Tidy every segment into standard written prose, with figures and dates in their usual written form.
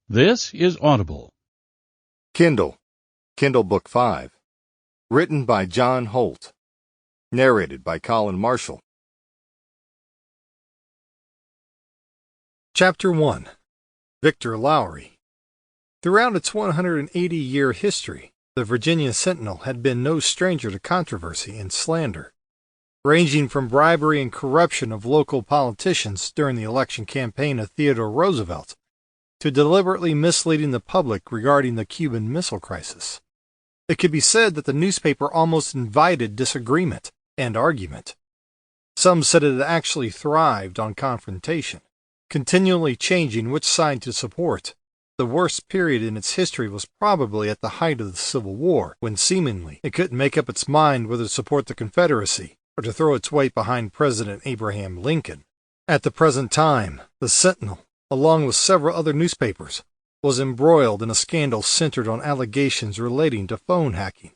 This is Audible. Kendall, Kindle Book 5. Written by John Holt. Narrated by Colin Marshall. Chapter 1. Victor Lowry. Throughout its 180-year history, the Virginia Sentinel had been no stranger to controversy and slander, ranging from bribery and corruption of local politicians during the election campaign of Theodore Roosevelt to deliberately misleading the public regarding the Cuban Missile Crisis. It could be said that the newspaper almost invited disagreement and argument. Some said it actually thrived on confrontation, continually changing which side to support. The worst period in its history was probably at the height of the Civil War, when seemingly it couldn't make up its mind whether to support the Confederacy or to throw its weight behind President Abraham Lincoln. At the present time, the Sentinel, along with several other newspapers, was embroiled in a scandal centered on allegations relating to phone hacking.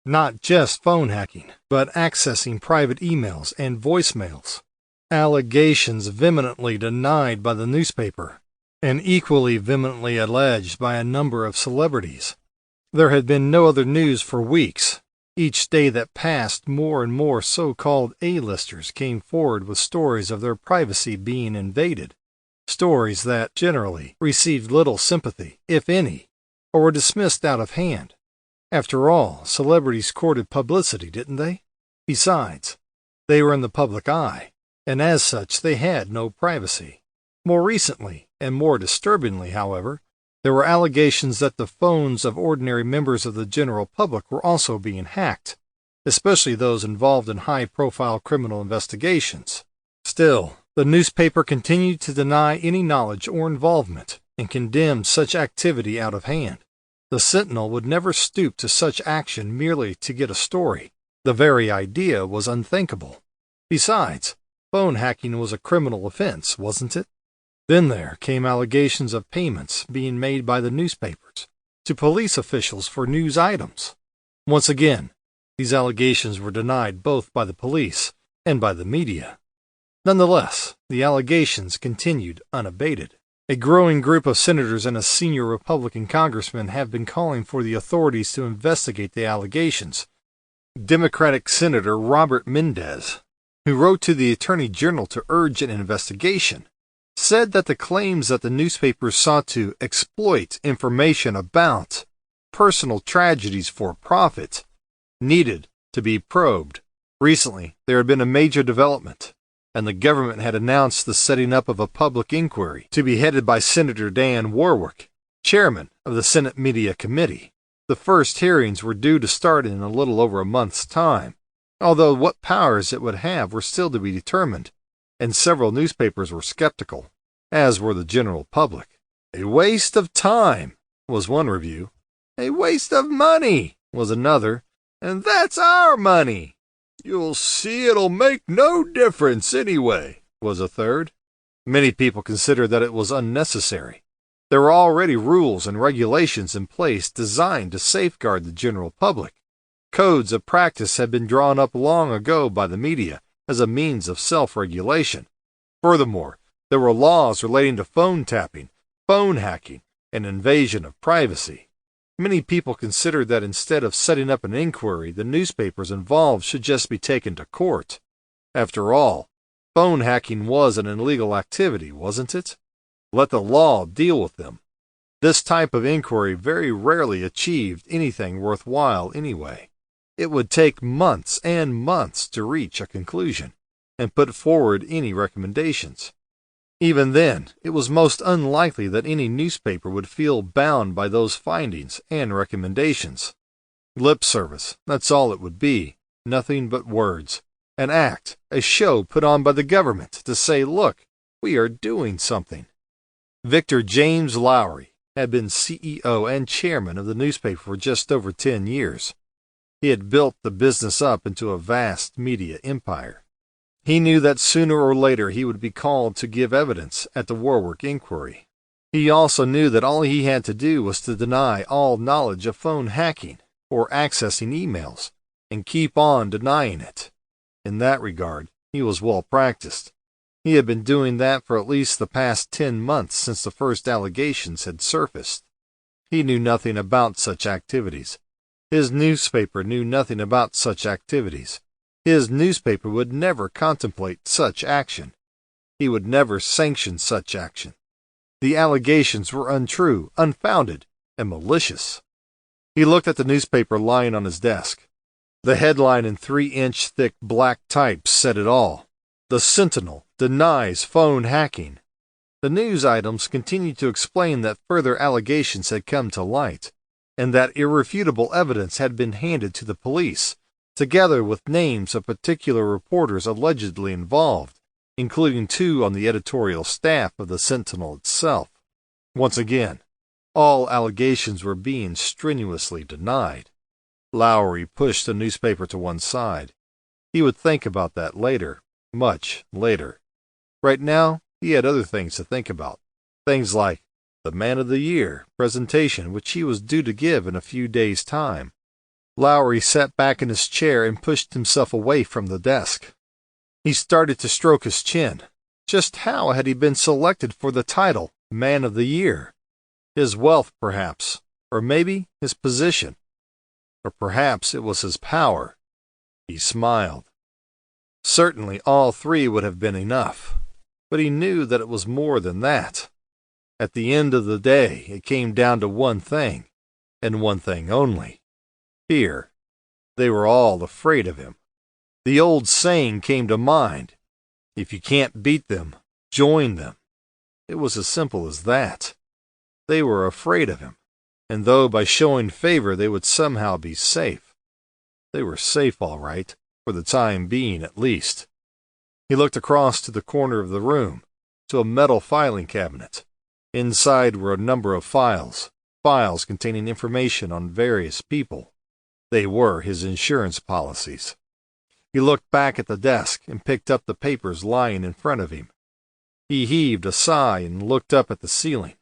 Not just phone hacking, but accessing private emails and voicemails. Allegations vehemently denied by the newspaper, and equally vehemently alleged by a number of celebrities. There had been no other news for weeks. Each day that passed, more and more so-called A-listers came forward with stories of their privacy being invaded. Stories that, generally, received little sympathy, if any, or were dismissed out of hand. After all, celebrities courted publicity, didn't they? Besides, they were in the public eye, and as such they had no privacy. More recently, and more disturbingly, however, there were allegations that the phones of ordinary members of the general public were also being hacked, especially those involved in high-profile criminal investigations. Still, the newspaper continued to deny any knowledge or involvement and condemned such activity out of hand. The Sentinel would never stoop to such action merely to get a story. The very idea was unthinkable. Besides, phone hacking was a criminal offense, wasn't it? Then there came allegations of payments being made by the newspapers to police officials for news items. Once again, these allegations were denied both by the police and by the media. Nonetheless, the allegations continued unabated. A growing group of senators and a senior Republican congressman have been calling for the authorities to investigate the allegations. Democratic Senator Robert Mendez, who wrote to the Attorney General to urge an investigation, said that the claims that the newspapers sought to exploit information about personal tragedies for profit needed to be probed. Recently, there had been a major development, and the government had announced the setting up of a public inquiry to be headed by Senator Dan Warwick, chairman of the Senate Media Committee. The first hearings were due to start in a little over a month's time, although what powers it would have were still to be determined, and several newspapers were skeptical, as were the general public. "A waste of time," was one review. "A waste of money," was another. "And that's our money. You'll see it'll make no difference anyway," was a third. Many people considered that it was unnecessary. There were already rules and regulations in place designed to safeguard the general public. Codes of practice had been drawn up long ago by the media as a means of self-regulation. Furthermore, there were laws relating to phone tapping, phone hacking, and invasion of privacy. Many people considered that instead of setting up an inquiry, the newspapers involved should just be taken to court. After all, phone hacking was an illegal activity, wasn't it? Let the law deal with them. This type of inquiry very rarely achieved anything worthwhile anyway. It would take months and months to reach a conclusion and put forward any recommendations. Even then, it was most unlikely that any newspaper would feel bound by those findings and recommendations. Lip service, that's all it would be, nothing but words. An act, a show put on by the government to say, "Look, we are doing something." Victor James Lowry had been CEO and chairman of the newspaper for just over 10 years. He had built the business up into a vast media empire. He knew that sooner or later he would be called to give evidence at the Warwick inquiry. He also knew that all he had to do was to deny all knowledge of phone hacking or accessing emails, and keep on denying it. In that regard, he was well practiced. He had been doing that for at least the past 10 months since the first allegations had surfaced. He knew nothing about such activities. His newspaper knew nothing about such activities. His newspaper would never contemplate such action. He would never sanction such action. The allegations were untrue, unfounded, and malicious. He looked at the newspaper lying on his desk. The headline in 3-inch thick black type said it all. The Sentinel denies phone hacking. The news items continued to explain that further allegations had come to light, and that irrefutable evidence had been handed to the police, together with names of particular reporters allegedly involved, including 2 on the editorial staff of the Sentinel itself. Once again, all allegations were being strenuously denied. Lowry pushed the newspaper to one side. He would think about that later, much later. Right now, he had other things to think about. Things like the Man of the Year presentation, which he was due to give in a few days' time. Lowry sat back in his chair and pushed himself away from the desk. He started to stroke his chin. Just how had he been selected for the title, Man of the Year? His wealth, perhaps, or maybe his position. Or perhaps it was his power. He smiled. Certainly all 3 would have been enough, but he knew that it was more than that. At the end of the day, it came down to one thing, and one thing only: fear. They were all afraid of him. The old saying came to mind: if you can't beat them, join them. It was as simple as that. They were afraid of him, and though by showing favor they would somehow be safe, they were safe all right, for the time being at least. He looked across to the corner of the room, to a metal filing cabinet. Inside were a number of files containing information on various people. They were his insurance policies. He looked back at the desk and picked up the papers lying in front of him. He heaved a sigh and looked up at the ceiling.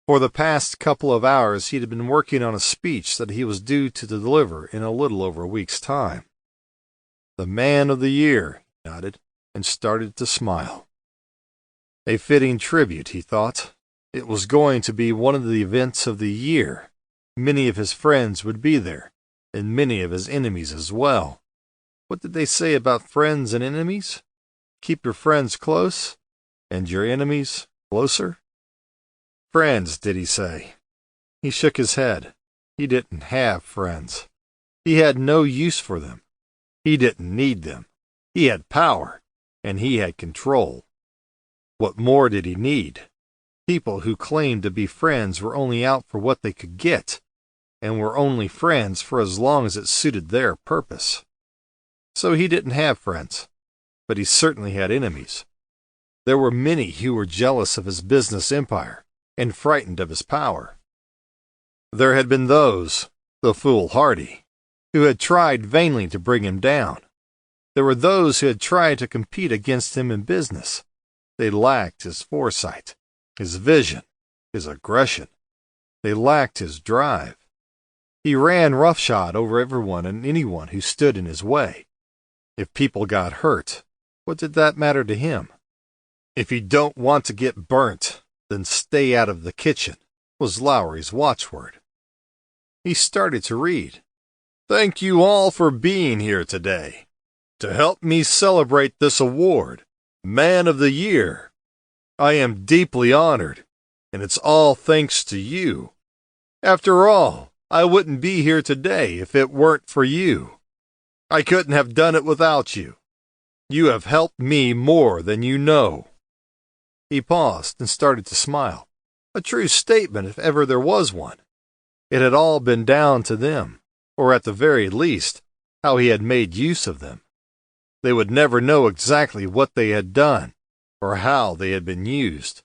For the past couple of hours he had been working on a speech that he was due to deliver in a little over a week's time. The Man of the Year, he nodded, and started to smile. A fitting tribute, he thought. It was going to be one of the events of the year. Many of his friends would be there, and many of his enemies as well. What did they say about friends and enemies? Keep your friends close, and your enemies closer? Friends, did he say? He shook his head. He didn't have friends. He had no use for them. He didn't need them. He had power, and he had control. What more did he need? People who claimed to be friends were only out for what they could get, and were only friends for as long as it suited their purpose. So he didn't have friends, but he certainly had enemies. There were many who were jealous of his business empire and frightened of his power. There had been those, the foolhardy, who had tried vainly to bring him down. There were those who had tried to compete against him in business. They lacked his foresight, his vision, his aggression. They lacked his drive. He ran roughshod over everyone and anyone who stood in his way. If people got hurt, what did that matter to him? If you don't want to get burnt, then stay out of the kitchen, was Lowry's watchword. He started to read. Thank you all for being here today, to help me celebrate this award, Man of the Year. I am deeply honored, and it's all thanks to you. After all, I wouldn't be here today if it weren't for you. I couldn't have done it without you. You have helped me more than you know. He paused and started to smile. A true statement if ever there was one. It had all been down to them, or at the very least, how he had made use of them. They would never know exactly what they had done, or how they had been used.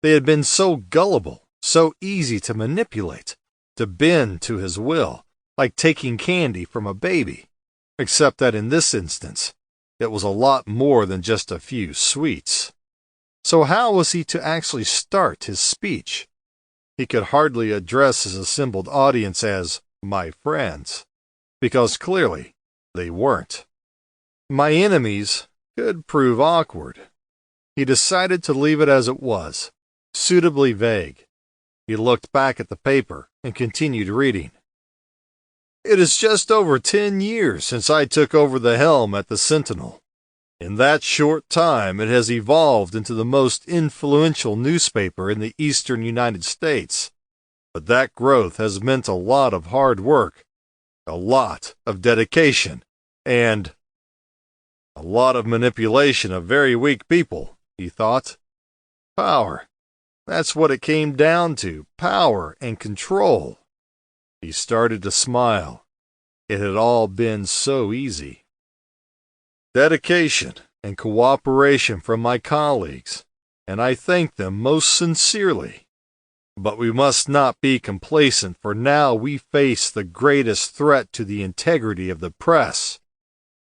They had been so gullible, so easy to manipulate, to bend to his will, like taking candy from a baby, except that in this instance, it was a lot more than just a few sweets. So how was he to actually start his speech? He could hardly address his assembled audience as my friends, because clearly they weren't. My enemies could prove awkward. He decided to leave it as it was, suitably vague. He looked back at the paper and continued reading. It is just over 10 years since I took over the helm at the Sentinel. In that short time, it has evolved into the most influential newspaper in the eastern United States. But that growth has meant a lot of hard work, a lot of dedication, and a lot of manipulation of very weak people, he thought. Power. That's what it came down to, power and control. He started to smile. It had all been so easy. Dedication and cooperation from my colleagues, and I thank them most sincerely. But we must not be complacent, for now we face the greatest threat to the integrity of the press.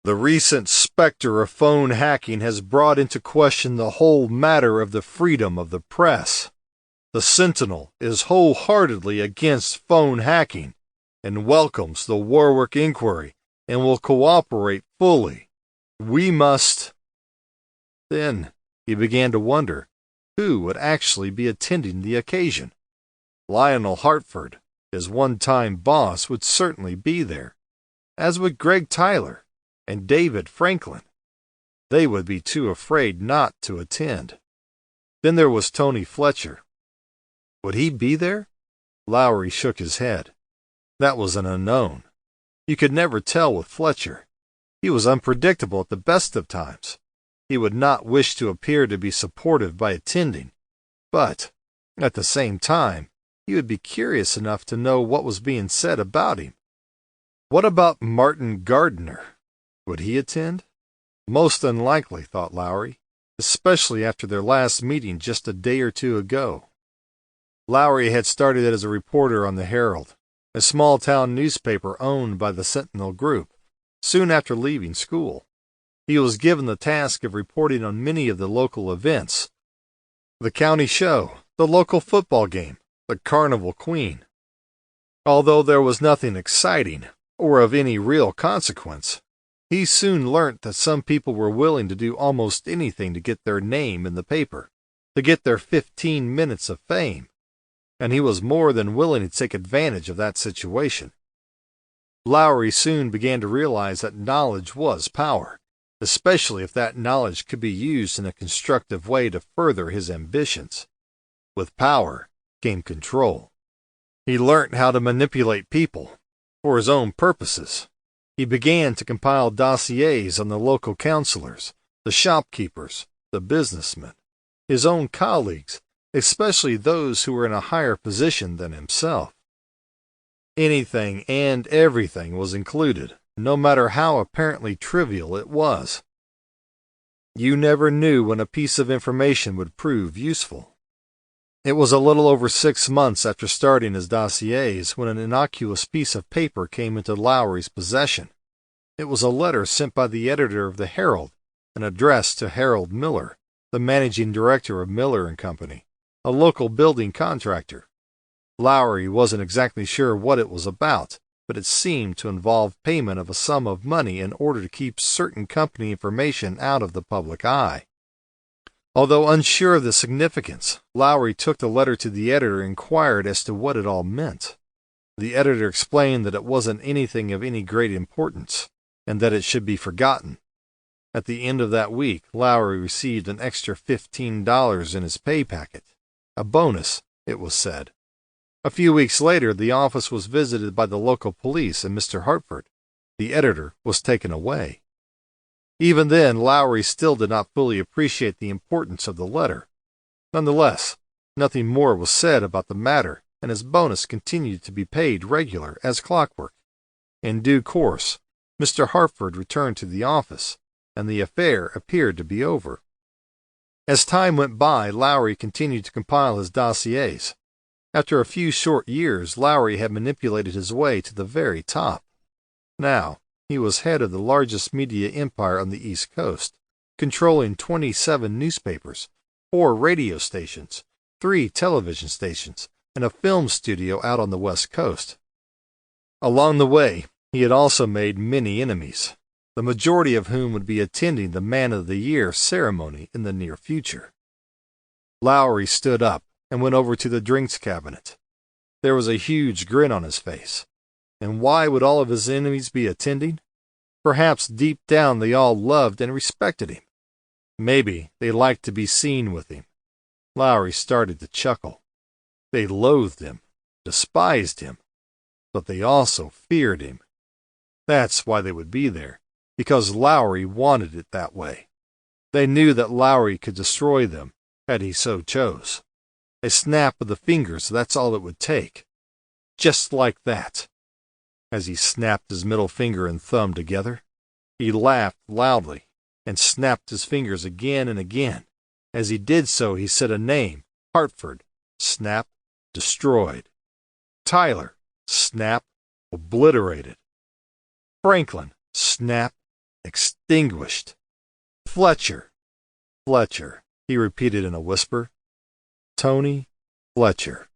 The recent specter of phone hacking has brought into question the whole matter of the freedom of the press. The Sentinel is wholeheartedly against phone hacking and welcomes the Warwick inquiry and will cooperate fully. We must. Then he began to wonder who would actually be attending the occasion. Lionel Hartford, his one-time boss, would certainly be there, as would Greg Tyler and David Franklin. They would be too afraid not to attend. Then there was Tony Fletcher. Would he be there? Lowry shook his head. That was an unknown. You could never tell with Fletcher. He was unpredictable at the best of times. He would not wish to appear to be supportive by attending, but, at the same time, he would be curious enough to know what was being said about him. What about Martin Gardner? Would he attend? Most unlikely, thought Lowry, especially after their last meeting just a day or two ago. Lowry had started as a reporter on the Herald, a small-town newspaper owned by the Sentinel Group, soon after leaving school. He was given the task of reporting on many of the local events: the county show, the local football game, the Carnival Queen. Although there was nothing exciting or of any real consequence, he soon learnt that some people were willing to do almost anything to get their name in the paper, to get their 15 minutes of fame, and he was more than willing to take advantage of that situation. Lowry soon began to realize that knowledge was power, especially if that knowledge could be used in a constructive way to further his ambitions. With power came control. He learnt how to manipulate people for his own purposes. He began to compile dossiers on the local councilors, the shopkeepers, the businessmen, his own colleagues, especially those who were in a higher position than himself. Anything and everything was included, no matter how apparently trivial it was. You never knew when a piece of information would prove useful. It was a little over 6 months after starting his dossiers when an innocuous piece of paper came into Lowry's possession. It was a letter sent by the editor of the Herald and addressed to Harold Miller, the managing director of Miller and Company, a local building contractor. Lowry wasn't exactly sure what it was about, but it seemed to involve payment of a sum of money in order to keep certain company information out of the public eye. Although unsure of the significance, Lowry took the letter to the editor and inquired as to what it all meant. The editor explained that it wasn't anything of any great importance, and that it should be forgotten. At the end of that week, Lowry received an extra $15 in his pay packet. A bonus, it was said. A few weeks later, the office was visited by the local police and Mr. Hartford. The editor was taken away. Even then, Lowry still did not fully appreciate the importance of the letter. Nonetheless, nothing more was said about the matter, and his bonus continued to be paid regular as clockwork. In due course, Mr. Hartford returned to the office, and the affair appeared to be over. As time went by, Lowry continued to compile his dossiers. After a few short years, Lowry had manipulated his way to the very top. Now, he was head of the largest media empire on the East Coast, controlling 27 newspapers, 4 radio stations, 3 television stations, and a film studio out on the West Coast. Along the way, he had also made many enemies. the majority of whom would be attending the Man of the Year ceremony in the near future. Lowry stood up and went over to the drinks cabinet. There was a huge grin on his face. And why would all of his enemies be attending? Perhaps deep down they all loved and respected him. Maybe they liked to be seen with him. Lowry started to chuckle. They loathed him, despised him, but they also feared him. That's why they would be there, because Lowry wanted it that way. They knew that Lowry could destroy them, had he so chose. A snap of the fingers, that's all it would take. Just like that. As he snapped his middle finger and thumb together, he laughed loudly and snapped his fingers again and again. As he did so, he said a name: Hartford, snap, destroyed. Tyler, snap, obliterated. Franklin, snap, extinguished. Fletcher, he repeated in a whisper. Tony Fletcher.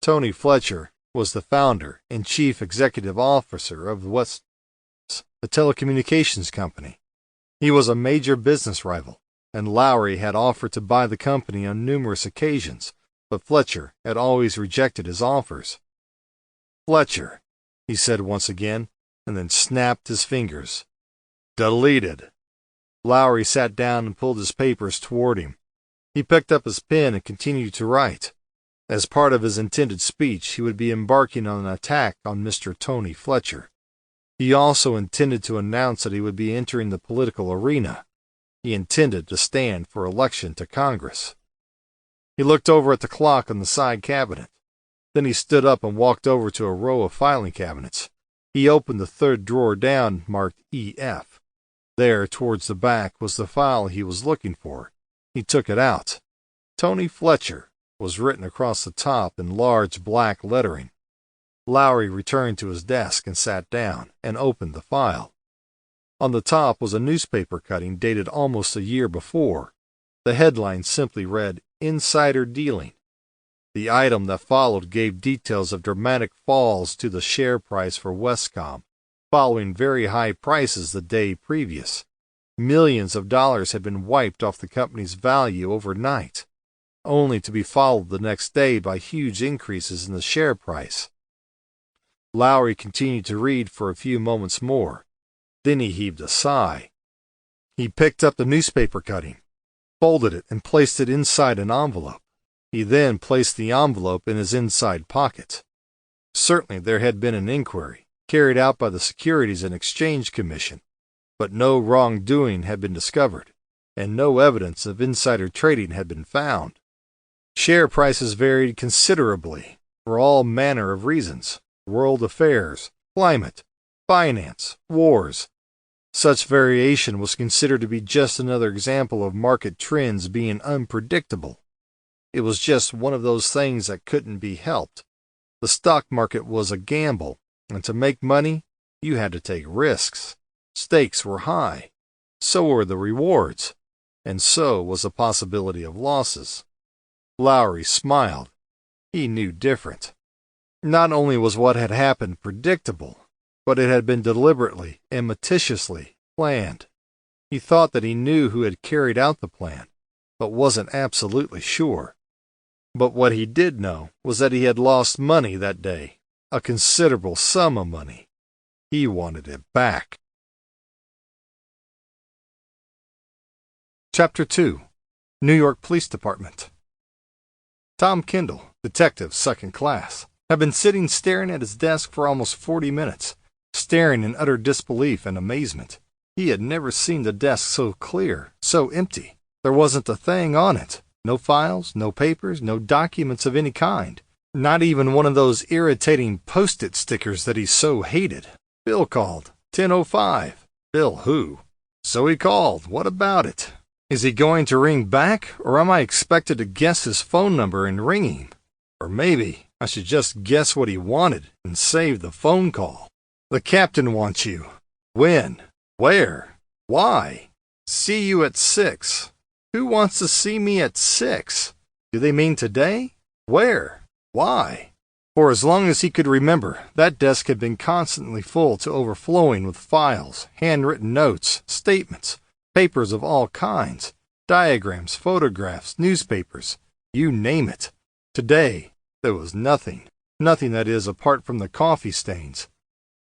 Tony Fletcher was the founder and chief executive officer of West, a telecommunications company. He was a major business rival, and Lowry had offered to buy the company on numerous occasions, but Fletcher had always rejected his offers. Fletcher, he said once again, and then snapped his fingers. Deleted. Lowry sat down and pulled his papers toward him. He picked up his pen and continued to write. As part of his intended speech, he would be embarking on an attack on Mr. Tony Fletcher. He also intended to announce that he would be entering the political arena. He intended to stand for election to Congress. He looked over at the clock on the side cabinet. Then he stood up and walked over to a row of filing cabinets. He opened the third drawer down, marked EF. There, towards the back, was the file he was looking for. He took it out. Tony Fletcher was written across the top in large black lettering. Lowry returned to his desk and sat down and opened the file. On the top was a newspaper cutting dated almost a year before. The headline simply read, Insider Dealing. The item that followed gave details of dramatic falls to the share price for Westcom, following very high prices the day previous. Millions of dollars had been wiped off the company's value overnight, only to be followed the next day by huge increases in the share price. Lowry continued to read for a few moments more. Then he heaved a sigh. He picked up the newspaper cutting, folded it, and placed it inside an envelope. He then placed the envelope in his inside pocket. Certainly there had been an inquiry, carried out by the Securities and Exchange Commission, but no wrongdoing had been discovered, and no evidence of insider trading had been found. Share prices varied considerably for all manner of reasons: world affairs, climate, finance, wars. Such variation was considered to be just another example of market trends being unpredictable. It was just one of those things that couldn't be helped. The stock market was a gamble, and to make money, you had to take risks. Stakes were high. So were the rewards, and so was the possibility of losses. Lowry smiled. He knew different. Not only was what had happened predictable, but it had been deliberately and meticulously planned. He thought that he knew who had carried out the plan, but wasn't absolutely sure. But what he did know was that he had lost money that day, a considerable sum of money. He wanted it back. Chapter 2. New York Police Department. Tom Kendall, detective second class, had been sitting staring at his desk for almost 40 minutes, staring in utter disbelief and amazement. He had never seen the desk so clear, so empty. There wasn't a thing on it. No files, no papers, no documents of any kind. Not even one of those irritating post-it stickers that he so hated. Bill called. 10:05. Bill who? So he called. What about it? Is he going to ring back, or am I expected to guess his phone number and ring him? Or maybe I should just guess what he wanted and save the phone call. The captain wants you. When? Where? Why? See you at 6. Who wants to see me at 6? Do they mean today? Where? Why? For as long as he could remember, that desk had been constantly full to overflowing with files, handwritten notes, statements, papers of all kinds, diagrams, photographs, newspapers, you name it. Today, there was nothing, that is, apart from the coffee stains,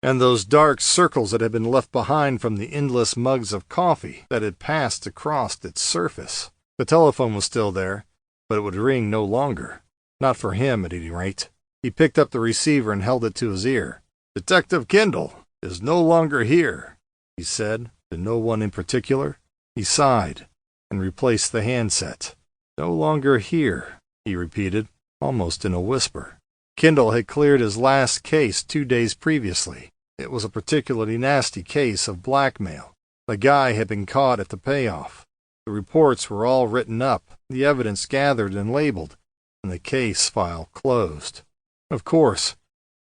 and those dark circles that had been left behind from the endless mugs of coffee that had passed across its surface. The telephone was still there, but it would ring no longer. Not for him, at any rate. He picked up the receiver and held it to his ear. "Detective Kendall is no longer here," he said, to no one in particular. He sighed and replaced the handset. "No longer here," he repeated, almost in a whisper. Kendall had cleared his last case 2 days previously. It was a particularly nasty case of blackmail. The guy had been caught at the payoff. The reports were all written up, the evidence gathered and labeled, and the case file closed. Of course,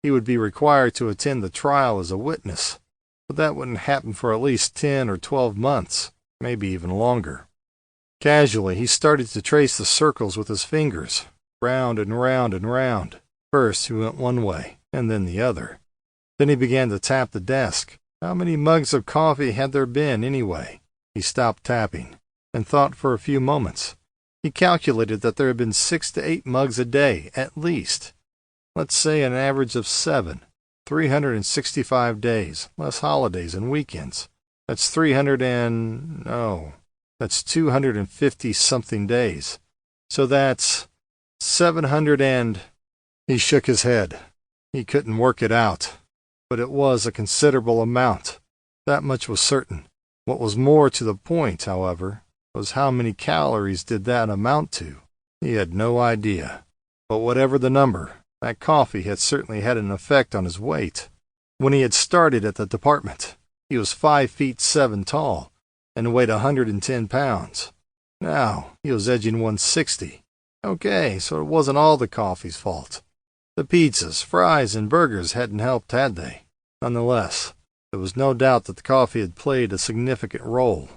he would be required to attend the trial as a witness, but that wouldn't happen for at least 10 or 12 months, maybe even longer. Casually, he started to trace the circles with his fingers, round and round and round. First he went one way, and then the other. Then he began to tap the desk. How many mugs of coffee had there been, anyway? He stopped tapping, and thought for a few moments. He calculated that there had been 6 to 8 mugs a day, at least. Let's say an average of 7. 365 days, less holidays and weekends. That's 250-something days. So that's 700 and... He shook his head. He couldn't work it out. But it was a considerable amount. That much was certain. What was more to the point, however, was how many calories did that amount to? He had no idea. But whatever the number, that coffee had certainly had an effect on his weight. When he had started at the department, he was 5'7" tall and weighed 110 pounds. Now he was edging 160. Okay, so it wasn't all the coffee's fault. The pizzas, fries, and burgers hadn't helped, had they? Nonetheless, there was no doubt that the coffee had played a significant role.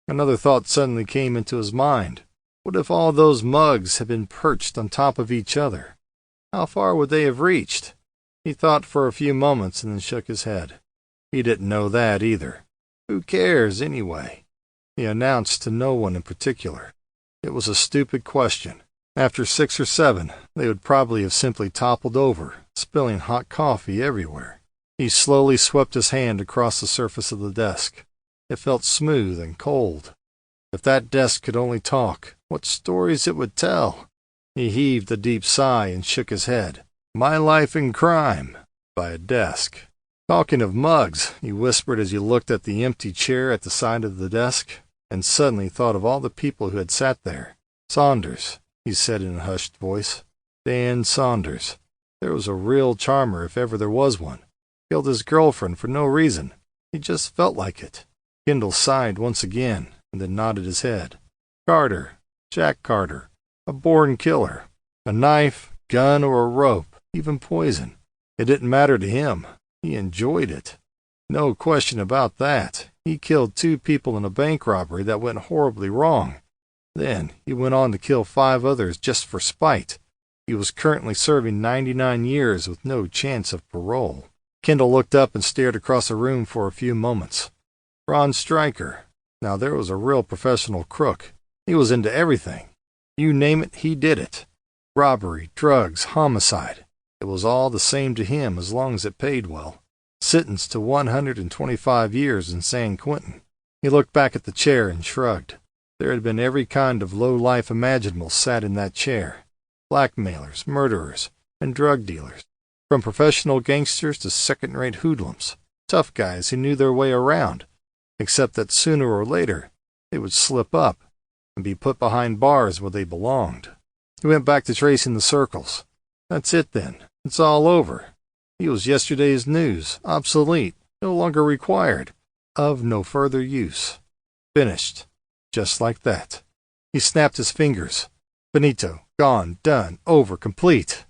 Another thought suddenly came into his mind. What if all those mugs had been perched on top of each other? How far would they have reached? He thought for a few moments and then shook his head. He didn't know that either. Who cares, anyway? He announced to no one in particular. It was a stupid question. After 6 or 7, they would probably have simply toppled over, spilling hot coffee everywhere. He slowly swept his hand across the surface of the desk. It felt smooth and cold. If that desk could only talk, what stories it would tell! He heaved a deep sigh and shook his head. My Life in Crime, by a desk. Talking of mugs, he whispered as he looked at the empty chair at the side of the desk, and suddenly thought of all the people who had sat there. Saunders, he said in a hushed voice. Dan Saunders. There was a real charmer if ever there was one. Killed his girlfriend for no reason. He just felt like it. Kendall sighed once again, and then nodded his head. Carter. Jack Carter. A born killer. A knife, gun, or a rope, even poison. It didn't matter to him. He enjoyed it. No question about that. He killed 2 people in a bank robbery that went horribly wrong. Then he went on to kill 5 others just for spite. He was currently serving 99 years with no chance of parole. Kendall looked up and stared across the room for a few moments. Ron Stryker. Now there was a real professional crook. He was into everything. You name it, he did it. Robbery, drugs, homicide. It was all the same to him as long as it paid well. Sentenced to 125 years in San Quentin. He looked back at the chair and shrugged. There had been every kind of low life imaginable sat in that chair. Blackmailers, murderers, and drug dealers. From professional gangsters to second-rate hoodlums. Tough guys who knew their way around, except that sooner or later they would slip up and be put behind bars where they belonged. He went back to tracing the circles. That's it then. It's all over. He was yesterday's news, obsolete, no longer required, of no further use. Finished. Just like that. He snapped his fingers. Finito. Gone. Done. Over. Complete.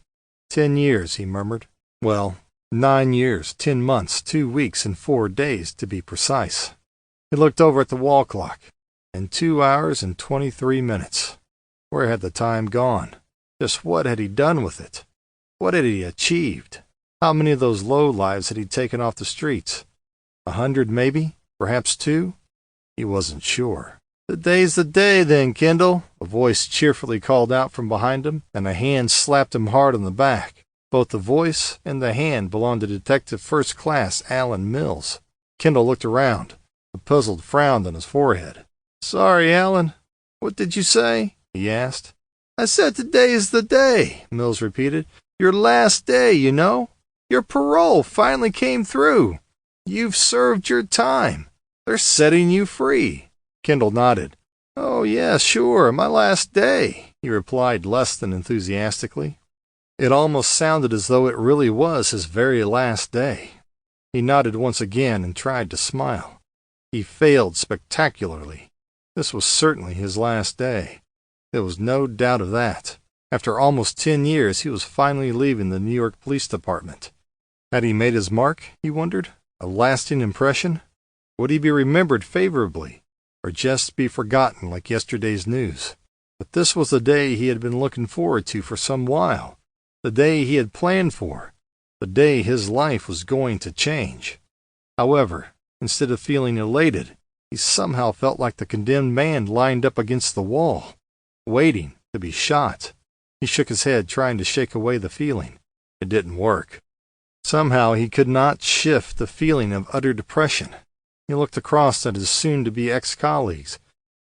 10 years, he murmured. Well, 9 years, 10 months, 2 weeks, and 4 days, to be precise. He looked over at the wall clock. And 2 hours and 23 minutes. Where had the time gone? Just what had he done with it? What had he achieved? How many of those lowlives had he taken off the streets? 100, maybe? Perhaps 2? He wasn't sure. "Today's the day, then, Kendall," a voice cheerfully called out from behind him, and a hand slapped him hard on the back. Both the voice and the hand belonged to Detective First Class Alan Mills. Kendall looked around, a puzzled frown on his forehead. "Sorry, Alan. What did you say?" he asked. "I said today is the day," Mills repeated. "Your last day, you know. Your parole finally came through. You've served your time. They're setting you free." Kendall nodded. "Oh, yeah, sure, my last day," he replied less than enthusiastically. It almost sounded as though it really was his very last day. He nodded once again and tried to smile. He failed spectacularly. This was certainly his last day. There was no doubt of that. After almost 10 years, he was finally leaving the New York Police Department. Had he made his mark, he wondered? A lasting impression? Would he be remembered favorably, or just be forgotten like yesterday's news? But this was the day he had been looking forward to for some while, the day he had planned for, the day his life was going to change. However, instead of feeling elated, he somehow felt like the condemned man lined up against the wall, waiting to be shot. He shook his head, trying to shake away the feeling. It didn't work. Somehow he could not shift the feeling of utter depression. He looked across at his soon-to-be ex-colleagues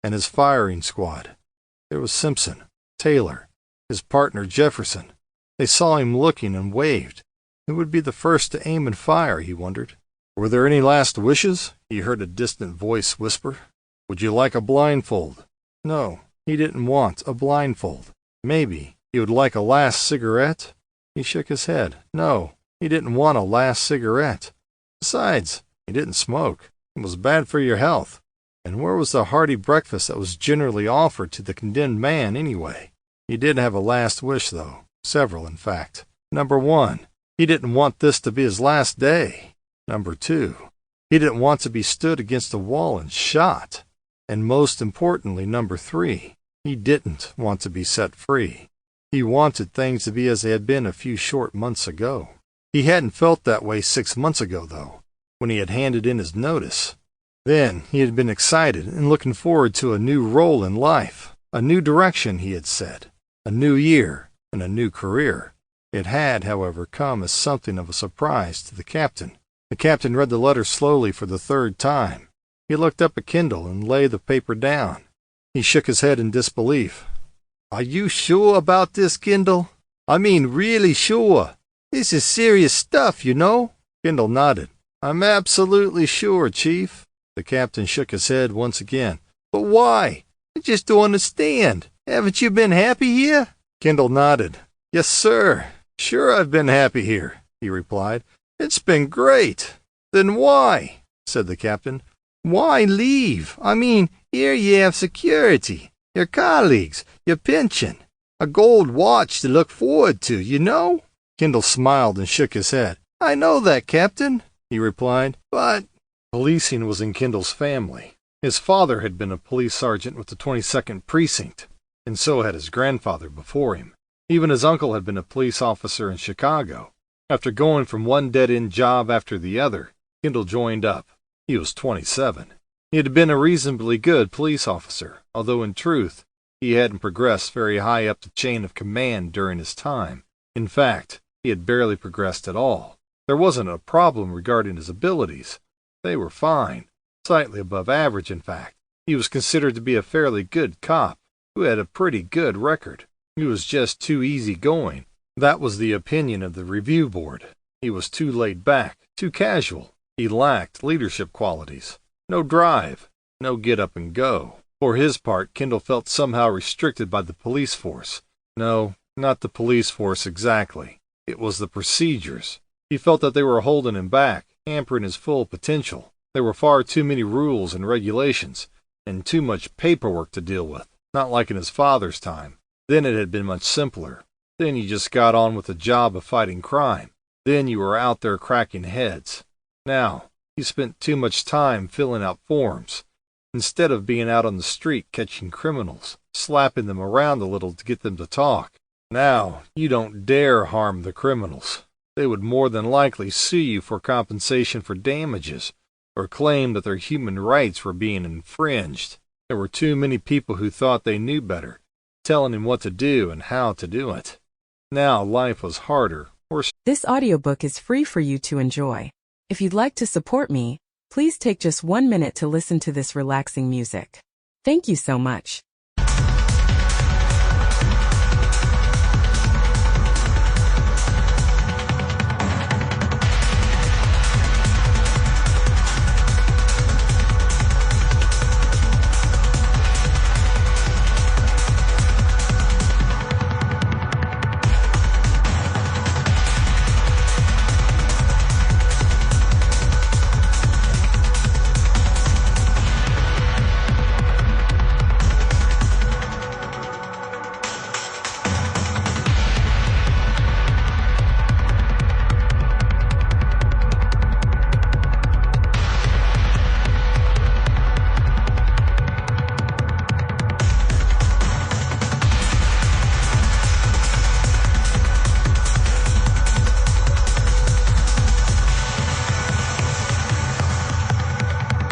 and his firing squad. There was Simpson, Taylor, his partner Jefferson. They saw him looking and waved. Who would be the first to aim and fire, he wondered. "Were there any last wishes?" he heard a distant voice whisper. "Would you like a blindfold?" No, he didn't want a blindfold. Maybe he would like a last cigarette? He shook his head. No, he didn't want a last cigarette. Besides, he didn't smoke. It was bad for your health. And where was the hearty breakfast that was generally offered to the condemned man, anyway? He did have a last wish, though. Several, in fact. Number 1, he didn't want this to be his last day. Number 2, he didn't want to be stood against a wall and shot. And most importantly, number 3, he didn't want to be set free. He wanted things to be as they had been a few short months ago. He hadn't felt that way 6 months ago, though, when he had handed in his notice. Then he had been excited and looking forward to a new role in life, a new direction, he had said, a new year and a new career. It had, however, come as something of a surprise to the captain. The captain read the letter slowly for the 3rd time. He looked up at Kendall and laid the paper down. He shook his head in disbelief. "Are you sure about this, Kendall? I mean, really sure? This is serious stuff, you know." Kendall nodded. "I'm absolutely sure, Chief." The captain shook his head once again. "But why? I just don't understand. Haven't you been happy here?" Kendall nodded. "Yes, sir. Sure I've been happy here," he replied. "It's been great." "Then why?" said the captain. "Why leave? I mean, here you have security, your colleagues, your pension, a gold watch to look forward to, you know." Kendall smiled and shook his head. "I know that, Captain," he replied, "but—" Policing was in Kendall's family. His father had been a police sergeant with the 22nd Precinct, and so had his grandfather before him. Even his uncle had been a police officer in Chicago. After going from one dead-end job after the other, Kendall joined up. He was 27. He had been a reasonably good police officer, although in truth, he hadn't progressed very high up the chain of command during his time. In fact, he had barely progressed at all. There wasn't a problem regarding his abilities. They were fine, slightly above average, in fact. He was considered to be a fairly good cop, who had a pretty good record. He was just too easygoing. That was the opinion of the review board. He was too laid back, too casual. He lacked leadership qualities. No drive, no get up and go. For his part, Kendall felt somehow restricted by the police force. No, not the police force exactly. It was the procedures. He felt that they were holding him back, hampering his full potential. There were far too many rules and regulations, and too much paperwork to deal with, not like in his father's time. Then it had been much simpler. Then you just got on with the job of fighting crime. Then you were out there cracking heads. Now, he spent too much time filling out forms, instead of being out on the street catching criminals, slapping them around a little to get them to talk. Now, you don't dare harm the criminals. They would more than likely sue you for compensation for damages, or claim that their human rights were being infringed. There were too many people who thought they knew better, telling him what to do and how to do it. Now life was harder, worse. This audiobook is free for you to enjoy. If you'd like to support me, please take just 1 minute to listen to this relaxing music. Thank you so much.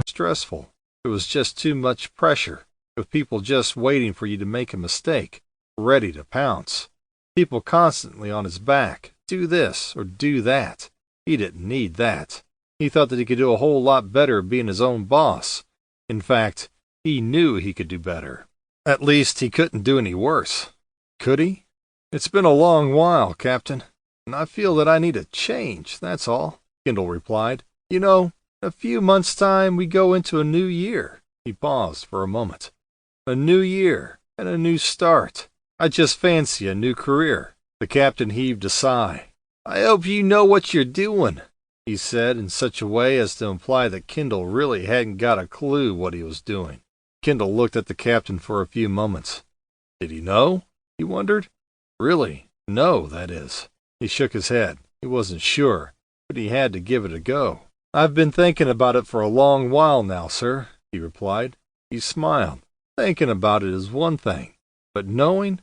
Stressful. It was just too much pressure, with people just waiting for you to make a mistake, ready to pounce. People constantly on his back, do this or do that. He didn't need that. He thought that he could do a whole lot better being his own boss. In fact, he knew he could do better. At least he couldn't do any worse. Could he? It's been a long while, Captain, and I feel that I need a change, that's all, Kendall replied. You know, in a few months' time we go into a new year. He paused for a moment. A new year and a new start. I just fancy a new career. The captain heaved a sigh. I hope you know what you're doing, he said in such a way as to imply that Kendall really hadn't got a clue what he was doing. Kendall looked at the captain for a few moments. Did he know? He wondered. Really, know, that is. He shook his head. He wasn't sure, but he had to give it a go. I've been thinking about it for a long while now, sir, he replied. He smiled. Thinking about it is one thing, but knowing?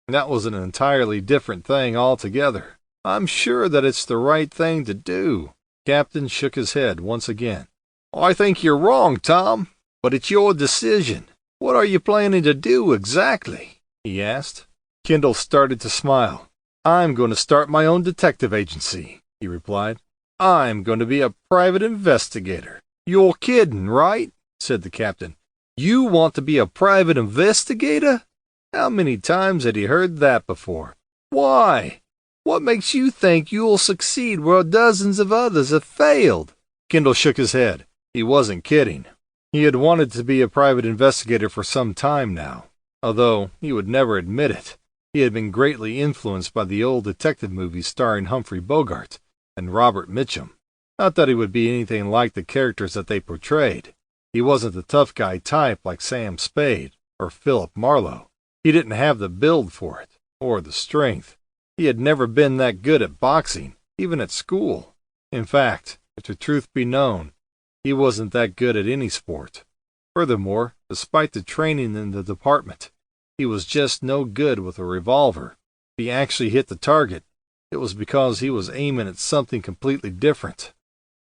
That was an entirely different thing altogether. I'm sure that it's the right thing to do. Captain shook his head once again. I think you're wrong, Tom, but it's your decision. What are you planning to do exactly? He asked. Kendall started to smile. I'm going to start my own detective agency, he replied. I'm going to be a private investigator. You're kidding, right? Said the captain. You want to be a private investigator? How many times had he heard that before? Why? What makes you think you'll succeed where dozens of others have failed? Kendall shook his head. He wasn't kidding. He had wanted to be a private investigator for some time now, although he would never admit it. He had been greatly influenced by the old detective movies starring Humphrey Bogart and Robert Mitchum. Not that he would be anything like the characters that they portrayed. He wasn't the tough guy type like Sam Spade or Philip Marlowe. He didn't have the build for it, or the strength. He had never been that good at boxing, even at school. In fact, if the truth be known, he wasn't that good at any sport. Furthermore, despite the training in the department, he was just no good with a revolver. If he actually hit the target, it was because he was aiming at something completely different.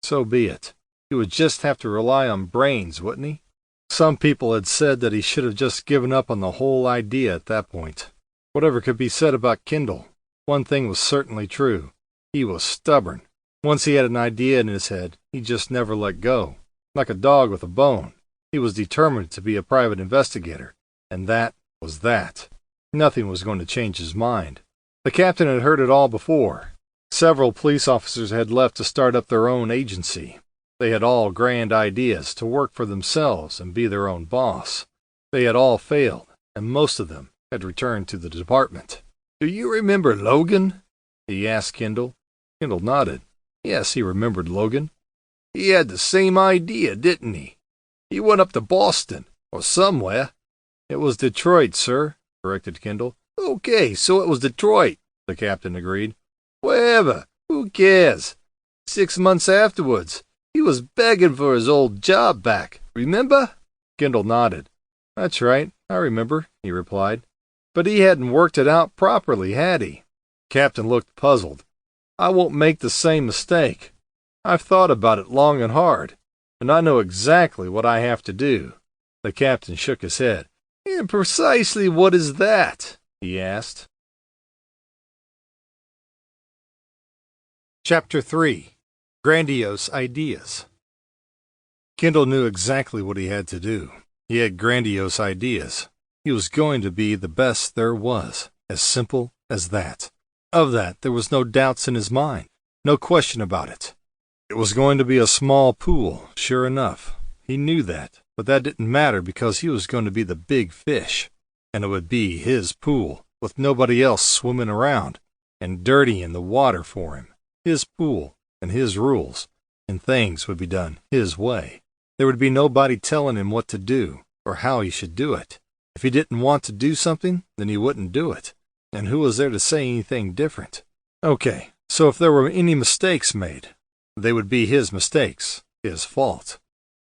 So be it. He would just have to rely on brains, wouldn't he? Some people had said that he should have just given up on the whole idea at that point. Whatever could be said about Kendall, one thing was certainly true. He was stubborn. Once he had an idea in his head, he just never let go. Like a dog with a bone. He was determined to be a private investigator, and that was that. Nothing was going to change his mind. The captain had heard it all before. Several police officers had left to start up their own agency. They had all grand ideas to work for themselves and be their own boss. They had all failed, and most of them had returned to the department. Do you remember Logan? He asked Kendall. Kendall nodded. Yes, he remembered Logan. He had the same idea, didn't he? He went up to Boston, or somewhere. It was Detroit, sir, corrected Kendall. Okay, so it was Detroit, the captain agreed. Wherever, who cares? 6 months afterwards, he was begging for his old job back, remember? Kendall nodded. That's right, I remember, he replied. But he hadn't worked it out properly, had he? Captain looked puzzled. I won't make the same mistake. I've thought about it long and hard, and I know exactly what I have to do. The captain shook his head. And precisely what is that? He asked. Chapter 3. Grandiose Ideas. Kendall knew exactly what he had to do. He had grandiose ideas. He was going to be the best there was, as simple as that. Of that, there was no doubts in his mind, no question about it. It was going to be a small pool, sure enough. He knew that, but that didn't matter because he was going to be the big fish, and it would be his pool, with nobody else swimming around and dirtying the water for him. His pool and his rules, and things would be done his way. There would be nobody telling him what to do or how he should do it. If he didn't want to do something, then he wouldn't do it. And who was there to say anything different? Okay, so if there were any mistakes made, they would be his mistakes, his fault.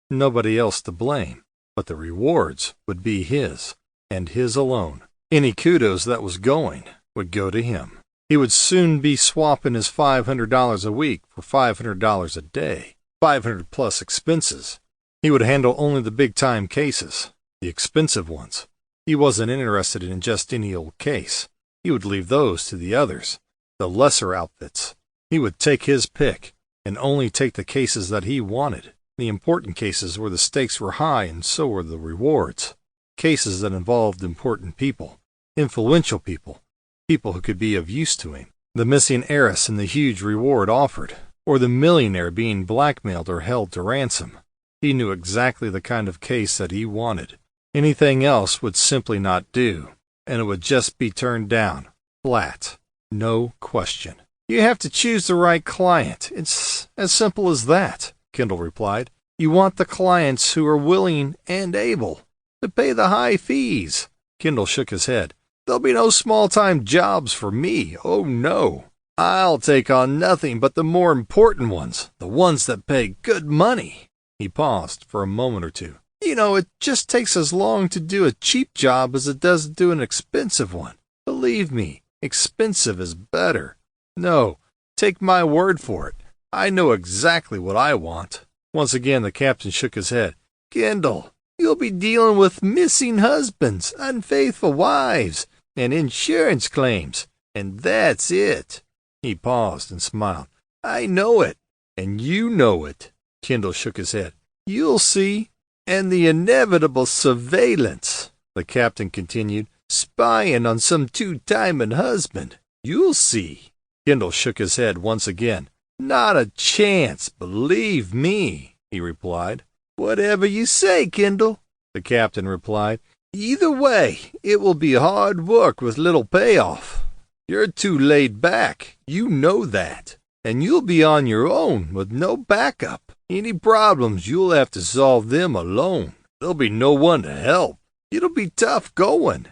Nobody else to blame, but the rewards would be his, and his alone. Any kudos that was going would go to him. He would soon be swapping his $500 a week for $500 a day, 500 plus expenses. He would handle only the big-time cases, the expensive ones. He wasn't interested in just any old case. He would leave those to the others, the lesser outfits. He would take his pick, and only take the cases that he wanted. The important cases where the stakes were high and so were the rewards. Cases that involved important people, influential people, people who could be of use to him. The missing heiress and the huge reward offered, or the millionaire being blackmailed or held to ransom. He knew exactly the kind of case that he wanted. Anything else would simply not do, and it would just be turned down, flat, no question. You have to choose the right client. It's as simple as that, Kendall replied. You want the clients who are willing and able to pay the high fees. Kendall shook his head. There'll be no small-time jobs for me. Oh, no. I'll take on nothing but the more important ones, the ones that pay good money. He paused for a moment or two. You know, it just takes as long to do a cheap job as it does to do an expensive one. Believe me, expensive is better. No, take my word for it. I know exactly what I want. Once again, the captain shook his head. Kendall, you'll be dealing with missing husbands, unfaithful wives, and insurance claims, and that's it. He paused and smiled. I know it, and you know it. Kendall shook his head. You'll see. And the inevitable surveillance, the captain continued, spying on some two-timing husband. You'll see. Kendall shook his head once again. Not a chance, believe me, he replied. Whatever you say, Kendall, the captain replied. Either way, it will be hard work with little payoff. You're too laid back, you know that, and you'll be on your own with no backup. Any problems, you'll have to solve them alone. There'll be no one to help. It'll be tough going.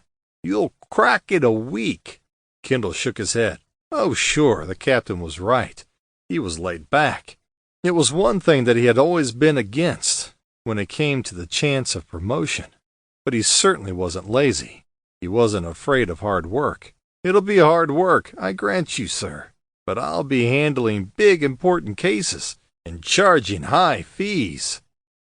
You'll crack it a week. Kendall shook his head. Oh, sure, the captain was right. He was laid back. It was one thing that he had always been against when it came to the chance of promotion. But he certainly wasn't lazy. He wasn't afraid of hard work. It'll be hard work, I grant you, sir. But I'll be handling big, important cases and charging high fees.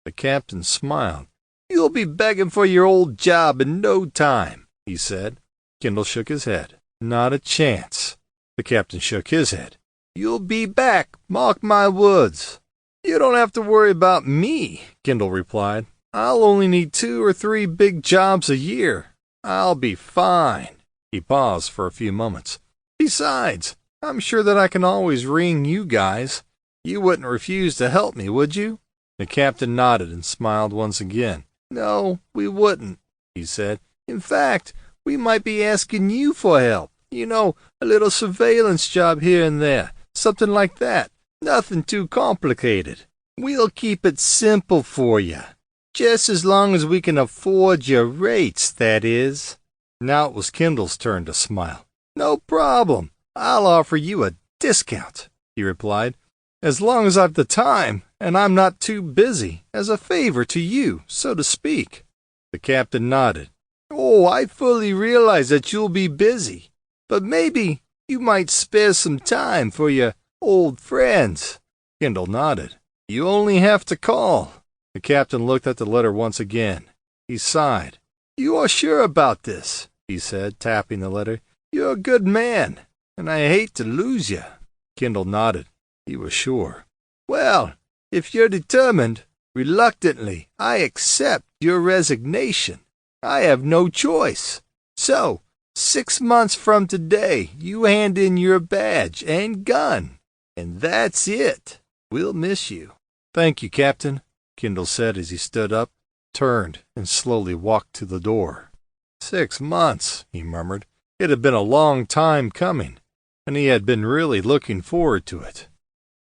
The captain smiled. You'll be begging for your old job in no time, he said. Kendall shook his head. Not a chance. The captain shook his head. You'll be back, mark my words. You don't have to worry about me, Kendall replied. I'll only need 2 or 3 big jobs a year. I'll be fine. He paused for a few moments. Besides, I'm sure that I can always ring you guys. You wouldn't refuse to help me, would you? The captain nodded and smiled once again. No, we wouldn't, he said. In fact, we might be asking you for help. You know, a little surveillance job here and there, something like that. Nothing too complicated. We'll keep it simple for you. Just as long as we can afford your rates, that is. Now it was Kendall's turn to smile. No problem. I'll offer you a discount, he replied. As long as I've the time, and I'm not too busy, as a favor to you, so to speak. The captain nodded. Oh, I fully realize that you'll be busy, but maybe you might spare some time for your old friends. Kendall nodded. You only have to call. The captain looked at the letter once again. He sighed. You are sure about this, he said, tapping the letter. You're a good man, and I hate to lose you. Kendall nodded. He was sure. Well, if you're determined, reluctantly, I accept your resignation. I have no choice. So, 6 months from today, you hand in your badge and gun. And that's it. We'll miss you. Thank you, Captain, Kendall said as he stood up, turned, and slowly walked to the door. 6 months, he murmured. It had been a long time coming, and he had been really looking forward to it.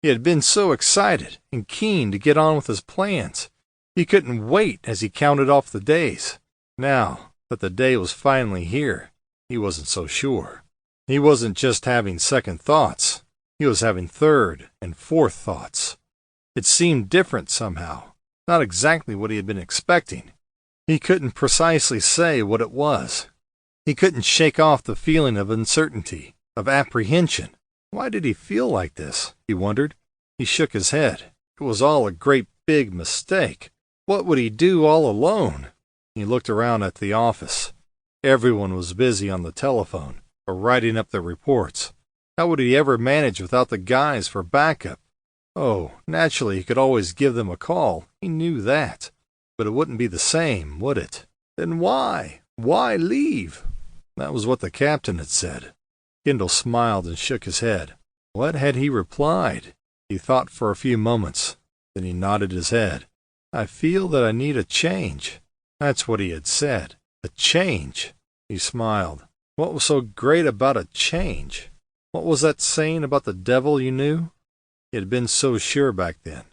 He had been so excited and keen to get on with his plans. He couldn't wait as he counted off the days. Now that the day was finally here, he wasn't so sure. He wasn't just having second thoughts. He was having third and fourth thoughts. It seemed different somehow, not exactly what he had been expecting. He couldn't precisely say what it was. He couldn't shake off the feeling of uncertainty, of apprehension. Why did he feel like this? He wondered. He shook his head. It was all a great big mistake. What would he do all alone? He looked around at the office. Everyone was busy on the telephone or writing up their reports. How would he ever manage without the guys for backup? Oh, naturally he could always give them a call. He knew that. But it wouldn't be the same, would it? Then why? Why leave? That was what the captain had said. Kendall smiled and shook his head. What had he replied? He thought for a few moments. Then he nodded his head. I feel that I need a change. That's what he had said. A change. He smiled. What was so great about a change? What was that saying about the devil you knew? He had been so sure back then.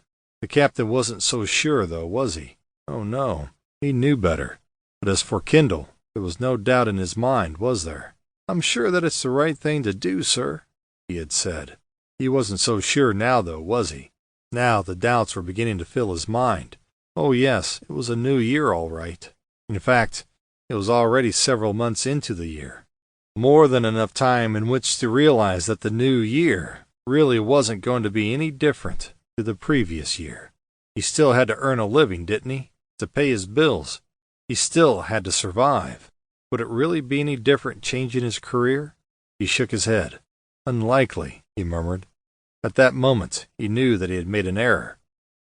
The captain wasn't so sure, though, was he? Oh, no. He knew better. But as for Kendall, there was no doubt in his mind, was there? I'm sure that it's the right thing to do, sir, he had said. He wasn't so sure now, though, was he? Now the doubts were beginning to fill his mind. Oh, yes, it was a new year, all right. In fact, it was already several months into the year. More than enough time in which to realize that the new year really wasn't going to be any different to the previous year. He still had to earn a living, didn't he? To pay his bills. He still had to survive. Would it really be any different changing his career? He shook his head. Unlikely, he murmured. At that moment, he knew that he had made an error.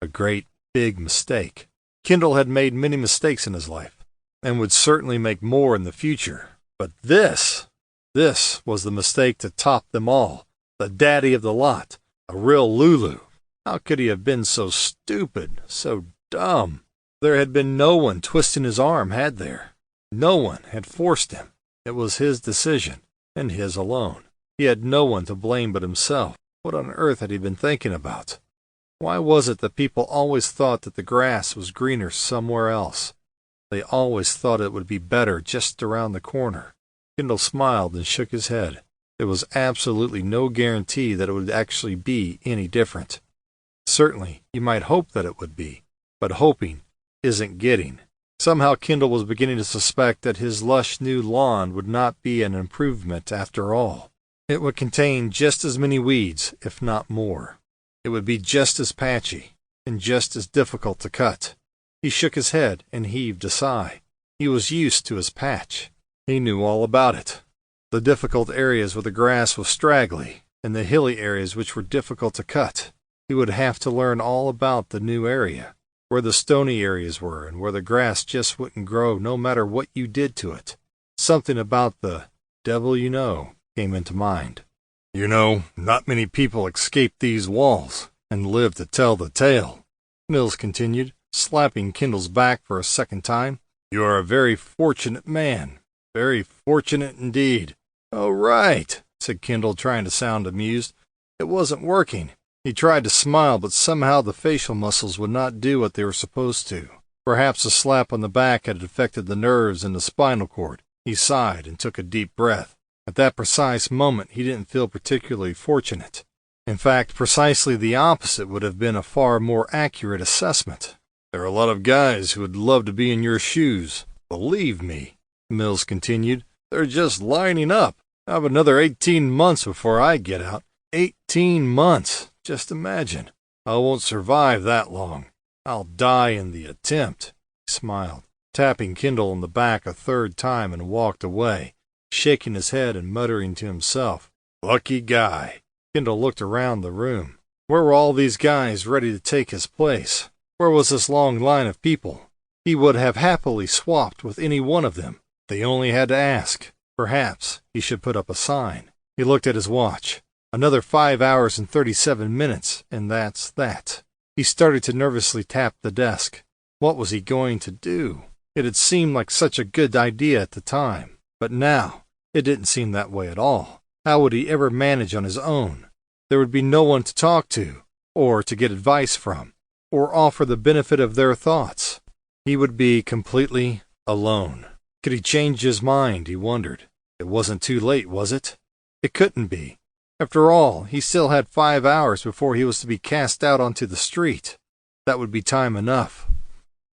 A great, big mistake. Kendall had made many mistakes in his life, and would certainly make more in the future. But this was the mistake to top them all. The daddy of the lot. A real Lulu. How could he have been so stupid, so dumb? There had been no one twisting his arm, had there? No one had forced him. It was his decision, and his alone. He had no one to blame but himself. What on earth had he been thinking about? Why was it that people always thought that the grass was greener somewhere else? They always thought it would be better just around the corner. Kendall smiled and shook his head. There was absolutely no guarantee that it would actually be any different. Certainly, you might hope that it would be, but hoping isn't getting. Somehow Kendall was beginning to suspect that his lush new lawn would not be an improvement after all. It would contain just as many weeds, if not more. It would be just as patchy, and just as difficult to cut. He shook his head and heaved a sigh. He was used to his patch. He knew all about it. The difficult areas where the grass was straggly, and the hilly areas which were difficult to cut. He would have to learn all about the new area, where the stony areas were and where the grass just wouldn't grow no matter what you did to it. Something about the devil you know came into mind. You know, not many people escape these walls and live to tell the tale, Mills continued, slapping Kendall's back for a second time. You are a very fortunate man. Very fortunate indeed. Oh, right, said Kendall, trying to sound amused. It wasn't working. He tried to smile, but somehow the facial muscles would not do what they were supposed to. Perhaps a slap on the back had affected the nerves in the spinal cord. He sighed and took a deep breath. At that precise moment, he didn't feel particularly fortunate. In fact, precisely the opposite would have been a far more accurate assessment. There are a lot of guys who would love to be in your shoes. Believe me. Mills continued. "They're just lining up. I have another 18 months before I get out. 18 months! Just imagine. I won't survive that long. I'll die in the attempt." He smiled, tapping Kendall on the back a third time, and walked away, shaking his head and muttering to himself, "Lucky guy." Kendall looked around the room. Where were all these guys ready to take his place? Where was this long line of people? He would have happily swapped with any one of them. They only had to ask. Perhaps he should put up a sign. He looked at his watch. Another 5 hours and 37 minutes, and that's that. He started to nervously tap the desk. What was he going to do? It had seemed like such a good idea at the time, but now it didn't seem that way at all. How would he ever manage on his own? There would be no one to talk to, or to get advice from, or offer the benefit of their thoughts. He would be completely alone. Could he change his mind, he wondered. It wasn't too late, was it? It couldn't be. After all, he still had 5 hours before he was to be cast out onto the street. That would be time enough.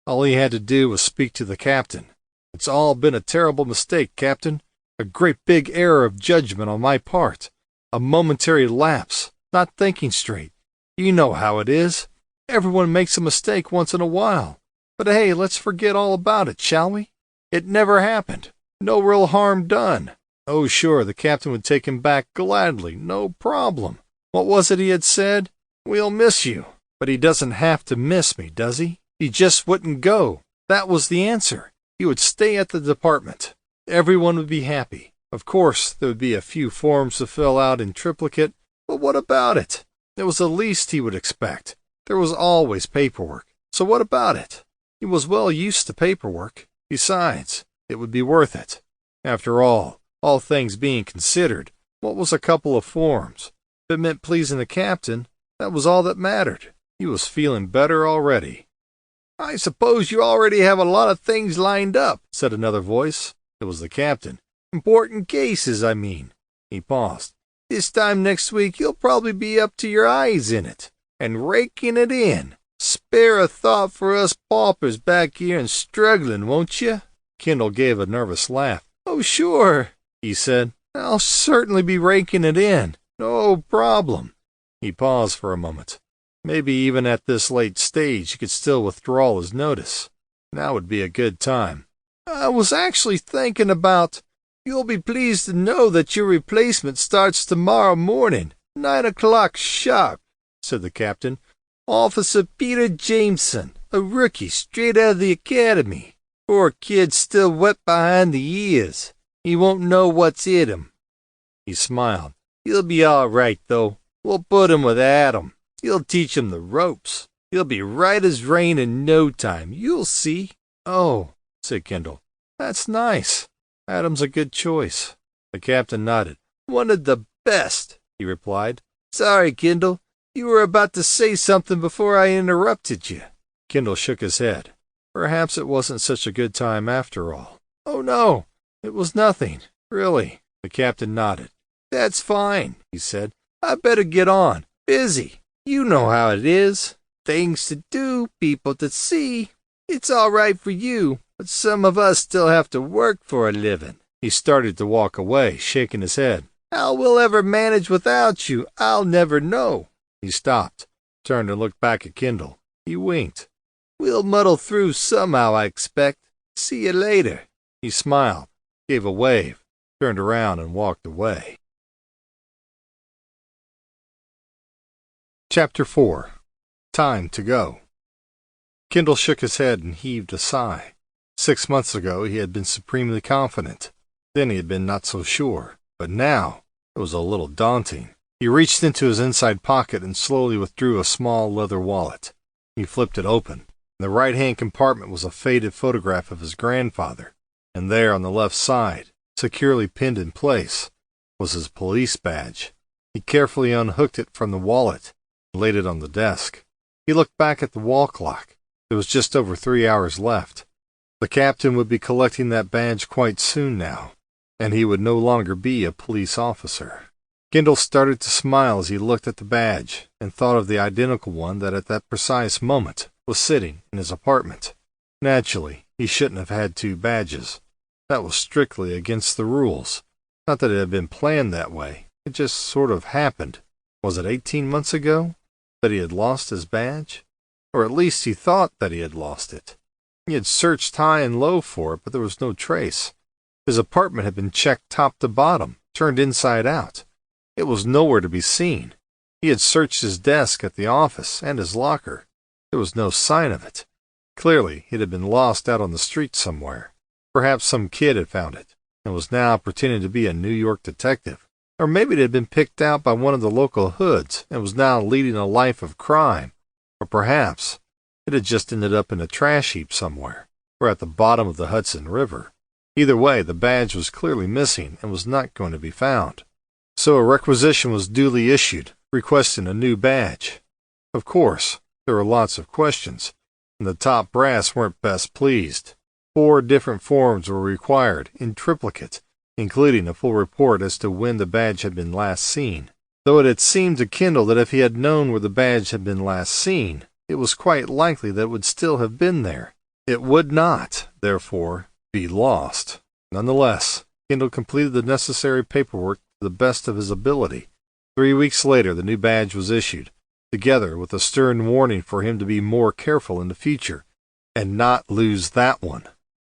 All he had to do was speak to the captain. "It's all been a terrible mistake, Captain. A great big error of judgment on my part. A momentary lapse, not thinking straight. You know how it is. Everyone makes a mistake once in a while. But hey, let's forget all about it, shall we? It never happened. No real harm done." Oh, sure, the captain would take him back gladly, no problem. What was it he had said? "We'll miss you." But he doesn't have to miss me, does he? He just wouldn't go. That was the answer. He would stay at the department. Everyone would be happy. Of course, there would be a few forms to fill out in triplicate, but what about it? It was the least he would expect. There was always paperwork. So what about it? He was well used to paperwork. Besides, it would be worth it. After all things being considered, what was a couple of forms? If it meant pleasing the captain, that was all that mattered. He was feeling better already. "I suppose you already have a lot of things lined up," said another voice. It was the captain. "Important cases, I mean." He paused. "This time next week you'll probably be up to your eyes in it, and raking it in. Spare a thought for us paupers back here and struggling, won't you?" Kendall gave a nervous laugh. "Oh, sure," he said. "I'll certainly be raking it in. No problem." He paused for a moment. Maybe even at this late stage he could still withdraw his notice. Now would be a good time. "I was actually thinking about... You'll be pleased to know that your replacement starts tomorrow morning, 9 o'clock sharp," said the captain. "Officer Peter Jameson, a rookie straight out of the academy. Poor kid still wet behind the ears. He won't know what's in him." He smiled. "He'll be all right, though. We'll put him with Adam. He'll teach him the ropes. He'll be right as rain in no time. You'll see." "Oh," said Kendall. "That's nice. Adam's a good choice." The captain nodded. "One of the best," he replied. "Sorry, Kendall. You were about to say something before I interrupted you." Kendall shook his head. Perhaps it wasn't such a good time after all. "Oh, no. It was nothing. Really." The captain nodded. "That's fine," he said. "I better get on. Busy. You know how it is. Things to do, people to see. It's all right for you, but some of us still have to work for a living." He started to walk away, shaking his head. "How we'll ever manage without you, I'll never know." He stopped, turned and looked back at Kendall. He winked. "We'll muddle through somehow, I expect. See you later." He smiled, gave a wave, turned around and walked away. Chapter 4. Time to Go. Kendall shook his head and heaved a sigh. 6 months ago he had been supremely confident. Then he had been not so sure. But now it was a little daunting. He reached into his inside pocket and slowly withdrew a small leather wallet. He flipped it open. In the right-hand compartment was a faded photograph of his grandfather, and there on the left side, securely pinned in place, was his police badge. He carefully unhooked it from the wallet and laid it on the desk. He looked back at the wall clock. There was just over 3 hours left. The captain would be collecting that badge quite soon now, and he would no longer be a police officer. Kendall started to smile as he looked at the badge and thought of the identical one that at that precise moment was sitting in his apartment. Naturally, he shouldn't have had 2 badges. That was strictly against the rules. Not that it had been planned that way. It just sort of happened. Was it 18 months ago that he had lost his badge? Or at least he thought that he had lost it. He had searched high and low for it, but there was no trace. His apartment had been checked top to bottom, turned inside out. It was nowhere to be seen. He had searched his desk at the office and his locker. There was no sign of it. Clearly, it had been lost out on the street somewhere. Perhaps some kid had found it and was now pretending to be a New York detective. Or maybe it had been picked out by one of the local hoods and was now leading a life of crime. Or perhaps it had just ended up in a trash heap somewhere, or at the bottom of the Hudson River. Either way, the badge was clearly missing and was not going to be found. So a requisition was duly issued, requesting a new badge. Of course, there were lots of questions, and the top brass weren't best pleased. 4 different forms were required, in triplicate, including a full report as to when the badge had been last seen. Though it had seemed to Kendall that if he had known where the badge had been last seen, it was quite likely that it would still have been there. It would not, therefore, be lost. Nonetheless, Kendall completed the necessary paperwork to the best of his ability. 3 weeks later, the new badge was issued, together with a stern warning for him to be more careful in the future, and not lose that one.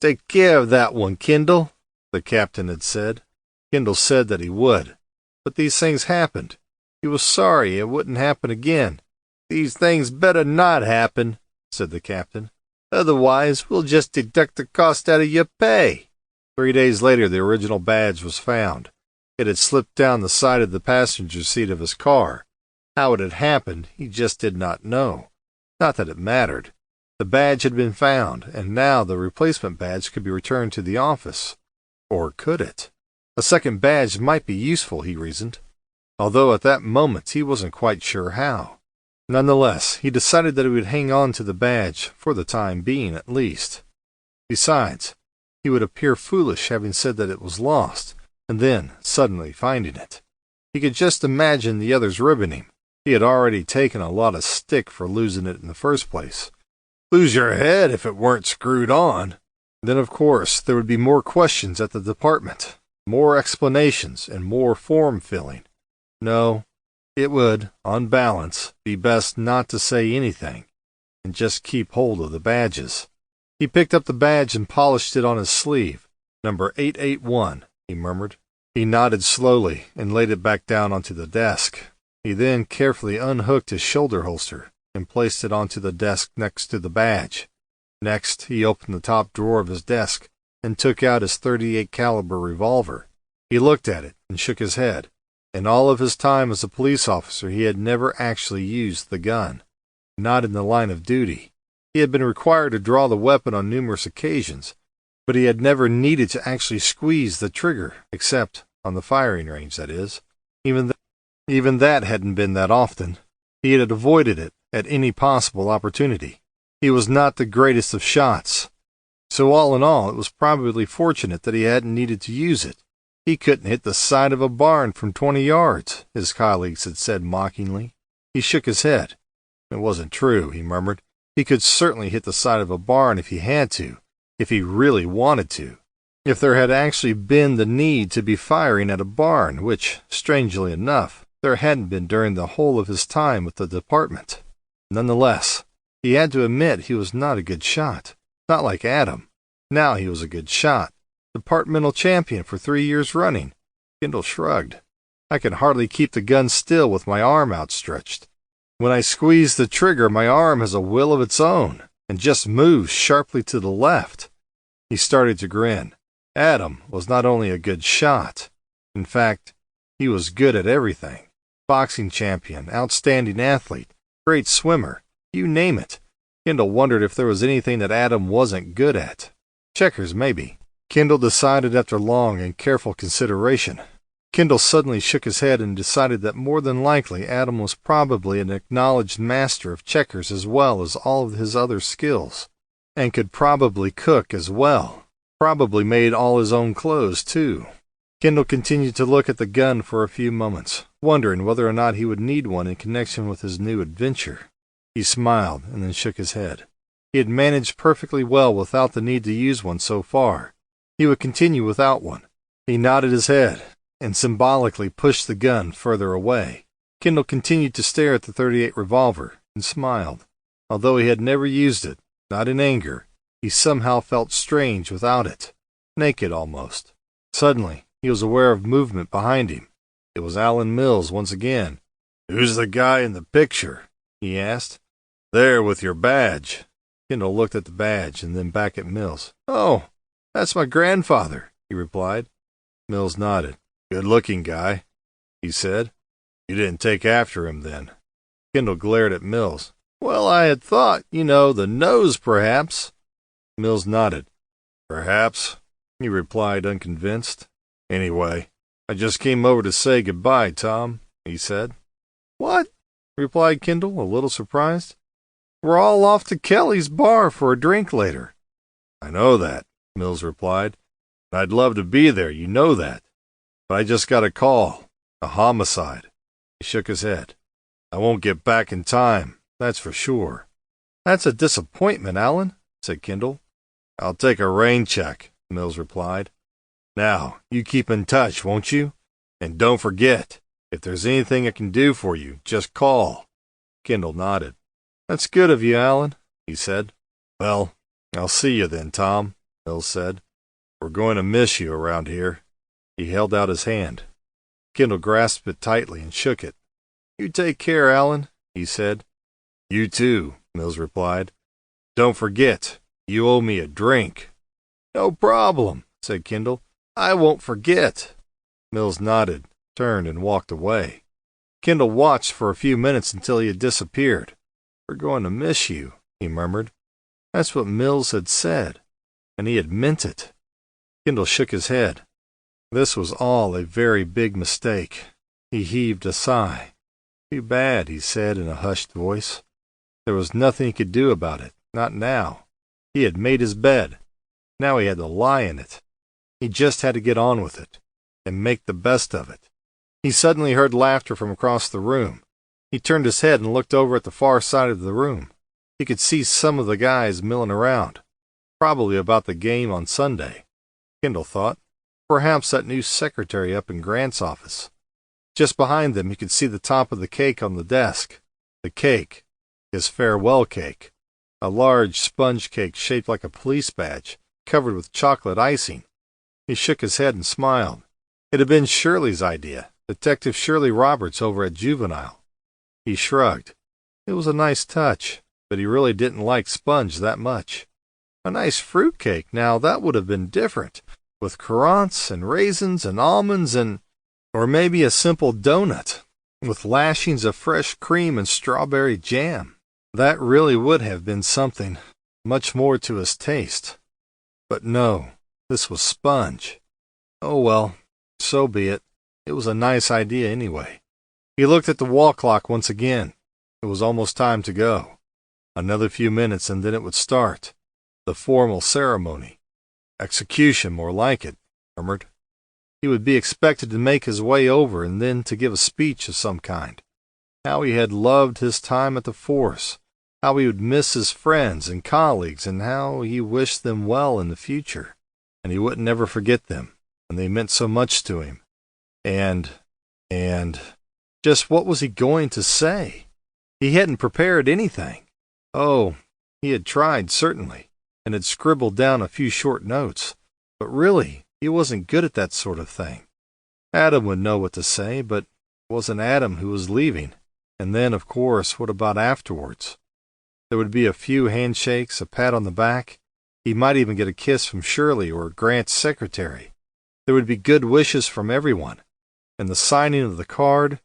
"Take care of that one, Kendall," the captain had said. Kendall said that he would. But these things happened. He was sorry it wouldn't happen again. "These things better not happen," said the captain. "Otherwise, we'll just deduct the cost out of your pay." 3 days later, the original badge was found. It had slipped down the side of the passenger seat of his car. How it had happened, he just did not know. Not that it mattered. The badge had been found, and now the replacement badge could be returned to the office. Or could it? A second badge might be useful, he reasoned, although at that moment he wasn't quite sure how. Nonetheless, he decided that he would hang on to the badge, for the time being at least. Besides, he would appear foolish having said that it was lost, and then suddenly finding it. He could just imagine the others ribbing him. He had already taken a lot of stick for losing it in the first place. Lose your head if it weren't screwed on. Then, of course, there would be more questions at the department, more explanations, and more form filling. No, it would, on balance, be best not to say anything, and just keep hold of the badges. He picked up the badge and polished it on his sleeve. "Number 881, he murmured. He nodded slowly and laid it back down onto the desk. He then carefully unhooked his shoulder holster and placed it onto the desk next to the badge. Next, he opened the top drawer of his desk and took out his .38 caliber revolver. He looked at it and shook his head. In all of his time as a police officer, he had never actually used the gun. Not in the line of duty. He had been required to draw the weapon on numerous occasions, but he had never needed to actually squeeze the trigger, except on the firing range, that is. Even that hadn't been that often. He had avoided it at any possible opportunity. He was not the greatest of shots. So all in all, it was probably fortunate that he hadn't needed to use it. He couldn't hit the side of a barn from 20 yards, his colleagues had said mockingly. He shook his head. It wasn't true, he murmured. He could certainly hit the side of a barn if he had to, if he really wanted to. If there had actually been the need to be firing at a barn, which, strangely enough, there hadn't been during the whole of his time with the department. Nonetheless, he had to admit he was not a good shot. Not like Adam. Now he was a good shot. Departmental champion for 3 years running. Kendall shrugged. "I can hardly keep the gun still with my arm outstretched. When I squeeze the trigger, my arm has a will of its own, and just moves sharply to the left." He started to grin. Adam was not only a good shot. In fact, he was good at everything. Boxing champion, outstanding athlete, great swimmer, you name it. Kendall wondered if there was anything that Adam wasn't good at. Checkers, maybe. Kendall decided after long and careful consideration. Kendall suddenly shook his head and decided that more than likely Adam was probably an acknowledged master of checkers as well as all of his other skills, and could probably cook as well. Probably made all his own clothes, too. Kendall continued to look at the gun for a few moments, wondering whether or not he would need one in connection with his new adventure. He smiled and then shook his head. He had managed perfectly well without the need to use one so far. he would continue without one. He nodded his head and symbolically pushed the gun further away. Kendall continued to stare at the .38 revolver and smiled. Although he had never used it, not in anger, he somehow felt strange without it, naked almost. Suddenly, he was aware of movement behind him. It was Alan Mills once again. "Who's the guy in the picture?" he asked. "There with your badge." Kendall looked at the badge and then back at Mills. "Oh, that's my grandfather," he replied. Mills nodded. "Good-looking guy," he said. "You didn't take after him, then?" Kendall glared at Mills. "Well, I had thought, the nose, perhaps." Mills nodded. "Perhaps," he replied, unconvinced. "Anyway, I just came over to say goodbye, Tom," he said. "What?" replied Kendall, a little surprised. "We're all off to Kelly's bar for a drink later." "I know that," Mills replied. "And I'd love to be there, you know that. But I just got a call. A homicide." He shook his head. "I won't get back in time, that's for sure." "That's a disappointment, Alan," said Kendall. "I'll take a rain check," Mills replied. "Now, you keep in touch, won't you? And don't forget, if there's anything I can do for you, just call." Kendall nodded. "That's good of you, Alan," he said. "Well, I'll see you then, Tom," Mills said. "We're going to miss you around here." He held out his hand. Kendall grasped it tightly and shook it. "You take care, Alan," he said. "You too," Mills replied. "Don't forget, you owe me a drink." "No problem," said Kendall. "I won't forget." Mills nodded, turned, and walked away. Kendall watched for a few minutes until he had disappeared. "We're going to miss you," he murmured. That's what Mills had said, and he had meant it. Kendall shook his head. This was all a very big mistake. He heaved a sigh. "Too bad," he said in a hushed voice. There was nothing he could do about it, not now. He had made his bed. Now he had to lie in it. He just had to get on with it, and make the best of it. He suddenly heard laughter from across the room. He turned his head and looked over at the far side of the room. He could see some of the guys milling around, probably about the game on Sunday. Kendall thought, perhaps that new secretary up in Grant's office. Just behind them he could see the top of the cake on the desk. The cake, his farewell cake, a large sponge cake shaped like a police badge, covered with chocolate icing. He shook his head and smiled. It had been Shirley's idea, Detective Shirley Roberts over at Juvenile. He shrugged. It was a nice touch, but he really didn't like sponge that much. A nice fruit cake, now that would have been different, with currants and raisins and almonds and... or maybe a simple donut, with lashings of fresh cream and strawberry jam. That really would have been something, much more to his taste. But no, this was sponge. Oh well, so be it. It was a nice idea anyway. He looked at the wall clock once again. It was almost time to go. Another few minutes and then it would start. The formal ceremony. Execution, more like it, murmured. He would be expected to make his way over and then to give a speech of some kind. How he had loved his time at the force, how he would miss his friends and colleagues, and how he wished them well in the future. And he wouldn't ever forget them, and they meant so much to him. And just what was he going to say? He hadn't prepared anything. Oh, he had tried, certainly, and had scribbled down a few short notes, but really, he wasn't good at that sort of thing. Adam would know what to say, but it wasn't Adam who was leaving. And then, of course, what about afterwards? There would be a few handshakes, a pat on the back. He might even get a kiss from Shirley or Grant's secretary. There would be good wishes from everyone. And the signing of the card,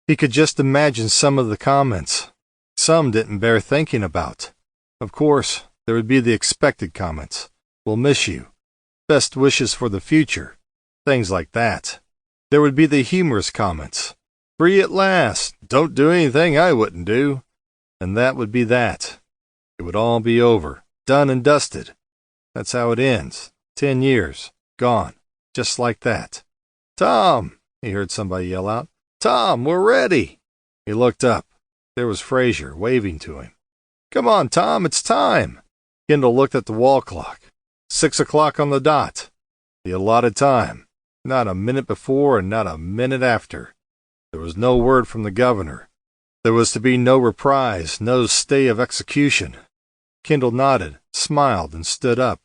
he could just imagine some of the comments. Some didn't bear thinking about. Of course, there would be the expected comments. "We'll miss you. Best wishes for the future." Things like that. There would be the humorous comments. "Free at last. Don't do anything I wouldn't do." And that would be that. It would all be over. Done and dusted. That's how it ends. 10 years. Gone. Just like that. "Tom!" he heard somebody yell out. "Tom, we're ready!" He looked up. There was Frazier, waving to him. "Come on, Tom, it's time!" Kendall looked at the wall clock. 6 o'clock on the dot. The allotted time. Not a minute before and not a minute after. There was no word from the governor. There was to be no reprise, no stay of execution. Kendall nodded, smiled, and stood up.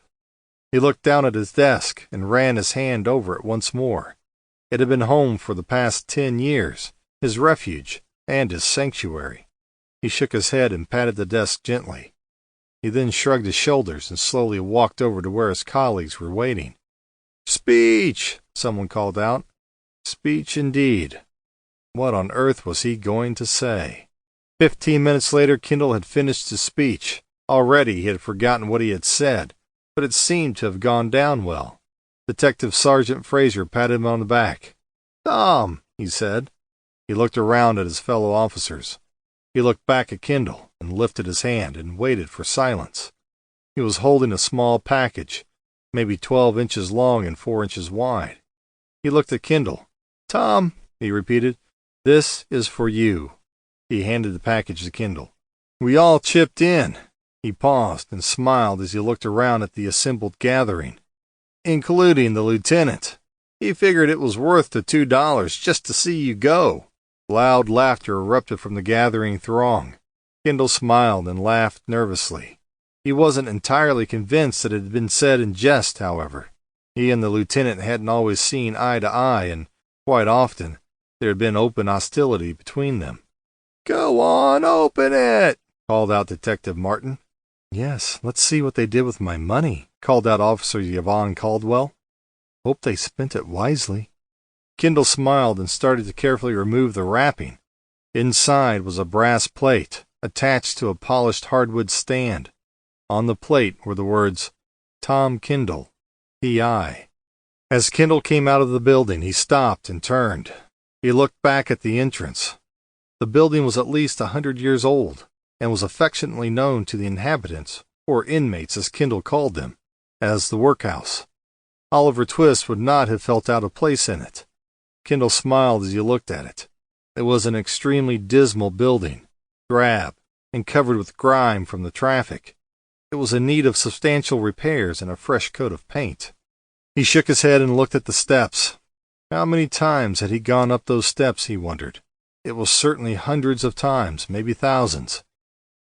He looked down at his desk and ran his hand over it once more. It had been home for the past 10 years, his refuge and his sanctuary. He shook his head and patted the desk gently. He then shrugged his shoulders and slowly walked over to where his colleagues were waiting. "Speech!" someone called out. Speech indeed. What on earth was he going to say? 15 minutes later, Kendall had finished his speech. Already he had forgotten what he had said, but it seemed to have gone down well. Detective Sergeant Fraser patted him on the back. "Tom," he said. He looked around at his fellow officers. He looked back at Kendall and lifted his hand and waited for silence. He was holding a small package, maybe 12 inches long and 4 inches wide. He looked at Kendall. "Tom," he repeated, "this is for you." He handed the package to Kendall. "We all chipped in." He paused and smiled as he looked around at the assembled gathering, including the lieutenant. He figured it was worth the $2 just to see you go. Loud laughter erupted from the gathering throng. Kendall smiled and laughed nervously. He wasn't entirely convinced that it had been said in jest, however. He and the lieutenant hadn't always seen eye to eye, and quite often there had been open hostility between them. "Go on, open it!" called out Detective Martin. "Yes, let's see what they did with my money," called out Officer Yvonne Caldwell. "Hope they spent it wisely." Kendall smiled and started to carefully remove the wrapping. Inside was a brass plate attached to a polished hardwood stand. On the plate were the words, "Tom Kendall, P.I." As Kendall came out of the building, he stopped and turned. He looked back at the entrance. The building was at least 100 years old, and was affectionately known to the inhabitants, or inmates as Kendall called them, as the workhouse. Oliver Twist would not have felt out of place in it. Kendall smiled as he looked at it. It was an extremely dismal building, drab, and covered with grime from the traffic. It was in need of substantial repairs and a fresh coat of paint. He shook his head and looked at the steps. How many times had he gone up those steps, he wondered. It was certainly hundreds of times, maybe thousands.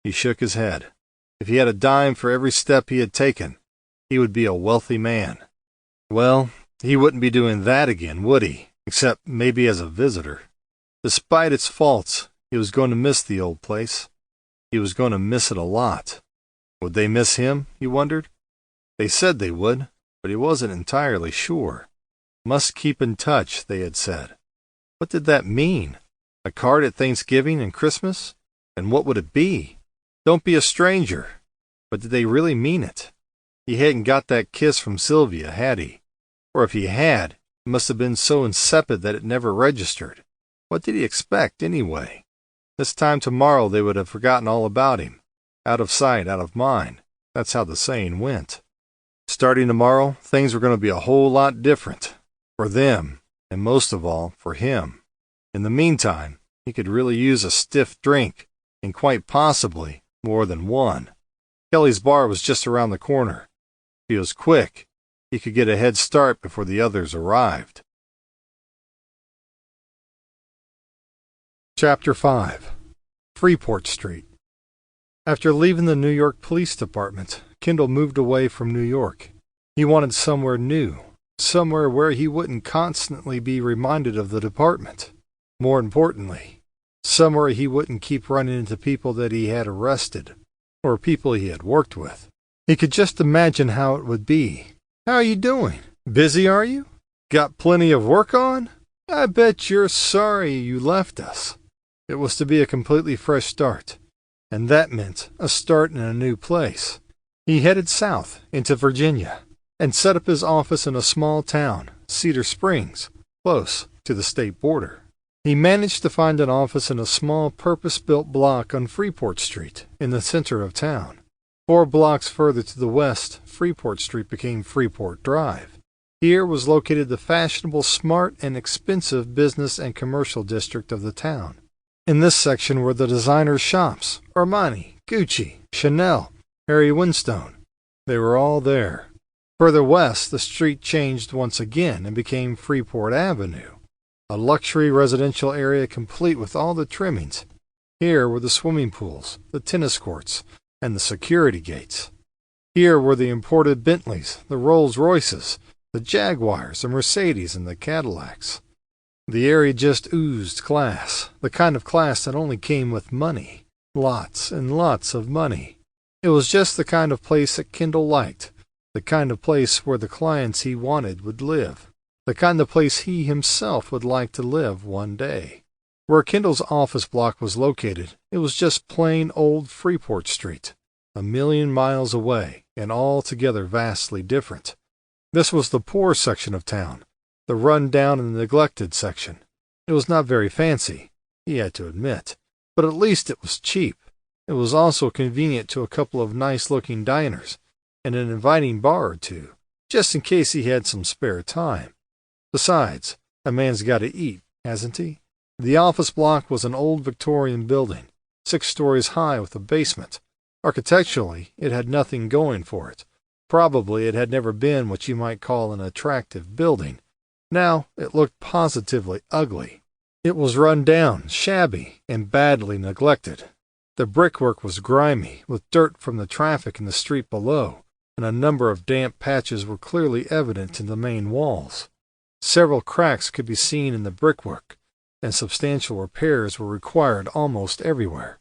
He shook his head. If he had a dime for every step he had taken, he would be a wealthy man. Well, he wouldn't be doing that again, would he? Except maybe as a visitor. Despite its faults, he was going to miss the old place. He was going to miss it a lot. Would they miss him, he wondered? They said they would, but he wasn't entirely sure. Must keep in touch, they had said. What did that mean? A card at Thanksgiving and Christmas? And what would it be? Don't be a stranger. But did they really mean it? He hadn't got that kiss from Sylvia, had he? Or if he had, it must have been so insipid that it never registered. What did he expect, anyway? This time tomorrow they would have forgotten all about him. Out of sight, out of mind. That's how the saying went. Starting tomorrow, things were going to be a whole lot different. For them, and most of all, for him. In the meantime, he could really use a stiff drink, and quite possibly more than one. Kelly's bar was just around the corner. If he was quick, he could get a head start before the others arrived. Chapter 5. Freeport Street. After leaving the New York Police Department, Kendall moved away from New York. He wanted somewhere new, somewhere where he wouldn't constantly be reminded of the department. More importantly, somewhere he wouldn't keep running into people that he had arrested, or people he had worked with. He could just imagine how it would be. "How are you doing? Busy, are you? Got plenty of work on? I bet you're sorry you left us." It was to be a completely fresh start, and that meant a start in a new place. He headed south into Virginia and set up his office in a small town, Cedar Springs, close to the state border. He managed to find an office in a small purpose-built block on Freeport Street in the center of town. 4 blocks further to the west, Freeport Street became Freeport Drive. Here was located the fashionable, smart, and expensive business and commercial district of the town. In this section were the designer shops, Armani, Gucci, Chanel, Harry Winstone. They were all there. Further west, the street changed once again and became Freeport Avenue, a luxury residential area complete with all the trimmings. Here were the swimming pools, the tennis courts, and the security gates. Here were the imported Bentleys, the Rolls-Royces, the Jaguars, the Mercedes, and the Cadillacs. The area just oozed class, the kind of class that only came with money. Lots and lots of money. It was just the kind of place that Kendall liked, the kind of place where the clients he wanted would live, the kind of place he himself would like to live one day. Where Kendall's office block was located, it was just plain old Freeport Street, 1,000,000 miles away and altogether vastly different. This was the poor section of town, the run-down and neglected section. It was not very fancy, he had to admit, but at least it was cheap. It was also convenient to a couple of nice-looking diners and an inviting bar or two, just in case he had some spare time. Besides, a man's got to eat, hasn't he? The office block was an old Victorian building, 6 stories high with a basement. Architecturally, it had nothing going for it. Probably it had never been what you might call an attractive building. Now it looked positively ugly. It was run down, shabby, and badly neglected. The brickwork was grimy, with dirt from the traffic in the street below, and a number of damp patches were clearly evident in the main walls. Several cracks could be seen in the brickwork, and substantial repairs were required almost everywhere.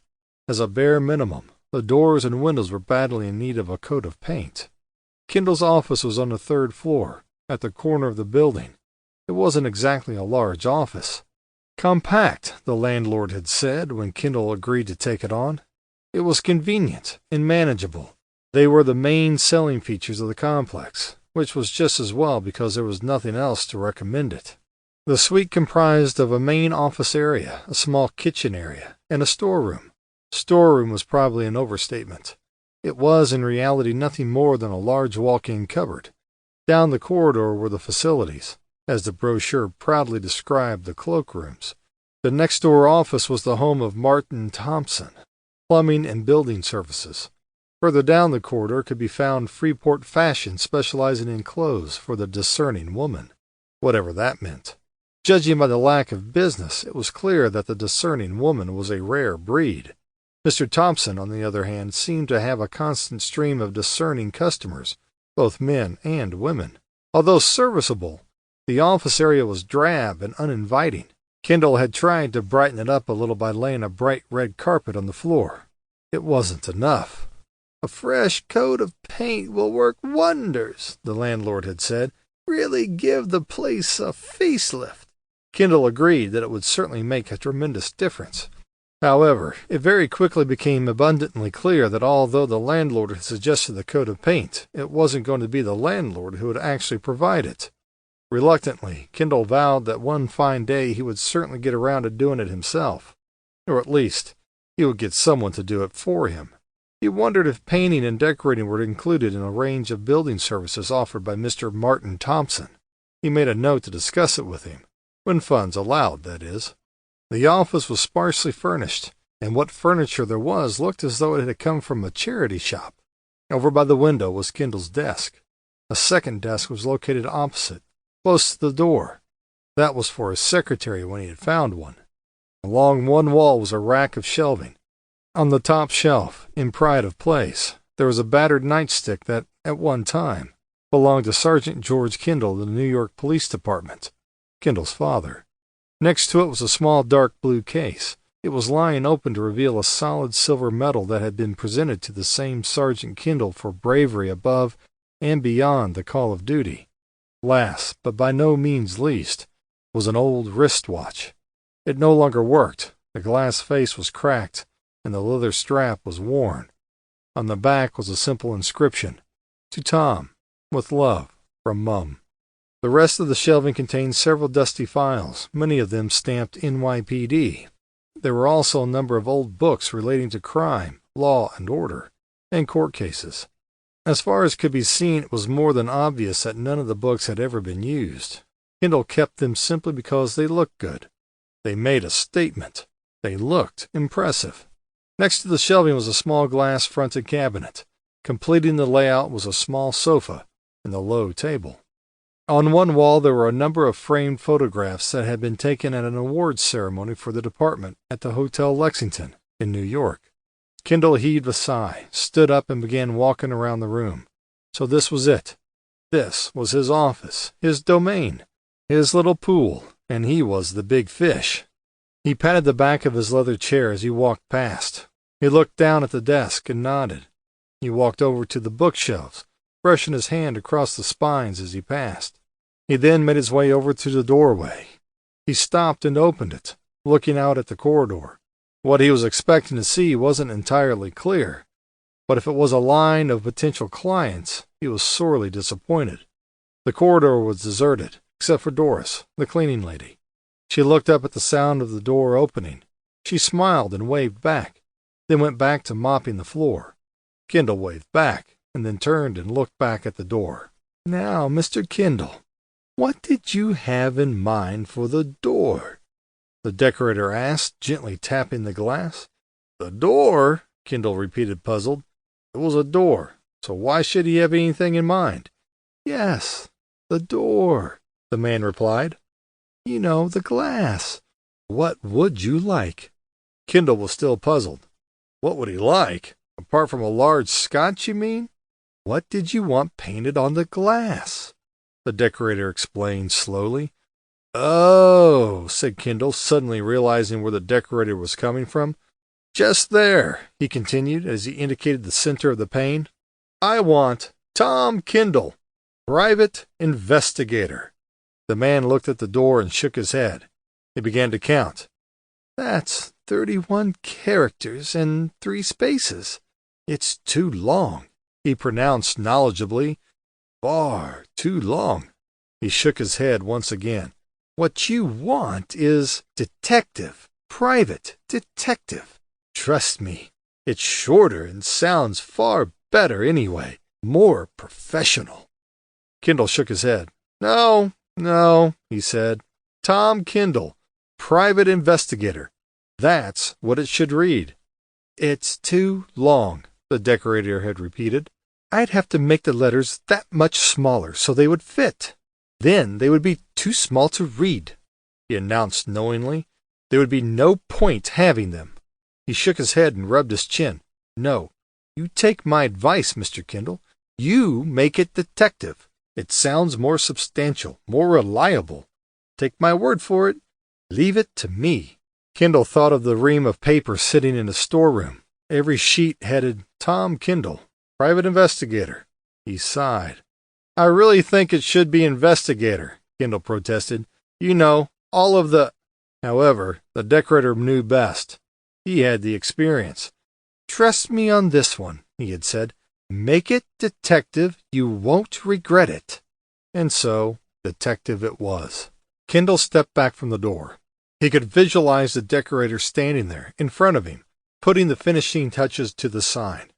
As a bare minimum, the doors and windows were badly in need of a coat of paint. Kendall's office was on the 3rd floor, at the corner of the building. It wasn't exactly a large office. Compact, the landlord had said when Kendall agreed to take it on. It was convenient and manageable. They were the main selling features of the complex, which was just as well because there was nothing else to recommend it. The suite comprised of a main office area, a small kitchen area, and a storeroom. Storeroom was probably an overstatement. It was in reality nothing more than a large walk-in cupboard. Down the corridor were the facilities, as the brochure proudly described the cloakrooms. The next-door office was the home of Martin Thompson, plumbing and building services. Further down the corridor could be found Freeport Fashion, specializing in clothes for the discerning woman, whatever that meant. Judging by the lack of business, it was clear that the discerning woman was a rare breed. Mr. Thompson, on the other hand, seemed to have a constant stream of discerning customers, both men and women. Although serviceable, the office area was drab and uninviting. Kendall had tried to brighten it up a little by laying a bright red carpet on the floor. It wasn't enough. "A fresh coat of paint will work wonders," the landlord had said. "Really give the place a facelift." Kendall agreed that it would certainly make a tremendous difference. However, it very quickly became abundantly clear that although the landlord had suggested the coat of paint, it wasn't going to be the landlord who would actually provide it. Reluctantly, Kendall vowed that one fine day he would certainly get around to doing it himself, or at least, he would get someone to do it for him. He wondered if painting and decorating were included in a range of building services offered by Mr. Martin Thompson. He made a note to discuss it with him, when funds allowed, that is. The office was sparsely furnished, and what furniture there was looked as though it had come from a charity shop. Over by the window was Kendall's desk. A second desk was located opposite, close to the door. That was for his secretary when he had found one. Along one wall was a rack of shelving. On the top shelf, in pride of place, there was a battered nightstick that, at one time, belonged to Sergeant George Kendall of the New York Police Department, Kendall's father. Next to it was a small dark blue case. It was lying open to reveal a solid silver medal that had been presented to the same Sergeant Kendall for bravery above and beyond the call of duty. Last, but by no means least, was an old wristwatch. It no longer worked. The glass face was cracked, and the leather strap was worn. On the back was a simple inscription, "To Tom, with love, from Mum." The rest of the shelving contained several dusty files, many of them stamped NYPD. There were also a number of old books relating to crime, law and order, and court cases. As far as could be seen, it was more than obvious that none of the books had ever been used. Kendall kept them simply because they looked good. They made a statement. They looked impressive. Next to the shelving was a small glass-fronted cabinet. Completing the layout was a small sofa, and the low table. On one wall there were a number of framed photographs that had been taken at an awards ceremony for the department at the Hotel Lexington in New York. Kendall heaved a sigh, stood up, and began walking around the room. So this was it. This was his office, his domain, his little pool, and he was the big fish. He patted the back of his leather chair as he walked past. He looked down at the desk and nodded. He walked over to the bookshelves, brushing his hand across the spines as he passed. He then made his way over to the doorway. He stopped and opened it, looking out at the corridor. What he was expecting to see wasn't entirely clear, but if it was a line of potential clients, he was sorely disappointed. The corridor was deserted, except for Doris, the cleaning lady. She looked up at the sound of the door opening. She smiled and waved back, then went back to mopping the floor. Kendall waved back, and then turned and looked back at the door. "Now, Mr. Kendall, what did you have in mind for the door?" the decorator asked, gently tapping the glass. "The door?" Kendall repeated, puzzled. "It was a door, so why should he have anything in mind?" "Yes, the door," the man replied. "You know, the glass. What would you like?" Kendall was still puzzled. What would he like? Apart from a large Scotch, you mean? "What did you want painted on the glass?" the decorator explained slowly. "Oh," said Kendall, suddenly realizing where the decorator was coming from. "Just there," he continued as he indicated the center of the pane. "I want Tom Kendall, private investigator." The man looked at the door and shook his head. He began to count. "That's 31 characters and 3 spaces. It's too long," he pronounced knowledgeably. "Far too long." He shook his head once again. "What you want is detective, private detective. Trust me, it's shorter and sounds far better anyway, more professional." Kendall shook his head. No, he said. "Tom Kendall, private investigator. That's what it should read." "It's too long," the decorator had repeated. "I'd have to make the letters that much smaller so they would fit. Then they would be too small to read," he announced knowingly. "There would be no point having them." He shook his head and rubbed his chin. "No, you take my advice, Mr. Kendall. You make it detective. It sounds more substantial, more reliable. Take my word for it. Leave it to me." Kendall thought of the ream of paper sitting in his storeroom. Every sheet headed Tom Kendall, private investigator. He sighed. "I really think it should be investigator," Kendall protested. "You know, all of the—" However, the decorator knew best. He had the experience. "Trust me on this one," he had said. "Make it detective. You won't regret it." And so, detective it was. Kendall stepped back from the door. He could visualize the decorator standing there, in front of him, putting the finishing touches to the sign.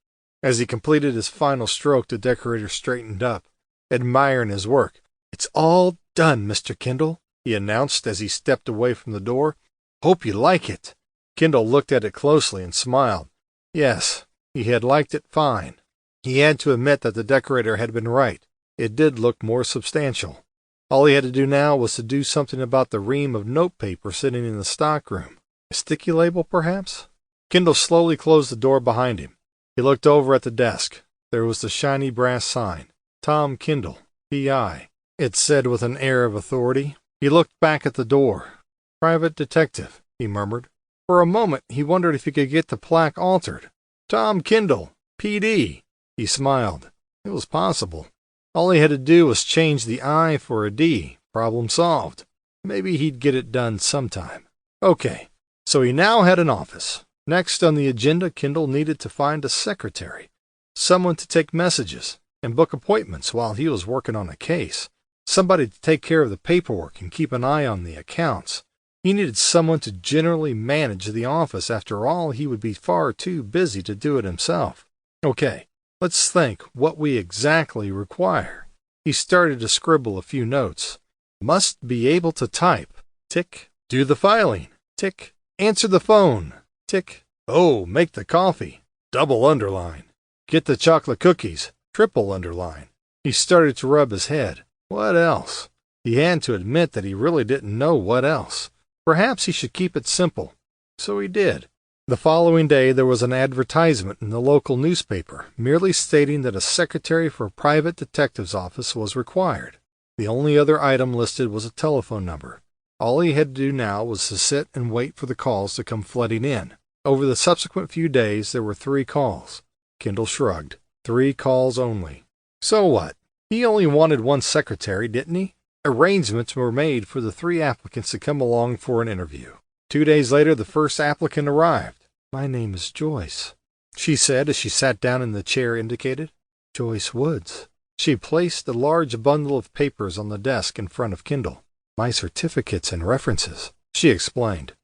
As he completed his final stroke, the decorator straightened up, admiring his work. "It's all done, Mr. Kendall," he announced as he stepped away from the door. "Hope you like it." Kendall looked at it closely and smiled. Yes, he had liked it fine. He had to admit that the decorator had been right. It did look more substantial. All he had to do now was to do something about the ream of notepaper sitting in the stockroom. A sticky label, perhaps? Kendall slowly closed the door behind him. He looked over at the desk. There was the shiny brass sign. Tom Kendall, P.I., it said with an air of authority. He looked back at the door. "Private detective," he murmured. For a moment he wondered if he could get the plaque altered. "Tom Kendall, P.D." He smiled. It was possible. All he had to do was change the I for a D. Problem solved. Maybe he'd get it done sometime. Okay, so he now had an office. Next on the agenda, Kendall needed to find a secretary, someone to take messages and book appointments while he was working on a case, somebody to take care of the paperwork and keep an eye on the accounts. He needed someone to generally manage the office. After all, he would be far too busy to do it himself. Okay, let's think what we exactly require. He started to scribble a few notes. Must be able to type. Tick. Do the filing. Tick. Answer the phone. Tick. Oh, make the coffee. Double underline. Get the chocolate cookies. Triple underline. He started to rub his head. What else? He had to admit that he really didn't know what else. Perhaps he should keep it simple. So he did. The following day there was an advertisement in the local newspaper, merely stating that a secretary for a private detective's office was required. The only other item listed was a telephone number. All he had to do now was to sit and wait for the calls to come flooding in. Over the subsequent few days there were 3 calls. Kendall shrugged. 3 calls only. So what? He only wanted one secretary, didn't he? Arrangements were made for the 3 applicants to come along for an interview. 2 days later the first applicant arrived. "My name is Joyce," she said as she sat down in the chair indicated. "Joyce Woods." She placed a large bundle of papers on the desk in front of Kendall. "My certificates and references," she explained.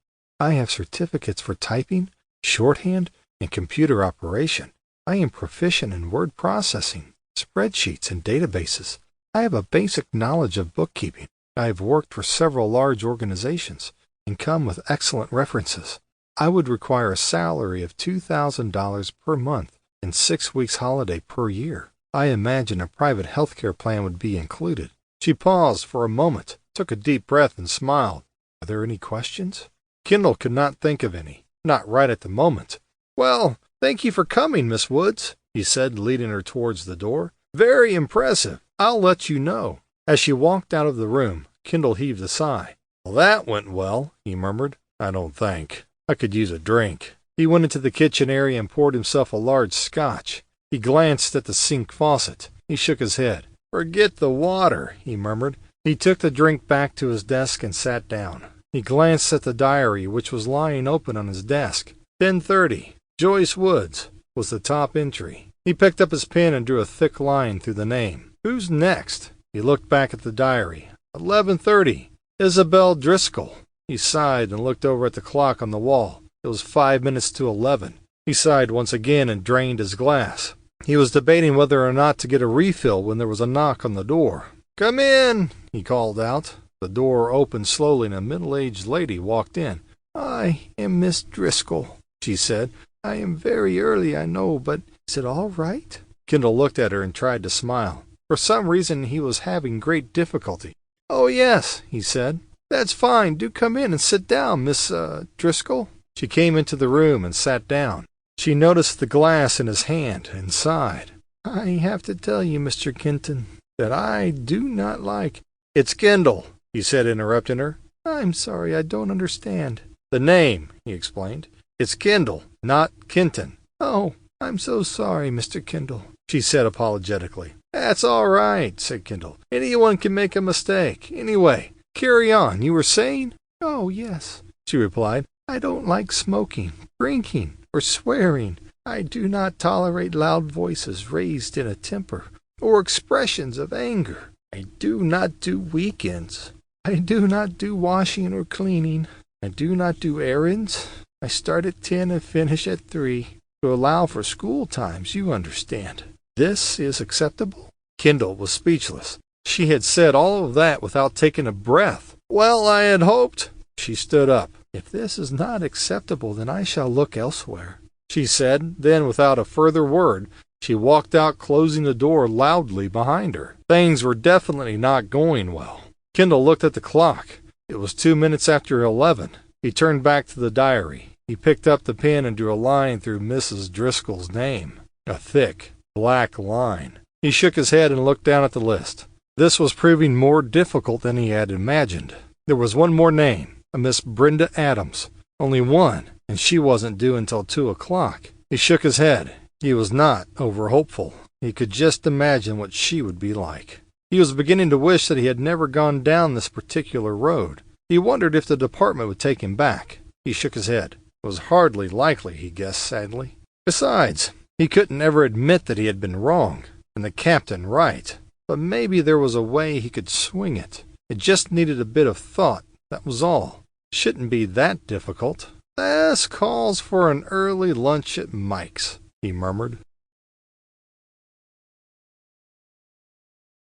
"I have certificates for typing, shorthand, and computer operation. I am proficient in word processing, spreadsheets, and databases. I have a basic knowledge of bookkeeping. I have worked for several large organizations and come with excellent references. I would require a salary of $2,000 per month and 6 weeks holiday per year. I imagine a private health care plan would be included." She paused for a moment, took a deep breath, and smiled. "Are there any questions?" Kendall could not think of any, not right at the moment. "Well, thank you for coming, Miss Woods," he said, leading her towards the door. "Very impressive. I'll let you know." As she walked out of the room, Kendall heaved a sigh. "Well, that went well," he murmured. "I don't think. I could use a drink." He went into the kitchen area and poured himself a large scotch. He glanced at the sink faucet. He shook his head. "Forget the water," he murmured. He took the drink back to his desk and sat down. He glanced at the diary, which was lying open on his desk. 10:30. Joyce Woods was the top entry. He picked up his pen and drew a thick line through the name. Who's next? He looked back at the diary. 11:30. Isabel Driscoll. He sighed and looked over at the clock on the wall. It was 5 minutes to 11. He sighed once again and drained his glass. He was debating whether or not to get a refill when there was a knock on the door. "Come in," he called out. The door opened slowly and a middle-aged lady walked in. "I am Miss Driscoll," she said. "I am very early, I know, but is it all right?" Kendall looked at her and tried to smile. For some reason he was having great difficulty. "Oh, yes," he said. "That's fine. Do come in and sit down, Miss Driscoll." She came into the room and sat down. She noticed the glass in his hand and sighed. "I have to tell you, Mr. Kenton, that I do not like—" "It's Kendall," he said, interrupting her. "I'm sorry, I don't understand." "The name," he explained. "It's Kendall, not Kenton." "Oh, I'm so sorry, Mr. Kendall," she said apologetically. "That's all right," said Kendall. "Anyone can make a mistake. Anyway, carry on. You were saying?" "Oh, yes," she replied. "I don't like smoking, drinking, or swearing. I do not tolerate loud voices raised in a temper, or expressions of anger. I do not do weekends. I do not do washing or cleaning. I do not do errands. I start at 10 and finish at 3, to allow for school times, you understand. This is acceptable?" Kendall was speechless. She had said all of that without taking a breath. "Well, I had hoped—" She stood up. "If this is not acceptable, then I shall look elsewhere," she said. Then, without a further word, she walked out, closing the door loudly behind her. Things were definitely not going well. Kendall looked at the clock. It was 2 minutes after 11. He turned back to the diary. He picked up the pen and drew a line through Mrs. Driscoll's name. A thick, black line. He shook his head and looked down at the list. This was proving more difficult than he had imagined. There was one more name, a Miss Brenda Adams. Only one, and she wasn't due until 2 o'clock. He shook his head. He was not over-hopeful. He could just imagine what she would be like. He was beginning to wish that he had never gone down this particular road. He wondered if the department would take him back. He shook his head. It was hardly likely, he guessed sadly. Besides, he couldn't ever admit that he had been wrong, and the captain right. But maybe there was a way he could swing it. It just needed a bit of thought, that was all. Shouldn't be that difficult. "This calls for an early lunch at Mike's," he murmured.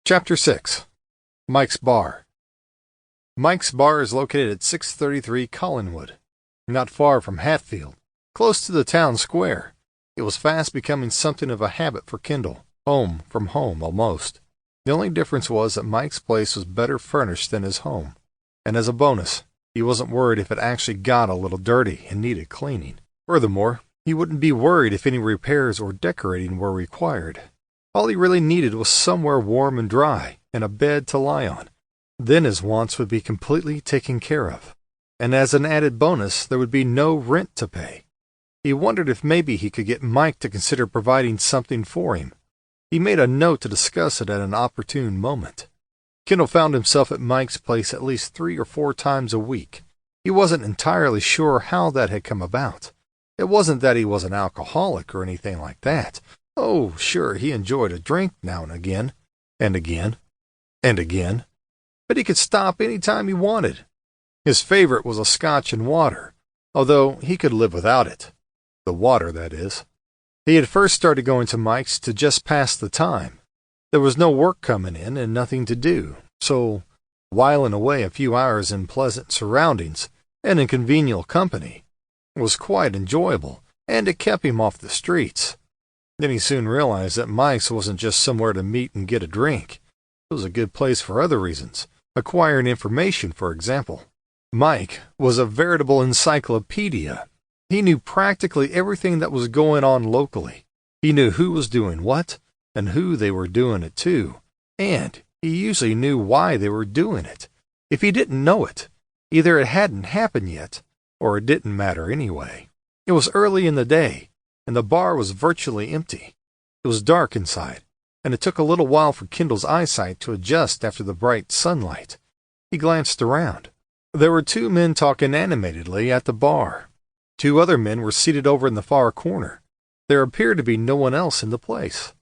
Chapter 6. Mike's Bar. Mike's Bar is located at 633 Collinwood, not far from Hatfield, close to the town square. It was fast becoming something of a habit for Kendall, home from home almost. The only difference was that Mike's place was better furnished than his home, and as a bonus, he wasn't worried if it actually got a little dirty and needed cleaning. Furthermore, he wouldn't be worried if any repairs or decorating were required. All he really needed was somewhere warm and dry and a bed to lie on. Then his wants would be completely taken care of. And as an added bonus, there would be no rent to pay. He wondered if maybe he could get Mike to consider providing something for him. He made a note to discuss it at an opportune moment. Kendall found himself at Mike's place at least 3 or 4 times a week. He wasn't entirely sure how that had come about. It wasn't that he was an alcoholic or anything like that. Oh, sure, he enjoyed a drink now and again, and again, and again. But he could stop any time he wanted. His favorite was a scotch and water, although he could live without it. The water, that is. He had first started going to Mike's to just pass the time. There was no work coming in and nothing to do, so whiling away a few hours in pleasant surroundings and in congenial company was quite enjoyable, and it kept him off the streets. Then he soon realized that Mike's wasn't just somewhere to meet and get a drink. It was a good place for other reasons, acquiring information, for example. Mike was a veritable encyclopedia. He knew practically everything that was going on locally. He knew who was doing what, and who they were doing it to, and he usually knew why they were doing it. If he didn't know it, either it hadn't happened yet, or it didn't matter anyway. It was early in the day, and the bar was virtually empty. It was dark inside, and it took a little while for Kendall's eyesight to adjust after the bright sunlight. He glanced around. There were 2 men talking animatedly at the bar. 2 other men were seated over in the far corner. There appeared to be no one else in the place.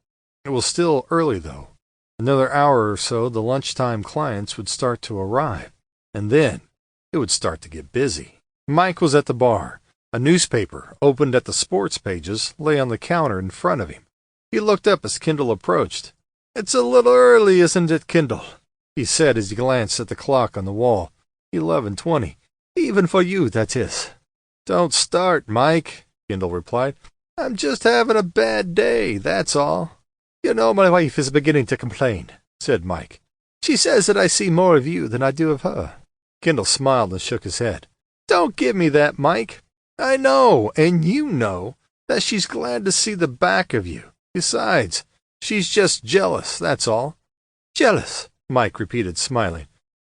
It was still early, though. Another hour or so, the lunchtime clients would start to arrive, and then it would start to get busy. Mike was at the bar. A newspaper, opened at the sports pages, lay on the counter in front of him. He looked up as Kendall approached. "It's a little early, isn't it, Kendall?" he said as he glanced at the clock on the wall. 11:20. "Even for you, that is." "Don't start, Mike," Kendall replied. "I'm just having a bad day, that's all." "You know, my wife is beginning to complain," said Mike. "She says that I see more of you than I do of her." Kendall smiled and shook his head. "Don't give me that, Mike. I know, and you know, that she's glad to see the back of you. Besides, she's just jealous, that's all." "Jealous," Mike repeated, smiling.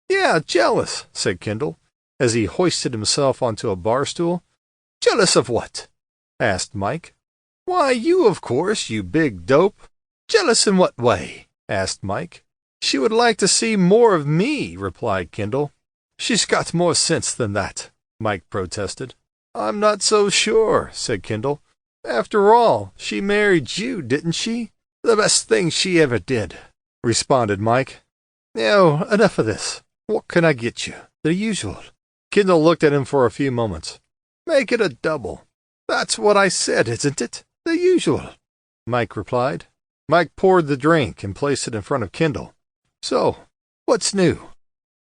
"Yeah, jealous," said Kendall, as he hoisted himself onto a bar stool. "Jealous of what?" asked Mike. "Why, you, of course, you big dope." "Jealous in what way?" asked Mike. "She would like to see more of me," replied Kendall. "She's got more sense than that," Mike protested. "I'm not so sure," said Kendall. "After all, she married you, didn't she?" "The best thing she ever did," responded Mike. "Now, enough of this. What can I get you?" "The usual." Kendall looked at him for a few moments. "Make it a double." "That's what I said, isn't it? The usual," Mike replied. Mike poured the drink and placed it in front of Kendall. "So, what's new?"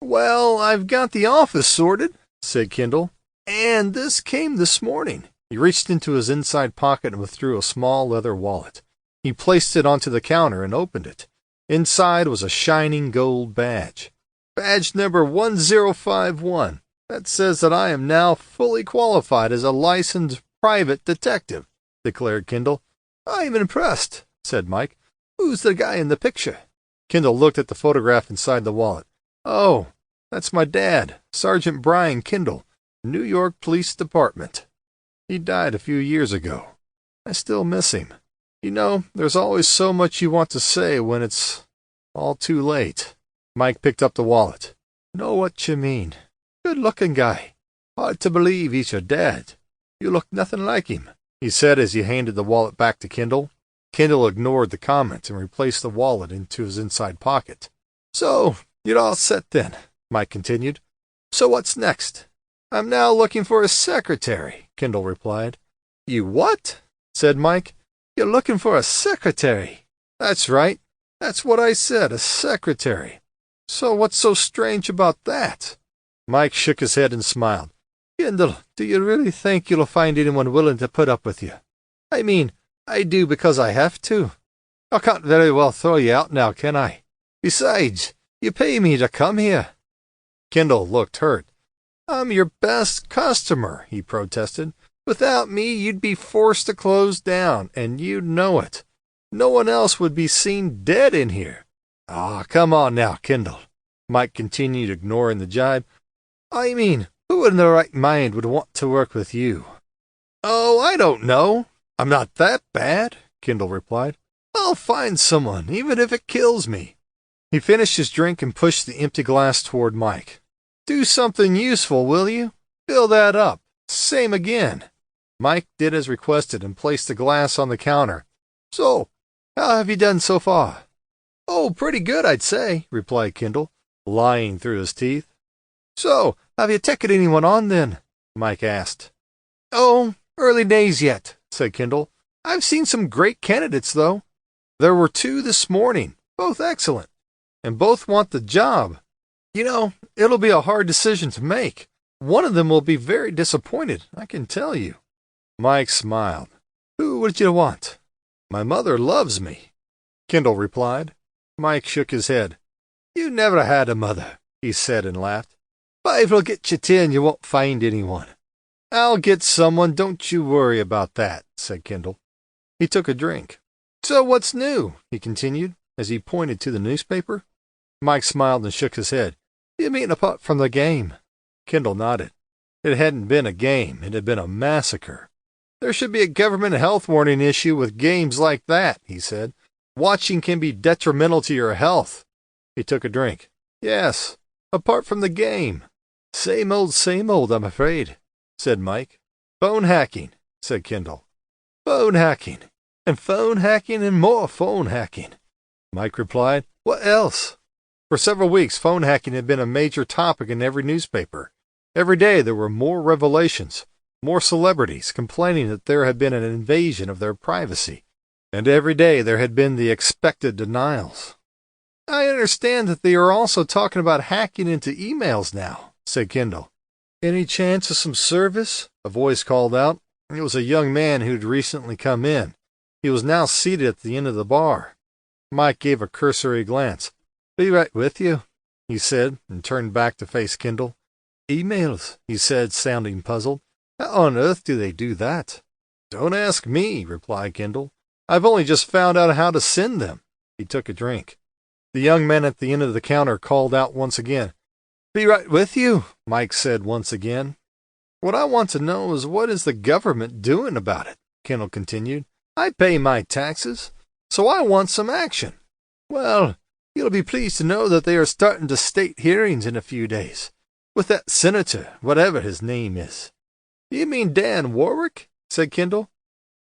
"Well, I've got the office sorted," said Kendall. "And this came this morning." He reached into his inside pocket and withdrew a small leather wallet. He placed it onto the counter and opened it. Inside was a shining gold badge. "Badge number 1051. That says that I am now fully qualified as a licensed private detective," declared Kendall. "I'm impressed," said Mike. "Who's the guy in the picture?" Kendall looked at the photograph inside the wallet. "Oh, that's my dad, Sergeant Brian Kendall, New York Police Department. He died a few years ago. I still miss him. You know, there's always so much you want to say when it's all too late." Mike picked up the wallet. "Know what you mean. Good-looking guy. Hard to believe he's your dad. You look nothing like him," he said as he handed the wallet back to Kendall. Kendall ignored the comment and replaced the wallet into his inside pocket. "So, you're all set then," Mike continued. "So what's next?" "I'm now looking for a secretary," Kendall replied. "You what?" said Mike. "You're looking for a secretary." "That's right. That's what I said, a secretary. So what's so strange about that?" Mike shook his head and smiled. "Kendall, do you really think you'll find anyone willing to put up with you?" "I mean, I do because I have to. I can't very well throw you out now, can I?" Besides, you pay me to come here." Kendall looked hurt. "I'm your best customer," he protested. "Without me, you'd be forced to close down, and you'd know it. No one else would be seen dead in here." Come on now, Kendall," Mike continued, ignoring the jibe. "I mean, who in their right mind would want to work with you?" "Oh, I don't know. I'm not that bad," Kendall replied. "I'll find someone, even if it kills me." He finished his drink and pushed the empty glass toward Mike. "Do something useful, will you? Fill that up. Same again." Mike did as requested and placed the glass on the counter. "So, how have you done so far?" "Oh, pretty good, I'd say," replied Kendall, lying through his teeth. "So, have you taken anyone on then?" Mike asked. "Oh, early days yet," said Kendall. "I've seen some great candidates, though. There were 2 this morning, both excellent, and both want the job. You know, it'll be a hard decision to make. One of them will be very disappointed, I can tell you." Mike smiled. "Who would you want?" "My mother loves me," Kendall replied. Mike shook his head. "You never had a mother," he said and laughed. "But will get you 10, you won't find anyone." "I'll get someone, don't you worry about that," said Kendall. He took a drink. "So what's new?" he continued, as he pointed to the newspaper. Mike smiled and shook his head. "You mean apart from the game?" Kendall nodded. It hadn't been a game, it had been a massacre. "There should be a government health warning issue with games like that," he said. "Watching can be detrimental to your health." He took a drink. "Yes, apart from the game." Same old, I'm afraid," said Mike. "Phone hacking," said Kendall. "Phone hacking, and phone hacking, and more phone hacking," Mike replied. "What else?" For several weeks, phone hacking had been a major topic in every newspaper. Every day there were more revelations, more celebrities complaining that there had been an invasion of their privacy. And every day there had been the expected denials. "I understand that they are also talking about hacking into emails now," said Kendall. "Any chance of some service?" a voice called out. It was a young man who'd recently come in. He was now seated at the end of the bar. Mike gave a cursory glance. "Be right with you," he said, and turned back to face Kendall. "Emails," he said, sounding puzzled. "How on earth do they do that?" "Don't ask me," replied Kendall. "I've only just found out how to send them." He took a drink. The young man at the end of the counter called out once again. "Be right with you," Mike said once again. "What I want to know is what is the government doing about it?" Kendall continued. "I pay my taxes, so I want some action." "Well, you'll be pleased to know that they are starting to state hearings in a few days, with that senator, whatever his name is." "You mean Dan Warwick?" said Kendall.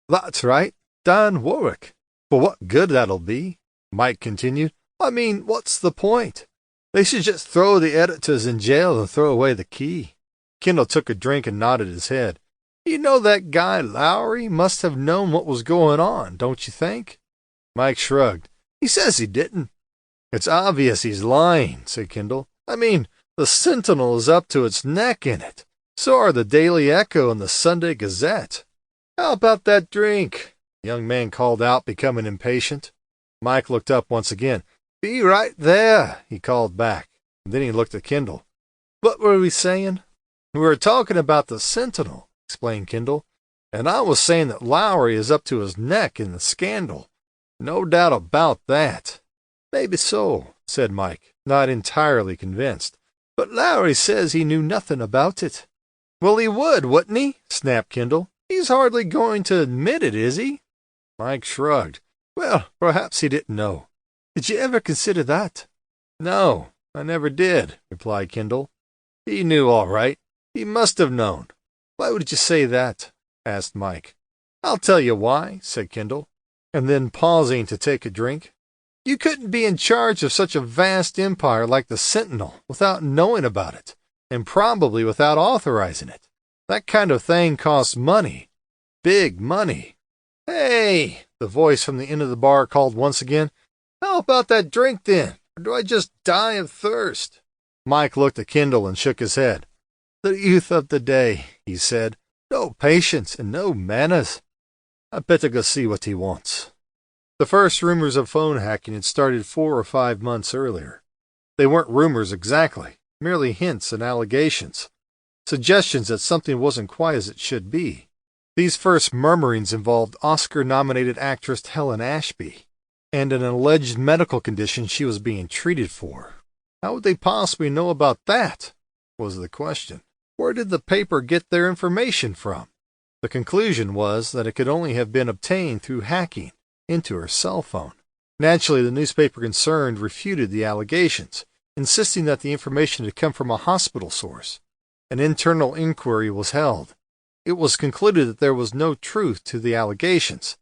"That's right. Dan Warwick. For what good that'll be," Mike continued. "I mean, what's the point? They should just throw the editors in jail and throw away the key." Kendall took a drink and nodded his head. "You know that guy Lowry must have known what was going on, don't you think?" Mike shrugged. "He says he didn't." "It's obvious he's lying," said Kendall. "I mean, the Sentinel is up to its neck in it. So are the Daily Echo and the Sunday Gazette." "How about that drink?" the young man called out, becoming impatient. Mike looked up once again. "Be right there," he called back. And then he looked at Kendall. "What were we saying?" "We were talking about the Sentinel," explained Kendall. "And I was saying that Lowry is up to his neck in the scandal. No doubt about that." "Maybe so," said Mike, not entirely convinced. "But Lowry says he knew nothing about it." "Well, he would, wouldn't he?" snapped Kendall. "He's hardly going to admit it, is he?" Mike shrugged. "Well, perhaps he didn't know. Did you ever consider that?" "No, I never did," replied Kendall. "He knew all right. He must have known." "Why would you say that?" asked Mike. "I'll tell you why," said Kendall, and then pausing to take a drink. "You couldn't be in charge of such a vast empire like the Sentinel without knowing about it, and probably without authorizing it. That kind of thing costs money. Big money." "Hey!" the voice from the end of the bar called once again. "How about that drink then? Or do I just die of thirst?" Mike looked at Kendall and shook his head. "The youth of the day," he said. "No patience and no manners. I'd better go see what he wants." The first rumors of phone hacking had started 4 or 5 months earlier. They weren't rumors exactly, merely hints and allegations, suggestions that something wasn't quite as it should be. These first murmurings involved Oscar-nominated actress Helen Ashby and an alleged medical condition she was being treated for. How would they possibly know about that, was the question. Where did the paper get their information from? The conclusion was that it could only have been obtained through hacking into her cell phone. Naturally, the newspaper concerned refuted the allegations, insisting that the information had come from a hospital source. An internal inquiry was held. It was concluded that there was no truth to the allegations.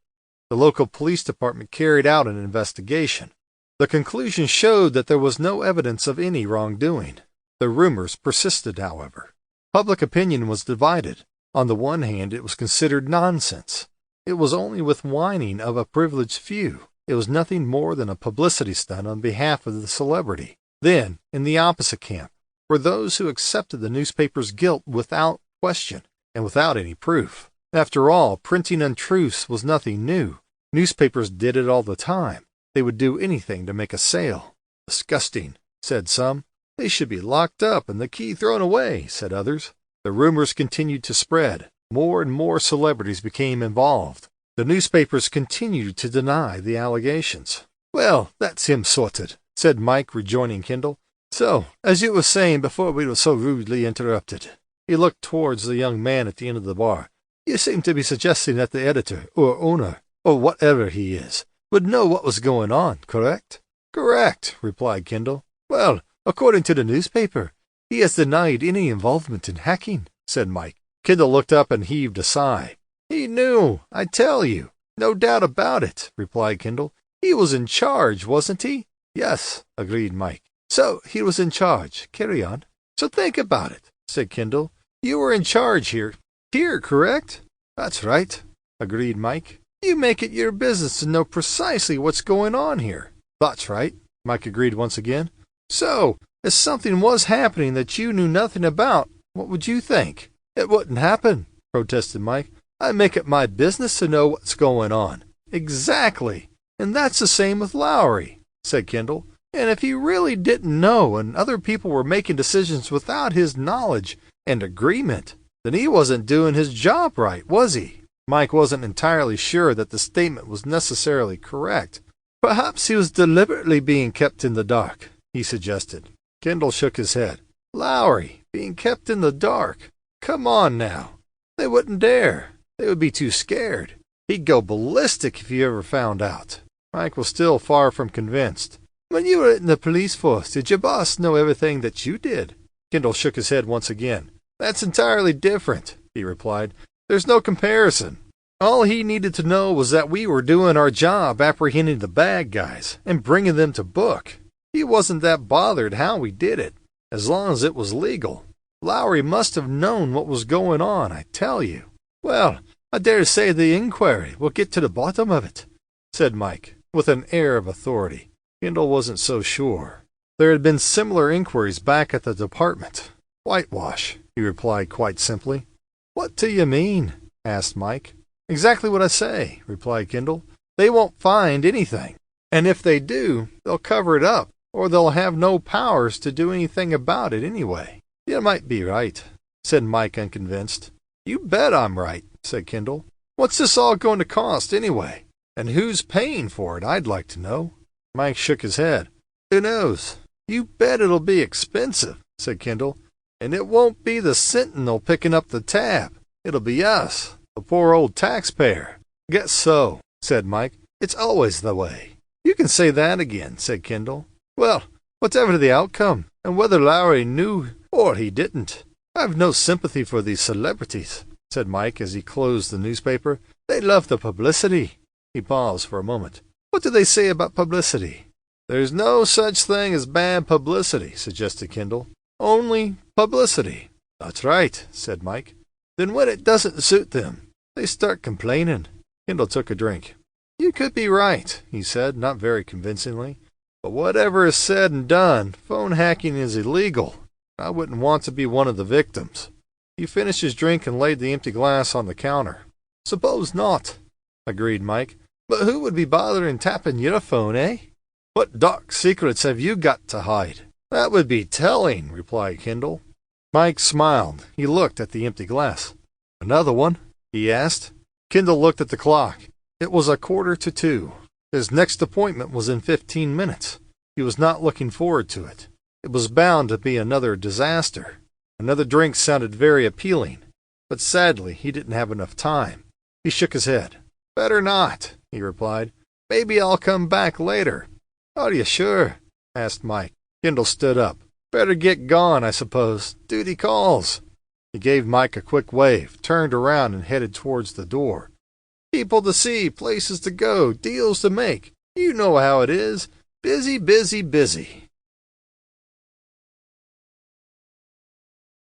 The local police department carried out an investigation. The conclusion showed that there was no evidence of any wrongdoing. The rumors persisted, however. Public opinion was divided. On the one hand, it was considered nonsense. It was only with whining of a privileged few. It was nothing more than a publicity stunt on behalf of the celebrity. Then, in the opposite camp, were those who accepted the newspaper's guilt without question and without any proof. After all, printing untruths was nothing new. Newspapers did it all the time. They would do anything to make a sale. Disgusting, said some. They should be locked up and the key thrown away, said others. The rumors continued to spread. More and more celebrities became involved. The newspapers continued to deny the allegations. Well, that's him sorted, said Mike, rejoining Kendall. So, as you were saying before we were so rudely interrupted. He looked towards the young man at the end of the bar. You seem to be suggesting that the editor, or owner, or whatever he is, would know what was going on, correct? Correct, replied Kendall. Well, according to the newspaper, he has denied any involvement in hacking, said Mike. Kendall looked up and heaved a sigh. He knew, I tell you. No doubt about it, replied Kendall. He was in charge, wasn't he? Yes, agreed Mike. So he was in charge. Carry on. So think about it, said Kendall. You were in charge here. Here, correct? That's right, agreed Mike. You make it your business to know precisely what's going on here. That's right, Mike agreed once again. So, if something was happening that you knew nothing about, what would you think? It wouldn't happen, protested Mike. I make it my business to know what's going on. Exactly. And that's the same with Lowry, said Kendall. And if he really didn't know and other people were making decisions without his knowledge and agreement, then he wasn't doing his job right, was he? Mike wasn't entirely sure that the statement was necessarily correct. Perhaps he was deliberately being kept in the dark, he suggested. Kendall shook his head. Lowry, being kept in the dark? Come on now. They wouldn't dare. They would be too scared. He'd go ballistic if he ever found out. Mike was still far from convinced. When you were in the police force, did your boss know everything that you did? Kendall shook his head once again. That's entirely different, he replied. There's no comparison. All he needed to know was that we were doing our job apprehending the bad guys and bringing them to book. He wasn't that bothered how we did it, as long as it was legal. Lowry must have known what was going on, I tell you. Well, I dare say the inquiry will get to the bottom of it, said Mike, with an air of authority. Kendall wasn't so sure. There had been similar inquiries back at the department. Whitewash, he replied quite simply. What do you mean? Asked Mike. Exactly what I say, replied Kendall. They won't find anything. And if they do, they'll cover it up, or they'll have no powers to do anything about it anyway. You might be right, said Mike, unconvinced. You bet I'm right, said Kendall. What's this all going to cost anyway? And who's paying for it, I'd like to know. Mike shook his head. Who knows? You bet it'll be expensive, said Kendall. And it won't be the Sentinel picking up the tab. It'll be us, the poor old taxpayer. Guess so, said Mike. It's always the way. You can say that again, said Kendall. Well, whatever the outcome, and whether Lowry knew or he didn't, I've no sympathy for these celebrities, said Mike as he closed the newspaper. They love the publicity. He paused for a moment. What do they say about publicity? There's no such thing as bad publicity, suggested Kendall. Only publicity. That's right, said Mike. Then when it doesn't suit them, they start complaining. Kendall took a drink. You could be right, he said, not very convincingly. But whatever is said and done, phone hacking is illegal. I wouldn't want to be one of the victims. He finished his drink and laid the empty glass on the counter. Suppose not, agreed Mike. But who would be bothering tapping your phone, eh? What dark secrets have you got to hide? That would be telling, replied Kendall. Mike smiled. He looked at the empty glass. Another one? He asked. Kendall looked at the clock. It was 1:45. His next appointment was in 15 minutes. He was not looking forward to it. It was bound to be another disaster. Another drink sounded very appealing, but sadly he didn't have enough time. He shook his head. Better not, he replied. Maybe I'll come back later. Are you sure? Asked Mike. Kendall stood up. Better get gone, I suppose. Duty calls. He gave Mike a quick wave, turned around and headed towards the door. People to see, places to go, deals to make. You know how it is. Busy, busy, busy.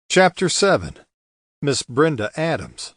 Chapter 7. Miss Brenda Adams.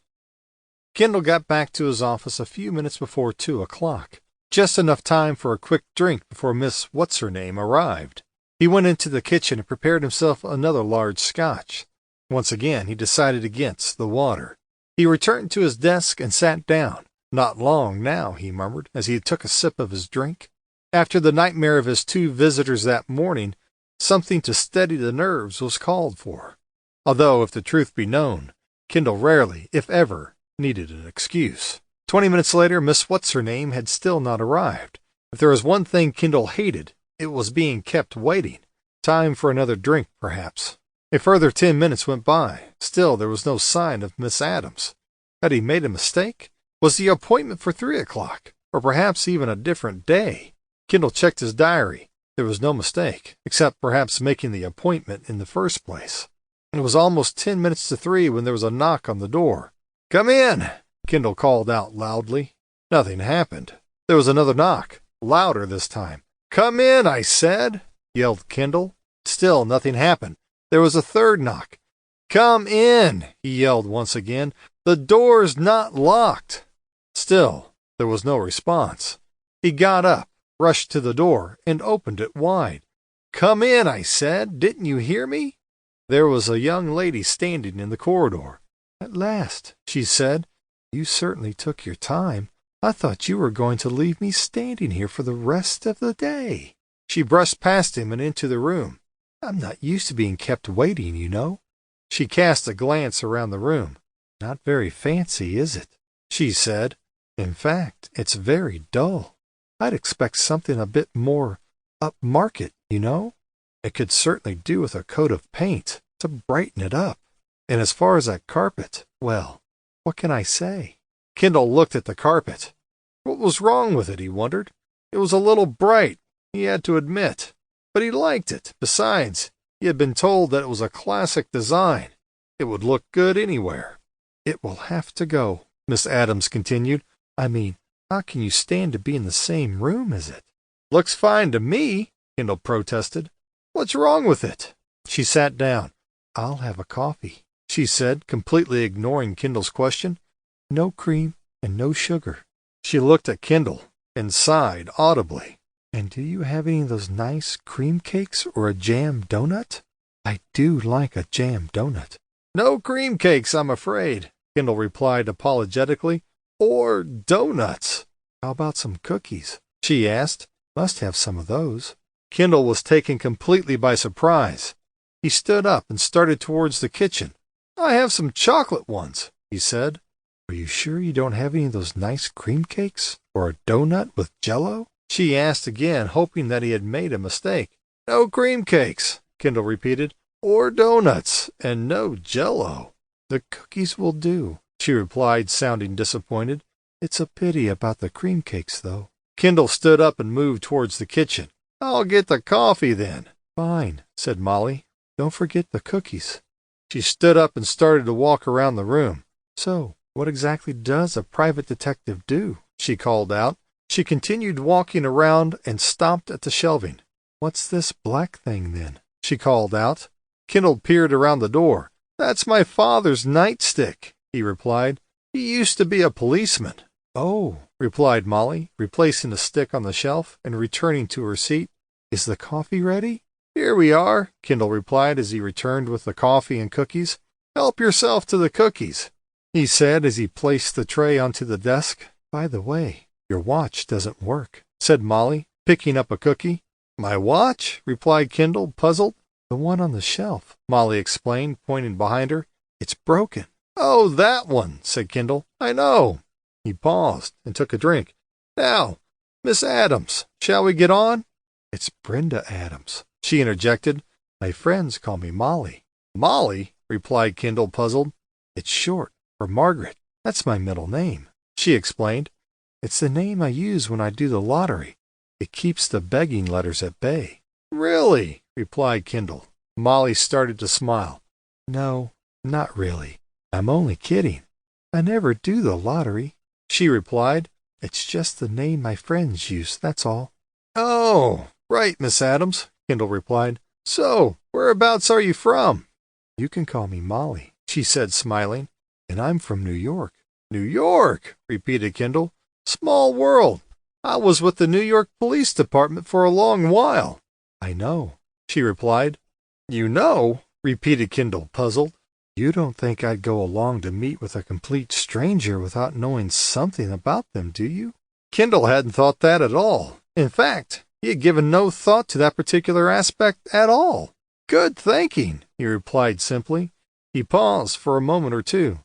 Kendall got back to his office a few minutes before 2 o'clock, just enough time for a quick drink before Miss What's-Her-Name arrived. He went into the kitchen and prepared himself another large scotch. Once again, he decided against the water. He returned to his desk and sat down. Not long now, he murmured, as he took a sip of his drink. After the nightmare of his 2 visitors that morning, something to steady the nerves was called for. Although, if the truth be known, Kendall rarely, if ever, needed an excuse. 20 minutes later, Miss What's-Her-Name had still not arrived. If there was one thing Kendall hated, it was being kept waiting. Time for another drink, perhaps. A further 10 minutes went by. Still, there was no sign of Miss Adams. Had he made a mistake? Was the appointment for 3 o'clock? Or perhaps even a different day? Kendall checked his diary. There was no mistake, except perhaps making the appointment in the first place. It was almost 10 minutes to 3 when there was a knock on the door. Come in, Kendall called out loudly. Nothing happened. There was another knock, louder this time. Come in, I said, yelled Kendall. Still nothing happened. There was a third knock. Come in, he yelled once again. The door's not locked. Still, there was no response. He got up, rushed to the door, and opened it wide. Come in, I said. Didn't you hear me? There was a young lady standing in the corridor. At last, she said. You certainly took your time. I thought you were going to leave me standing here for the rest of the day. She brushed past him and into the room. I'm not used to being kept waiting, you know. She cast a glance around the room. Not very fancy, is it? She said. In fact, it's very dull. I'd expect something a bit more upmarket, you know. It could certainly do with a coat of paint to brighten it up. And as far as that carpet, well, what can I say? Kendall looked at the carpet. What was wrong with it, he wondered. It was a little bright, he had to admit. But he liked it. Besides, he had been told that it was a classic design. It would look good anywhere. It will have to go, Miss Adams continued. I mean, how can you stand to be in the same room as it? Looks fine to me, Kendall protested. What's wrong with it? She sat down. I'll have a coffee, she said, completely ignoring Kendall's question. No cream and no sugar. She looked at Kendall and sighed audibly. And do you have any of those nice cream cakes or a jam donut? I do like a jam donut. No cream cakes, I'm afraid, Kendall replied apologetically. Or donuts. How about some cookies? She asked. Must have some of those. Kendall was taken completely by surprise. He stood up and started towards the kitchen. I have some chocolate ones, he said. Are you sure you don't have any of those nice cream cakes? Or a donut with jello? She asked again, hoping that he had made a mistake. No cream cakes, Kendall repeated. Or donuts, and no jello. The cookies will do, she replied, sounding disappointed. It's a pity about the cream cakes, though. Kendall stood up and moved towards the kitchen. I'll get the coffee then. Fine, said Molly. Don't forget the cookies. She stood up and started to walk around the room. So, what exactly does a private detective do? She called out. She continued walking around and stopped at the shelving. What's this black thing, then? She called out. Kendall peered around the door. That's my father's nightstick, he replied. He used to be a policeman. Oh, replied Molly, replacing the stick on the shelf and returning to her seat. Is the coffee ready? Here we are, Kendall replied as he returned with the coffee and cookies. Help yourself to the cookies, he said as he placed the tray onto the desk. By the way, Your watch doesn't work, said Molly, picking up a cookie. My watch? Replied Kendall, puzzled. The one on the shelf, Molly explained, pointing behind her. It's broken. Oh, that one, said Kendall. I know. He paused and took a drink. Now, Miss Adams, shall we get on? It's Brenda Adams, she interjected. My friends call me Molly. Molly? Replied Kendall, puzzled. It's short for Margaret. That's my middle name, she explained. It's the name I use when I do the lottery. It keeps the begging letters at bay. Really? Replied Kendall. Molly started to smile. No, not really. I'm only kidding. I never do the lottery, she replied. It's just the name my friends use, that's all. Oh, right, Miss Adams, Kendall replied. So, whereabouts are you from? You can call me Molly, she said, smiling. And I'm from New York. New York, repeated Kendall. Small world. I was with the New York Police Department for a long while. I know, she replied. You know, repeated Kendall, puzzled. You don't think I'd go along to meet with a complete stranger without knowing something about them, do you? Kendall hadn't thought that at all. In fact, he had given no thought to that particular aspect at all. Good thinking, he replied simply. He paused for a moment or two.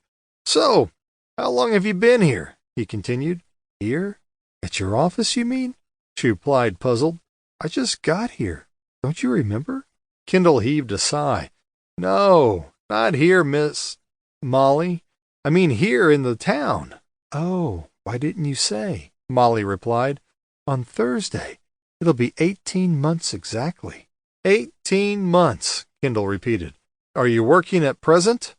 So, how long have you been here? He continued. Here? At your office, you mean? She replied, puzzled. I just got here. Don't you remember? Kendall heaved a sigh. No, not here, Miss Molly. I mean here in the town. Oh, why didn't you say? Molly replied. On Thursday. It'll be 18 months exactly. 18 months, Kendall repeated. Are you working at present?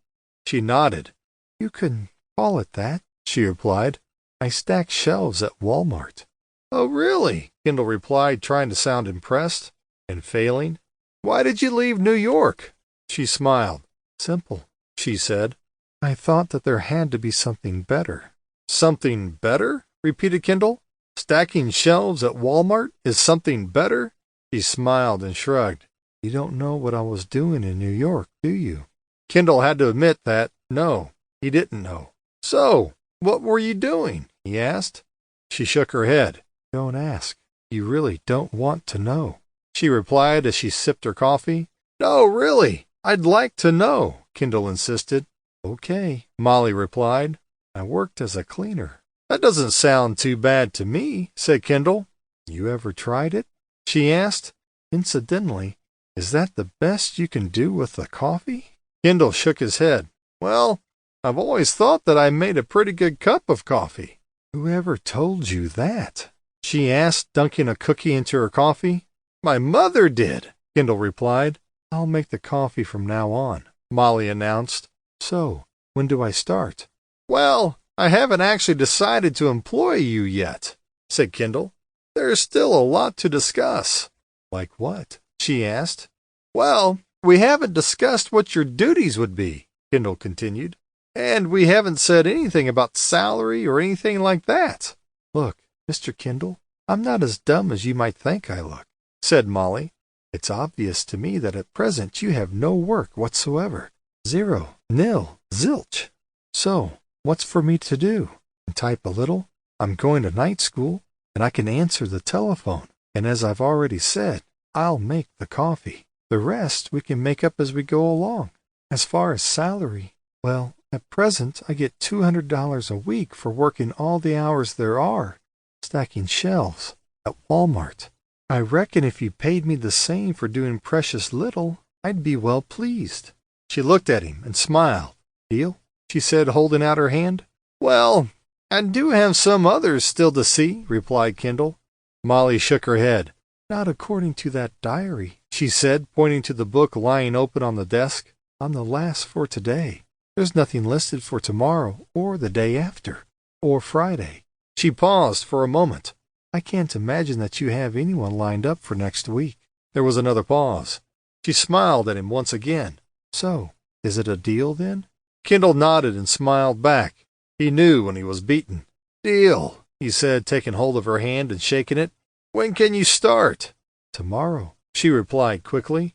She nodded. You can call it that, she replied. I stack shelves at Walmart. Oh, really? Kendall replied, trying to sound impressed, and failing. Why did you leave New York? She smiled. Simple, she said. I thought that there had to be something better. Something better? Repeated Kendall. Stacking shelves at Walmart is something better? She smiled and shrugged. You don't know what I was doing in New York, do you? Kendall had to admit that, no, he didn't know. So, what were you doing? He asked. She shook her head. Don't ask. You really don't want to know, she replied as she sipped her coffee. No, really, I'd like to know, Kendall insisted. Okay, Molly replied. I worked as a cleaner. That doesn't sound too bad to me, said Kendall. You ever tried it? She asked. Incidentally, is that the best you can do with the coffee? Kendall shook his head. Well, I've always thought that I made a pretty good cup of coffee. Whoever told you that? She asked, dunking a cookie into her coffee. My mother did, Kendall replied. I'll make the coffee from now on, Molly announced. So, when do I start? Well, I haven't actually decided to employ you yet, said Kendall. There's still a lot to discuss. Like what? She asked. Well, we haven't discussed what your duties would be, Kendall continued. And we haven't said anything about salary or anything like that. Look, Mr. Kendall, I'm not as dumb as you might think I look, said Molly. It's obvious to me that at present you have no work whatsoever. Zero, nil, zilch. So, what's for me to do? Type a little? I'm going to night school, and I can answer the telephone. And as I've already said, I'll make the coffee. The rest we can make up as we go along. As far as salary, well, at present I get $200 a week for working all the hours there are, stacking shelves at Walmart. I reckon if you paid me the same for doing precious little, I'd be well pleased. She looked at him and smiled. Deal? She said, holding out her hand. Well, I do have some others still to see, replied Kendall. Molly shook her head. Not according to that diary, she said, pointing to the book lying open on the desk. I'm the last for today. There's nothing listed for tomorrow or the day after, or Friday. She paused for a moment. I can't imagine that you have anyone lined up for next week. There was another pause. She smiled at him once again. So, is it a deal then? Kendall nodded and smiled back. He knew when he was beaten. Deal, he said, taking hold of her hand and shaking it. When can you start? Tomorrow, she replied quickly.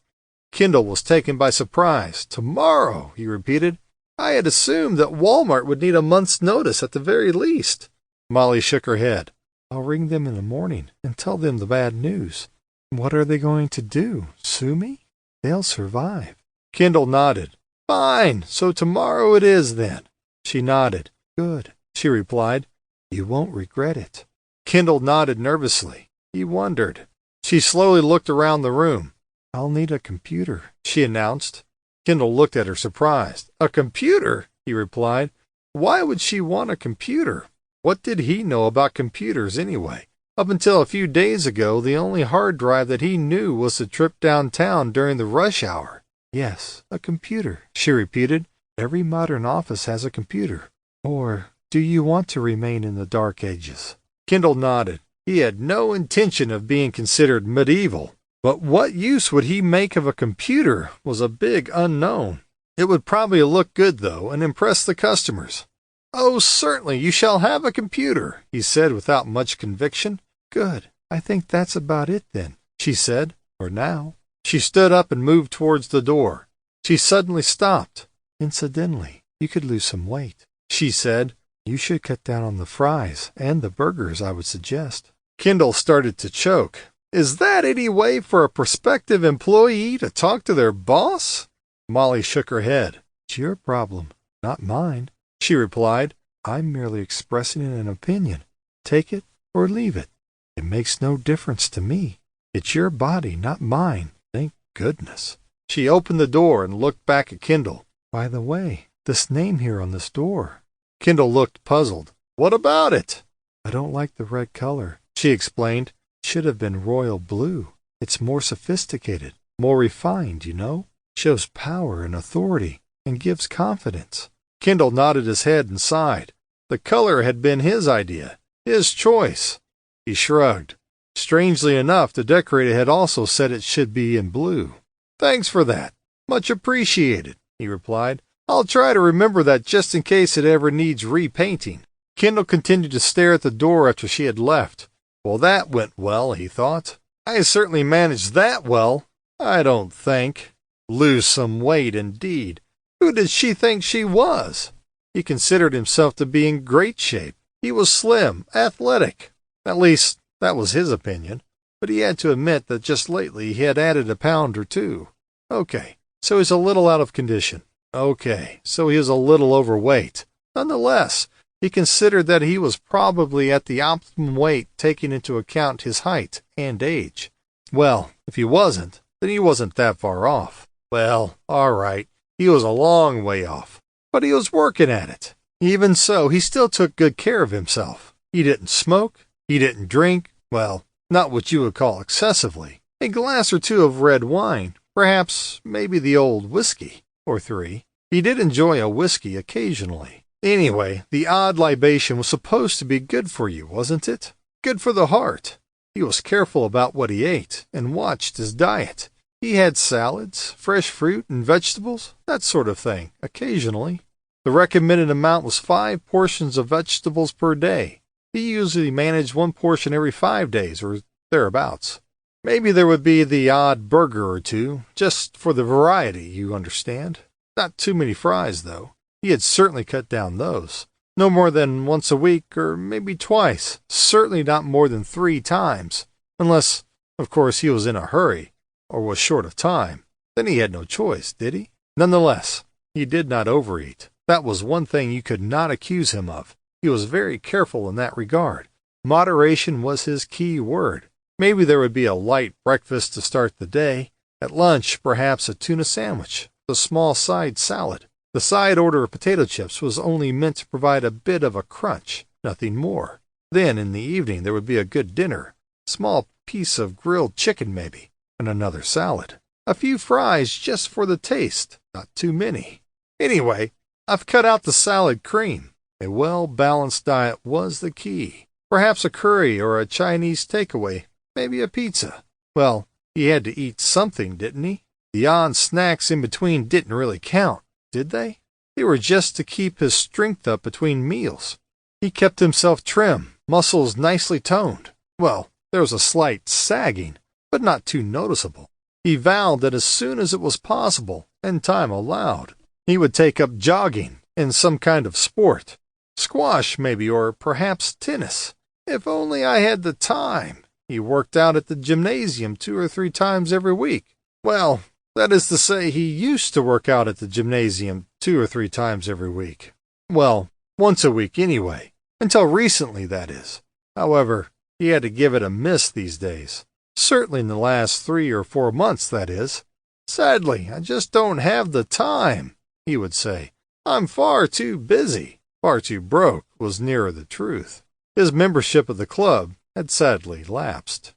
Kendall was taken by surprise. Tomorrow, he repeated. I had assumed that Walmart would need a month's notice at the very least. Molly shook her head. I'll ring them in the morning and tell them the bad news. What are they going to do? Sue me? They'll survive. Kendall nodded. Fine, so tomorrow it is then. She nodded. Good, she replied. You won't regret it. Kendall nodded nervously. He wondered. She slowly looked around the room. I'll need a computer, she announced. Kendall looked at her surprised. A computer? He replied. Why would she want a computer? What did he know about computers anyway? Up until a few days ago, the only hard drive that he knew was the trip downtown during the rush hour. Yes, a computer, she repeated. Every modern office has a computer. Or do you want to remain in the Dark Ages? Kendall nodded. He had no intention of being considered medieval. But what use would he make of a computer was a big unknown. It would probably look good, though, and impress the customers. Oh, certainly, you shall have a computer, he said without much conviction. Good. I think that's about it then, she said, for now. She stood up and moved towards the door. She suddenly stopped. Incidentally, you could lose some weight, she said. You should cut down on the fries and the burgers, I would suggest. Kendall started to choke. Is that any way for a prospective employee to talk to their boss? Molly shook her head. It's your problem, not mine, she replied. I'm merely expressing an opinion. Take it or leave it. It makes no difference to me. It's your body, not mine, thank goodness. She opened the door and looked back at Kendall. By the way, this name here on this door. Kendall looked puzzled. What about it? I don't like the red color, she explained. It should have been royal blue. It's more sophisticated, more refined, you know. Shows power and authority and gives confidence. Kendall nodded his head and sighed. The color had been his idea, his choice. He shrugged. Strangely enough, the decorator had also said it should be in blue. Thanks for that. Much appreciated, he replied. I'll try to remember that just in case it ever needs repainting. Kendall continued to stare at the door after she had left. Well, that went well, he thought. I certainly managed that well, I don't think. Lose some weight, indeed. Who did she think she was? He considered himself to be in great shape. He was slim, athletic. At least, that was his opinion. But he had to admit that just lately he had added a pound or two. Okay, so he's a little out of condition. Okay, so he was a little overweight. Nonetheless, he considered that he was probably at the optimum weight taking into account his height and age. Well, if he wasn't, then he wasn't that far off. Well, all right, he was a long way off, but he was working at it. Even so, he still took good care of himself. He didn't smoke, he didn't drink, well, not what you would call excessively. A glass or two of red wine, perhaps maybe the old whiskey, or 3. He did enjoy a whiskey occasionally. Anyway, the odd libation was supposed to be good for you, wasn't it? Good for the heart. He was careful about what he ate and watched his diet. He had salads, fresh fruit and vegetables, that sort of thing, occasionally. The recommended amount was 5 portions of vegetables per day. He usually managed 1 portion every 5 days or thereabouts. Maybe there would be the odd burger or 2, just for the variety, you understand. Not too many fries, though. He had certainly cut down those. No more than once a week, or maybe twice. Certainly not more than 3 times. Unless, of course, he was in a hurry, or was short of time. Then he had no choice, did he? Nonetheless, he did not overeat. That was one thing you could not accuse him of. He was very careful in that regard. Moderation was his key word. Maybe there would be a light breakfast to start the day. At lunch, perhaps a tuna sandwich, a small side salad. The side order of potato chips was only meant to provide a bit of a crunch, nothing more. Then, in the evening, there would be a good dinner, a small piece of grilled chicken maybe, and another salad. A few fries just for the taste, not too many. Anyway, I've cut out the salad cream. A well-balanced diet was the key. Perhaps a curry or a Chinese takeaway, maybe a pizza. Well, he had to eat something, didn't he? The odd snacks in between didn't really count, did they? They were just to keep his strength up between meals. He kept himself trim, muscles nicely toned. Well, there was a slight sagging, but not too noticeable. He vowed that as soon as it was possible, and time allowed, he would take up jogging and some kind of sport. Squash, maybe, or perhaps tennis. If only I had the time. He worked out at the gymnasium 2 or 3 times every week. Well, that is to say, he used to work out at the gymnasium 2 or 3 times every week. Well, once a week anyway. Until recently, that is. However, he had to give it a miss these days. Certainly in the last 3 or 4 months, that is. Sadly, I just don't have the time, he would say. I'm far too busy. Far too broke was nearer the truth. His membership of the club had sadly lapsed.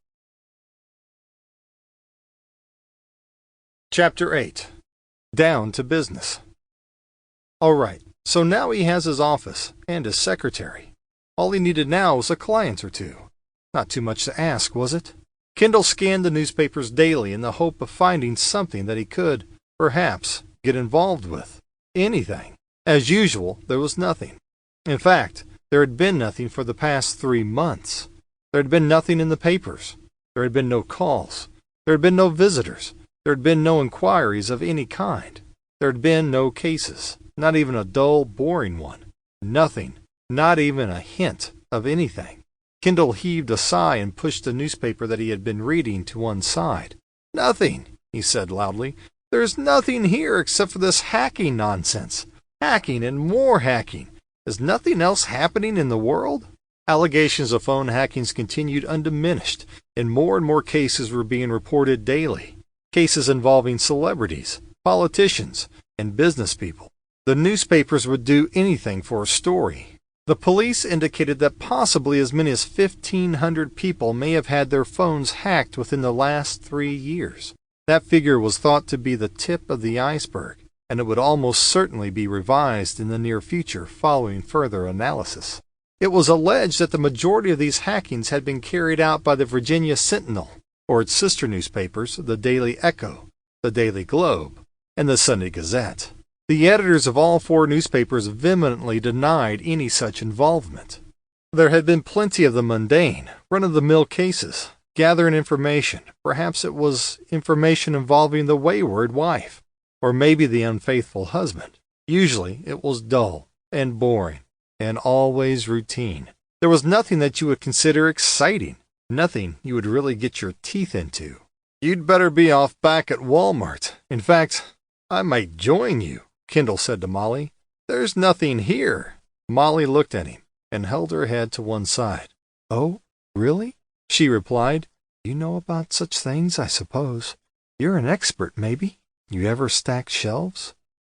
Chapter 8. Down to Business. All right, so now he has his office and his secretary. All he needed now was a client or two. Not too much to ask, was it? Kendall scanned the newspapers daily in the hope of finding something that he could, perhaps, get involved with. Anything. As usual, there was nothing. In fact, there had been nothing for the past 3 months. There had been nothing in the papers. There had been no calls. There had been no visitors. There had been no inquiries of any kind. There had been no cases, not even a dull, boring one. Nothing, not even a hint of anything. Kendall heaved a sigh and pushed the newspaper that he had been reading to one side. Nothing, he said loudly. There's nothing here except for this hacking nonsense. Hacking and more hacking. Is nothing else happening in the world? Allegations of phone hackings continued undiminished, and more cases were being reported daily. Cases involving celebrities, politicians, and business people. The newspapers would do anything for a story. The police indicated that possibly as many as 1,500 people may have had their phones hacked within the last 3 years. That figure was thought to be the tip of the iceberg, and it would almost certainly be revised in the near future following further analysis. It was alleged that the majority of these hackings had been carried out by the Virginia Sentinel, or its sister newspapers, the Daily Echo, the Daily Globe, and the Sunday Gazette. The editors of all 4 newspapers vehemently denied any such involvement. There had been plenty of the mundane, run-of-the-mill cases, gathering information. Perhaps it was information involving the wayward wife, or maybe the unfaithful husband. Usually it was dull and boring and always routine. There was nothing that you would consider exciting, nothing you would really get your teeth into. You'd better be off back at Walmart. In fact, I might join you, Kendall said to Molly. There's nothing here. Molly looked at him and held her head to one side. Oh, really? She replied. You know about such things, I suppose. You're an expert, maybe. You ever stack shelves?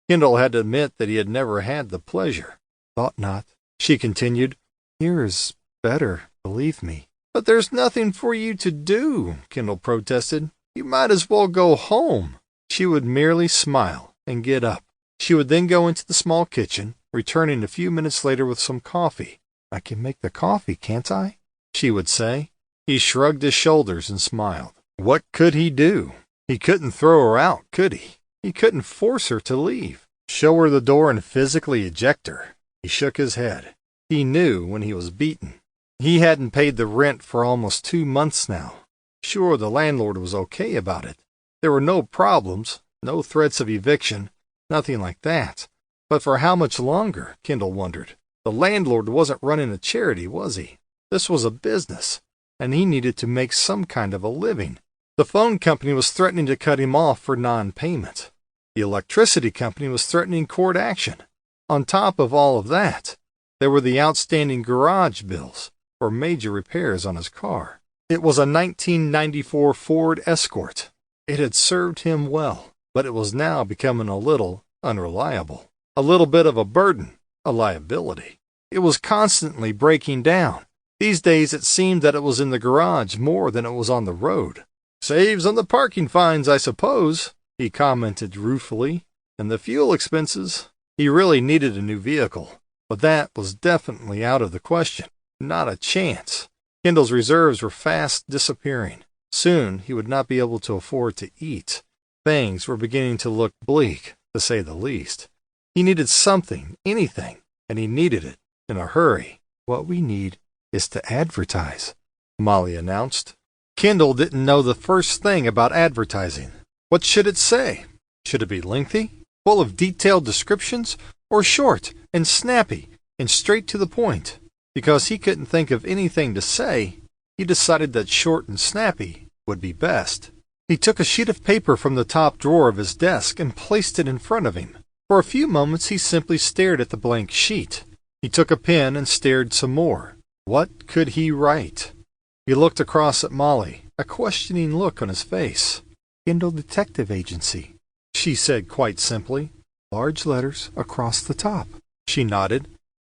Kendall had to admit that he had never had the pleasure. Thought not. She continued. Here is better, believe me. But there's nothing for you to do, Kendall protested. You might as well go home. She would merely smile and get up. She would then go into the small kitchen, returning a few minutes later with some coffee. I can make the coffee, can't I? She would say. He shrugged his shoulders and smiled. What could he do? He couldn't throw her out, could he? He couldn't force her to leave. Show her the door and physically eject her. He shook his head. He knew when he was beaten. He hadn't paid the rent for almost 2 months now. Sure, the landlord was okay about it. There were no problems, no threats of eviction, nothing like that. But for how much longer, Kendall wondered. The landlord wasn't running a charity, was he? This was a business, and he needed to make some kind of a living. The phone company was threatening to cut him off for non-payment. The electricity company was threatening court action. On top of all of that, there were the outstanding garage bills for major repairs on his car. It was a 1994 Ford Escort. It had served him well, but it was now becoming a little unreliable. A little bit of a burden, a liability. It was constantly breaking down. These days it seemed that it was in the garage more than it was on the road. Saves on the parking fines, I suppose, he commented ruefully. And the fuel expenses. He really needed a new vehicle, but that was definitely out of the question. Not a chance. Kendall's reserves were fast disappearing. Soon he would not be able to afford to eat. Things were beginning to look bleak, to say the least. He needed something, anything, and he needed it in a hurry. What we need is to advertise, Molly announced. Kendall didn't know the first thing about advertising. What should it say? Should it be lengthy, full of detailed descriptions, or short and snappy and straight to the point? Because he couldn't think of anything to say, he decided that short and snappy would be best. He took a sheet of paper from the top drawer of his desk and placed it in front of him. For a few moments he simply stared at the blank sheet. He took a pen and stared some more. What could he write? He looked across at Molly, a questioning look on his face. "Kendall Detective Agency," she said quite simply. "Large letters across the top." She nodded.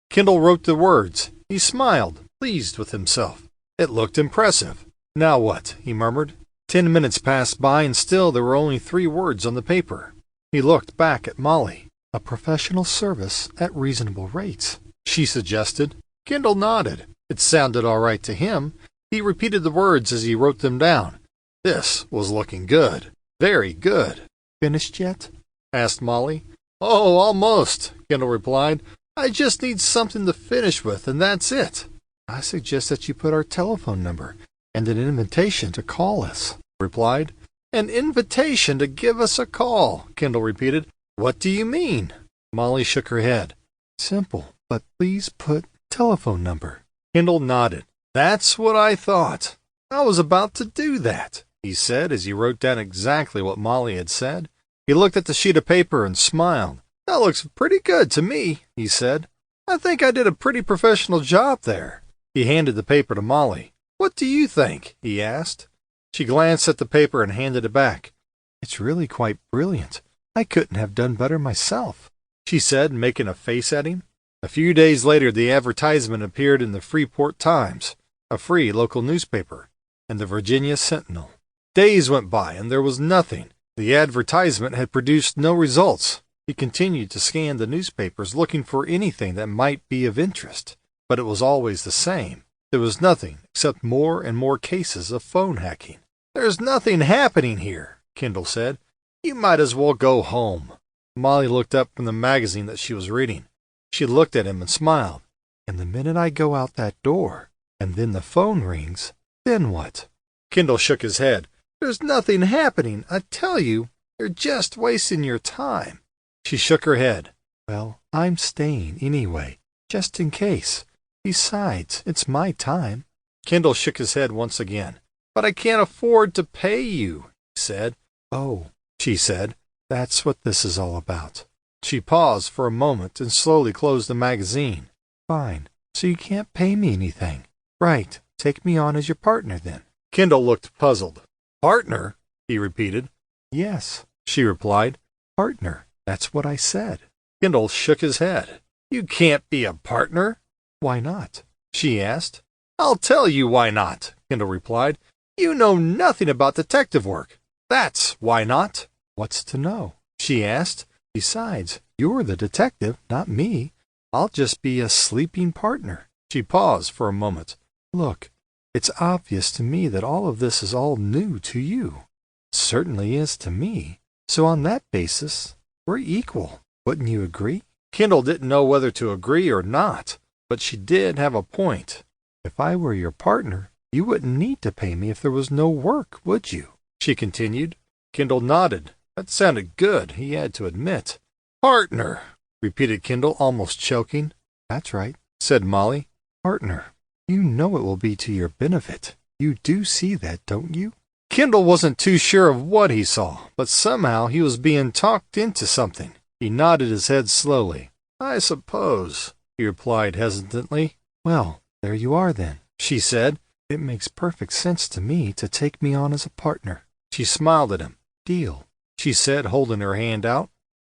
Kendall wrote the words. He smiled, pleased with himself. It looked impressive. "Now what?" he murmured. 10 minutes passed by and still there were only 3 words on the paper. He looked back at Molly. "A professional service at reasonable rates," she suggested. Kendall nodded. It sounded all right to him. He repeated the words as he wrote them down. This was looking good. Very good. "Finished yet?" asked Molly. "Oh, almost," Kendall replied. "I just need something to finish with, and that's it." "I suggest that you put our telephone number and an invitation to call us," replied. "An invitation to give us a call," Kendall repeated. "What do you mean?" Molly shook her head. "Simple, but please put telephone number." Kendall nodded. "That's what I thought. I was about to do that," he said as he wrote down exactly what Molly had said. He looked at the sheet of paper and smiled. "That looks pretty good to me," he said. "I think I did a pretty professional job there." He handed the paper to Molly. "What do you think?" he asked. She glanced at the paper and handed it back. "It's really quite brilliant. I couldn't have done better myself," she said, making a face at him. A few days later the advertisement appeared in the Freeport Times, a free local newspaper, and the Virginia Sentinel. Days went by and there was nothing. The advertisement had produced no results. He continued to scan the newspapers looking for anything that might be of interest, but it was always the same. There was nothing except more and more cases of phone hacking. "There's nothing happening here," Kendall said. "You might as well go home." Molly looked up from the magazine that she was reading. She looked at him and smiled. "And the minute I go out that door, and then the phone rings, then what?" Kendall shook his head. "There's nothing happening. I tell you, you're just wasting your time." She shook her head. "Well, I'm staying anyway, just in case. Besides, it's my time." Kendall shook his head once again. "But I can't afford to pay you," he said. "Oh," she said, "that's what this is all about." She paused for a moment and slowly closed the magazine. "Fine. So you can't pay me anything. Right. Take me on as your partner, then." Kendall looked puzzled. "Partner?" he repeated. "Yes," she replied. "Partner. That's what I said." Kendall shook his head. "You can't be a partner." "Why not?" she asked. "I'll tell you why not," Kendall replied. "You know nothing about detective work. That's why not." "What's to know?" she asked. "Besides, you're the detective, not me. I'll just be a sleeping partner." She paused for a moment. "Look, it's obvious to me that all of this is all new to you. It certainly is to me. So on that basis, we're equal. Wouldn't you agree?" Kendall didn't know whether to agree or not, but she did have a point. "If I were your partner, you wouldn't need to pay me if there was no work, would you?" she continued. Kendall nodded. That sounded good, he had to admit. "Partner," repeated Kendall, almost choking. "That's right," said Molly. "Partner. You know it will be to your benefit. You do see that, don't you?" Kendall wasn't too sure of what he saw, but somehow he was being talked into something. He nodded his head slowly. "I suppose," he replied hesitantly. "Well, there you are then," she said. "It makes perfect sense to me to take me on as a partner." She smiled at him. "Deal," she said, holding her hand out.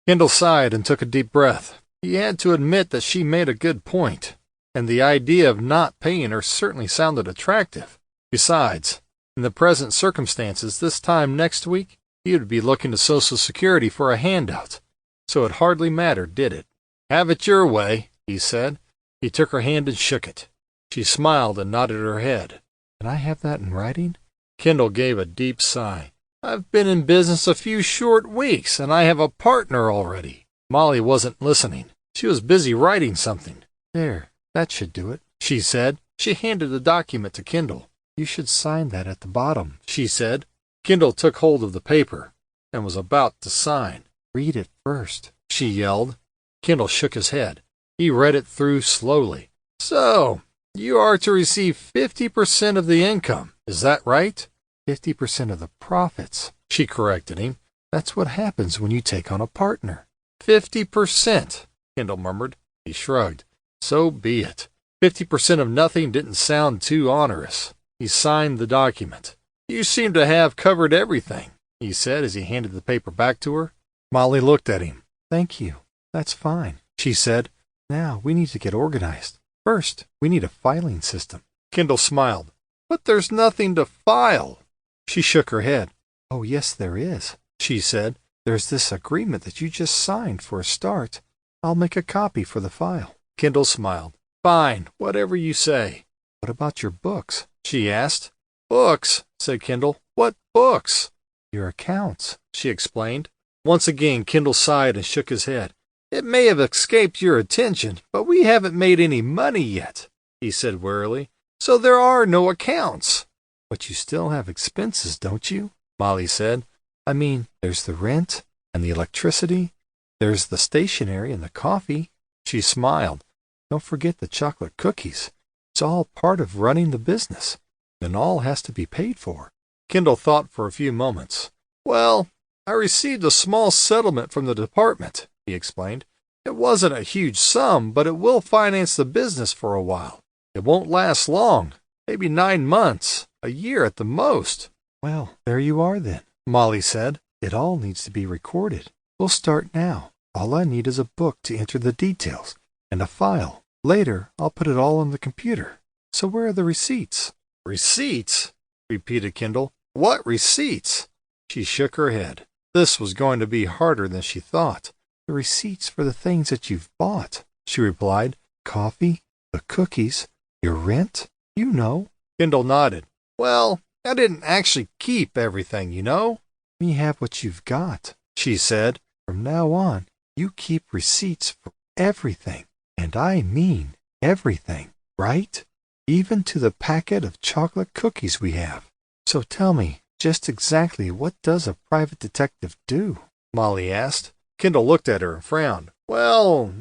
Kendall sighed and took a deep breath. He had to admit that she made a good point, and the idea of not paying her certainly sounded attractive. Besides, in the present circumstances, this time next week, he would be looking to Social Security for a handout, so it hardly mattered, did it? "Have it your way," he said. He took her hand and shook it. She smiled and nodded her head. "Can I have that in writing?" Kendall gave a deep sigh. "I've been in business a few short weeks, and I have a partner already." Molly wasn't listening. She was busy writing something. "There, that should do it," she said. She handed the document to Kendall. "You should sign that at the bottom," she said. Kendall took hold of the paper and was about to sign. "Read it first," she yelled. Kendall shook his head. He read it through slowly. "So, You are to receive 50% of the income. Is that right? 50% of the profits, she corrected him. That's what happens when you take on a partner. 50%, Kendall murmured. He shrugged. So be it. 50% of nothing didn't sound too onerous. He signed the document. You seem to have covered everything, he said as he handed the paper back to her. Molly looked at him. Thank you. That's fine, she said. Now we need to get organized. First, we need a filing system. Kendall smiled. But there's nothing to file. She shook her head. Oh, yes, there is, she said. There's this agreement that you just signed for a start. I'll make a copy for the file. Kendall smiled. Fine, whatever you say. What about your books? She asked. Books, said Kendall. What books? Your accounts, she explained. Once again, Kendall sighed and shook his head. It may have escaped your attention, but we haven't made any money yet, he said wearily. So there are no accounts. But you still have expenses, don't you? Molly said. I mean, there's the rent and the electricity. There's the stationery and the coffee. She smiled. Don't forget the chocolate cookies. It's all part of running the business, and all has to be paid for. Kendall thought for a few moments. Well, I received a small settlement from the department, he explained. It wasn't a huge sum, but it will finance the business for a while. It won't last long, maybe 9 months, a year at the most. Well, there you are then, Molly said. It all needs to be recorded. We'll start now. All I need is a book to enter the details, and a file. Later, I'll put it all on the computer. So where are the receipts? Receipts? Repeated Kendall. What receipts? She shook her head. This was going to be harder than she thought. The receipts for the things that you've bought, she replied. Coffee, the cookies, your rent, you know. Kendall nodded. Well, I didn't actually keep everything, you know. Let me have what you've got, she said. From now on, you keep receipts for everything. And I mean everything, right? Even to the packet of chocolate cookies we have. So tell me, just exactly what does a private detective do? Molly asked. Kendall looked at her and frowned. Well,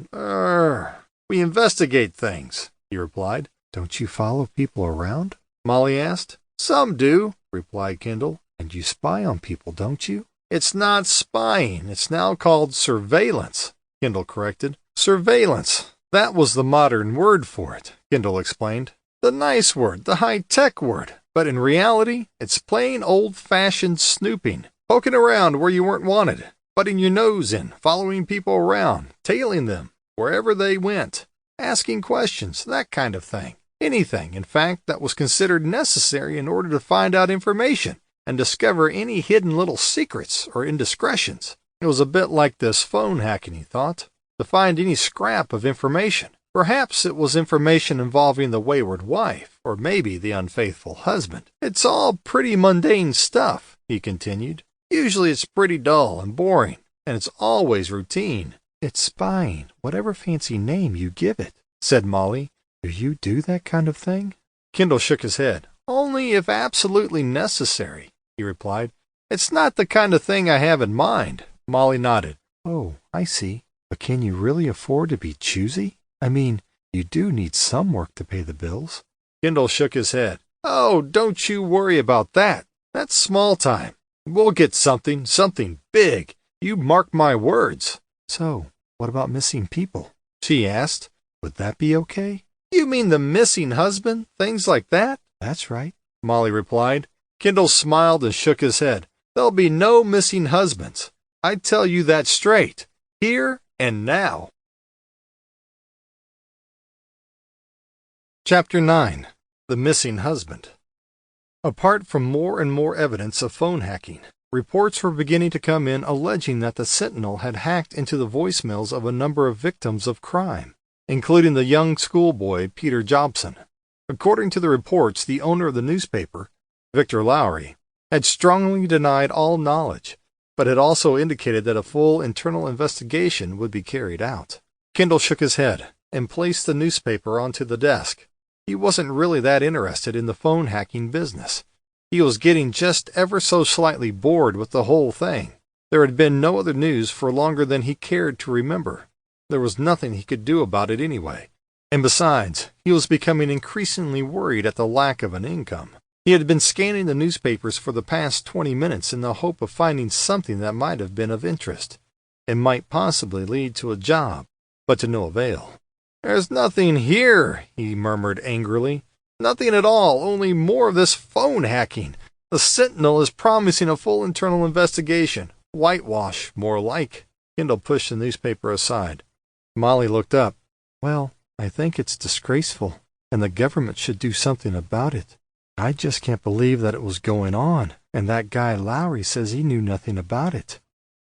we investigate things, he replied. Don't you follow people around? Molly asked. Some do, replied Kendall. And you spy on people, don't you? It's not spying. It's now called surveillance, Kendall corrected. Surveillance. That was the modern word for it, Kendall explained. The nice word, the high-tech word. But in reality, it's plain old-fashioned snooping. Poking around where you weren't wanted. Butting your nose in, following people around, tailing them wherever they went, asking questions, that kind of thing. Anything, in fact, that was considered necessary in order to find out information and discover any hidden little secrets or indiscretions. It was a bit like this phone hacking, he thought, to find any scrap of information. Perhaps it was information involving the wayward wife, or maybe the unfaithful husband. It's all pretty mundane stuff, he continued. Usually it's pretty dull and boring, and it's always routine. It's spying, whatever fancy name you give it, said Molly. Do you do that kind of thing? Kendall shook his head. Only if absolutely necessary, he replied. It's not the kind of thing I have in mind. Molly nodded. Oh, I see. But can you really afford to be choosy? I mean, you do need some work to pay the bills. Kendall shook his head. Oh, don't you worry about that. That's small time. We'll get something big. You mark my words. So, what about missing people? She asked. Would that be okay? You mean the missing husband? Things like that? That's right, Molly replied. Kendall smiled and shook his head. There'll be no missing husbands. I tell you that straight. Here and now. Chapter 9. The Missing Husband. Apart from more and more evidence of phone hacking, reports were beginning to come in alleging that the Sentinel had hacked into the voicemails of a number of victims of crime, including the young schoolboy Peter Jobson. According to the reports, the owner of the newspaper, Victor Lowry, had strongly denied all knowledge, but had also indicated that a full internal investigation would be carried out. Kendall shook his head and placed the newspaper onto the desk. He wasn't really that interested in the phone hacking business. He was getting just ever so slightly bored with the whole thing. There had been no other news for longer than he cared to remember. There was nothing he could do about it anyway. And besides, he was becoming increasingly worried at the lack of an income. He had been scanning the newspapers for the past 20 minutes in the hope of finding something that might have been of interest, and might possibly lead to a job, but to no avail. "There's nothing here," he murmured angrily. "Nothing at all, only more of this phone hacking. The Sentinel is promising a full internal investigation. Whitewash, more like." Kendall pushed the newspaper aside. Molly looked up. "Well, I think it's disgraceful, and the government should do something about it. I just can't believe that it was going on, and that guy Lowry says he knew nothing about it.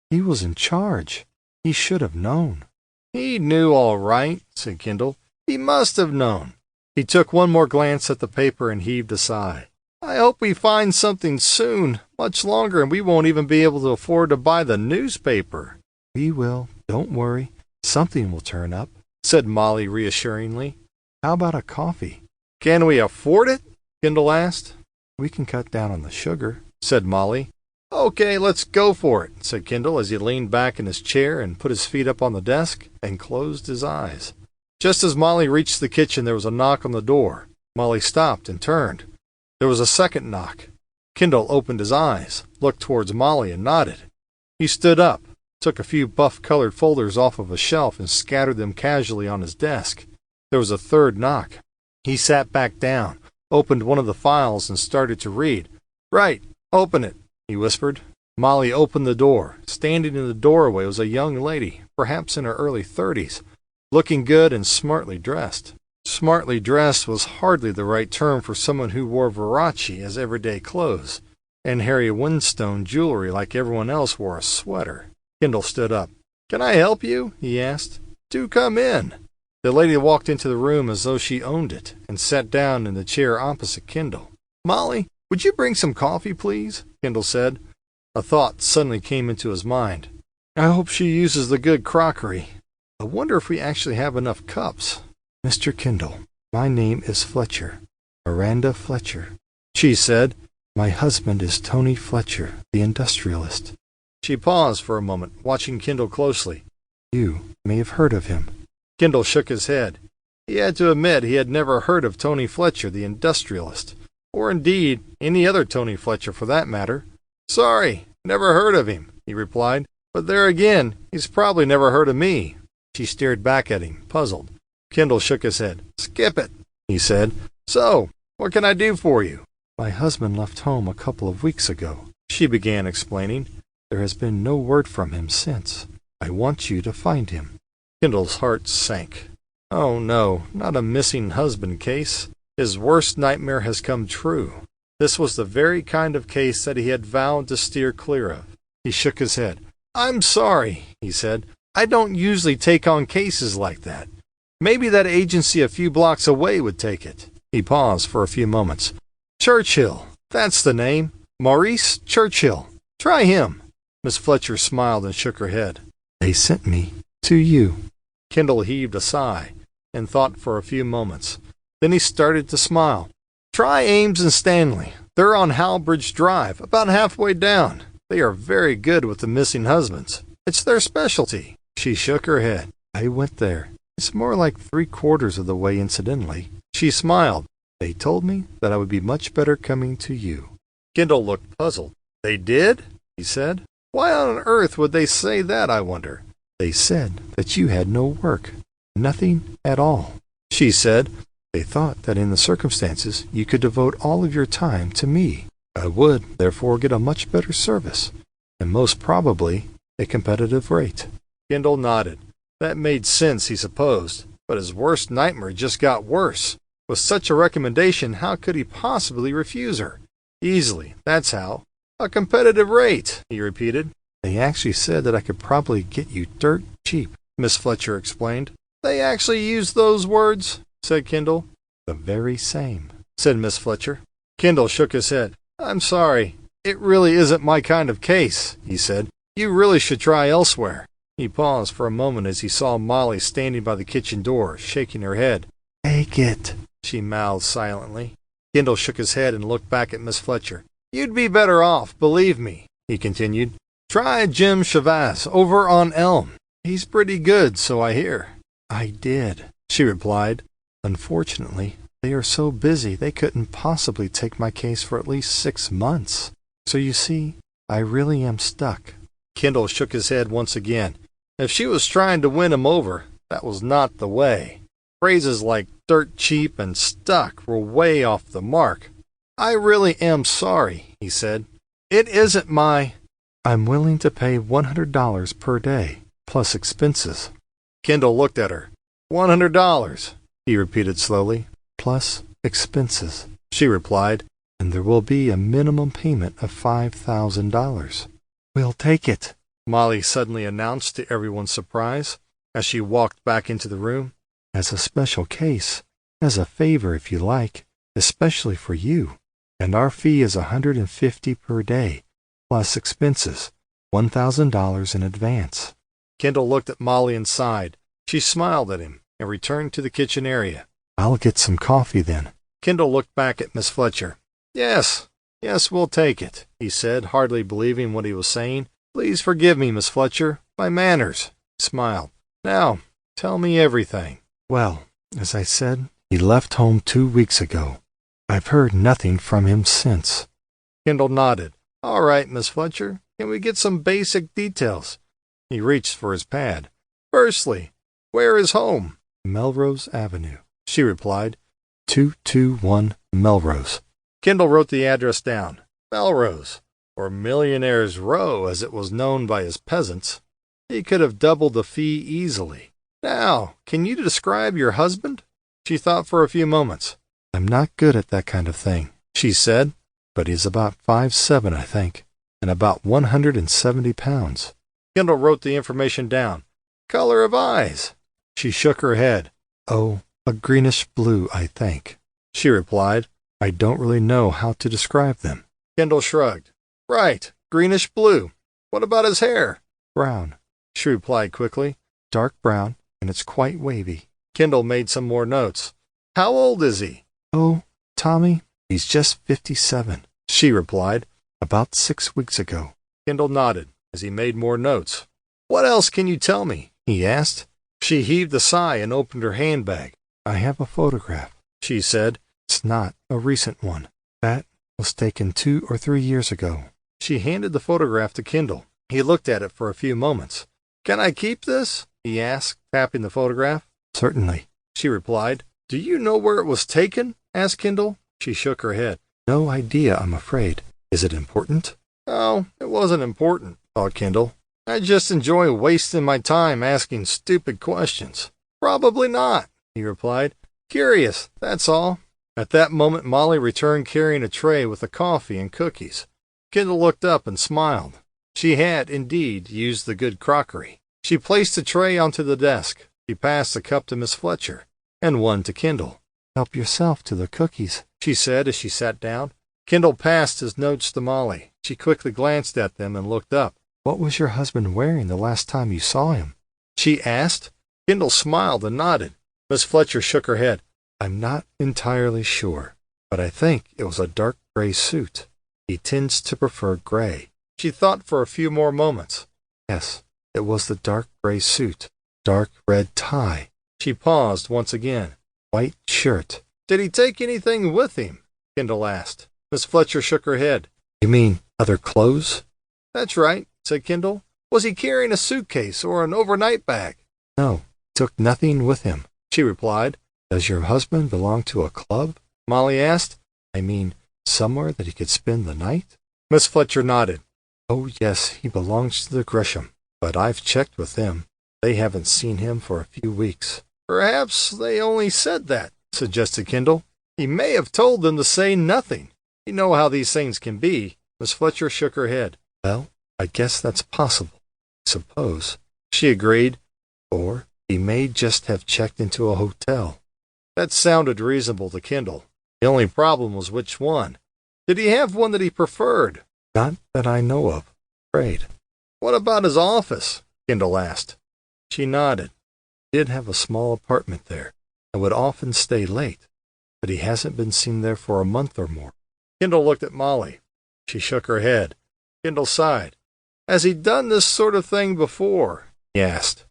He was in charge. He should have known." "He knew all right," said Kendall. "He must have known." He took one more glance at the paper and heaved a sigh. "I hope we find something soon. Much longer and we won't even be able to afford to buy the newspaper." "We will. Don't worry. Something will turn up," said Molly reassuringly. "How about a coffee?" "Can we afford it?" Kendall asked. "We can cut down on the sugar," said Molly. "Okay, let's go for it," said Kendall as he leaned back in his chair and put his feet up on the desk and closed his eyes. Just as Molly reached the kitchen, there was a knock on the door. Molly stopped and turned. There was a second knock. Kendall opened his eyes, looked towards Molly, and nodded. He stood up, took a few buff-colored folders off of a shelf and scattered them casually on his desk. There was a third knock. He sat back down, opened one of the files, and started to read. "Right, open it," he whispered. Molly opened the door. Standing in the doorway was a young lady, perhaps in her early 30s, looking good and smartly dressed. Smartly dressed was hardly the right term for someone who wore Versace as everyday clothes, and Harry Winstone jewelry like everyone else wore a sweater. Kendall stood up. "Can I help you?" he asked. "Do come in." The lady walked into the room as though she owned it, and sat down in the chair opposite Kendall. "Molly, would you bring some coffee, please?" Kendall said. A thought suddenly came into his mind. "I hope she uses the good crockery. I wonder if we actually have enough cups." "Mr. Kendall, my name is Fletcher, Miranda Fletcher," she said. "My husband is Tony Fletcher, the industrialist." She paused for a moment, watching Kendall closely. "You may have heard of him." Kendall shook his head. He had to admit he had never heard of Tony Fletcher, the industrialist, or indeed any other Tony Fletcher for that matter. "Sorry, never heard of him," he replied. "But there again, he's probably never heard of me." She stared back at him, puzzled. Kendall shook his head. "Skip it," he said. "So, what can I do for you?" "My husband left home a couple of weeks ago," she began explaining. "There has been no word from him since. I want you to find him." Kendall's heart sank. Oh no, not a missing husband case. His worst nightmare has come true. This was the very kind of case that he had vowed to steer clear of. He shook his head. "I'm sorry," he said. "I don't usually take on cases like that. Maybe that agency a few blocks away would take it." He paused for a few moments. "Churchill, that's the name. Maurice Churchill. Try him." Miss Fletcher smiled and shook her head. "They sent me to you." Kendall heaved a sigh and thought for a few moments. Then he started to smile. "Try Ames and Stanley. They're on Howbridge Drive, about halfway down. They are very good with the missing husbands. It's their specialty." She shook her head. "I went there. It's more like 3/4 of the way, incidentally." She smiled. "They told me that I would be much better coming to you." Kendall looked puzzled. "They did?" he said. "Why on earth would they say that, I wonder?" "They said that you had no work. Nothing at all," she said. "They thought that in the circumstances you could devote all of your time to me. I would, therefore, get a much better service, and most probably a competitive rate." Kendall nodded. That made sense, he supposed, but his worst nightmare just got worse. With such a recommendation, how could he possibly refuse her? "Easily, that's how." "A competitive rate," he repeated. "They actually said that I could probably get you dirt cheap," Miss Fletcher explained. "They actually used those words?" said Kendall. "The very same," said Miss Fletcher. Kendall shook his head. "I'm sorry. It really isn't my kind of case," he said. "You really should try elsewhere." He paused for a moment as he saw Molly standing by the kitchen door, shaking her head. "Take it," she mouthed silently. Kendall shook his head and looked back at Miss Fletcher. "You'd be better off, believe me," he continued. "Try Jim Chavas over on Elm. He's pretty good, so I hear." "I did," she replied. Unfortunately, they are so busy they couldn't possibly take my case for at least 6 months. So you see, I really am stuck." Kendall shook his head once again. If she was trying to win him over, that was not the way. Phrases like dirt cheap and stuck were way off the mark. "I really am sorry," he said. "It isn't my—" "I'm willing to pay $100 per day, plus expenses." Kendall looked at her. $100, he repeated slowly. "Plus expenses," she replied. "And there will be a minimum payment of $5,000. "We'll take it," Molly suddenly announced to everyone's surprise as she walked back into the room. "As a special case, as a favor if you like, especially for you. And our fee is $150 per day, plus expenses, $1,000 in advance." Kendall looked at Molly and sighed. She smiled at him and returned to the kitchen area. "I'll get some coffee then." Kendall looked back at Miss Fletcher. Yes, we'll take it," he said, hardly believing what he was saying. "Please forgive me, Miss Fletcher. My manners." He smiled. "Now, tell me everything." "Well, as I said, he left home 2 weeks ago. I've heard nothing from him since." Kendall nodded. "All right, Miss Fletcher. Can we get some basic details?" He reached for his pad. "Firstly, where is home?" "Melrose Avenue," she replied. 221 Melrose. Kendall wrote the address down. Melrose, or Millionaire's Row as it was known by his peasants. He could have doubled the fee easily. "Now, can you describe your husband?" She thought for a few moments. "I'm not good at that kind of thing," she said, "but he's about 5'7", I think, and about 170 pounds. Kendall wrote the information down. "Color of eyes?" She shook her head. "Oh, a greenish blue, I think," she replied. "I don't really know how to describe them." Kendall shrugged. "Right, greenish blue. What about his hair?" "Brown," she replied quickly. "Dark brown, and it's quite wavy." Kendall made some more notes. "How old is he?" "Oh, Tommy, he's just 57, she replied. "About 6 weeks ago." Kendall nodded as he made more notes. "What else can you tell me?" he asked. She heaved a sigh and opened her handbag. "I have a photograph," she said. "It's not a recent one. That was taken 2 or 3 years ago." She handed the photograph to Kendall. He looked at it for a few moments. "Can I keep this?" he asked, tapping the photograph. "Certainly," she replied. "Do you know where it was taken?" asked Kendall. She shook her head. "No idea, I'm afraid. Is it important?" "Oh, it wasn't important," thought Kendall. "I just enjoy wasting my time asking stupid questions." "Probably not," he replied. "Curious, that's all." At that moment Molly returned carrying a tray with the coffee and cookies. Kendall looked up and smiled. She had, indeed, used the good crockery. She placed the tray onto the desk. She passed a cup to Miss Fletcher, and one to Kendall. "Help yourself to the cookies," she said as she sat down. Kendall passed his notes to Molly. She quickly glanced at them and looked up. "What was your husband wearing the last time you saw him?" she asked. Kendall smiled and nodded. Miss Fletcher shook her head. "I'm not entirely sure, but I think it was a dark gray suit. He tends to prefer gray." She thought for a few more moments. "Yes, it was the dark gray suit. Dark red tie." She paused once again. "White shirt." "Did he take anything with him?" Kendall asked. Miss Fletcher shook her head. "You mean other clothes?" "That's right," said Kendall. "Was he carrying a suitcase or an overnight bag?" "No, took nothing with him," she replied. "Does your husband belong to a club?" Molly asked. "I mean, somewhere that he could spend the night?" Miss Fletcher nodded. "Oh, yes, he belongs to the Gresham, but I've checked with them. They haven't seen him for a few weeks." "Perhaps they only said that," suggested Kendall. "He may have told them to say nothing. You know how these things can be." Miss Fletcher shook her head. "Well, I guess that's possible, I suppose," she agreed. "Or he may just have checked into a hotel." That sounded reasonable to Kendall. The only problem was which one. Did he have one that he preferred? "Not that I know of, afraid." "What about his office?" Kendall asked. She nodded. "He did have a small apartment there, and would often stay late, but he hasn't been seen there for a month or more." Kendall looked at Molly. She shook her head. Kendall sighed. "Has he done this sort of thing before?" he asked.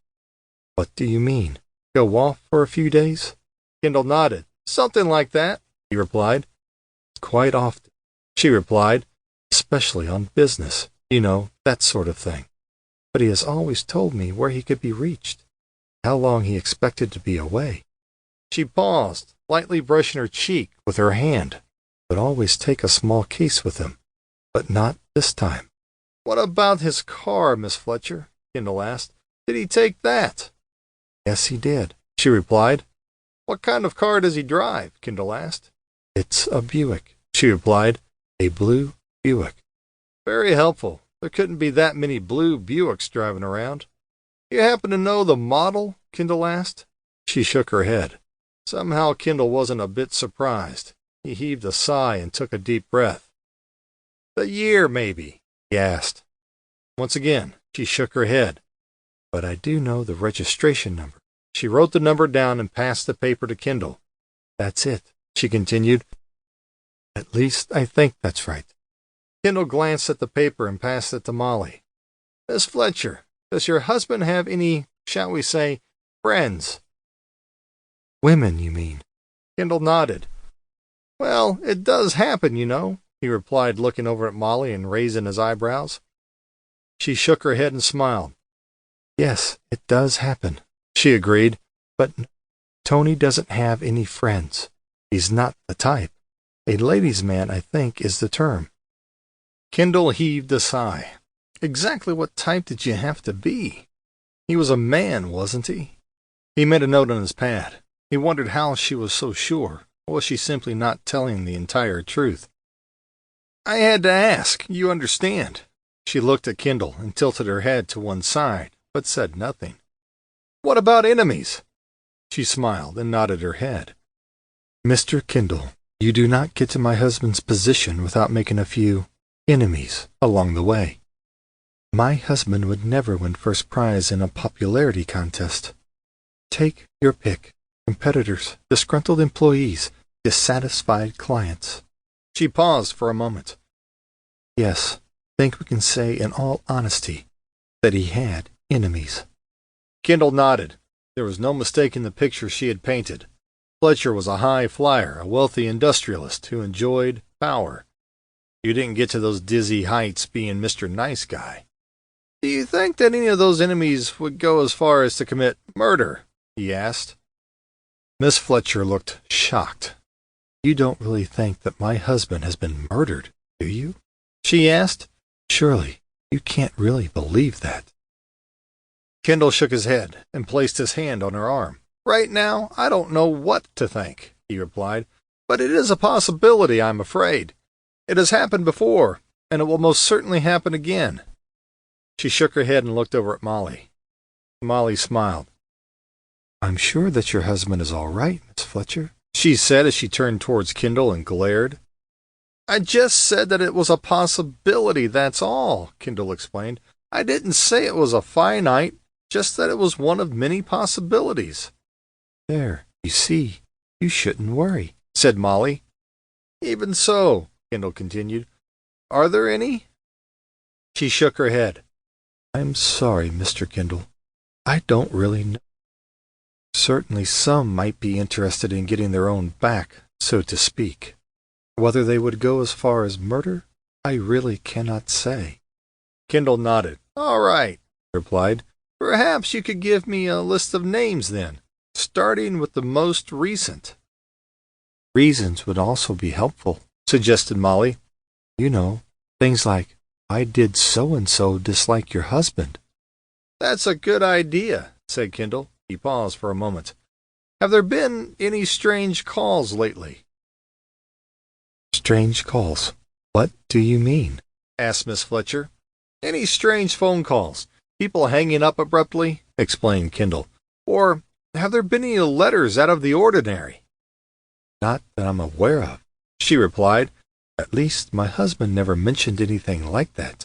"What do you mean? Go off for a few days?" Kendall nodded. Something like that, he replied. Quite often, she replied, especially on business, you know, that sort of thing. But he has always told me where he could be reached, how long he expected to be away. She paused, lightly brushing her cheek with her hand. Would always take a small case with him, but not this time. What about his car, Miss Fletcher? Kendall asked. Did he take that? Yes, he did, she replied. What kind of car does he drive? Kendall asked. It's a Buick, she replied. A blue Buick. Very helpful. There couldn't be that many blue Buicks driving around. You happen to know the model? Kendall asked. She shook her head. Somehow Kendall wasn't a bit surprised. He heaved a sigh and took a deep breath. The year, maybe, he asked. Once again, she shook her head. But I do know the registration number. She wrote the number down and passed the paper to Kendall. That's it, she continued. At least I think that's right. Kendall glanced at the paper and passed it to Molly. Miss Fletcher, does your husband have any, shall we say, friends? Women, you mean? Kendall nodded. Well, it does happen, you know, he replied, looking over at Molly and raising his eyebrows. She shook her head and smiled. Yes, it does happen, she agreed, but Tony doesn't have any friends. He's not the type. A ladies' man, I think, is the term. Kendall heaved a sigh. Exactly what type did you have to be? He was a man, wasn't he? He made a note on his pad. He wondered how she was so sure. Or was she simply not telling the entire truth? I had to ask, you understand. She looked at Kendall and tilted her head to one side, but said nothing. What about enemies? She smiled and nodded her head. Mr. Kendall, you do not get to my husband's position without making a few enemies along the way. My husband would never win first prize in a popularity contest. Take your pick. Competitors, disgruntled employees, dissatisfied clients. She paused for a moment. Yes, I think we can say in all honesty that he had enemies. Kendall nodded. There was no mistaking the picture she had painted. Fletcher was a high flyer, a wealthy industrialist who enjoyed power. You didn't get to those dizzy heights being Mr. Nice Guy. Do you think that any of those enemies would go as far as to commit murder? He asked. Miss Fletcher looked shocked. You don't really think that my husband has been murdered, do you? She asked. Surely you can't really believe that. Kendall shook his head and placed his hand on her arm. Right now, I don't know what to think, he replied, but it is a possibility, I'm afraid. It has happened before, and it will most certainly happen again. She shook her head and looked over at Molly. Molly smiled. I'm sure that your husband is all right, Miss Fletcher, she said as she turned towards Kendall and glared. I just said that it was a possibility, that's all, Kendall explained. I didn't say it was a finite, just that it was one of many possibilities. There, you see, you shouldn't worry, said Molly. Even so, Kendall continued, are there any? She shook her head. I'm sorry, Mr. Kendall. I don't really know. Certainly some might be interested in getting their own back, so to speak. Whether they would go as far as murder, I really cannot say. Kendall nodded. All right, he replied. Perhaps you could give me a list of names then, starting with the most recent. Reasons would also be helpful, suggested Molly. You know, things like, I did so-and-so dislike your husband. That's a good idea, said Kendall. He paused for a moment. Have there been any strange calls lately? Strange calls? What do you mean? Asked Miss Fletcher. Any strange phone calls? People hanging up abruptly? Explained Kendall. Or have there been any letters out of the ordinary? Not that I'm aware of, she replied. At least my husband never mentioned anything like that.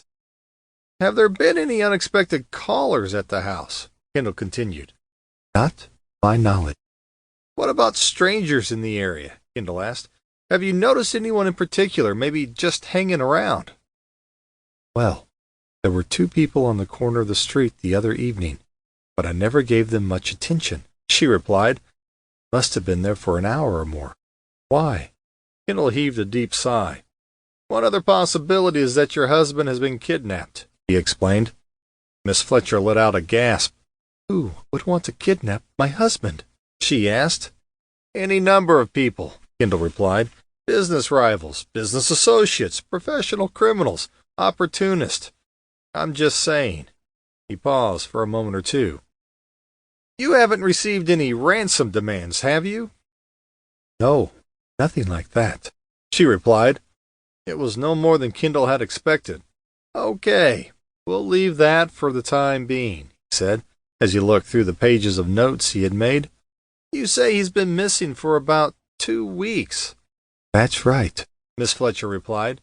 Have there been any unexpected callers at the house? Kendall continued. Not my knowledge. What about strangers in the area? Kendall asked. Have you noticed anyone in particular, maybe just hanging around? Well, there were 2 people on the corner of the street the other evening, but I never gave them much attention, she replied. Must have been there for an hour or more. Why? Kendall heaved a deep sigh. One other possibility is that your husband has been kidnapped, he explained. Miss Fletcher let out a gasp. Who would want to kidnap my husband? She asked. Any number of people, Kendall replied. Business rivals, business associates, professional criminals, opportunists. I'm just saying. He paused for a moment or two. You haven't received any ransom demands, have you? No, nothing like that, she replied. It was no more than Kendall had expected. Okay, we'll leave that for the time being, he said, as he looked through the pages of notes he had made. You say he's been missing for about 2 weeks. That's right, Miss Fletcher replied.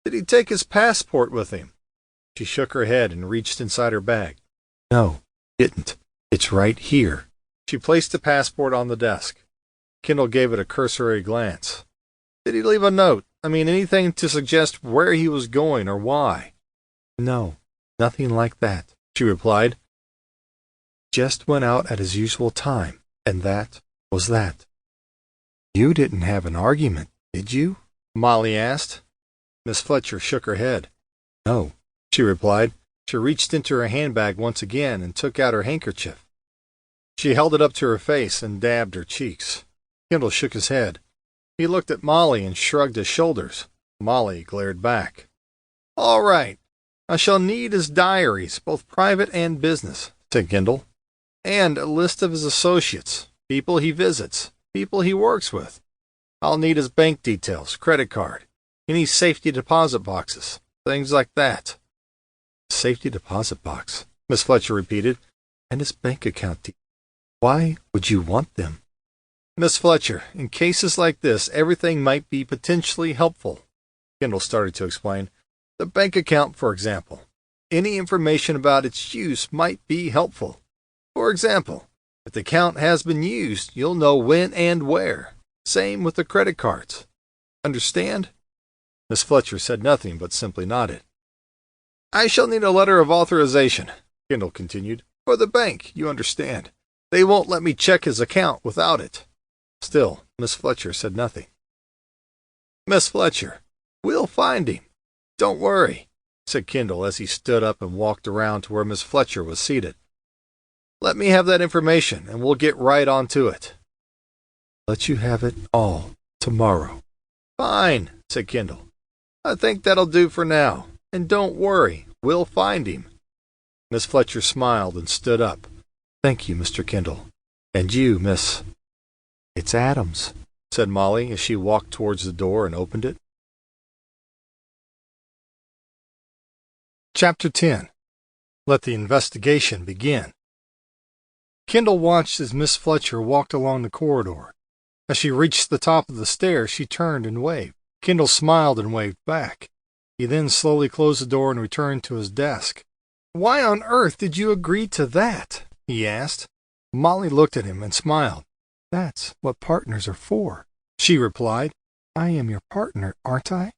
Did he take his passport with him? She shook her head and reached inside her bag. No, didn't. It's right here. She placed the passport on the desk. Kendall gave it a cursory glance. Did he leave a note? Anything to suggest where he was going or why? No, nothing like that, she replied. Just went out at his usual time, and that was that. You didn't have an argument, did you? Molly asked. Miss Fletcher shook her head. No, she replied. She reached into her handbag once again and took out her handkerchief. She held it up to her face and dabbed her cheeks. Kendall shook his head. He looked at Molly and shrugged his shoulders. Molly glared back. All right. I shall need his diaries, both private and business, said Kendall, and a list of his associates, people he visits, people he works with. I'll need his bank details, credit card, any safety deposit boxes, things like that. Safety deposit box, Miss Fletcher repeated, and his bank account details. Why would you want them? Miss Fletcher, in cases like this, everything might be potentially helpful. Kendall started to explain. The bank account, for example. Any information about its use might be helpful. For example, if the account has been used, you'll know when and where. Same with the credit cards. Understand? Miss Fletcher said nothing but simply nodded. I shall need a letter of authorization, Kendall continued. For the bank, you understand. They won't let me check his account without it. Still, Miss Fletcher said nothing. Miss Fletcher, we'll find him. Don't worry, said Kendall as he stood up and walked around to where Miss Fletcher was seated. Let me have that information and we'll get right on to it. Let you have it all tomorrow. Fine, said Kendall. I think that'll do for now. And don't worry, we'll find him. Miss Fletcher smiled and stood up. Thank you, Mr. Kendall. And you, Miss... It's Adams, said Molly as she walked towards the door and opened it. Chapter 10. Let the investigation begin. Kendall watched as Miss Fletcher walked along the corridor. As she reached the top of the stairs, she turned and waved. Kendall smiled and waved back. He then slowly closed the door and returned to his desk. Why on earth did you agree to that? He asked. Molly looked at him and smiled. That's what partners are for, she replied. I am your partner, aren't I?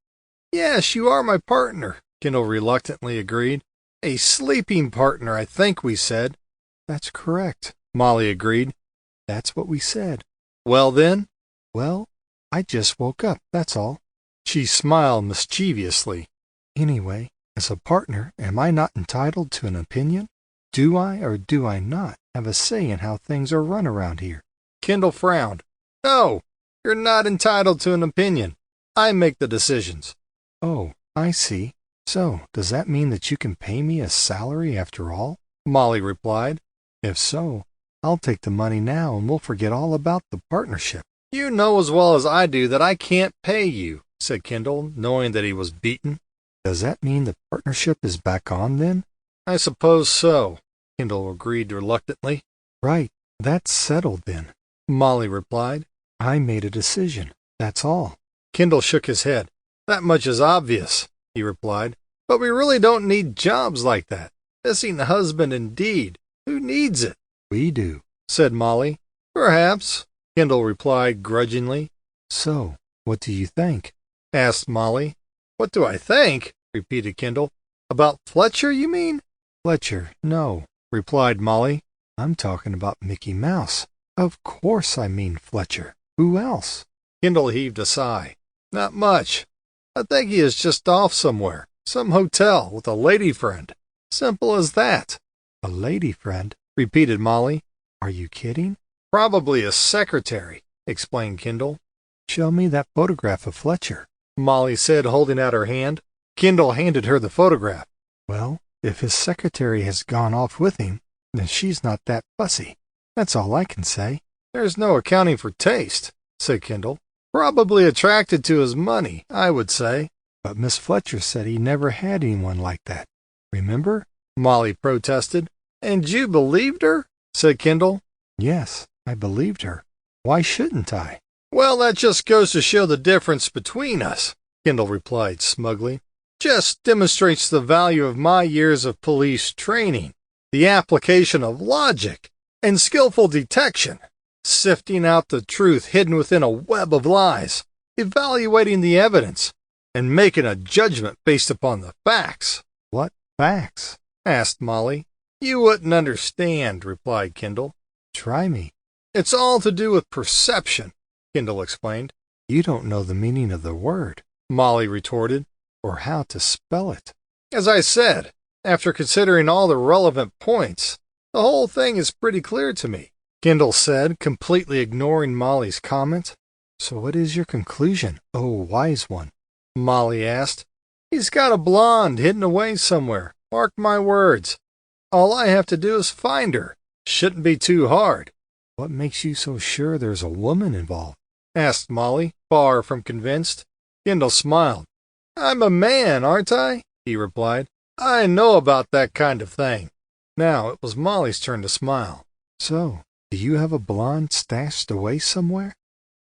Yes, you are my partner, Kendall reluctantly agreed. A sleeping partner, I think we said. That's correct, Molly agreed. That's what we said. Well then? Well, I just woke up, that's all. She smiled mischievously. Anyway, as a partner, am I not entitled to an opinion? Do I or do I not have a say in how things are run around here? Kendall frowned. No, you're not entitled to an opinion. I make the decisions. Oh, I see. So, does that mean that you can pay me a salary after all? Molly replied. If so, I'll take the money now and we'll forget all about the partnership. You know as well as I do that I can't pay you, said Kendall, knowing that he was beaten. Does that mean the partnership is back on then? I suppose so, Kendall agreed reluctantly. Right, that's settled then, Molly replied. I made a decision, that's all. Kendall shook his head. That much is obvious, he replied. But we really don't need jobs like that. Missing a husband indeed. Who needs it? We do, said Molly. Perhaps, Kendall replied grudgingly. So, what do you think? Asked Molly. What do I think? Repeated Kendall. About Fletcher, you mean? Fletcher, no, replied Molly. I'm talking about Mickey Mouse. Of course I mean Fletcher. Who else? Kendall heaved a sigh. Not much. I think he is just off somewhere. Some hotel with a lady friend. Simple as that. A lady friend? Repeated Molly. Are you kidding? Probably a secretary, explained Kendall. Show me that photograph of Fletcher, Molly said, holding out her hand. Kendall handed her the photograph. Well, if his secretary has gone off with him, then she's not that fussy. That's all I can say. There's no accounting for taste, said Kendall. Probably attracted to his money, I would say. But Miss Fletcher said he never had anyone like that. Remember? Molly protested. And you believed her? Said Kendall. Yes, I believed her. Why shouldn't I? Well, that just goes to show the difference between us, Kendall replied smugly. Just demonstrates the value of my years of police training, the application of logic and skillful detection, sifting out the truth hidden within a web of lies, evaluating the evidence, and making a judgment based upon the facts. What facts? Asked Molly. You wouldn't understand, replied Kendall. Try me. It's all to do with perception, Kendall explained. You don't know the meaning of the word, Molly retorted, or how to spell it. As I said, after considering all the relevant points, the whole thing is pretty clear to me, Kendall said, completely ignoring Molly's comment. So what is your conclusion, oh wise one? Molly asked. He's got a blonde hidden away somewhere. Mark my words. All I have to do is find her. Shouldn't be too hard. What makes you so sure there's a woman involved? Asked Molly, far from convinced. Kendall smiled. I'm a man, aren't I? He replied. I know about that kind of thing. Now it was Molly's turn to smile. So, do you have a blonde stashed away somewhere?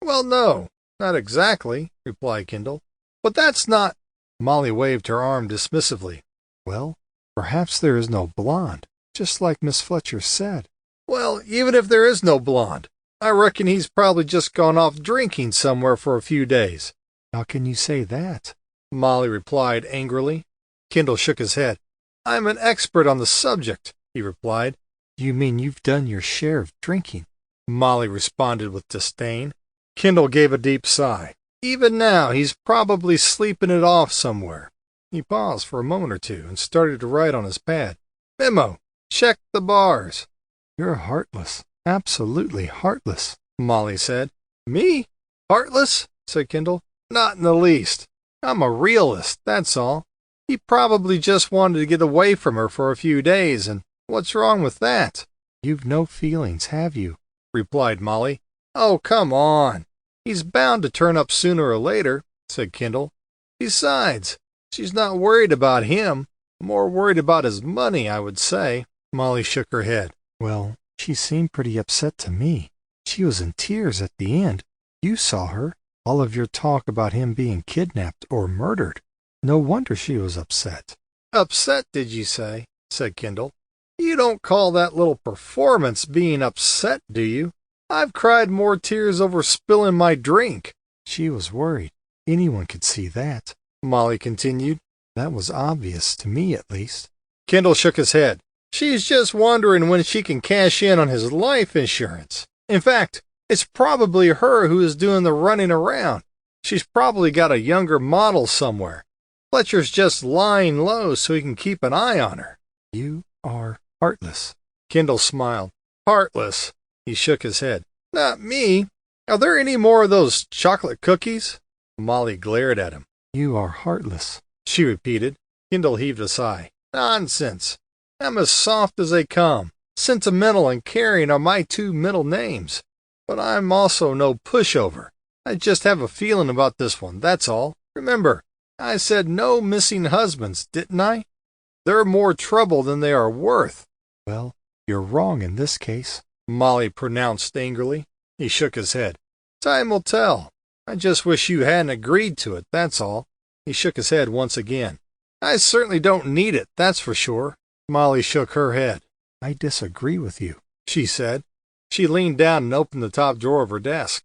Well, no, not exactly, replied Kendall. But that's not... Molly waved her arm dismissively. Well, perhaps there is no blonde, just like Miss Fletcher said. Well, even if there is no blonde, I reckon he's probably just gone off drinking somewhere for a few days. How can you say that? Molly replied angrily. Kendall shook his head. I'm an expert on the subject, he replied. You mean you've done your share of drinking? Molly responded with disdain. Kendall gave a deep sigh. Even now, he's probably sleeping it off somewhere. He paused for a moment or two and started to write on his pad. Memo, check the bars. You're heartless, absolutely heartless, Molly said. Me? Heartless? Said Kendall. Not in the least. I'm a realist, that's all. He probably just wanted to get away from her for a few days, and what's wrong with that? You've no feelings, have you? Replied Molly. Oh, come on. He's bound to turn up sooner or later, said Kendall. Besides, she's not worried about him. More worried about his money, I would say. Molly shook her head. Well, she seemed pretty upset to me. She was in tears at the end. You saw her. All of your talk about him being kidnapped or murdered. No wonder she was upset. Upset, did you say? Said Kendall. You don't call that little performance being upset, do you? I've cried more tears over spilling my drink. She was worried. Anyone could see that, Molly continued. That was obvious, to me at least. Kendall shook his head. She's just wondering when she can cash in on his life insurance. In fact, it's probably her who is doing the running around. She's probably got a younger model somewhere. Fletcher's just lying low so he can keep an eye on her. You are heartless. Kendall smiled. Heartless. He shook his head. Not me. Are there any more of those chocolate cookies? Molly glared at him. You are heartless, she repeated. Kendall heaved a sigh. Nonsense. I'm as soft as they come. Sentimental and caring are my two middle names. But I'm also no pushover. I just have a feeling about this one, that's all. Remember, I said no missing husbands, didn't I? They're more trouble than they are worth. Well, you're wrong in this case, Molly pronounced angrily. He shook his head. Time will tell. I just wish you hadn't agreed to it, that's all. He shook his head once again. I certainly don't need it, that's for sure. Molly shook her head. I disagree with you, she said. She leaned down and opened the top drawer of her desk.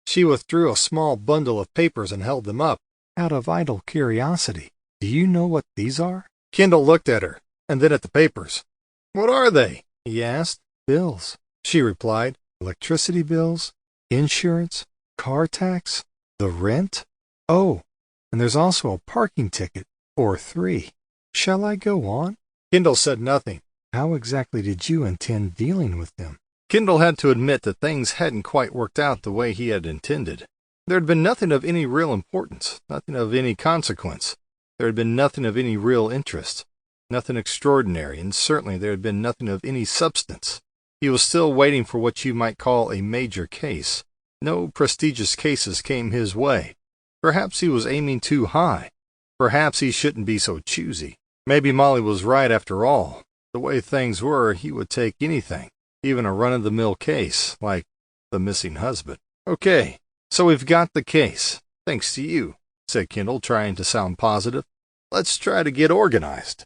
She withdrew a small bundle of papers and held them up. Out of idle curiosity, do you know what these are? Kendall looked at her, and then at the papers. What are they? He asked. Bills, she replied. Electricity bills, insurance, car tax, the rent. Oh, and there's also a parking ticket, or 3. Shall I go on? Kendall said nothing. How exactly did you intend dealing with them? Kendall had to admit that things hadn't quite worked out the way he had intended. There had been nothing of any real importance, nothing of any consequence. There had been nothing of any real interest, nothing extraordinary, and certainly there had been nothing of any substance. He was still waiting for what you might call a major case. No prestigious cases came his way. Perhaps he was aiming too high. Perhaps he shouldn't be so choosy. Maybe Molly was right after all. The way things were, he would take anything, even a run-of-the-mill case, like the missing husband. Okay, so we've got the case, thanks to you, said Kendall, trying to sound positive. Let's try to get organized.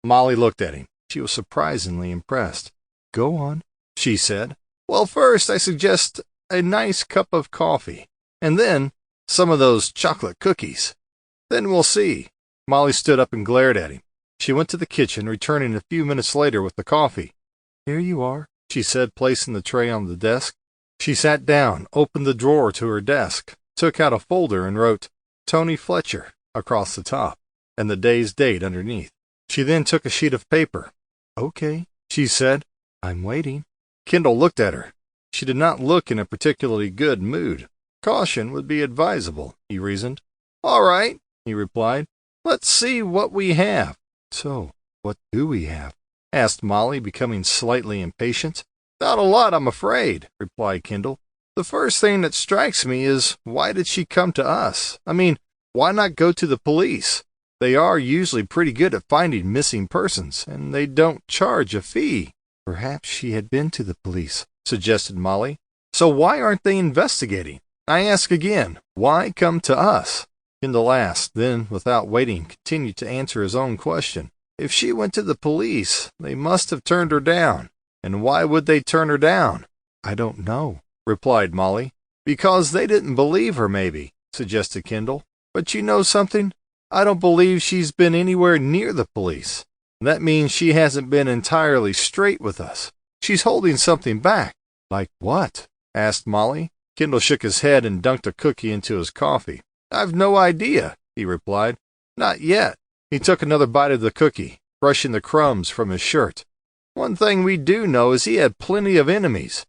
Molly looked at him. She was surprisingly impressed. Go on, she said. Well, first I suggest a nice cup of coffee, and then some of those chocolate cookies. Then we'll see. Molly stood up and glared at him. She went to the kitchen, returning a few minutes later with the coffee. Here you are, she said, placing the tray on the desk. She sat down, opened the drawer to her desk, took out a folder and wrote Tony Fletcher across the top, and the day's date underneath. She then took a sheet of paper. Okay, she said. I'm waiting. Kendall looked at her. She did not look in a particularly good mood. Caution would be advisable, he reasoned. All right, he replied. Let's see what we have. So, what do we have? Asked Molly, becoming slightly impatient. Not a lot, I'm afraid, replied Kendall. The first thing that strikes me is, why did she come to us? I mean, why not go to the police? They are usually pretty good at finding missing persons, and they don't charge a fee. Perhaps she had been to the police, suggested Molly. So why aren't they investigating? I ask again, why come to us? Kendall asked, then, without waiting, continued to answer his own question. If she went to the police, they must have turned her down. And why would they turn her down? I don't know, replied Molly. Because they didn't believe her, maybe, suggested Kendall. But you know something? I don't believe she's been anywhere near the police. That means she hasn't been entirely straight with us. She's holding something back. Like what? Asked Molly. Kendall shook his head and dunked a cookie into his coffee. I've no idea, he replied. Not yet. He took another bite of the cookie, brushing the crumbs from his shirt. One thing we do know is he had plenty of enemies.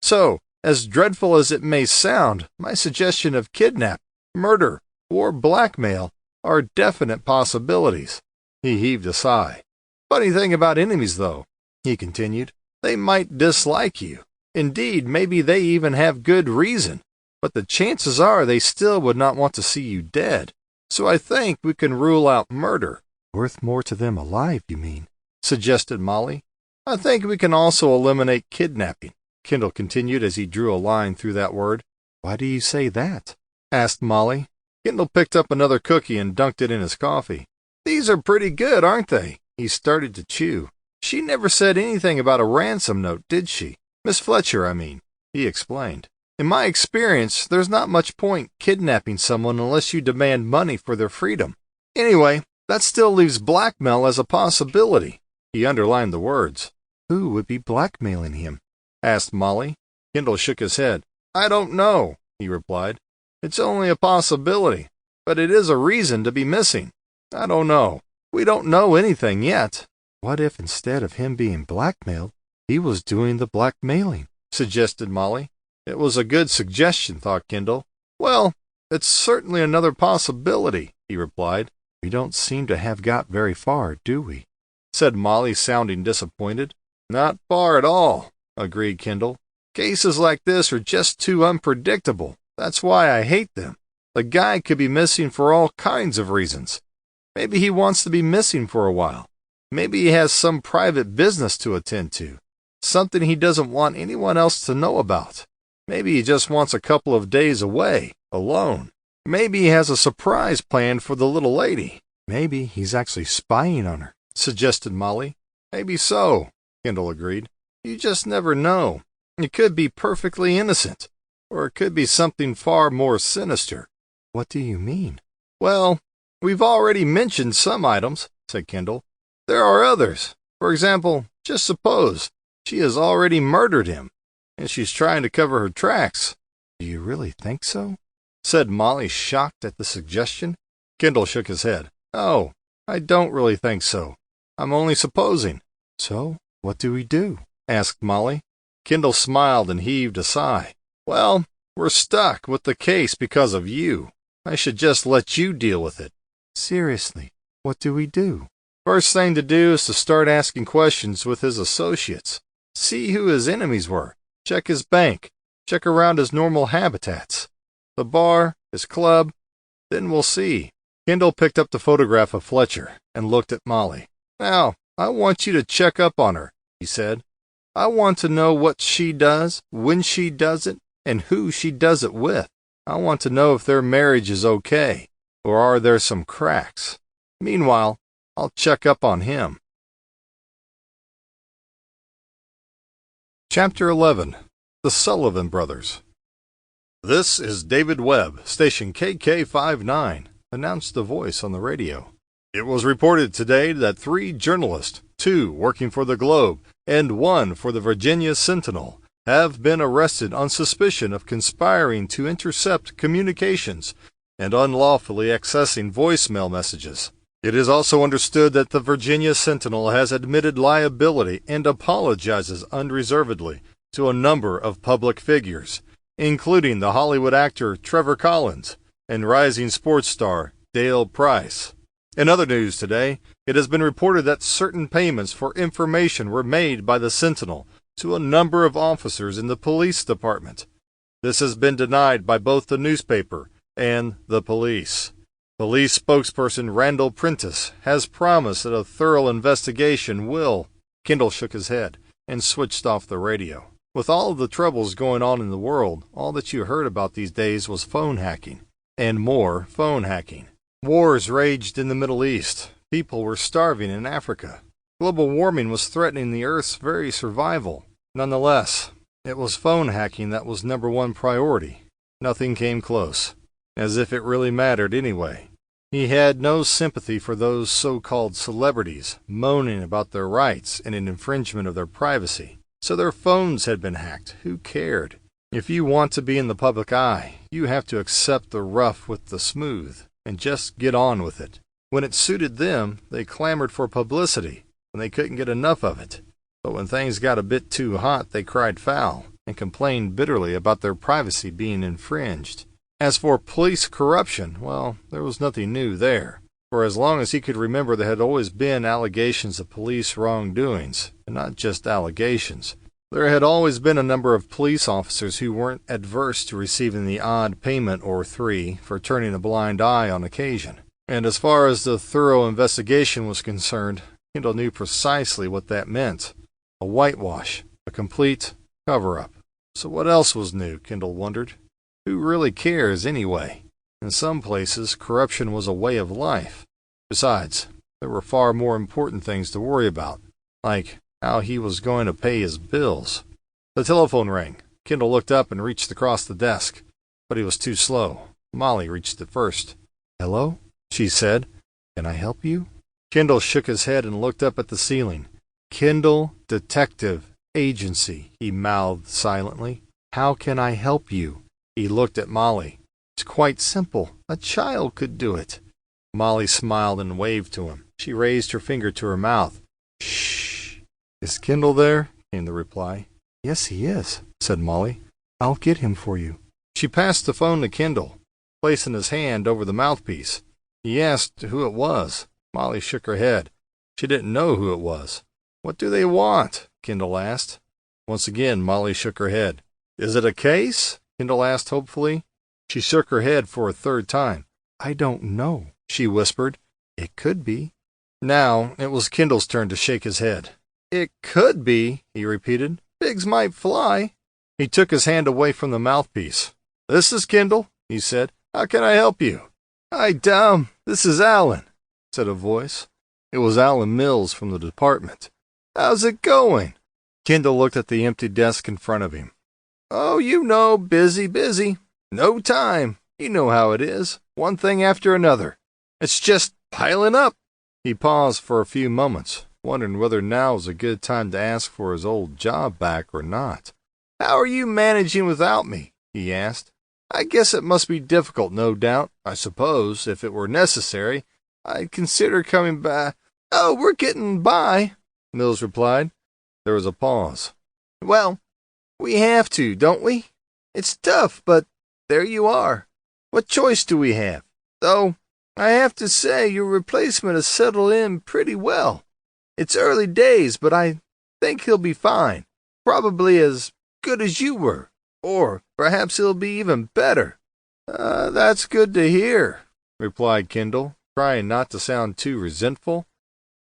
So, as dreadful as it may sound, my suggestion of kidnap, murder, or blackmail are definite possibilities. He heaved a sigh. Funny thing about enemies, though, he continued. They might dislike you. Indeed, maybe they even have good reason. But the chances are they still would not want to see you dead. So I think we can rule out murder. Worth more to them alive, you mean? Suggested Molly. I think we can also eliminate kidnapping, Kendall continued as he drew a line through that word. Why do you say that? Asked Molly. Kendall picked up another cookie and dunked it in his coffee. These are pretty good, aren't they? He started to chew. She never said anything about a ransom note, did she? Miss Fletcher, I mean, he explained. In my experience, there's not much point kidnapping someone unless you demand money for their freedom. Anyway, that still leaves blackmail as a possibility. He underlined the words. Who would be blackmailing him? Asked Molly. Kendall shook his head. I don't know, he replied. It's only a possibility, but it is a reason to be missing. I don't know. We don't know anything yet. What if instead of him being blackmailed, he was doing the blackmailing? Suggested Molly. It was a good suggestion, thought Kendall. Well, it's certainly another possibility, he replied. We don't seem to have got very far, do we? Said Molly, sounding disappointed. Not far at all, agreed Kendall. Cases like this are just too unpredictable. That's why I hate them. The guy could be missing for all kinds of reasons. Maybe he wants to be missing for a while. Maybe he has some private business to attend to. Something he doesn't want anyone else to know about. Maybe he just wants a couple of days away, alone. Maybe he has a surprise planned for the little lady. Maybe he's actually spying on her, suggested Molly. Maybe so, Kendall agreed. You just never know. It could be perfectly innocent, or it could be something far more sinister. What do you mean? Well, we've already mentioned some items, said Kendall. There are others. For example, just suppose she has already murdered him. and she's trying to cover her tracks." "Do you really think so?" said Molly, shocked at the suggestion. Kendall shook his head. "Oh, I don't really think so. I'm only supposing." "So, what do we do?" asked Molly. Kendall smiled and heaved a sigh. "Well, we're stuck with the case because of you. I should just let you deal with it." "Seriously, what do we do?" "First thing to do is to start asking questions with his associates. See who his enemies were. Check his bank. Check around his normal habitats. The bar, his club. Then we'll see." Kendall picked up the photograph of Fletcher and looked at Molly. "Now, I want you to check up on her," he said. "I want to know what she does, when she does it, and who she does it with. I want to know if their marriage is okay, or are there some cracks. Meanwhile, I'll check up on him." Chapter 11. The Sullivan Brothers. "This is David Webb, station KK59, announced the voice on the radio. "It was reported today that 3 journalists, 2 working for the Globe and 1 for the Virginia Sentinel, have been arrested on suspicion of conspiring to intercept communications and unlawfully accessing voicemail messages. It is also understood that the Virginia Sentinel has admitted liability and apologizes unreservedly to a number of public figures, including the Hollywood actor Trevor Collins and rising sports star Dale Price. In other news today, it has been reported that certain payments for information were made by the Sentinel to a number of officers in the police department. This has been denied by both the newspaper and the police. Police spokesperson Randall Prentice has promised that a thorough investigation will. Kendall shook his head and switched off the radio. With all of the troubles going on in the world, all that you heard about these days was phone hacking. And more phone hacking. Wars raged in the Middle East. People were starving in Africa. Global warming was threatening the Earth's very survival. Nonetheless, it was phone hacking that was #1 priority. Nothing came close. As if it really mattered anyway. He had no sympathy for those so-called celebrities moaning about their rights and an infringement of their privacy. So their phones had been hacked. Who cared? If you want to be in the public eye, you have to accept the rough with the smooth and just get on with it. When it suited them, they clamored for publicity when they couldn't get enough of it. But when things got a bit too hot, they cried foul and complained bitterly about their privacy being infringed. As for police corruption, well, there was nothing new there. For as long as he could remember, there had always been allegations of police wrongdoings, and not just allegations. There had always been a number of police officers who weren't adverse to receiving the odd payment or 3 for turning a blind eye on occasion. And as far as the thorough investigation was concerned, Kendall knew precisely what that meant. A whitewash, a complete cover-up. So what else was new, Kendall wondered? Who really cares anyway? In some places, corruption was a way of life. Besides, there were far more important things to worry about, like how he was going to pay his bills. The telephone rang. Kendall looked up and reached across the desk, but he was too slow. Molly reached it first. "Hello?" she said. "Can I help you?" Kendall shook his head and looked up at the ceiling. "Kendall Detective Agency," he mouthed silently. "How can I help you?" He looked at Molly. "It's quite simple. A child could do it." Molly smiled and waved to him. She raised her finger to her mouth. "Shh." "Is Kendall there?" came the reply. "Yes, he is," said Molly. "I'll get him for you." She passed the phone to Kendall, placing his hand over the mouthpiece. He asked who it was. Molly shook her head. She didn't know who it was. "What do they want?" Kendall asked. Once again, Molly shook her head. "Is it a case?" Kendall asked hopefully. She shook her head for a third time. "I don't know," she whispered. "It could be." Now it was Kendall's turn to shake his head. "It could be," he repeated. "Pigs might fly." He took his hand away from the mouthpiece. "This is Kendall," he said. "How can I help you?" "Hi, Tom. This is Alan," said a voice. It was Alan Mills from the department. "How's it going?" Kendall looked at the empty desk in front of him. "Oh, you know, busy. No time. You know how it is. One thing after another. It's just piling up." He paused for a few moments, wondering whether now was a good time to ask for his old job back or not. "How are you managing without me?" he asked. "I guess it must be difficult, no doubt. I suppose, if it were necessary, I'd consider coming back." "Oh, we're getting by," Mills replied. There was a pause. "Well, we have to, don't we? It's tough, but there you are. What choice do we have? Though, I have to say your replacement has settled in pretty well. It's early days, but I think he'll be fine. Probably as good as you were. Or perhaps he'll be even better." That's good to hear," replied Kendall, trying not to sound too resentful.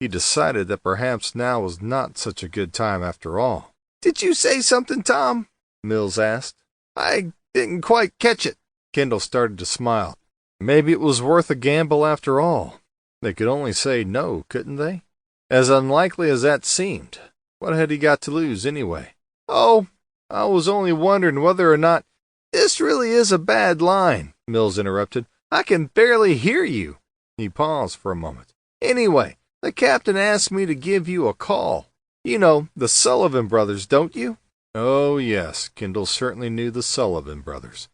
He decided that perhaps now was not such a good time after all. "Did you say something, Tom?" Mills asked. "I didn't quite catch it." Kendall started to smile. Maybe it was worth a gamble after all. They could only say no, couldn't they? As unlikely as that seemed, what had he got to lose anyway? "Oh, I was only wondering whether or not—" "This really is a bad line," Mills interrupted. "I can barely hear you." He paused for a moment. "Anyway, the captain asked me to give you a call. You know the Sullivan brothers, don't you?" Oh, yes, Kendall certainly knew the Sullivan brothers.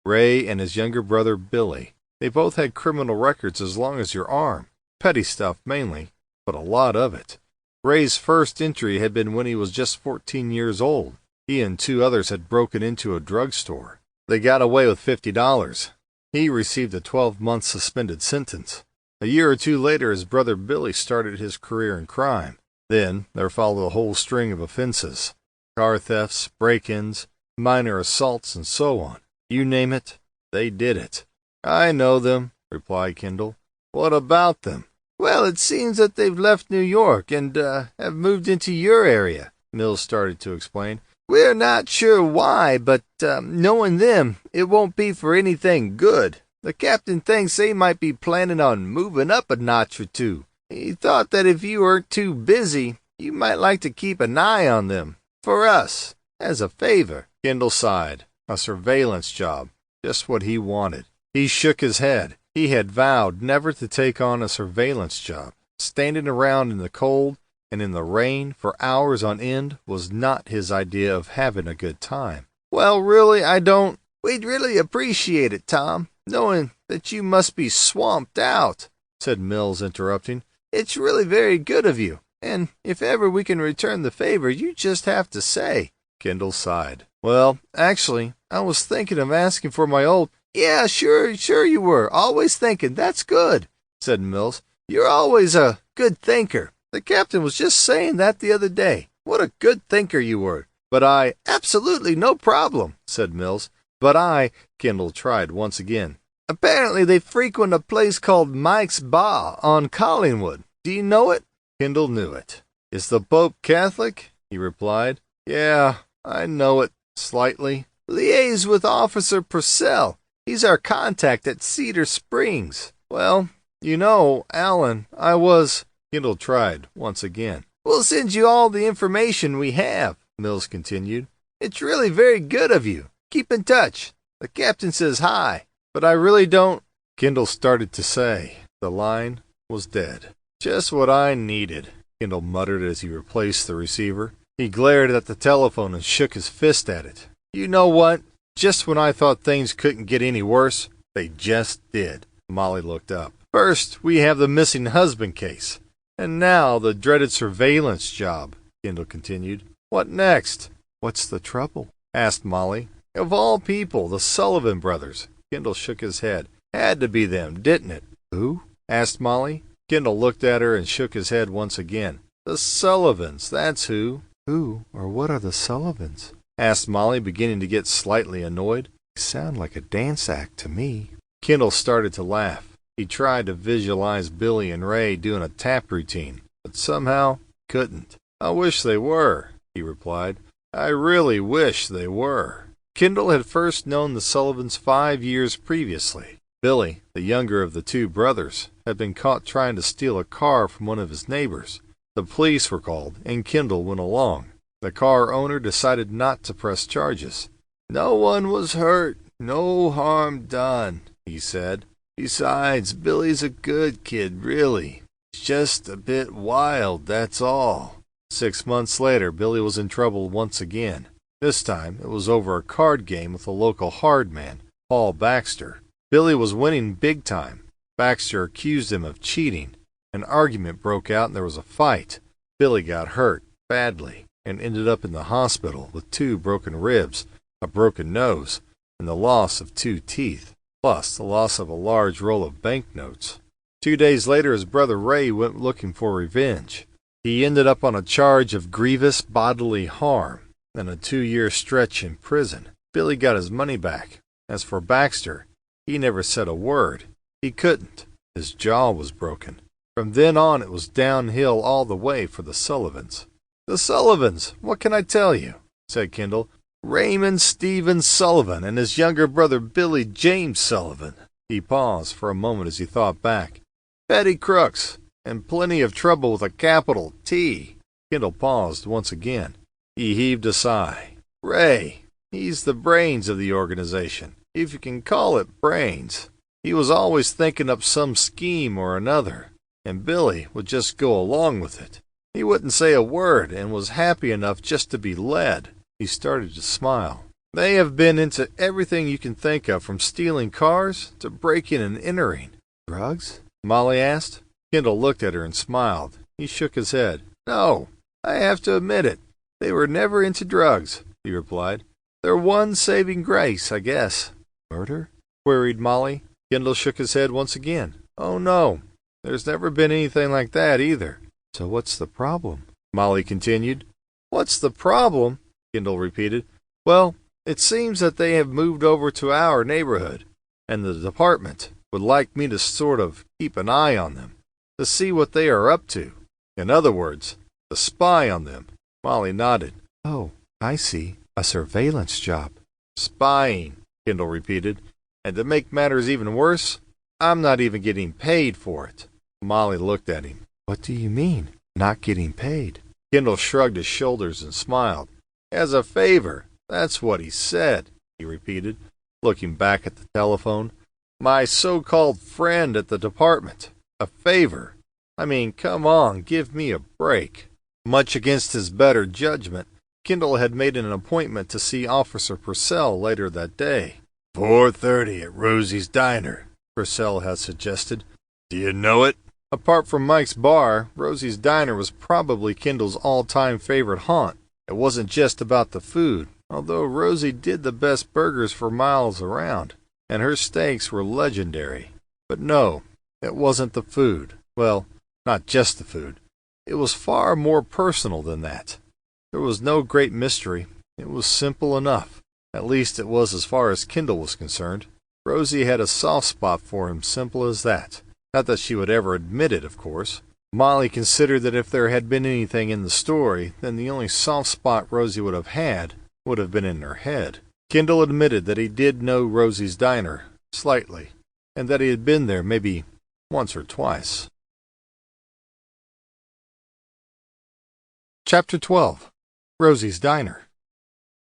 Ray and his younger brother Billy. They both had criminal records as long as your arm. Petty stuff mainly, but a lot of it. Ray's first entry had been when he was just 14 years old. He and two others had broken into a drugstore. They got away with $50. He received a 12-month suspended sentence. A year or two later, his brother Billy started his career in crime. Then there followed a whole string of offenses. Car thefts, break-ins, minor assaults, and so on. You name it, they did it. "I know them," replied Kendall. "What about them?" "Well, it seems that they've left New York and have moved into your area," Mills started to explain. "We're not sure why, but knowing them, it won't be for anything good. The captain thinks they might be planning on moving up a notch or two. He thought that if you weren't too busy, you might like to keep an eye on them. For us, as a favor." Kendall sighed. A surveillance job. Just what he wanted. He shook his head. He had vowed never to take on a surveillance job. Standing around in the cold and in the rain for hours on end was not his idea of having a good time. "Well, really, I don't—" "We'd really appreciate it, Tom, knowing that you must be swamped out," said Mills, interrupting. "It's really very good of you, and if ever we can return the favor, you just have to say." Kendall sighed. "Well, actually, I was thinking of asking for my old—" "Yeah, sure you were. Always thinking. That's good," said Mills. "You're always a good thinker. The captain was just saying that the other day. What a good thinker you were." "But I—" "Absolutely no problem," said Mills. "But I—" Kendall tried once again. "Apparently they frequent a place called Mike's Bar on Collingwood. Do you know it?" Kendall knew it. "Is the Pope Catholic?" he replied. "Yeah, I know it, slightly." "Liaise with Officer Purcell. He's our contact at Cedar Springs." "Well, you know, Alan, I was—" Kendall tried once again. "We'll send you all the information we have," Mills continued. "It's really very good of you. Keep in touch. The captain says hi." "But I really don't—" Kendall started to say. The line was dead. "Just what I needed," Kendall muttered as he replaced the receiver. He glared at the telephone and shook his fist at it. "You know what? Just when I thought things couldn't get any worse, they just did." Molly looked up. "First, we have the missing husband case. And now the dreaded surveillance job," Kendall continued. "What next?" "What's the trouble?" asked Molly. "Of all people, the Sullivan brothers." Kendall shook his head. "Had to be them, didn't it?" "Who?" asked Molly. Kendall looked at her and shook his head once again. "The Sullivans, that's who." "Who or what are the Sullivans?" asked Molly, beginning to get slightly annoyed. "They sound like a dance act to me." Kendall started to laugh. He tried to visualize Billy and Ray doing a tap routine, but somehow couldn't. "I wish they were," he replied. "I really wish they were." Kendall had first known the Sullivans 5 years previously. Billy, the younger of the two brothers, had been caught trying to steal a car from one of his neighbors. The police were called, and Kendall went along. The car owner decided not to press charges. "No one was hurt, no harm done," he said. "Besides, Billy's a good kid, really. He's just a bit wild, that's all." 6 months later, Billy was in trouble once again. This time it was over a card game with a local hard man, Paul Baxter. Billy was winning big time. Baxter accused him of cheating. An argument broke out and there was a fight. Billy got hurt badly and ended up in the hospital with 2 broken ribs, a broken nose, and the loss of 2 teeth, plus the loss of a large roll of banknotes. 2 days later, his brother Ray went looking for revenge. He ended up on a charge of grievous bodily harm and a 2-year stretch in prison. Billy got his money back. As for Baxter, he never said a word. He couldn't. His jaw was broken. From then on, it was downhill all the way for the Sullivans. The Sullivans! What can I tell you? Said Kendall. Raymond Stephen Sullivan and his younger brother Billy James Sullivan. He paused for a moment as he thought back. Petty crooks, and plenty of trouble with a capital T. Kendall paused once again. He heaved a sigh. Ray, he's the brains of the organization, if you can call it brains. He was always thinking up some scheme or another, and Billy would just go along with it. He wouldn't say a word and was happy enough just to be led. He started to smile. They have been into everything you can think of, from stealing cars to breaking and entering. Drugs? Molly asked. Kendall looked at her and smiled. He shook his head. No, I have to admit it. They were never into drugs, he replied. They're one saving grace, I guess. Murder? Queried Molly. Kendall shook his head once again. Oh, no. There's never been anything like that either. So what's the problem? Molly continued. What's the problem? Kendall repeated. Well, it seems that they have moved over to our neighborhood, and the department would like me to sort of keep an eye on them, to see what they are up to. In other words, to spy on them. Molly nodded. Oh, I see. A surveillance job. Spying, Kendall repeated. And to make matters even worse, I'm not even getting paid for it. Molly looked at him. What do you mean, not getting paid? Kendall shrugged his shoulders and smiled. As a favor, that's what he said, he repeated, looking back at the telephone. My so-called friend at the department. A favor. I mean, come on, give me a break. Much against his better judgment, Kendall had made an appointment to see Officer Purcell later that day. 4:30 at Rosie's Diner, Purcell had suggested. Do you know it? Apart from Mike's bar, Rosie's Diner was probably Kendall's all-time favorite haunt. It wasn't just about the food, although Rosie did the best burgers for miles around, and her steaks were legendary. But no, it wasn't the food. Well, not just the food. It was far more personal than that. There was no great mystery. It was simple enough. At least it was as far as Kendall was concerned. Rosie had a soft spot for him, simple as that. Not that she would ever admit it, of course. Molly considered that if there had been anything in the story, then the only soft spot Rosie would have been in her head. Kendall admitted that he did know Rosie's Diner, slightly, and that he had been there maybe once or twice. Chapter 12. Rosie's Diner.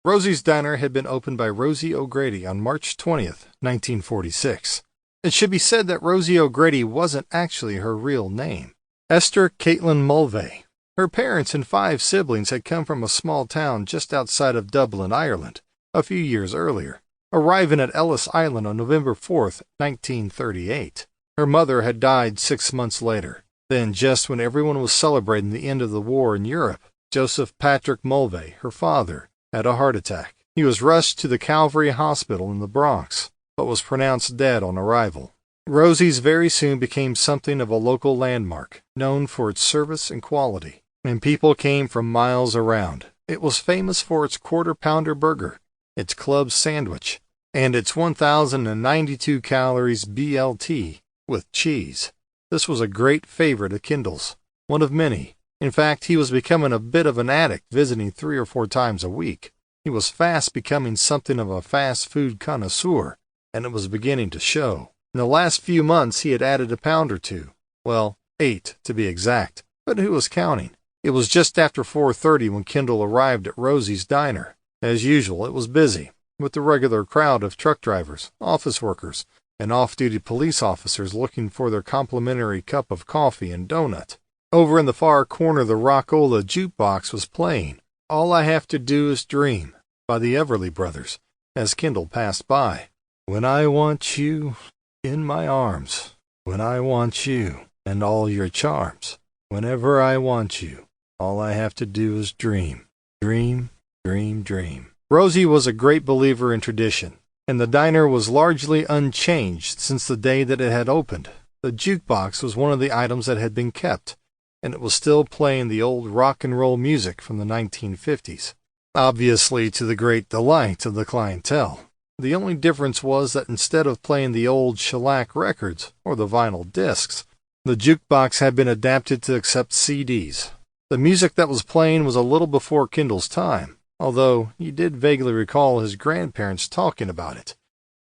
Rosie's Diner had been opened by Rosie O'Grady on March 20th, 1946. It should be said that Rosie O'Grady wasn't actually her real name. Esther Caitlin Mulvey. Her parents and 5 siblings had come from a small town just outside of Dublin, Ireland, a few years earlier, arriving at Ellis Island on November 4th, 1938. Her mother had died 6 months later. Then, just when everyone was celebrating the end of the war in Europe, Joseph Patrick Mulvey, her father, had a heart attack. He was rushed to the Calvary Hospital in the Bronx, but was pronounced dead on arrival. Rosie's very soon became something of a local landmark, known for its service and quality, and people came from miles around. It was famous for its quarter-pounder burger, its club sandwich, and its 1,092 calories BLT with cheese. This was a great favorite of Kendall's, one of many. In fact, he was becoming a bit of an addict, visiting 3 or 4 times a week. He was fast becoming something of a fast food connoisseur, and it was beginning to show. In the last few months, he had added a pound or 2. Well, 8 to be exact, but who was counting? It was just after 4:30 when Kendall arrived at Rosie's Diner. As usual, it was busy, with the regular crowd of truck drivers, office workers, and off-duty police officers looking for their complimentary cup of coffee and donut. Over in the far corner, the Rockola jukebox was playing All I Have to Do Is Dream. by the Everly Brothers as Kendall passed by. When I want you in my arms, when I want you and all your charms, whenever I want you, all I have to do is dream, dream, dream, dream. Rosie was a great believer in tradition, and the diner was largely unchanged since the day that it had opened. The jukebox was one of the items that had been kept, and it was still playing the old rock and roll music from the 1950s, obviously to the great delight of the clientele. The only difference was that instead of playing the old shellac records or the vinyl discs, the jukebox had been adapted to accept CDs. The music that was playing was a little before Kendall's time, although he did vaguely recall his grandparents talking about it.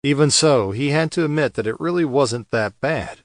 Even so, he had to admit that it really wasn't that bad.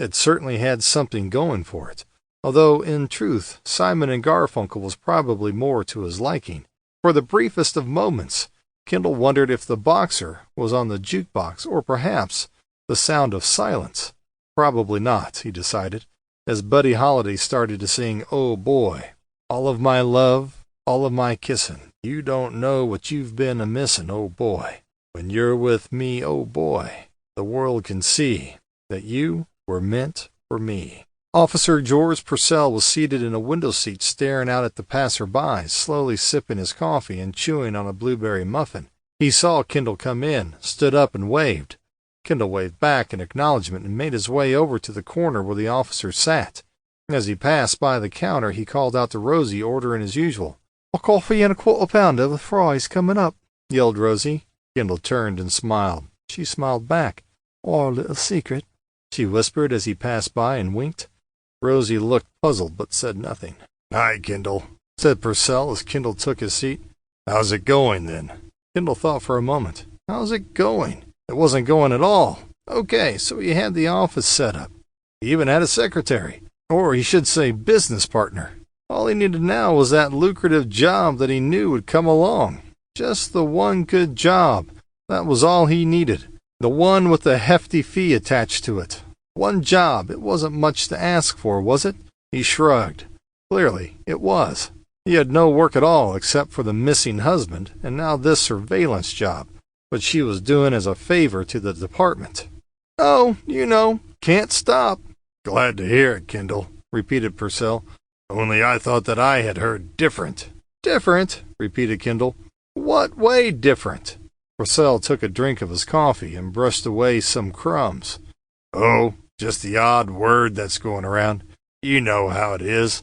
It certainly had something going for it, although in truth Simon and Garfunkel was probably more to his liking. For the briefest of moments, Kendall wondered if the boxer was on the jukebox or perhaps the sound of silence. Probably not, he decided, as Buddy Holliday started to sing "Oh Boy." All of my love, all of my kissin', you don't know what you've been a-missin', oh boy. When you're with me, oh boy, the world can see that you were meant for me. Officer George Purcell was seated in a window seat staring out at the passer-by, slowly sipping his coffee and chewing on a blueberry muffin. He saw Kendall come in, stood up and waved. Kendall waved back in acknowledgment and made his way over to the corner where the officer sat. As he passed by the counter, he called out to Rosie, ordering as usual. "A coffee and a quarter-pounder with fries coming up," yelled Rosie. Kendall turned and smiled. She smiled back. "Our little secret," she whispered as he passed by and winked. Rosie looked puzzled but said nothing. "Hi, Kendall," said Purcell as Kendall took his seat. "How's it going, then?" Kendall thought for a moment. How's it going? It wasn't going at all. Okay, so he had the office set up. He even had a secretary. Or he should say business partner. All he needed now was that lucrative job that he knew would come along. Just the one good job. That was all he needed. The one with the hefty fee attached to it. One job. It wasn't much to ask for, was it? He shrugged. Clearly, it was. He had no work at all except for the missing husband, and now this surveillance job, which she was doing as a favor to the department. "Oh, you know, can't stop." "Glad to hear it, Kendall," repeated Purcell. "Only I thought that I had heard different." "Different?" repeated Kendall. "What way different?" Purcell took a drink of his coffee and brushed away some crumbs. "Oh, just the odd word that's going around. You know how it is.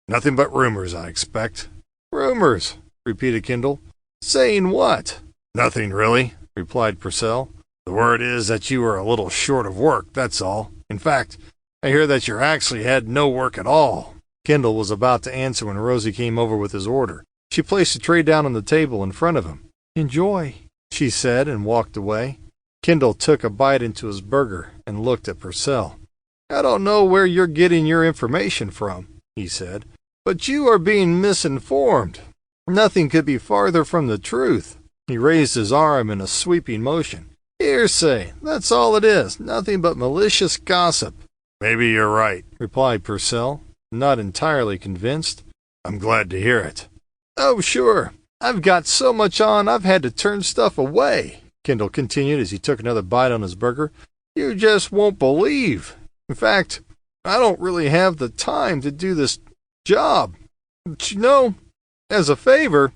Nothing but rumors, I expect." "Rumors?" repeated Kendall. "Saying what?" "Nothing, really," replied Purcell. "The word is that you are a little short of work, that's all. In fact, I hear that you actually had no work at all." Kendall was about to answer when Rosie came over with his order. She placed a tray down on the table in front of him. "Enjoy," she said, and walked away. Kendall took a bite into his burger and looked at Purcell. "I don't know where you're getting your information from," he said, "but you are being misinformed. Nothing could be farther from the truth." He raised his arm in a sweeping motion. "Hearsay, that's all it is, nothing but malicious gossip." "Maybe you're right," replied Purcell, not entirely convinced. "I'm glad to hear it." "Oh, sure. I've got so much on I've had to turn stuff away," Kendall continued as he took another bite on his burger. "You just won't believe. In fact, I don't really have the time to do this job. But you know, as a favor,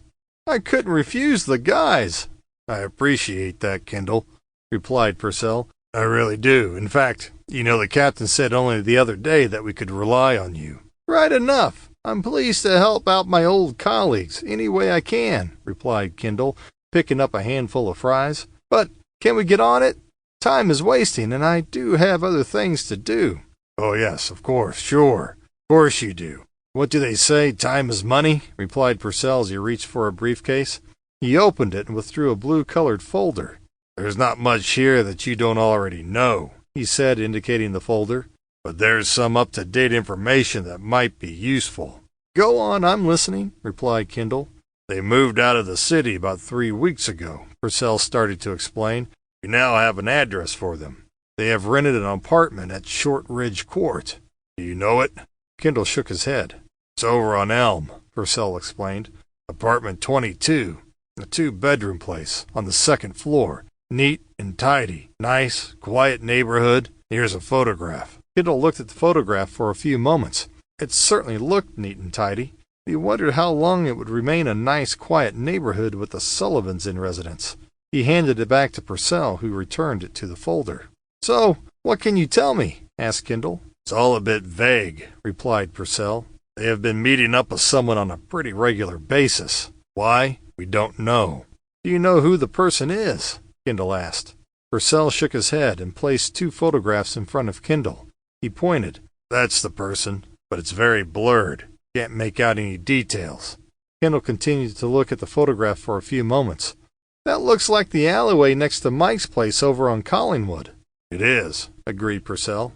I couldn't refuse the guys." "I appreciate that, Kendall," replied Purcell. "I really do. In fact, you know, the captain said only the other day that we could rely on you." "Right enough. I'm pleased to help out my old colleagues any way I can," replied Kendall, picking up a handful of fries. "But can we get on it? Time is wasting, and I do have other things to do." "Oh, yes, of course, sure. Of course you do. What do they say? Time is money," replied Purcell as he reached for a briefcase. He opened it and withdrew a blue-colored folder. "There's not much here that you don't already know," he said, indicating the folder. "But there's some up-to-date information that might be useful." "Go on, I'm listening," replied Kendall. "They moved out of the city about 3 weeks ago," Purcell started to explain. "We now have an address for them. They have rented an apartment at Short Ridge Court. Do you know it?" Kendall shook his head. "It's over on Elm," Purcell explained. "Apartment 22. A two-bedroom place on the second floor. Neat and tidy. Nice, quiet neighborhood. Here's a photograph. Kendall looked at the photograph for a few moments. It certainly looked neat and tidy. He wondered how long it would remain a nice, quiet neighborhood with the Sullivans in residence. He handed it back to Purcell, who returned it to the folder. "So, what can you tell me?" asked Kendall. "It's all a bit vague," replied Purcell. "They have been meeting up with someone on a pretty regular basis. Why? We don't know." "Do you know who the person is?" Kendall asked. Purcell shook his head and placed two photographs in front of Kendall. He pointed. "That's the person, but it's very blurred. Can't make out any details." Kendall continued to look at the photograph for a few moments. "That looks like the alleyway next to Mike's place over on Collingwood." "It is," agreed Purcell.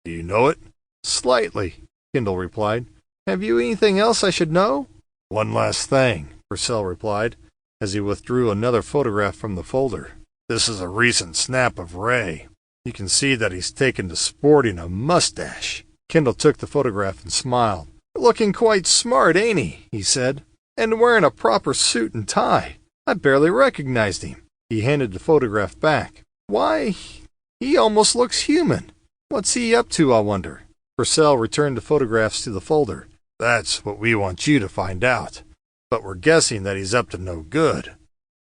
"Do you know it?" "Slightly," Kendall replied. "Have you anything else I should know?" "One last thing," Purcell replied, as he withdrew another photograph from the folder. "This is a recent snap of Ray. You can see that he's taken to sporting a mustache." Kendall took the photograph and smiled. "Looking quite smart, ain't he?" said. "And wearing a proper suit and tie. I barely recognized him." He handed the photograph back. "Why, he almost looks human. What's he up to, I wonder?" Purcell returned the photographs to the folder. "That's what we want you to find out. But we're guessing that he's up to no good."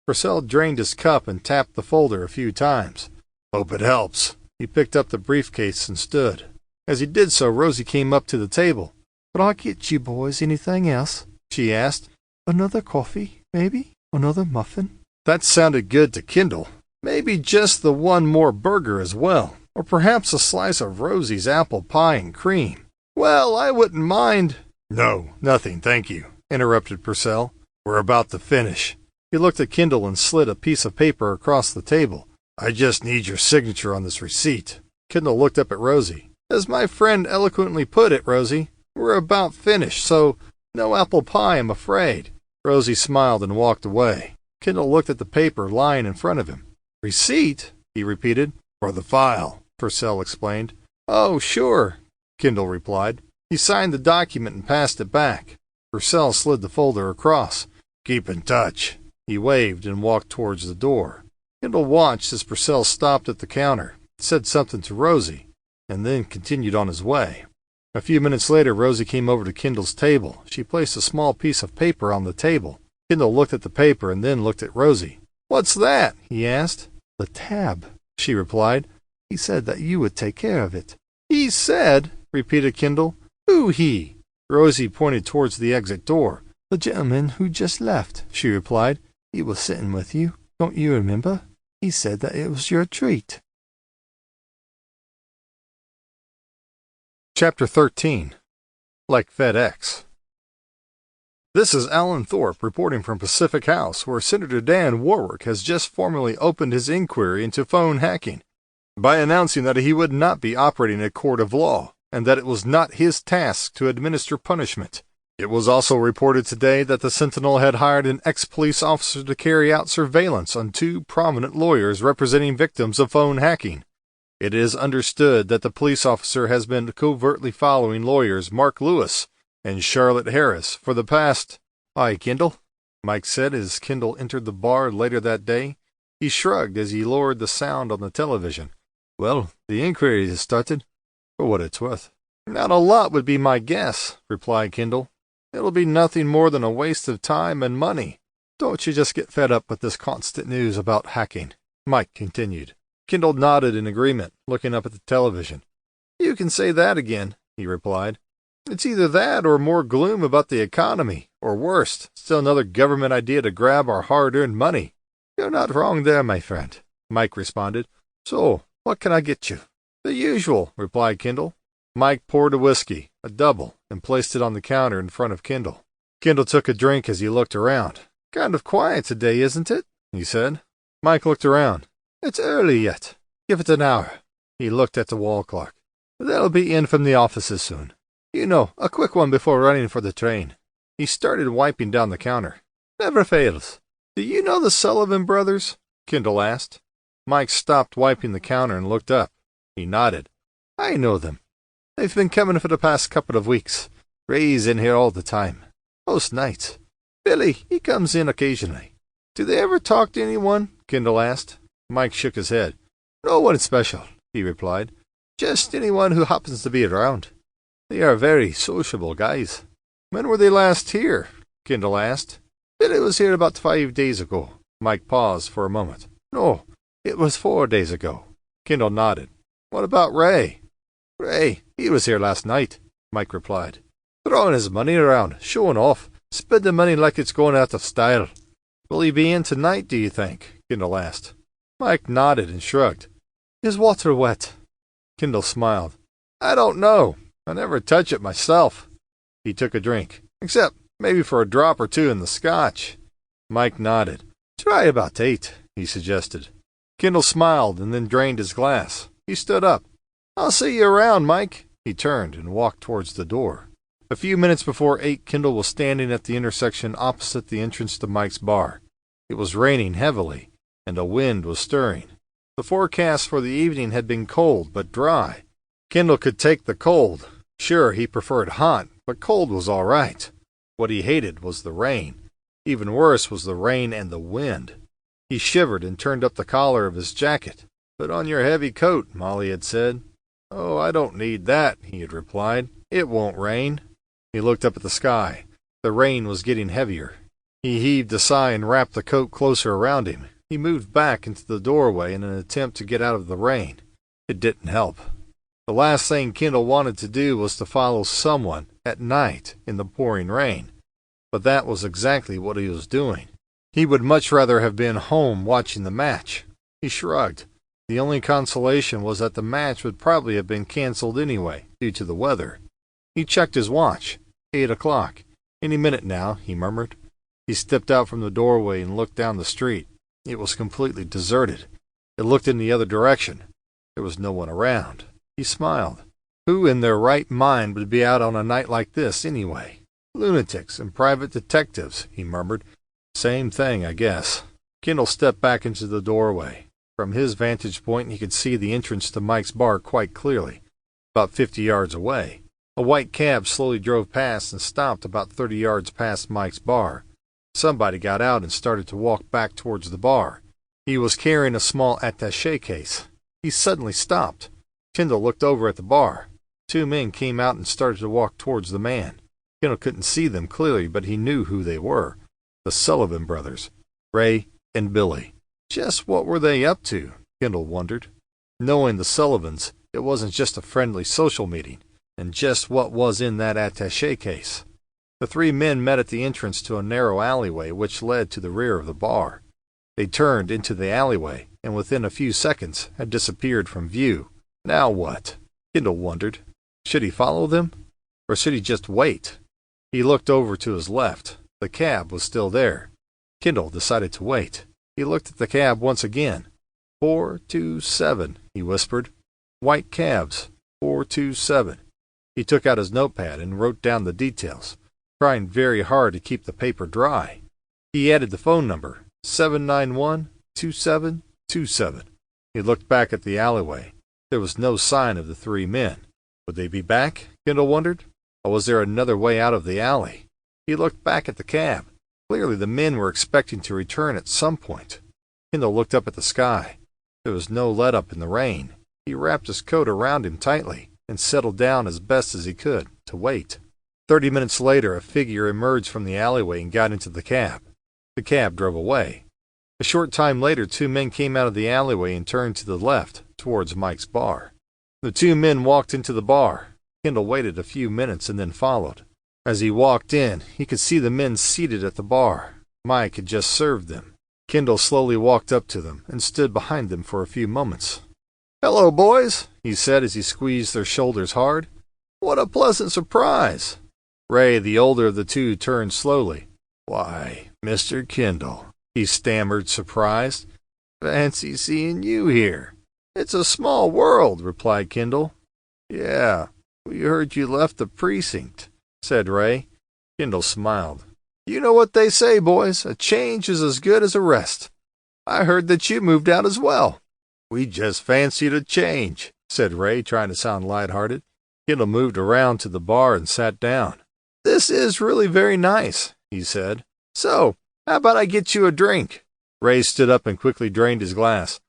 Purcell drained his cup and tapped the folder a few times. "Hope it helps." He picked up the briefcase and stood. As he did so, Rosie came up to the table. "Could I get you boys anything else?" she asked. "Another coffee, maybe? Another muffin?" That sounded good to Kendall. Maybe just the one more burger as well, or perhaps a slice of Rosie's apple pie and cream. "Well, I wouldn't mind—" "No, nothing, thank you," interrupted Purcell. "We're about to finish." He looked at Kendall and slid a piece of paper across the table. "I just need your signature on this receipt." Kendall looked up at Rosie. "As my friend eloquently put it, Rosie, we're about finished, so no apple pie, I'm afraid." Rosie smiled and walked away. Kendall looked at the paper lying in front of him. "Receipt?" he repeated. "For the file," Purcell explained. "Oh, sure," Kendall replied. He signed the document and passed it back. Purcell slid the folder across. "Keep in touch." He waved and walked towards the door. Kendall watched as Purcell stopped at the counter, said something to Rosie, and then continued on his way. A few minutes later, Rosie came over to Kendall's table. She placed a small piece of paper on the table. Kendall looked at the paper and then looked at Rosie. "What's that?" he asked. "The tab," she replied. "He said that you would take care of it." "He said?" repeated Kendall. "Who he?" Rosie pointed towards the exit door. "The gentleman who just left," she replied. "He was sitting with you. Don't you remember? He said that it was your treat." Chapter 13. Like FedEx. This is Alan Thorpe reporting from Pacific House, where Senator Dan Warwick has just formally opened his inquiry into phone hacking by announcing that he would not be operating a court of law and that it was not his task to administer punishment. It was also reported today that the Sentinel had hired an ex-police officer to carry out surveillance on two prominent lawyers representing victims of phone hacking. It is understood that the police officer has been covertly following lawyers Mark Lewis and Charlotte Harris for the past— "Hi, Kendall," Mike said as Kendall entered the bar later that day. He shrugged as he lowered the sound on the television. "Well, the inquiry has started, for what it's worth." "Not a lot would be my guess," replied Kendall. "It'll be nothing more than a waste of time and money. Don't you just get fed up with this constant news about hacking?" Mike continued. Kendall nodded in agreement, looking up at the television. "You can say that again," he replied. "It's either that or more gloom about the economy, or worse, still another government idea to grab our hard-earned money." "You're not wrong there, my friend," Mike responded. "So, what can I get you?" "The usual," replied Kendall. Mike poured a whiskey, a double, and placed it on the counter in front of Kendall. Kendall took a drink as he looked around. "Kind of quiet today, isn't it?" he said. Mike looked around. "It's early yet. Give it an hour." He looked at the wall clock. "They'll be in from the offices soon. You know, a quick one before running for the train." He started wiping down the counter. "Never fails. Do you know the Sullivan brothers?" Kendall asked. Mike stopped wiping the counter and looked up. He nodded. "I know them. They've been coming for the past couple of weeks. Ray's in here all the time. Most nights. Billy, he comes in occasionally. Do they ever talk to anyone? Kendall asked. Mike shook his head. No one special, he replied. Just anyone who happens to be around. They are very sociable guys. When were they last here? Kendall asked. Billy was here about 5 days ago. Mike paused for a moment. No, it was 4 days ago. Kendall nodded. What about Ray? Ray, he was here last night, Mike replied. Throwing his money around, showing off, spending money like it's going out of style. Will he be in tonight, do you think? Kendall asked. Mike nodded and shrugged. Is water wet? Kendall smiled. I don't know. I never touch it myself. He took a drink, except maybe for a drop or two in the scotch. Mike nodded. Try about 8, he suggested. Kendall smiled and then drained his glass. He stood up. I'll see you around, Mike. He turned and walked towards the door. A few minutes before 8, Kendall was standing at the intersection opposite the entrance to Mike's bar. It was raining heavily, and a wind was stirring. The forecast for the evening had been cold but dry. Kendall could take the cold. Sure, he preferred hot, but cold was all right. What he hated was the rain. Even worse was the rain and the wind. He shivered and turned up the collar of his jacket. Put on your heavy coat, Molly had said. Oh, I don't need that, he had replied. It won't rain. He looked up at the sky. The rain was getting heavier. He heaved a sigh and wrapped the coat closer around him. He moved back into the doorway in an attempt to get out of the rain. It didn't help. The last thing Kendall wanted to do was to follow someone at night in the pouring rain. But that was exactly what he was doing. He would much rather have been home watching the match. He shrugged. The only consolation was that the match would probably have been canceled anyway, due to the weather. He checked his watch. 8 o'clock. Any minute now, he murmured. He stepped out from the doorway and looked down the street. It was completely deserted. He looked in the other direction. There was no one around. He smiled. Who in their right mind would be out on a night like this anyway? Lunatics and private detectives, he murmured. Same thing, I guess. Kendall stepped back into the doorway. From his vantage point, he could see the entrance to Mike's bar quite clearly, about 50 yards away. A white cab slowly drove past and stopped about 30 yards past Mike's bar. Somebody got out and started to walk back towards the bar. He was carrying a small attaché case. He suddenly stopped. Kendall looked over at the bar. 2 men came out and started to walk towards the man. Kendall couldn't see them clearly, but he knew who they were. The Sullivan brothers, Ray and Billy. Just what were they up to? Kendall wondered. Knowing the Sullivans, it wasn't just a friendly social meeting. And just what was in that attaché case? The 3 men met at the entrance to a narrow alleyway which led to the rear of the bar. They turned into the alleyway, and within a few seconds had disappeared from view. Now what? Kendall wondered. Should he follow them? Or should he just wait? He looked over to his left. The cab was still there. Kendall decided to wait. He looked at the cab once again. 427, he whispered. White cabs, 427. He took out his notepad and wrote down the details, trying very hard to keep the paper dry. He added the phone number, 791-2727. He looked back at the alleyway. There was no sign of the 3 men. Would they be back? Kendall wondered. Or was there another way out of the alley? He looked back at the cab. Clearly the men were expecting to return at some point. Kendall looked up at the sky. There was no let-up in the rain. He wrapped his coat around him tightly and settled down as best as he could to wait. 30 minutes later, a figure emerged from the alleyway and got into the cab. The cab drove away. A short time later, 2 men came out of the alleyway and turned to the left, towards Mike's bar. The 2 men walked into the bar. Kendall waited a few minutes and then followed. As he walked in, he could see the men seated at the bar. Mike had just served them. Kendall slowly walked up to them and stood behind them for a few moments. "Hello, boys," he said as he squeezed their shoulders hard. "What a pleasant surprise." Ray, the older of the 2, turned slowly. "Why, Mr. Kendall," he stammered, surprised. "Fancy seeing you here." "It's a small world," replied Kendall. "Yeah, we heard you left the precinct," said Ray. Kendall smiled. "You know what they say, boys. A change is as good as a rest. I heard that you moved out as well." "We just fancied a change," said Ray, trying to sound lighthearted. Kendall moved around to the bar and sat down. "This is really very nice," he said. "So, how about I get you a drink?" Ray stood up and quickly drained his glass.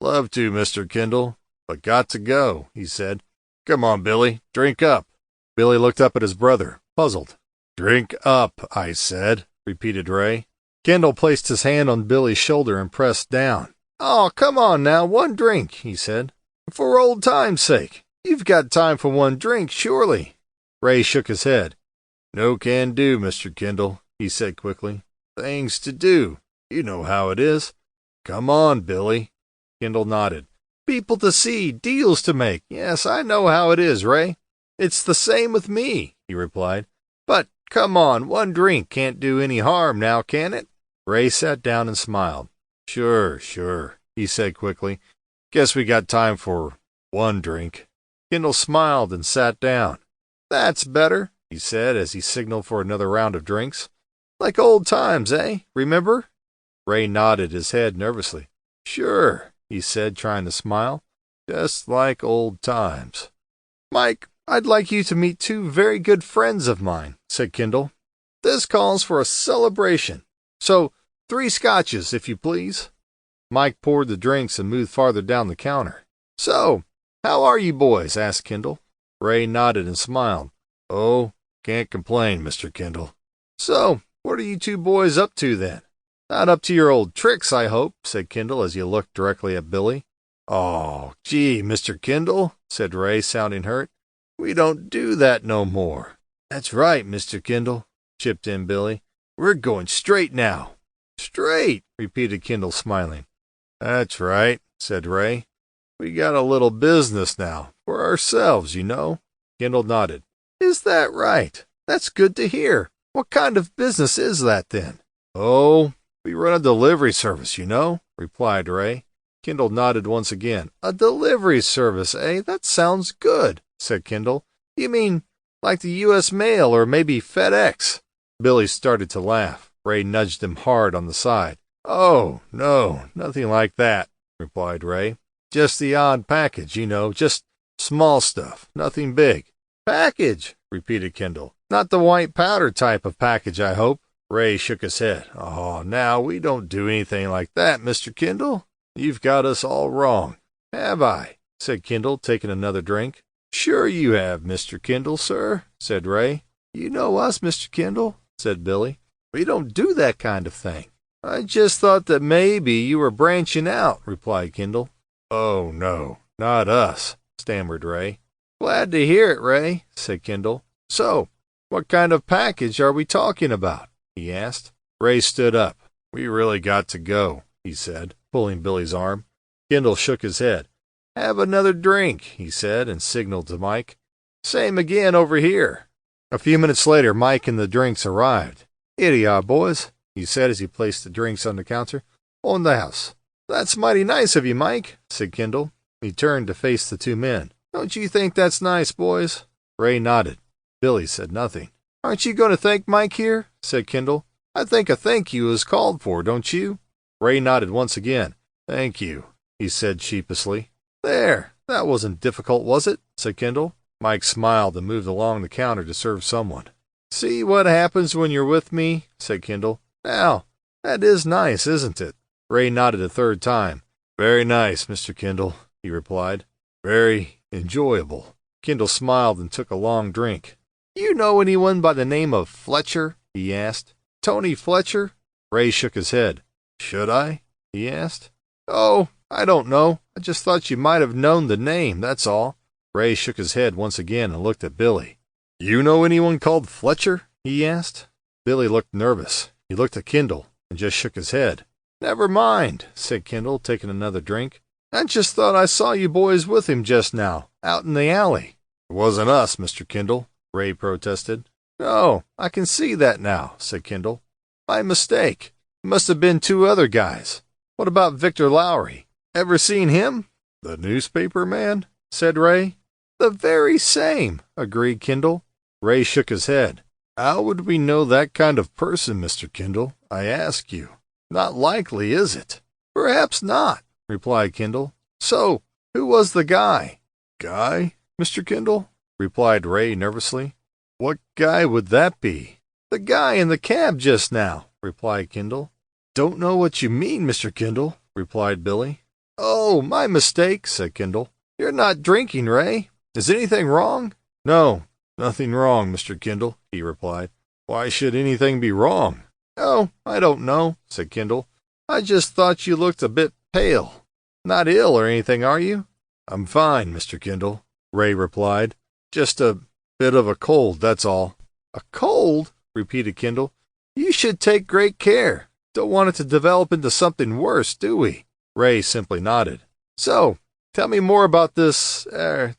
Love to, Mr. Kendall, but got to go, he said. Come on, Billy, drink up. Billy looked up at his brother, puzzled. Drink up, I said, repeated Ray. Kendall placed his hand on Billy's shoulder and pressed down. Oh, come on now, one drink, he said. For old time's sake. You've got time for one drink, surely. Ray shook his head. No can do, Mr. Kendall, he said quickly. Things to do. You know how it is. Come on, Billy. Kendall nodded. People to see, deals to make. Yes, I know how it is, Ray. It's the same with me, he replied. But come on, one drink can't do any harm now, can it? Ray sat down and smiled. Sure, he said quickly. Guess we got time for one drink. Kendall smiled and sat down. That's better, he said as he signaled for another round of drinks. Like old times, eh? Remember? Ray nodded his head nervously. Sure, he said, trying to smile. Just like old times. Mike, I'd like you to meet two very good friends of mine, said Kendall. This calls for a celebration. So, 3 scotches, if you please. Mike poured the drinks and moved farther down the counter. So, how are you boys? Asked Kendall. Ray nodded and smiled. Oh, can't complain, Mr. Kendall. So, what are you two boys up to then? Not up to your old tricks, I hope, said Kendall as he looked directly at Billy. Oh, gee, Mr. Kendall, said Ray, sounding hurt. We don't do that no more. That's right, Mr. Kendall, chipped in Billy. We're going straight now. Straight, repeated Kendall, smiling. That's right, said Ray. We got a little business now, for ourselves, you know. Kendall nodded. Is that right? That's good to hear. What kind of business is that, then? Oh, we run a delivery service, you know, replied Ray. Kendall nodded once again. A delivery service, eh? That sounds good, said Kendall. You mean like the U.S. Mail or maybe FedEx? Billy started to laugh. Ray nudged him hard on the side. Oh, no, nothing like that, replied Ray. Just the odd package, you know, just small stuff, nothing big. Package, repeated Kendall. Not the white powder type of package, I hope. Ray shook his head. Oh, now, we don't do anything like that, Mr. Kendall. You've got us all wrong. Have I? Said Kendall, taking another drink. Sure you have, Mr. Kendall, sir, said Ray. You know us, Mr. Kendall, said Billy. We don't do that kind of thing. I just thought that maybe you were branching out, replied Kendall. Oh, no, not us, stammered Ray. Glad to hear it, Ray, said Kendall. So, what kind of package are we talking about? He asked. Ray stood up. We really got to go, he said, pulling Billy's arm. Kendall shook his head. Have another drink, he said, and signaled to Mike. Same again over here. A few minutes later, Mike and the drinks arrived. Here you are, boys, he said as he placed the drinks on the counter. On the house. That's mighty nice of you, Mike, said Kendall. He turned to face the two men. Don't you think that's nice, boys? Ray nodded. Billy said nothing. Aren't you going to thank Mike here? Said Kendall. I think a thank you is called for, don't you? Ray nodded once again. Thank you, he said sheepishly. There, that wasn't difficult, was it? Said Kendall. Mike smiled and moved along the counter to serve someone. See what happens when you're with me? Said Kendall. Now, that is nice, isn't it? Ray nodded a third time. Very nice, Mr. Kendall, he replied. Very enjoyable. Kendall smiled and took a long drink. You know anyone by the name of Fletcher? He asked. Tony Fletcher? Ray shook his head. Should I? He asked. Oh, I don't know. I just thought you might have known the name, that's all. Ray shook his head once again and looked at Billy. You know anyone called Fletcher? He asked. Billy looked nervous. He looked at Kendall and just shook his head. Never mind, said Kendall, taking another drink. I just thought I saw you boys with him just now, out in the alley. It wasn't us, Mr. Kendall, Ray protested. No, I can see that now, said Kendall. My mistake. It must have been 2 other guys. What about Victor Lowry? Ever seen him? The newspaper man? Said Ray. The very same, agreed Kendall. Ray shook his head. How would we know that kind of person, Mr. Kendall? I ask you. Not likely, is it? Perhaps not, replied Kendall. So, who was the guy? Guy, Mr. Kendall? Replied Ray nervously. What guy would that be? The guy in the cab just now, replied Kendall. Don't know what you mean, Mr. Kendall, replied Billy. Oh, my mistake, said Kendall. You're not drinking, Ray. Is anything wrong? No, nothing wrong, Mr. Kendall, he replied. Why should anything be wrong? Oh, I don't know, said Kendall. I just thought you looked a bit pale. Not ill or anything, are you? I'm fine, Mr. Kendall, Ray replied. Just a bit of a cold, that's all. A cold? Repeated Kendall. You should take great care. Don't want it to develop into something worse, do we? Ray simply nodded. So, tell me more about this,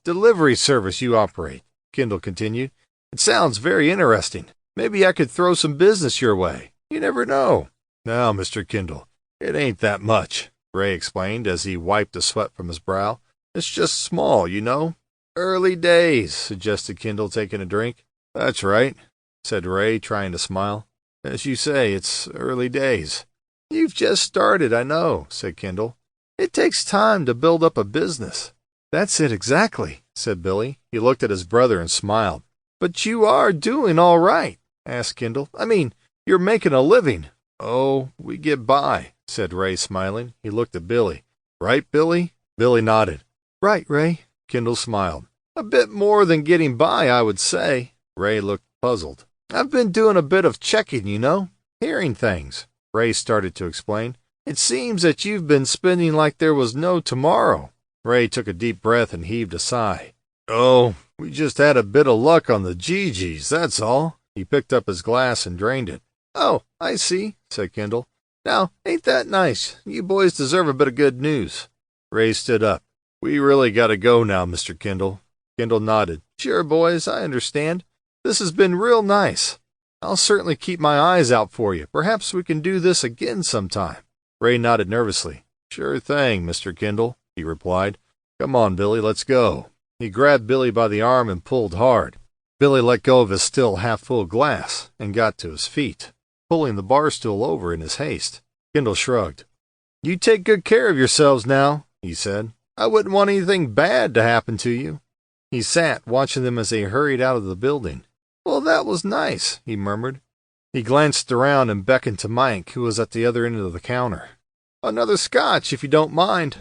delivery service you operate, Kendall continued. It sounds very interesting. Maybe I could throw some business your way. You never know. Now, Mr. Kendall, it ain't that much, Ray explained as he wiped the sweat from his brow. It's just small, you know. Early days, suggested Kendall, taking a drink. That's right, said Ray, trying to smile. As you say, it's early days. You've just started, I know, said Kendall. It takes time to build up a business. That's it exactly, said Billy. He looked at his brother and smiled. But you are doing all right, asked Kendall. I mean, you're making a living. Oh, we get by, said Ray, smiling. He looked at Billy. Right, Billy? Billy nodded. Right, Ray. Kendall smiled. A bit more than getting by, I would say. Ray looked puzzled. I've been doing a bit of checking, you know, hearing things. Ray started to explain. It seems that you've been spending like there was no tomorrow. Ray took a deep breath and heaved a sigh. Oh, we just had a bit of luck on the GGs, that's all. He picked up his glass and drained it. Oh, I see, said Kendall. Now, ain't that nice? You boys deserve a bit of good news. Ray stood up. We really gotta go now, Mr. Kendall. Kendall nodded. Sure, boys, I understand. This has been real nice. I'll certainly keep my eyes out for you. Perhaps we can do this again sometime. Ray nodded nervously. Sure thing, Mr. Kendall, he replied. Come on, Billy, let's go. He grabbed Billy by the arm and pulled hard. Billy let go of his still half-full glass and got to his feet, pulling the bar stool over in his haste. Kendall shrugged. You take good care of yourselves now, he said. I wouldn't want anything bad to happen to you. He sat, watching them as they hurried out of the building. Well, that was nice, he murmured. He glanced around and beckoned to Mike, who was at the other end of the counter. Another scotch, if you don't mind.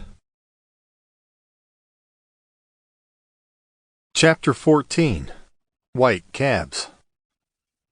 Chapter 14. White Cabs.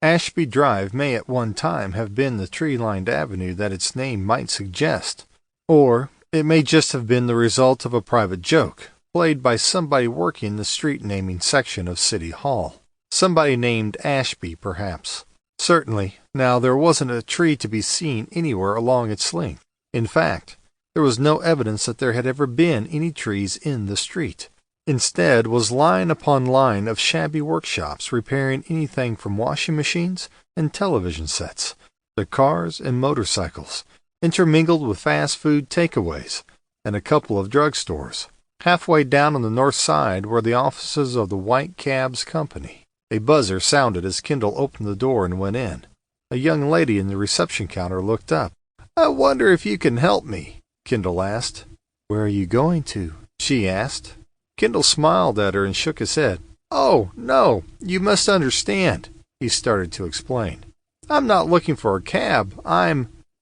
Ashby Drive may at one time have been the tree-lined avenue that its name might suggest, or it may just have been the result of a private joke, played by somebody working the street-naming section of City Hall. Somebody named Ashby, perhaps. Certainly, now there wasn't a tree to be seen anywhere along its length. In fact, there was no evidence that there had ever been any trees in the street. Instead was line upon line of shabby workshops repairing anything from washing machines and television sets to cars and motorcycles, intermingled with fast food takeaways and a couple of drugstores. Halfway down on the north side were the offices of the White Cabs Company. A buzzer sounded as Kendall opened the door and went in. A young lady in the reception counter looked up. I wonder if you can help me, Kendall asked. Where are you going to? She asked. Kendall smiled at her and shook his head. Oh, no, you must understand, he started to explain. I'm not looking for a cab.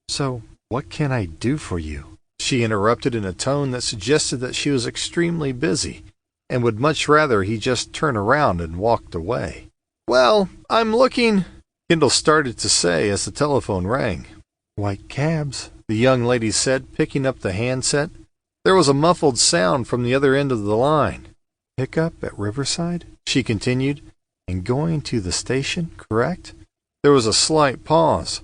So, what can I do for you? She interrupted in a tone that suggested that she was extremely busy, and would much rather he just turn around and walked away. Well, I'm looking, Kendall started to say as the telephone rang. White Cabs, the young lady said, picking up the handset. There was a muffled sound from the other end of the line. Pick up at Riverside, she continued, and going to the station, correct? There was a slight pause.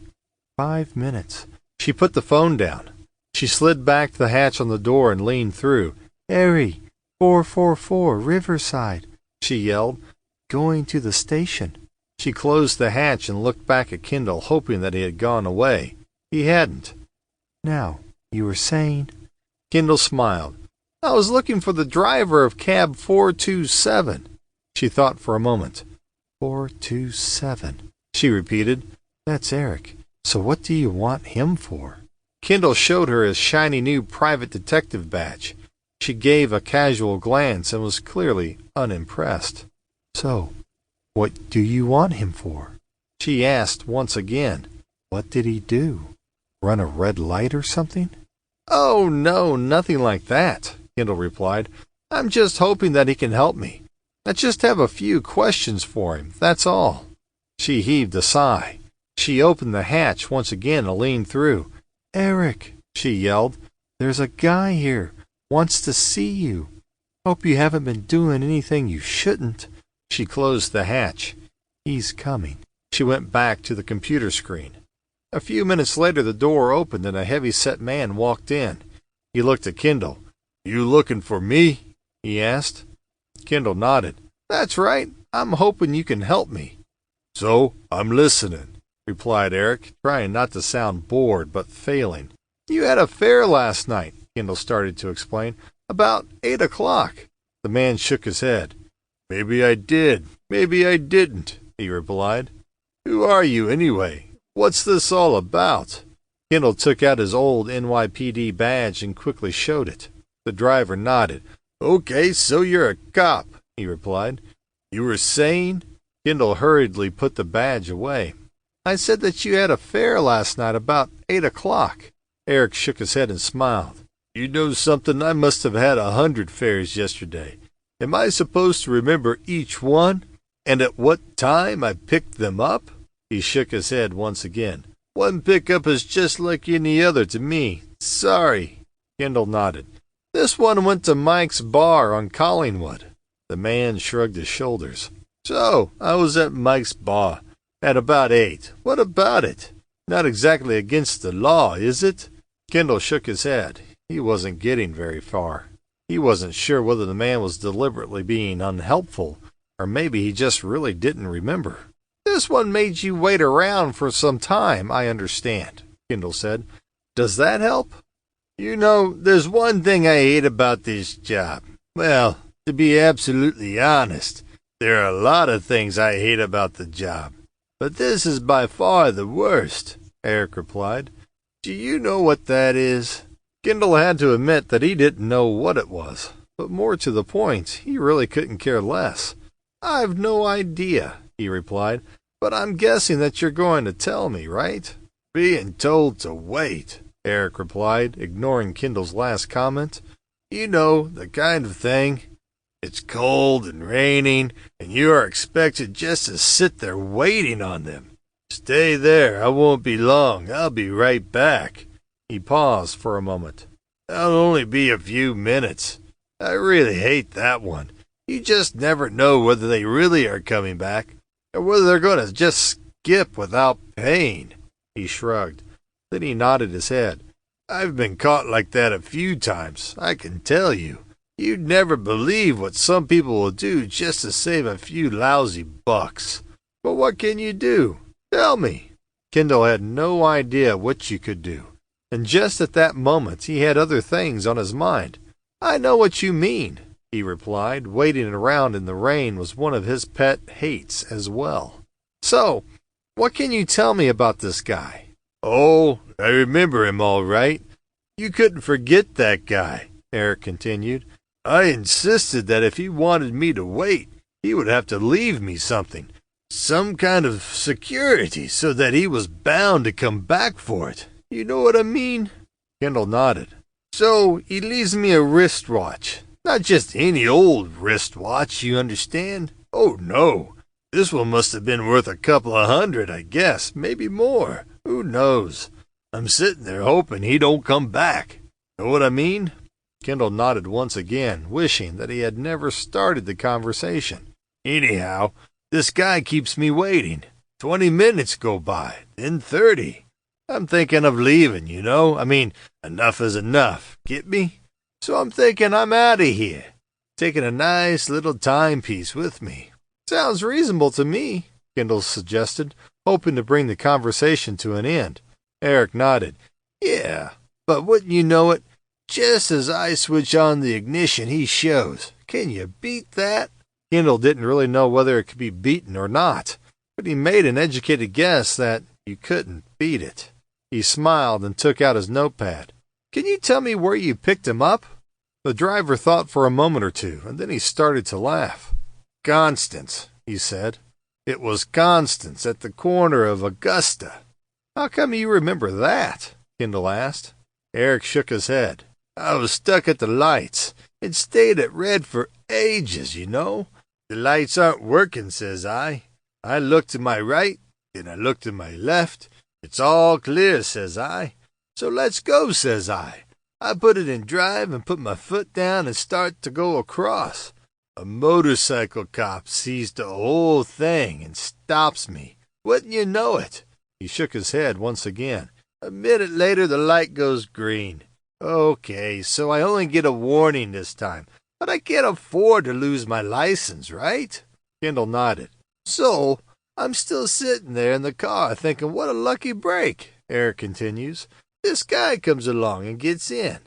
5 minutes. She put the phone down. She slid back to the hatch on the door and leaned through. Harry, 444 Riverside, she yelled. Going to the station. She closed the hatch and looked back at Kendall, hoping that he had gone away. He hadn't. Now, you were saying? Kendall smiled. I was looking for the driver of cab 427. She thought for a moment. 427, she repeated. That's Eric. So what do you want him for? Kendall showed her his shiny new private detective badge. She gave a casual glance and was clearly unimpressed. So, what do you want him for? She asked once again. What did he do? Run a red light or something? Oh, no, nothing like that, Kendall replied. I'm just hoping that he can help me. I just have a few questions for him, that's all. She heaved a sigh. She opened the hatch once again and leaned through. Eric, she yelled, there's a guy here. Wants to see you. Hope you haven't been doing anything you shouldn't. She closed the hatch. He's coming. She went back to the computer screen. A few minutes later the door opened and a heavy-set man walked in. He looked at Kendall. You looking for me? He asked. Kendall nodded. That's right. I'm hoping you can help me. So, I'm listening, replied Eric, trying not to sound bored but failing. You had a fair last night, Kendall started to explain. About 8 o'clock. The man shook his head. Maybe I did, maybe I didn't, he replied. Who are you anyway? What's this all about? Kendall took out his old NYPD badge and quickly showed it. The driver nodded. Okay, so you're a cop, he replied. You were saying? Kendall hurriedly put the badge away. I said that you had a fair last night about 8 o'clock. Eric shook his head and smiled. You know something? I must have had 100 fairs yesterday. Am I supposed to remember each one? And at what time I picked them up? He shook his head once again. One pickup is just like any other to me. Sorry. Kendall nodded. This one went to Mike's bar on Collingwood. The man shrugged his shoulders. So, I was at Mike's bar at about 8. What about it? Not exactly against the law, is it? Kendall shook his head. He wasn't getting very far. He wasn't sure whether the man was deliberately being unhelpful, or maybe he just really didn't remember. This one made you wait around for some time, I understand, Kendall said. Does that help? You know, there's one thing I hate about this job. Well, to be absolutely honest, there are a lot of things I hate about the job. But this is by far the worst, Eric replied. Do you know what that is? Kendall had to admit that he didn't know what it was, but more to the point, he really couldn't care less. I've no idea, he replied, but I'm guessing that you're going to tell me, right? Being told to wait, Eric replied, ignoring Kendall's last comment. You know, the kind of thing. It's cold and raining, and you are expected just to sit there waiting on them. Stay there, I won't be long, I'll be right back. He paused for a moment. That'll only be a few minutes. I really hate that one. You just never know whether they really are coming back, or whether they're going to just skip without paying. He shrugged. Then he nodded his head. I've been caught like that a few times, I can tell you. You'd never believe what some people will do just to save a few lousy bucks. But what can you do? Tell me. Kendall had no idea what you could do. And just at that moment he had other things on his mind. I know what you mean, he replied. Waiting around in the rain was one of his pet hates as well. So, what can you tell me about this guy? Oh, I remember him all right. You couldn't forget that guy, Eric continued. I insisted that if he wanted me to wait, he would have to leave me something. Some kind of security so that he was bound to come back for it. You know what I mean? Kendall nodded. So he leaves me a wristwatch. Not just any old wristwatch, you understand? Oh, no. This one must have been worth a couple of $100, I guess. Maybe more. Who knows? I'm sitting there hoping he don't come back. Know what I mean? Kendall nodded once again, wishing that he had never started the conversation. Anyhow, this guy keeps me waiting. 20 minutes go by, then 30. I'm thinking of leaving, you know. I mean, enough is enough. Get me? So I'm thinking I'm out of here. Taking a nice little timepiece with me. Sounds reasonable to me, Kendall suggested, hoping to bring the conversation to an end. Eric nodded. Yeah, but wouldn't you know it? Just as I switch on the ignition, he shows. Can you beat that? Kendall didn't really know whether it could be beaten or not, but he made an educated guess that you couldn't beat it. He smiled and took out his notepad. Can you tell me where you picked him up? The driver thought for a moment or two, and then he started to laugh. Constance, he said. It was Constance at the corner of Augusta. How come you remember that? Kendall asked. Eric shook his head. I was stuck at the lights. It stayed at red for ages, you know. The lights aren't working, says I. I looked to my right, then I looked to my left. It's all clear, says I. So let's go, says I. I put it in drive and put my foot down and start to go across. A motorcycle cop sees the whole thing and stops me. Wouldn't you know it? He shook his head once again. A minute later, the light goes green. Okay, so I only get a warning this time. But I can't afford to lose my license, right? Kendall nodded. So, I'm still sitting there in the car thinking, what a lucky break, Eric continues. This guy comes along and gets in.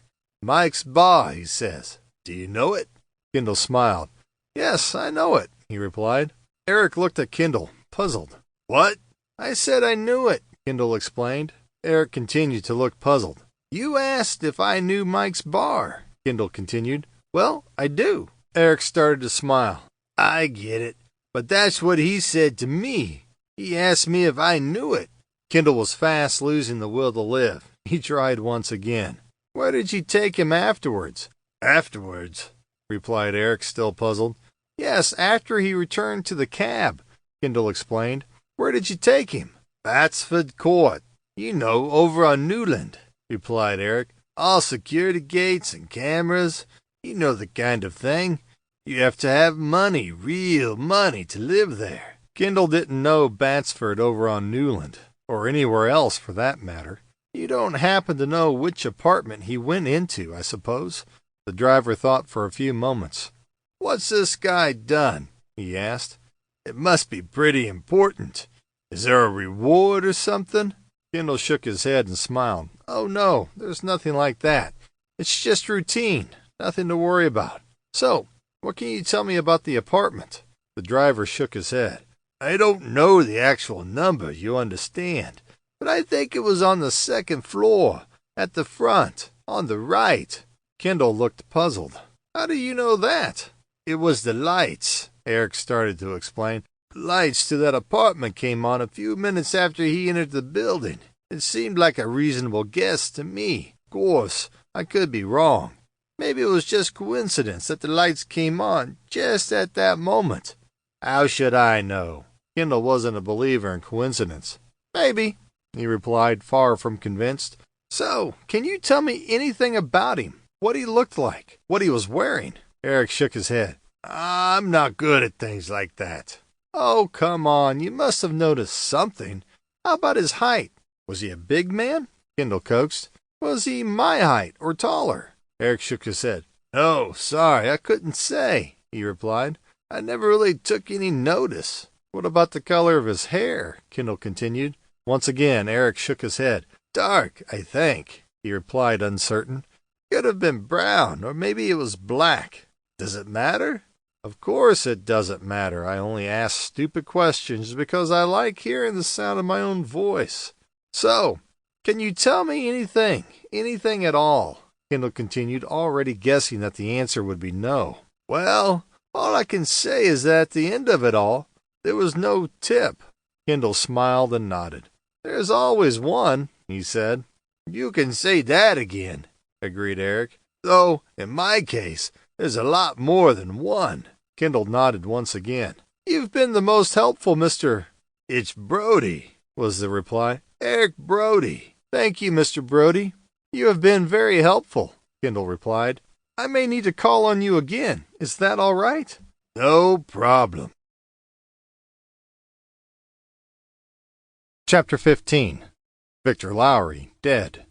Mike's bar, he says. Do you know it? Kendall smiled. Yes, I know it, he replied. Eric looked at Kendall, puzzled. What? I said I knew it, Kendall explained. Eric continued to look puzzled. You asked if I knew Mike's bar, Kendall continued. Well, I do. Eric started to smile. I get it. But that's what he said to me. He asked me if I knew it. Kendall was fast losing the will to live. He tried once again. Where did you take him afterwards? Afterwards, replied Eric, still puzzled. Yes, after he returned to the cab, Kendall explained. Where did you take him? Batsford Court. You know, over on Newland, replied Eric. All security gates and cameras. You know the kind of thing. You have to have money, real money, to live there. Kendall didn't know Batsford over on Newland, or anywhere else for that matter. You don't happen to know which apartment he went into, I suppose? The driver thought for a few moments. What's this guy done? He asked. It must be pretty important. Is there a reward or something? Kendall shook his head and smiled. Oh, no, there's nothing like that. It's just routine. Nothing to worry about. So, what can you tell me about the apartment? The driver shook his head. I don't know the actual number, you understand, but I think it was on the second floor, at the front, on the right. Kendall looked puzzled. How do you know that? It was the lights, Eric started to explain. The lights to that apartment came on a few minutes after he entered the building. It seemed like a reasonable guess to me. Of course, I could be wrong. Maybe it was just coincidence that the lights came on just at that moment. How should I know? Kendall wasn't a believer in coincidence. Maybe, he replied, far from convinced. So, can you tell me anything about him? What he looked like? What he was wearing? Eric shook his head. I'm not good at things like that. Oh, come on, you must have noticed something. How about his height? Was he a big man? Kendall coaxed. Was he my height or taller? Eric shook his head. No, sorry, I couldn't say, he replied. I never really took any notice. What about the color of his hair? Kendall continued. Once again, Eric shook his head. Dark, I think, he replied, uncertain. Could have been brown, or maybe it was black. Does it matter? Of course it doesn't matter. I only ask stupid questions because I like hearing the sound of my own voice. So, can you tell me anything? Anything at all? Kendall continued, already guessing that the answer would be no. Well, all I can say is that at the end of it all, there was no tip. Kendall smiled and nodded. There's always one, he said. You can say that again, agreed Eric. Though, in my case, there's a lot more than one. Kendall nodded once again. You've been the most helpful, Mr. It's Brody, was the reply. Eric Brody. Thank you, Mr. Brody. You have been very helpful, Kendall replied. I may need to call on you again. Is that all right? No problem. Chapter 15. Victor Lowry, Dead.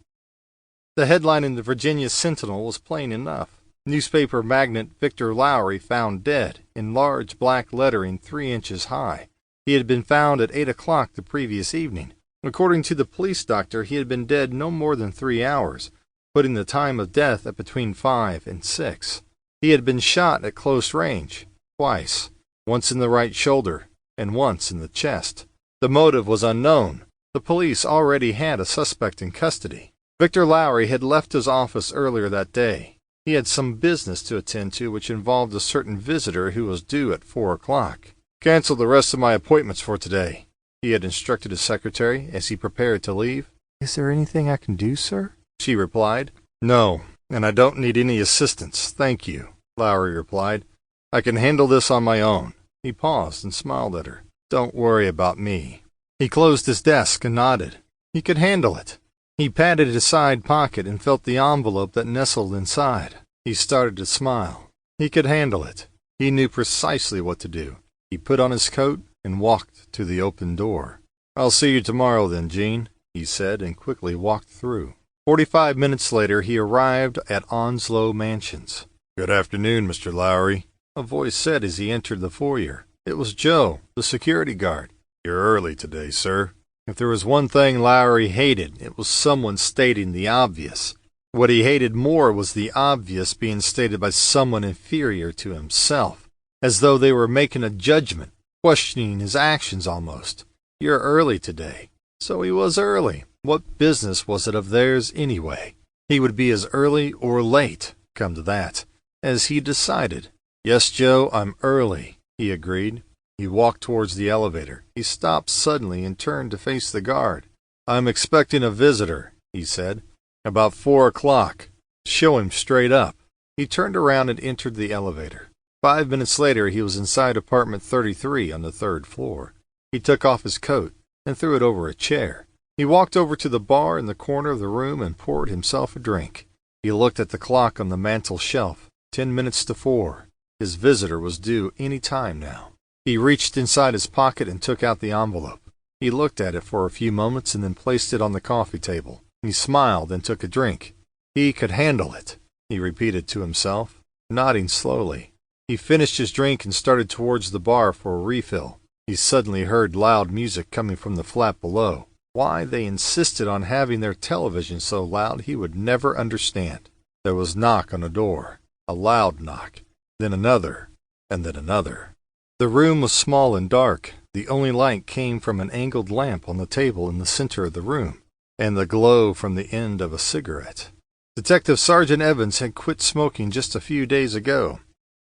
The headline in the Virginia Sentinel was plain enough. Newspaper magnate Victor Lowry found dead, in large black lettering 3 inches high. He had been found at 8 o'clock the previous evening. According to the police doctor, he had been dead no more than 3 hours, putting the time of death at between 5 and 6. He had been shot at close range, twice, once in the right shoulder and once in the chest. The motive was unknown. The police already had a suspect in custody. Victor Lowry had left his office earlier that day. He had some business to attend to which involved a certain visitor who was due at 4 o'clock. Cancel the rest of my appointments for today, he had instructed his secretary as he prepared to leave. Is there anything I can do, sir? She replied. No, and I don't need any assistance, thank you, Lowry replied. I can handle this on my own. He paused and smiled at her. Don't worry about me. He closed his desk and nodded. He could handle it. He patted his side pocket and felt the envelope that nestled inside. He started to smile. He could handle it. He knew precisely what to do. He put on his coat and walked to the open door. I'll see you tomorrow then, Jean, he said, and quickly walked through. 45 minutes later, he arrived at Onslow Mansions. Good afternoon, Mr. Lowry, a voice said as he entered the foyer. It was Joe, the security guard. You're early today, sir. If there was one thing Lowry hated, it was someone stating the obvious. What he hated more was the obvious being stated by someone inferior to himself, as though they were making a judgment, questioning his actions almost. You're early today. So he was early. What business was it of theirs anyway? He would be as early or late, come to that, as he decided. Yes, Joe, I'm early, he agreed. He walked towards the elevator. He stopped suddenly and turned to face the guard. I'm expecting a visitor, he said. About 4 o'clock. Show him straight up. He turned around and entered the elevator. 5 minutes later, he was inside apartment 33 on the 3rd floor. He took off his coat and threw it over a chair. He walked over to the bar in the corner of the room and poured himself a drink. He looked at the clock on the mantel shelf. 10 minutes to 4. His visitor was due any time now. He reached inside his pocket and took out the envelope. He looked at it for a few moments and then placed it on the coffee table. He smiled and took a drink. He could handle it, he repeated to himself, nodding slowly. He finished his drink and started towards the bar for a refill. He suddenly heard loud music coming from the flat below. Why they insisted on having their television so loud he would never understand. There was a knock on the door, a loud knock, then another, and then another. The room was small and dark. The only light came from an angled lamp on the table in the center of the room, and the glow from the end of a cigarette. Detective Sergeant Evans had quit smoking just a few days ago.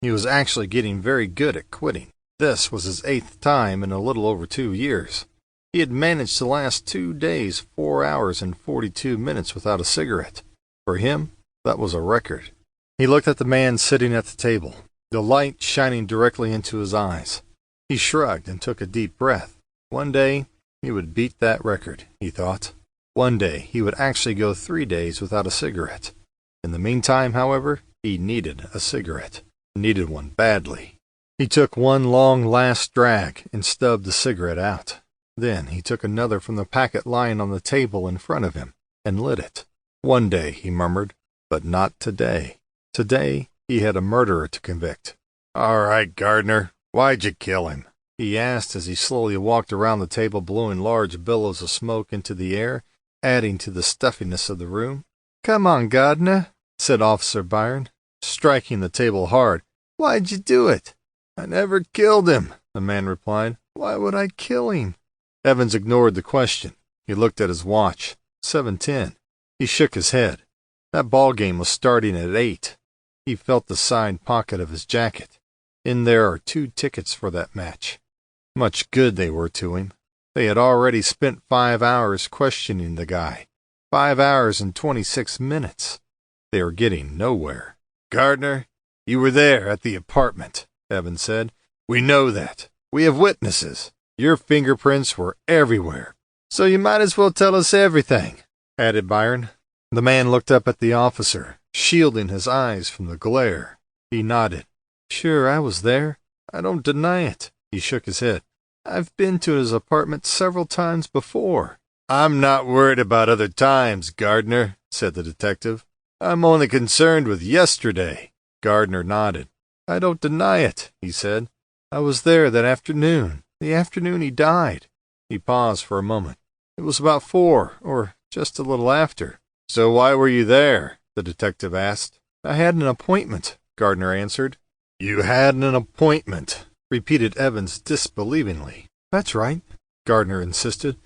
He was actually getting very good at quitting. This was his 8th time in a little over 2 years. He had managed to last 2 days, 4 hours, and 42 minutes without a cigarette. For him, that was a record. He looked at the man sitting at the table, the light shining directly into his eyes. He shrugged and took a deep breath. One day, he would beat that record, he thought. One day, he would actually go 3 days without a cigarette. In the meantime, however, he needed a cigarette. Needed one badly. He took one long last drag and stubbed the cigarette out. Then he took another from the packet lying on the table in front of him and lit it. One day, he murmured, but not today. Today, he had a murderer to convict. All right, Gardner, why'd you kill him? He asked as he slowly walked around the table, blowing large billows of smoke into the air, adding to the stuffiness of the room. Come on, Gardner, said Officer Byron, striking the table hard. Why'd you do it? I never killed him, the man replied. Why would I kill him? Evans ignored the question. He looked at his watch. 7:10. He shook his head. That ball game was starting at 8. He felt the side pocket of his jacket. In there are 2 tickets for that match. Much good they were to him. They had already spent 5 hours questioning the guy. 5 hours and 26 minutes. They were getting nowhere. Gardner, you were there at the apartment, Evans said. We know that. We have witnesses. Your fingerprints were everywhere. So you might as well tell us everything, added Byron. The man looked up at the officer, shielding his eyes from the glare. He nodded. Sure, I was there. I don't deny it. He shook his head. I've been to his apartment several times before. I'm not worried about other times, Gardner, said the detective. I'm only concerned with yesterday. Gardner nodded. I don't deny it, he said. I was there that afternoon, the afternoon he died. He paused for a moment. It was about 4, or just a little after. So why were you there? The detective asked. I had an appointment, Gardner answered. You had an appointment, repeated Evans disbelievingly. That's right, Gardner insisted.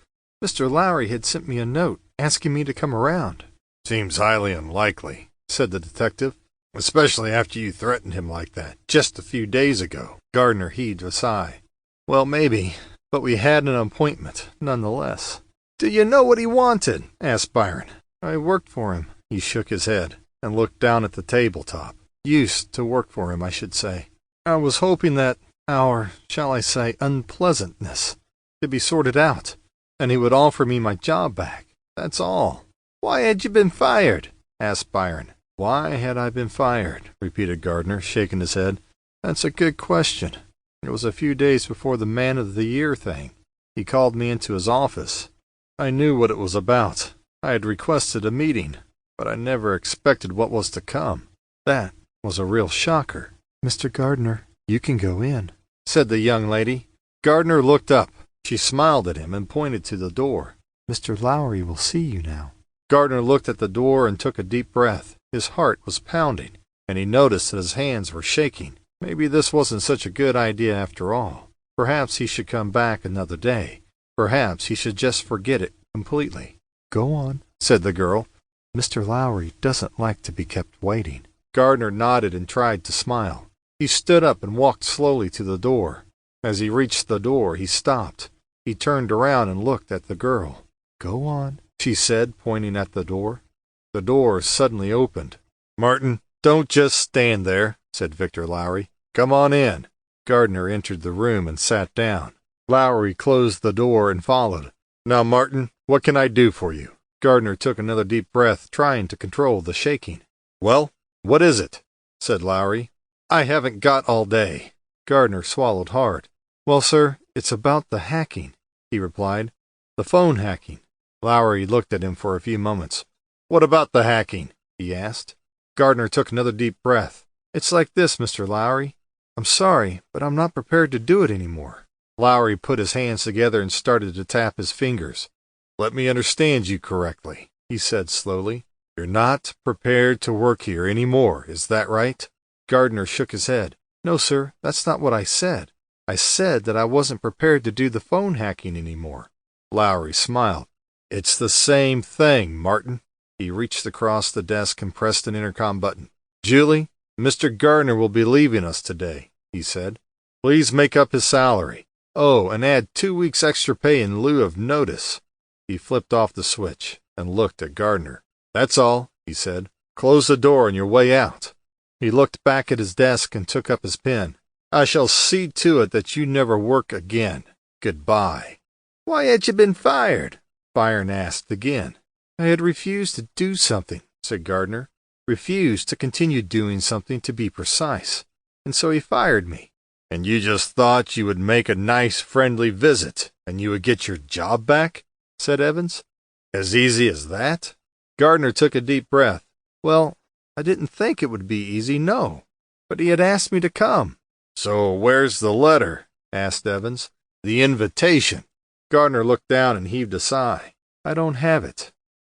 Mr. Lowry had sent me a note asking me to come around. Seems highly unlikely, said the detective, especially after you threatened him like that just a few days ago. Gardner heaved a sigh. Well, maybe, but we had an appointment nonetheless. Do you know what he wanted? Asked Byron. I worked for him. He shook his head and looked down at the tabletop. Used to work for him, I should say. I was hoping that our, shall I say, unpleasantness could be sorted out, and he would offer me my job back. That's all. Why had you been fired? Asked Byron. Why had I been fired? Repeated Gardner, shaking his head. That's a good question. It was a few days before the Man of the Year thing. He called me into his office. I knew what it was about. I had requested a meeting, but I never expected what was to come. That was a real shocker. Mr. Gardner, you can go in, said the young lady. Gardner looked up. She smiled at him and pointed to the door. Mr. Lowry will see you now. Gardner looked at the door and took a deep breath. His heart was pounding, and he noticed that his hands were shaking. Maybe this wasn't such a good idea after all. Perhaps he should come back another day. Perhaps he should just forget it completely. Go on, said the girl. Mr. Lowry doesn't like to be kept waiting. Gardner nodded and tried to smile. He stood up and walked slowly to the door. As he reached the door, he stopped. He turned around and looked at the girl. Go on, she said, pointing at the door. The door suddenly opened. Martin, don't just stand there, said Victor Lowry. Come on in. Gardner entered the room and sat down. Lowry closed the door and followed. Now, Martin, what can I do for you? Gardner took another deep breath, trying to control the shaking. Well, what is it? Said Lowry. I haven't got all day. Gardner swallowed hard. Well, sir, it's about the hacking, he replied. The phone hacking. Lowry looked at him for a few moments. What about the hacking? He asked. Gardner took another deep breath. It's like this, Mr. Lowry. I'm sorry, but I'm not prepared to do it anymore. Lowry put his hands together and started to tap his fingers. Let me understand you correctly, he said slowly. You're not prepared to work here anymore, is that right? Gardner shook his head. No, sir, that's not what I said. I said that I wasn't prepared to do the phone hacking anymore. Lowry smiled. It's the same thing, Martin. He reached across the desk and pressed an intercom button. Julie, Mr. Gardner will be leaving us today, he said. Please make up his salary. Oh, and add 2 weeks extra pay in lieu of notice. He flipped off the switch and looked at Gardner. That's all, he said. Close the door on your way out. He looked back at his desk and took up his pen. I shall see to it that you never work again. Goodbye. Why had you been fired? Byron asked again. I had refused to do something, said Gardner. Refused to continue doing something, to be precise. And so he fired me. And you just thought you would make a nice friendly visit, and you would get your job back? Said Evans. As easy as that? Gardner took a deep breath. Well, I didn't think it would be easy, no. But he had asked me to come. So where's the letter? Asked Evans. The invitation. Gardner looked down and heaved a sigh. I don't have it.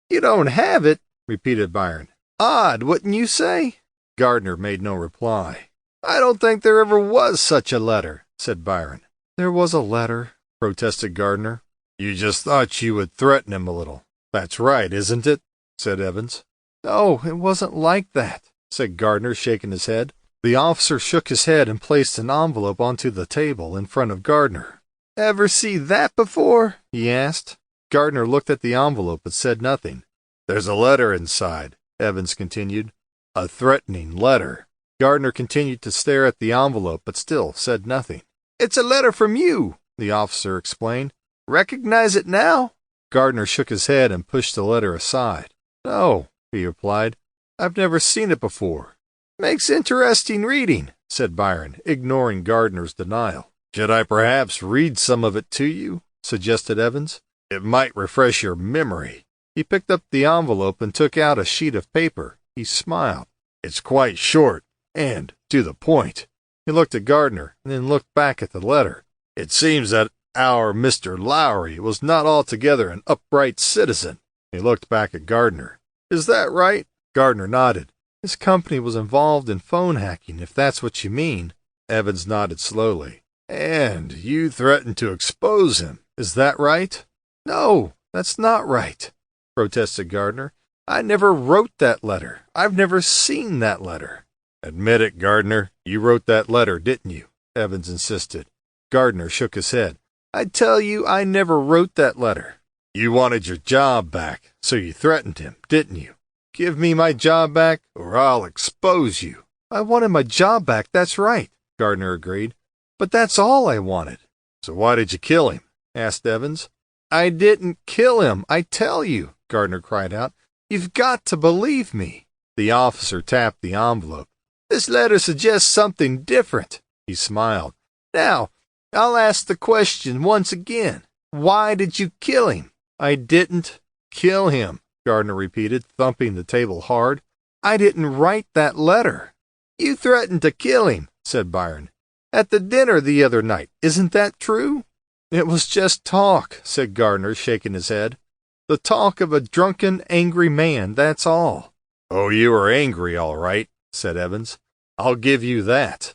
You don't have it? Repeated Byron. Odd, wouldn't you say? Gardner made no reply. I don't think there ever was such a letter, said Byron. There was a letter, protested Gardner. You just thought you would threaten him a little. That's right, isn't it? Said Evans. No, it wasn't like that, said Gardner, shaking his head. The officer shook his head and placed an envelope onto the table in front of Gardner. Ever see that before? He asked. Gardner looked at the envelope but said nothing. There's a letter inside, Evans continued. A threatening letter. Gardner continued to stare at the envelope but still said nothing. It's a letter from you, the officer explained. Recognize it now? Gardner shook his head and pushed the letter aside. No, he replied. I've never seen it before. Makes interesting reading, said Byron, ignoring Gardner's denial. Should I perhaps read some of it to you? Suggested Evans. It might refresh your memory. He picked up the envelope and took out a sheet of paper. He smiled. It's quite short and to the point. He looked at Gardner and then looked back at the letter. It seems that our Mr. Lowry was not altogether an upright citizen. He looked back at Gardner. Is that right? Gardner nodded. His company was involved in phone hacking, if that's what you mean. Evans nodded slowly. And you threatened to expose him. Is that right? No, that's not right, protested Gardner. I never wrote that letter. I've never seen that letter. Admit it, Gardner. You wrote that letter, didn't you? Evans insisted. Gardner shook his head. I tell you, I never wrote that letter. You wanted your job back, so you threatened him, didn't you? Give me my job back, or I'll expose you. I wanted my job back, that's right, Gardner agreed. But that's all I wanted. So why did you kill him? Asked Evans. I didn't kill him, I tell you, Gardner cried out. You've got to believe me. The officer tapped the envelope. This letter suggests something different. He smiled. Now, I'll ask the question once again. Why did you kill him? I didn't kill him, Gardner repeated, thumping the table hard. I didn't write that letter. You threatened to kill him, said Byron. At the dinner the other night, isn't that true? It was just talk, said Gardner, shaking his head. The talk of a drunken, angry man, that's all. Oh, you were angry, all right, said Evans. I'll give you that.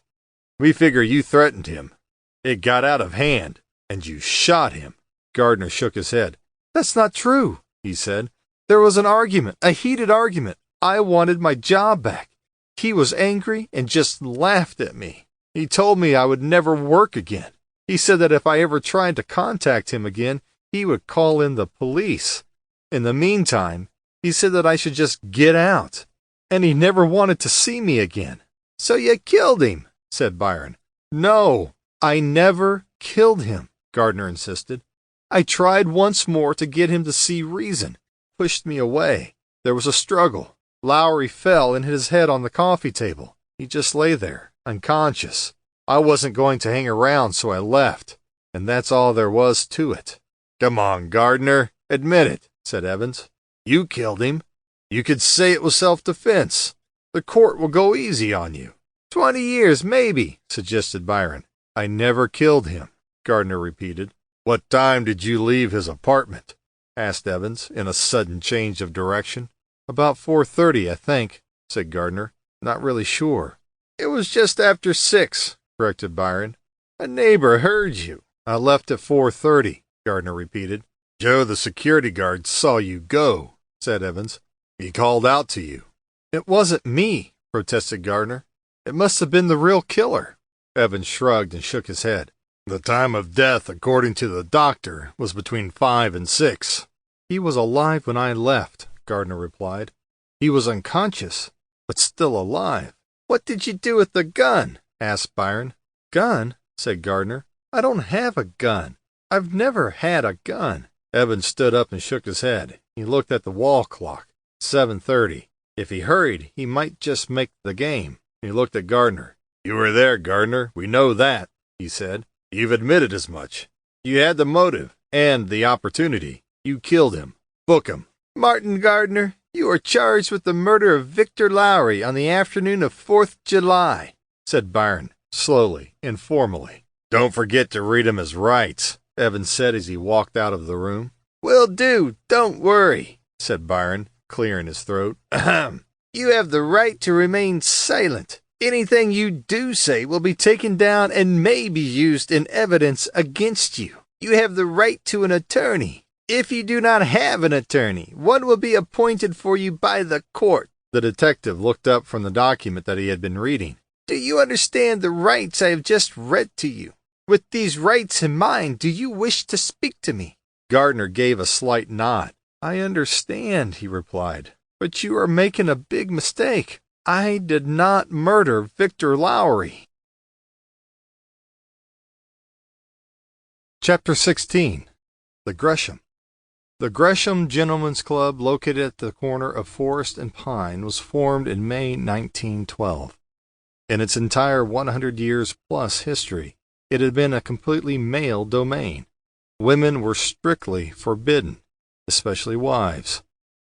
We figure you threatened him. It got out of hand, and you shot him. Gardner shook his head. That's not true, he said. There was an argument, a heated argument. I wanted my job back. He was angry and just laughed at me. He told me I would never work again. He said that if I ever tried to contact him again, he would call in the police. In the meantime, he said that I should just get out. And he never wanted to see me again. So you killed him, said Byron. No, I never killed him, Gardner insisted. I tried once more to get him to see reason. Pushed me away. There was a struggle. Lowry fell and hit his head on the coffee table. He just lay there, unconscious. I wasn't going to hang around, so I left. And that's all there was to it. Come on, Gardner. Admit it, said Evans. You killed him. You could say it was self-defense. The court will go easy on you. 20 years, maybe, suggested Byron. I never killed him, Gardner repeated. What time did you leave his apartment? Asked Evans, in a sudden change of direction. About 4:30, I think, said Gardner. Not really sure. It was just after 6, corrected Byron. A neighbor heard you. I left at 4:30, Gardner repeated. Joe, the security guard, saw you go, said Evans. He called out to you. It wasn't me, protested Gardner. It must have been the real killer. Evans shrugged and shook his head. The time of death, according to the doctor, was between 5 and 6. He was alive when I left, Gardner replied. He was unconscious, but still alive. What did you do with the gun? Asked Byron. Gun? Said Gardner. I don't have a gun. I've never had a gun. Evans stood up and shook his head. He looked at the wall clock. 7:30. If he hurried, he might just make the game. He looked at Gardner. You were there, Gardner. We know that, he said. You've admitted as much. You had the motive and the opportunity. You killed him. Book him. Martin Gardner, you are charged with the murder of Victor Lowry on the afternoon of 4th July, said Byron, slowly and formally. Don't forget to read him his rights, Evans said as he walked out of the room. Will do, don't worry, said Byron, clearing his throat. Ahem. You have the right to remain silent. Anything you do say will be taken down and may be used in evidence against you. You have the right to an attorney. If you do not have an attorney, one will be appointed for you by the court. The detective looked up from the document that he had been reading. Do you understand the rights I have just read to you? With these rights in mind, do you wish to speak to me? Gardner gave a slight nod. I understand, he replied, but you are making a big mistake. I did not murder Victor Lowry. Chapter 16. The Gresham. The Gresham Gentlemen's Club, located at the corner of Forest and Pine, was formed in May 1912. In its entire 100 years plus history, it had been a completely male domain. Women were strictly forbidden, especially wives.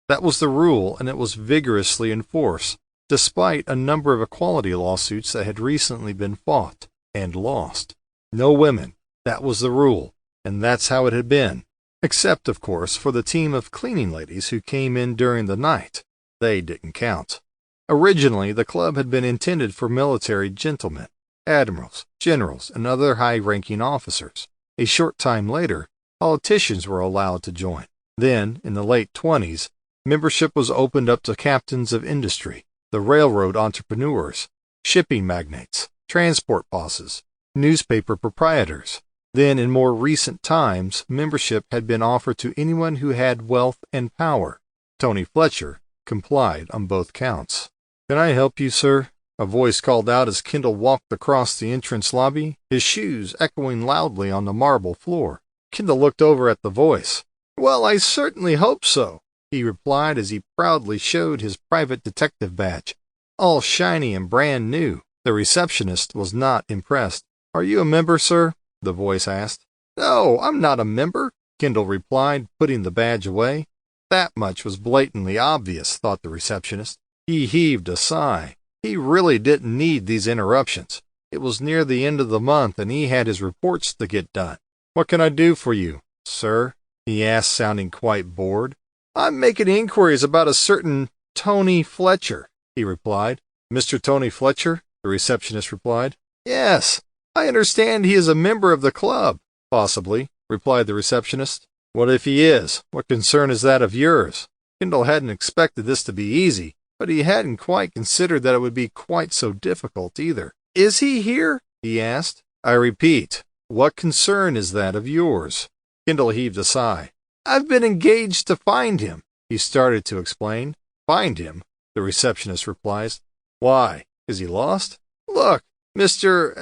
That was the rule, and it was vigorously enforced, despite a number of equality lawsuits that had recently been fought and lost. No women. That was the rule, and that's how it had been. Except, of course, for the team of cleaning ladies who came in during the night. They didn't count. Originally, the club had been intended for military gentlemen, admirals, generals, and other high-ranking officers. A short time later, politicians were allowed to join. Then, in the late 20s, membership was opened up to captains of industry, the railroad entrepreneurs, shipping magnates, transport bosses, newspaper proprietors. Then, in more recent times, membership had been offered to anyone who had wealth and power. Tony Fletcher complied on both counts. "Can I help you, sir?" a voice called out as Kendall walked across the entrance lobby, his shoes echoing loudly on the marble floor. Kendall looked over at the voice. "Well, I certainly hope so," he replied as he proudly showed his private detective badge, all shiny and brand new. The receptionist was not impressed. "Are you a member, sir?" the voice asked. "No, I'm not a member," Kendall replied, putting the badge away. That much was blatantly obvious, thought the receptionist. He heaved a sigh. He really didn't need these interruptions. It was near the end of the month, and he had his reports to get done. "What can I do for you, sir?" he asked, sounding quite bored. "I'm making inquiries about a certain Tony Fletcher," he replied. "Mr. Tony Fletcher?" the receptionist replied. "Yes. I understand he is a member of the club." "Possibly," replied the receptionist. "What if he is? What concern is that of yours?" Kendall hadn't expected this to be easy, but he hadn't quite considered that it would be quite so difficult either. "Is he here?" he asked. "I repeat, what concern is that of yours?" Kendall heaved a sigh. "I've been engaged to find him," he started to explain. "Find him?" the receptionist replies. "Why? Is he lost?" "Look, Mr.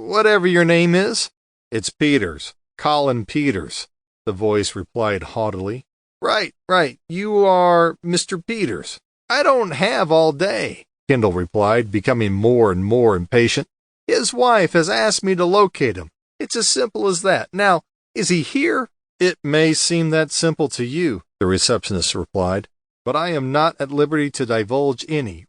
whatever your name is." "It's Peters. Colin Peters," the voice replied haughtily. Right. You are Mr. Peters." "I don't have all day," Kendall replied, becoming more and more impatient. "His wife has asked me to locate him. It's as simple as that. Now, is he here?" "It may seem that simple to you," the receptionist replied, "but I am not at liberty to divulge any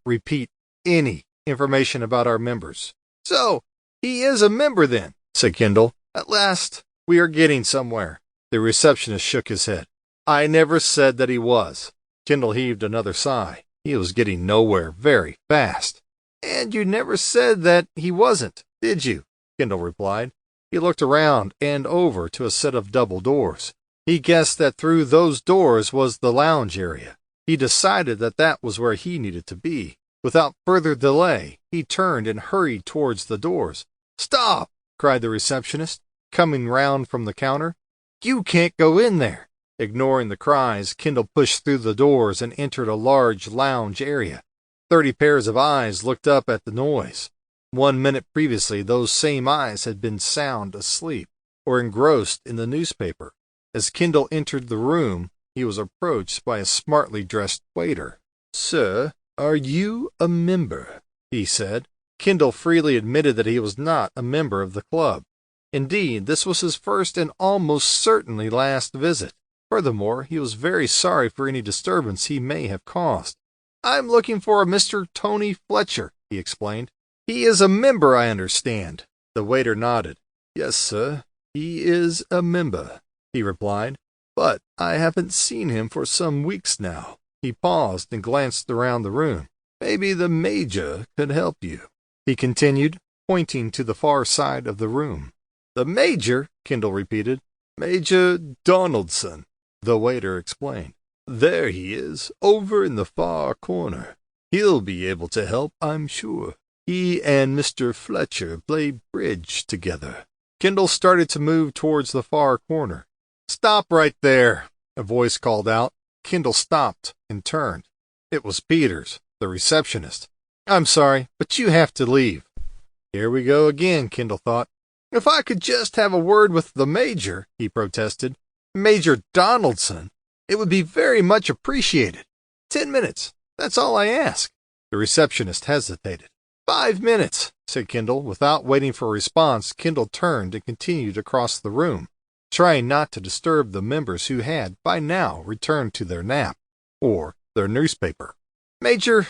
information about our members." "So, he is a member then," said Kendall. "At last, we are getting somewhere." The receptionist shook his head. "I never said that he was." Kendall heaved another sigh. He was getting nowhere very fast. "And you never said that he wasn't, did you?" Kendall replied. He looked around and over to a set of double doors. He guessed that through those doors was the lounge area. He decided that that was where he needed to be. Without further delay, he turned and hurried towards the doors. "Stop!" cried the receptionist, coming round from the counter. "You can't go in there." Ignoring the cries, Kendall pushed through the doors and entered a large lounge area. 30 pairs of eyes looked up at the noise. 1 minute previously, those same eyes had been sound asleep or engrossed in the newspaper. As Kendall entered the room, he was approached by a smartly dressed waiter. "Sir, are you a member?" he said. Kendall freely admitted that he was not a member of the club. Indeed, this was his first and almost certainly last visit. Furthermore, he was very sorry for any disturbance he may have caused. "I'm looking for a Mr. Tony Fletcher," he explained. "He is a member, I understand." The waiter nodded. "Yes, sir, he is a member," he replied. "But I haven't seen him for some weeks now." He paused and glanced around the room. "Maybe the Major could help you," he continued, pointing to the far side of the room. "The Major?" Kendall repeated. "Major Donaldson," the waiter explained. "There he is, over in the far corner. He'll be able to help, I'm sure. He and Mr. Fletcher play bridge together." Kendall started to move towards the far corner. "Stop right there," a voice called out. Kendall stopped and turned. It was Peters, the receptionist. "I'm sorry, but you have to leave." Here we go again, Kendall thought. "If I could just have a word with the Major," he protested. "Major Donaldson. It would be very much appreciated. 10 minutes. That's all I ask." The receptionist hesitated. 5 minutes, said Kendall. Without waiting for a response, Kendall turned and continued across the room, trying not to disturb the members who had, by now, returned to their nap, or their newspaper. Major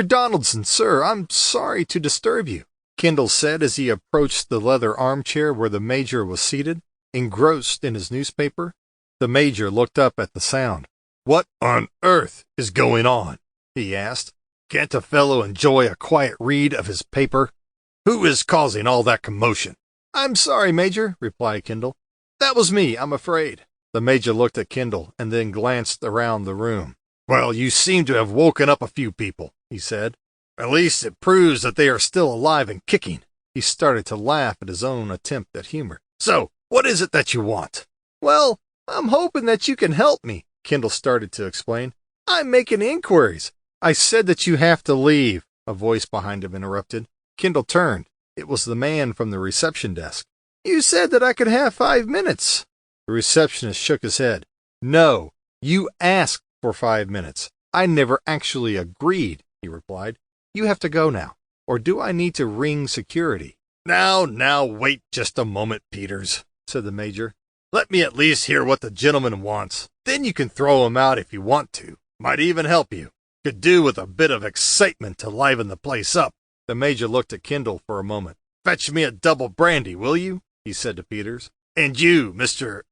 Donaldson, sir, I'm sorry to disturb you," Kendall said as he approached the leather armchair where the Major was seated, engrossed in his newspaper. The Major looked up at the sound. "What on earth is going on?" he asked. "Can't a fellow enjoy a quiet read of his paper? Who is causing all that commotion?" "I'm sorry, Major," replied Kendall. "That was me, I'm afraid." The Major looked at Kendall and then glanced around the room. "Well, you seem to have woken up a few people," he said. "At least it proves that they are still alive and kicking." He started to laugh at his own attempt at humor. "So, What is it that you want? Well, I'm hoping that you can help me, Kendall started to explain. I'm making inquiries. I said that you have to leave, a voice behind him interrupted. Kendall turned. It was the man from the reception desk. You said that I could have 5 minutes. The receptionist shook his head. No, you asked for 5 minutes. I never actually agreed, he replied. You have to go now. Or do I need to ring security? Now, wait just a moment, Peters, said the major. Let me at least hear what the gentleman wants. Then you can throw him out if you want to. Might even help you. Could do with a bit of excitement to liven the place up. The major looked at Kendall for a moment. Fetch me a double brandy, will you? He said to Peters. And you, Mr.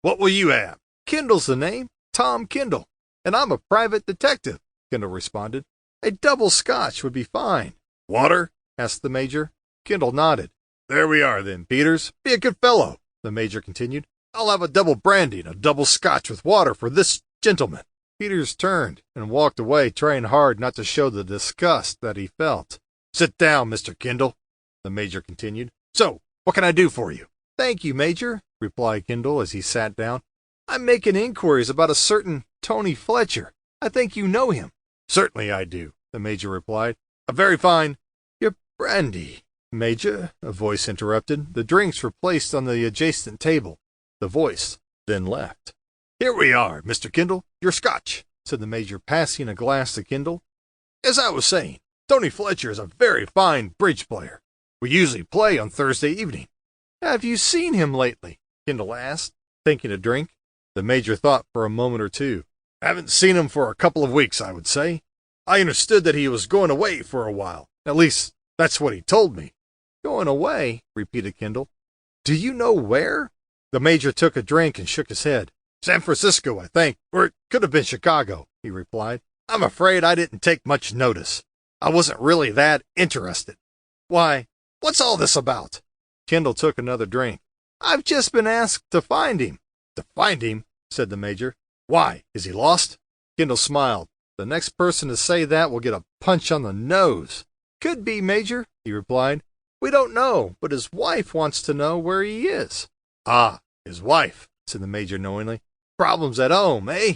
What will you have? Kendall's the name. Tom Kendall. And I'm a private detective, Kendall responded. A double scotch would be fine. Water? Asked the major. Kendall nodded. There we are then, Peters. Be a good fellow, the major continued. I'll have a double brandy and a double scotch with water for this gentleman. Peters turned and walked away, trying hard not to show the disgust that he felt. Sit down, Mr. Kendall, the major continued. So, what can I do for you? Thank you, Major, replied Kendall as he sat down. I'm making inquiries about a certain Tony Fletcher. I think you know him. Certainly I do, the major replied. A very fine... Your brandy, Major, a voice interrupted. The drinks were placed on the adjacent table. The voice then left. Here we are, Mr. Kendall. Your scotch, said the major, passing a glass to Kendall. As I was saying, Tony Fletcher is a very fine bridge player. We usually play on Thursday evening. Have you seen him lately? Kendall asked, taking a drink. The major thought for a moment or two. Haven't seen him for a couple of weeks, I would say. I understood that he was going away for a while. At least, that's what he told me. Going away, repeated Kendall. Do you know where? The major took a drink and shook his head. San Francisco, I think, or it could have been Chicago, he replied. I'm afraid I didn't take much notice. I wasn't really that interested. Why, what's all this about? Kendall took another drink. I've just been asked to find him. To find him? Said the major. Why, is he lost? Kendall smiled. The next person to say that will get a punch on the nose. Could be, Major, he replied. We don't know, but his wife wants to know where he is. Ah, his wife, said the major knowingly. Problems at home, eh?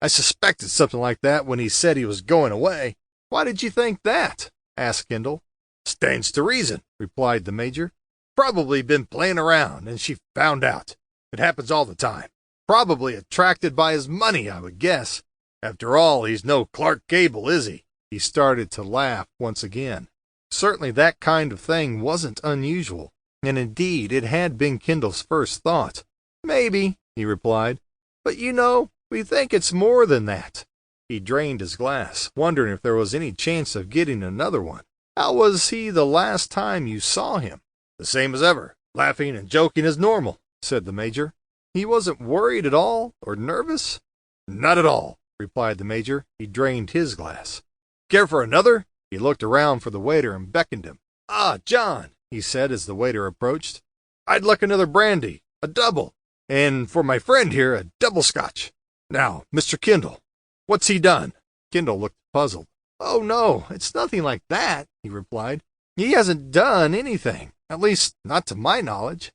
I suspected something like that when he said he was going away. Why did you think that? Asked Kendall. Stands to reason, replied the major. Probably been playing around, and she found out. It happens all the time. Probably attracted by his money, I would guess. After all, he's no Clark Gable, is he? He started to laugh once again. Certainly that kind of thing wasn't unusual, and indeed it had been Kendall's first thought. Maybe, he replied, but you know, we think it's more than that. He drained his glass, wondering if there was any chance of getting another one. How was he the last time you saw him? The same as ever, laughing and joking as normal, said the major. He wasn't worried at all, or nervous? Not at all, replied the major. He drained his glass. Care for another? He looked around for the waiter and beckoned him. Ah, John, he said as the waiter approached. I'd like another brandy, a double, and for my friend here, a double scotch. Now, Mr. Kendall, what's he done? Kendall looked puzzled. Oh, no, it's nothing like that, he replied. He hasn't done anything, at least not to my knowledge.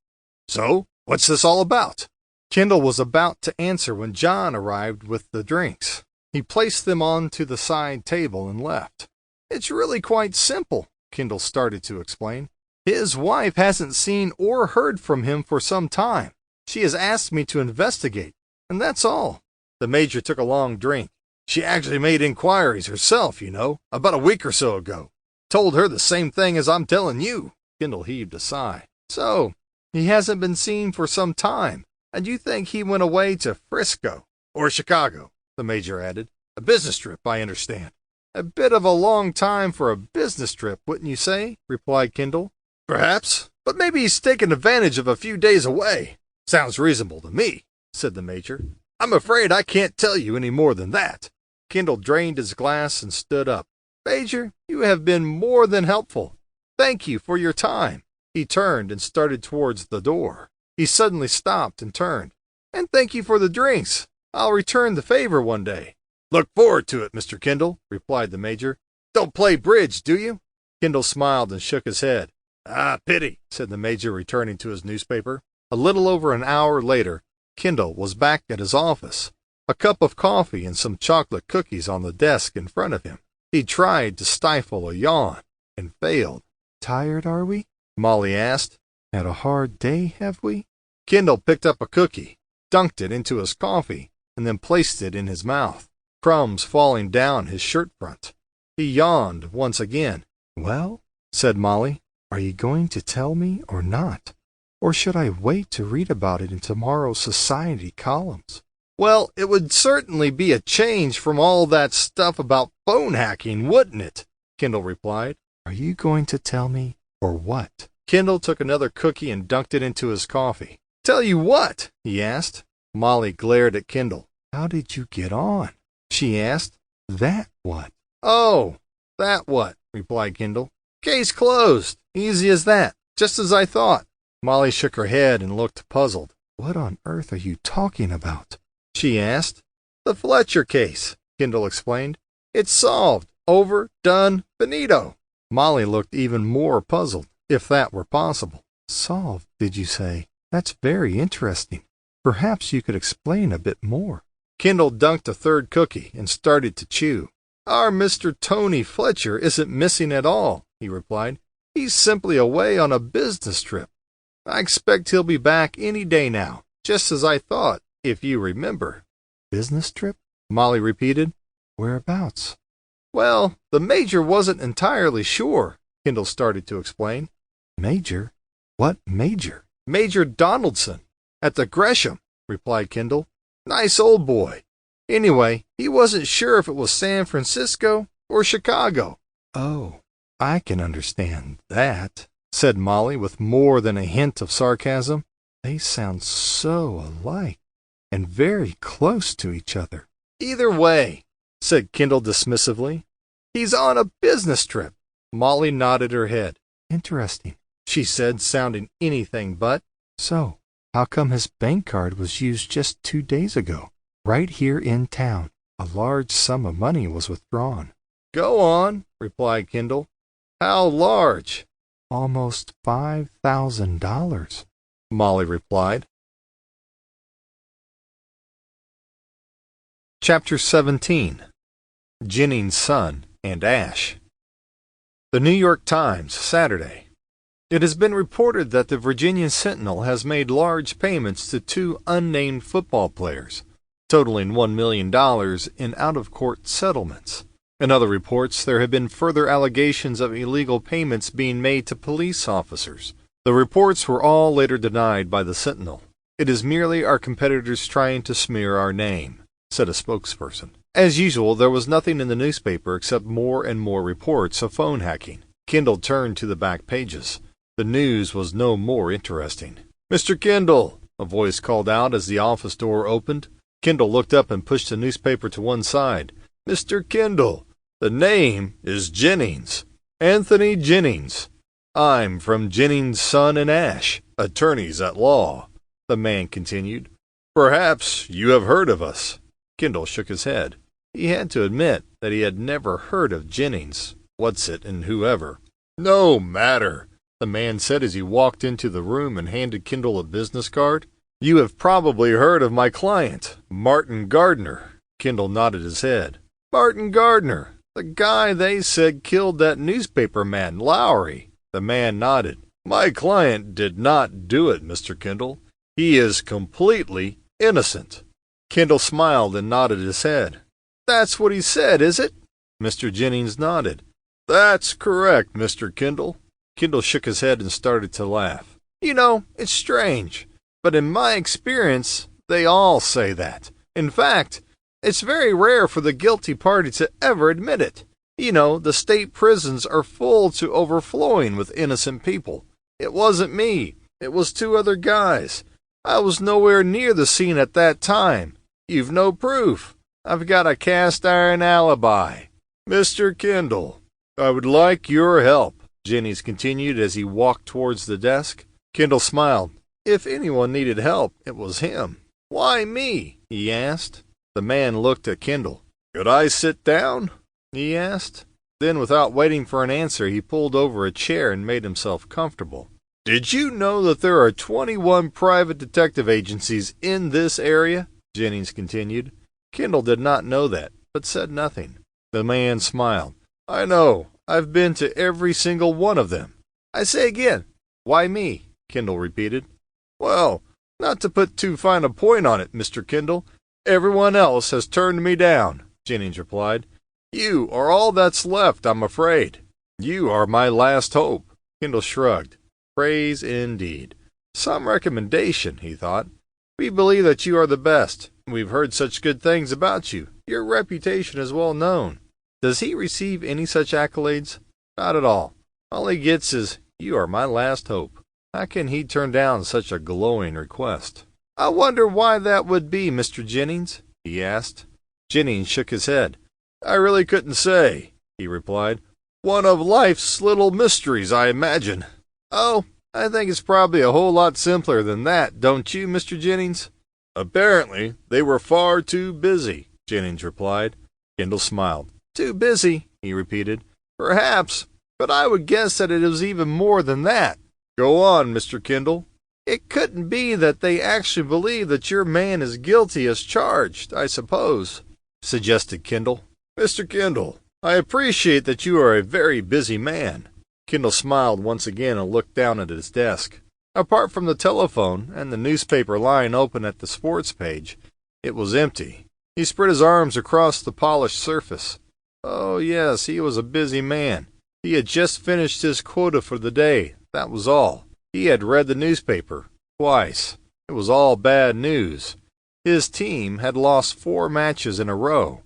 So, what's this all about? Kendall was about to answer when John arrived with the drinks. He placed them onto the side table and left. It's really quite simple, Kendall started to explain. His wife hasn't seen or heard from him for some time. She has asked me to investigate, and that's all. The major took a long drink. She actually made inquiries herself, you know, about a week or so ago. Told her the same thing as I'm telling you. Kendall heaved a sigh. So, he hasn't been seen for some time, and you think he went away to Frisco? Or Chicago, the major added. A business trip, I understand. A bit of a long time for a business trip, wouldn't you say? Replied Kendall. Perhaps, but maybe he's taken advantage of a few days away. Sounds reasonable to me, said the major. I'm afraid I can't tell you any more than that. Kendall drained his glass and stood up. Major, you have been more than helpful. Thank you for your time. He turned and started towards the door. He suddenly stopped and turned. And thank you for the drinks. I'll return the favor one day. Look forward to it, Mr. Kendall, replied the major. Don't play bridge, do you? Kendall smiled and shook his head. Ah, pity, said the major, returning to his newspaper. A little over an hour later, Kendall was back at his office, a cup of coffee and some chocolate cookies on the desk in front of him. He tried to stifle a yawn and failed. Tired, are we? Molly asked. Had a hard day, have we? Kendall picked up a cookie, dunked it into his coffee, and then placed it in his mouth, crumbs falling down his shirt front. He yawned once again. Well, said Molly, are you going to tell me or not? Or should I wait to read about it in tomorrow's society columns? Well, it would certainly be a change from all that stuff about phone hacking, wouldn't it? Kendall replied. Are you going to tell me, or what? Kendall took another cookie and dunked it into his coffee. Tell you what? He asked. Molly glared at Kendall. How did you get on? She asked. That what? Oh, that what? Replied Kendall. Case closed. Easy as that. Just as I thought. Molly shook her head and looked puzzled. What on earth are you talking about? She asked. The Fletcher case, Kendall explained. It's solved. Over, done, finito. Molly looked even more puzzled, if that were possible. Solved, did you say? That's very interesting. Perhaps you could explain a bit more. Kendall dunked a third cookie and started to chew. Our Mr. Tony Fletcher isn't missing at all, he replied. He's simply away on a business trip. I expect he'll be back any day now, just as I thought, if you remember. Business trip? Molly repeated. Whereabouts? Well, the Major wasn't entirely sure, Kendall started to explain. Major? What Major? Major Donaldson, at the Gresham, replied Kendall. Nice old boy. Anyway, he wasn't sure if it was San Francisco or Chicago. Oh, I can understand that, said Molly with more than a hint of sarcasm. They sound so alike, and very close to each other. Either way, said Kendall dismissively. He's on a business trip. Molly nodded her head. Interesting, she said, sounding anything but. So, how come his bank card was used just 2 days ago, right here in town? A large sum of money was withdrawn. Go on, replied Kendall. How large? Almost $5,000, Molly replied. Chapter 17. Jennings' Son and Ash. The New York Times, Saturday. It has been reported that the Virginia Sentinel has made large payments to 2 unnamed football players, totaling $1 million in out-of-court settlements. In other reports, there have been further allegations of illegal payments being made to police officers. The reports were all later denied by the Sentinel. It is merely our competitors trying to smear our name, said a spokesperson. As usual, there was nothing in the newspaper except more and more reports of phone hacking. Kendall turned to the back pages. The news was no more interesting. Mr. Kendall, a voice called out as the office door opened. Kendall looked up and pushed the newspaper to one side. Mr. Kendall, the name is Jennings. Anthony Jennings. I'm from Jennings' Son and Ash, attorneys at law, the man continued. Perhaps you have heard of us. Kendall shook his head. He had to admit that he had never heard of Jennings, Whatsit, and whoever. No matter, the man said as he walked into the room and handed Kendall a business card. You have probably heard of my client, Martin Gardner. Kendall nodded his head. Martin Gardner, the guy they said killed that newspaper man, Lowry. The man nodded. My client did not do it, Mr. Kendall. He is completely innocent. Kendall smiled and nodded his head. That's what he said, is it? Mr. Jennings nodded. That's correct, Mr. Kendall. Kendall shook his head and started to laugh. You know, it's strange, but in my experience, they all say that. In fact, it's very rare for the guilty party to ever admit it. You know, the state prisons are full to overflowing with innocent people. It wasn't me. It was 2 other guys. I was nowhere near the scene at that time. You've no proof. I've got a cast-iron alibi. Mr. Kendall, I would like your help, Jennings continued as he walked towards the desk. Kendall smiled. If anyone needed help, it was him. Why me? He asked. The man looked at Kendall. Could I sit down? He asked. Then, without waiting for an answer, he pulled over a chair and made himself comfortable. Did you know that there are 21 private detective agencies in this area? Jennings continued. Kendall did not know that, but said nothing. The man smiled. I know. I've been to every single one of them. I say again, why me? Kendall repeated. Well, not to put too fine a point on it, Mr. Kendall. Everyone else has turned me down, Jennings replied. You are all that's left, I'm afraid. You are my last hope. Kendall shrugged. Praise indeed. Some recommendation, he thought. We believe that you are the best. We've heard such good things about you. Your reputation is well known. Does he receive any such accolades? Not at all. All he gets is, you are my last hope. How can he turn down such a glowing request? I wonder why that would be, Mr. Jennings, he asked. Jennings shook his head. I really couldn't say, he replied. One of life's little mysteries, I imagine. Oh, I think it's probably a whole lot simpler than that, don't you, Mr. Jennings? Apparently, they were far too busy, Jennings replied. Kendall smiled. Too busy, he repeated. Perhaps, but I would guess that it was even more than that. Go on, Mr. Kendall. It couldn't be that they actually believe that your man is guilty as charged, I suppose, suggested Kendall. Mr. Kendall, I appreciate that you are a very busy man. Kendall smiled once again and looked down at his desk. Apart from the telephone and the newspaper lying open at the sports page, it was empty. He spread his arms across the polished surface. Oh, yes, he was a busy man. He had just finished his quota for the day, that was all. He had read the newspaper twice. It was all bad news. His team had lost 4 matches in a row.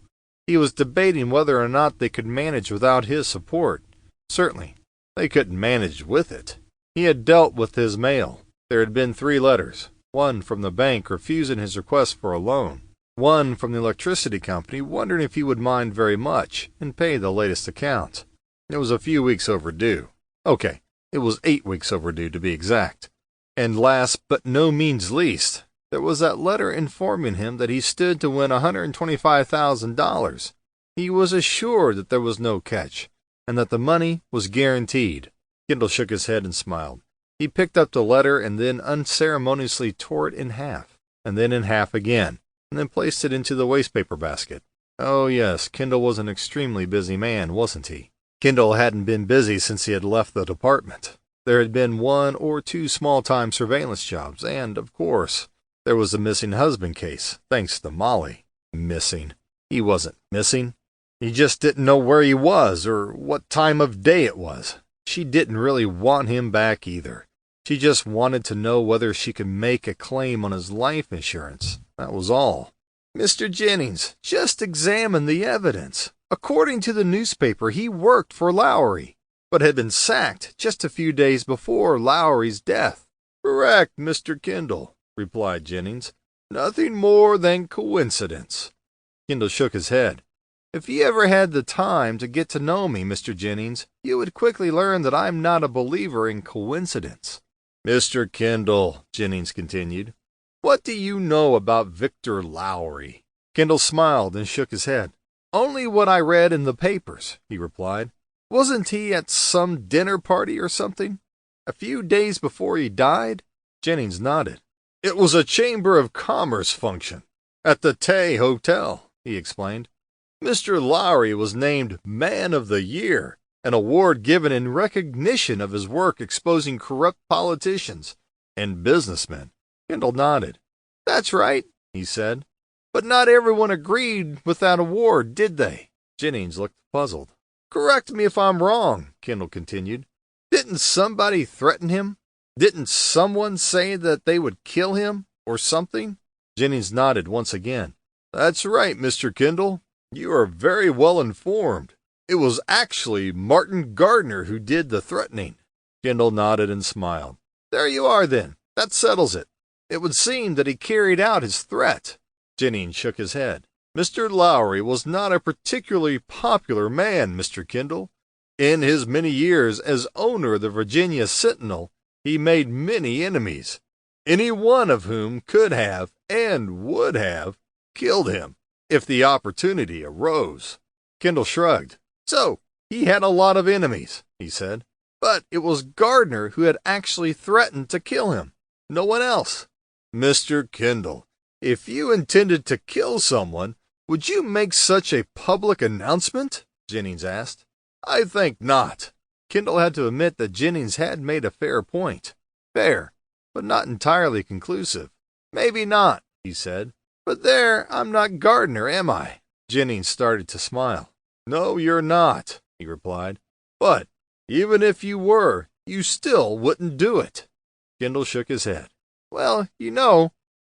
He was debating whether or not they could manage without his support. Certainly, they couldn't manage with it. He had dealt with his mail. There had been 3 letters, one from the bank refusing his request for a loan, one from the electricity company wondering if he would mind very much and pay the latest account. It was a few weeks overdue. Okay, it was 8 weeks overdue to be exact. And last but no means least, there was that letter informing him that he stood to win $125,000. He was assured that there was no catch, and that the money was guaranteed. Kendall shook his head and smiled. He picked up the letter and then unceremoniously tore it in half, and then in half again, and then placed it into the wastepaper basket. Oh yes, Kendall was an extremely busy man, wasn't he? Kendall hadn't been busy since he had left the department. There had been 1 or 2 small-time surveillance jobs, and, of course, there was the missing husband case, thanks to Molly. Missing. He wasn't missing. He just didn't know where he was or what time of day it was. She didn't really want him back either. She just wanted to know whether she could make a claim on his life insurance. That was all. Mr. Jennings, just examine the evidence. According to the newspaper, he worked for Lowry, but had been sacked just a few days before Lowry's death. Correct, Mr. Kendall, replied Jennings. Nothing more than coincidence. Kendall shook his head. If you ever had the time to get to know me, Mr. Jennings, you would quickly learn that I'm not a believer in coincidence. Mr. Kendall, Jennings continued, what do you know about Victor Lowry? Kendall smiled and shook his head. Only what I read in the papers, he replied. Wasn't he at some dinner party or something? A few days before he died? Jennings nodded. It was a Chamber of Commerce function. At the Tay Hotel, he explained. Mr. Lowry was named Man of the Year, an award given in recognition of his work exposing corrupt politicians and businessmen. Kendall nodded. That's right, he said. But not everyone agreed with that award, did they? Jennings looked puzzled. Correct me if I'm wrong, Kendall continued. Didn't somebody threaten him? Didn't someone say that they would kill him or something? Jennings nodded once again. That's right, Mr. Kendall. You are very well informed. It was actually Martin Gardner who did the threatening. Kendall nodded and smiled. There you are, then. That settles it. It would seem that he carried out his threat. Jennings shook his head. Mr. Lowry was not a particularly popular man, Mr. Kendall. In his many years as owner of the Virginia Sentinel, he made many enemies, any one of whom could have, and would have, killed him, if the opportunity arose. Kendall shrugged. So, he had a lot of enemies, he said. But it was Gardner who had actually threatened to kill him. No one else. Mr. Kendall, if you intended to kill someone, would you make such a public announcement? Jennings asked. I think not. Kendall had to admit that Jennings had made a fair point. Fair, but not entirely conclusive. Maybe not, he said. But there, I'm not Gardner, am I? Jennings started to smile. No, you're not, he replied. But even if you were, you still wouldn't do it. Kendall shook his head. Well,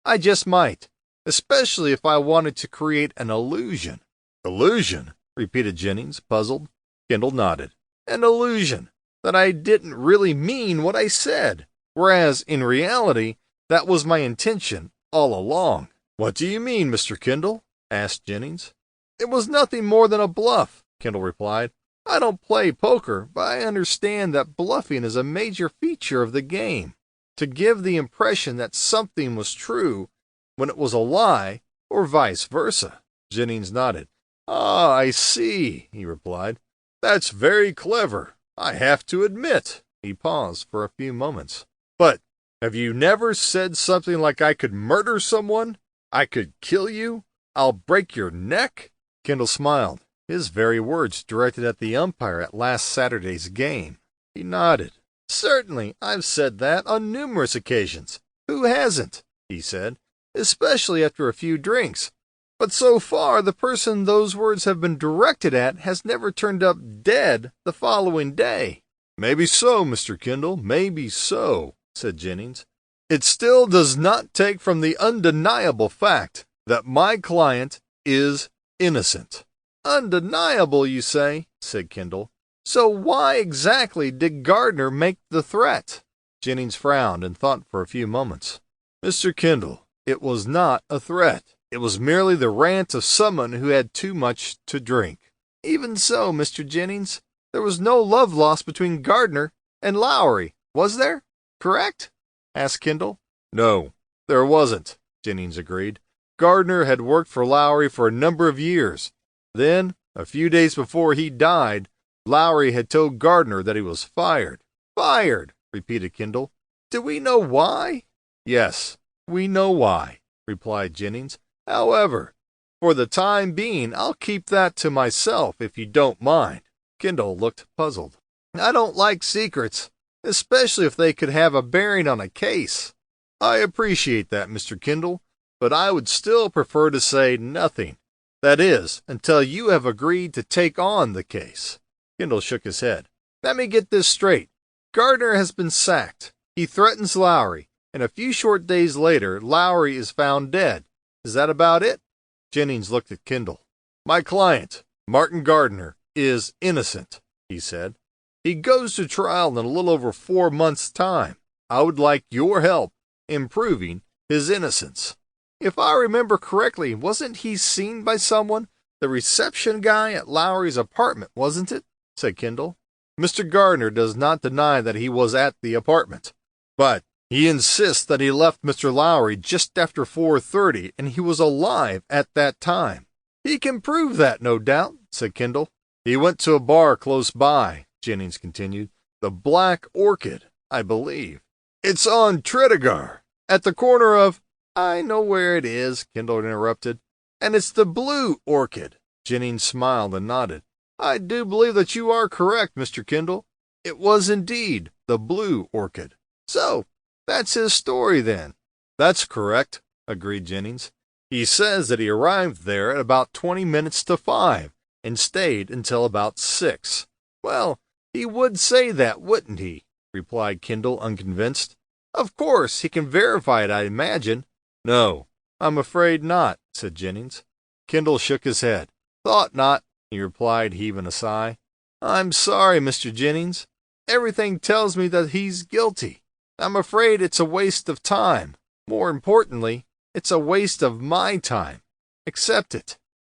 I just might, especially if I wanted to create an illusion. Illusion? Repeated Jennings, puzzled. Kendall nodded. An illusion that I didn't really mean what I said, whereas in reality, that was my intention all along. What do you mean, Mr. Kendall? Asked Jennings. It was nothing more than a bluff, Kendall replied. I don't play poker, but I understand that bluffing is a major feature of the game. To give the impression that something was true when it was a lie, or vice versa. Jennings nodded. Ah, I see, he replied. That's very clever, I have to admit. He paused for a few moments. But have you never said something like I could murder someone? I could kill you? I'll break your neck? Kendall smiled, his very words directed at the umpire at last Saturday's game. He nodded. Certainly, I've said that on numerous occasions. Who hasn't? He said, especially after a few drinks. But so far, the person those words have been directed at has never turned up dead the following day. Maybe so, Mr. Kendall, maybe so, said Jennings. It still does not take from the undeniable fact that my client is innocent. Undeniable, you say, said Kendall. So why exactly did Gardner make the threat? Jennings frowned and thought for a few moments. Mr. Kendall, it was not a threat. It was merely the rant of someone who had too much to drink. Even so, Mr. Jennings, there was no love lost between Gardner and Lowry, was there? Correct? Asked Kendall. No, there wasn't, Jennings agreed. Gardner had worked for Lowry for a number of years. Then, a few days before he died, Lowry had told Gardner that he was fired. Fired, repeated Kendall. Do we know why? Yes, we know why, replied Jennings. However, for the time being, I'll keep that to myself if you don't mind. Kendall looked puzzled. I don't like secrets, especially if they could have a bearing on a case. I appreciate that, Mr. Kendall, but I would still prefer to say nothing. That is, until you have agreed to take on the case. Kendall shook his head. Let me get this straight. Gardner has been sacked. He threatens Lowry, and a few short days later, Lowry is found dead. Is that about it? Jennings looked at Kendall. My client, Martin Gardner, is innocent, he said. He goes to trial in a little over 4 months' time. I would like your help in proving his innocence. If I remember correctly, wasn't he seen by someone? The reception guy at Lowry's apartment, wasn't it? Said Kendall. Mr. Gardner does not deny that he was at the apartment, but he insists that he left Mr. Lowry just after 4:30 and he was alive at that time. He can prove that, no doubt, said Kendall. He went to a bar close by, Jennings continued. The Black Orchid, I believe. It's on Tredegar, at the corner of... I know where it is, Kendall interrupted. And it's the Blue Orchid. Jennings smiled and nodded. I do believe that you are correct, Mr. Kendall. It was indeed the Blue Orchid. So, that's his story then. That's correct, agreed Jennings. He says that he arrived there at about 20 minutes to 5 and stayed until about 6. Well, he would say that, wouldn't he? Replied Kendall, unconvinced. Of course, he can verify it, I imagine. No, I'm afraid not, said Jennings. Kendall shook his head. Thought not, he replied, heaving a sigh. I'm sorry, Mr. Jennings. Everything tells me that he's guilty. I'm afraid it's a waste of time. More importantly, it's a waste of my time. Accept it.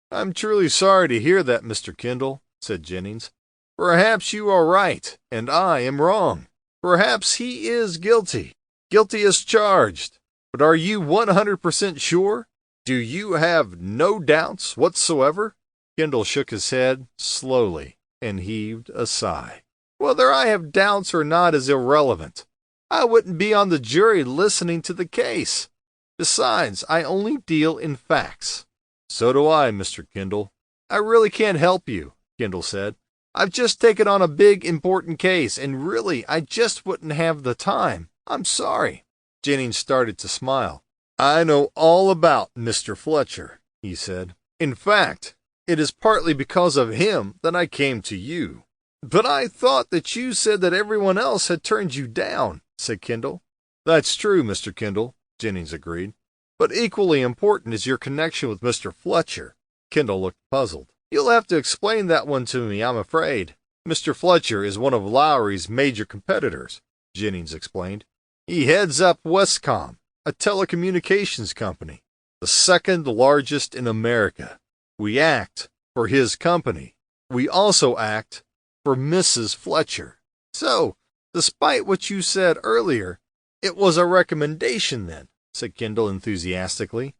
I'm truly sorry to hear that, Mr. Kendall, said Jennings. Perhaps you are right, and I am wrong. Perhaps he is guilty. Guilty as charged. But are you 100% sure? Do you have no doubts whatsoever? Kendall shook his head slowly and heaved a sigh. Whether I have doubts or not is irrelevant. I wouldn't be on the jury listening to the case. Besides, I only deal in facts." "So do I, Mr. Kendall." "I really can't help you," Kendall said. "I've just taken on a big, important case, and really, I just wouldn't have the time. I'm sorry." Jennings started to smile. "I know all about Mr. Fletcher," he said. "In fact, it is partly because of him that I came to you." "But I thought that you said that everyone else had turned you down," said Kendall. "That's true, Mr. Kendall," Jennings agreed. "But equally important is your connection with Mr. Fletcher." Kendall looked puzzled. "You'll have to explain that one to me, I'm afraid." "Mr. Fletcher is one of Lowry's major competitors," Jennings explained. "He heads up Westcom, a telecommunications company, the second largest in America. We act for his company. We also act for Mrs. Fletcher. So, despite what you said earlier, it was a recommendation then," said Kendall enthusiastically.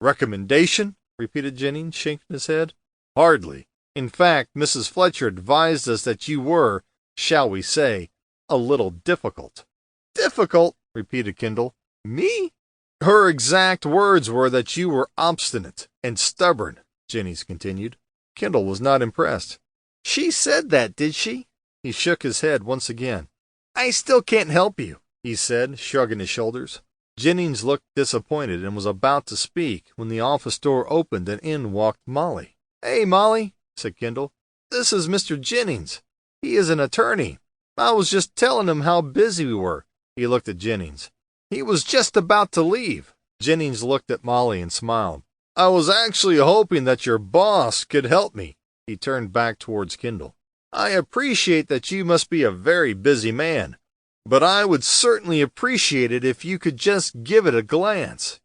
"Recommendation?" repeated Jennings, shaking his head. "Hardly. In fact, Mrs. Fletcher advised us that you were, shall we say, a little difficult." "Difficult?" repeated Kendall. "Me?" "Her exact words were that you were obstinate and stubborn," Jennings continued. Kendall was not impressed. "She said that, did she?" He shook his head once again. "I still can't help you," he said, shrugging his shoulders. Jennings looked disappointed and was about to speak when the office door opened and in walked Molly. "Hey, Molly," said Kendall. "This is Mr. Jennings. He is an attorney. I was just telling him how busy we were." He looked at Jennings. "He was just about to leave." Jennings looked at Molly and smiled. "I was actually hoping that your boss could help me." He turned back towards Kendall. "I appreciate that you must be a very busy man, but I would certainly appreciate it if you could just give it a glance,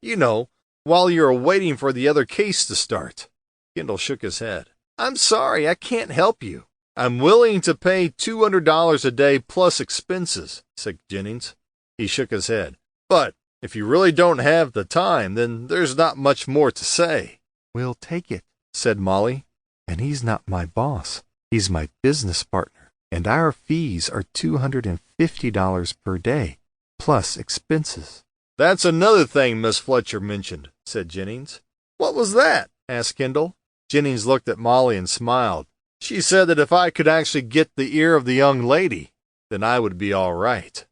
while you're waiting for the other case to start." Kendall shook his head. "I'm sorry, I can't help you." "I'm willing to pay $200 a day plus expenses," said Jennings. He shook his head. "But if you really don't have the time, then there's not much more to say." "We'll take it," said Molly. "And he's not my boss. He's my business partner. And our fees are $250 per day, plus expenses." "That's another thing Miss Fletcher mentioned," said Jennings. "What was that?" asked Kendall. Jennings looked at Molly and smiled. "She said that if I could actually get the ear of the young lady, then I would be all right."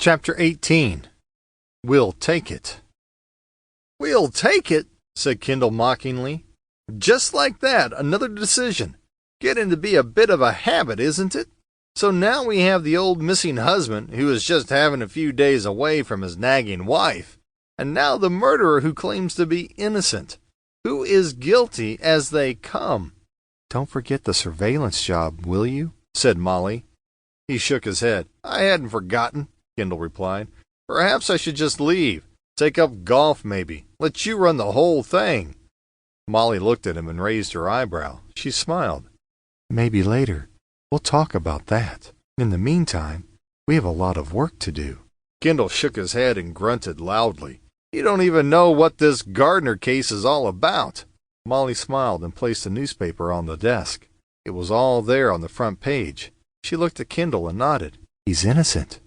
Chapter 18. We'll Take It. "We'll take it," said Kendall mockingly. "Just like that, another decision. Getting to be a bit of a habit, isn't it? So now we have the old missing husband who is just having a few days away from his nagging wife, and now the murderer who claims to be innocent, who is guilty as they come." "Don't forget the surveillance job, will you?" said Molly. He shook his head. "I hadn't forgotten," Kendall replied. "Perhaps I should just leave. Take up golf, maybe. Let you run the whole thing." Molly looked at him and raised her eyebrow. She smiled. "Maybe later. We'll talk about that. In the meantime, we have a lot of work to do." Kendall shook his head and grunted loudly. "You don't even know what this Gardner case is all about." Molly smiled and placed a newspaper on the desk. It was all there on the front page. She looked at Kendall and nodded. "He's innocent,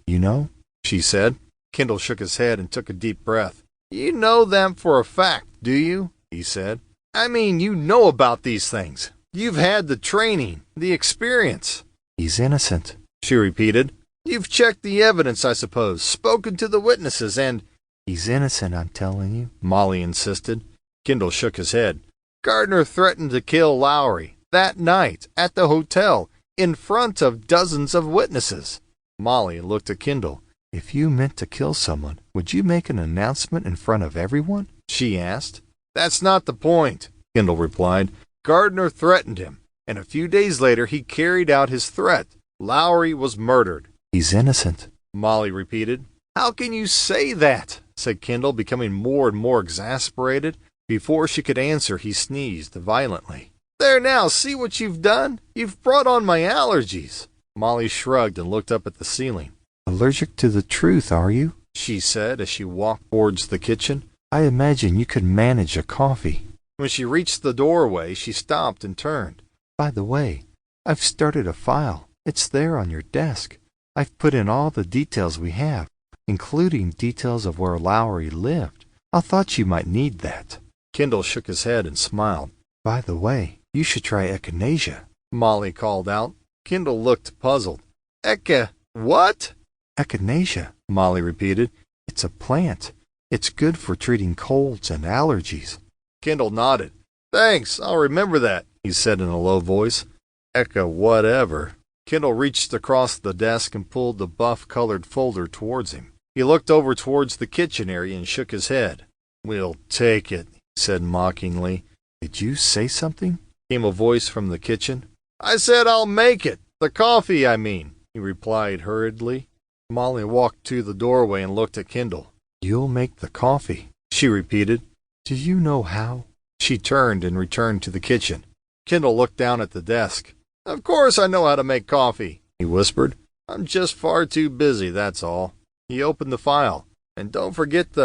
she said. Kendall shook his head and took a deep breath. "You know that for a fact, do you?" he said. "I mean, you know about these things. You've had the training, the experience." "He's innocent," she repeated. "You've checked the evidence, I suppose, spoken to the witnesses, and—" "He's innocent, I'm telling you," Molly insisted. Kendall shook his head. "Gardner threatened to kill Lowry that night at the hotel in front of dozens of witnesses." Molly looked at Kendall. "If you meant to kill someone, would you make an announcement in front of everyone?" she asked. "That's not the point," Kendall replied. "Gardner threatened him, and a few days later he carried out his threat. Lowry was murdered." "He's innocent," Molly repeated. "How can you say that?" said Kendall, becoming more and more exasperated. Before she could answer, he sneezed violently. "There now, see what you've done? You've brought on my allergies." Molly shrugged and looked up at the ceiling. "Allergic to the truth, are you?" she said as she walked towards the kitchen. "I imagine you could manage a coffee." When she reached the doorway, she stopped and turned. By the way, I've started a file. It's there on your desk. I've put in all the details we have, including details of where Lowry lived. I thought you might need that." Kendall shook his head and smiled. "By the way, you should try echinacea," Molly called out. Kendall looked puzzled. What?" "Echinacea," Molly repeated. "It's a plant. It's good for treating colds and allergies." Kendall nodded. "Thanks, I'll remember that," he said in a low voice. Whatever." Kendall reached across the desk and pulled the buff-colored folder towards him. He looked over towards the kitchen area and shook his head. "We'll take it," he said mockingly. "Did you say something?" came a voice from the kitchen. "I said I'll make it. The coffee, I mean," he replied hurriedly. Molly walked to the doorway and looked at Kendall. "You'll make the coffee," she repeated. "Do you know how?" She turned and returned to the kitchen. Kendall looked down at the desk. "Of course I know how to make coffee," he whispered. "I'm just far too busy, that's all." He opened the file. "And don't forget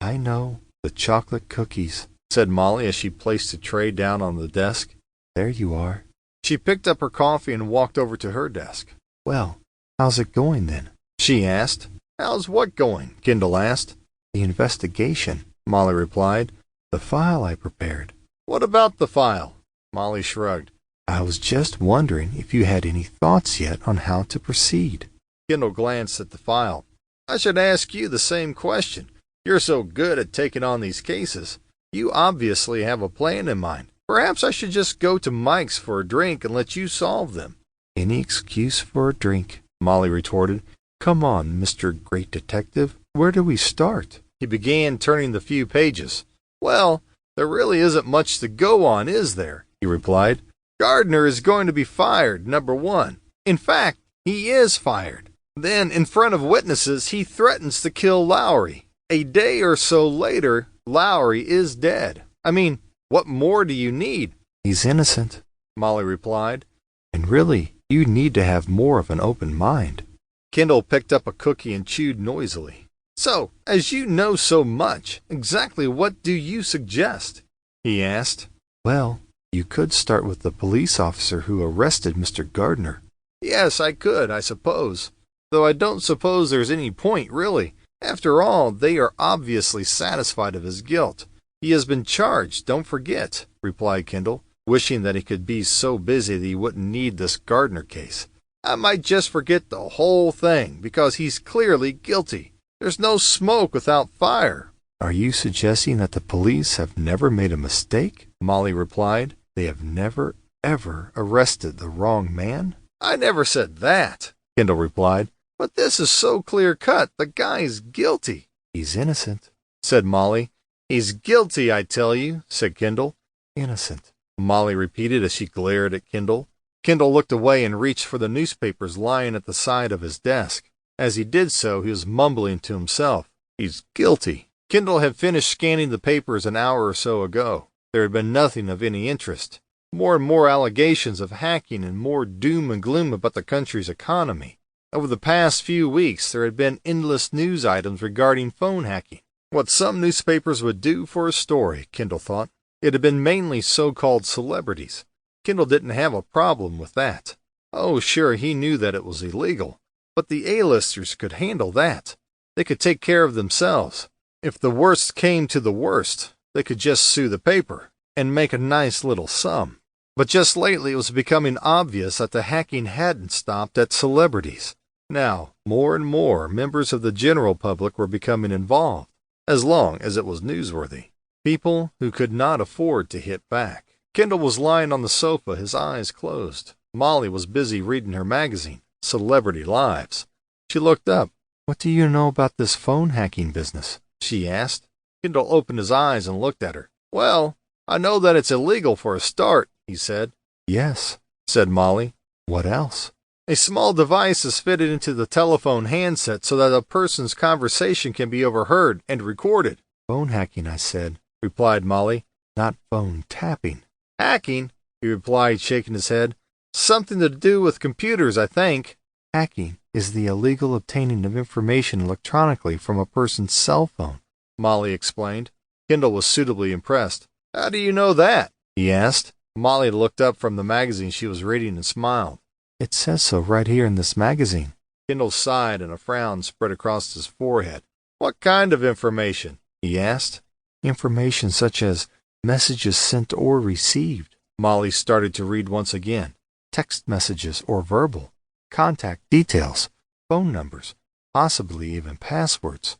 "I know, the chocolate cookies," said Molly as she placed a tray down on the desk. "There you are." She picked up her coffee and walked over to her desk. "Well, how's it going then?" she asked. "How's what going?" Kendall asked. "The investigation," Molly replied. "The file I prepared." "What about the file?" Molly shrugged. "I was just wondering if you had any thoughts yet on how to proceed." Kendall glanced at the file. "I should ask you the same question. You're so good at taking on these cases. You obviously have a plan in mind. Perhaps I should just go to Mike's for a drink and let you solve them." "Any excuse for a drink," Molly retorted. "Come on, Mr. Great Detective. Where do we start?" He began turning the few pages. "Well, there really isn't much to go on, is there?" he replied. "Gardner is going to be fired, number one. In fact, he is fired. Then, in front of witnesses, he threatens to kill Lowry. A day or so later, Lowry is dead. I mean, what more do you need?" "He's innocent," Molly replied. "And really, you need to have more of an open mind." Kendall picked up a cookie and chewed noisily. "So, as you know so much, exactly what do you suggest?" he asked. "Well, you could start with the police officer who arrested Mr. Gardner." "Yes, I could, I suppose. Though I don't suppose there's any point, really. After all, they are obviously satisfied of his guilt. He has been charged, don't forget," replied Kendall, wishing that he could be so busy that he wouldn't need this Gardner case. "I might just forget the whole thing, because he's clearly guilty. There's no smoke without fire." "Are you suggesting that the police have never made a mistake?" Molly replied. "They have never, ever arrested the wrong man?" "I never said that," Kendall replied. "But this is so clear-cut. The guy's guilty." "He's innocent," said Molly. "He's guilty, I tell you," said Kendall. "Innocent," Molly repeated as she glared at Kendall. Kendall looked away and reached for the newspapers lying at the side of his desk. As he did so, he was mumbling to himself, "He's guilty." Kendall had finished scanning the papers an hour or so ago. There had been nothing of any interest. More and more allegations of hacking and more doom and gloom about the country's economy. Over the past few weeks, there had been endless news items regarding phone hacking. What some newspapers would do for a story, Kendall thought. It had been mainly so-called celebrities. Kendall didn't have a problem with that. Oh, sure, he knew that it was illegal. But the A-listers could handle that. They could take care of themselves. If the worst came to the worst, they could just sue the paper and make a nice little sum. But just lately it was becoming obvious that the hacking hadn't stopped at celebrities. Now, more and more members of the general public were becoming involved, as long as it was newsworthy. People who could not afford to hit back. Kendall was lying on the sofa, his eyes closed. Molly was busy reading her magazine, Celebrity Lives. She looked up. "What do you know about this phone hacking business?" she asked. Kendall opened his eyes and looked at her. "Well, I know that it's illegal for a start," he said. "Yes," said Molly. "What else?" "A small device is fitted into the telephone handset so that a person's conversation can be overheard and recorded." "Phone hacking, I said," replied Molly. "Not phone tapping." "Hacking," he replied, shaking his head. "Something to do with computers, I think." "Hacking is the illegal obtaining of information electronically from a person's cell phone," Molly explained. Kendall was suitably impressed. "How do you know that?" he asked. Molly looked up from the magazine she was reading and smiled. It says so right here in this magazine. Kendall sighed and a frown spread across his forehead. What kind of information? He asked. Information such as messages sent or received. Molly started to read once again. Text messages or verbal. Contact details. Phone numbers. Possibly even passwords.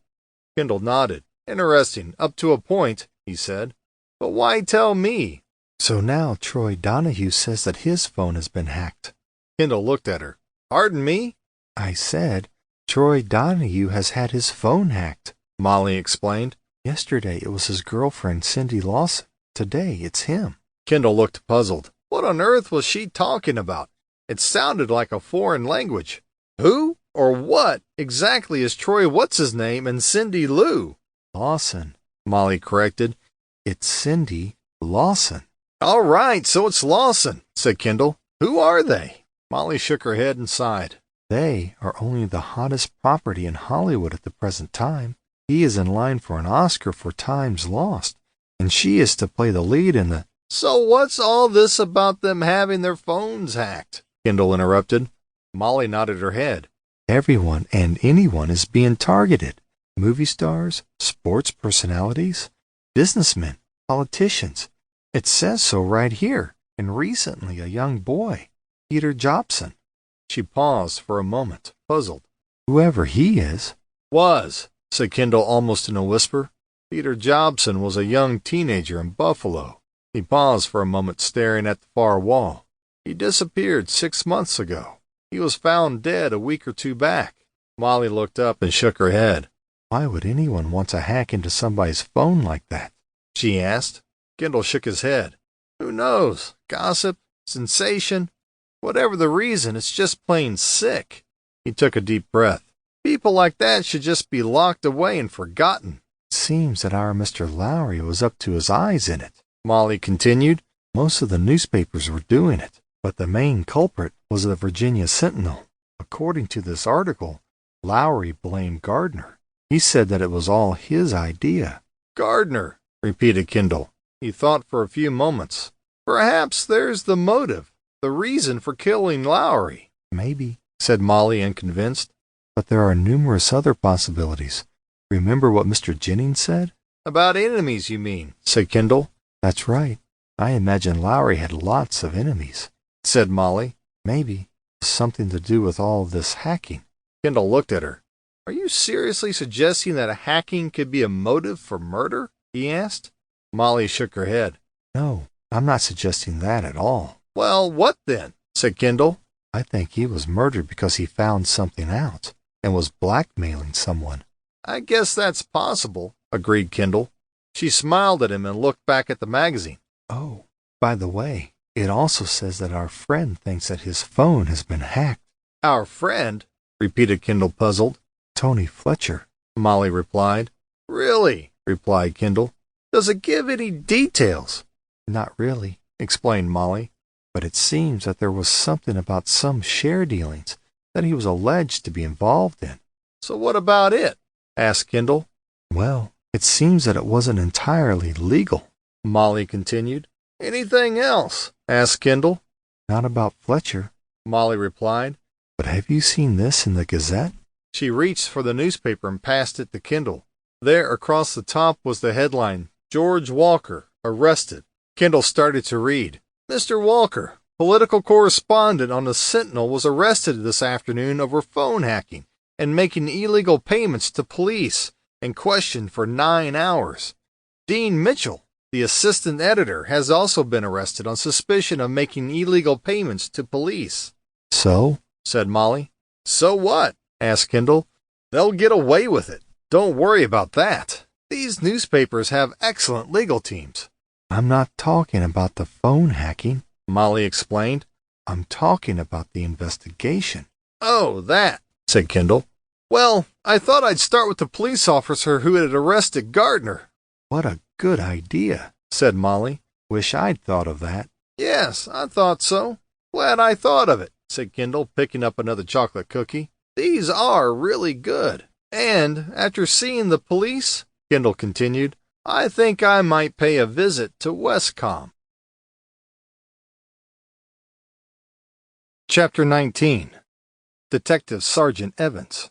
Kendall nodded. Interesting, up to a point, he said. But why tell me? So now Troy Donahue says that his phone has been hacked. Kendall looked at her. Pardon me? I said, Troy Donahue has had his phone hacked. Molly explained. Yesterday it was his girlfriend Cindy Lawson. Today it's him. Kendall looked puzzled. What on earth was she talking about? It sounded like a foreign language. Who or what exactly is Troy What's-His-Name and Cindy Lou? Lawson, Molly corrected. It's Cindy Lawson. All right, so it's Lawson, said Kendall. Who are they? Molly shook her head and sighed. They are only the hottest property in Hollywood at the present time. He is in line for an Oscar for Times Lost, and she is to play the lead in the... So what's all this about them having their phones hacked? Kendall interrupted. Molly nodded her head. Everyone and anyone is being targeted. Movie stars, sports personalities, businessmen, politicians. It says so right here, and recently a young boy, Peter Jobson. She paused for a moment, puzzled. Whoever he is. Was, said Kendall almost in a whisper. Peter Jobson was a young teenager in Buffalo. He paused for a moment, staring at the far wall. He disappeared 6 months ago. He was found dead a week or two back. Molly looked up and shook her head. Why would anyone want to hack into somebody's phone like that? She asked. Kendall shook his head. Who knows? Gossip? Sensation? Whatever the reason, it's just plain sick. He took a deep breath. People like that should just be locked away and forgotten. It seems that our Mr. Lowry was up to his eyes in it, Molly continued. Most of the newspapers were doing it, but the main culprit was the Virginia Sentinel. According to this article, Lowry blamed Gardner. He said that it was all his idea. Gardner, repeated Kendall. He thought for a few moments. Perhaps there's the motive, the reason for killing Lowry. Maybe, said Molly, unconvinced. But there are numerous other possibilities. Remember what Mr. Jennings said? About enemies, you mean, said Kendall. That's right. I imagine Lowry had lots of enemies, said Molly. Maybe something to do with all this hacking. Kendall looked at her. Are you seriously suggesting that hacking could be a motive for murder? He asked. Molly shook her head. No, I'm not suggesting that at all. Well, what then? Said Kendall. I think he was murdered because he found something out and was blackmailing someone. I guess that's possible, agreed Kendall. She smiled at him and looked back at the magazine. Oh, by the way, it also says that our friend thinks that his phone has been hacked. Our friend? Repeated Kendall, puzzled. Tony Fletcher, Molly replied. Really? Replied Kendall. Does it give any details? Not really, explained Molly, but it seems that there was something about some share dealings that he was alleged to be involved in. So what about it? Asked Kendall. Well, it seems that it wasn't entirely legal, Molly continued. Anything else? Asked Kendall. Not about Fletcher, Molly replied. But have you seen this in the Gazette? She reached for the newspaper and passed it to Kendall. There across the top was the headline, George Walker, arrested. Kendall started to read. Mr. Walker, political correspondent on the Sentinel, was arrested this afternoon over phone hacking and making illegal payments to police and questioned for 9 hours. Dean Mitchell, the assistant editor, has also been arrested on suspicion of making illegal payments to police. So? Said Molly. So what? Asked Kendall. They'll get away with it. Don't worry about that. These newspapers have excellent legal teams. I'm not talking about the phone hacking, Molly explained. I'm talking about the investigation. Oh, that, said Kendall. Well, I thought I'd start with the police officer who had arrested Gardner. What a good idea, said Molly. Wish I'd thought of that. Yes, I thought so. Glad I thought of it, said Kendall, picking up another chocolate cookie. These are really good. And after seeing the police, Kendall continued, I think I might pay a visit to Westcom. Chapter 19. Detective Sergeant Evans.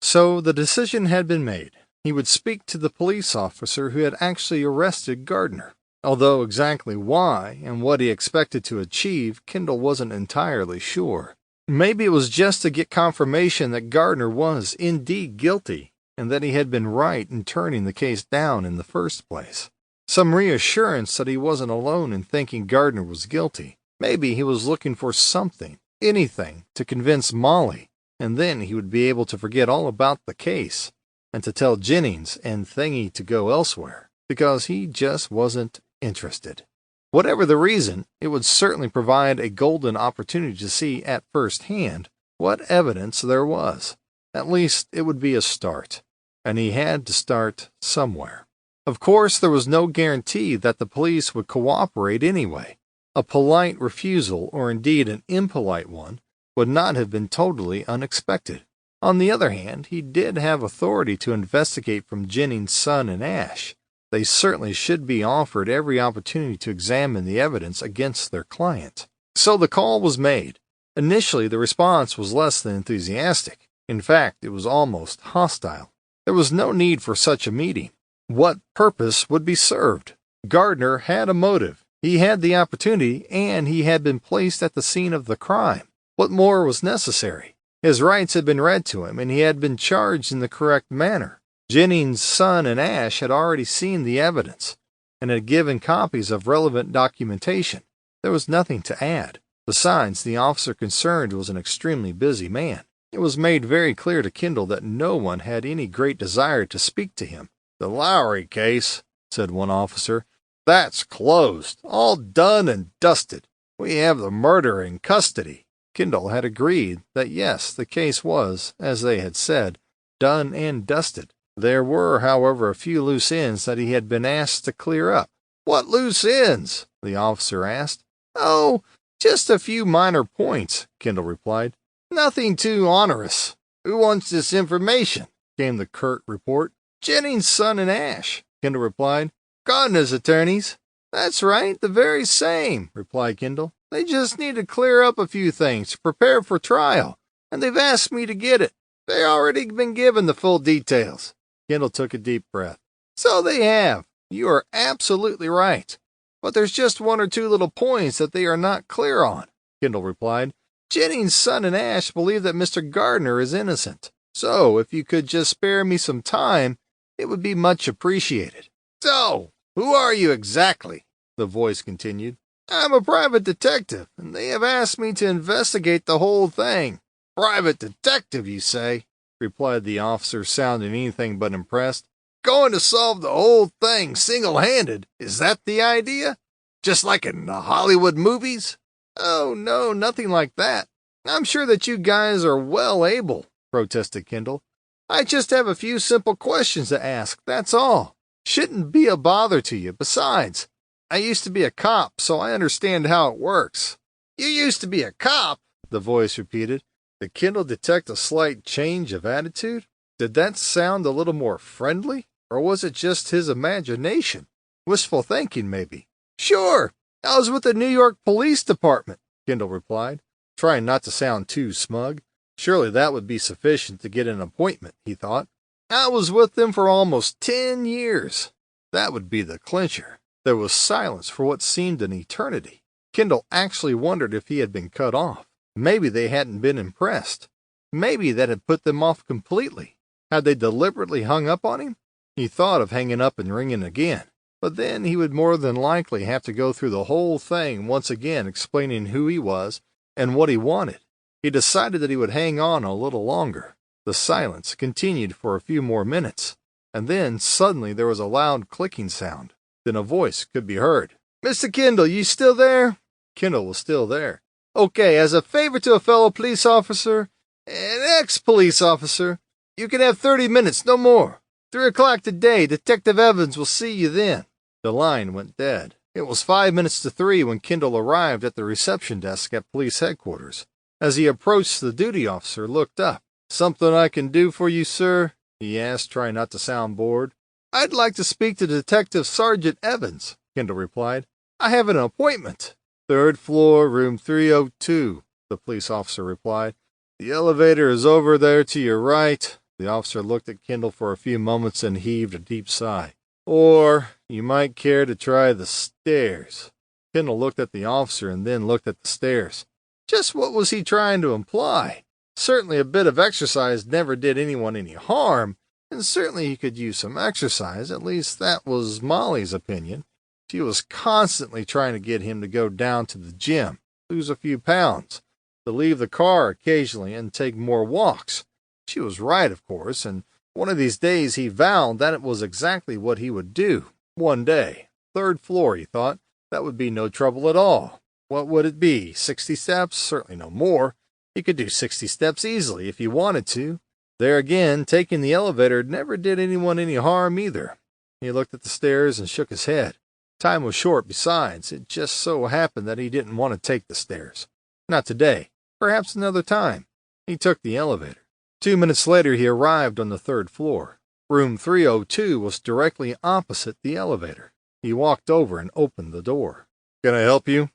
So the decision had been made. He would speak to the police officer who had actually arrested Gardner. Although exactly why and what he expected to achieve, Kendall wasn't entirely sure. Maybe it was just to get confirmation that Gardner was indeed guilty, and that he had been right in turning the case down in the first place. Some reassurance that he wasn't alone in thinking Gardner was guilty. Maybe he was looking for something, anything, to convince Molly, and then he would be able to forget all about the case, and to tell Jennings and Thingy to go elsewhere, because he just wasn't interested. Whatever the reason, it would certainly provide a golden opportunity to see at first hand what evidence there was. At least it would be a start, and he had to start somewhere. Of course, there was no guarantee that the police would cooperate anyway. A polite refusal, or indeed an impolite one, would not have been totally unexpected. On the other hand, he did have authority to investigate from Jennings' son and Ash. They certainly should be offered every opportunity to examine the evidence against their client. So the call was made. Initially, the response was less than enthusiastic. In fact, it was almost hostile. There was no need for such a meeting. What purpose would be served? Gardner had a motive. He had the opportunity, and he had been placed at the scene of the crime. What more was necessary? His rights had been read to him, and he had been charged in the correct manner. Jennings' son and Ash had already seen the evidence, and had given copies of relevant documentation. There was nothing to add. Besides, the officer concerned was an extremely busy man. It was made very clear to Kendall that no one had any great desire to speak to him. "The Lowry case," said one officer. "That's closed. All done and dusted. We have the murderer in custody." Kendall had agreed that yes, the case was, as they had said, done and dusted. There were, however, a few loose ends that he had been asked to clear up. "What loose ends?" the officer asked. "Oh, just a few minor points," Kendall replied. "Nothing too onerous." "Who wants this information?" came the curt report. "Jennings' son and Ash," Kendall replied. "Gardner's attorneys." "That's right, the very same," replied Kendall. "They just need to clear up a few things to prepare for trial, and they've asked me to get it. They already been given the full details." Kendall took a deep breath. "So they have. You are absolutely right. But there's just one or two little points that they are not clear on," Kendall replied. "Jennings' son and Ash believe that Mr. Gardner is innocent. So if you could just spare me some time, it would be much appreciated." "So, who are you exactly?" the voice continued. "I'm a private detective, and they have asked me to investigate the whole thing." "Private detective, you say?" replied the officer, sounding anything but impressed. "Going to solve the whole thing single-handed? Is that the idea? Just like in the Hollywood movies?" "Oh, no, nothing like that. I'm sure that you guys are well able," protested Kendall. "I just have a few simple questions to ask, that's all. Shouldn't be a bother to you. Besides, I used to be a cop, so I understand how it works." "You used to be a cop?" the voice repeated. Did Kendall detect a slight change of attitude? Did that sound a little more friendly? Or was it just his imagination? Wishful thinking, maybe. "Sure, I was with the New York Police Department," Kendall replied, trying not to sound too smug. Surely that would be sufficient to get an appointment, he thought. "I was with them for almost 10 years. That would be the clincher. There was silence for what seemed an eternity. Kendall actually wondered if he had been cut off. Maybe they hadn't been impressed. Maybe that had put them off completely. Had they deliberately hung up on him? He thought of hanging up and ringing again. But then he would more than likely have to go through the whole thing once again, explaining who he was and what he wanted. He decided that he would hang on a little longer. The silence continued for a few more minutes, and then suddenly there was a loud clicking sound. Then a voice could be heard. "Mr. Kendall, you still there?" Kendall was still there. "Okay, as a favor to a fellow police officer, an ex-police officer, you can have 30 minutes, no more. 3 o'clock today, Detective Evans will see you then." The line went dead. It was 5 minutes to 3 when Kendall arrived at the reception desk at police headquarters. As he approached, the duty officer looked up. "Something I can do for you, sir?" he asked, trying not to sound bored. "I'd like to speak to Detective Sergeant Evans," Kendall replied. "I have an appointment." "Third floor, room 302, the police officer replied. "The elevator is over there to your right." The officer looked at Kendall for a few moments and heaved a deep sigh. "Or you might care to try the stairs." Kendall looked at the officer and then looked at the stairs. Just what was he trying to imply? Certainly a bit of exercise never did anyone any harm, and certainly he could use some exercise. At least that was Molly's opinion. She was constantly trying to get him to go down to the gym, lose a few pounds, to leave the car occasionally and take more walks. She was right, of course, and one of these days he vowed that it was exactly what he would do. One day. Third floor, he thought. That would be no trouble at all. What would it be? 60 steps? Certainly no more. He could do 60 steps easily if he wanted to. There again, taking the elevator never did anyone any harm either. He looked at the stairs and shook his head. Time was short besides. It just so happened that he didn't want to take the stairs. Not today. Perhaps another time. He took the elevator. 2 minutes later he arrived on the third floor. Room 302 was directly opposite the elevator. He walked over and opened the door. "Can I help you?"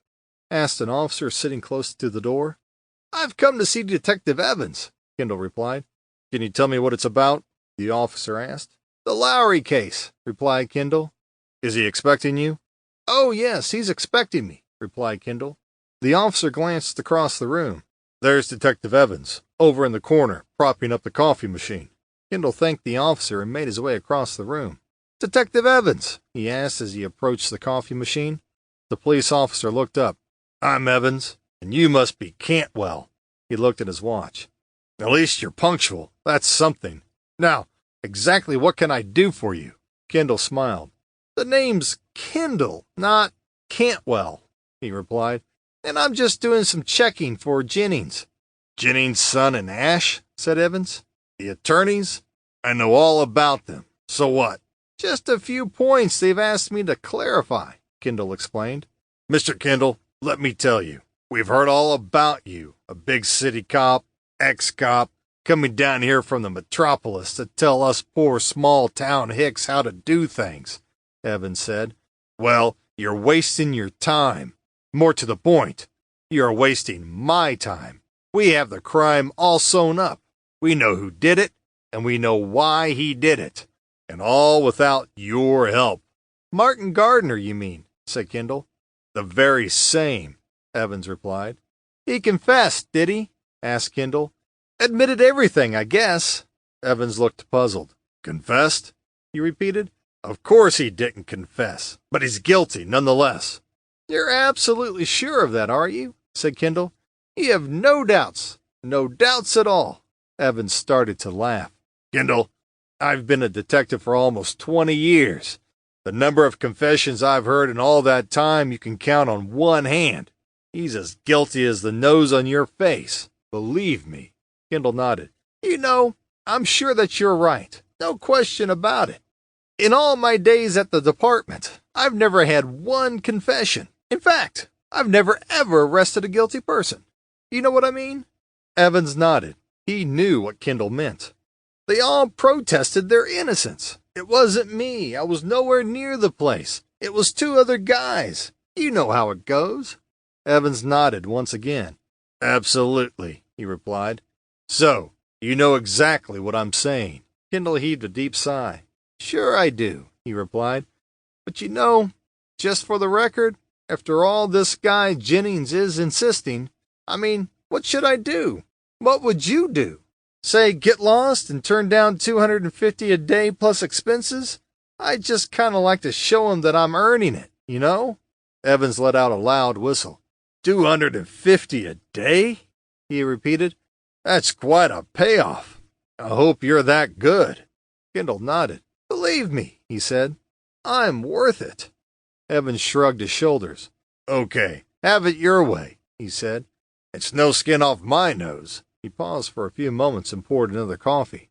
asked an officer sitting close to the door. "I've come to see Detective Evans," Kendall replied. "Can you tell me what it's about?" the officer asked. "The Lowry case," replied Kendall. "Is he expecting you?" "Oh, yes, he's expecting me," replied Kendall. The officer glanced across the room. "There's Detective Evans, over in the corner, propping up the coffee machine." Kendall thanked the officer and made his way across the room. "Detective Evans?" he asked as he approached the coffee machine. The police officer looked up. "I'm Evans, and you must be Cantwell." He looked at his watch. "At least you're punctual. That's something. Now, exactly what can I do for you?" Kendall smiled. "The name's Kendall, not Cantwell," he replied. "And I'm just doing some checking for Jennings." "Jennings' son and Ash?" said Evans. "The attorneys? I know all about them. So what?" "Just a few points they've asked me to clarify," Kendall explained. "Mr. Kendall, let me tell you, we've heard all about you, a big city cop, ex-cop, coming down here from the metropolis to tell us poor small-town hicks how to do things," Evans said. "Well, you're wasting your time. More to the point, you're wasting my time. We have the crime all sewn up. We know who did it, and we know why he did it. And all without your help." "Martin Gardner, you mean," said Kendall. "The very same," Evans replied. "He confessed, did he?" asked Kendall. "Admitted everything, I guess." Evans looked puzzled. "Confessed?" he repeated. "Of course he didn't confess, but he's guilty nonetheless." "You're absolutely sure of that, are you?" said Kendall. "You have no doubts. No doubts at all." Evans started to laugh. "Kendall, I've been a detective for almost 20 years. The number of confessions I've heard in all that time you can count on one hand. He's as guilty as the nose on your face. Believe me." Kendall nodded. "You know, I'm sure that you're right. No question about it. In all my days at the department, I've never had one confession. In fact, I've never ever arrested a guilty person. You know what I mean?" Evans nodded. He knew what Kendall meant. "They all protested their innocence. It wasn't me. I was nowhere near the place. It was 2 other guys. You know how it goes." Evans nodded once again. "Absolutely," he replied. "So, you know exactly what I'm saying." Kendall heaved a deep sigh. "Sure I do," he replied. "But you know, just for the record, after all this guy Jennings is insisting, I mean, what should I do? What would you do? Say get lost and turn down $250 a day plus expenses? I'd just kind of like to show him that I'm earning it, you know?" Evans let out a loud whistle. $250 a day? He repeated. "That's quite a payoff. I hope you're that good." Kendall nodded. "Believe me," he said, "I'm worth it." Evans shrugged his shoulders. "Okay, have it your way," he said. "It's no skin off my nose." He paused for a few moments and poured another coffee.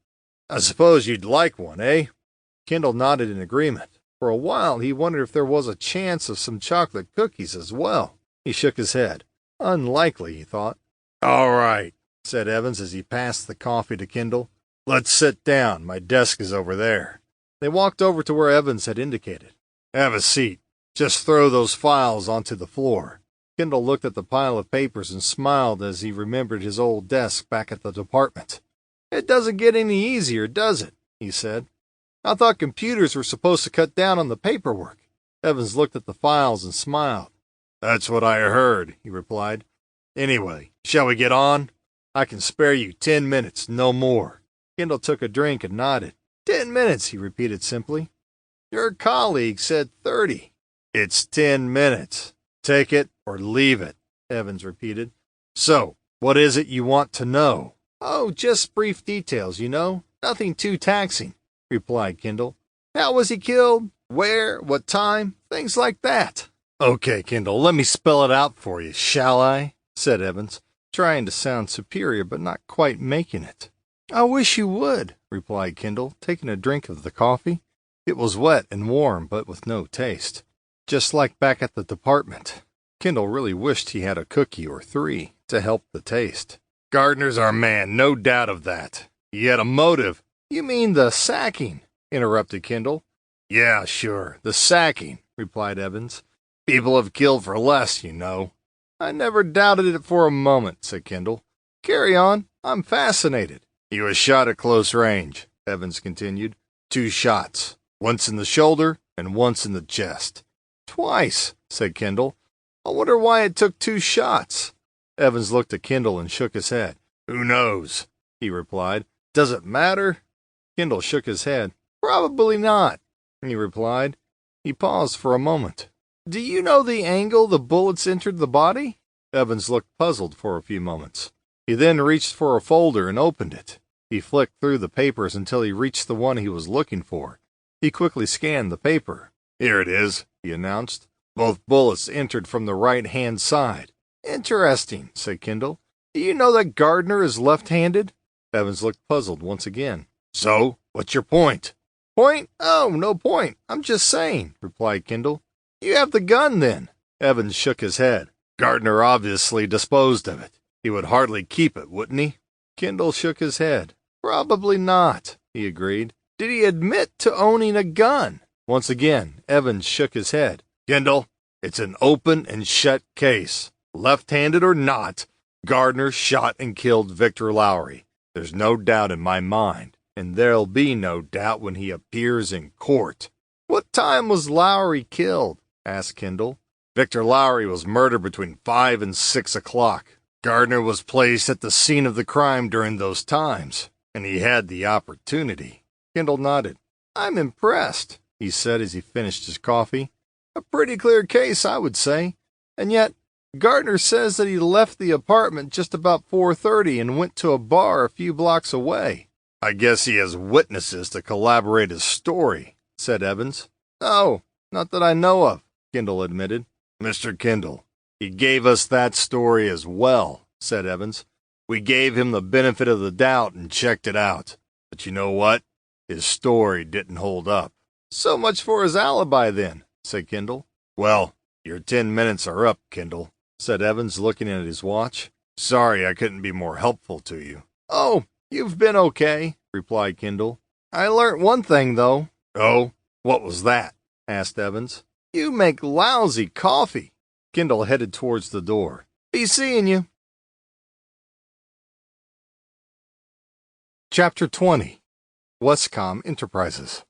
"I suppose you'd like one, eh?" Kendall nodded in agreement. For a while he wondered if there was a chance of some chocolate cookies as well. He shook his head. Unlikely, he thought. "All right," said Evans as he passed the coffee to Kendall. "Let's sit down. My desk is over there." They walked over to where Evans had indicated. "Have a seat. Just throw those files onto the floor." Kendall looked at the pile of papers and smiled as he remembered his old desk back at the department. "It doesn't get any easier, does it?" he said. "I thought computers were supposed to cut down on the paperwork." Evans looked at the files and smiled. "That's what I heard," he replied. "Anyway, shall we get on? I can spare you 10 minutes, no more." Kendall took a drink and nodded. 10 minutes, he repeated simply. "Your colleague said 30. "It's 10 minutes. Take it or leave it," Evans repeated. "So, what is it you want to know?" "Oh, just brief details, you know. Nothing too taxing," replied Kendall. "How was he killed? Where? What time? Things like that." "Okay, Kendall, let me spell it out for you, shall I?" said Evans, trying to sound superior but not quite making it. "I wish you would," replied Kendall, taking a drink of the coffee. It was wet and warm, but with no taste. Just like back at the department. Kendall really wished he had a cookie or 3 to help the taste. "Gardner's our man, no doubt of that. He had a motive." "You mean the sacking?" interrupted Kendall. "Yeah, sure, the sacking," replied Evans. "People have killed for less, you know." "I never doubted it for a moment," said Kendall. "Carry on. I'm fascinated." "He was shot at close range," Evans continued. 2 shots. Once in the shoulder and once in the chest. "Twice," said Kendall. "I wonder why it took 2 shots." Evans looked at Kendall and shook his head. "Who knows?" he replied. "Does it matter?" Kendall shook his head. "Probably not," he replied. He paused for a moment. "Do you know the angle the bullets entered the body?" Evans looked puzzled for a few moments. He then reached for a folder and opened it. He flicked through the papers until he reached the one he was looking for. He quickly scanned the paper. "Here it is," he announced. "Both bullets entered from the right-hand side." "Interesting," said Kendall. "Do you know that Gardner is left-handed?" Evans looked puzzled once again. "So, what's your point?" "Point? Oh, no point. I'm just saying," replied Kendall. "You have the gun, then." Evans shook his head. "Gardner obviously disposed of it. He would hardly keep it, wouldn't he?" Kendall shook his head. "Probably not," he agreed. "Did he admit to owning a gun?" Once again, Evans shook his head. "Kendall, it's an open and shut case. Left-handed or not, Gardner shot and killed Victor Lowry. There's no doubt in my mind, and there'll be no doubt when he appears in court." "What time was Lowry killed?" asked Kendall. "Victor Lowry was murdered between 5 and 6 o'clock. Gardner was placed at the scene of the crime during those times, and he had the opportunity." Kendall nodded. "I'm impressed," he said as he finished his coffee. "A pretty clear case, I would say. And yet, Gardner says that he left the apartment just about 4:30 and went to a bar a few blocks away." "I guess he has witnesses to corroborate his story," said Evans. "Oh, not that I know of," Kendall admitted. "Mr. Kendall, he gave us that story as well," said Evans. "We gave him the benefit of the doubt and checked it out. But you know what? His story didn't hold up." "So much for his alibi, then," said Kendall. "Well, your 10 minutes are up, Kendall," said Evans, looking at his watch. "Sorry I couldn't be more helpful to you." "Oh, you've been okay," replied Kendall. "I learnt one thing, though." "Oh, what was that?" asked Evans. "You make lousy coffee." Kendall headed towards the door. "Be seeing you." Chapter 20. Westcom Enterprises.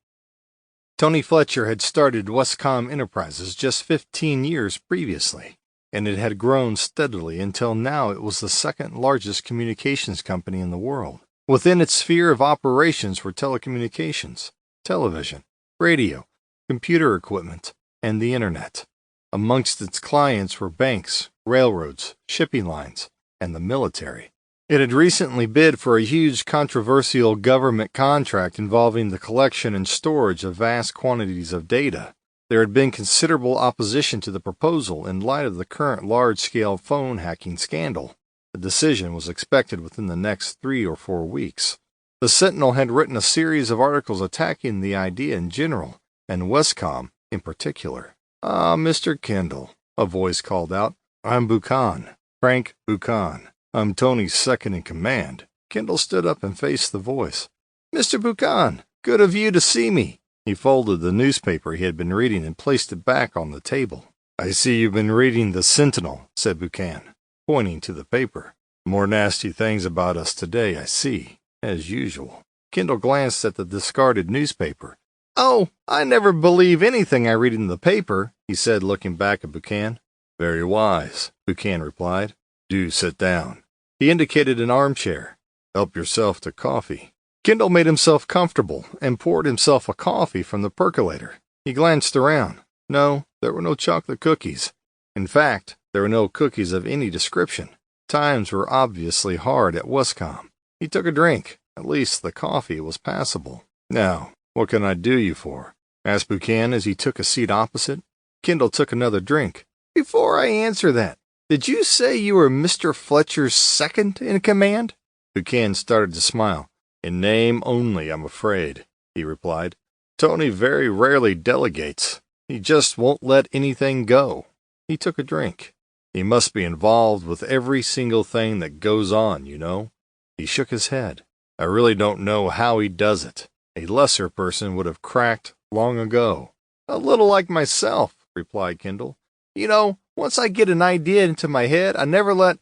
Tony Fletcher had started Westcom Enterprises just 15 years previously, and it had grown steadily until now it was the second largest communications company in the world. Within its sphere of operations were telecommunications, television, radio, computer equipment, and the Internet. Amongst its clients were banks, railroads, shipping lines, and the military. It had recently bid for a huge controversial government contract involving the collection and storage of vast quantities of data. There had been considerable opposition to the proposal in light of the current large-scale phone hacking scandal. A decision was expected within the next 3 or 4 weeks. The Sentinel had written a series of articles attacking the idea in general, and Westcom in particular. "Ah, Mr. Kendall," a voice called out. "I'm Buchan, Frank Buchan. I'm Tony's second in command." Kendall stood up and faced the voice. "Mr. Buchan, good of you to see me." He folded the newspaper he had been reading and placed it back on the table. I see you've been reading the Sentinel, said Buchanan, pointing to the paper. More nasty things about us today, I see, as usual. Kendall glanced at the discarded newspaper. Oh, I never believe anything I read in the paper, he said, looking back at Buchanan. Very wise, Buchanan replied. Do sit down. He indicated an armchair. Help yourself to coffee. Kendall made himself comfortable and poured himself a coffee from the percolator. He glanced around. No, there were no chocolate cookies. In fact, there were no cookies of any description. Times were obviously hard at Westcom. He took a drink. At least the coffee was passable. Now, what can I do you for? Asked Buchanan as he took a seat opposite. Kendall took another drink. Before I answer that, did you say you were Mr. Fletcher's second in command? Buchanan started to smile. In name only, I'm afraid, he replied. Tony very rarely delegates. He just won't let anything go. He took a drink. He must be involved with every single thing that goes on, you know. He shook his head. I really don't know how he does it. A lesser person would have cracked long ago. A little like myself, replied Kendall. You know, once I get an idea into my head, I never let...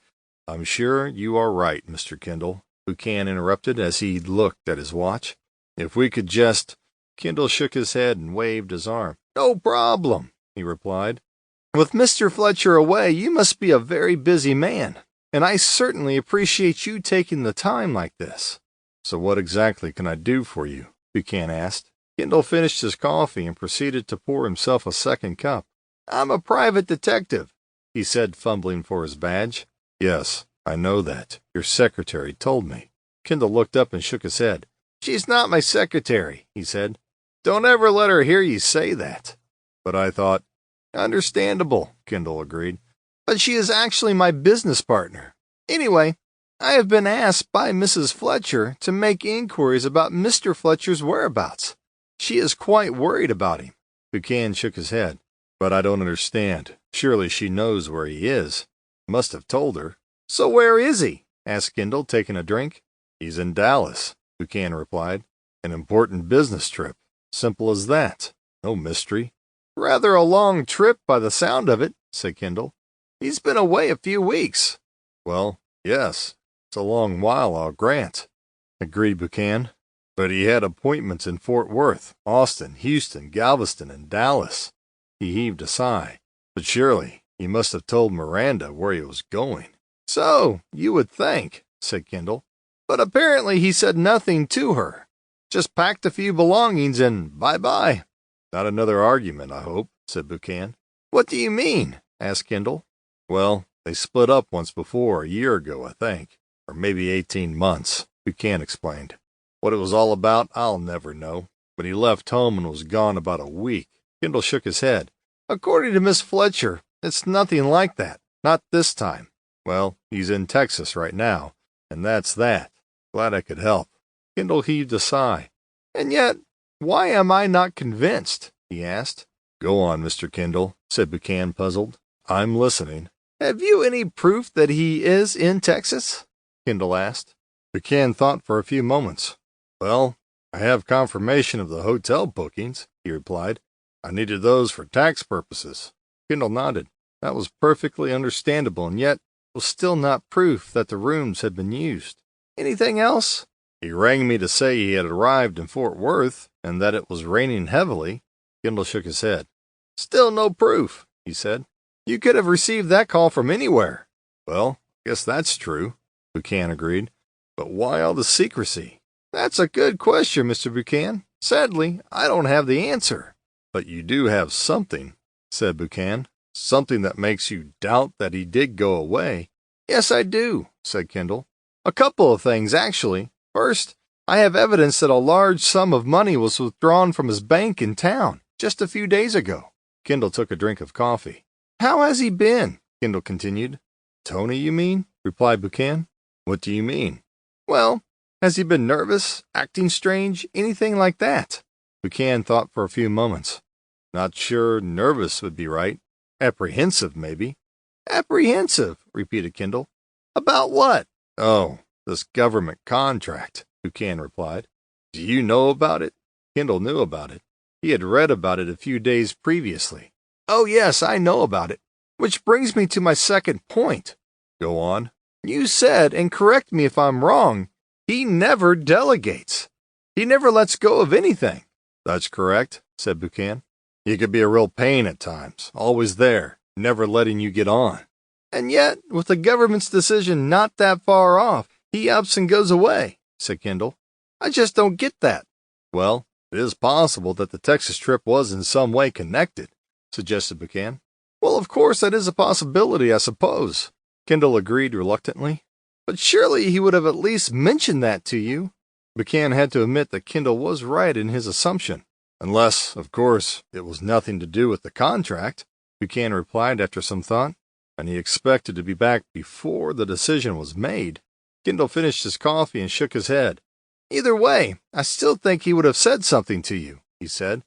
I'm sure you are right, Mr. Kendall, Buchanan interrupted as he looked at his watch. If we could just... Kendall shook his head and waved his arm. No problem, he replied. With Mr. Fletcher away, you must be a very busy man, and I certainly appreciate you taking the time like this. So what exactly can I do for you? Buchanan asked. Kendall finished his coffee and proceeded to pour himself a second cup. I'm a private detective, he said, fumbling for his badge. Yes, I know that. Your secretary told me. Kendall looked up and shook his head. She's not my secretary, he said. Don't ever let her hear you say that. But I thought... Understandable, Kendall agreed. But she is actually my business partner. Anyway, I have been asked by Mrs. Fletcher to make inquiries about Mr. Fletcher's whereabouts. She is quite worried about him. Buchanan shook his head. But I don't understand. Surely she knows where he is. Must have told her. So where is he? Asked Kendall, taking a drink. He's in Dallas, Buchanan replied. An important business trip. Simple as that. No mystery. Rather a long trip by the sound of it, said Kendall. He's been away a few weeks. Well, yes, it's a long while, I'll grant, agreed Buchanan. But he had appointments in Fort Worth, Austin, Houston, Galveston, and Dallas. He heaved a sigh. But surely he must have told Miranda where he was going. So, you would think, said Kendall. But apparently he said nothing to her. Just packed a few belongings and bye-bye. Not another argument, I hope, said Buchanan. What do you mean? Asked Kendall. Well, they split up once before, a year ago, I think. Or maybe 18 months, Buchanan explained. What it was all about, I'll never know. But he left home and was gone about a week. Kendall shook his head. According to Miss Fletcher, it's nothing like that. Not this time. Well, he's in Texas right now, and that's that. Glad I could help. Kendall heaved a sigh. And yet, why am I not convinced? He asked. Go on, Mr. Kendall, said Buchanan, puzzled. I'm listening. Have you any proof that he is in Texas? Kendall asked. Buchanan thought for a few moments. Well, I have confirmation of the hotel bookings, he replied. I needed those for tax purposes. Kendall nodded. That was perfectly understandable, and yet was still not proof that the rooms had been used. Anything else? He rang me to say he had arrived in Fort Worth and that it was raining heavily. Kendall shook his head. Still no proof, he said. You could have received that call from anywhere. Well, I guess that's true, Buchanan agreed. But why all the secrecy? That's a good question, Mr. Buchanan. Sadly, I don't have the answer. But you do have something, said Buchanan. Something that makes you doubt that he did go away. Yes, I do, said Kendall. A couple of things, actually. First, I have evidence that a large sum of money was withdrawn from his bank in town just a few days ago. Kendall took a drink of coffee. How has he been? Kendall continued. Tony, you mean? Replied Buchanan. What do you mean? Well, has he been nervous, acting strange, anything like that? Buchanan thought for a few moments. Not sure nervous would be right. Apprehensive, maybe. Apprehensive, repeated Kendall. About what? Oh, this government contract, Buchanan replied. Do you know about it? Kendall knew about it. He had read about it a few days previously. Oh, yes, I know about it. Which brings me to my second point. Go on. You said, and correct me if I'm wrong, he never delegates. He never lets go of anything. That's correct, said Buchanan. He could be a real pain at times, always there, never letting you get on. And yet, with the government's decision not that far off, he ups and goes away, said Kendall. I just don't get that. Well, it is possible that the Texas trip was in some way connected, suggested Buchanan. Well, of course, that is a possibility, I suppose, Kendall agreed reluctantly. But surely he would have at least mentioned that to you. Buchanan had to admit that Kendall was right in his assumption. Unless, of course, it was nothing to do with the contract, Buchanan replied after some thought, and he expected to be back before the decision was made. Kendall finished his coffee and shook his head. Either way, I still think he would have said something to you, he said.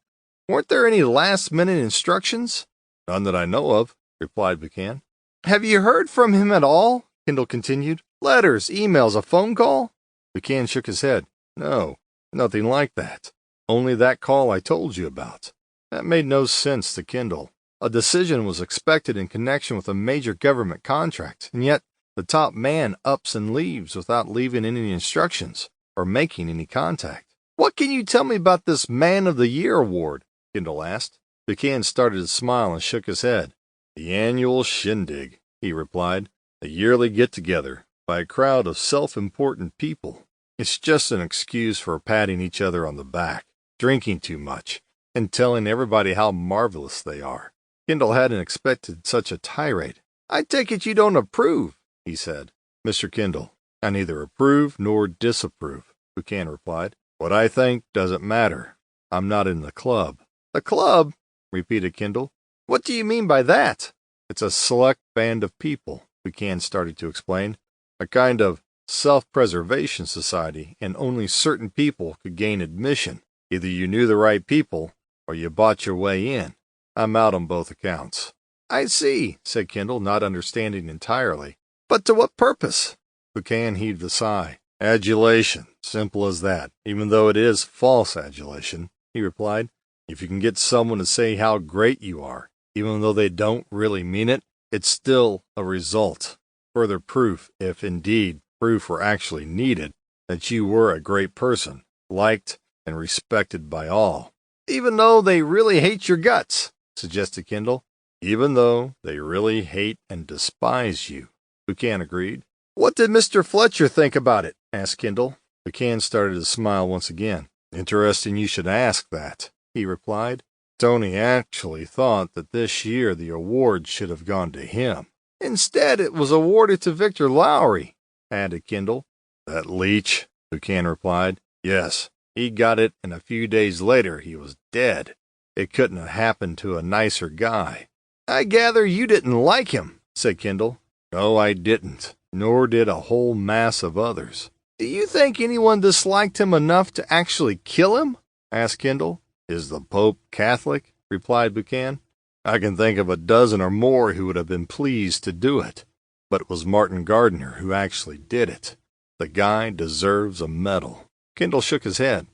Weren't there any last-minute instructions? None that I know of, replied Buchanan. Have you heard from him at all? Kendall continued. Letters, emails, a phone call? Buchanan shook his head. No, nothing like that. Only that call I told you about. That made no sense to Kendall. A decision was expected in connection with a major government contract, and yet the top man ups and leaves without leaving any instructions or making any contact. What can you tell me about this Man of the Year award? Kendall asked. Buchanan started to smile and shook his head. The annual shindig, he replied, a yearly get-together by a crowd of self-important people. It's just an excuse for patting each other on the back, drinking too much, and telling everybody how marvelous they are. Kendall hadn't expected such a tirade. I take it you don't approve, he said. Mr. Kendall, I neither approve nor disapprove, Buchanan replied. What I think doesn't matter. I'm not in the club. The club? Repeated Kendall. What do you mean by that? It's a select band of people, Buchanan started to explain. A kind of self-preservation society, and only certain people could gain admission. Either you knew the right people, or you bought your way in. I'm out on both accounts. I see, said Kendall, not understanding entirely. But to what purpose? Buchanan heaved a sigh. Adulation, simple as that, even though it is false adulation, he replied. If you can get someone to say how great you are, even though they don't really mean it, it's still a result. Further proof, if indeed proof were actually needed, that you were a great person, liked and respected by all. Even though they really hate your guts, suggested Kendall. Even though they really hate and despise you, Buchanan agreed. What did Mr. Fletcher think about it? Asked Kendall. Buchanan started to smile once again. Interesting you should ask that, he replied. Tony actually thought that this year the award should have gone to him. Instead, it was awarded to Victor Lowry, added Kendall. That leech, Buchanan replied. Yes, he got it, and a few days later he was dead. It couldn't have happened to a nicer guy. I gather you didn't like him, said Kendall. No, I didn't, nor did a whole mass of others. Do you think anyone disliked him enough to actually kill him? Asked Kendall. Is the Pope Catholic? Replied Buchanan. I can think of a dozen or more who would have been pleased to do it. But it was Martin Gardner who actually did it. The guy deserves a medal. Kendall shook his head.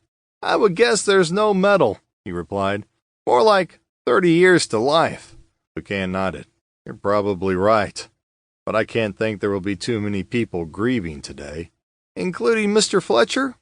I would guess there's no medal, he replied. More like 30 years to life. Buchanan nodded. You're probably right. But I can't think there will be too many people grieving today. Including Mr. Fletcher?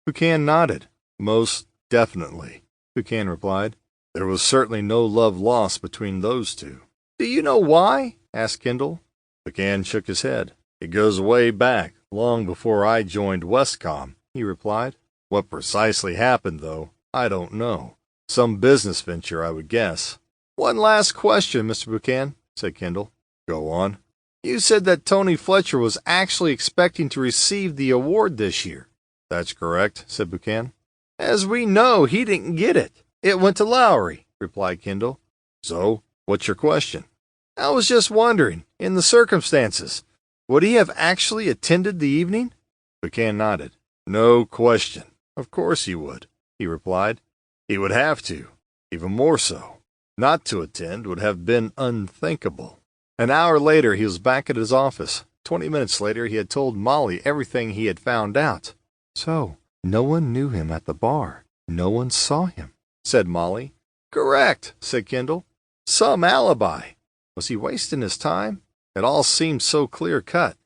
Buchanan nodded. Most definitely, Buchanan replied. There was certainly no love lost between those two. Do you know why? Asked Kendall. Buchanan shook his head. It goes way back, long before I joined Westcom, he replied. What precisely happened, though, I don't know. Some business venture, I would guess. One last question, Mr. Buchanan, said Kendall. Go on. You said that Tony Fletcher was actually expecting to receive the award this year. That's correct, said Buchanan. As we know, he didn't get it. It went to Lowry, replied Kendall. So, what's your question? I was just wondering, in the circumstances, would he have actually attended the evening? Buchanan nodded. No question. Of course he would, he replied. He would have to, even more so. Not to attend would have been unthinkable. An hour later, he was back at his office. 20 minutes later, he had told Molly everything he had found out. So, no one knew him at the bar. No one saw him, said Molly. Correct, said Kendall. Some alibi. Was he wasting his time? It all seemed so clear-cut.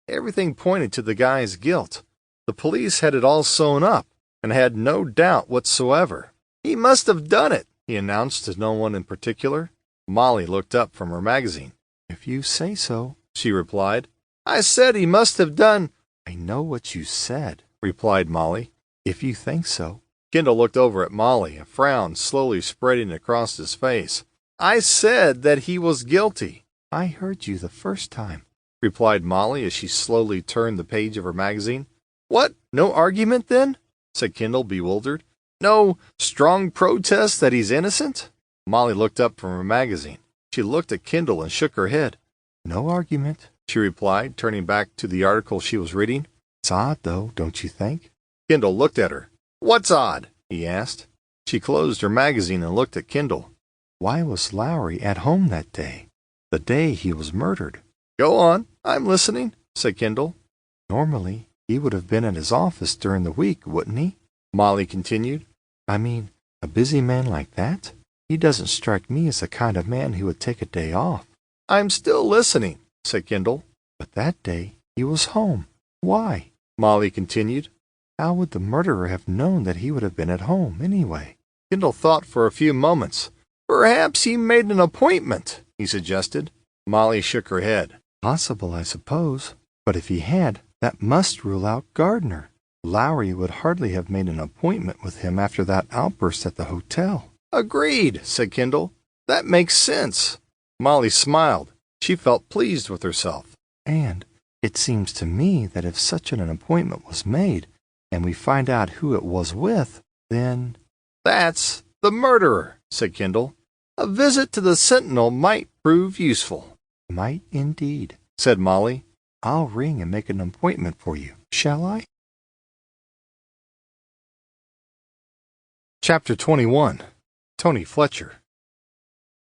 Everything pointed to the guy's guilt. The police had it all sewn up and had no doubt whatsoever. He must have done it, he announced to no one in particular. Molly looked up from her magazine. If you say so, she replied. I said he must have done. I know what you said, replied Molly. If you think so. Kendall looked over at Molly, a frown slowly spreading across his face. I said that he was guilty. I heard you the first time, replied Molly as she slowly turned the page of her magazine. What? No argument then? Said Kendall, bewildered. No strong protest that he's innocent? Molly looked up from her magazine. She looked at Kendall and shook her head. No argument, she replied, turning back to the article she was reading. It's odd, though, don't you think? Kendall looked at her. What's odd? He asked. She closed her magazine and looked at Kendall. Why was Lowry at home that day? The day he was murdered. Go on, I'm listening, said Kendall. Normally, he would have been at his office during the week, wouldn't he? Molly continued. I mean, a busy man like that? He doesn't strike me as the kind of man who would take a day off. I'm still listening, said Kendall. But that day, he was home. Why? Molly continued. How would the murderer have known that he would have been at home, anyway? Kendall thought for a few moments. Perhaps he made an appointment, he suggested. Molly shook her head. Possible, I suppose. But if he had, that must rule out Gardner. Lowry would hardly have made an appointment with him after that outburst at the hotel. Agreed, said Kendall. That makes sense. Molly smiled. She felt pleased with herself. And it seems to me that if such an appointment was made, and we find out who it was with, then... That's the murderer, said Kendall. A visit to the Sentinel might prove useful. Might indeed, said Molly. I'll ring and make an appointment for you, shall I? Chapter 21. Tony Fletcher.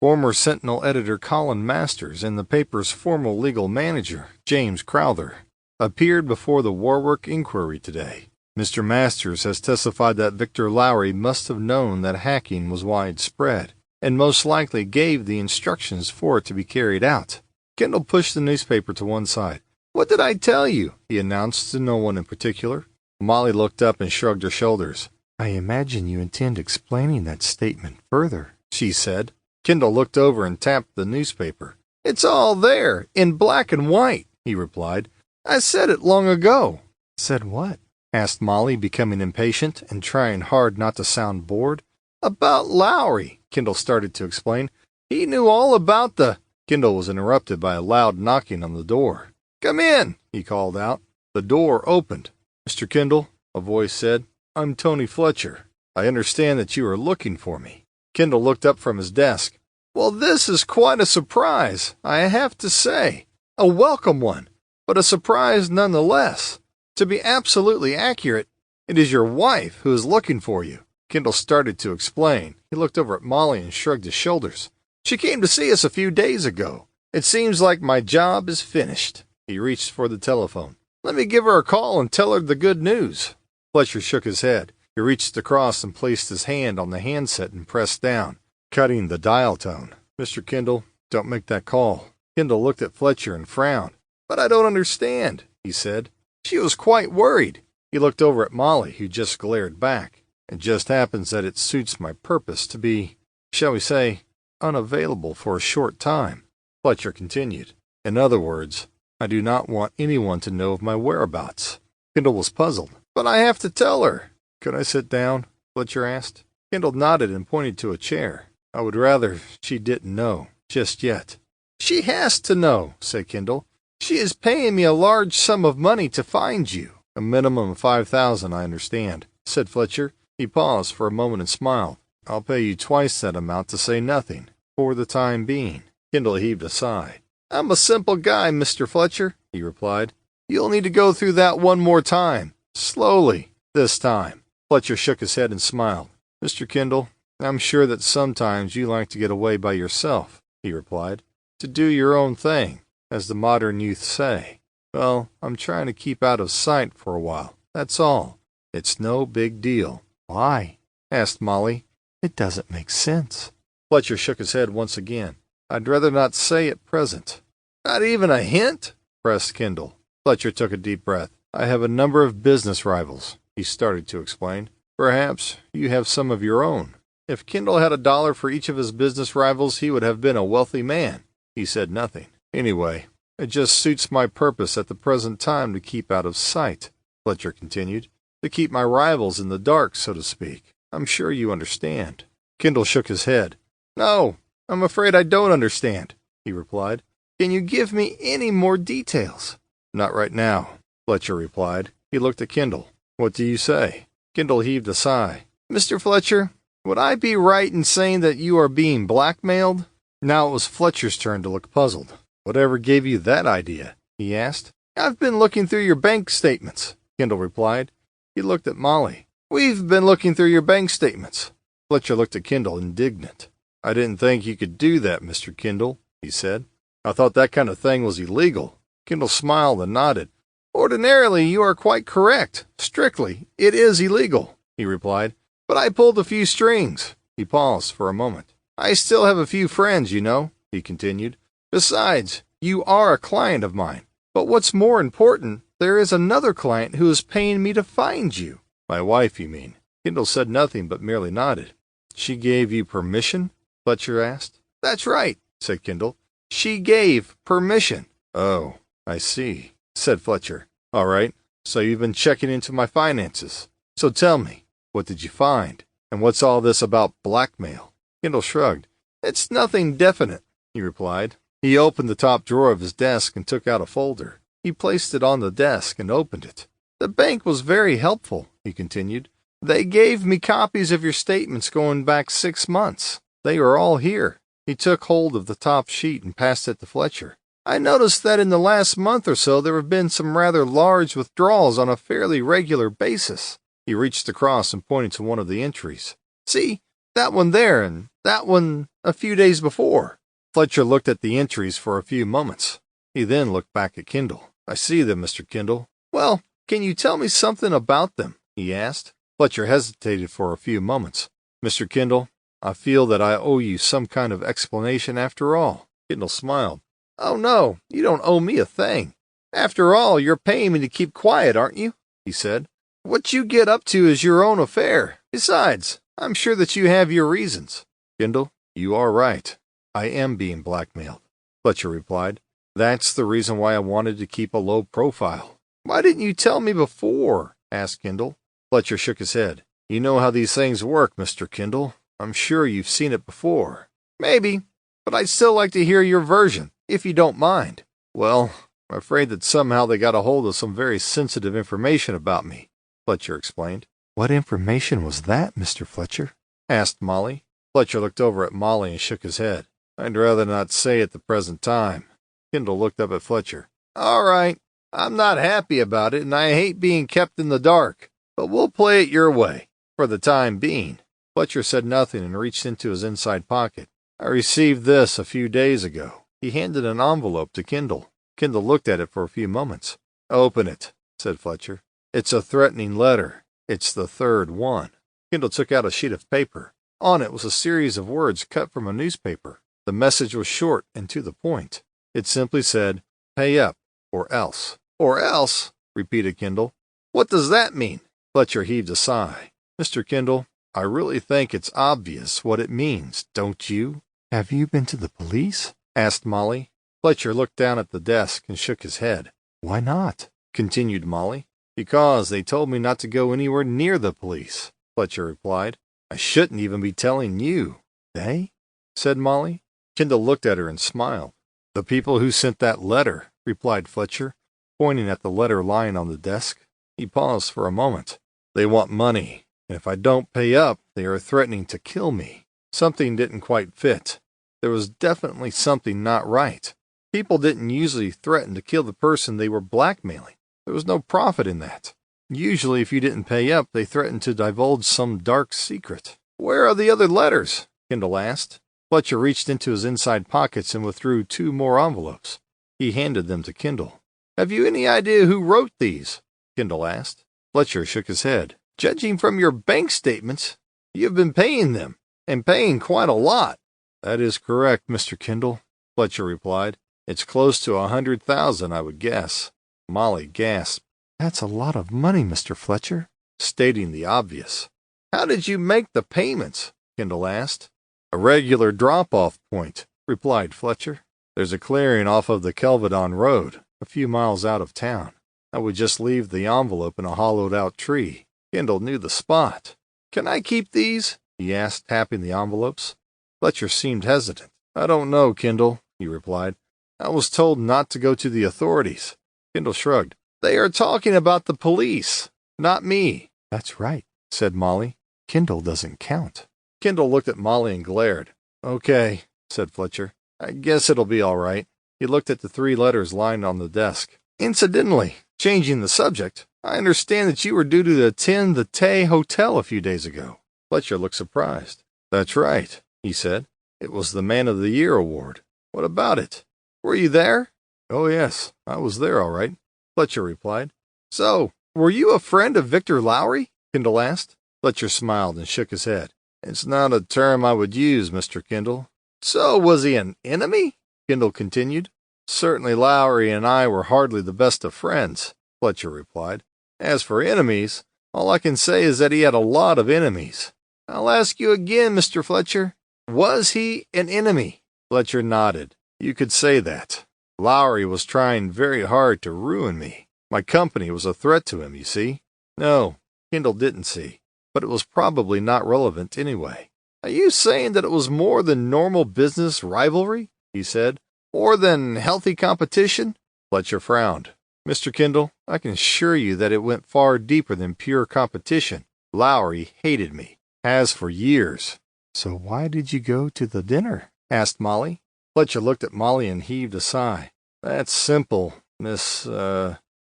Former Sentinel editor Colin Masters and the paper's former legal manager, James Crowther, appeared before the Warwick Inquiry today. Mr. Masters has testified that Victor Lowry must have known that hacking was widespread, and most likely gave the instructions for it to be carried out. Kendall pushed the newspaper to one side. What did I tell you? He announced to no one in particular. Molly looked up and shrugged her shoulders. I imagine you intend explaining that statement further, she said. Kendall looked over and tapped the newspaper. It's all there, in black and white, he replied. I said it long ago. Said what? Asked Molly, becoming impatient and trying hard not to sound bored. About Lowry, Kendall started to explain. He knew all about the... Kendall was interrupted by a loud knocking on the door. Come in, he called out. The door opened. Mr. Kendall, a voice said, I'm Tony Fletcher. I understand that you are looking for me. Kendall looked up from his desk. Well, this is quite a surprise, I have to say. A welcome one, but a surprise nonetheless. To be absolutely accurate, it is your wife who is looking for you. Kendall started to explain. He looked over at Molly and shrugged his shoulders. She came to see us a few days ago. It seems like my job is finished. He reached for the telephone. Let me give her a call and tell her the good news. Fletcher shook his head. He reached across and placed his hand on the handset and pressed down, cutting the dial tone. Mr. Kendall, don't make that call. Kendall looked at Fletcher and frowned. But I don't understand, he said. She was quite worried. He looked over at Molly, who just glared back. It just happens that it suits my purpose to be, shall we say, unavailable for a short time. Fletcher continued. In other words, I do not want anyone to know of my whereabouts. Kendall was puzzled. But I have to tell her. Could I sit down? Fletcher asked. Kendall nodded and pointed to a chair. I would rather she didn't know, just yet. She has to know, said Kendall. She is paying me a large sum of money to find you. A minimum of $5,000, I understand, said Fletcher. He paused for a moment and smiled. I'll pay you twice that amount to say nothing, for the time being. Kendall heaved a sigh. I'm a simple guy, Mr. Fletcher, he replied. You'll need to go through that one more time. Slowly, this time. Fletcher shook his head and smiled. Mr. Kendall, I'm sure that sometimes you like to get away by yourself, he replied. To do your own thing, as the modern youth say. Well, I'm trying to keep out of sight for a while, that's all. It's no big deal. Why? Asked Molly. It doesn't make sense. Fletcher shook his head once again. I'd rather not say at present. Not even a hint? Pressed Kendall. Fletcher took a deep breath. I have a number of business rivals, he started to explain. Perhaps you have some of your own. If Kendall had $1 for each of his business rivals, he would have been a wealthy man. He said nothing. Anyway, it just suits my purpose at the present time to keep out of sight, Fletcher continued. To keep my rivals in the dark, so to speak. I'm sure you understand. Kendall shook his head. No, I'm afraid I don't understand, he replied. Can you give me any more details? Not right now, Fletcher replied. He looked at Kendall. What do you say? Kendall heaved a sigh. Mr. Fletcher, would I be right in saying that you are being blackmailed? Now it was Fletcher's turn to look puzzled. Whatever gave you that idea? He asked. I've been looking through your bank statements, Kendall replied. He looked at Molly. We've been looking through your bank statements. Fletcher looked at Kendall, indignant. I didn't think you could do that, Mr. Kendall, he said. I thought that kind of thing was illegal. Kendall smiled and nodded. Ordinarily, you are quite correct. Strictly, it is illegal, he replied. But I pulled a few strings. He paused for a moment. I still have a few friends, you know, he continued. Besides, you are a client of mine. But what's more important, there is another client who is paying me to find you. My wife, you mean? Kendall said nothing but merely nodded. She gave you permission? Fletcher asked. That's right, said Kendall. She gave permission. Oh, I see, said Fletcher. All right, so you've been checking into my finances. So tell me, what did you find? And what's all this about blackmail? Kendall shrugged. It's nothing definite, he replied. He opened the top drawer of his desk and took out a folder. He placed it on the desk and opened it. The bank was very helpful, he continued. They gave me copies of your statements going back 6 months. They are all here. He took hold of the top sheet and passed it to Fletcher. I noticed that in the last month or so there have been some rather large withdrawals on a fairly regular basis. He reached across and pointed to one of the entries. See, that one there and that one a few days before. Fletcher looked at the entries for a few moments. He then looked back at Kendall. I see them, Mr. Kendall. Well, can you tell me something about them? He asked. Fletcher hesitated for a few moments. Mr. Kendall, I feel that I owe you some kind of explanation after all. Kendall smiled. Oh, no, you don't owe me a thing. After all, you're paying me to keep quiet, aren't you? He said. What you get up to is your own affair. Besides, I'm sure that you have your reasons. Kendall, you are right. I am being blackmailed, Fletcher replied. That's the reason why I wanted to keep a low profile. Why didn't you tell me before? Asked Kendall. Fletcher shook his head. You know how these things work, Mr. Kendall. I'm sure you've seen it before. Maybe, but I'd still like to hear your version, if you don't mind. Well, I'm afraid that somehow they got a hold of some very sensitive information about me, Fletcher explained. What information was that, Mr. Fletcher? Asked Molly. Fletcher looked over at Molly and shook his head. I'd rather not say at the present time. Kendall looked up at Fletcher. All right, I'm not happy about it, and I hate being kept in the dark, but we'll play it your way, for the time being. Fletcher said nothing and reached into his inside pocket. I received this a few days ago. He handed an envelope to Kendall. Kendall looked at it for a few moments. Open it, said Fletcher. It's a threatening letter. It's the third one. Kendall took out a sheet of paper. On it was a series of words cut from a newspaper. The message was short and to the point. It simply said, pay up, or else. Or else, repeated Kendall. What does that mean? Fletcher heaved a sigh. Mr. Kendall, I really think it's obvious what it means, don't you? Have you been to the police? Asked Molly. Fletcher looked down at the desk and shook his head. Why not? Continued Molly. Because they told me not to go anywhere near the police, Fletcher replied. I shouldn't even be telling you. They? Said Molly. Kendall looked at her and smiled. The people who sent that letter, replied Fletcher, pointing at the letter lying on the desk. He paused for a moment. They want money, and if I don't pay up, they are threatening to kill me. Something didn't quite fit. There was definitely something not right. People didn't usually threaten to kill the person they were blackmailing. There was no profit in that. Usually, if you didn't pay up, they threatened to divulge some dark secret. Where are the other letters? Kendall asked. Fletcher reached into his inside pockets and withdrew 2 more envelopes. He handed them to Kendall. Have you any idea who wrote these? Kendall asked. Fletcher shook his head. Judging from your bank statements, you've been paying them, and paying quite a lot. That is correct, Mr. Kendall, Fletcher replied. It's close to 100,000, I would guess. Molly gasped. That's a lot of money, Mr. Fletcher. Stating the obvious. How did you make the payments? Kendall asked. A regular drop-off point, replied Fletcher. There's a clearing off of the Kelvedon Road, a few miles out of town. I would just leave the envelope in a hollowed-out tree. Kendall knew the spot. Can I keep these? He asked, tapping the envelopes. Fletcher seemed hesitant. I don't know, Kendall, he replied. I was told not to go to the authorities. Kendall shrugged. They are talking about the police, not me. That's right, said Molly. Kendall doesn't count. Kendall looked at Molly and glared. Okay, said Fletcher. I guess it'll be all right. He looked at the 3 letters lying on the desk. Incidentally, changing the subject, I understand that you were due to attend the Tay Hotel a few days ago. Fletcher looked surprised. That's right, he said. It was the Man of the Year award. What about it? Were you there? Oh, yes, I was there all right, Fletcher replied. So, were you a friend of Victor Lowry? Kendall asked. Fletcher smiled and shook his head. It's not a term I would use, Mr. Kendall. So, was he an enemy? Kendall continued. Certainly Lowry and I were hardly the best of friends, Fletcher replied. As for enemies, all I can say is that he had a lot of enemies. I'll ask you again, Mr. Fletcher. Was he an enemy? Fletcher nodded. You could say that. Lowry was trying very hard to ruin me. My company was a threat to him, you see. No, Kendall didn't see, but it was probably not relevant anyway. Are you saying that it was more than normal business rivalry? He said. More than healthy competition? Fletcher frowned. Mr. Kendall, I can assure you that it went far deeper than pure competition. Lowry hated me. Has for years. So why did you go to the dinner? Asked Molly. Fletcher looked at Molly and heaved a sigh. That's simple, Miss,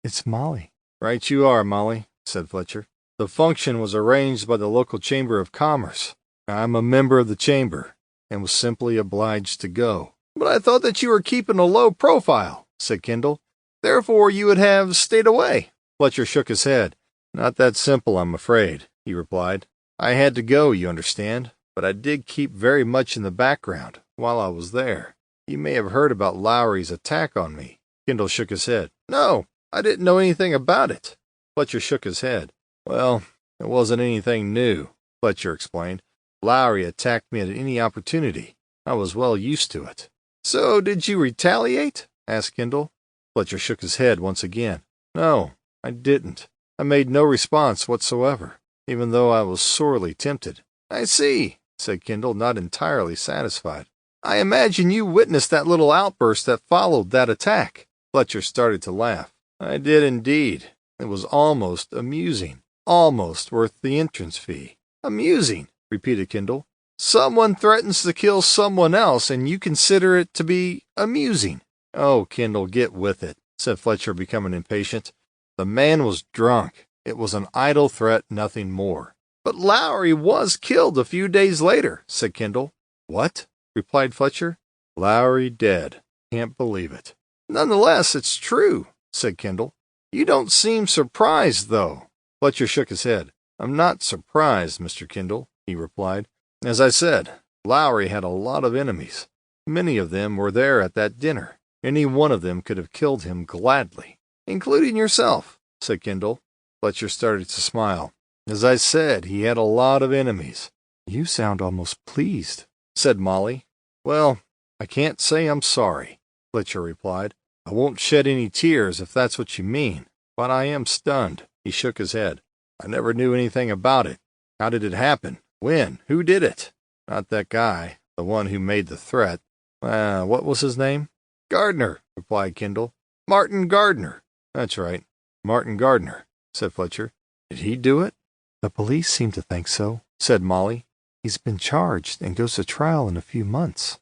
It's Molly. Right you are, Molly, said Fletcher. The function was arranged by the local Chamber of Commerce. I'm a member of the chamber, and was simply obliged to go. But I thought that you were keeping a low profile, said Kendall. Therefore you would have stayed away. Fletcher shook his head. Not that simple, I'm afraid, he replied. I had to go, you understand, but I did keep very much in the background while I was there. You may have heard about Lowry's attack on me. Kendall shook his head. No, I didn't know anything about it. Fletcher shook his head. Well, it wasn't anything new, Fletcher explained. Lowry attacked me at any opportunity. I was well used to it. So did you retaliate? Asked Kendall. Fletcher shook his head once again. No, I didn't. I made no response whatsoever, even though I was sorely tempted. I see, said Kendall, not entirely satisfied. I imagine you witnessed that little outburst that followed that attack. Fletcher started to laugh. I did indeed. It was almost amusing. Almost worth the entrance fee. Amusing, repeated Kendall. Someone threatens to kill someone else, and you consider it to be amusing. Oh, Kendall, get with it, said Fletcher, becoming impatient. The man was drunk. It was an idle threat, nothing more. But Lowry was killed a few days later, said Kendall. What? Replied Fletcher. Lowry dead. Can't believe it. Nonetheless, it's true, said Kendall. You don't seem surprised, though. Fletcher shook his head. I'm not surprised, Mr. Kendall, he replied. As I said, Lowry had a lot of enemies. Many of them were there at that dinner. Any one of them could have killed him gladly. Including yourself, said Kendall. Fletcher started to smile. As I said, he had a lot of enemies. You sound almost pleased, said Molly. Well, I can't say I'm sorry, Fletcher replied. I won't shed any tears if that's what you mean, but I am stunned. He shook his head. I never knew anything about it. How did it happen? When? Who did it? Not that guy, the one who made the threat. What was his name? Gardner, replied Kendall. Martin Gardner. That's right, Martin Gardner, said Fletcher. Did he do it? The police seem to think so, said Molly. He's been charged and goes to trial in a few months.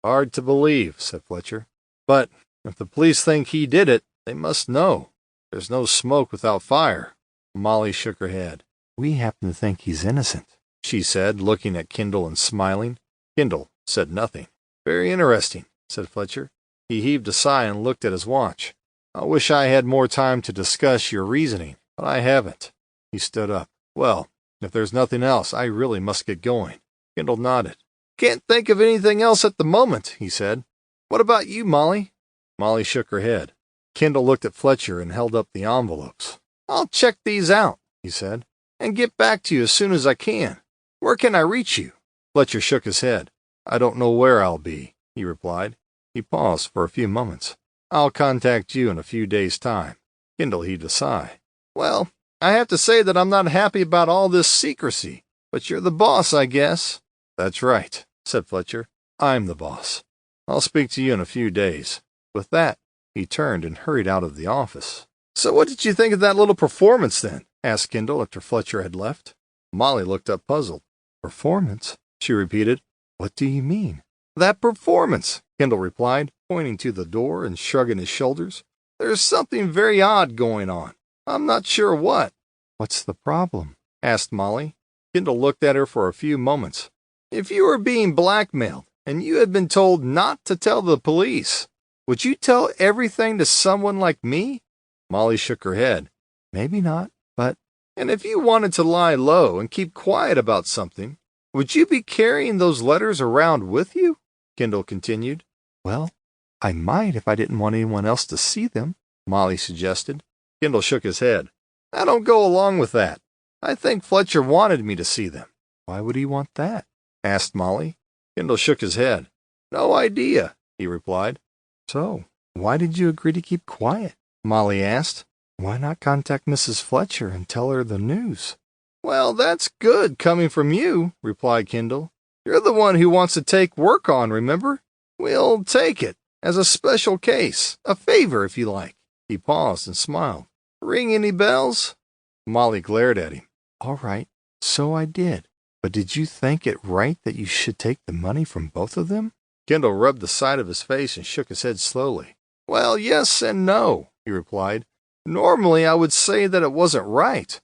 Hard to believe, said Fletcher. But if the police think he did it, they must know. There's no smoke without fire. Molly shook her head. We happen to think he's innocent, she said, looking at Kendall and smiling. Kendall said nothing. Very interesting, said Fletcher. He heaved a sigh and looked at his watch. I wish I had more time to discuss your reasoning, but I haven't. He stood up. Well, if there's nothing else, I really must get going. Kendall nodded. Can't think of anything else at the moment, he said. What about you, Molly? Molly shook her head. Kendall looked at Fletcher and held up the envelopes. I'll check these out, he said, and get back to you as soon as I can. Where can I reach you? Fletcher shook his head. I don't know where I'll be, he replied. He paused for a few moments. I'll contact you in a few days' time. Kendall heaved a sigh. Well, I have to say that I'm not happy about all this secrecy, but you're the boss, I guess. That's right, said Fletcher. I'm the boss. I'll speak to you in a few days. With that, he turned and hurried out of the office. So what did you think of that little performance, then? Asked Kendall after Fletcher had left. Molly looked up puzzled. Performance? She repeated. What do you mean? That performance, Kendall replied, pointing to the door and shrugging his shoulders. There's something very odd going on. I'm not sure what. What's the problem? Asked Molly. Kendall looked at her for a few moments. If you were being blackmailed and you had been told not to tell the police, would you tell everything to someone like me? Molly shook her head. Maybe not, but... And if you wanted to lie low and keep quiet about something, would you be carrying those letters around with you? Kendall continued. Well, I might if I didn't want anyone else to see them, Molly suggested. Kendall shook his head. I don't go along with that. I think Fletcher wanted me to see them. Why would he want that? Asked Molly. Kendall shook his head. No idea, he replied. So, why did you agree to keep quiet? Molly asked. Why not contact Mrs. Fletcher and tell her the news? Well, that's good coming from you, replied Kendall. You're the one who wants to take work on, remember? We'll take it, as a special case, a favor if you like. He paused and smiled. Ring any bells? Molly glared at him. All right, so I did. But did you think it right that you should take the money from both of them? Kendall rubbed the side of his face and shook his head slowly. Well, yes and no, he replied. Normally I would say that it wasn't right.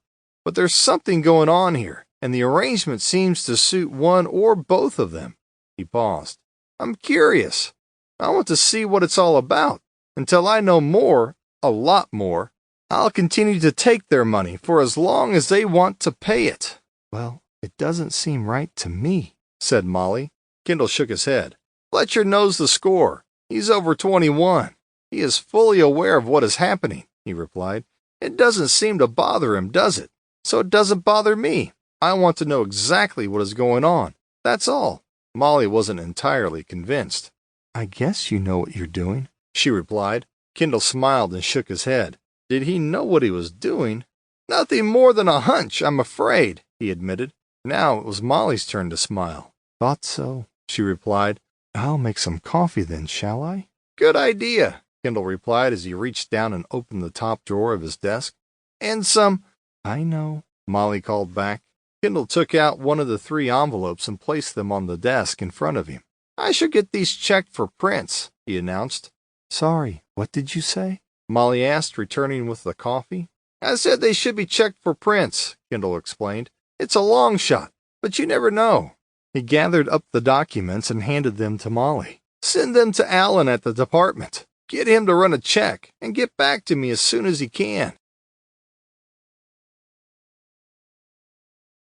But there's something going on here, and the arrangement seems to suit one or both of them. He paused. I'm curious. I want to see what it's all about. Until I know more, a lot more, I'll continue to take their money for as long as they want to pay it. Well, it doesn't seem right to me, said Molly. Kendall shook his head. Fletcher knows the score. He's over 21. He is fully aware of what is happening, he replied. It doesn't seem to bother him, does it? So it doesn't bother me. I want to know exactly what is going on. That's all. Molly wasn't entirely convinced. I guess you know what you're doing, she replied. Kendall smiled and shook his head. Did he know what he was doing? Nothing more than a hunch, I'm afraid, he admitted. Now it was Molly's turn to smile. Thought so, she replied. I'll make some coffee then, shall I? Good idea, Kendall replied as he reached down and opened the top drawer of his desk. And some... I know, Molly called back. Kendall took out one of the 3 envelopes and placed them on the desk in front of him. I should get these checked for prints, he announced. Sorry, what did you say? Molly asked, returning with the coffee. I said they should be checked for prints, Kendall explained. It's a long shot, but you never know. He gathered up the documents and handed them to Molly. Send them to Alan at the department. Get him to run a check and get back to me as soon as he can.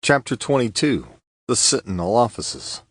Chapter 22. The Sentinel Offices.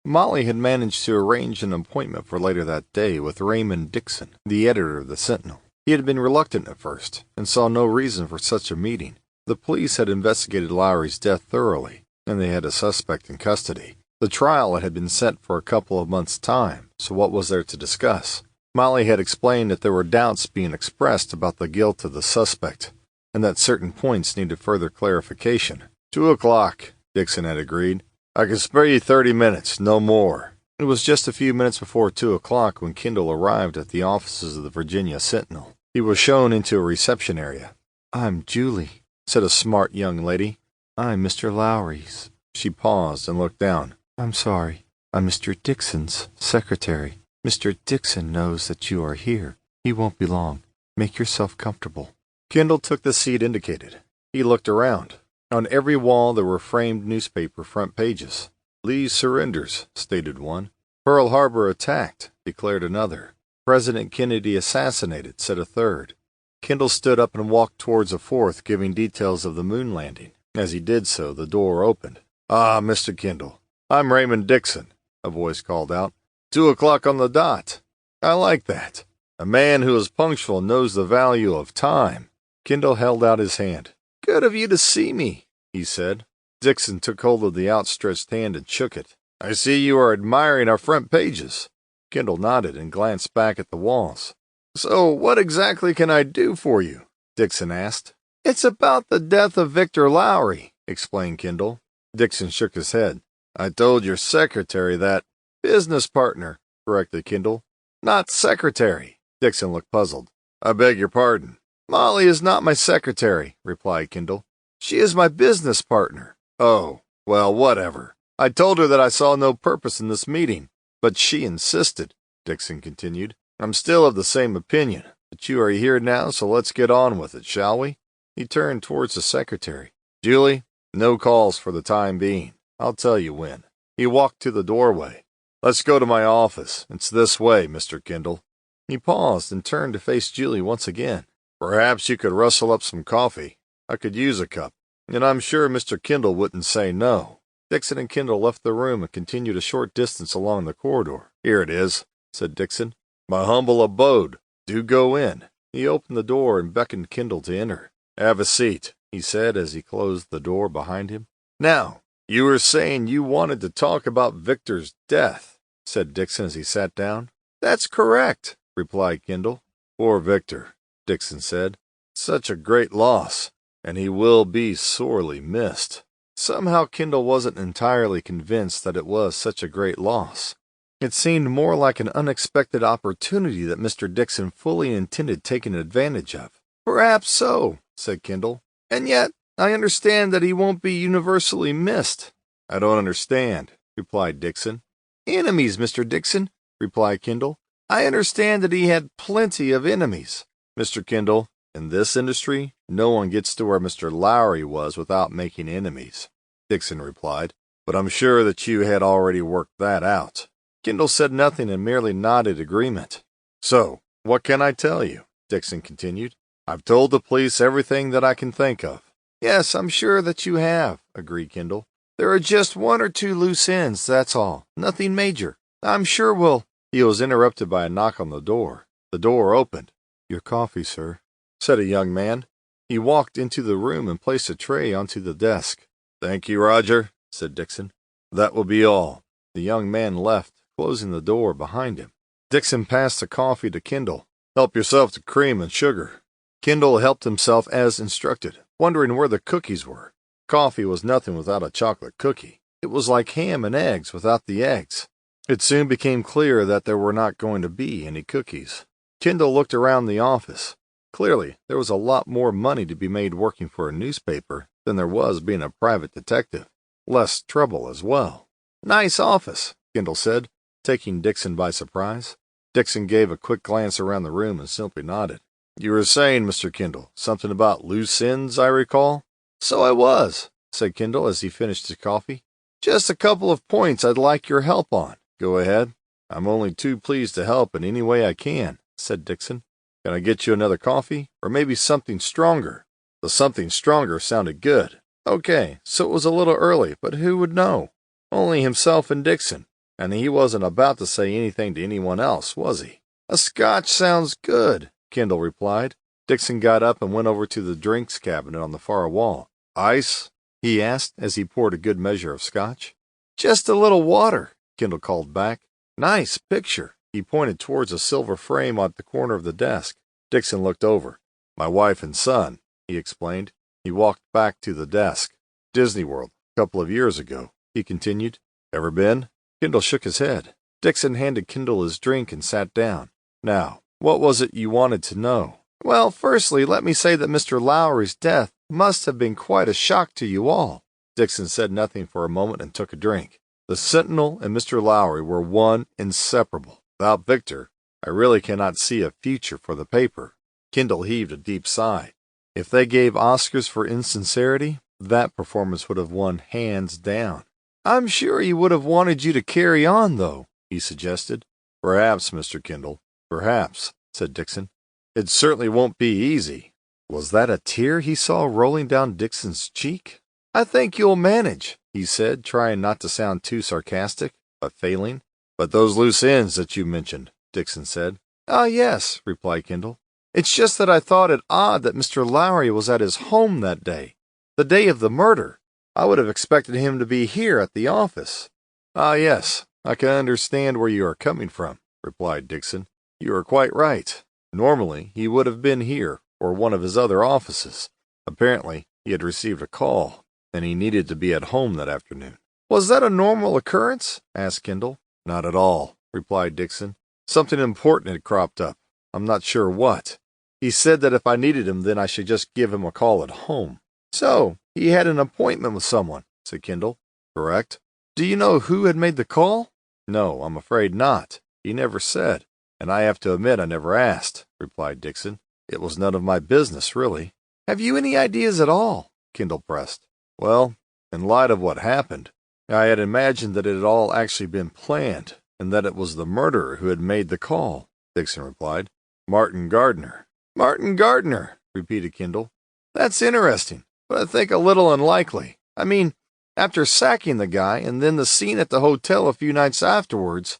Molly had managed to arrange an appointment for later that day with Raymond Dixon, the editor of the Sentinel. He had been reluctant at first, and saw no reason for such a meeting. The police had investigated Lowry's death thoroughly, and they had a suspect in custody. The trial had been set for a couple of months' time, so what was there to discuss? Molly had explained that there were doubts being expressed about the guilt of the suspect, and that certain points needed further clarification. 2 o'clock, Dixon had agreed. I can spare you 30 minutes, no more. It was just a few minutes before 2 o'clock when Kendall arrived at the offices of the Virginia Sentinel. He was shown into a reception area. I'm Julie, said a smart young lady. I'm Mr. Lowry's. She paused and looked down. I'm sorry. I'm Mr. Dixon's secretary. Mr. Dixon knows that you are here. He won't be long. Make yourself comfortable. Kendall took the seat indicated. He looked around. On every wall there were framed newspaper front pages. Lee surrenders, stated one. Pearl Harbor attacked, declared another. President Kennedy assassinated, said a third. Kendall stood up and walked towards a fourth, giving details of the moon landing. As he did so, the door opened. Ah, Mr. Kendall, I'm Raymond Dixon. a voice called out. 2 o'clock on the dot. I like that. A man who is punctual knows the value of time. Kendall held out his hand. Good of you to see me, he said. Dixon took hold of the outstretched hand and shook it. I see you are admiring our front pages. Kendall nodded and glanced back at the walls. So what exactly can I do for you? Dixon asked. It's about the death of Victor Lowry, explained Kendall. Dixon shook his head. I told your secretary that. Business partner, corrected Kendall. Not secretary. Dixon looked puzzled. I beg your pardon. Molly is not my secretary, replied Kendall. She is my business partner. Oh, well, whatever. I told her that I saw no purpose in this meeting, but she insisted, Dixon continued. I'm still of the same opinion, but you are here now, so let's get on with it, shall we? He turned towards the secretary. Julie, no calls for the time being. I'll tell you when. He walked to the doorway. Let's go to my office. It's this way, Mr. Kendall. He paused and turned to face Julie once again. Perhaps you could rustle up some coffee. I could use a cup, and I'm sure Mr. Kendall wouldn't say no. Dixon and Kendall left the room and continued a short distance along the corridor. Here it is, said Dixon. My humble abode. Do go in. He opened the door and beckoned Kendall to enter. Have a seat, he said as he closed the door behind him. Now, you were saying you wanted to talk about Victor's death, said Dixon as he sat down. That's correct, replied Kendall. Poor Victor, Dixon said. Such a great loss, and he will be sorely missed. Somehow Kendall wasn't entirely convinced that it was such a great loss. It seemed more like an unexpected opportunity that Mr. Dixon fully intended taking advantage of. Perhaps so, said Kendall. And yet, I understand that he won't be universally missed. I don't understand, replied Dixon. Enemies, Mr. Dixon, replied Kendall. I understand that he had plenty of enemies. Mr. Kendall, in this industry, no one gets to where Mr. Lowry was without making enemies, Dixon replied. But I'm sure that you had already worked that out. Kendall said nothing and merely nodded agreement. So, what can I tell you? Dixon continued. I've told the police everything that I can think of. Yes, I'm sure that you have, agreed Kendall. There are just 1 or 2 loose ends, that's all. Nothing major. I'm sure we'll... He was interrupted by a knock on the door. The door opened. Your coffee, sir, said a young man. He walked into the room and placed a tray onto the desk. Thank you, Roger, said Dixon. That will be all. The young man left, closing the door behind him. Dixon passed the coffee to Kendall. Help yourself to cream and sugar. Kendall helped himself as instructed, wondering where the cookies were. Coffee was nothing without a chocolate cookie. It was like ham and eggs without the eggs. It soon became clear that there were not going to be any cookies. Kendall looked around the office. Clearly, there was a lot more money to be made working for a newspaper than there was being a private detective. Less trouble as well. Nice office, Kendall said, taking Dixon by surprise. Dixon gave a quick glance around the room and simply nodded. You were saying, Mr. Kendall, something about loose ends, I recall? So I was, said Kendall as he finished his coffee. Just a couple of points I'd like your help on. Go ahead. I'm only too pleased to help in any way I can, said Dixon. Can I get you another coffee? Or maybe something stronger? The something stronger sounded good. Okay, so it was a little early, but who would know? Only himself and Dixon, and he wasn't about to say anything to anyone else, was he? A scotch sounds good, Kendall replied. Dixon got up and went over to the drinks cabinet on the far wall. Ice? He asked as he poured a good measure of scotch. Just a little water, Kendall called back. Nice picture. He pointed towards a silver frame at the corner of the desk. Dixon looked over. My wife and son, he explained. He walked back to the desk. Disney World, a couple of years ago, he continued. Ever been? Kendall shook his head. Dixon handed Kendall his drink and sat down. Now, what was it you wanted to know? Well, firstly, let me say that Mr. Lowry's death must have been quite a shock to you all. Dixon said nothing for a moment and took a drink. The Sentinel and Mr. Lowry were one inseparable. Without Victor, I really cannot see a future for the paper. Kendall heaved a deep sigh. If they gave Oscars for insincerity, that performance would have won hands down. I'm sure he would have wanted you to carry on, though, he suggested. Perhaps, Mr. Kendall, perhaps, said Dixon. It certainly won't be easy. Was that a tear he saw rolling down Dixon's cheek? I think you'll manage, he said, trying not to sound too sarcastic. But failing? But those loose ends that you mentioned, Dixon said. Ah, yes, replied Kendall. It's just that I thought it odd that Mr. Lowry was at his home that day, the day of the murder. I would have expected him to be here at the office. Ah, yes, I can understand where you are coming from, replied Dixon. You are quite right. Normally, he would have been here, or one of his other offices. Apparently, he had received a call, and he needed to be at home that afternoon. Was that a normal occurrence? Asked Kendall. Not at all, replied Dixon. Something important had cropped up. I'm not sure what. He said that if I needed him, then I should just give him a call at home. So, he had an appointment with someone, said Kendall. Correct. Do you know who had made the call? No, I'm afraid not. He never said, and I have to admit I never asked, replied Dixon. It was none of my business, really. Have you any ideas at all? Kendall pressed. Well, in light of what happened, I had imagined that it had all actually been planned, and that it was the murderer who had made the call, Dixon replied. Martin Gardner. Martin Gardner, repeated Kendall. That's interesting, but I think a little unlikely. I mean, after sacking the guy and then the scene at the hotel a few nights afterwards,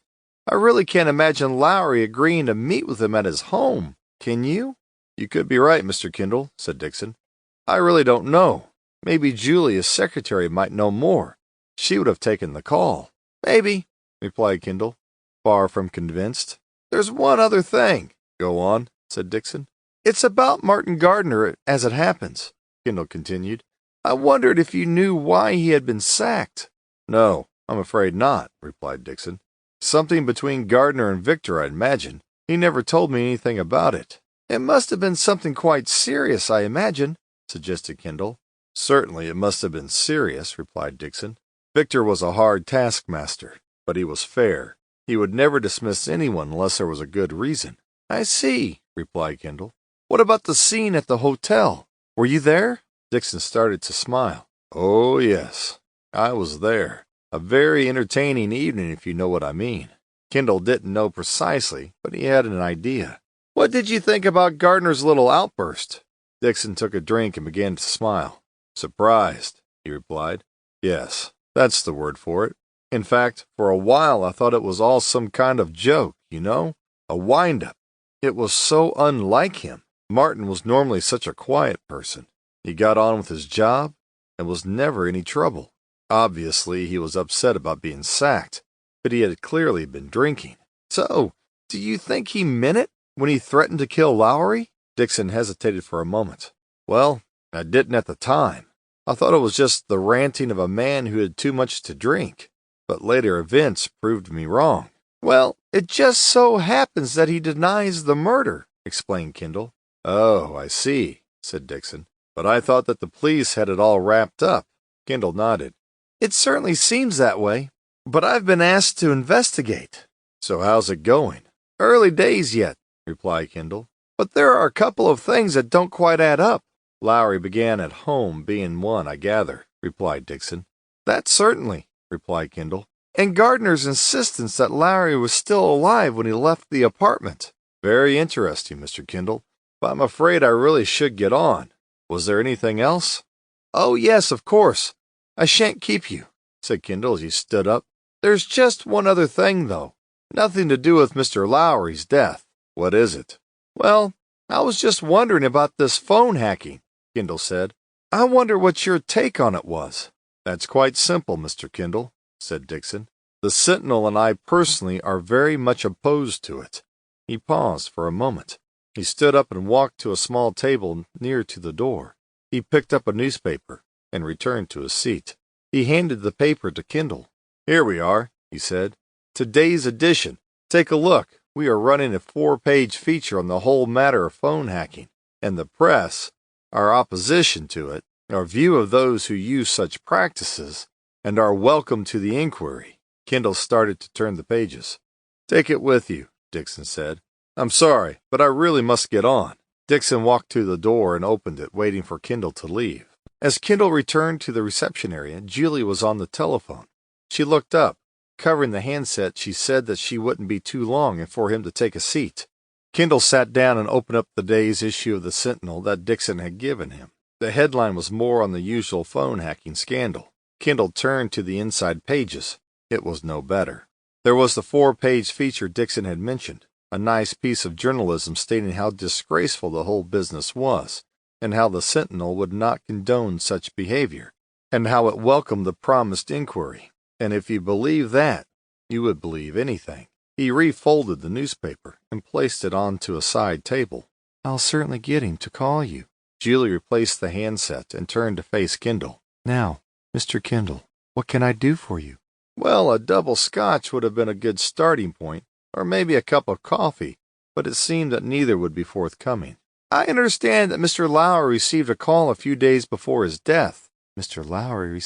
I really can't imagine Lowry agreeing to meet with him at his home. Can you? You could be right, Mr. Kendall, said Dixon. I really don't know. Maybe Julie, his secretary, might know more. She would have taken the call. Maybe, replied Kendall, far from convinced. There's one other thing. Go on, said Dixon. It's about Martin Gardner as it happens, Kendall continued. I wondered if you knew why he had been sacked. No, I'm afraid not, replied Dixon. Something between Gardner and Victor, I'd imagine. He never told me anything about it. It must have been something quite serious, I imagine, suggested Kendall. Certainly it must have been serious, replied Dixon. Victor was a hard taskmaster, but he was fair. He would never dismiss anyone unless there was a good reason. I see, replied Kendall. What about the scene at the hotel? Were you there? Dixon started to smile. Oh, yes, I was there. A very entertaining evening, if you know what I mean. Kendall didn't know precisely, but he had an idea. What did you think about Gardner's little outburst? Dixon took a drink and began to smile. Surprised, he replied. Yes, that's the word for it. In fact, for a while I thought it was all some kind of joke, you know? A wind-up. It was so unlike him. Martin was normally such a quiet person. He got on with his job and was never any trouble. Obviously, he was upset about being sacked, but he had clearly been drinking. So, do you think he meant it when he threatened to kill Lowry? Dixon hesitated for a moment. Well, I didn't at the time. I thought it was just the ranting of a man who had too much to drink, but later events proved me wrong. Well, it just so happens that he denies the murder, explained Kendall. Oh, I see, said Dixon. But I thought that the police had it all wrapped up. Kendall nodded. It certainly seems that way, but I've been asked to investigate. So how's it going? Early days yet, replied Kendall. But there are a couple of things that don't quite add up. Lowry began at home being one, I gather, replied Dixon. That certainly, replied Kendall. And Gardner's insistence that Lowry was still alive when he left the apartment. Very interesting, Mr. Kendall, but I'm afraid I really should get on. Was there anything else? Oh, yes, of course. I shan't keep you, said Kendall as he stood up. There's just one other thing, though. Nothing to do with Mr. Lowry's death. What is it? Well, I was just wondering about this phone hacking, Kendall said. I wonder what your take on it was. That's quite simple, Mr. Kendall, said Dixon. The Sentinel and I personally are very much opposed to it. He paused for a moment. He stood up and walked to a small table near to the door. He picked up a newspaper and returned to his seat. He handed the paper to Kendall. Here we are, he said. Today's edition. Take a look. We are running a 4-page feature on the whole matter of phone hacking, and the press, our opposition to it, our view of those who use such practices, and our welcome to the inquiry. Kendall started to turn the pages. Take it with you, Dixon said. I'm sorry, but I really must get on. Dixon walked to the door and opened it, waiting for Kendall to leave. As Kendall returned to the reception area, Julie was on the telephone. She looked up. Covering the handset, she said that she wouldn't be too long and for him to take a seat. Kendall sat down and opened up the day's issue of the Sentinel that Dixon had given him. The headline was more on the usual phone hacking scandal. Kendall turned to the inside pages. It was no better. There was the 4-page feature Dixon had mentioned, a nice piece of journalism stating how disgraceful the whole business was, and how the Sentinel would not condone such behavior, and how it welcomed the promised inquiry. And if you believe that, you would believe anything. He refolded the newspaper and placed it onto a side table. I'll certainly get him to call you. Julie replaced the handset and turned to face Kendall. Now, Mr. Kendall, what can I do for you? Well, a double scotch would have been a good starting point, or maybe a cup of coffee, but it seemed that neither would be forthcoming. I understand that Mr. Lowry received a call a few days before his death. Mr. Lowry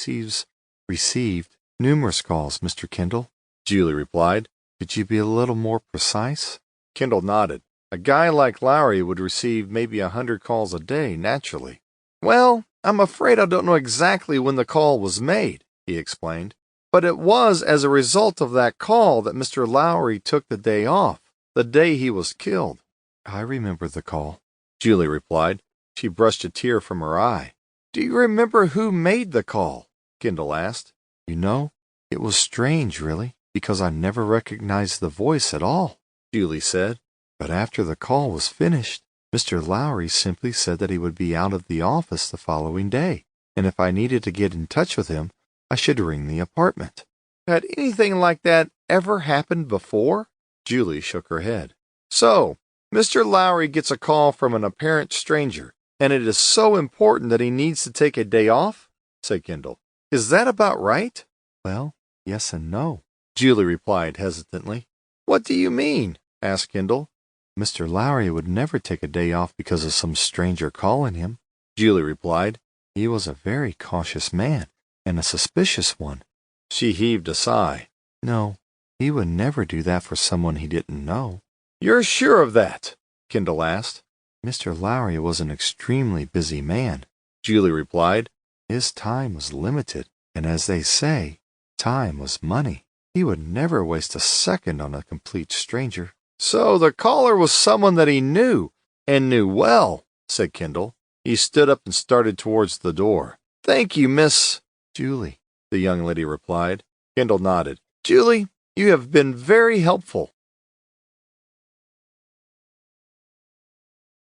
received numerous calls, Mr. Kendall, Julie replied. Could you be a little more precise? Kendall nodded. A guy like Lowry would receive maybe 100 calls a day, naturally. Well, I'm afraid I don't know exactly when the call was made, he explained. But it was as a result of that call that Mr. Lowry took the day off, the day he was killed. I remember the call, Julie replied. She brushed a tear from her eye. Do you remember who made the call? Kendall asked. You know, it was strange, really, because I never recognized the voice at all, Julie said. But after the call was finished, Mr. Lowry simply said that he would be out of the office the following day, and if I needed to get in touch with him, I should ring the apartment. Had anything like that ever happened before? Julie shook her head. So, Mr. Lowry gets a call from an apparent stranger, and it is so important that he needs to take a day off? Said Kendall. Is that about right? Well, yes and no, Julie replied hesitantly. What do you mean? Asked Kendall. Mr. Lowry would never take a day off because of some stranger calling him, Julie replied. He was a very cautious man, and a suspicious one. She heaved a sigh. No, he would never do that for someone he didn't know. You're sure of that? Kendall asked. Mr. Lowry was an extremely busy man, Julie replied. His time was limited, and as they say, time was money. He would never waste a second on a complete stranger. So the caller was someone that he knew, and knew well, said Kendall. He stood up and started towards the door. Thank you, Miss Julie, the young lady replied. Kendall nodded. Julie, you have been very helpful.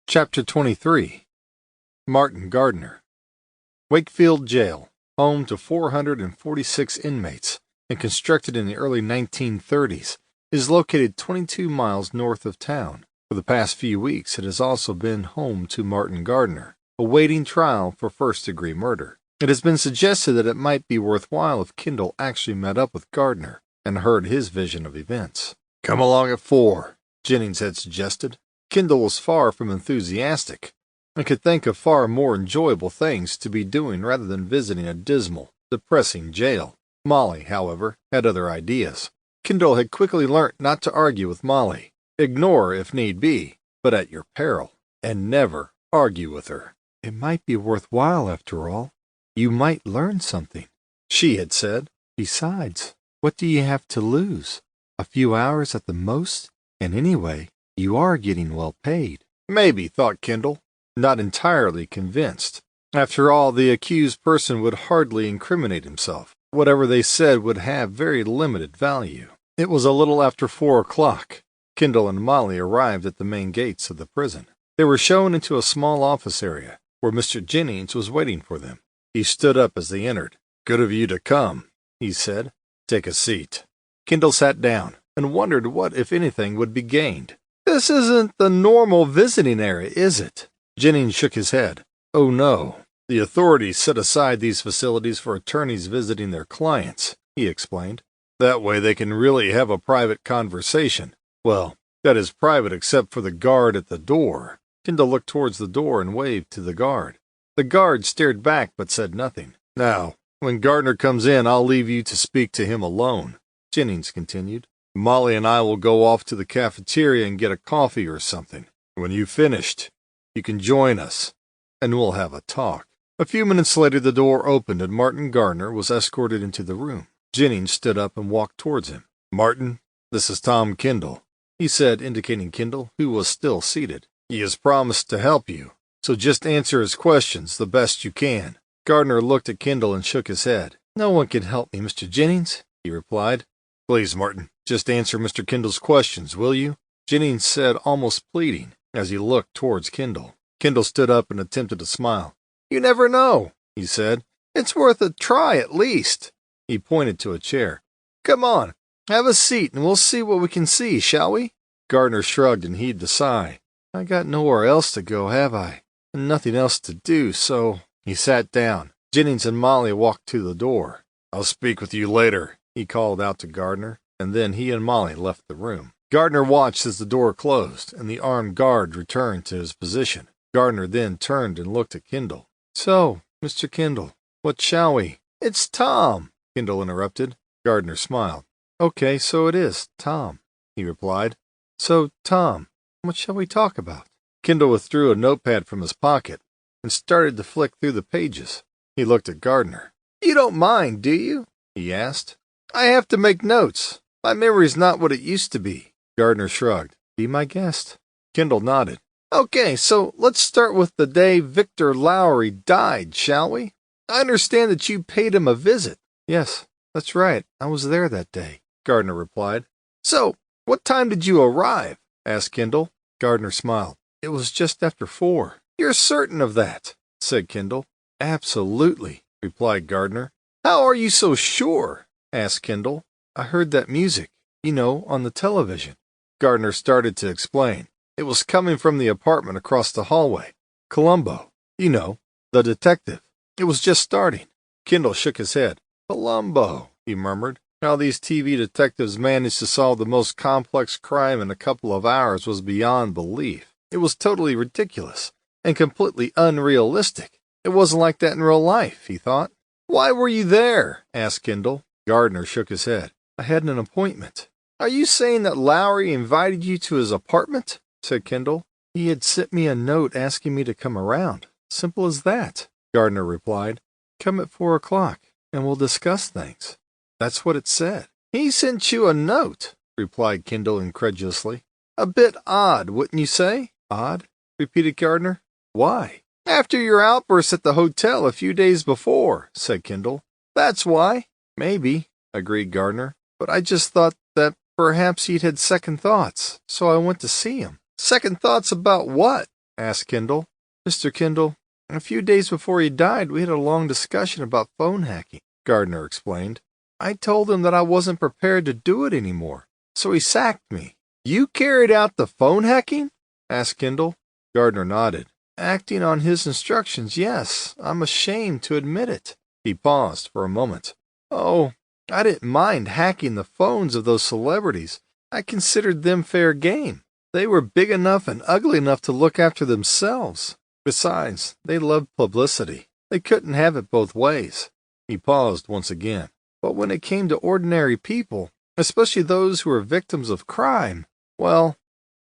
Chapter 23. Martin Gardner. Wakefield Jail, home to 446 inmates, and constructed in the early 1930s, is located 22 miles north of town. For the past few weeks, it has also been home to Martin Gardner, awaiting trial for first-degree murder. It has been suggested that it might be worthwhile if Kendall actually met up with Gardner and heard his vision of events. Come along at 4, Jennings had suggested. Kendall was far from enthusiastic, and could think of far more enjoyable things to be doing rather than visiting a dismal, depressing jail. Molly, however, had other ideas. Kendall had quickly learnt not to argue with Molly. Ignore if need be, but at your peril, and never argue with her. It might be worthwhile after all. You might learn something, she had said. Besides, what do you have to lose? A few hours at the most, and anyway, you are getting well paid. Maybe, thought Kendall, not entirely convinced. After all, the accused person would hardly incriminate himself. Whatever they said would have very limited value. It was a little after 4 o'clock. Kendall and Molly arrived at the main gates of the prison. They were shown into a small office area, where Mr. Jennings was waiting for them. He stood up as they entered. Good of you to come, he said. Take a seat. Kendall sat down and wondered what, if anything, would be gained. This isn't the normal visiting area, is it? Jennings shook his head. Oh, no. The authorities set aside these facilities for attorneys visiting their clients, he explained. That way they can really have a private conversation. Well, that is private except for the guard at the door. Kendall looked towards the door and waved to the guard. The guard stared back but said nothing. Now, when Gardner comes in, I'll leave you to speak to him alone, Jennings continued. Molly and I will go off to the cafeteria and get a coffee or something. When you've finished, you can join us, and we'll have a talk. A few minutes later, the door opened and Martin Gardner was escorted into the room. Jennings stood up and walked towards him. Martin, this is Tom Kendall, he said, indicating Kendall, who was still seated. He has promised to help you, so just answer his questions the best you can. Gardner looked at Kendall and shook his head. No one can help me, Mr. Jennings, he replied. Please, Martin, Just answer Mr. Kendall's questions, will you? Jennings said, almost pleading, as he looked towards Kendall. Kendall stood up and attempted to smile. You never know, he said. It's worth a try at least. He pointed to a chair. Come on, have a seat and we'll see what we can see, shall we? Gardner shrugged and heaved a sigh. I got nowhere else to go, have I? And nothing else to do, so... He sat down. Jennings and Molly walked to the door. I'll speak with you later, he called out to Gardner, and then he and Molly left the room. Gardner watched as the door closed and the armed guard returned to his position. Gardner then turned and looked at Kendall. So, Mr. Kendall, what shall we? It's Tom, Kendall interrupted. Gardner smiled. Okay, so it is, Tom, he replied. So, Tom, what shall we talk about? Kendall withdrew a notepad from his pocket and started to flick through the pages. He looked at Gardner. You don't mind, do you? He asked. I have to make notes. My memory's not what it used to be. Gardner shrugged. Be my guest. Kendall nodded. Okay, so let's start with the day Victor Lowry died, shall we? I understand that you paid him a visit. Yes, that's right. I was there that day, Gardner replied. So, what time did you arrive? Asked Kendall. Gardner smiled. It was just after 4. You're certain of that? Said Kendall. Absolutely, replied Gardner. How are you so sure? Asked Kendall. I heard that music, on the television. Gardner started to explain. It was coming from the apartment across the hallway. Columbo, the detective. It was just starting. Kendall shook his head. Columbo, he murmured. How these TV detectives managed to solve the most complex crime in a couple of hours was beyond belief. It was totally ridiculous and completely unrealistic. It wasn't like that in real life, he thought. Why were you there? Asked Kendall. Gardner shook his head. I had an appointment. Are you saying that Lowry invited you to his apartment? Said Kendall. He had sent me a note asking me to come around. Simple as that, Gardner replied. Come at 4 o'clock, and we'll discuss things. That's what it said. He sent you a note, replied Kendall incredulously. A bit odd, wouldn't you say? Odd? Repeated Gardner. Why? After your outburst at the hotel a few days before, said Kendall. That's why. Maybe, agreed Gardner. But I just thought that perhaps he'd had second thoughts, so I went to see him. Second thoughts about what? Asked Kendall. Mr. Kendall, a few days before he died, we had a long discussion about phone hacking, Gardner explained. I told him that I wasn't prepared to do it anymore, so he sacked me. You carried out the phone hacking? Asked Kendall. Gardner nodded. Acting on his instructions, yes. I'm ashamed to admit it. He paused for a moment. Oh, I didn't mind hacking the phones of those celebrities. I considered them fair game. They were big enough and ugly enough to look after themselves. Besides, they loved publicity. They couldn't have it both ways. He paused once again. But when it came to ordinary people, especially those who were victims of crime, well,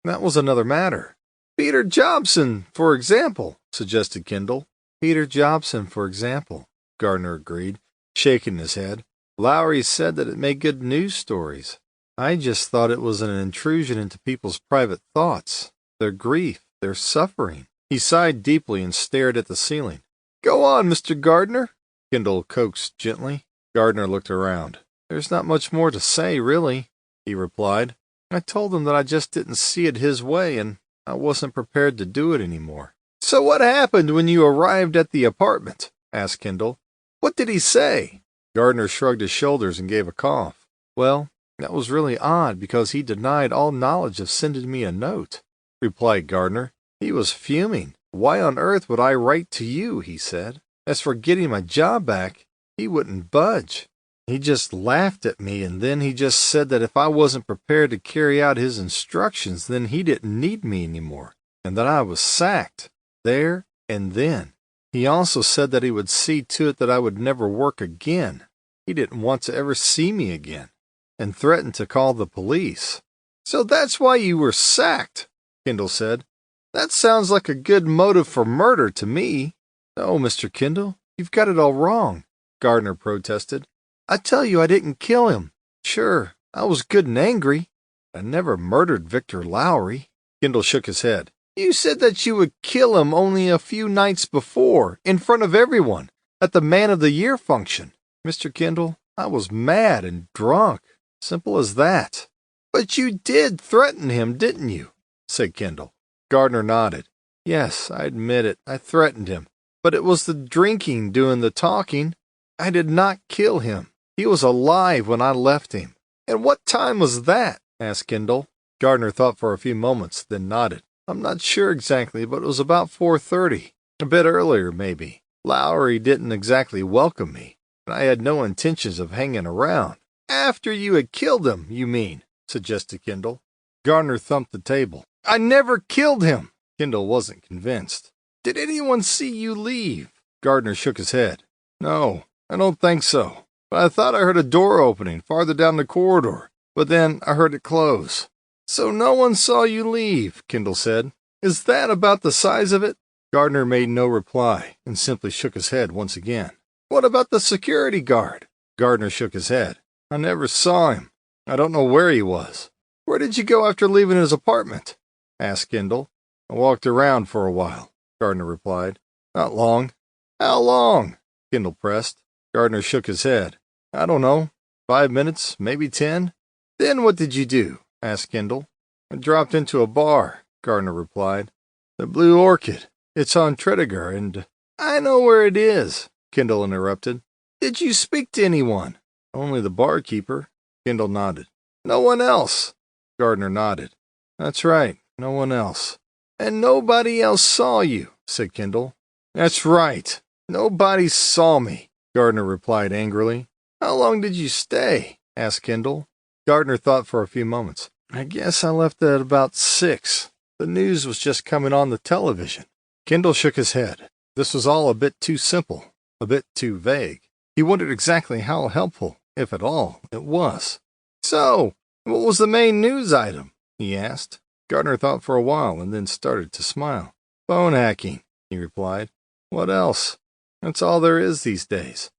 that was another matter. Peter Jobson, for example, suggested Kendall. Peter Jobson, for example, Gardner agreed, shaking his head. Lowry said that it made good news stories. I just thought it was an intrusion into people's private thoughts, their grief, their suffering. He sighed deeply and stared at the ceiling. Go on, Mr. Gardner, Kendall coaxed gently. Gardner looked around. There's not much more to say, really, he replied. I told him that I just didn't see it his way, and I wasn't prepared to do it anymore. So what happened when you arrived at the apartment? Asked Kendall. What did he say? Gardner shrugged his shoulders and gave a cough. Well, that was really odd because he denied all knowledge of sending me a note, replied Gardner. He was fuming. Why on earth would I write to you, he said. As for getting my job back, he wouldn't budge. He just laughed at me, and then he just said that if I wasn't prepared to carry out his instructions, then he didn't need me anymore, and that I was sacked, there and then. He also said that he would see to it that I would never work again. He didn't want to ever see me again, and threatened to call the police. So that's why you were sacked, Kendall said. That sounds like a good motive for murder to me. No, Mr. Kendall, you've got it all wrong, Gardner protested. I tell you I didn't kill him. Sure, I was good and angry. I never murdered Victor Lowry. Kendall shook his head. You said that you would kill him only a few nights before, in front of everyone, at the Man of the Year function. Mr. Kendall, I was mad and drunk. Simple as that. But you did threaten him, didn't you? Said Kendall. Gardner nodded. Yes, I admit it. I threatened him. But it was the drinking doing the talking. I did not kill him. He was alive when I left him. And what time was that? Asked Kendall. Gardner thought for a few moments, then nodded. I'm not sure exactly, but it was about 4:30. A bit earlier, maybe. Lowry didn't exactly welcome me, and I had no intentions of hanging around. After you had killed him, you mean? Suggested Kendall. Gardner thumped the table. I never killed him. Kendall wasn't convinced. Did anyone see you leave? Gardner shook his head. No, I don't think so. But I thought I heard a door opening farther down the corridor, but then I heard it close. So no one saw you leave, Kendall said. Is that about the size of it? Gardner made no reply and simply shook his head once again. What about the security guard? Gardner shook his head. I never saw him. I don't know where he was. Where did you go after leaving his apartment? Asked Kendall. I walked around for a while, Gardner replied. Not long. How long? Kendall pressed. Gardner shook his head. I don't know. 5 minutes, maybe 10. Then what did you do? Asked Kendall. I dropped into a bar, Gardner replied. The Blue Orchid. It's on Tredegar, and I know where it is, Kendall interrupted. Did you speak to anyone? Only the barkeeper. Kendall nodded. No one else? Gardner nodded. That's right, no one else. And nobody else saw you, said Kendall. That's right. Nobody saw me, Gardner replied angrily. How long did you stay? Asked Kendall. Gardner thought for a few moments. I guess I left at about 6. The news was just coming on the television. Kendall shook his head. This was all a bit too simple, a bit too vague. He wondered exactly how helpful, if at all, it was. So, what was the main news item? He asked. Gardner thought for a while and then started to smile. Phone hacking, he replied. What else? That's all there is these days.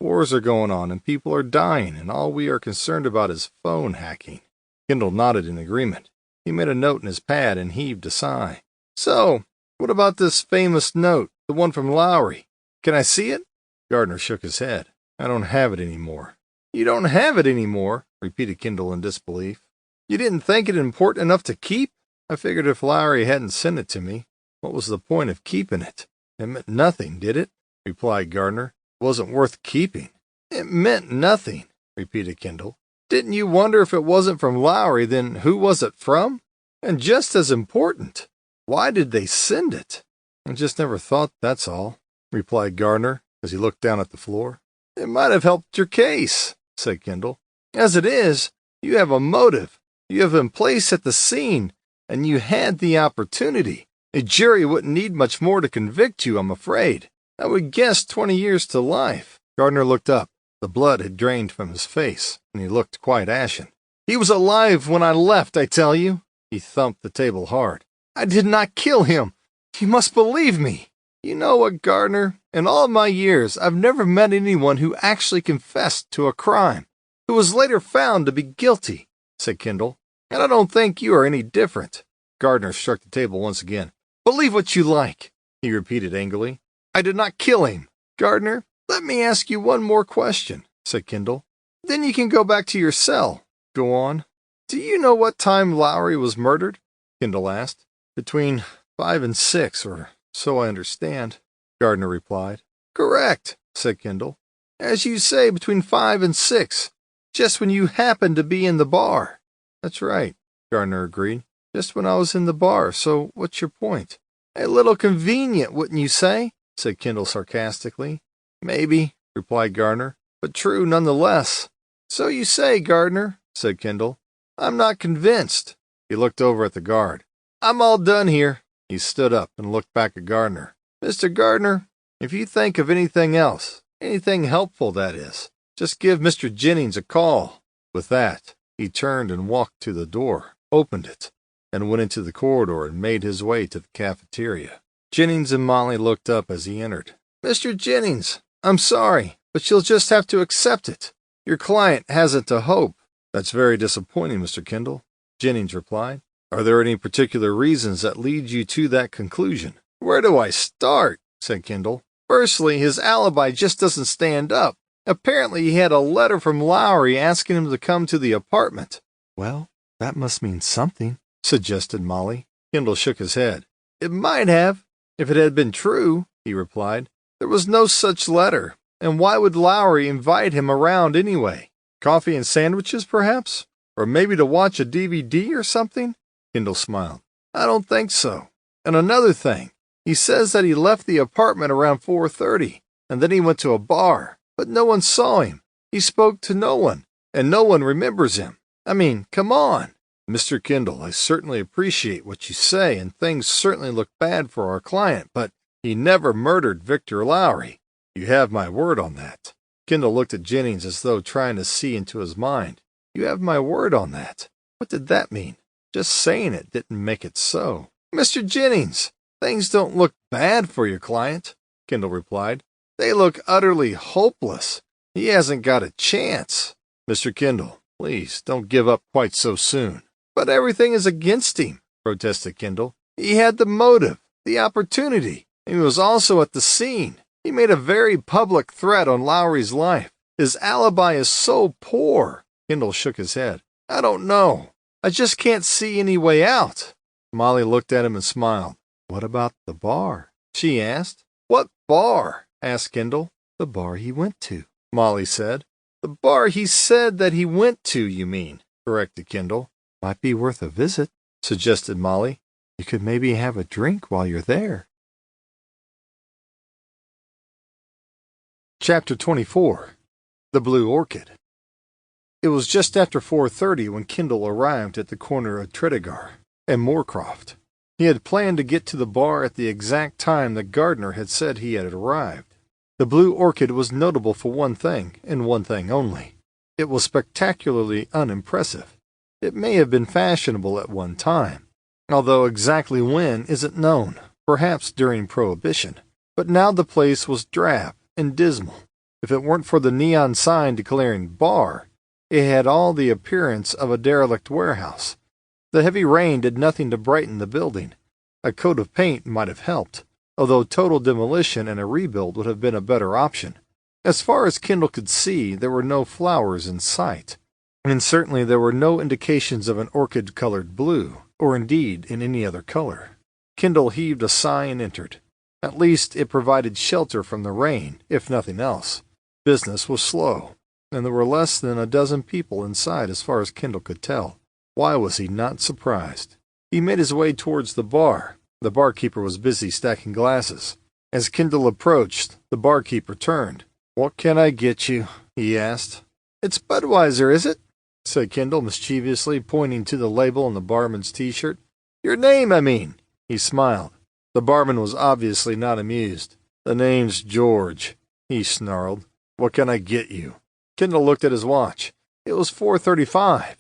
Wars are going on and people are dying, and all we are concerned about is phone hacking. Kendall nodded in agreement. He made a note in his pad and heaved a sigh. So, what about this famous note, the one from Lowry? Can I see it? Gardner shook his head. I don't have it anymore. You don't have it anymore? Repeated Kendall in disbelief. You didn't think it important enough to keep? I figured if Lowry hadn't sent it to me, what was the point of keeping it? It meant nothing, did it? Replied Gardner. It wasn't worth keeping. It meant nothing, repeated Kendall. Didn't you wonder if it wasn't from Lowry, then who was it from? And just as important, why did they send it? I just never thought, that's all, replied Gardner as he looked down at the floor. It might have helped your case, said Kendall. As it is, you have a motive. You have been placed at the scene, and you had the opportunity. A jury wouldn't need much more to convict you, I'm afraid. I would guess 20 years to life. Gardner looked up. The blood had drained from his face, and he looked quite ashen. He was alive when I left, I tell you. He thumped the table hard. I did not kill him. You must believe me. You know what, Gardner? In all my years, I've never met anyone who actually confessed to a crime, who was later found to be guilty, said Kendall. And I don't think you are any different. Gardner struck the table once again. Believe what you like, he repeated angrily. I did not kill him. Gardner, let me ask you one more question, said Kendall. Then you can go back to your cell. Go on. Do you know what time Lowry was murdered? Kendall asked. Between 5 and 6, or so I understand, Gardner replied. Correct, said Kendall. As you say, between 5 and 6, just when you happened to be in the bar. That's right, Gardner agreed. Just when I was in the bar, so what's your point? A little convenient, wouldn't you say? Said Kendall sarcastically. Maybe, replied Gardner, but true nonetheless. So you say, Gardner, said Kendall. I'm not convinced. He looked over at the guard. I'm all done here. He stood up and looked back at Gardner. Mr. Gardner, if you think of anything else, anything helpful, that is, just give Mr. Jennings a call. With that, he turned and walked to the door, opened it, and went into the corridor and made his way to the cafeteria. Jennings and Molly looked up as he entered. Mr. Jennings, I'm sorry, but you'll just have to accept it. Your client hasn't a hope. That's very disappointing, Mr. Kendall, Jennings replied. Are there any particular reasons that lead you to that conclusion? Where do I start? Said Kendall. Firstly, his alibi just doesn't stand up. Apparently he had a letter from Lowry asking him to come to the apartment. Well, that must mean something, suggested Molly. Kendall shook his head. It might have, if it had been true, he replied. There was no such letter, and why would Lowry invite him around anyway? Coffee and sandwiches, perhaps? Or maybe to watch a DVD or something? Kendall smiled. I don't think so. And another thing, he says that he left the apartment around 4:30, and then he went to a bar, but no one saw him. He spoke to no one, and no one remembers him. I mean, come on. Mr. Kendall, I certainly appreciate what you say, and things certainly look bad for our client, but he never murdered Victor Lowry. You have my word on that. Kendall looked at Jennings as though trying to see into his mind. You have my word on that. What did that mean? Just saying it didn't make it so. Mr. Jennings, things don't look bad for your client, Kendall replied. They look utterly hopeless. He hasn't got a chance. Mr. Kendall, please don't give up quite so soon. But everything is against him, protested Kendall. He had the motive, the opportunity. He was also at the scene. He made a very public threat on Lowry's life. His alibi is so poor. Kendall shook his head. I don't know. I just can't see any way out. Molly looked at him and smiled. What about the bar? She asked. What bar? Asked Kendall. The bar he went to, Molly said. The bar he said that he went to, you mean, corrected Kendall. Might be worth a visit, suggested Molly. You could maybe have a drink while you're there. Chapter 24. The Blue Orchid. It was just after 4:30 when Kendall arrived at the corner of Tredegar and Moorcroft. He had planned to get to the bar at the exact time the gardener had said he had arrived. The Blue Orchid was notable for one thing, and one thing only. It was spectacularly unimpressive. It may have been fashionable at one time, although exactly when isn't known, perhaps during Prohibition. But now the place was drab and dismal. If it weren't for the neon sign declaring bar, it had all the appearance of a derelict warehouse. The heavy rain did nothing to brighten the building. A coat of paint might have helped, although total demolition and a rebuild would have been a better option. As far as Kendall could see, there were no flowers in sight, and certainly there were no indications of an orchid-colored blue, or indeed in any other color. Kendall heaved a sigh and entered. At least it provided shelter from the rain, if nothing else. Business was slow, and there were less than a dozen people inside as far as Kendall could tell. Why was he not surprised? He made his way towards the bar. The barkeeper was busy stacking glasses. As Kendall approached, the barkeeper turned. "What can I get you?" he asked. "It's Budweiser, is it?" said Kendall mischievously, pointing to the label on the barman's T-shirt. "Your name, I mean." He smiled. The barman was obviously not amused. "The name's George," he snarled. "What can I get you?" Kendall looked at his watch. It was 4:35.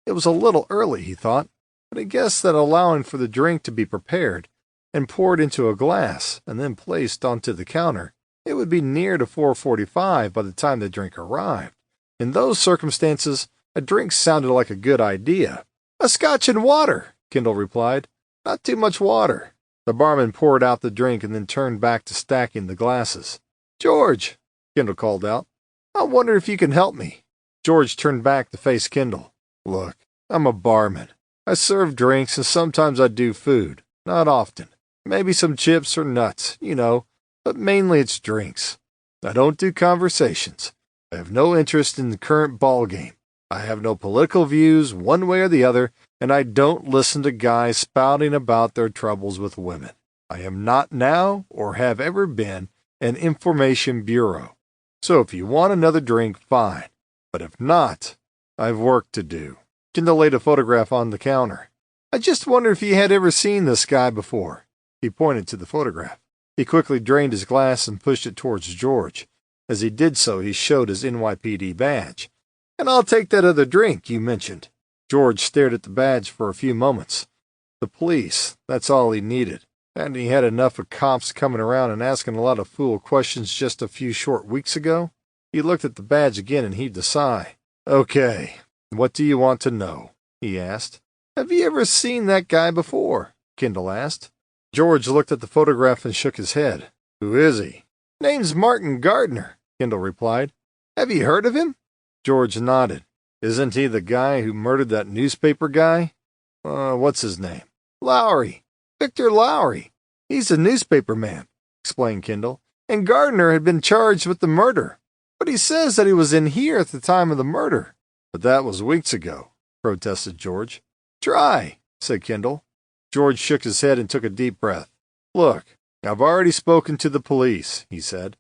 It was a little early, he thought, but he guessed that allowing for the drink to be prepared and poured into a glass and then placed onto the counter, it would be near to 4:45 by the time the drink arrived. In those circumstances, a drink sounded like a good idea. "A scotch and water," Kendall replied. "Not too much water." The barman poured out the drink and then turned back to stacking the glasses. "George," Kendall called out, "I wonder if you can help me." George turned back to face Kendall. "Look, I'm a barman. I serve drinks and sometimes I do food. Not often. Maybe some chips or nuts, you know, but mainly it's drinks. I don't do conversations. I have no interest in the current ball game. I have no political views one way or the other, and I don't listen to guys spouting about their troubles with women. I am not now, or have ever been, an information bureau. So if you want another drink, fine. But if not, I've work to do." Kendall laid a photograph on the counter. "I just wonder if you had ever seen this guy before." He pointed to the photograph. He quickly drained his glass and pushed it towards George. As he did so, he showed his NYPD badge. "And I'll take that other drink you mentioned." George stared at the badge for a few moments. The police, that's all he needed. Hadn't he had enough of cops coming around and asking a lot of fool questions just a few short weeks ago? He looked at the badge again and heaved a sigh. "Okay, what do you want to know?" he asked. "Have you ever seen that guy before?" Kendall asked. George looked at the photograph and shook his head. "Who is he?" "Name's Martin Gardner," Kendall replied. Have you heard of him?" George nodded. "Isn't he the guy who murdered that newspaper guy? What's his name?" "Lowry. Victor Lowry. He's a newspaper man," explained Kendall. "And Gardner had been charged with the murder. But he says that he was in here at the time of the murder." "But that was weeks ago," protested George. "Try," said Kendall. George shook his head and took a deep breath. "Look, I've already spoken to the police," he said.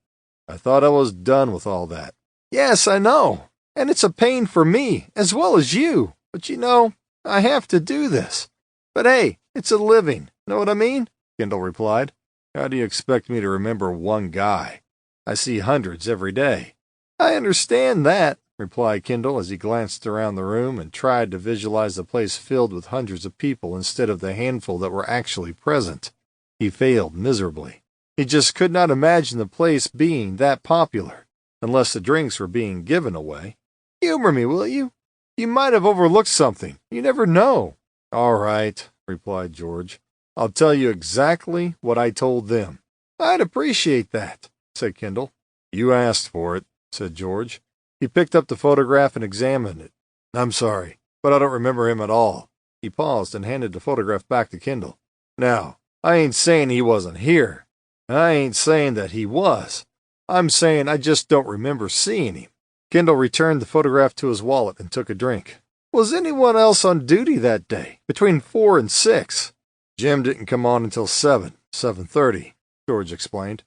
"I thought I was done with all that." "Yes, I know. And it's a pain for me, as well as you. But you know, I have to do this. But hey, it's a living. Know what I mean?" Kendall replied. "How do you expect me to remember one guy? I see hundreds every day." "I understand that," replied Kendall as he glanced around the room and tried to visualize the place filled with hundreds of people instead of the handful that were actually present. He failed miserably. He just could not imagine the place being that popular, unless the drinks were being given away. "Humor me, will you? You might have overlooked something. You never know." "All right," replied George. "I'll tell you exactly what I told them." "I'd appreciate that," said Kendall. "You asked for it," said George. He picked up the photograph and examined it. "I'm sorry, but I don't remember him at all." He paused and handed the photograph back to Kendall. "Now, I ain't saying he wasn't here. I ain't saying that he was. I'm saying I just don't remember seeing him." Kendall returned the photograph to his wallet and took a drink. "Was anyone else on duty that day, between 4 and 6? "Jim didn't come on until 7:30, George explained.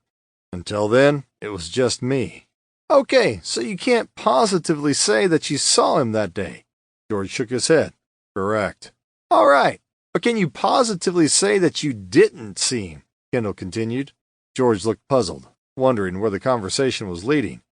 "Until then, it was just me." "Okay, so you can't positively say that you saw him that day?" George shook his head. "Correct." "All right, but can you positively say that you didn't see him?" Kendall continued. George looked puzzled, wondering where the conversation was leading.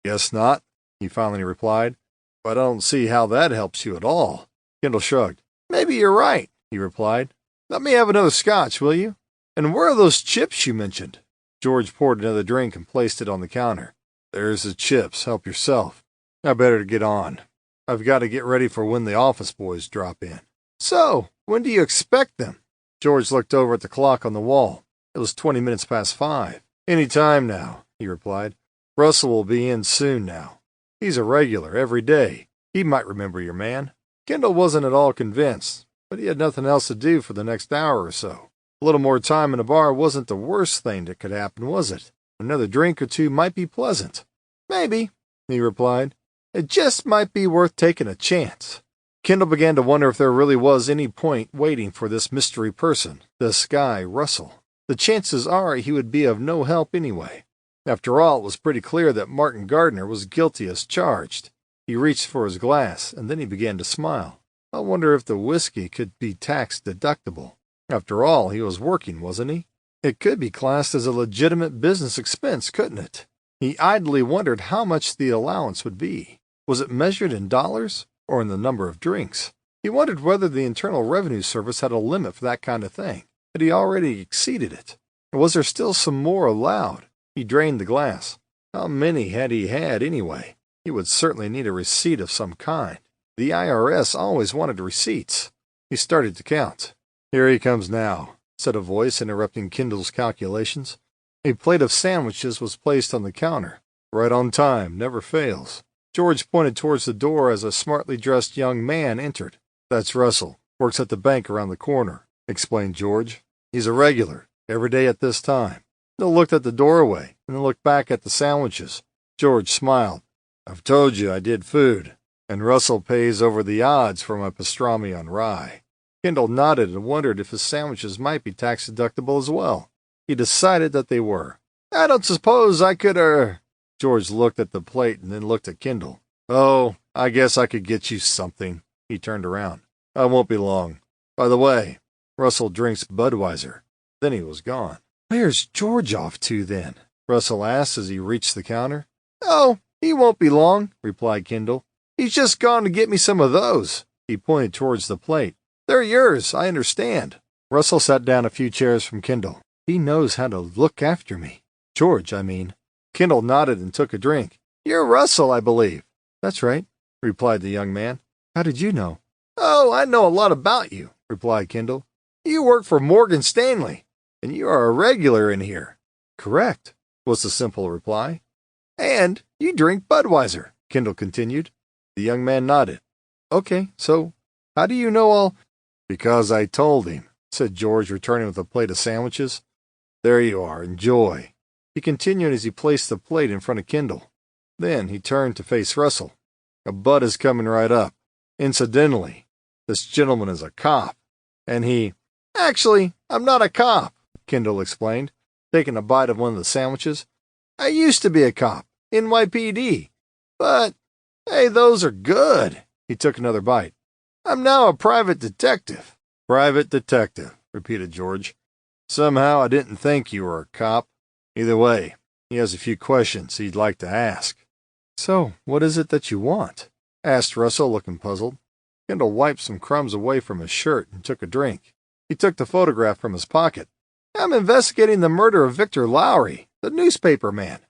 "Guess not," he finally replied. "But I don't see how that helps you at all." Kendall shrugged. "Maybe you're right," he replied. "Let me have another scotch, will you? And where are those chips you mentioned?" George poured another drink and placed it on the counter. "There's the chips. Help yourself. I better get on. I've got to get ready for when the office boys drop in." "So, when do you expect them?" George looked over at the clock on the wall. It was 20 minutes past 5. "Any time now," he replied. "Russell will be in soon now. He's a regular every day. He might remember your man." Kendall wasn't at all convinced, but he had nothing else to do for the next hour or so. A little more time in a bar wasn't the worst thing that could happen, was it? Another drink or two might be pleasant. "Maybe," he replied. "It just might be worth taking a chance." Kendall began to wonder if there really was any point waiting for this mystery person, this guy, Russell. The chances are he would be of no help anyway. After all, it was pretty clear that Martin Gardner was guilty as charged. He reached for his glass, and then he began to smile. I wonder if the whiskey could be tax deductible. After all, he was working, wasn't he? It could be classed as a legitimate business expense, couldn't it? He idly wondered how much the allowance would be. Was it measured in dollars or in the number of drinks? He wondered whether the Internal Revenue Service had a limit for that kind of thing. Had he already exceeded it? Or was there still some more allowed? He drained the glass. How many had he had anyway? He would certainly need a receipt of some kind. The IRS always wanted receipts. He started to count. "Here he comes now," said a voice interrupting Kendall's calculations. A plate of sandwiches was placed on the counter. "Right on time, never fails." George pointed towards the door as a smartly dressed young man entered. "That's Russell. Works at the bank around the corner," explained George. "He's a regular, every day at this time." Kendall looked at the doorway and then looked back at the sandwiches. George smiled. "I've told you I did food, and Russell pays over the odds for my pastrami on rye." Kendall nodded and wondered if his sandwiches might be tax deductible as well. He decided that they were. "I don't suppose I could, George looked at the plate and then looked at Kendall. "Oh, I guess I could get you something." He turned around. "I won't be long. By the way, Russell drinks Budweiser." Then he was gone. "Where's George off to, then?" Russell asked as he reached the counter. "Oh, he won't be long," replied Kendall. "He's just gone to get me some of those." He pointed towards the plate. "They're yours, I understand." Russell sat down a few chairs from Kendall. "He knows how to look after me. George, I mean." Kendall nodded and took a drink. "You're Russell, I believe." "That's right," replied the young man. "How did you know?" "Oh, I know a lot about you," replied Kendall. "You work for Morgan Stanley, and you are a regular in here." "Correct," was the simple reply. And you drink Budweiser, Kendall continued. The young man nodded. Okay, so how do you know all? Because I told him, said George, returning with a plate of sandwiches. There you are, enjoy, he continued as he placed the plate in front of Kendall. Then he turned to face Russell. A bud is coming right up. Incidentally, this gentleman is a cop, and he— Actually, I'm not a cop, Kendall explained, taking a bite of one of the sandwiches. I used to be a cop, NYPD, but, hey, those are good. He took another bite. I'm now a private detective. Private detective, repeated George. Somehow I didn't think you were a cop. Either way, he has a few questions he'd like to ask. So, what is it that you want? Asked Russell, looking puzzled. Kendall wiped some crumbs away from his shirt and took a drink. He took the photograph from his pocket. I'm investigating the murder of Victor Lowry, the newspaper man.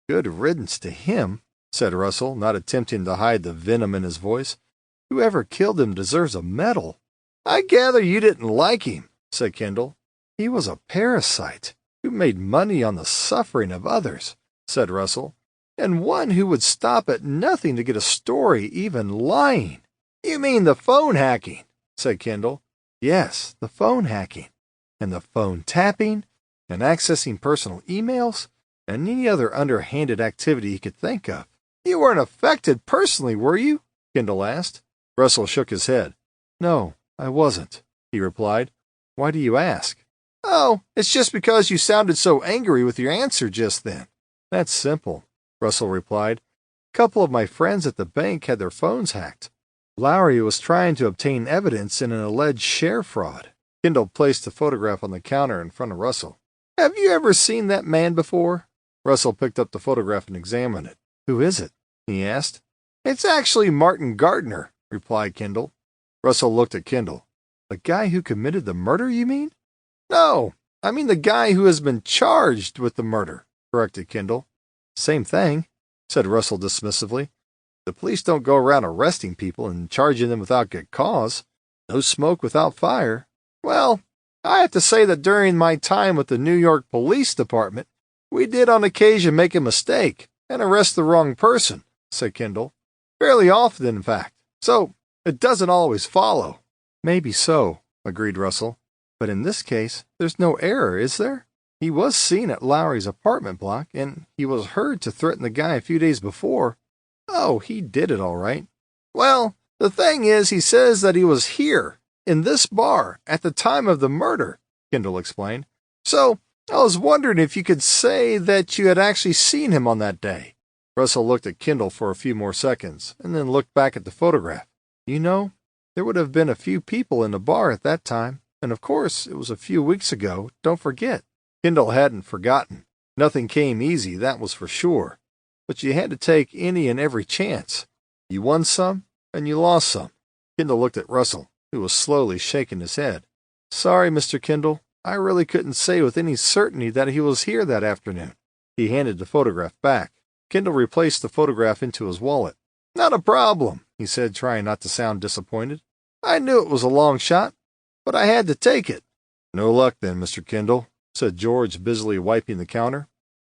Good riddance to him, said Russell, not attempting to hide the venom in his voice. Whoever killed him deserves a medal. I gather you didn't like him, said Kendall. He was a parasite who made money on the suffering of others, said Russell, and one who would stop at nothing to get a story, even lying. You mean the phone hacking, said Kendall. Yes, the phone hacking, and the phone tapping, and accessing personal emails, and any other underhanded activity he could think of. You weren't affected personally, were you? Kendall asked. Russell shook his head. No, I wasn't, he replied. Why do you ask? Oh, it's just because you sounded so angry with your answer just then. That's simple, Russell replied. A couple of my friends at the bank had their phones hacked. Lowry was trying to obtain evidence in an alleged share fraud. Kendall placed the photograph on the counter in front of Russell. Have you ever seen that man before? Russell picked up the photograph and examined it. Who is it? He asked. It's actually Martin Gardner, replied Kendall. Russell looked at Kendall. The guy who committed the murder, you mean? No, I mean the guy who has been charged with the murder, corrected Kendall. Same thing, said Russell dismissively. The police don't go around arresting people and charging them without good cause. No smoke without fire. Well, I have to say that during my time with the New York Police Department, we did on occasion make a mistake and arrest the wrong person, said Kendall. Fairly often, in fact. So, it doesn't always follow. Maybe so, agreed Russell. But in this case, there's no error, is there? He was seen at Lowry's apartment block, and he was heard to threaten the guy a few days before. Oh, he did it all right. Well, the thing is, he says that he was here, in this bar, at the time of the murder, Kendall explained. So, I was wondering if you could say that you had actually seen him on that day. Russell looked at Kendall for a few more seconds, and then looked back at the photograph. You know, there would have been a few people in the bar at that time, and of course, it was a few weeks ago, don't forget. Kendall hadn't forgotten. Nothing came easy, that was for sure. But you had to take any and every chance. You won some, and you lost some. Kendall looked at Russell, who was slowly shaking his head. Sorry, Mr. Kendall, I really couldn't say with any certainty that he was here that afternoon. He handed the photograph back. Kendall replaced the photograph into his wallet. Not a problem, he said, trying not to sound disappointed. I knew it was a long shot, but I had to take it. No luck then, Mr. Kendall, said George, busily wiping the counter.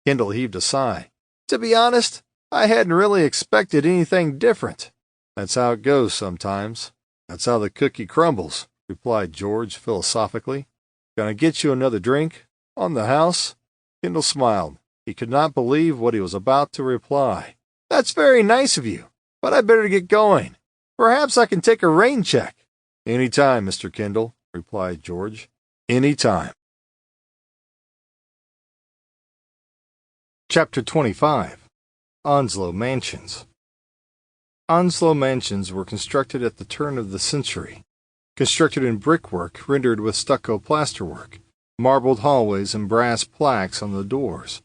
Kendall heaved a sigh. To be honest, I hadn't really expected anything different. That's how it goes sometimes. That's how the cookie crumbles, replied George philosophically. Gonna get you another drink? On the house? Kendall smiled. He could not believe what he was about to reply. That's very nice of you, but I better get going. Perhaps I can take a rain check. Any time, Mr. Kendall, replied George. Any time. Chapter 25. Onslow Mansions. Onslow Mansions were constructed at the turn of the century. Constructed in brickwork rendered with stucco plasterwork, marbled hallways and brass plaques on the doors.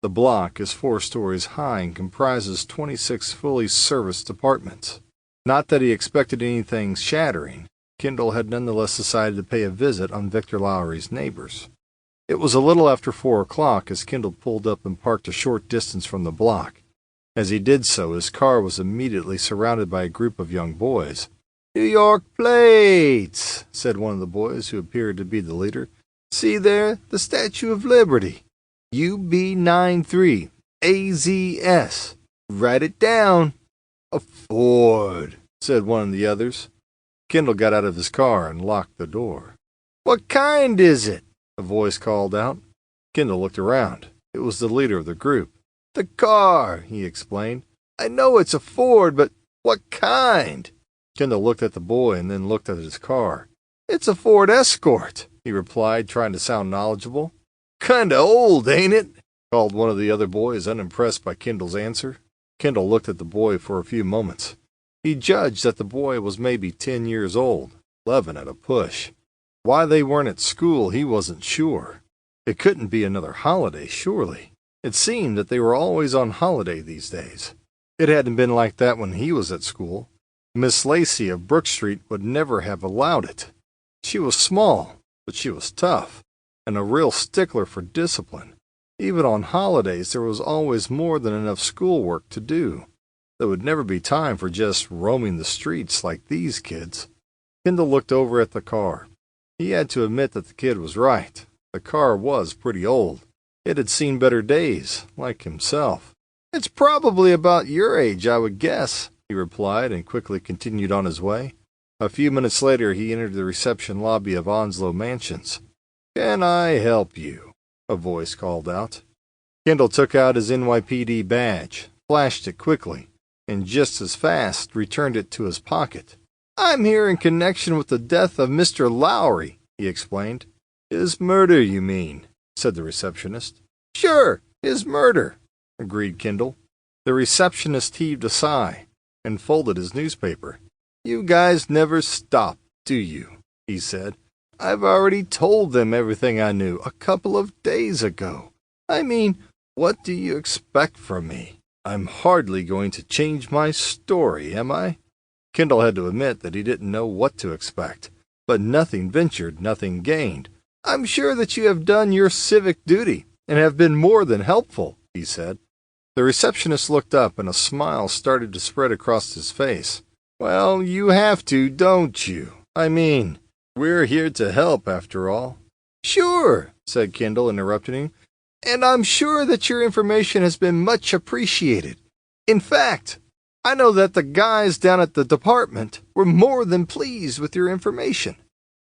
The block is 4 stories high and comprises 26 fully serviced apartments. Not that he expected anything shattering, Kendall had nonetheless decided to pay a visit on Victor Lowry's neighbors. It was a little after 4 o'clock as Kendall pulled up and parked a short distance from the block. As he did so, his car was immediately surrounded by a group of young boys. New York plates, said one of the boys, who appeared to be the leader. See there, the Statue of Liberty. UB93, AZS. Write it down. A Ford, said one of the others. Kendall got out of his car and locked the door. What kind is it? A voice called out. Kendall looked around. It was the leader of the group. The car, he explained. I know it's a Ford, but what kind? Kendall looked at the boy and then looked at his car. It's a Ford Escort, he replied, trying to sound knowledgeable. Kinda old, ain't it? Called one of the other boys, unimpressed by Kendall's answer. Kendall looked at the boy for a few moments. He judged that the boy was maybe 10 years old, 11 at a push. Why they weren't at school, he wasn't sure. It couldn't be another holiday, surely. It seemed that they were always on holiday these days. It hadn't been like that when he was at school. Miss Lacey of Brook Street would never have allowed it. She was small, but she was tough, and a real stickler for discipline. Even on holidays, there was always more than enough schoolwork to do. There would never be time for just roaming the streets like these kids. Kendall looked over at the car. He had to admit that the kid was right. The car was pretty old. It had seen better days, like himself. It's probably about your age, I would guess, he replied, and quickly continued on his way. A few minutes later, he entered the reception lobby of Onslow Mansions. Can I help you? A voice called out. Kendall took out his NYPD badge, flashed it quickly, and just as fast returned it to his pocket. I'm here in connection with the death of Mr. Lowry, he explained. His murder, you mean, said the receptionist. Sure, his murder, agreed Kendall. The receptionist heaved a sigh and folded his newspaper. You guys never stop, do you? He said. I've already told them everything I knew a couple of days ago. I mean, what do you expect from me? I'm hardly going to change my story, am I? Kendall had to admit that he didn't know what to expect, but nothing ventured, nothing gained. I'm sure that you have done your civic duty and have been more than helpful, he said. The receptionist looked up and a smile started to spread across his face. Well, you have to, don't you? I mean, we're here to help, after all. Sure, said Kendall, interrupting him. And I'm sure that your information has been much appreciated. In fact, I know that the guys down at the department were more than pleased with your information.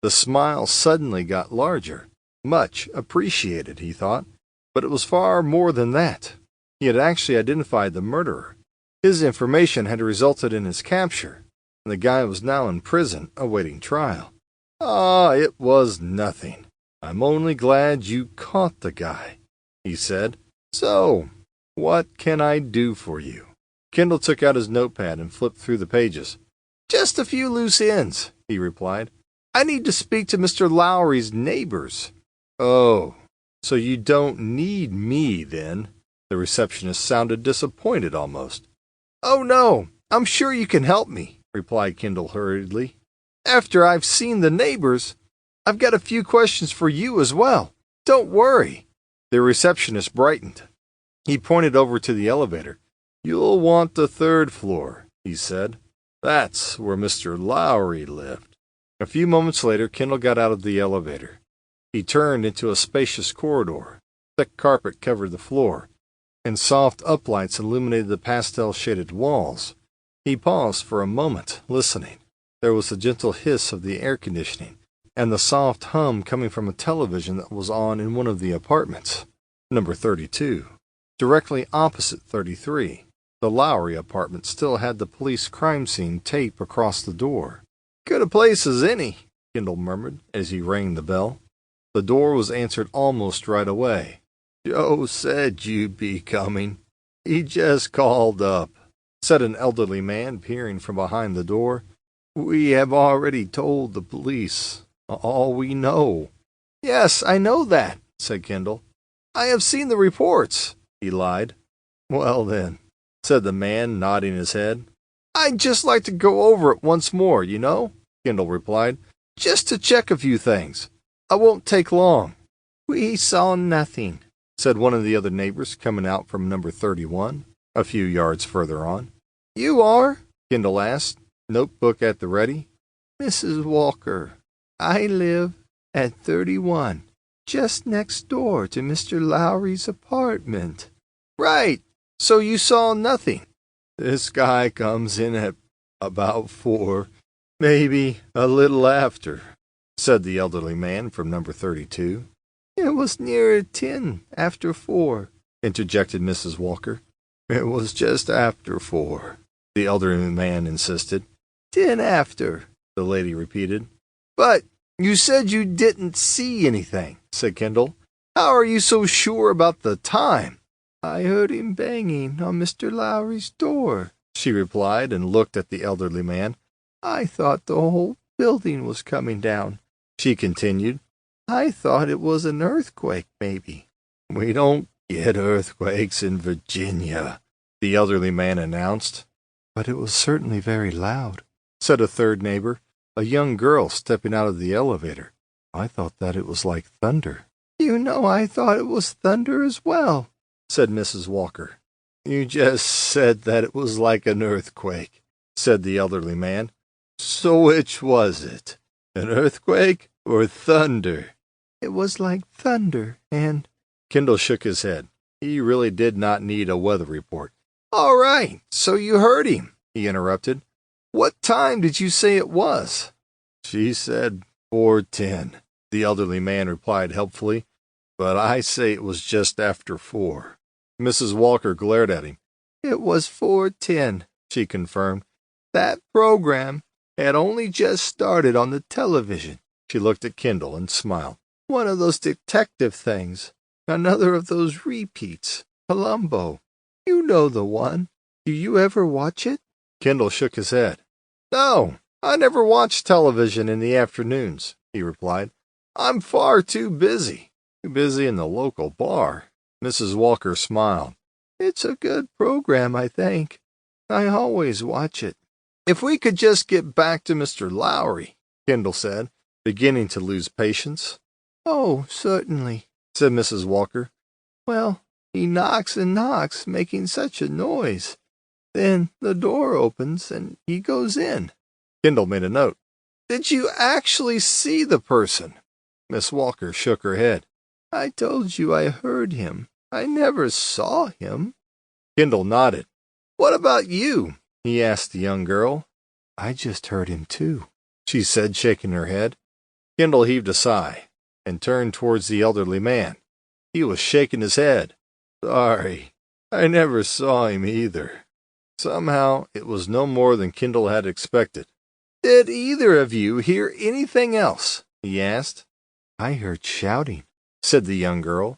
The smile suddenly got larger. Much appreciated, he thought. But it was far more than that. He had actually identified the murderer. His information had resulted in his capture, and the guy was now in prison awaiting trial. It was nothing. I'm only glad you caught the guy, he said. So, what can I do for you? Kendall took out his notepad and flipped through the pages. Just a few loose ends, he replied. I need to speak to Mr. Lowry's neighbors. Oh, so you don't need me, then? The receptionist sounded disappointed almost. Oh, no, I'm sure you can help me, replied Kendall hurriedly. After I've seen the neighbors, I've got a few questions for you as well. Don't worry. The receptionist brightened. He pointed over to the elevator. You'll want the 3rd floor, he said. That's where Mr. Lowry lived. A few moments later, Kendall got out of the elevator. He turned into a spacious corridor. Thick carpet covered the floor, and soft uplights illuminated the pastel-shaded walls. He paused for a moment, listening. There was the gentle hiss of the air conditioning, and the soft hum coming from a television that was on in one of the apartments. Number 32. Directly opposite 33, the Lowry apartment still had the police crime scene tape across the door. Good a place as any, Kendall murmured as he rang the bell. The door was answered almost right away. Joe said you'd be coming. He just called up, said an elderly man peering from behind the door. We have already told the police all we know. Yes, I know that, said Kendall. I have seen the reports, he lied. Well then, said the man, nodding his head. I'd just like to go over it once more, you know, Kendall replied, just to check a few things. I won't take long. We saw nothing, said one of the other neighbors coming out from number 31, a few yards further on. You are? Kendall asked, notebook at the ready. Mrs. Walker, I live at 31, just next door to Mr. Lowry's apartment. Right, So you saw nothing? This guy comes in at about 4, maybe a little after, said the elderly man from number 32. It was nearer 10 after 4, interjected Mrs. Walker. It was just after 4, the elderly man insisted. 10 after, the lady repeated. But you said you didn't see anything, said Kendall. How are you so sure about the time? I heard him banging on Mr. Lowry's door, she replied, and looked at the elderly man. I thought the whole building was coming down, she continued. I thought it was an earthquake, maybe. We don't get earthquakes in Virginia, the elderly man announced. But it was certainly very loud, said a third neighbor, a young girl stepping out of the elevator. I thought that it was like thunder. You know, I thought it was thunder as well, said Mrs. Walker. You just said that it was like an earthquake, said the elderly man. So which was it? An earthquake or thunder? It was like thunder, and... Kendall shook his head. He really did not need a weather report. All right, so you heard him, he interrupted. What time did you say it was? She said 4:10, the elderly man replied helpfully, but I say it was just after 4. Mrs. Walker glared at him. It was 4:10, she confirmed. That program had only just started on the television. She looked at Kendall and smiled. One of those detective things. Another of those repeats. Columbo. You know the one. Do you ever watch it? Kendall shook his head. No, I never watch television in the afternoons, he replied. I'm far too busy. Too busy in the local bar. Mrs. Walker smiled. It's a good program, I think. I always watch it. If we could just get back to Mr. Lowry, Kendall said, beginning to lose patience. Oh, certainly, said Mrs. Walker. Well, he knocks and knocks, making such a noise. Then the door opens and he goes in. Kendall made a note. Did you actually see the person? Miss Walker shook her head. I told you I heard him. I never saw him. Kendall nodded. What about you? He asked the young girl. I just heard him too, she said, shaking her head. Kendall heaved a sigh and turned towards the elderly man. He was shaking his head. Sorry, I never saw him either. Somehow it was no more than Kendall had expected. Did either of you hear anything else? He asked. I heard shouting, said the young girl.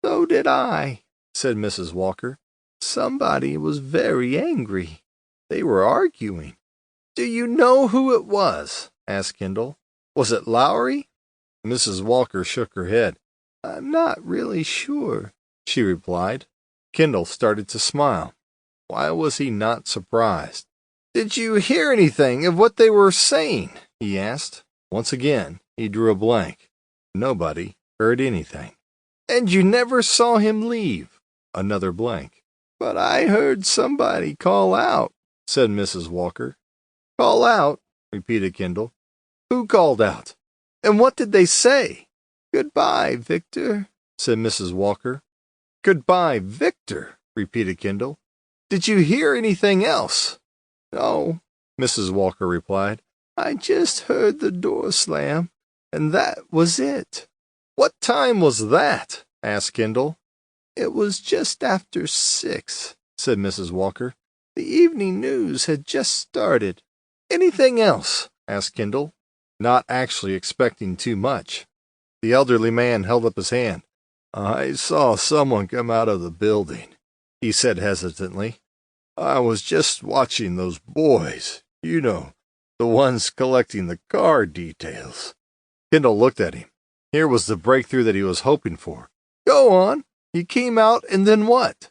So did I, said Mrs. Walker. Somebody was very angry. They were arguing. Do you know who it was? Asked Kendall. Was it Lowry? Mrs. Walker shook her head. I'm not really sure, she replied. Kendall started to smile. Why was he not surprised? Did you hear anything of what they were saying? He asked. Once again, he drew a blank. Nobody heard anything. And you never saw him leave? Another blank. But I heard somebody call out, said Mrs. Walker. Call out, repeated Kendall. Who called out? And what did they say? Goodbye, Victor, said Mrs. Walker. Goodbye, Victor, repeated Kendall. Did you hear anything else? No, Mrs. Walker replied. I just heard the door slam, and that was it. What time was that? Asked Kendall. It was just after 6, said Mrs. Walker. The evening news had just started. Anything else? Asked Kendall, not actually expecting too much. The elderly man held up his hand. I saw someone come out of the building, he said hesitantly. I was just watching those boys, you know, the ones collecting the car details. Kendall looked at him. Here was the breakthrough that he was hoping for. Go on. He came out, and then what?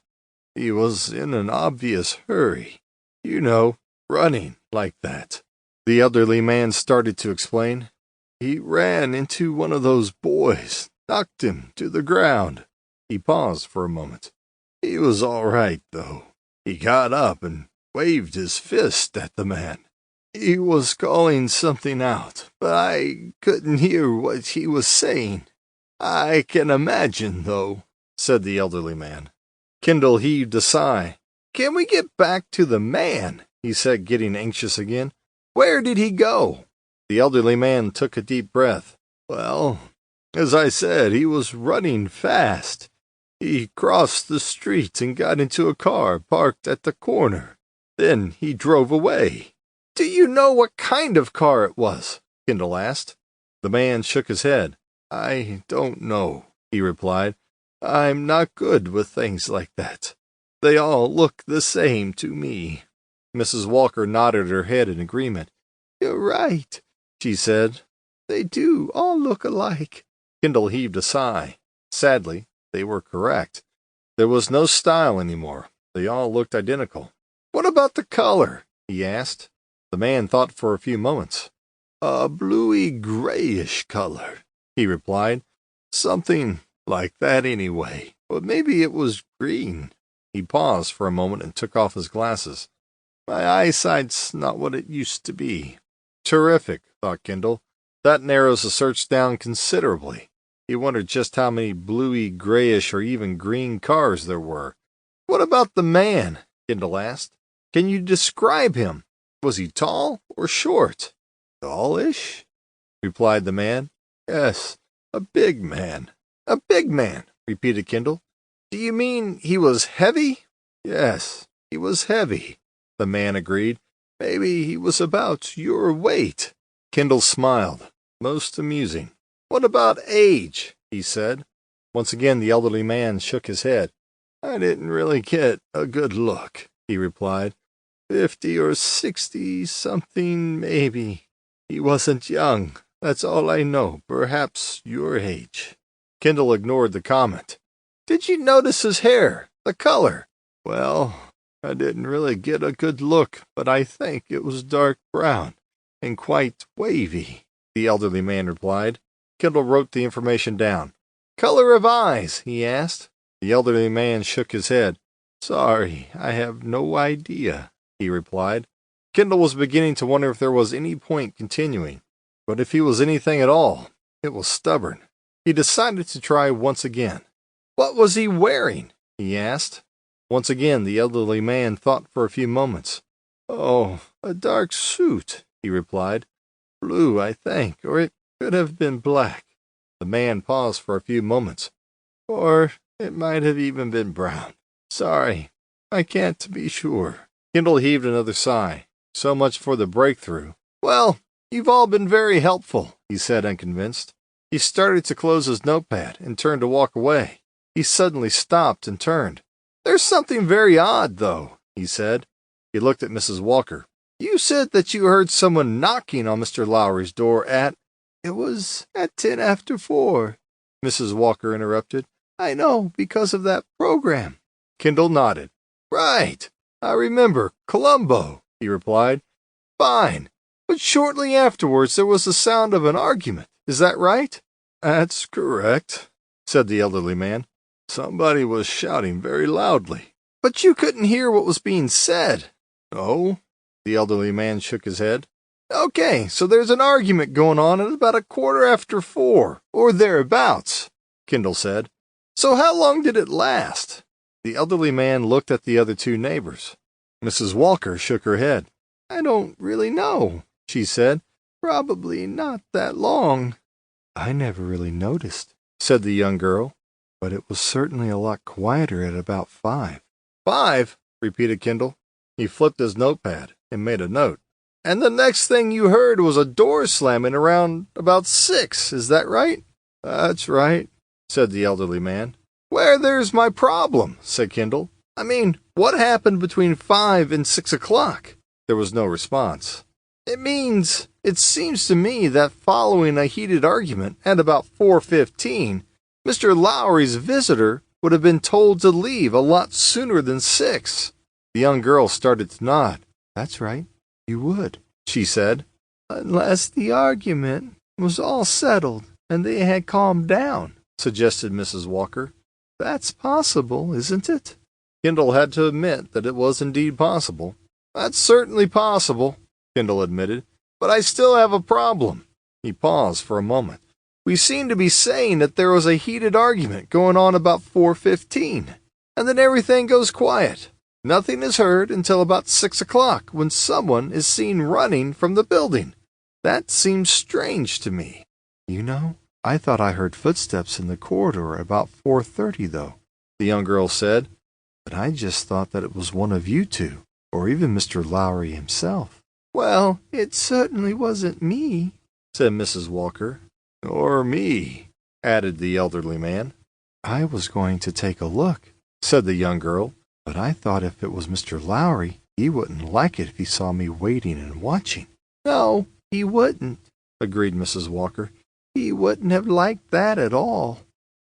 He was in an obvious hurry. You know, running like that. The elderly man started to explain. He ran into one of those boys, knocked him to the ground. He paused for a moment. He was all right, though. He got up and waved his fist at the man. He was calling something out, but I couldn't hear what he was saying. I can imagine, though, said the elderly man. Kendall heaved a sigh. "Can we get back to the man?" he said, getting anxious again. "Where did he go?" The elderly man took a deep breath. "Well, as I said, he was running fast. He crossed the street and got into a car parked at the corner. Then he drove away." "Do you know what kind of car it was?" Kendall asked. The man shook his head. "I don't know," he replied. "I'm not good with things like that. They all look the same to me." Mrs. Walker nodded her head in agreement. "You're right," she said. "They do all look alike." Kendall heaved a sigh. Sadly, they were correct. There was no style anymore. They all looked identical. "What about the color?" he asked. The man thought for a few moments. "A bluey-grayish color," he replied. "Something like that anyway. But maybe it was green." He paused for a moment and took off his glasses. "My eyesight's not what it used to be." Terrific, thought Kendall. That narrows the search down considerably. He wondered just how many bluey, grayish, or even green cars there were. "What about the man?" Kendall asked. "Can you describe him? Was he tall or short?" "Tallish," replied the man. "Yes, a big man." "A big man," repeated Kendall. "Do you mean he was heavy?" "Yes, he was heavy," the man agreed. "Maybe he was about your weight." Kendall smiled. "Most amusing." "What about age?" he said. Once again the elderly man shook his head. "I didn't really get a good look," he replied. 50 or 60 something, maybe. He wasn't young. That's all I know. Perhaps your age." Kendall ignored the comment. "Did you notice his hair? The color?" "Well, I didn't really get a good look, but I think it was dark brown and quite wavy," the elderly man replied. Kendall wrote the information down. "Color of eyes?" he asked. The elderly man shook his head. "Sorry, I have no idea," he replied. Kendall was beginning to wonder if there was any point continuing, but if he was anything at all, it was stubborn. He decided to try once again. "What was he wearing?" he asked. Once again the elderly man thought for a few moments. "Oh, a dark suit," he replied. "Blue, I think, or it could have been black." The man paused for a few moments. "Or it might have even been brown. Sorry, I can't be sure." Kendall heaved another sigh. So much for the breakthrough. "Well, you've all been very helpful," he said, unconvinced. He started to close his notepad and turned to walk away. He suddenly stopped and turned. "There's something very odd, though," he said. He looked at Mrs. Walker. "You said that you heard someone knocking on Mr. Lowry's door at—" "It was at 10 after 4, Mrs. Walker interrupted. "I know, because of that program." Kendall nodded. "Right. I remember. Columbo," he replied. "Fine. But shortly afterwards there was the sound of an argument. Is that right?" "That's correct," said the elderly man. "Somebody was shouting very loudly." "But you couldn't hear what was being said." "No." The elderly man shook his head. "Okay, so there's an argument going on at about 4:15, or thereabouts," Kendall said. "So how long did it last?" The elderly man looked at the other two neighbors. Mrs. Walker shook her head. "I don't really know," she said. "Probably not that long." "I never really noticed," said the young girl, "but it was certainly a lot quieter at about 5. "5?" repeated Kendall. He flipped his notepad and made a note. "And the next thing you heard was a door slamming around about 6, is that right?" "That's right," said the elderly man. "Where there's my problem," said Kendall. "I mean, what happened between 5 and 6 o'clock?" There was no response. It seems to me that following a heated argument at about 4:15, Mr. Lowry's visitor would have been told to leave a lot sooner than 6. The young girl started to nod. "That's right, you would," she said. "Unless the argument was all settled and they had calmed down," suggested Mrs. Walker. "That's possible, isn't it?" Kendall had to admit that it was indeed possible. "That's certainly possible," Kendall admitted, "but I still have a problem." He paused for a moment. "We seem to be saying that there was a heated argument going on about 4:15. and then everything goes quiet. Nothing is heard until about 6 o'clock, when someone is seen running from the building. That seems strange to me." "You know, I thought I heard footsteps in the corridor about 4:30, though," the young girl said. "But I just thought that it was one of you two, or even Mr. Lowry himself." "Well, it certainly wasn't me," said Mrs. Walker. "Or me," added the elderly man. "I was going to take a look," said the young girl, "but I thought if it was Mr. Lowry, he wouldn't like it if he saw me waiting and watching." "No, he wouldn't," agreed Mrs. Walker. "He wouldn't have liked that at all."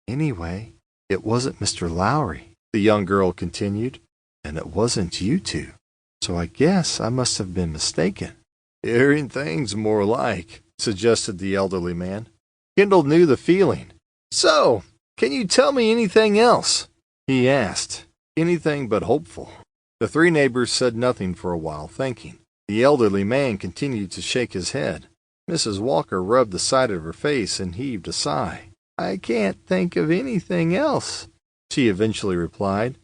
"Anyway, it wasn't Mr. Lowry," the young girl continued, "and it wasn't you two. So I guess I must have been mistaken." "Hearing things more like," suggested the elderly man. Kendall knew the feeling. "So, can you tell me anything else?" he asked. Anything but hopeful. The three neighbors said nothing for a while, thinking. The elderly man continued to shake his head. Mrs. Walker rubbed the side of her face and heaved a sigh. "I can't think of anything else," she eventually replied.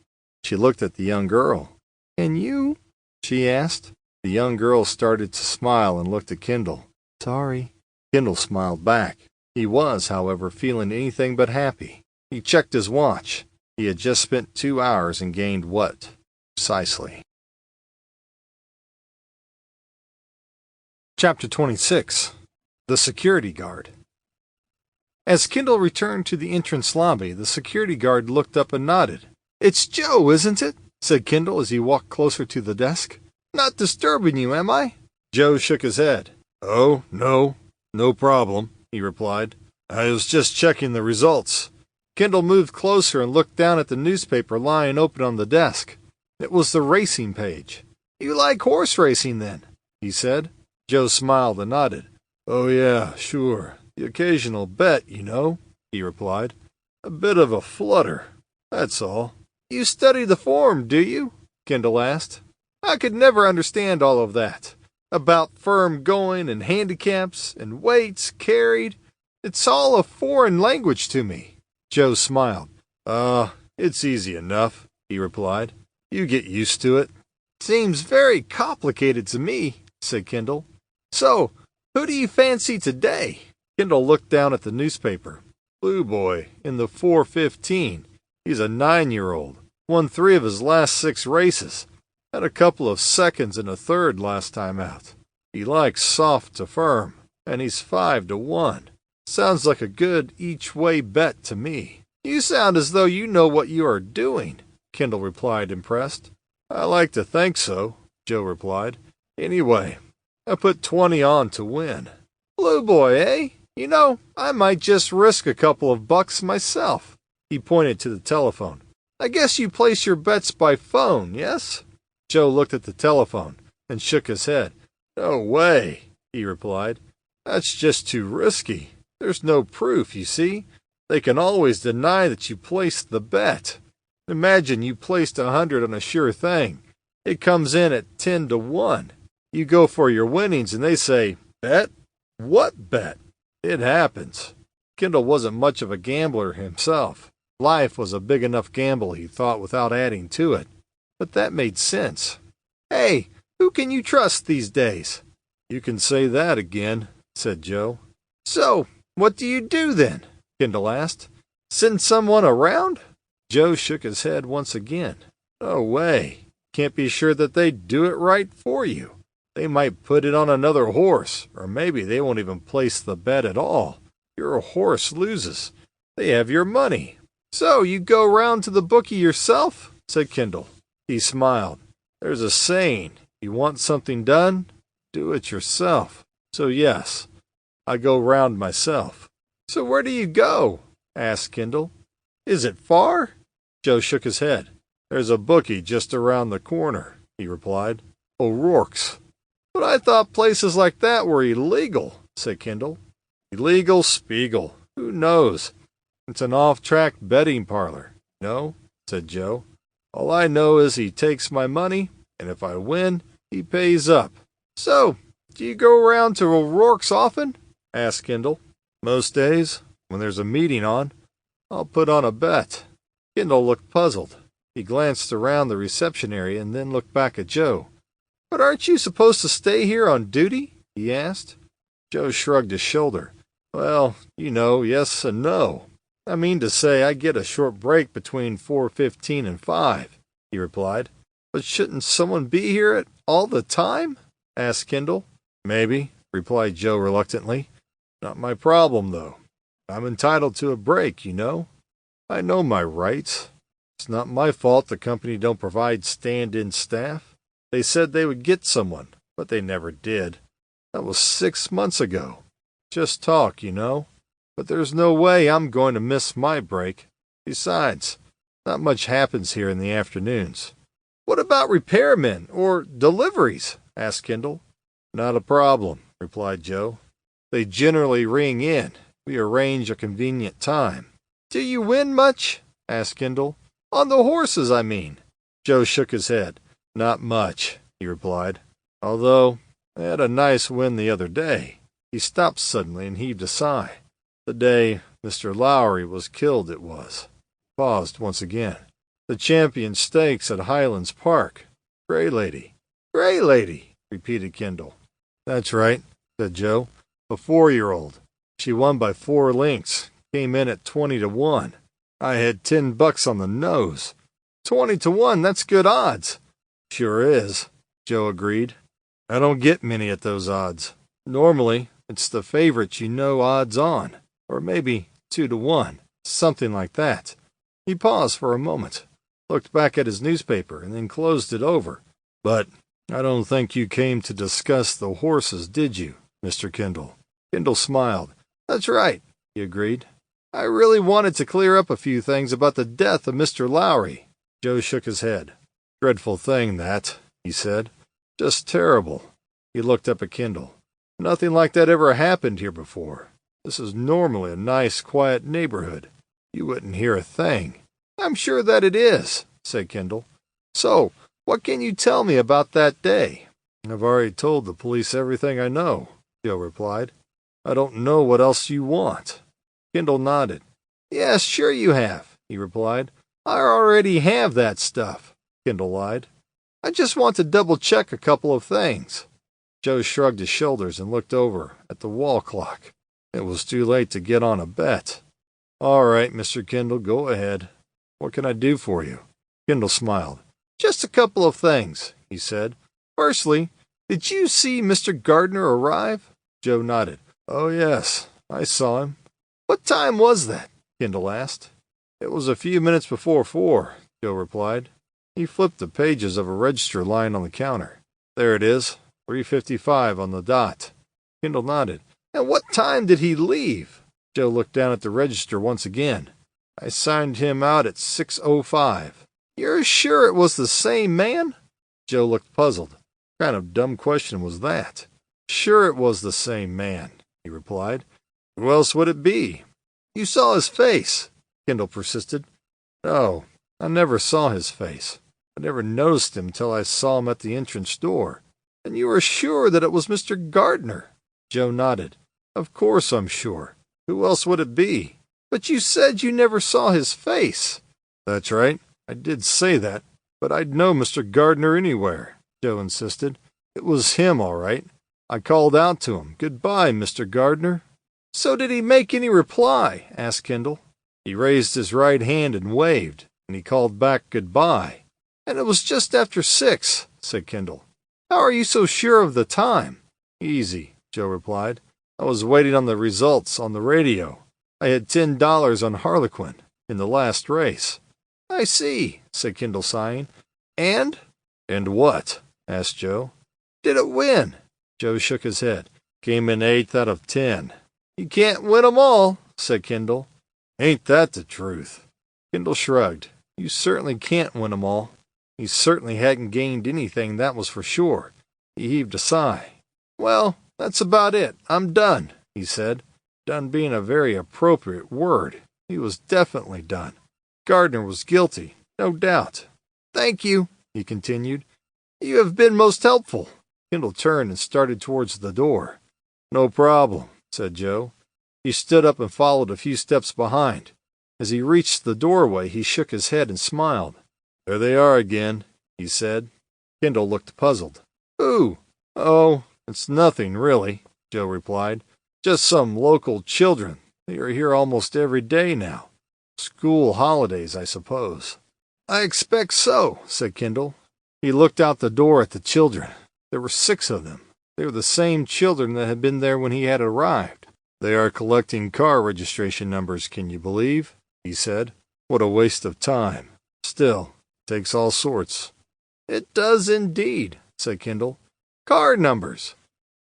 She looked at the young girl. "Can you?" she asked. The young girl started to smile and looked at Kendall. "Sorry." Kendall smiled back. He was, however, feeling anything but happy. He checked his watch. He had just spent 2 hours and gained what? Precisely. Chapter 26. The Security Guard. As Kendall returned to the entrance lobby, the security guard looked up and nodded. "It's Joe, isn't it?" said Kendall as he walked closer to the desk. "Not disturbing you, am I?" Joe shook his head. "Oh, no problem," he replied. "I was just checking the results." Kendall moved closer and looked down at the newspaper lying open on the desk. It was the racing page. "You like horse racing, then?" he said. Joe smiled and nodded. "Oh, yeah, sure. The occasional bet, you know," he replied. "A bit of a flutter, that's all." "You study the form, do you?" Kendall asked. "I could never understand all of that. About firm going and handicaps and weights carried. It's all a foreign language to me." Joe smiled. It's easy enough," he replied. "You get used to it." "Seems very complicated to me," said Kendall. "So, who do you fancy today?" Kendall looked down at the newspaper. "Blue Boy in the 4:15. He's a 9-year-old. Won 3 of his last 6 races. Had a couple of seconds and a third last time out. He likes soft to firm, and he's 5-1. Sounds like a good each-way bet to me." "You sound as though you know what you are doing," Kendall replied, impressed. "I like to think so," Joe replied. "Anyway, I put 20 on to win." "Blue Boy, eh? You know, I might just risk a couple of bucks myself." He pointed to the telephone. "I guess you place your bets by phone, yes?" Joe looked at the telephone and shook his head. "No way," he replied. "That's just too risky. There's no proof, you see. They can always deny that you placed the bet. Imagine you placed 100 on a sure thing. It comes in at 10-1. You go for your winnings and they say, 'Bet? What bet?' It happens." Kendall wasn't much of a gambler himself. Life was a big enough gamble, he thought, without adding to it. But that made sense. "Hey, who can you trust these days?" "You can say that again," said Joe. "So, what do you do then?" Kendall asked. "Send someone around?" Joe shook his head once again. "No way. Can't be sure that they'd do it right for you. They might put it on another horse, or maybe they won't even place the bet at all. Your horse loses. They have your money." "So you go round to the bookie yourself?" said Kendall. He smiled. "There's a saying, you want something done, do it yourself. So yes, I go round myself." "So where do you go?" asked Kendall. "Is it far?" Joe shook his head. "There's a bookie just around the corner," he replied. "O'Rourke's." "But I thought places like that were illegal," said Kendall. "Illegal, Spiegel. Who knows? It's an off-track betting parlor." "No," said Joe. "All I know is he takes my money, and if I win, he pays up." "So, do you go around to O'Rourke's often?" asked Kendall. "Most days, when there's a meeting on, I'll put on a bet." Kendall looked puzzled. He glanced around the reception area and then looked back at Joe. "But aren't you supposed to stay here on duty?" he asked. Joe shrugged his shoulder. "Well, yes and no. I mean to say I get a short break between 4:15 and 5, he replied. "But shouldn't someone be here all the time?" asked Kendall. "Maybe," replied Joe reluctantly. "Not my problem, though. I'm entitled to a break, I know my rights. It's not my fault the company don't provide stand-in staff. They said they would get someone, but they never did. That was 6 months ago. Just talk, But there's no way I'm going to miss my break. Besides, not much happens here in the afternoons." "What about repairmen or deliveries?" asked Kendall. "Not a problem," replied Joe. "They generally ring in. We arrange a convenient time." "Do you win much?" asked Kendall. "On the horses, I mean." Joe shook his head. "Not much," he replied. "Although I had a nice win the other day." He stopped suddenly and heaved a sigh. "The day Mr. Lowry was killed, it was." Paused once again. "The champion stakes at Highlands Park. Gray Lady." "Gray Lady," repeated Kendall. "That's right," said Joe. "A 4-year-old. She won by 4 lengths. Came in at 20-1. I had $10 on the nose." 20-1, that's good odds." "Sure is," Joe agreed. "I don't get many at those odds. Normally, it's the favorites odds on. Or maybe 2-1, something like that." He paused for a moment, looked back at his newspaper, and then closed it over. "But I don't think you came to discuss the horses, did you, Mr. Kendall?" Kendall smiled. "That's right," he agreed. "I really wanted to clear up a few things about the death of Mr. Lowry." Joe shook his head. "Dreadful thing, that," he said. "Just terrible." He looked up at Kendall. "Nothing like that ever happened here before. This is normally a nice, quiet neighborhood. You wouldn't hear a thing." "I'm sure that it is," said Kendall. "So, what can you tell me about that day?" "I've already told the police everything I know," Joe replied. "I don't know what else you want." Kendall nodded. "Yes, sure you have," he replied. "I already have that stuff," Kendall lied. "I just want to double-check a couple of things." Joe shrugged his shoulders and looked over at the wall clock. It was too late to get on a bet. "All right, Mr. Kendall, go ahead. What can I do for you?" Kendall smiled. "Just a couple of things," he said. "Firstly, did you see Mr. Gardner arrive?" Joe nodded. "Oh, yes, I saw him." "What time was that?" Kendall asked. "It was a few minutes before 4, Joe replied. He flipped the pages of a register lying on the counter. "There it is, 3:55 on the dot." Kendall nodded. "And what time did he leave?" Joe looked down at the register once again. "I signed him out at 6:05. "You're sure it was the same man?" Joe looked puzzled. What kind of dumb question was that? "Sure it was the same man," he replied. "Who else would it be?" "You saw his face?" Kendall persisted. "No, I never saw his face. I never noticed him till I saw him at the entrance door." "And you are sure that it was Mr. Gardner?" Joe nodded. "Of course I'm sure. Who else would it be?" "But you said you never saw his face." "That's right. I did say that. But I'd know Mr. Gardner anywhere," Joe insisted. "It was him, all right. I called out to him, 'Goodbye, Mr. Gardner.'" "So did he make any reply?" asked Kendall. "He raised his right hand and waved, and he called back goodbye." "And it was just after 6, said Kendall. "How are you so sure of the time?" "Easy," Joe replied. "I was waiting on the results on the radio. I had $10 on Harlequin in the last race." "I see," said Kendall, sighing. "And?" "And what?" asked Joe. "Did it win?" Joe shook his head. "Came in 8th out of 10. "You can't win 'em all," said Kendall. "Ain't that the truth?" Kendall shrugged. "You certainly can't win 'em all." He certainly hadn't gained anything, that was for sure. He heaved a sigh. "Well, that's about it. I'm done," he said. Done being a very appropriate word. He was definitely done. Gardner was guilty, no doubt. "Thank you," he continued. "You have been most helpful." Kendall turned and started towards the door. "No problem," said Joe. He stood up and followed a few steps behind. As he reached the doorway, he shook his head and smiled. There they are again, he said. Kendall looked puzzled. Who? Oh, it's nothing, really, Joe replied. Just some local children. They are here almost every day now. School holidays, I suppose. I expect so, said Kendall. He looked out the door at the children. There were 6 of them. They were the same children that had been there when he had arrived. They are collecting car registration numbers, can you believe? He said. What a waste of time. Still, it takes all sorts. It does indeed, said Kendall. Car numbers.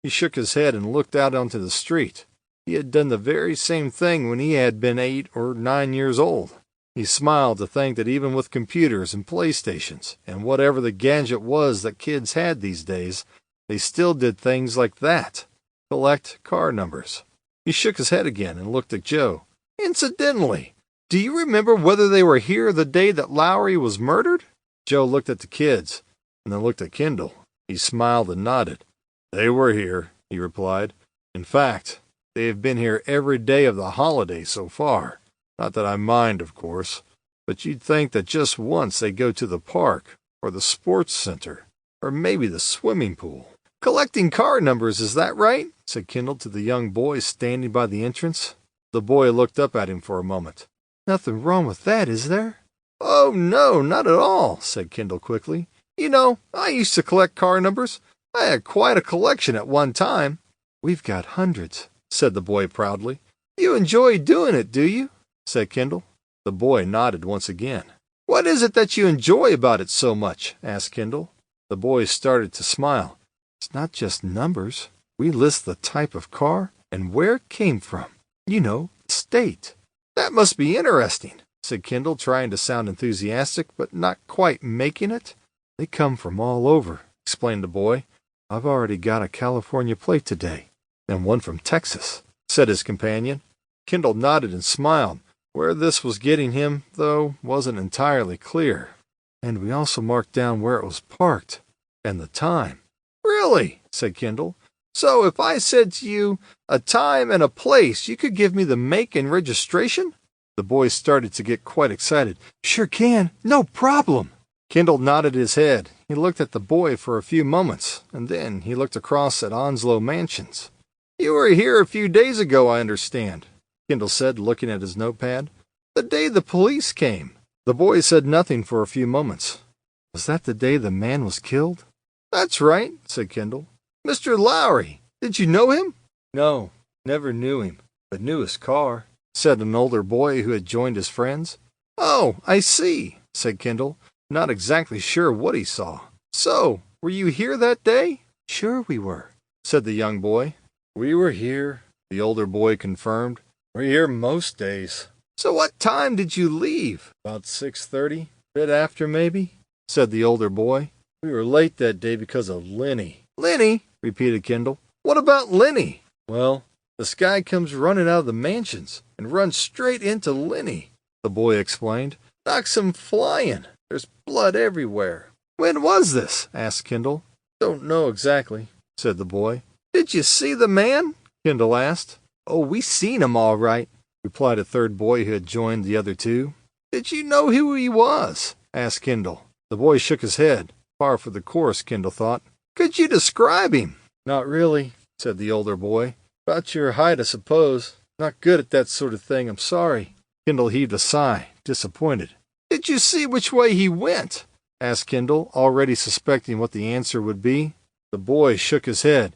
He shook his head and looked out onto the street. He had done the very same thing when he had been 8 or 9 years old. He smiled to think that even with computers and PlayStations and whatever the gadget was that kids had these days, they still did things like that. Collect car numbers. He shook his head again and looked at Joe. Incidentally, do you remember whether they were here the day that Lowry was murdered? Joe looked at the kids and then looked at Kendall. He smiled and nodded. They were here, he replied. In fact, they have been here every day of the holiday so far. Not that I mind, of course, but you'd think that just once they go to the park, or the sports center, or maybe the swimming pool. Collecting car numbers, is that right? Said Kendall to the young boy standing by the entrance. The boy looked up at him for a moment. Nothing wrong with that, is there? Oh, no, not at all, said Kendall quickly. You know, I used to collect car numbers. I had quite a collection at one time. We've got hundreds, said the boy proudly. You enjoy doing it, do you? Said Kendall. The boy nodded once again. What is it that you enjoy about it so much? Asked Kendall. The boy started to smile. It's not just numbers. We list the type of car and where it came from. You know, state. That must be interesting, said Kendall, trying to sound enthusiastic, but not quite making it. They come from all over, explained the boy. I've already got a California plate today, and one from Texas, said his companion. Kendall nodded and smiled. Where this was getting him, though, wasn't entirely clear. And we also marked down where it was parked, and the time. Really? Said Kendall. So if I said to you, a time and a place, you could give me the make and registration? The boy started to get quite excited. Sure can. No problem. Kendall nodded his head. He looked at the boy for a few moments, and then he looked across at Onslow Mansions. You were here a few days ago, I understand, Kendall said, looking at his notepad. The day the police came. The boy said nothing for a few moments. Was that the day the man was killed? That's right, said Kendall. Mr. Lowry, did you know him? No, never knew him, but knew his car, said an older boy who had joined his friends. Oh, I see, said Kendall, not exactly sure what he saw. So, were you here that day? Sure we were, said the young boy. We were here, the older boy confirmed. We're here most days. So what time did you leave? About 6:30, bit after maybe, said the older boy. We were late that day because of Lenny. Lenny? Repeated Kendall. What about Lenny? Well, this guy comes running out of the mansions and runs straight into Lenny, the boy explained. Knocks him flying. There's blood everywhere. When was this? Asked Kendall. Don't know exactly, said the boy. Did you see the man? Kendall asked. Oh, we seen him all right, replied a third boy who had joined the other two. Did you know who he was? Asked Kendall. The boy shook his head. Par for the course, Kendall thought. Could you describe him? Not really, said the older boy. About your height, I suppose. Not good at that sort of thing, I'm sorry. Kendall heaved a sigh, disappointed. Did you see which way he went? Asked Kendall, already suspecting what the answer would be. The boy shook his head.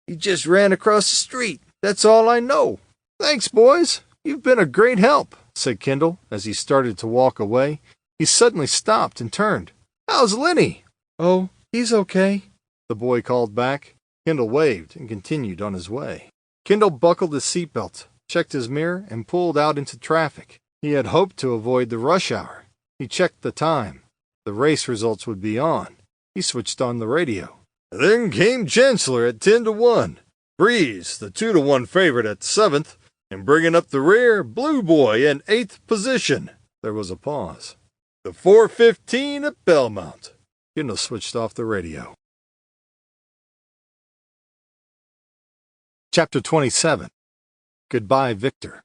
He just ran across the street. That's all I know. Thanks, boys. You've been a great help, said Kendall as he started to walk away. He suddenly stopped and turned. How's Lenny? Oh, he's okay, the boy called back. Kendall waved and continued on his way. Kendall buckled his seatbelt, checked his mirror, and pulled out into traffic. He had hoped to avoid the rush hour. He checked the time. The race results would be on. He switched on the radio. Then came Chancellor at 10-1. Breeze, the 2-1 favorite at 7th, and bringing up the rear, Blue Boy in 8th position. There was a pause. The 4:15 at Belmont. Kendall switched off the radio. Chapter 27. Goodbye, Victor.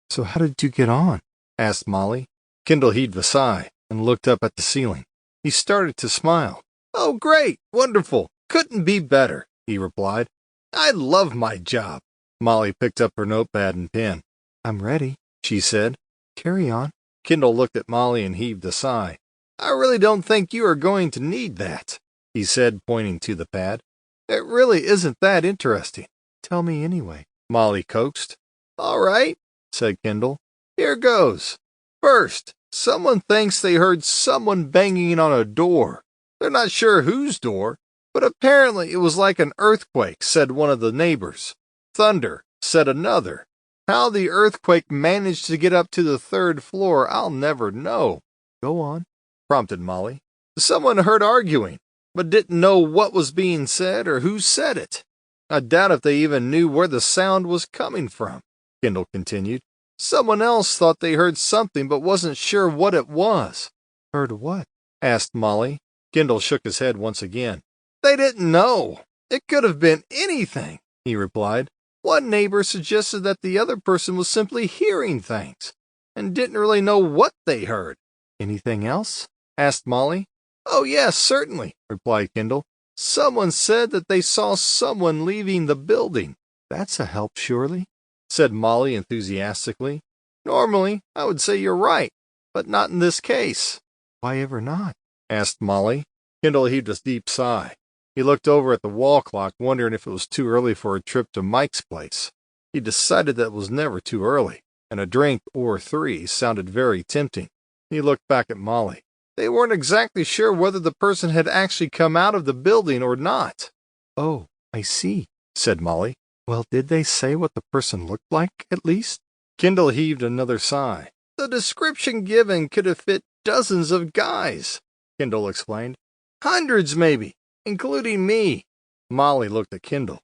So how did you get on? Asked Molly. Kendall heaved a sigh. and looked up at the ceiling. He started to smile. "Oh, great! Wonderful! Couldn't be better," he replied. "I love my job." Molly picked up her notepad and pen. "I'm ready," she said. "Carry on." Kendall looked at Molly and heaved a sigh. "I really don't think you are going to need that," he said, pointing to the pad. "It really isn't that interesting." "Tell me anyway," Molly coaxed. "All right," said Kendall. "Here goes. First, someone thinks they heard someone banging on a door. They're not sure whose door, but apparently it was like an earthquake, said one of the neighbors. Thunder, said another. How the earthquake managed to get up to the third floor, I'll never know." "Go on," prompted Molly. "Someone heard arguing, but didn't know what was being said or who said it. I doubt if they even knew where the sound was coming from," Kendall continued. "Someone else thought they heard something but wasn't sure what it was." "Heard what?" asked Molly. Kendall shook his head once again. "They didn't know. It could have been anything," he replied. "One neighbor suggested that the other person was simply hearing things and didn't really know what they heard." "Anything else?" asked Molly. "Oh, yes, certainly," replied Kendall. "Someone said that they saw someone leaving the building." "That's a help, surely," said Molly enthusiastically. "Normally, I would say you're right, but not in this case." "Why ever not?" asked Molly. Kendall heaved a deep sigh. He looked over at the wall clock, wondering if it was too early for a trip to Mike's place. He decided that it was never too early, and a drink or three sounded very tempting. He looked back at Molly. They weren't exactly sure whether the person had actually come out of the building or not. "Oh, I see," said Molly. "Well, did they say what the person looked like, at least?" Kendall heaved another sigh. "The description given could have fit dozens of guys," Kendall explained. "Hundreds, maybe, including me." Molly looked at Kendall.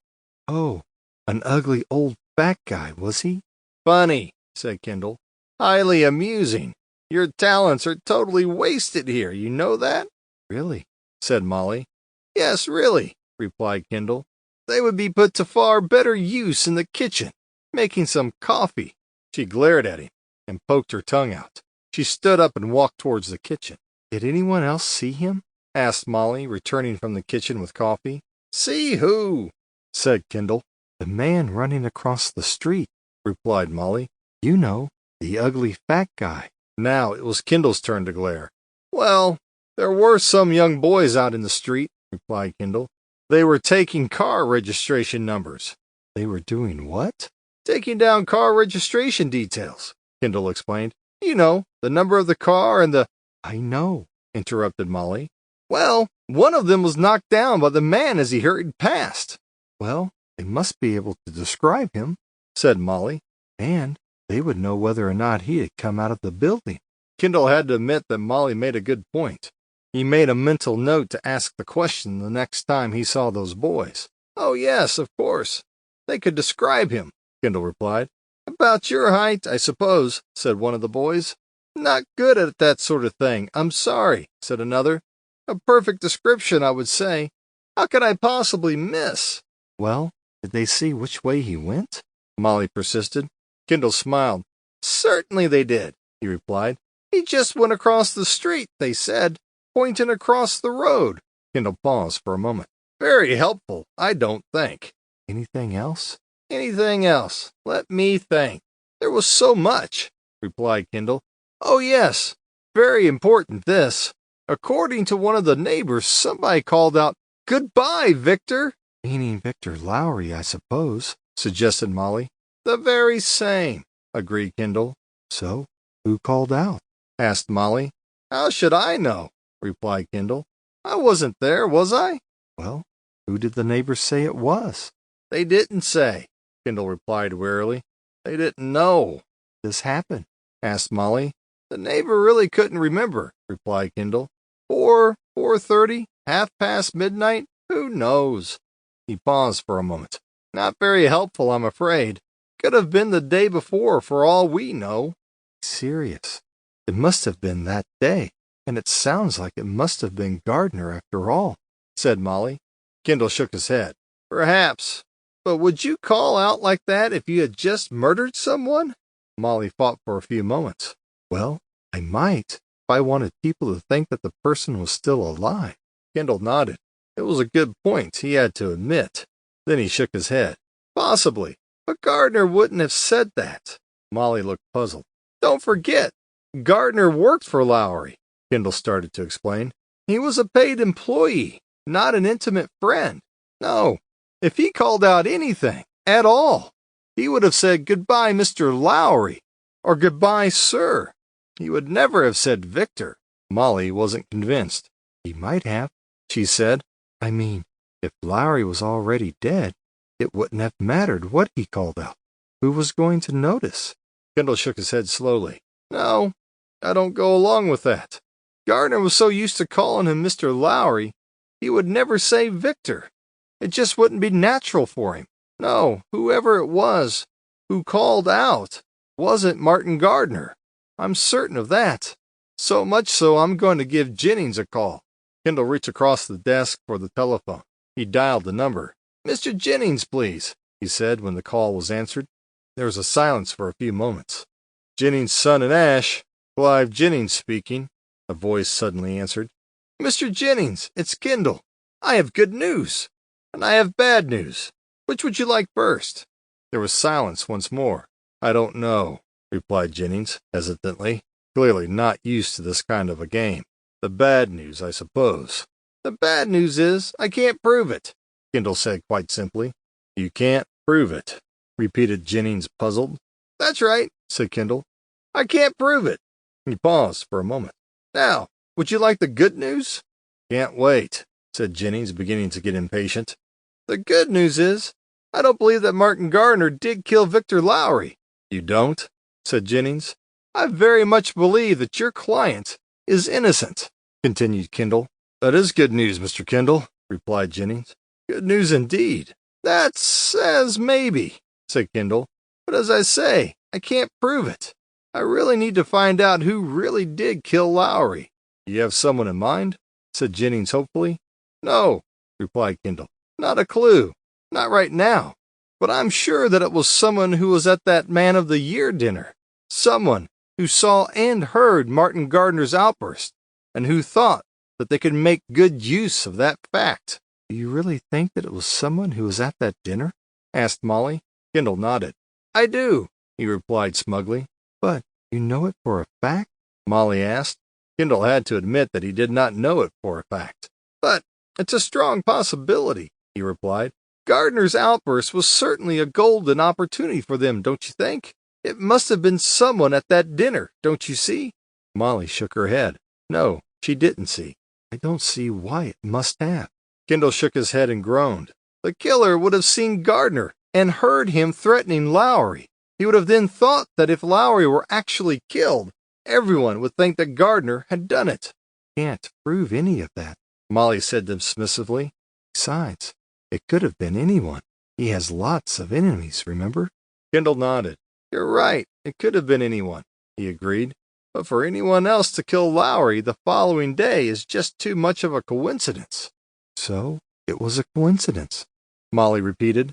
"Oh, an ugly old fat guy, was he?" "Funny," said Kendall. "Highly amusing. Your talents are totally wasted here, you know that?" "Really?" said Molly. "Yes, really," replied Kendall. "They would be put to far better use in the kitchen, making some coffee." She glared at him and poked her tongue out. She stood up and walked towards the kitchen. "Did anyone else see him?" asked Molly, returning from the kitchen with coffee. "See who?" said Kendall. "The man running across the street," replied Molly. "You know, the ugly fat guy." Now it was Kendall's turn to glare. "Well, there were some young boys out in the street," replied Kendall. "They were taking car registration numbers." "They were doing what?" "Taking down car registration details," Kendall explained. "You know, the number of the car and the—" "I know," interrupted Molly. "Well, one of them was knocked down by the man as he hurried past." "Well, they must be able to describe him," said Molly. "And they would know whether or not he had come out of the building." Kendall had to admit that Molly made a good point. He made a mental note to ask the question the next time he saw those boys. "Oh, yes, of course. They could describe him," Kendall replied. "About your height, I suppose," said one of the boys. "Not good at that sort of thing, I'm sorry," said another. "A perfect description, I would say. How could I possibly miss?" "Well, did they see which way he went?" Molly persisted. Kendall smiled. "Certainly they did," he replied. "He just went across the street, they said, pointing across the road." Kendall paused for a moment. "Very helpful, I don't think." "Anything else?" "Anything else? Let me think. There was so much," replied Kendall. "Oh, yes. Very important, this. According to one of the neighbors, somebody called out, 'Goodbye, Victor!'" "Meaning Victor Lowry, I suppose," suggested Molly. "The very same," agreed Kendall. "So, who called out?" asked Molly. "How should I know?" replied Kendall. "I wasn't there, was I?" "Well, who did the neighbors say it was?" "They didn't say," Kendall replied wearily. "They didn't know." "This happened?" asked Molly. "The neighbor really couldn't remember," replied Kendall. 4:30, half past midnight, who knows?" He paused for a moment. "Not very helpful, I'm afraid. Could have been the day before for all we know." "Serious. It must have been that day, and it sounds like it must have been Gardner after all," said Molly. Kendall shook his head. "Perhaps. But would you call out like that if you had just murdered someone?" Molly thought for a few moments. "Well, I might. I wanted people to think that the person was still alive. Kendall nodded. It was a good point, he had to admit. Then he shook his head. Possibly, but Gardner wouldn't have said that. Molly looked puzzled. Don't forget, Gardner worked for Lowry, Kendall started to explain. He was a paid employee, not an intimate friend. No, if he called out anything, at all, he would have said goodbye, Mr. Lowry, or goodbye, sir. He would never have said Victor. Molly wasn't convinced. He might have, she said. I mean, if Lowry was already dead, it wouldn't have mattered what he called out. Who was going to notice? Kendall shook his head slowly. No, I don't go along with that. Gardner was so used to calling him Mr. Lowry, he would never say Victor. It just wouldn't be natural for him. No, whoever it was who called out wasn't Martin Gardner. I'm certain of that. So much so I'm going to give Jennings a call. Kendall reached across the desk for the telephone. He dialed the number. Mr. Jennings, please, he said when the call was answered. There was a silence for a few moments. Jennings' son and Ash, Clive Jennings speaking, a voice suddenly answered. Mr. Jennings, it's Kendall. I have good news, and I have bad news. Which would you like first? There was silence once more. I don't know, replied Jennings hesitantly, clearly not used to this kind of a game. The bad news, I suppose. The bad news is I can't prove it, Kendall said quite simply. You can't prove it, repeated Jennings, puzzled. That's right, said Kendall. I can't prove it. He paused for a moment. Now, would you like the good news? Can't wait, said Jennings, beginning to get impatient. The good news is, I don't believe that Martin Gardner did kill Victor Lowry. You don't? Said Jennings. I very much believe that your client is innocent, continued Kendall. That is good news, Mr. Kendall, replied Jennings. Good news indeed. That's as maybe, said Kendall. But as I say, I can't prove it. I really need to find out who really did kill Lowry. You have someone in mind? Said Jennings hopefully. No, replied Kendall. Not a clue. Not right now. But I'm sure that it was someone who was at that Man of the Year dinner. Someone who saw and heard Martin Gardner's outburst, and who thought that they could make good use of that fact. Do you really think that it was someone who was at that dinner? Asked Molly. Kendall nodded. I do, he replied smugly. But you know it for a fact? Molly asked. Kendall had to admit that he did not know it for a fact. But it's a strong possibility, he replied. Gardner's outburst was certainly a golden opportunity for them, don't you think? It must have been someone at that dinner, don't you see? Molly shook her head. No, she didn't see. I don't see why it must have. Kendall shook his head and groaned. The killer would have seen Gardner and heard him threatening Lowry. He would have then thought that if Lowry were actually killed, everyone would think that Gardner had done it. Can't prove any of that, Molly said dismissively. Besides, it could have been anyone. He has lots of enemies, remember? Kendall nodded. You're right, it could have been anyone, he agreed. But for anyone else to kill Lowry the following day is just too much of a coincidence. So, it was a coincidence, Molly repeated.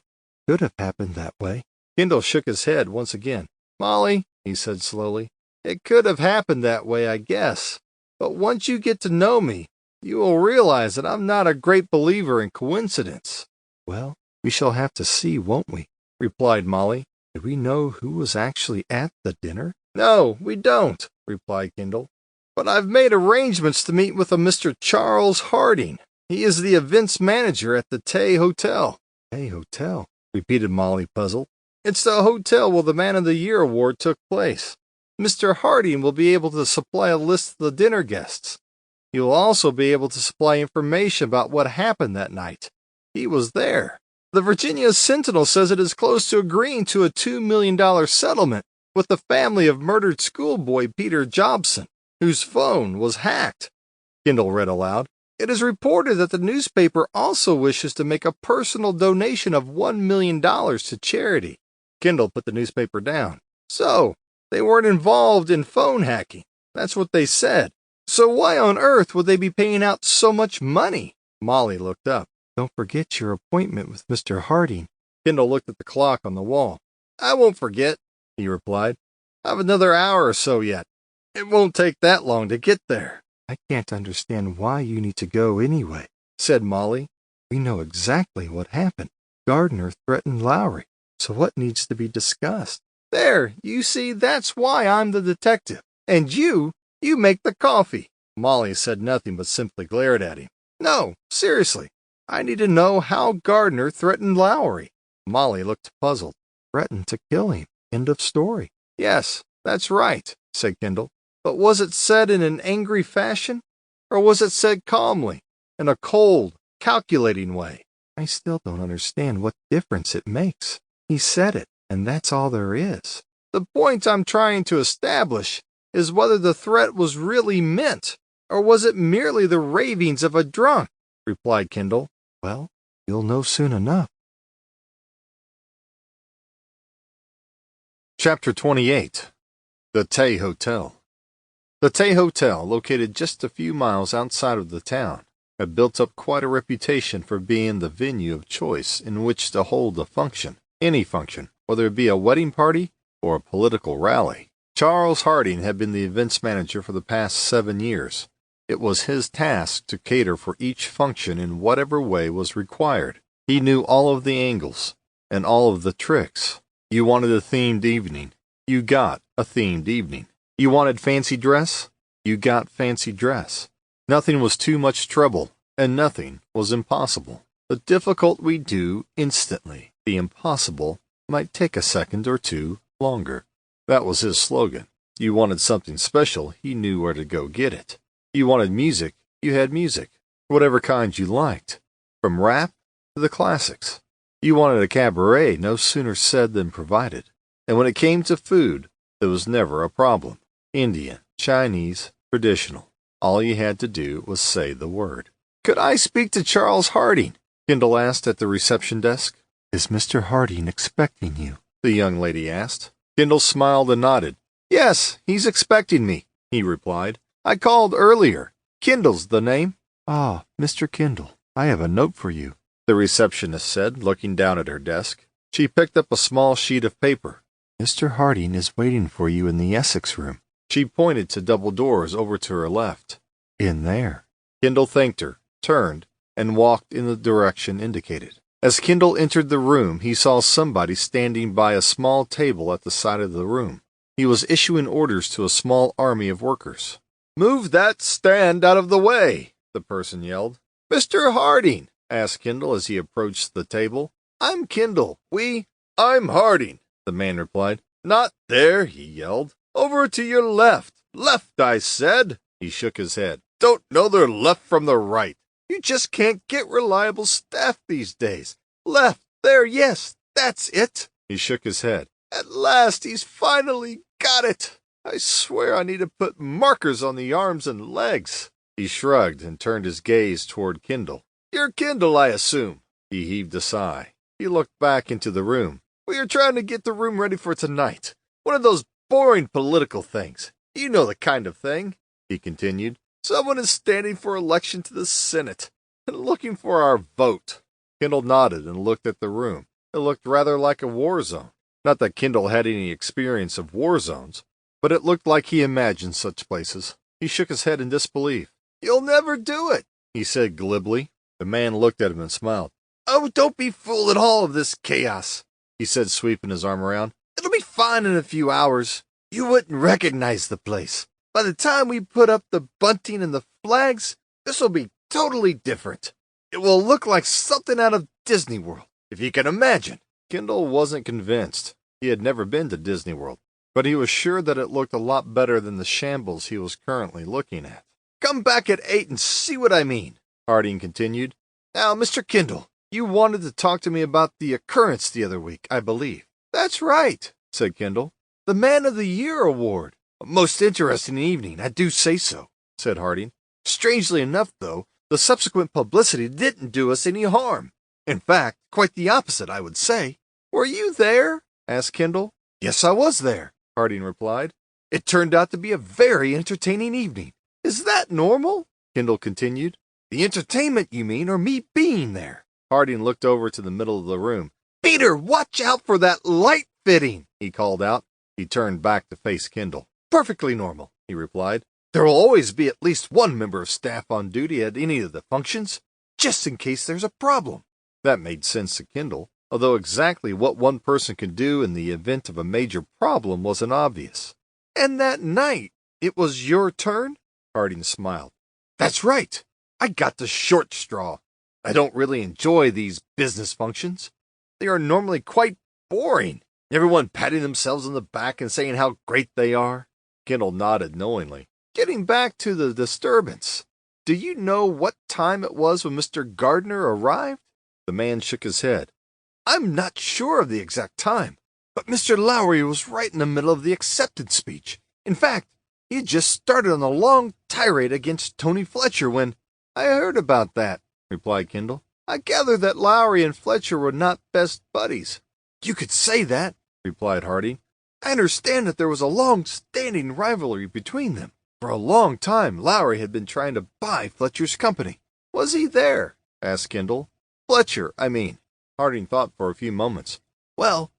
Could have happened that way. Kendall shook his head once again. Molly, he said slowly, it could have happened that way, I guess. But once you get to know me, you will realize that I'm not a great believer in coincidence. Well, we shall have to see, won't we? Replied Molly. Do we know who was actually at the dinner? No, we don't, replied Kendall. But I've made arrangements to meet with a Mr. Charles Harding. He is the events manager at the Tay Hotel. Tay Hotel, repeated Molly, puzzled. It's the hotel where the Man of the Year award took place. Mr. Harding will be able to supply a list of the dinner guests. He will also be able to supply information about what happened that night. He was there. The Virginia Sentinel says it is close to agreeing to a $2 million settlement with the family of murdered schoolboy Peter Jobson, whose phone was hacked. Kendall read aloud. It is reported that the newspaper also wishes to make a personal donation of $1 million to charity. Kendall put the newspaper down. So, they weren't involved in phone hacking. That's what they said. So why on earth would they be paying out so much money? Molly looked up. Don't forget your appointment with Mr. Harding. Kendall looked at the clock on the wall. I won't forget, he replied. I have another hour or so yet. It won't take that long to get there. I can't understand why you need to go anyway, said Molly. We know exactly what happened. Gardner threatened Lowry, so what needs to be discussed? There, you see, that's why I'm the detective. And you make the coffee. Molly said nothing but simply glared at him. No, seriously, I need to know how Gardner threatened Lowry. Molly looked puzzled. Threatened to kill him. End of story. Yes, that's right, said Kendall. But was it said in an angry fashion? Or was it said calmly, in a cold, calculating way? I still don't understand what difference it makes. He said it, and that's all there is. The point I'm trying to establish is whether the threat was really meant, or was it merely the ravings of a drunk, replied Kendall. Well, you'll know soon enough. Chapter 28. The Tay Hotel. The Tay Hotel, located just a few miles outside of the town, had built up quite a reputation for being the venue of choice in which to hold a function, any function, whether it be a wedding party or a political rally. Charles Harding had been the events manager for the past 7 years. It was his task to cater for each function in whatever way was required. He knew all of the angles and all of the tricks. You wanted a themed evening. You got a themed evening. You wanted fancy dress? You got fancy dress. Nothing was too much trouble, and nothing was impossible. The difficult we do instantly. The impossible might take a second or two longer. That was his slogan. You wanted something special, he knew where to go get it. You wanted music, you had music, whatever kind you liked, from rap to the classics. You wanted a cabaret, no sooner said than provided. And when it came to food, there was never a problem. Indian, Chinese, traditional. All you had to do was say the word. Could I speak to Charles Harding? Kendall asked at the reception desk. Is Mr. Harding expecting you? The young lady asked. Kendall smiled and nodded. Yes, he's expecting me, he replied. I called earlier. Kendall's the name. Ah, Mr. Kendall, I have a note for you, the receptionist said, looking down at her desk. She picked up a small sheet of paper. Mr. Harding is waiting for you in the Essex room. She pointed to double doors over to her left. In there. Kendall thanked her, turned, and walked in the direction indicated. As Kendall entered the room, he saw somebody standing by a small table at the side of the room. He was issuing orders to a small army of workers. Move that stand out of the way, the person yelled. Mr. Harding, asked Kendall as he approached the table. I'm Kendall. I'm Harding, the man replied. Not there, he yelled. Over to your left. Left, I said. He shook his head. Don't know their left from the right. You just can't get reliable staff these days. Left, there, yes, that's it. He shook his head. At last, he's finally got it. I swear I need to put markers on the arms and legs. He shrugged and turned his gaze toward Kendall. You're Kendall, I assume. He heaved a sigh. He looked back into the room. We are trying to get the room ready for tonight. One of those boring political things. You know the kind of thing, he continued. Someone is standing for election to the Senate and looking for our vote. Kendall nodded and looked at the room. It looked rather like a war zone. Not that Kendall had any experience of war zones, but it looked like he imagined such places. He shook his head in disbelief. You'll never do it, he said glibly. The man looked at him and smiled. Oh, don't be fooled at all of this chaos, he said, sweeping his arm around. It'll be fine in a few hours. You wouldn't recognize the place. By the time we put up the bunting and the flags, this will be totally different. It will look like something out of Disney World, if you can imagine. Kendall wasn't convinced. He had never been to Disney World, but he was sure that it looked a lot better than the shambles he was currently looking at. Come back at 8 and see what I mean, Harding continued. Now, Mr. Kendall, you wanted to talk to me about the occurrence the other week, I believe. That's right, said Kendall. The Man of the Year award. A most interesting evening, I do say so, said Harding. Strangely enough, though, the subsequent publicity didn't do us any harm. In fact, quite the opposite, I would say. Were you there? Asked Kendall. Yes, I was there, Harding replied. It turned out to be a very entertaining evening. Is that normal? Kendall continued. The entertainment, you mean, or me being there? Harding looked over to the middle of the room. Peter, watch out for that light fitting, he called out. He turned back to face Kendall. Perfectly normal, he replied. There will always be at least one member of staff on duty at any of the functions, just in case there's a problem. That made sense to Kendall, although exactly what one person could do in the event of a major problem wasn't obvious. And that night, it was your turn? Harding smiled. That's right. I got the short straw. I don't really enjoy these business functions. They are normally quite boring. Everyone patting themselves on the back and saying how great they are. Kendall nodded knowingly. Getting back to the disturbance, do you know what time it was when Mr. Gardner arrived? The man shook his head. I'm not sure of the exact time, but Mr. Lowry was right in the middle of the acceptance speech. In fact, he had just started on a long tirade against Tony Fletcher when— I heard about that, replied Kendall. I gathered that Lowry and Fletcher were not best buddies. You could say that, replied Harding. I understand that there was a long-standing rivalry between them. For a long time, Lowry had been trying to buy Fletcher's company. Was he there? Asked Kendall. Fletcher, I mean. Harding thought for a few moments. Well,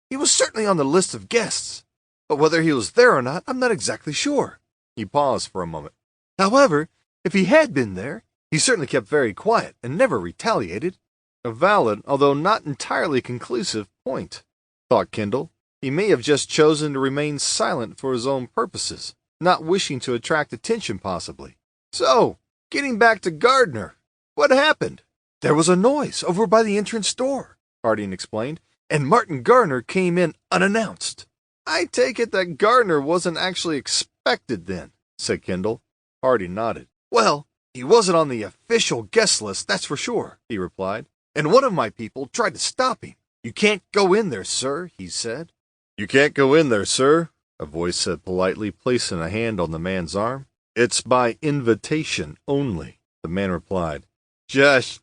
he was certainly on the list of guests, but whether he was there or not, I'm not exactly sure. He paused for a moment. However, if he had been there, he certainly kept very quiet and never retaliated. A valid, although not entirely conclusive, point, thought Kendall. He may have just chosen to remain silent for his own purposes, not wishing to attract attention possibly. So, getting back to Gardner, what happened? There was a noise over by the entrance door, Harding explained, and Martin Gardner came in unannounced. I take it that Gardner wasn't actually expected then, said Kendall. Harding nodded. Well, he wasn't on the official guest list, that's for sure, he replied, and one of my people tried to stop him. You can't go in there, sir, he said. You can't go in there, sir, a voice said politely, placing a hand on the man's arm. It's by invitation only, the man replied. Just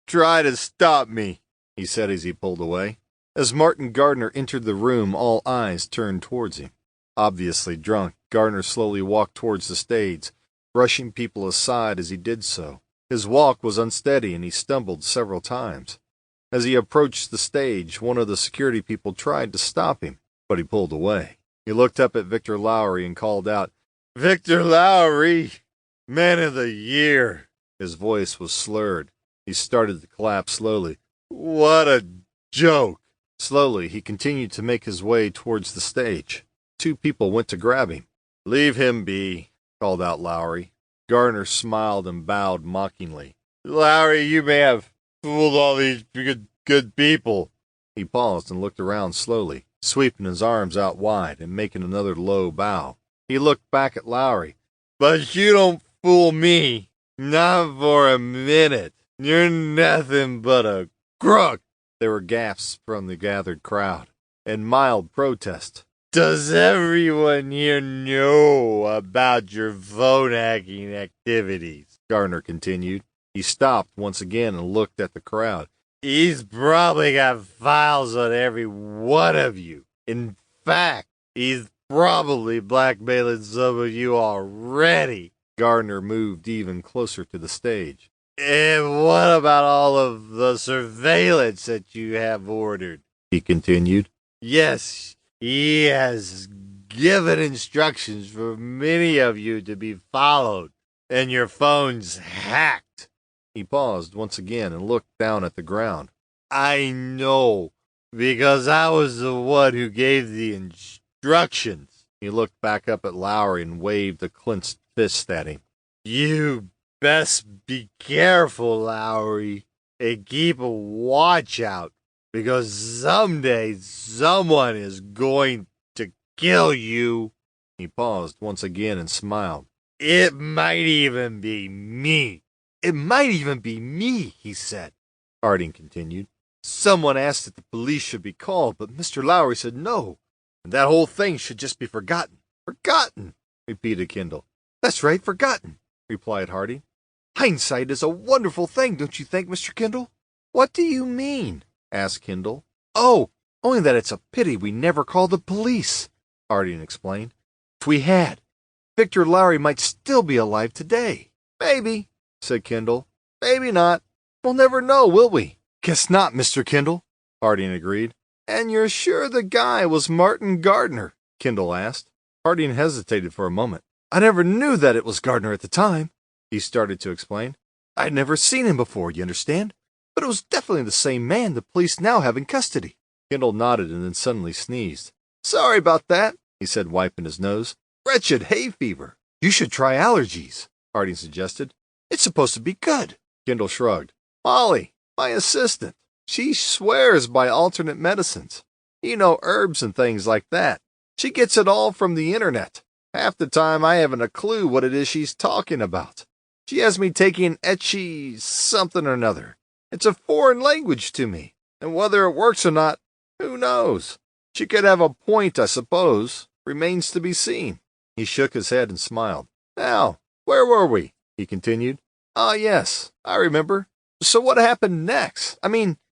try to stop me, he said as he pulled away. As Martin Gardner entered the room, all eyes turned towards him. Obviously drunk, Gardner slowly walked towards the stage, brushing people aside as he did so. His walk was unsteady and he stumbled several times. As he approached the stage, one of the security people tried to stop him, but he pulled away. He looked up at Victor Lowry and called out, Victor Lowry, Man of the Year. His voice was slurred. He started to clap slowly. What a joke. Slowly, he continued to make his way towards the stage. Two people went to grab him. Leave him be, called out Lowry. Gardner smiled and bowed mockingly. Lowry, you may have fooled all these good people. He paused and looked around slowly, sweeping his arms out wide and making another low bow. He looked back at Lowry. But you don't fool me. Not for a minute. You're nothing but a crook. There were gasps from the gathered crowd, and mild protest. Does everyone here know about your phone hacking activities? Gardner continued. He stopped once again and looked at the crowd. He's probably got files on every one of you. In fact, he's probably blackmailing some of you already. Gardner moved even closer to the stage. And what about all of the surveillance that you have ordered? He continued. Yes, he has given instructions for many of you to be followed, and your phones hacked. He paused once again and looked down at the ground. I know, because I was the one who gave the instructions. He looked back up at Lowry and waved a clenched fist at him. You best be careful, Lowry, and keep a watch out, because someday someone is going to kill you. He paused once again and smiled. It might even be me. It might even be me, he said. Harding continued. Someone asked if the police should be called, but Mr. Lowry said no, and that whole thing should just be forgotten. Forgotten, repeated Kendall. That's right, forgotten, replied Harding. Hindsight is a wonderful thing, don't you think, Mr. Kendall? What do you mean? Asked Kendall. Oh, only that it's a pity we never called the police, Harding explained. If we had, Victor Lowry might still be alive today. Maybe, said Kendall. Maybe not. We'll never know, will we? Guess not, Mr. Kendall, Harding agreed. And you're sure the guy was Martin Gardner? Kendall asked. Harding hesitated for a moment. I never knew that it was Gardner at the time, he started to explain. I'd never seen him before, you understand? But it was definitely the same man the police now have in custody. Kendall nodded and then suddenly sneezed. Sorry about that, he said, wiping his nose. Wretched hay fever. You should try allergies, Harding suggested. It's supposed to be good. Kendall shrugged. Molly, my assistant, she swears by alternate medicines. Herbs and things like that. She gets it all from the internet. Half the time I haven't a clue what it is she's talking about. She has me taking etchy something or another. It's a foreign language to me, and whether it works or not, who knows? She could have a point, I suppose. Remains to be seen. He shook his head and smiled. Now, where were we? He continued. Ah, yes, I remember. So what happened next?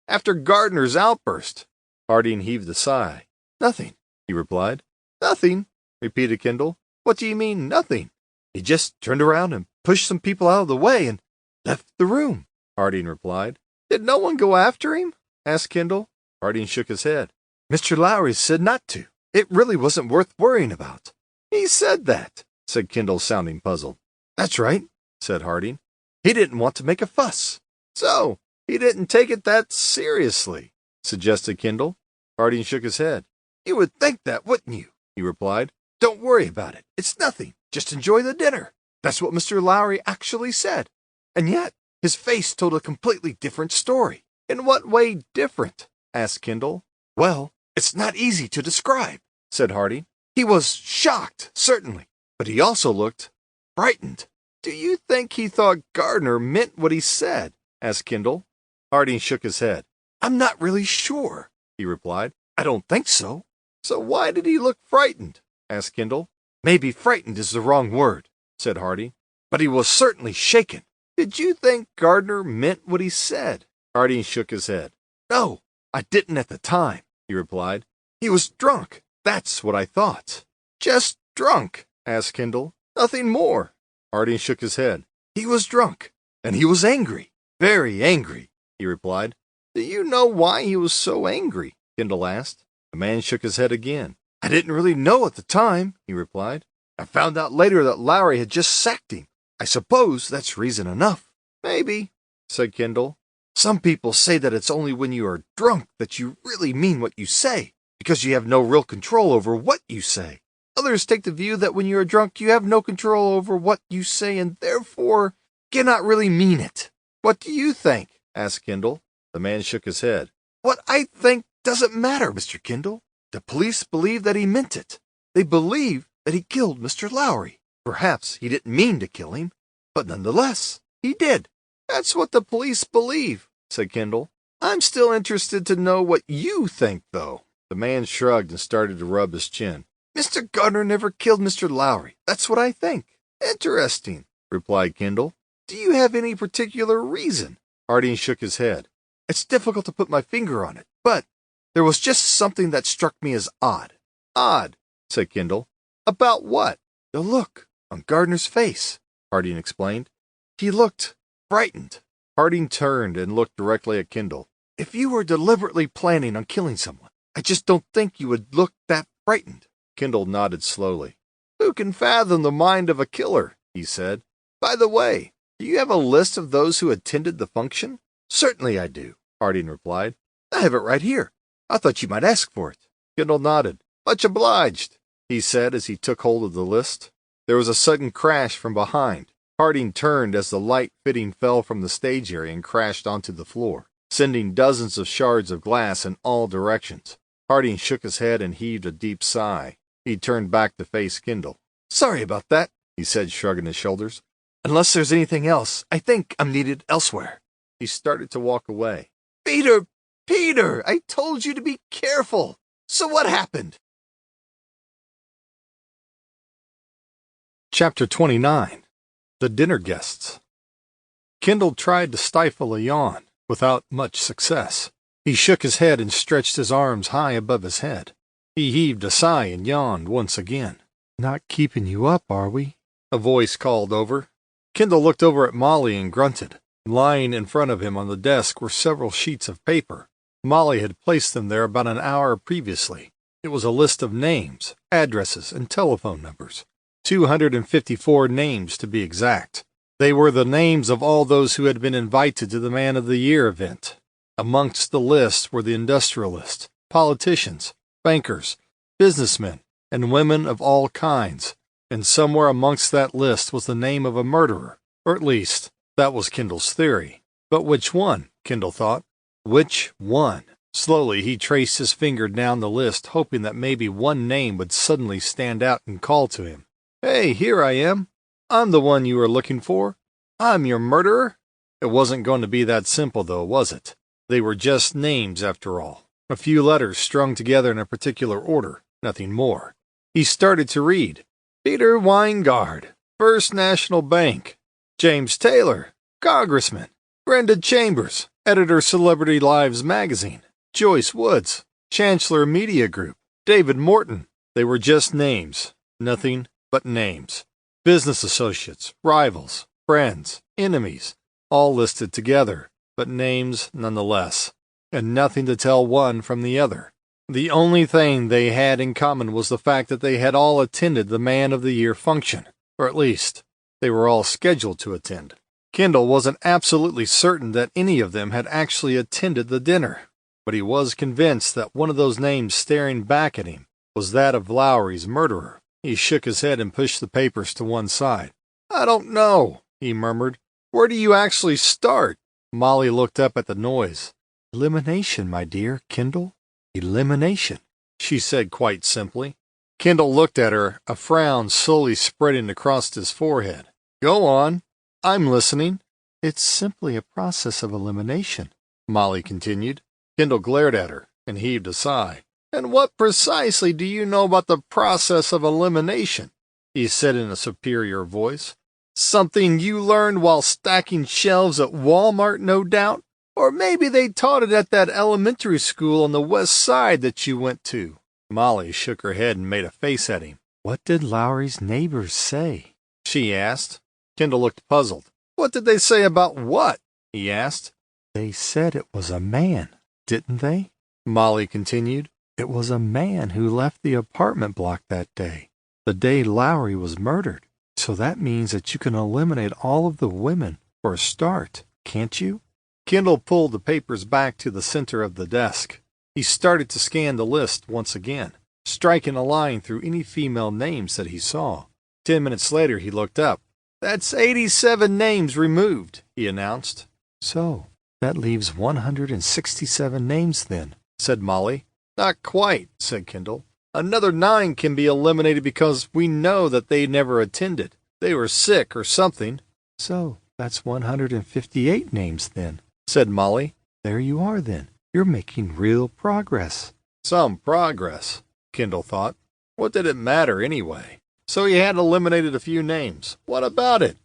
After Gardner's outburst? Harding heaved a sigh. Nothing, he replied. Nothing, repeated Kendall. What do you mean, nothing? He just turned around and pushed some people out of the way and left the room, Harding replied. Did no one go after him? Asked Kendall. Harding shook his head. Mr. Lowry said not to. It really wasn't worth worrying about. He said that, said Kendall, sounding puzzled. That's right, said Harding. He didn't want to make a fuss. So, he didn't take it that seriously, suggested Kendall. Harding shook his head. You would think that, wouldn't you? He replied. Don't worry about it. It's nothing. Just enjoy the dinner. That's what Mr. Lowry actually said. And yet, his face told a completely different story. In what way different? Asked Kendall. Well, it's not easy to describe, said Harding. He was shocked, certainly, but he also looked frightened. Do you think he thought Gardner meant what he said? Asked Kendall. Harding shook his head. I'm not really sure, he replied. I don't think so. So why did he look frightened? Asked Kendall. Maybe frightened is the wrong word, said Harding. But he was certainly shaken. Did you think Gardner meant what he said? Harding shook his head. No, I didn't at the time, he replied. He was drunk. That's what I thought. Just drunk? Asked Kendall. Nothing more. Harding shook his head. He was drunk, and he was angry. Very angry, he replied. Do you know why he was so angry? Kendall asked. The man shook his head again. I didn't really know at the time, he replied. I found out later that Lowry had just sacked him. I suppose that's reason enough. Maybe, said Kendall. Some people say that it's only when you are drunk that you really mean what you say, because you have no real control over what you say. Others take the view that when you are drunk you have no control over what you say and therefore cannot really mean it. What do you think? Asked Kendall. The man shook his head. What I think doesn't matter, Mr. Kendall. The police believe that he meant it. They believe that he killed Mr. Lowry. Perhaps he didn't mean to kill him, but nonetheless, he did. That's what the police believe, said Kendall. I'm still interested to know what you think, though. The man shrugged and started to rub his chin. Mr. Gardner never killed Mr. Lowry. That's what I think. Interesting, replied Kendall. Do you have any particular reason? Harding shook his head. It's difficult to put my finger on it, but there was just something that struck me as odd. Odd, said Kendall. About what? The look on Gardner's face, Harding explained. He looked frightened. Harding turned and looked directly at Kendall. If you were deliberately planning on killing someone, I just don't think you would look that frightened. Kendall nodded slowly. Who can fathom the mind of a killer? He said. By the way, do you have a list of those who attended the function? Certainly I do, Harding replied. I have it right here. I thought you might ask for it. Kendall nodded. Much obliged, he said as he took hold of the list. There was a sudden crash from behind. Harding turned as the light fitting fell from the stage area and crashed onto the floor, sending dozens of shards of glass in all directions. Harding shook his head and heaved a deep sigh. He turned back to face Kendall. Sorry about that, he said, shrugging his shoulders. Unless there's anything else, I think I'm needed elsewhere. He started to walk away. Peter, I told you to be careful. So what happened? Chapter 29. The Dinner Guests. Kendall tried to stifle a yawn, without much success. He shook his head and stretched his arms high above his head. He heaved a sigh and yawned once again. Not keeping you up, are we? A voice called over. Kendall looked over at Molly and grunted. Lying in front of him on the desk were several sheets of paper. Molly had placed them there about an hour previously. It was a list of names, addresses, and telephone numbers. 254 names to be exact. They were the names of all those who had been invited to the Man of the Year event. Amongst the list were the industrialists, politicians, bankers, businessmen, and women of all kinds. And somewhere amongst that list was the name of a murderer, or at least, that was Kendall's theory. But which one? Kendall thought. Which one? Slowly he traced his finger down the list, hoping that maybe one name would suddenly stand out and call to him. Hey, here I am. I'm the one you were looking for. I'm your murderer. It wasn't going to be that simple, though, was it? They were just names, after all. A few letters strung together in a particular order, nothing more. He started to read. Peter Weingard, First National Bank. James Taylor, Congressman. Brenda Chambers, Editor Celebrity Lives Magazine. Joyce Woods, Chancellor Media Group. David Morton. They were just names. Nothing but names. Business associates, rivals, friends, enemies, all listed together, but names nonetheless, and nothing to tell one from the other. The only thing they had in common was the fact that they had all attended the Man of the Year function, or at least, they were all scheduled to attend. Kendall wasn't absolutely certain that any of them had actually attended the dinner, but he was convinced that one of those names staring back at him was that of Lowry's murderer. He shook his head and pushed the papers to one side. I don't know, he murmured. Where do you actually start? Molly looked up at the noise. Elimination, my dear, Kendall. Elimination, she said quite simply. Kendall looked at her, a frown slowly spreading across his forehead. Go on. I'm listening. It's simply a process of elimination, Molly continued. Kendall glared at her and heaved a sigh. And what precisely do you know about the process of elimination? He said in a superior voice. Something you learned while stacking shelves at Walmart, no doubt? Or maybe they taught it at that elementary school on the west side that you went to. Molly shook her head and made a face at him. What did Lowry's neighbors say? She asked. Kendall looked puzzled. What did they say about what? He asked. They said it was a man, didn't they? Molly continued. It was a man who left the apartment block that day, the day Lowry was murdered. So that means that you can eliminate all of the women for a start, can't you? Kendall pulled the papers back to the center of the desk. He started to scan the list once again, striking a line through any female names that he saw. 10 minutes later, he looked up. That's 87 names removed, he announced. So, that leaves 167 names then, said Molly. Not quite, said Kendall. Another 9 can be eliminated because we know that they never attended. They were sick or something. So, that's 158 names then, said Molly. There you are then. You're making real progress. Some progress, Kendall thought. What did it matter anyway? So he had eliminated a few names. What about it?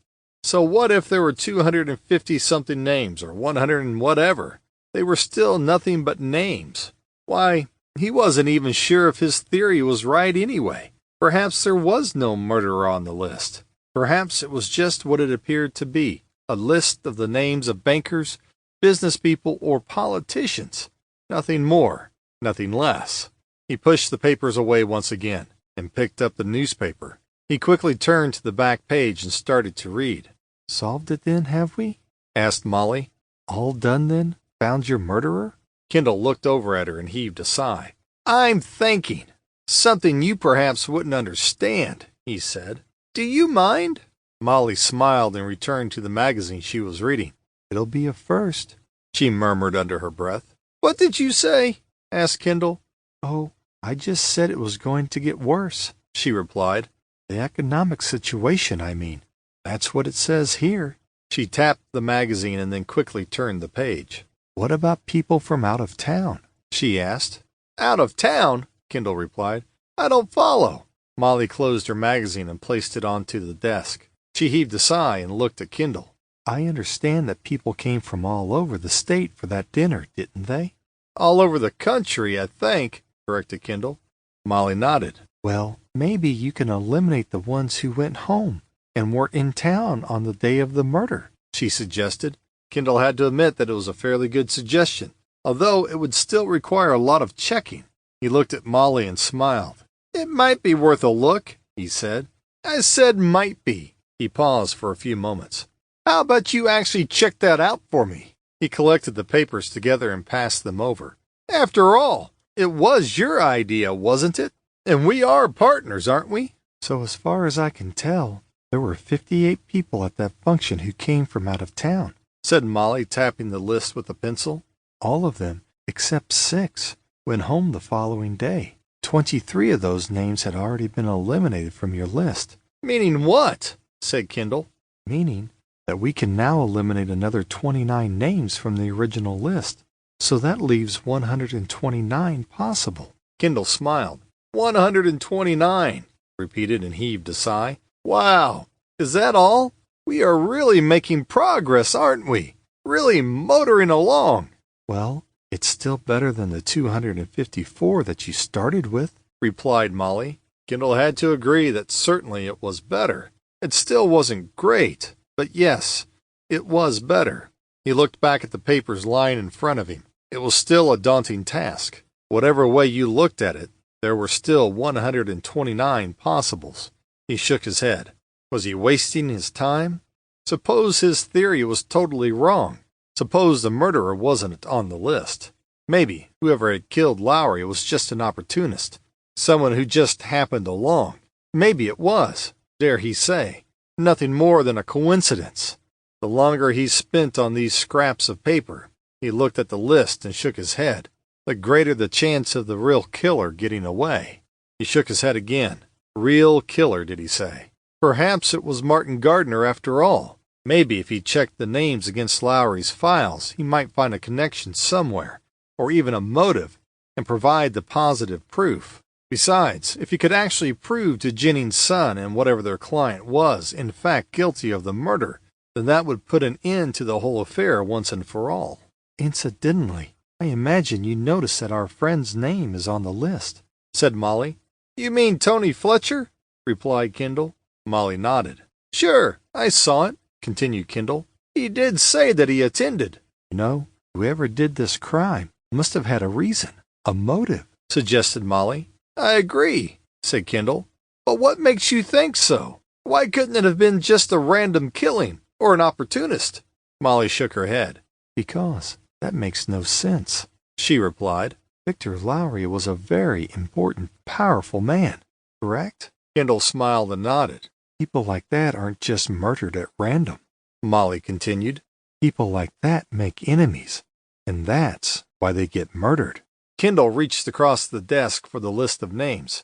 So what if there were 250-something names, or 100 and whatever? They were still nothing but names. Why, he wasn't even sure if his theory was right anyway. Perhaps there was no murderer on the list. Perhaps it was just what it appeared to be, a list of the names of bankers, business people, or politicians. Nothing more, nothing less. He pushed the papers away once again and picked up the newspaper. He quickly turned to the back page and started to read. Solved it then, have we? Asked Molly. All done then? Found your murderer? Kendall looked over at her and heaved a sigh. I'm thinking. Something you perhaps wouldn't understand, he said. Do you mind? Molly smiled and returned to the magazine she was reading. It'll be a first, she murmured under her breath. What did you say? Asked Kendall. Oh, I just said it was going to get worse, she replied. The economic situation, I mean. That's what it says here. She tapped the magazine and then quickly turned the page. What about people from out of town? She asked. Out of town? Kendall replied. I don't follow. Molly closed her magazine and placed it onto the desk. She heaved a sigh and looked at Kendall. I understand that people came from all over the state for that dinner, didn't they? All over the country, I think, corrected Kendall. Molly nodded. Well, maybe you can eliminate the ones who went home and were in town on the day of the murder, she suggested. Kendall had to admit that it was a fairly good suggestion, although it would still require a lot of checking. He looked at Molly and smiled. It might be worth a look, he said. I said might be. He paused for a few moments. How about you actually check that out for me? He collected the papers together and passed them over. After all, it was your idea, wasn't it? And we are partners, aren't we? So as far as I can tell, there were 58 people at that function who came from out of town, said Molly, tapping the list with a pencil. All of them, except 6, went home the following day. 23 of those names had already been eliminated from your list. Meaning what? Said Kendall. Meaning that we can now eliminate another 29 names from the original list. So that leaves 129 possible. Kendall smiled. 129, repeated and heaved a sigh. Wow, is that all? We are really making progress, aren't we? Really motoring along. Well, it's still better than the 254 that you started with, replied Molly. Kendall had to agree that certainly it was better. It still wasn't great, but yes, it was better. He looked back at the papers lying in front of him. It was still a daunting task. Whatever way you looked at it, there were still 129 possibles. He shook his head. Was he wasting his time? Suppose his theory was totally wrong. Suppose the murderer wasn't on the list. Maybe whoever had killed Lowry was just an opportunist, someone who just happened along. Maybe it was, dare he say, nothing more than a coincidence. The longer he spent on these scraps of paper, he looked at the list and shook his head, the greater the chance of the real killer getting away. He shook his head again. Real killer, did he say? Perhaps it was Martin Gardner after all. Maybe if he checked the names against Lowry's files, he might find a connection somewhere, or even a motive, and provide the positive proof. Besides, if he could actually prove to Jennings' son and whatever their client was, in fact, guilty of the murder, then that would put an end to the whole affair once and for all. Incidentally, I imagine you noticed that our friend's name is on the list, said Molly. You mean Tony Fletcher? Replied Kendall. Molly nodded. Sure, I saw it, continued Kendall. He did say that he attended. You know, whoever did this crime must have had a reason, a motive, suggested Molly. I agree, said Kendall. But what makes you think so? Why couldn't it have been just a random killing, or an opportunist? Molly shook her head. Because that makes no sense, she replied. Victor Lowry was a very important, powerful man, correct? Kendall smiled and nodded. People like that aren't just murdered at random, Molly continued. People like that make enemies, and that's why they get murdered. Kendall reached across the desk for the list of names.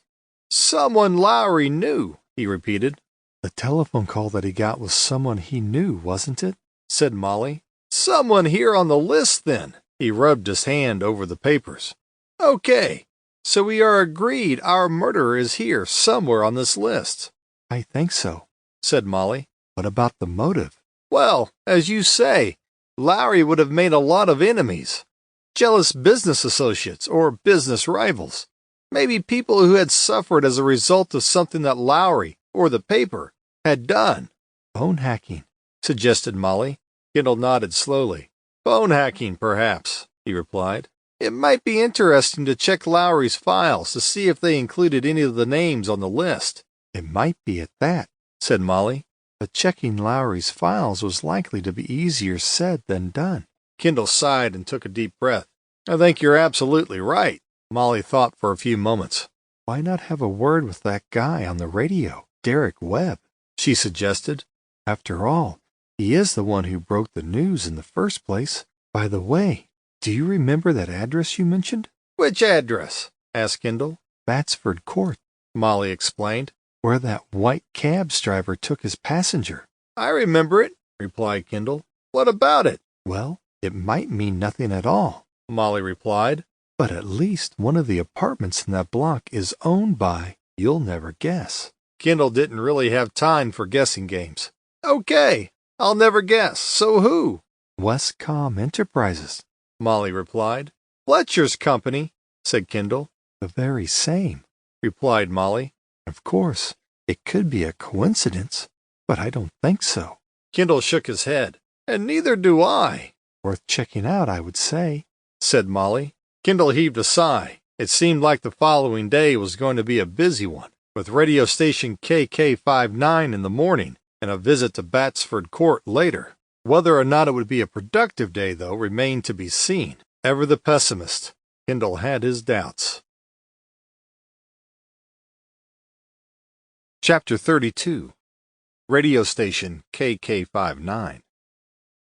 Someone Lowry knew, he repeated. The telephone call that he got was someone he knew, wasn't it? Said Molly. Someone here on the list, then. He rubbed his hand over the papers. Okay, so we are agreed our murderer is here somewhere on this list. I think so, said Molly. What about the motive? Well, as you say, Lowry would have made a lot of enemies. Jealous business associates or business rivals. Maybe people who had suffered as a result of something that Lowry, or the paper, had done. Phone hacking, suggested Molly. Kendall nodded slowly. Phone hacking, perhaps, he replied. It might be interesting to check Lowry's files to see if they included any of the names on the list. It might be at that, said Molly. But checking Lowry's files was likely to be easier said than done. Kendall sighed and took a deep breath. I think you're absolutely right. Molly thought for a few moments. Why not have a word with that guy on the radio, Derek Webb? She suggested. After all, he is the one who broke the news in the first place. By the way, do you remember that address you mentioned? Which address? Asked Kendall. Batsford Court, Molly explained. Where that white cab driver took his passenger. I remember it, replied Kendall. What about it? Well, it might mean nothing at all, Molly replied. But at least one of the apartments in that block is owned by, you'll never guess. Kendall didn't really have time for guessing games. Okay, I'll never guess. So who? Westcom Enterprises, Molly replied. Fletcher's company, said Kendall. The very same, replied Molly. Of course, it could be a coincidence, but I don't think so. Kendall shook his head. And neither do I. Worth checking out, I would say, said Molly. Kendall heaved a sigh. It seemed like the following day was going to be a busy one, with radio station KK59 in the morning and a visit to Batsford Court later. Whether or not it would be a productive day, though, remained to be seen. Ever the pessimist, Kendall had his doubts. Chapter 32. Radio Station KK59.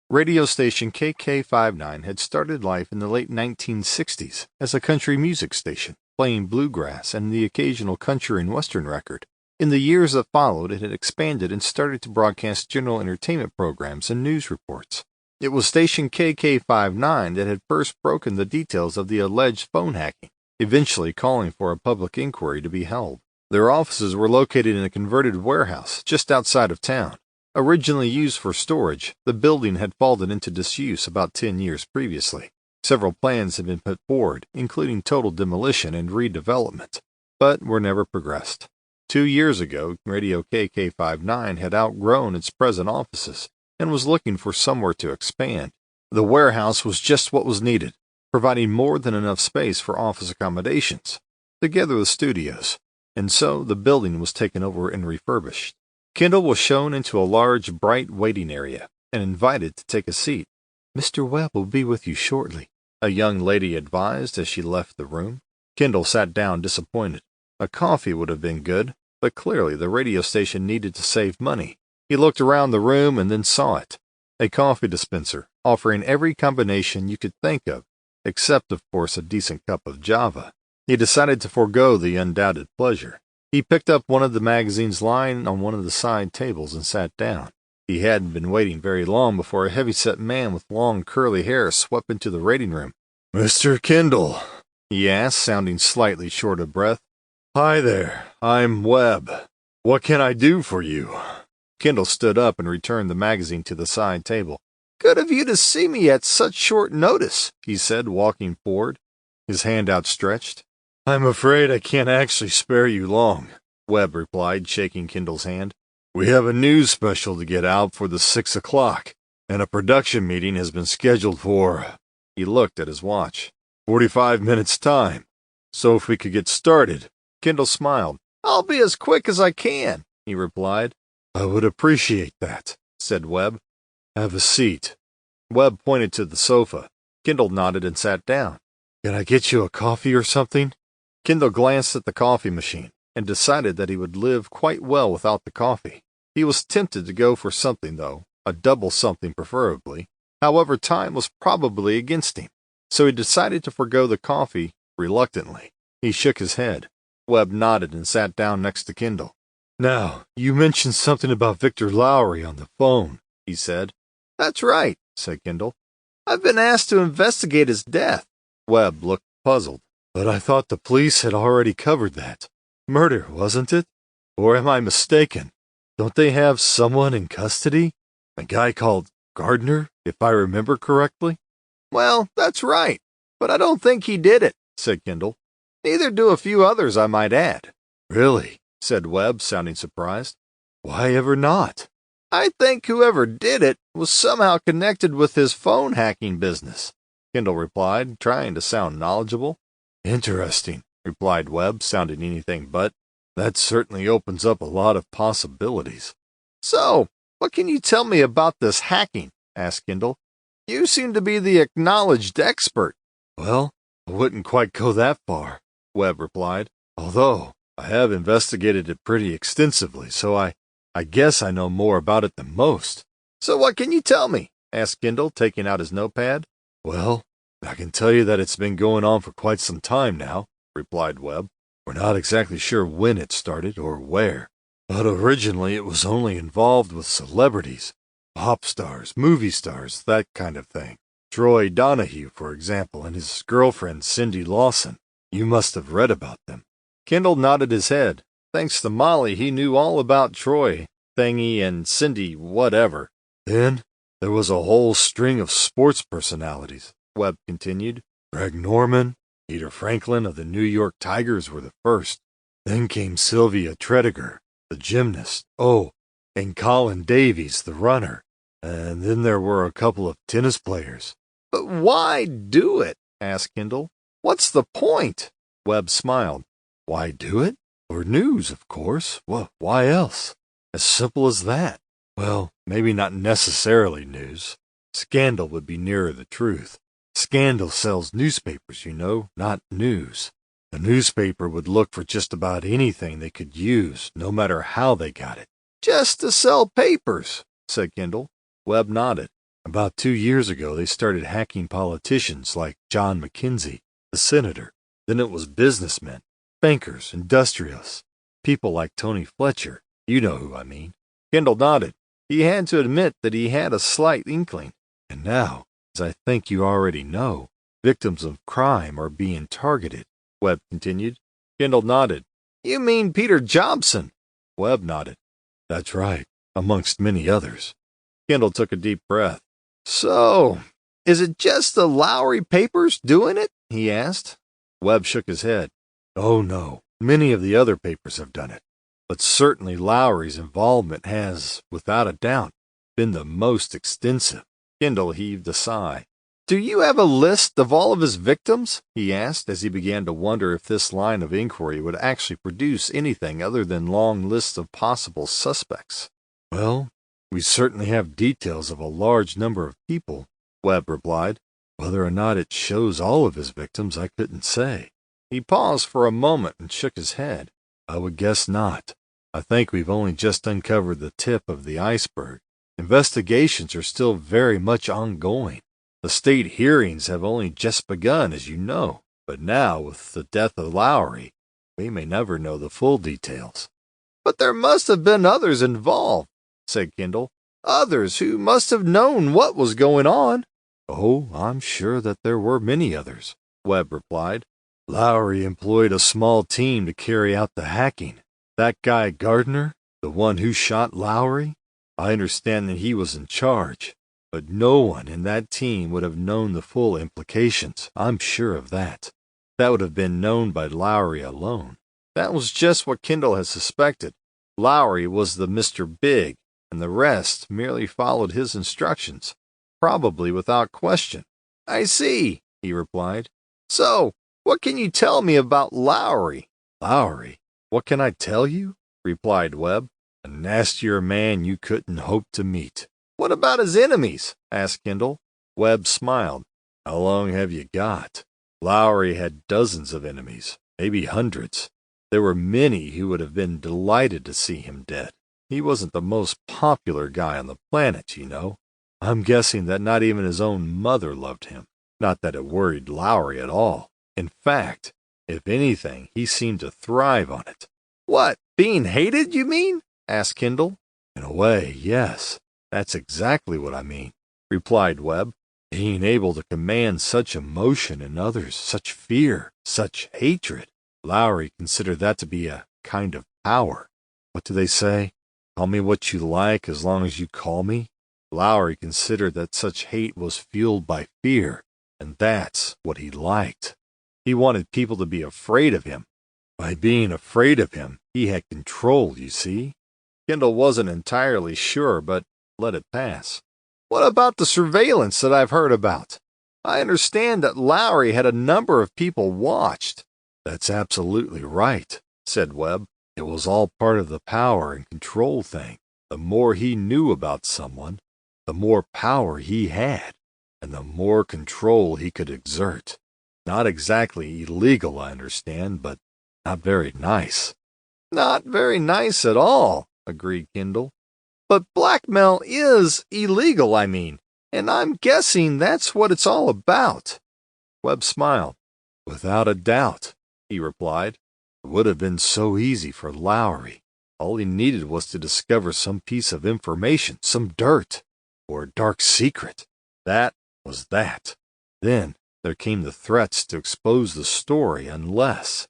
Radio station KK59 had started life in the late 1960s as a country music station, playing bluegrass and the occasional country and western record. In the years that followed, it had expanded and started to broadcast general entertainment programs and news reports. It was station KK59 that had first broken the details of the alleged phone hacking, eventually calling for a public inquiry to be held. Their offices were located in a converted warehouse just outside of town. Originally used for storage, the building had fallen into disuse about 10 years previously. Several plans had been put forward, including total demolition and redevelopment, but were never progressed. 2 years ago, Radio KK59 had outgrown its present offices and was looking for somewhere to expand. The warehouse was just what was needed, providing more than enough space for office accommodations, together with studios, and so the building was taken over and refurbished. Kendall was shown into a large, bright waiting area and invited to take a seat. "Mr. Webb will be with you shortly," a young lady advised as she left the room. Kendall sat down disappointed. A coffee would have been good, but clearly the radio station needed to save money. He looked around the room and then saw it. A coffee dispenser, offering every combination you could think of, except, of course, a decent cup of Java. He decided to forego the undoubted pleasure. He picked up one of the magazines lying on one of the side tables and sat down. He hadn't been waiting very long before a heavy-set man with long curly hair swept into the waiting room. "Mr. Kendall," he asked, sounding slightly short of breath. "Hi there, I'm Webb. What can I do for you?" Kendall stood up and returned the magazine to the side table. "Good of you to see me at such short notice," he said, walking forward, his hand outstretched. "I'm afraid I can't actually spare you long," Webb replied, shaking Kendall's hand. "We have a news special to get out for the 6 o'clock, and a production meeting has been scheduled for—" He looked at his watch. "45 minutes' time. So if we could get started." Kendall smiled. "I'll be as quick as I can," he replied. "I would appreciate that," said Webb. "Have a seat." Webb pointed to the sofa. Kendall nodded and sat down. "Can I get you a coffee or something?" Kendall glanced at the coffee machine and decided that he would live quite well without the coffee. He was tempted to go for something, though, a double something preferably. However, time was probably against him, so he decided to forego the coffee reluctantly. He shook his head. Webb nodded and sat down next to Kendall. "Now, you mentioned something about Victor Lowry on the phone," he said. "That's right," said Kendall. "I've been asked to investigate his death." Webb looked puzzled. "But I thought the police had already covered that. Murder, wasn't it? Or am I mistaken? Don't they have someone in custody? A guy called Gardner, if I remember correctly?" "Well, that's right, but I don't think he did it," said Kendall. "Neither do a few others, I might add." "Really?" said Webb, sounding surprised. "Why ever not?" "I think whoever did it was somehow connected with his phone hacking business," Kendall replied, trying to sound knowledgeable. "Interesting," replied Webb, sounding anything but. "That certainly opens up a lot of possibilities." "So, what can you tell me about this hacking?" asked Kendall. "You seem to be the acknowledged expert." "Well, I wouldn't quite go that far," Webb replied, "although I have investigated it pretty extensively, so I guess I know more about it than most." "So what can you tell me?" asked Kendall, taking out his notepad. "Well, I can tell you that it's been going on for quite some time now," replied Webb. "We're not exactly sure when it started or where, but originally it was only involved with celebrities, pop stars, movie stars, that kind of thing. Troy Donahue, for example, and his girlfriend Cindy Lawson. You must have read about them." Kendall nodded his head. Thanks to Molly, he knew all about Troy, Thingy, and Cindy whatever. "Then there was a whole string of sports personalities," Webb continued. "Greg Norman, Peter Franklin of the New York Tigers were the first. Then came Sylvia Tredegar, the gymnast. Oh, and Colin Davies, the runner. And then there were a couple of tennis players." "But why do it?" asked Kendall. "What's the point?" Webb smiled. "Why do it? Or news, of course. Why else? As simple as that. Well, maybe not necessarily news. Scandal would be nearer the truth. Scandal sells newspapers, you know, not news. A newspaper would look for just about anything they could use, no matter how they got it. Just to sell papers, said Kendall. Webb nodded. About 2 years ago, they started hacking politicians like John McKenzie, the senator. Then it was businessmen, bankers, industrialists, people like Tony Fletcher. You know who I mean. Kendall nodded. He had to admit that he had a slight inkling. And now, as I think you already know, victims of crime are being targeted, Webb continued. Kendall nodded. You mean Peter Jobson? Webb nodded. That's right, amongst many others. Kendall took a deep breath. So, is it just the Lowry papers doing it? He asked. Webb shook his head. Oh, no. Many of the other papers have done it. But certainly Lowry's involvement has, without a doubt, been the most extensive. Kendall heaved a sigh. Do you have a list of all of his victims? He asked, as he began to wonder if this line of inquiry would actually produce anything other than long lists of possible suspects. Well, we certainly have details of a large number of people, Webb replied. Whether or not it shows all of his victims, I couldn't say. He paused for a moment and shook his head. I would guess not. I think we've only just uncovered the tip of the iceberg. Investigations are still very much ongoing. The state hearings have only just begun, as you know. But now, with the death of Lowry, we may never know the full details. But there must have been others involved, said Kendall. Others who must have known what was going on. Oh, I'm sure that there were many others, Webb replied. Lowry employed a small team to carry out the hacking. That guy Gardner, the one who shot Lowry, I understand that he was in charge, but no one in that team would have known the full implications. I'm sure of that. That would have been known by Lowry alone. That was just what Kendall had suspected. Lowry was the Mr. Big, and the rest merely followed his instructions, probably without question. I see, he replied. So, what can you tell me about Lowry? Lowry? What can I tell you? Replied Webb. A nastier man you couldn't hope to meet. What about his enemies? Asked Kendall. Webb smiled. How long have you got? Lowry had dozens of enemies, maybe hundreds. There were many who would have been delighted to see him dead. He wasn't the most popular guy on the planet, you know. I'm guessing that not even his own mother loved him. Not that it worried Lowry at all. In fact, if anything, he seemed to thrive on it. What, being hated, you mean? Asked Kendall. In a way, yes. That's exactly what I mean, replied Webb. Being able to command such emotion in others, such fear, such hatred. Lowry considered that to be a kind of power. What do they say? Call me what you like as long as you call me. Lowry considered that such hate was fueled by fear, and that's what he liked. He wanted people to be afraid of him. By being afraid of him, he had control, you see. Kendall wasn't entirely sure, but let it pass. What about the surveillance that I've heard about? I understand that Lowry had a number of people watched. That's absolutely right, said Webb. It was all part of the power and control thing. The more he knew about someone, the more power he had, and the more control he could exert. Not exactly illegal, I understand, but not very nice. Not very nice at all, agreed Kendall. But blackmail is illegal, I mean, and I'm guessing that's what it's all about. Webb smiled. Without a doubt, he replied. It would have been so easy for Lowry. All he needed was to discover some piece of information, some dirt, or a dark secret. That was that. Then there came the threats to expose the story unless...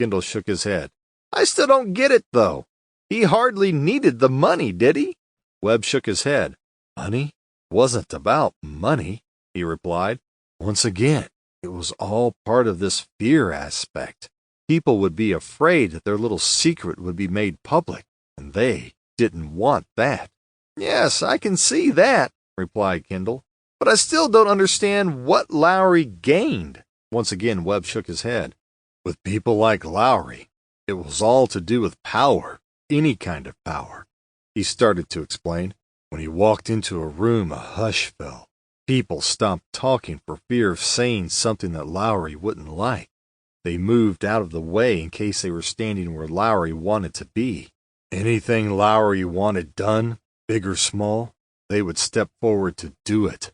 Kendall shook his head. I still don't get it, though. He hardly needed the money, did he? Webb shook his head. Money? Wasn't about money, he replied. Once again, it was all part of this fear aspect. People would be afraid that their little secret would be made public, and they didn't want that. Yes, I can see that, replied Kendall. But I still don't understand what Lowry gained. Once again, Webb shook his head. With people like Lowry, It was all to do with power, any kind of power. He started to explain. When he walked into a room, a hush fell. People stopped talking for fear of saying something that Lowry wouldn't like. They moved out of the way in case they were standing where Lowry wanted to be. Anything Lowry wanted done, big or small, they would step forward to do it.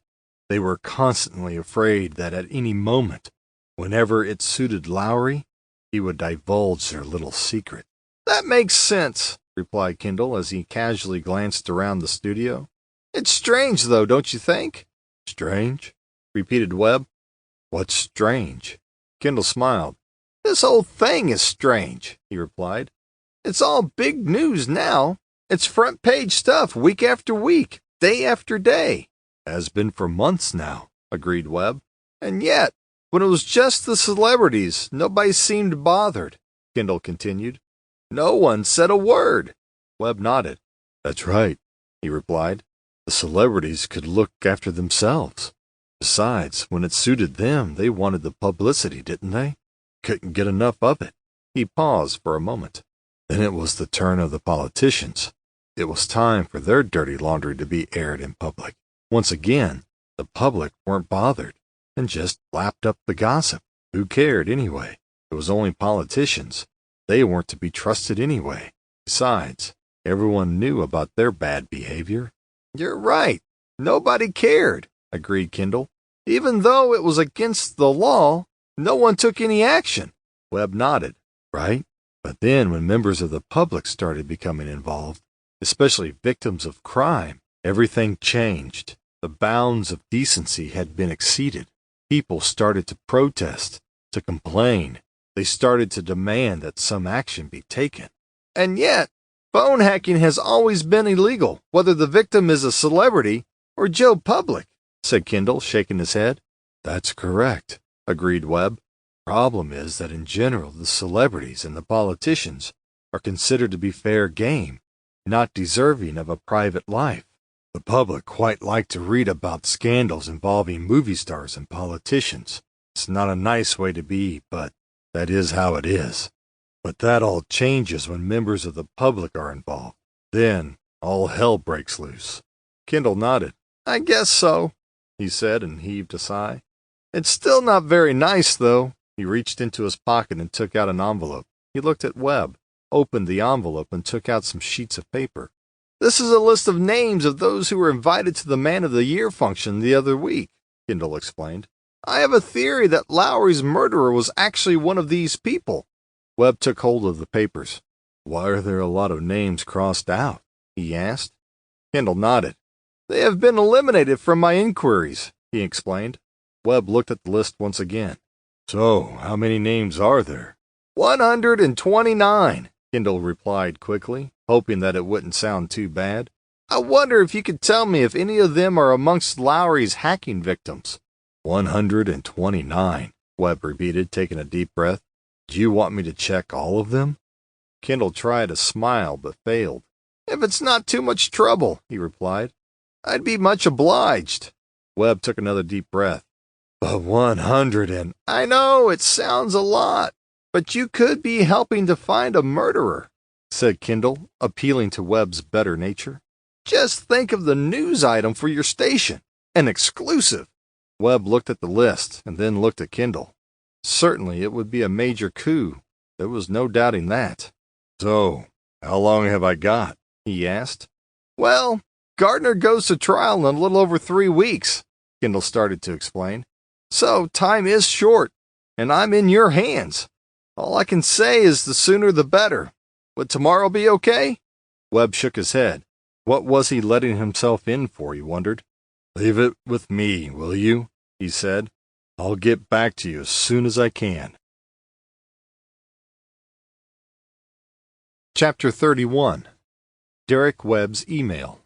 They were constantly afraid that at any moment, whenever it suited Lowry, he would divulge their little secret. "That makes sense," replied Kendall as he casually glanced around the studio. "It's strange, though, don't you think?" "Strange?" repeated Webb. "What's strange?" Kendall smiled. "This whole thing is strange," he replied. "It's all big news now. It's front-page stuff week after week, day after day." "Has been for months now," agreed Webb. "And yet, when it was just the celebrities, nobody seemed bothered," Kendall continued. "No one said a word." Webb nodded. "That's right," he replied. "The celebrities could look after themselves. Besides, when it suited them, they wanted the publicity, didn't they? Couldn't get enough of it." He paused for a moment. "Then it was the turn of the politicians. It was time for their dirty laundry to be aired in public. Once again, the public weren't bothered and just lapped up the gossip. Who cared anyway? It was only politicians. They weren't to be trusted anyway. Besides, everyone knew about their bad behavior." "You're right. Nobody cared," agreed Kendall. "Even though it was against the law, no one took any action." Webb nodded. "Right. But then when members of the public started becoming involved, especially victims of crime, everything changed. The bounds of decency had been exceeded. People started to protest, to complain. They started to demand that some action be taken." "And yet, phone hacking has always been illegal, whether the victim is a celebrity or Joe Public," said Kendall, shaking his head. "That's correct," agreed Webb. "Problem is that in general the celebrities and the politicians are considered to be fair game, not deserving of a private life. The public quite like to read about scandals involving movie stars and politicians. It's not a nice way to be, but that is how it is. But that all changes when members of the public are involved. Then all hell breaks loose." Kendall nodded. "I guess so," he said, and heaved a sigh. "It's still not very nice, though." He reached into his pocket and took out an envelope. He looked at Webb, opened the envelope, and took out some sheets of paper. "This is a list of names of those who were invited to the Man of the Year function the other week," Kendall explained. "I have a theory that Lowry's murderer was actually one of these people." Webb took hold of the papers. "Why are there a lot of names crossed out?" he asked. Kendall nodded. "They have been eliminated from my inquiries," he explained. Webb looked at the list once again. "So, how many names are there?" 129, Kendall replied quickly, hoping that it wouldn't sound too bad. "I wonder if you could tell me if any of them are amongst Lowry's hacking victims." 129, Webb repeated, taking a deep breath. "Do you want me to check all of them?" Kendall tried a smile but failed. "If it's not too much trouble," he replied, "I'd be much obliged." Webb took another deep breath. "But 100 and... I know, it sounds a lot, but you could be helping to find a murderer," said Kendall, appealing to Webb's better nature. "Just think of the news item for your station. An exclusive." Webb looked at the list and then looked at Kendall. Certainly it would be a major coup. There was no doubting that. "So, how long have I got?" he asked. "Well, Gardner goes to trial in a little over 3 weeks," Kendall started to explain. "So time is short, and I'm in your hands. All I can say is the sooner the better. Would tomorrow be okay?" Webb shook his head. What was he letting himself in for, he wondered. "Leave it with me, will you?" he said. "I'll get back to you as soon as I can." Chapter 31. Derek Webb's Email.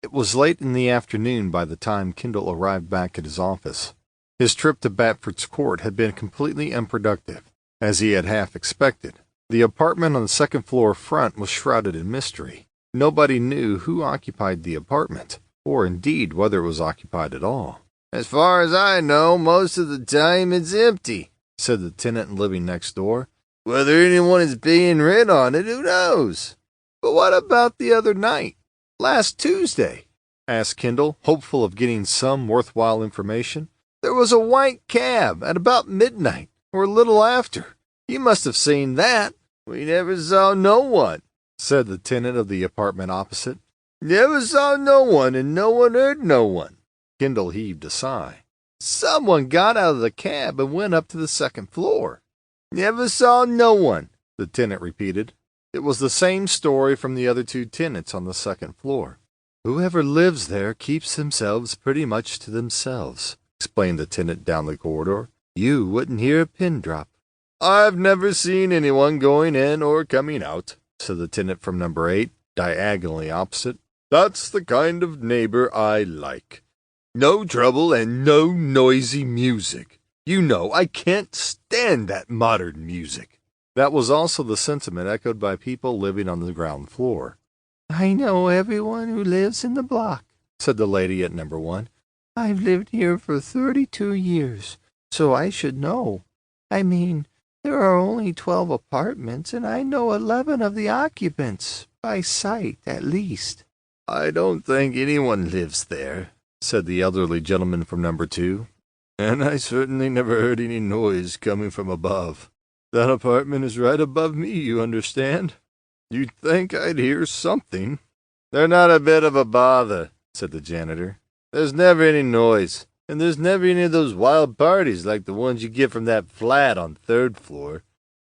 It was late in the afternoon by the time Kendall arrived back at his office. His trip to Batford's Court had been completely unproductive, as he had half expected. The apartment on the second floor front was shrouded in mystery. Nobody knew who occupied the apartment, or indeed whether it was occupied at all. "As far as I know, most of the time it's empty," said the tenant living next door. Whether anyone is being rid on it, who knows? But what about the other night? Last Tuesday? Asked Kendall, hopeful of getting some worthwhile information. There was a white cab at about midnight, or a little after. You must have seen that. We never saw no one, said the tenant of the apartment opposite. Never saw no one, and no one heard no one. Kendall heaved a sigh. Someone got out of the cab and went up to the second floor. Never saw no one, the tenant repeated. It was the same story from the other two tenants on the second floor. Whoever lives there keeps themselves pretty much to themselves, explained the tenant down the corridor. You wouldn't hear a pin drop. I've never seen anyone going in or coming out, said the tenant from number 8, diagonally opposite. That's the kind of neighbor I like. No trouble and no noisy music. You know, I can't stand that modern music. That was also the sentiment echoed by people living on the ground floor. I know everyone who lives in the block, said the lady at number 1. I've lived here for 32 years, so I should know. I mean, there are only 12 apartments, and I know 11 of the occupants, by sight at least. I don't think anyone lives there, said the elderly gentleman from number 2. And I certainly never heard any noise coming from above. That apartment is right above me, you understand? You'd think I'd hear something. They're not a bit of a bother, said the janitor. There's never any noise, and there's never any of those wild parties like the ones you get from that flat on 3rd floor.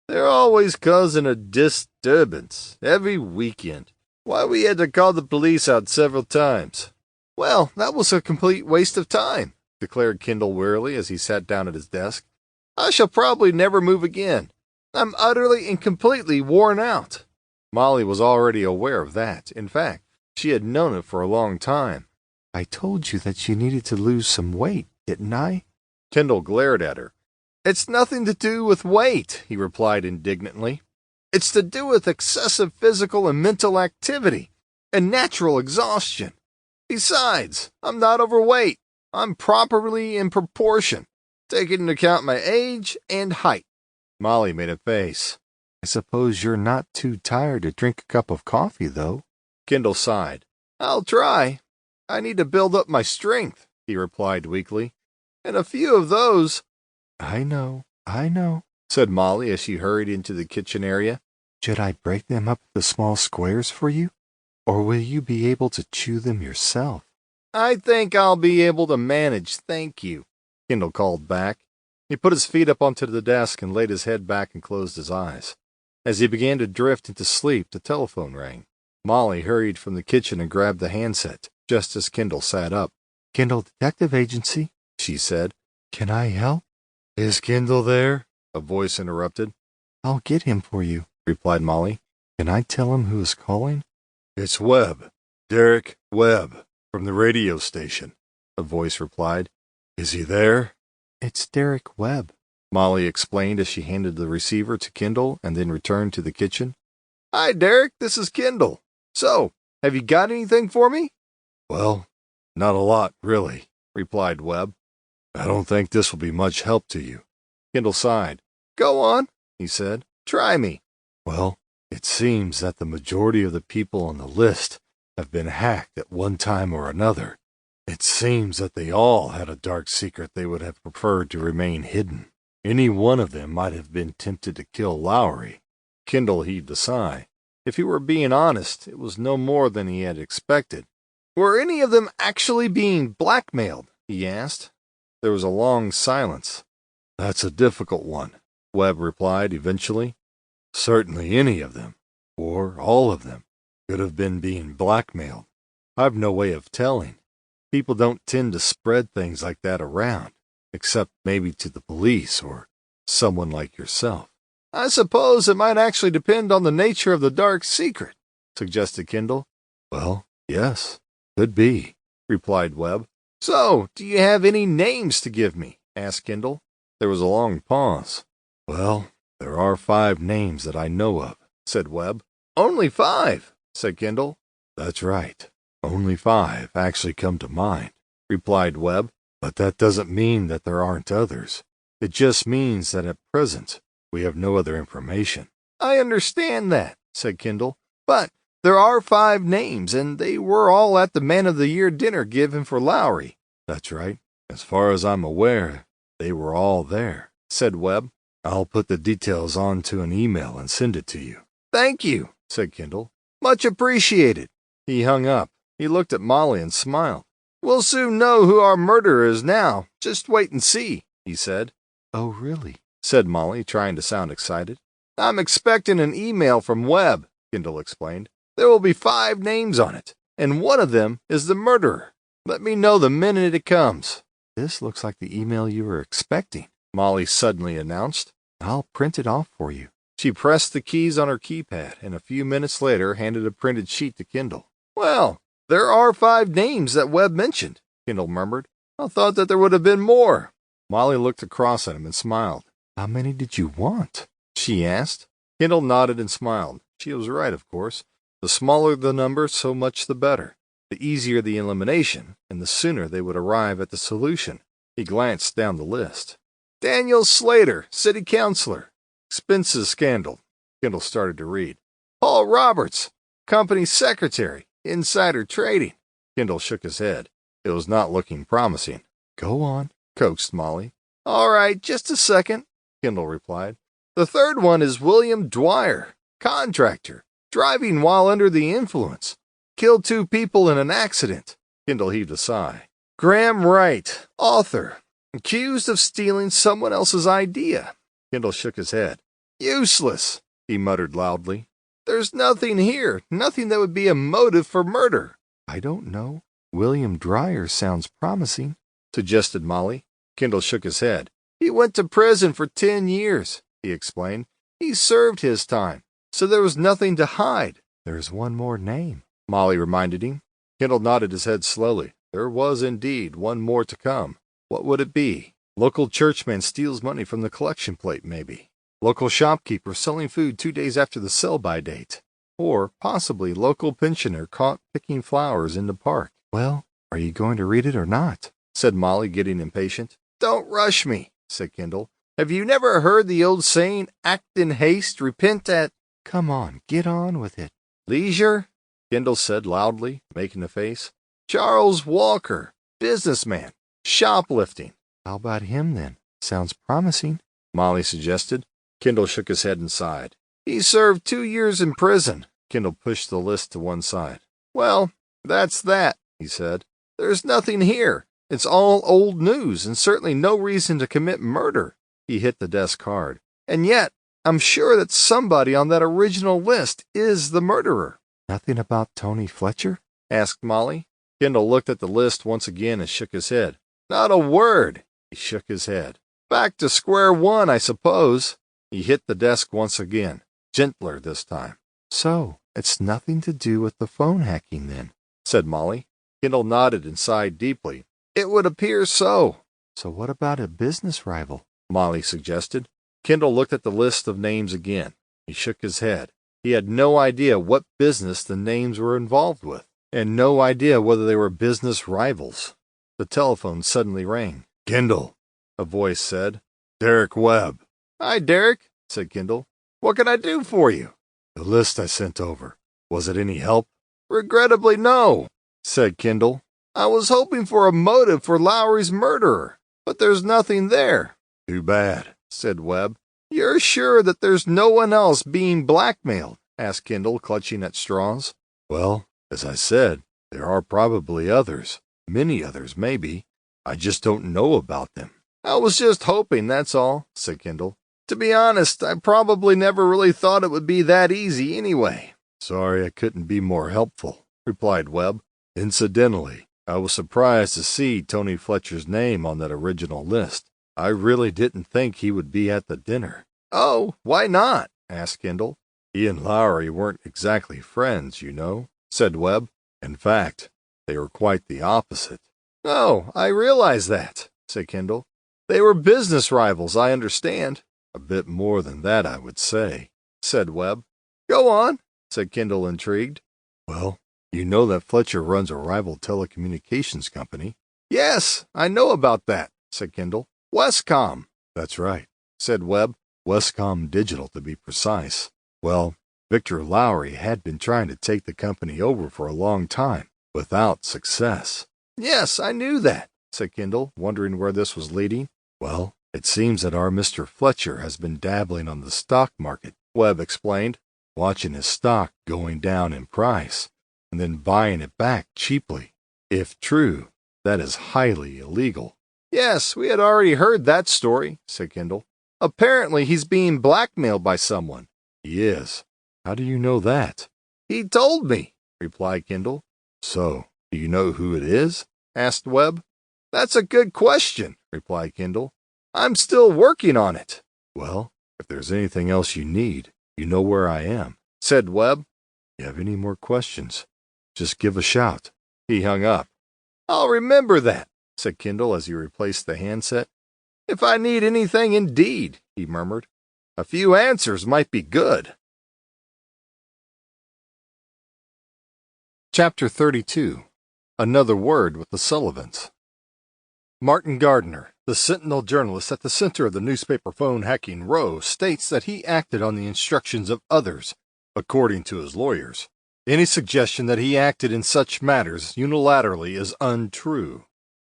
They're always causing a disturbance, every weekend. Why, we had to call the police out several times. Well, that was a complete waste of time, declared Kendall wearily as he sat down at his desk. I shall probably never move again. I'm utterly and completely worn out. Molly was already aware of that. In fact, she had known it for a long time. I told you that you needed to lose some weight, didn't I? Kendall glared at her. It's nothing to do with weight, he replied indignantly. It's to do with excessive physical and mental activity and natural exhaustion. Besides, I'm not overweight. I'm properly in proportion, taking into account my age and height. Molly made a face. I suppose you're not too tired to drink a cup of coffee, though. Kendall sighed. I'll try. I need to build up my strength, he replied weakly. And a few of those... I know, said Molly as she hurried into the kitchen area. Should I break them up into small squares for you? Or will you be able to chew them yourself? I think I'll be able to manage, thank you, Kendall called back. He put his feet up onto the desk and laid his head back and closed his eyes. As he began to drift into sleep, the telephone rang. Molly hurried from the kitchen and grabbed the handset, just as Kendall sat up. Kendall Detective Agency, she said. Can I help? Is Kendall there? A voice interrupted. I'll get him for you, replied Molly. Can I tell him who is calling? It's Webb. Derek Webb, from the radio station, a voice replied. Is he there? It's Derek Webb, Molly explained as she handed the receiver to Kendall and then returned to the kitchen. Hi, Derek, this is Kendall. So, have you got anything for me? Well, not a lot, really, replied Webb. I don't think this will be much help to you. Kendall sighed. Go on, he said. Try me. Well, it seems that the majority of the people on the list have been hacked at one time or another. It seems that they all had a dark secret they would have preferred to remain hidden. Any one of them might have been tempted to kill Lowry. Kendall heaved a sigh. If he were being honest, it was no more than he had expected. Were any of them actually being blackmailed? He asked. There was a long silence. That's a difficult one, Webb replied eventually. Certainly any of them, or all of them, could have been being blackmailed. I've no way of telling. People don't tend to spread things like that around, except maybe to the police or someone like yourself. I suppose it might actually depend on the nature of the dark secret, suggested Kendall. Well, yes, could be, replied Webb. So, do you have any names to give me? Asked Kendall. There was a long pause. Well, there are 5 names that I know of, said Webb. Only 5, said Kendall. That's right. Only 5 actually come to mind, replied Webb. But that doesn't mean that there aren't others. It just means that at present, We have no other information. I understand that, said Kendall, but there are 5 names, and they were all at the Man of the Year dinner given for Lowry. That's right. As far as I'm aware, they were all there, said Webb. I'll put the details onto an email and send it to you. Thank you, said Kendall. Much appreciated. He hung up. He looked at Molly and smiled. We'll soon know who our murderer is now. Just wait and see, he said. Oh, really? Said Molly, trying to sound excited. I'm expecting an email from Webb, Kendall explained. There will be 5 names on it, and one of them is the murderer. Let me know the minute it comes. This looks like the email you were expecting, Molly suddenly announced. I'll print it off for you. She pressed the keys on her keypad, and a few minutes later handed a printed sheet to Kendall. Well, there are 5 names that Webb mentioned, Kendall murmured. I thought that there would have been more. Molly looked across at him and smiled. How many did you want? She asked. Kendall nodded and smiled. She was right, of course. The smaller the number, so much the better. The easier the elimination, and the sooner they would arrive at the solution. He glanced down the list. Daniel Slater, City Councilor. Expenses scandal. Kendall started to read. Paul Roberts, Company Secretary, Insider Trading. Kendall shook his head. It was not looking promising. Go on, coaxed Molly. All right, just a second, Kendall replied. The third one is William Dwyer, contractor, driving while under the influence. Killed 2 people in an accident. Kendall heaved a sigh. Graham Wright, author, accused of stealing someone else's idea. Kendall shook his head. Useless, he muttered loudly. There's nothing here, nothing that would be a motive for murder. I don't know. William Dwyer sounds promising, suggested Molly. Kendall shook his head. He went to prison for 10 years, he explained. He served his time, so there was nothing to hide. There's one more name, Molly reminded him. Kendall nodded his head slowly. There was indeed one more to come. What would it be? Local churchman steals money from the collection plate, maybe. Local shopkeeper selling food 2 days after the sell-by date. Or possibly local pensioner caught picking flowers in the park. Well, are you going to read it or not? Said Molly, getting impatient. Don't rush me, said Kendall. Have you never heard the old saying, act in haste, repent at... Come on, get on with it. Leisure? Kendall said loudly, making a face. Charles Walker, businessman, shoplifting. How about him then? Sounds promising, Molly suggested. Kendall shook his head and sighed. He served 2 years in prison. Kendall pushed the list to one side. Well, that's that, he said. There's nothing here. It's all old news and certainly no reason to commit murder. He hit the desk hard. And yet, I'm sure that somebody on that original list is the murderer. Nothing about Tony Fletcher? Asked Molly. Kendall looked at the list once again and shook his head. Not a word. He shook his head. Back to square one, I suppose. He hit the desk once again, gentler this time. So, it's nothing to do with the phone hacking then, said Molly. Kendall nodded and sighed deeply. It would appear so. So what about a business rival? Molly suggested. Kendall looked at the list of names again. He shook his head. He had no idea what business the names were involved with, and no idea whether they were business rivals. The telephone suddenly rang. Kendall, a voice said. Derek Webb. Hi, Derek, said Kendall. What can I do for you? The list I sent over. Was it any help? Regrettably, no, said Kendall. I was hoping for a motive for Lowry's murderer, but there's nothing there. Too bad, said Webb. You're sure that there's no one else being blackmailed? Asked Kendall, clutching at straws. Well, as I said, there are probably others. Many others, maybe. I just don't know about them. I was just hoping, that's all, said Kendall. To be honest, I probably never really thought it would be that easy anyway. Sorry I couldn't be more helpful, replied Webb. Incidentally, I was surprised to see Tony Fletcher's name on that original list. I really didn't think he would be at the dinner. Oh, why not? Asked Kendall. He and Lowry weren't exactly friends, you know, said Webb. In fact, they were quite the opposite. Oh, I realize that, said Kendall. They were business rivals, I understand. A bit more than that, I would say, said Webb. Go on, said Kendall, intrigued. Well, you know that Fletcher runs a rival telecommunications company. Yes, I know about that, said Kendall. Westcom. That's right, said Webb. Westcom Digital to be precise. Well, Victor Lowry had been trying to take the company over for a long time, without success. Yes, I knew that, said Kendall, wondering where this was leading. Well, it seems that our Mr. Fletcher has been dabbling on the stock market, Webb explained, watching his stock going down in price, and then buying it back cheaply. If true, that is highly illegal. Yes, we had already heard that story, said Kendall. Apparently he's being blackmailed by someone. He is. How do you know that? He told me, replied Kendall. So, do you know who it is? Asked Webb. That's a good question, replied Kendall. I'm still working on it. Well, if there's anything else you need, you know where I am, said Webb. You have any more questions, just give a shout. He hung up. I'll remember that, said Kendall as he replaced the handset. If I need anything indeed, he murmured. A few answers might be good. Chapter 32. Another Word with the Sullivans. Martin Gardner, the Sentinel journalist at the center of the newspaper phone hacking row, states that he acted on the instructions of others, according to his lawyers. Any suggestion that he acted in such matters unilaterally is untrue.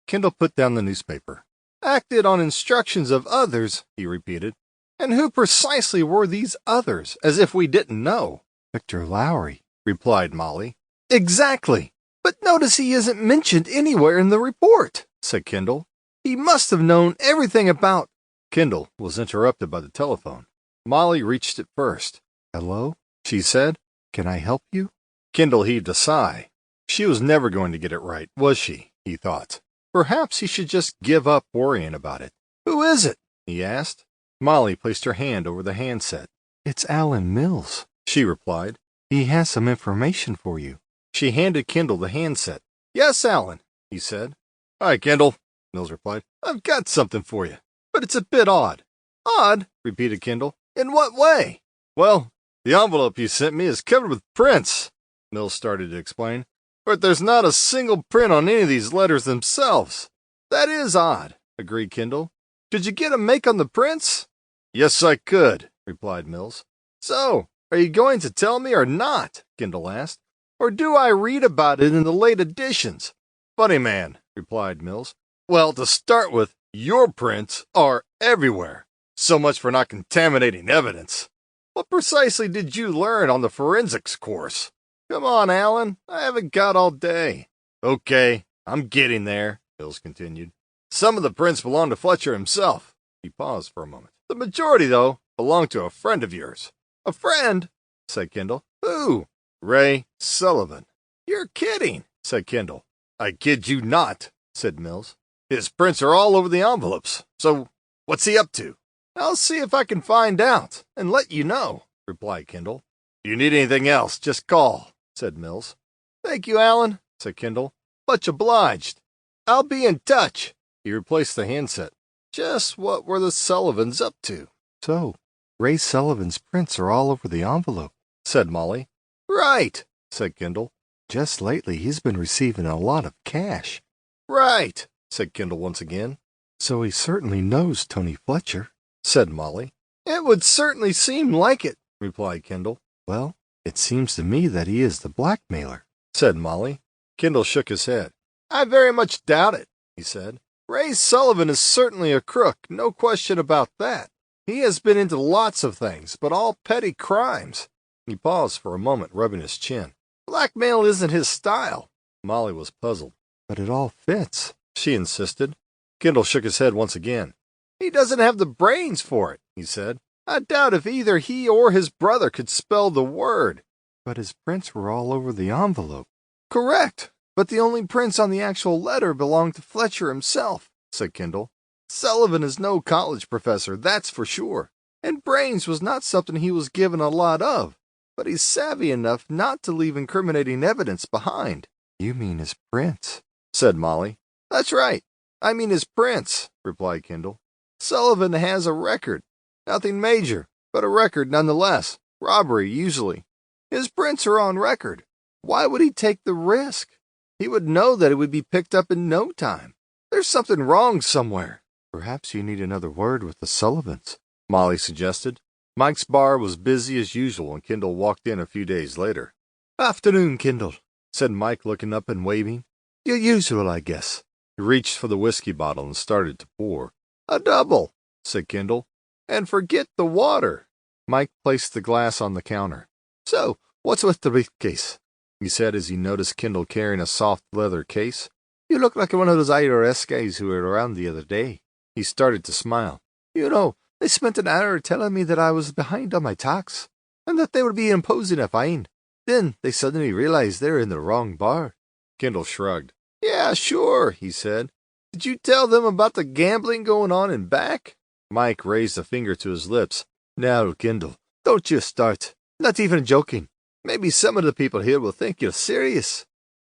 Kendall put down the newspaper. Acted on instructions of others, he repeated. And who precisely were these others, as if we didn't know? Victor Lowry, replied Molly. Exactly. But notice he isn't mentioned anywhere in the report, said Kendall. He must have known everything about... Kendall was interrupted by the telephone. Molly reached it first. Hello, she said. Can I help you? Kendall heaved a sigh. She was never going to get it right, was she? He thought. Perhaps he should just give up worrying about it. Who is it? He asked. Molly placed her hand over the handset. It's Alan Mills, she replied. He has some information for you. She handed Kendall the handset. Yes, Alan, he said. Hi, Kendall, Mills replied. I've got something for you, but it's a bit odd. Odd? Repeated Kendall. In what way? Well, the envelope you sent me is covered with prints, Mills started to explain. But there's not a single print on any of these letters themselves. That is odd, agreed Kendall. Could you get a make on the prints? Yes, I could, replied Mills. So, are you going to tell me or not? Kendall asked. Or do I read about it in the late editions? Funny man, replied Mills. Well, to start with, your prints are everywhere. So much for not contaminating evidence. What precisely did you learn on the forensics course? Come on, Alan. I haven't got all day. Okay, I'm getting there, Mills continued. Some of the prints belong to Fletcher himself. He paused for a moment. The majority, though, belong to a friend of yours. A friend? Said Kendall. Who? Ray Sullivan. You're kidding, said Kendall. I kid you not, said Mills. His prints are all over the envelopes. So, what's he up to? I'll see if I can find out, and let you know, replied Kendall. If you need anything else, just call, said Mills. Thank you, Alan, said Kendall. Much obliged. I'll be in touch. He replaced the handset. Just what were the Sullivans up to? So, Ray Sullivan's prints are all over the envelope, said Molly. Right, said Kendall. Just lately he's been receiving a lot of cash. Right, said Kendall once again. So he certainly knows Tony Fletcher, said Molly. It would certainly seem like it, replied Kendall. Well, it seems to me that he is the blackmailer, said Molly. Kendall shook his head. I very much doubt it, he said. Ray Sullivan is certainly a crook, no question about that. He has been into lots of things, but all petty crimes. He paused for a moment, rubbing his chin. Blackmail isn't his style. Molly was puzzled. But it all fits, she insisted. Kendall shook his head once again. He doesn't have the brains for it, he said. I doubt if either he or his brother could spell the word. But his prints were all over the envelope. Correct, but the only prints on the actual letter belong to Fletcher himself, said Kendall. Sullivan is no college professor, that's for sure. And brains was not something he was given a lot of. But he's savvy enough not to leave incriminating evidence behind. You mean his prints, said Molly. That's right. I mean his prints, replied Kendall. Sullivan has a record. Nothing major, but a record nonetheless. Robbery, usually. His prints are on record. Why would he take the risk? He would know that it would be picked up in no time. There's something wrong somewhere. Perhaps you need another word with the Sullivans, Molly suggested. Mike's bar was busy as usual, and Kendall walked in a few days later. "Afternoon, Kendall," said Mike, looking up and waving. "Your usual, I guess." He reached for the whiskey bottle and started to pour. "A double," said Kendall. "And forget the water." Mike placed the glass on the counter. "So, what's with the briefcase?" he said as he noticed Kendall carrying a soft leather case. "You look like one of those IRS guys who were around the other day." He started to smile. "You know, they spent an hour telling me that I was behind on my tax, and that they would be imposing a fine. Then they suddenly realized they were in the wrong bar." Kendall shrugged. "Yeah, sure," he said. "Did you tell them about the gambling going on in back?" Mike raised a finger to his lips. "Now, Kendall, don't you start. Not even joking. Maybe some of the people here will think you're serious."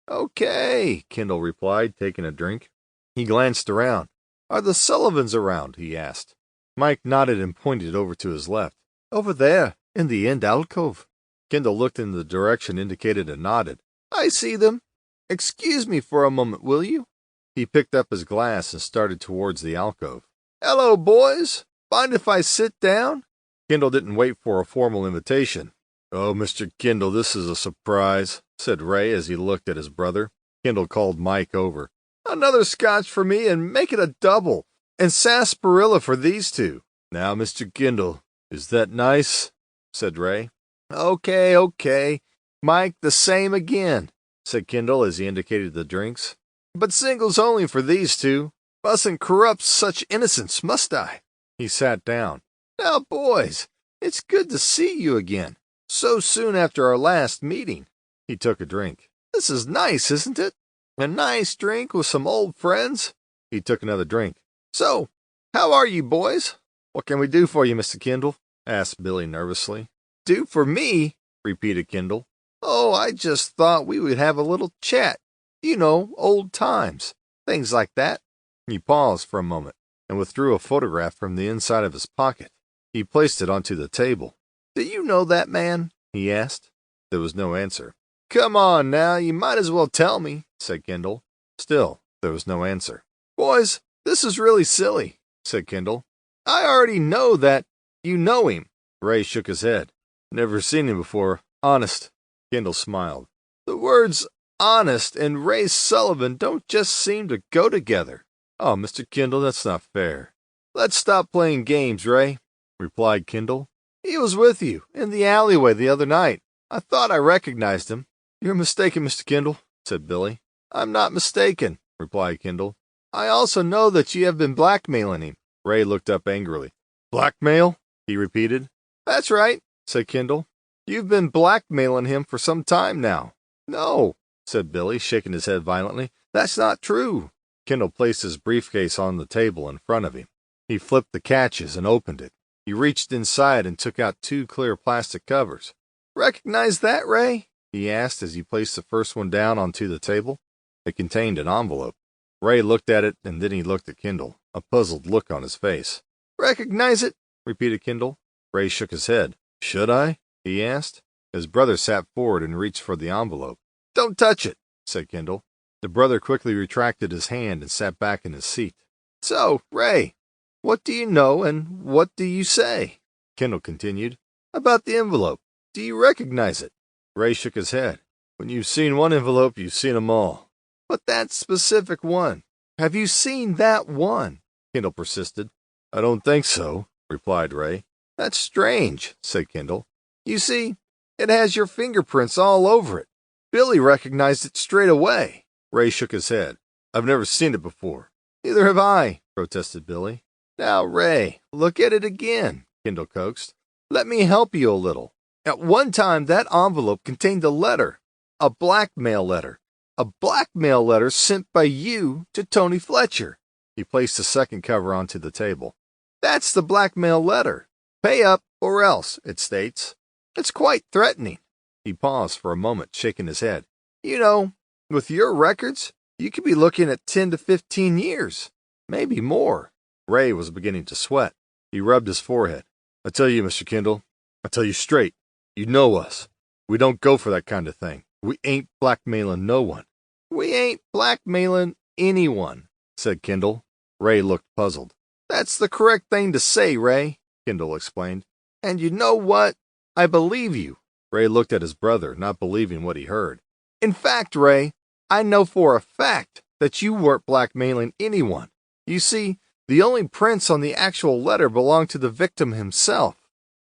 "Okay," Kendall replied, taking a drink. He glanced around. "Are the Sullivans around?" he asked. Mike nodded and pointed over to his left. "Over there, in the end alcove." Kendall looked in the direction indicated and nodded. "I see them. Excuse me for a moment, will you?" He picked up his glass and started towards the alcove. "Hello, boys. Mind if I sit down?" Kendall didn't wait for a formal invitation. "Oh, Mr. Kendall, this is a surprise," said Ray as he looked at his brother. Kendall called Mike over. "Another scotch for me, and make it a double, and sarsaparilla for these two." "Now, Mr. Kendall, is that nice?" said Ray. Okay. Mike, the same again," said Kendall as he indicated the drinks. "But singles only for these two. Mustn't corrupt such innocence, must I?" He sat down. "Now, boys, it's good to see you again, so soon after our last meeting." He took a drink. "This is nice, isn't it? A nice drink with some old friends." He took another drink. "So, how are you, boys?" "What can we do for you, Mr. Kendall?" asked Billy nervously. "Do for me?" repeated Kendall. "Oh, I just thought we would have a little chat. You know, old times. Things like that." He paused for a moment and withdrew a photograph from the inside of his pocket. He placed it onto the table. "Do you know that man?" he asked. There was no answer. "Come on now, you might as well tell me," said Kendall. Still, there was no answer. "Boys, this is really silly," said Kendall. "I already know that you know him." Ray shook his head. "Never seen him before, honest." Kendall smiled. "The words honest and Ray Sullivan don't just seem to go together." "Oh, Mr. Kendall, that's not fair." "Let's stop playing games, Ray," replied Kendall. "He was with you in the alleyway the other night. I thought I recognized him." "You're mistaken, Mr. Kendall," said Billy. "I'm not mistaken," replied Kendall. "I also know that you have been blackmailing him." Ray looked up angrily. "Blackmail?" he repeated. "That's right," said Kendall. "You've been blackmailing him for some time now." "No," said Billy, shaking his head violently. "That's not true." Kendall placed his briefcase on the table in front of him. He flipped the catches and opened it. He reached inside and took out two clear plastic covers. "Recognize that, Ray?" he asked as he placed the first one down onto the table. It contained an envelope. Ray looked at it and then he looked at Kendall, a puzzled look on his face. "Recognize it?" repeated Kendall. Ray shook his head. "Should I?" he asked. His brother sat forward and reached for the envelope. "Don't touch it," said Kendall. The brother quickly retracted his hand and sat back in his seat. "So, Ray, what do you know and what do you say?" Kendall continued. "About the envelope. Do you recognize it?" Ray shook his head. "When you've seen one envelope, you've seen 'em all." "But that specific one. Have you seen that one?" Kendall persisted. "I don't think so," replied Ray. "That's strange," said Kendall. "You see, it has your fingerprints all over it. Billy recognized it straight away." Ray shook his head. "I've never seen it before." "Neither have I," protested Billy. "Now, Ray, look at it again," Kendall coaxed. "Let me help you a little. At one time, that envelope contained a letter, a blackmail letter sent by you to Tony Fletcher." He placed the second cover onto the table. "That's the blackmail letter. Pay up or else, it states. It's quite threatening." He paused for a moment, shaking his head. "You know, with your records, you could be looking at 10 to 15 years, maybe more." Ray was beginning to sweat. He rubbed his forehead. "I tell you, Mr. Kendall, I tell you straight, you know us. We don't go for that kind of thing. We ain't blackmailing no one." "We ain't blackmailing anyone," said Kendall. Ray looked puzzled. "That's the correct thing to say, Ray. Kendall explained. And you know what? I believe you. Ray looked at his brother, not believing what he heard. In fact, Ray, I know for a fact that you weren't blackmailing anyone. You see, the only prints on the actual letter belonged to the victim himself.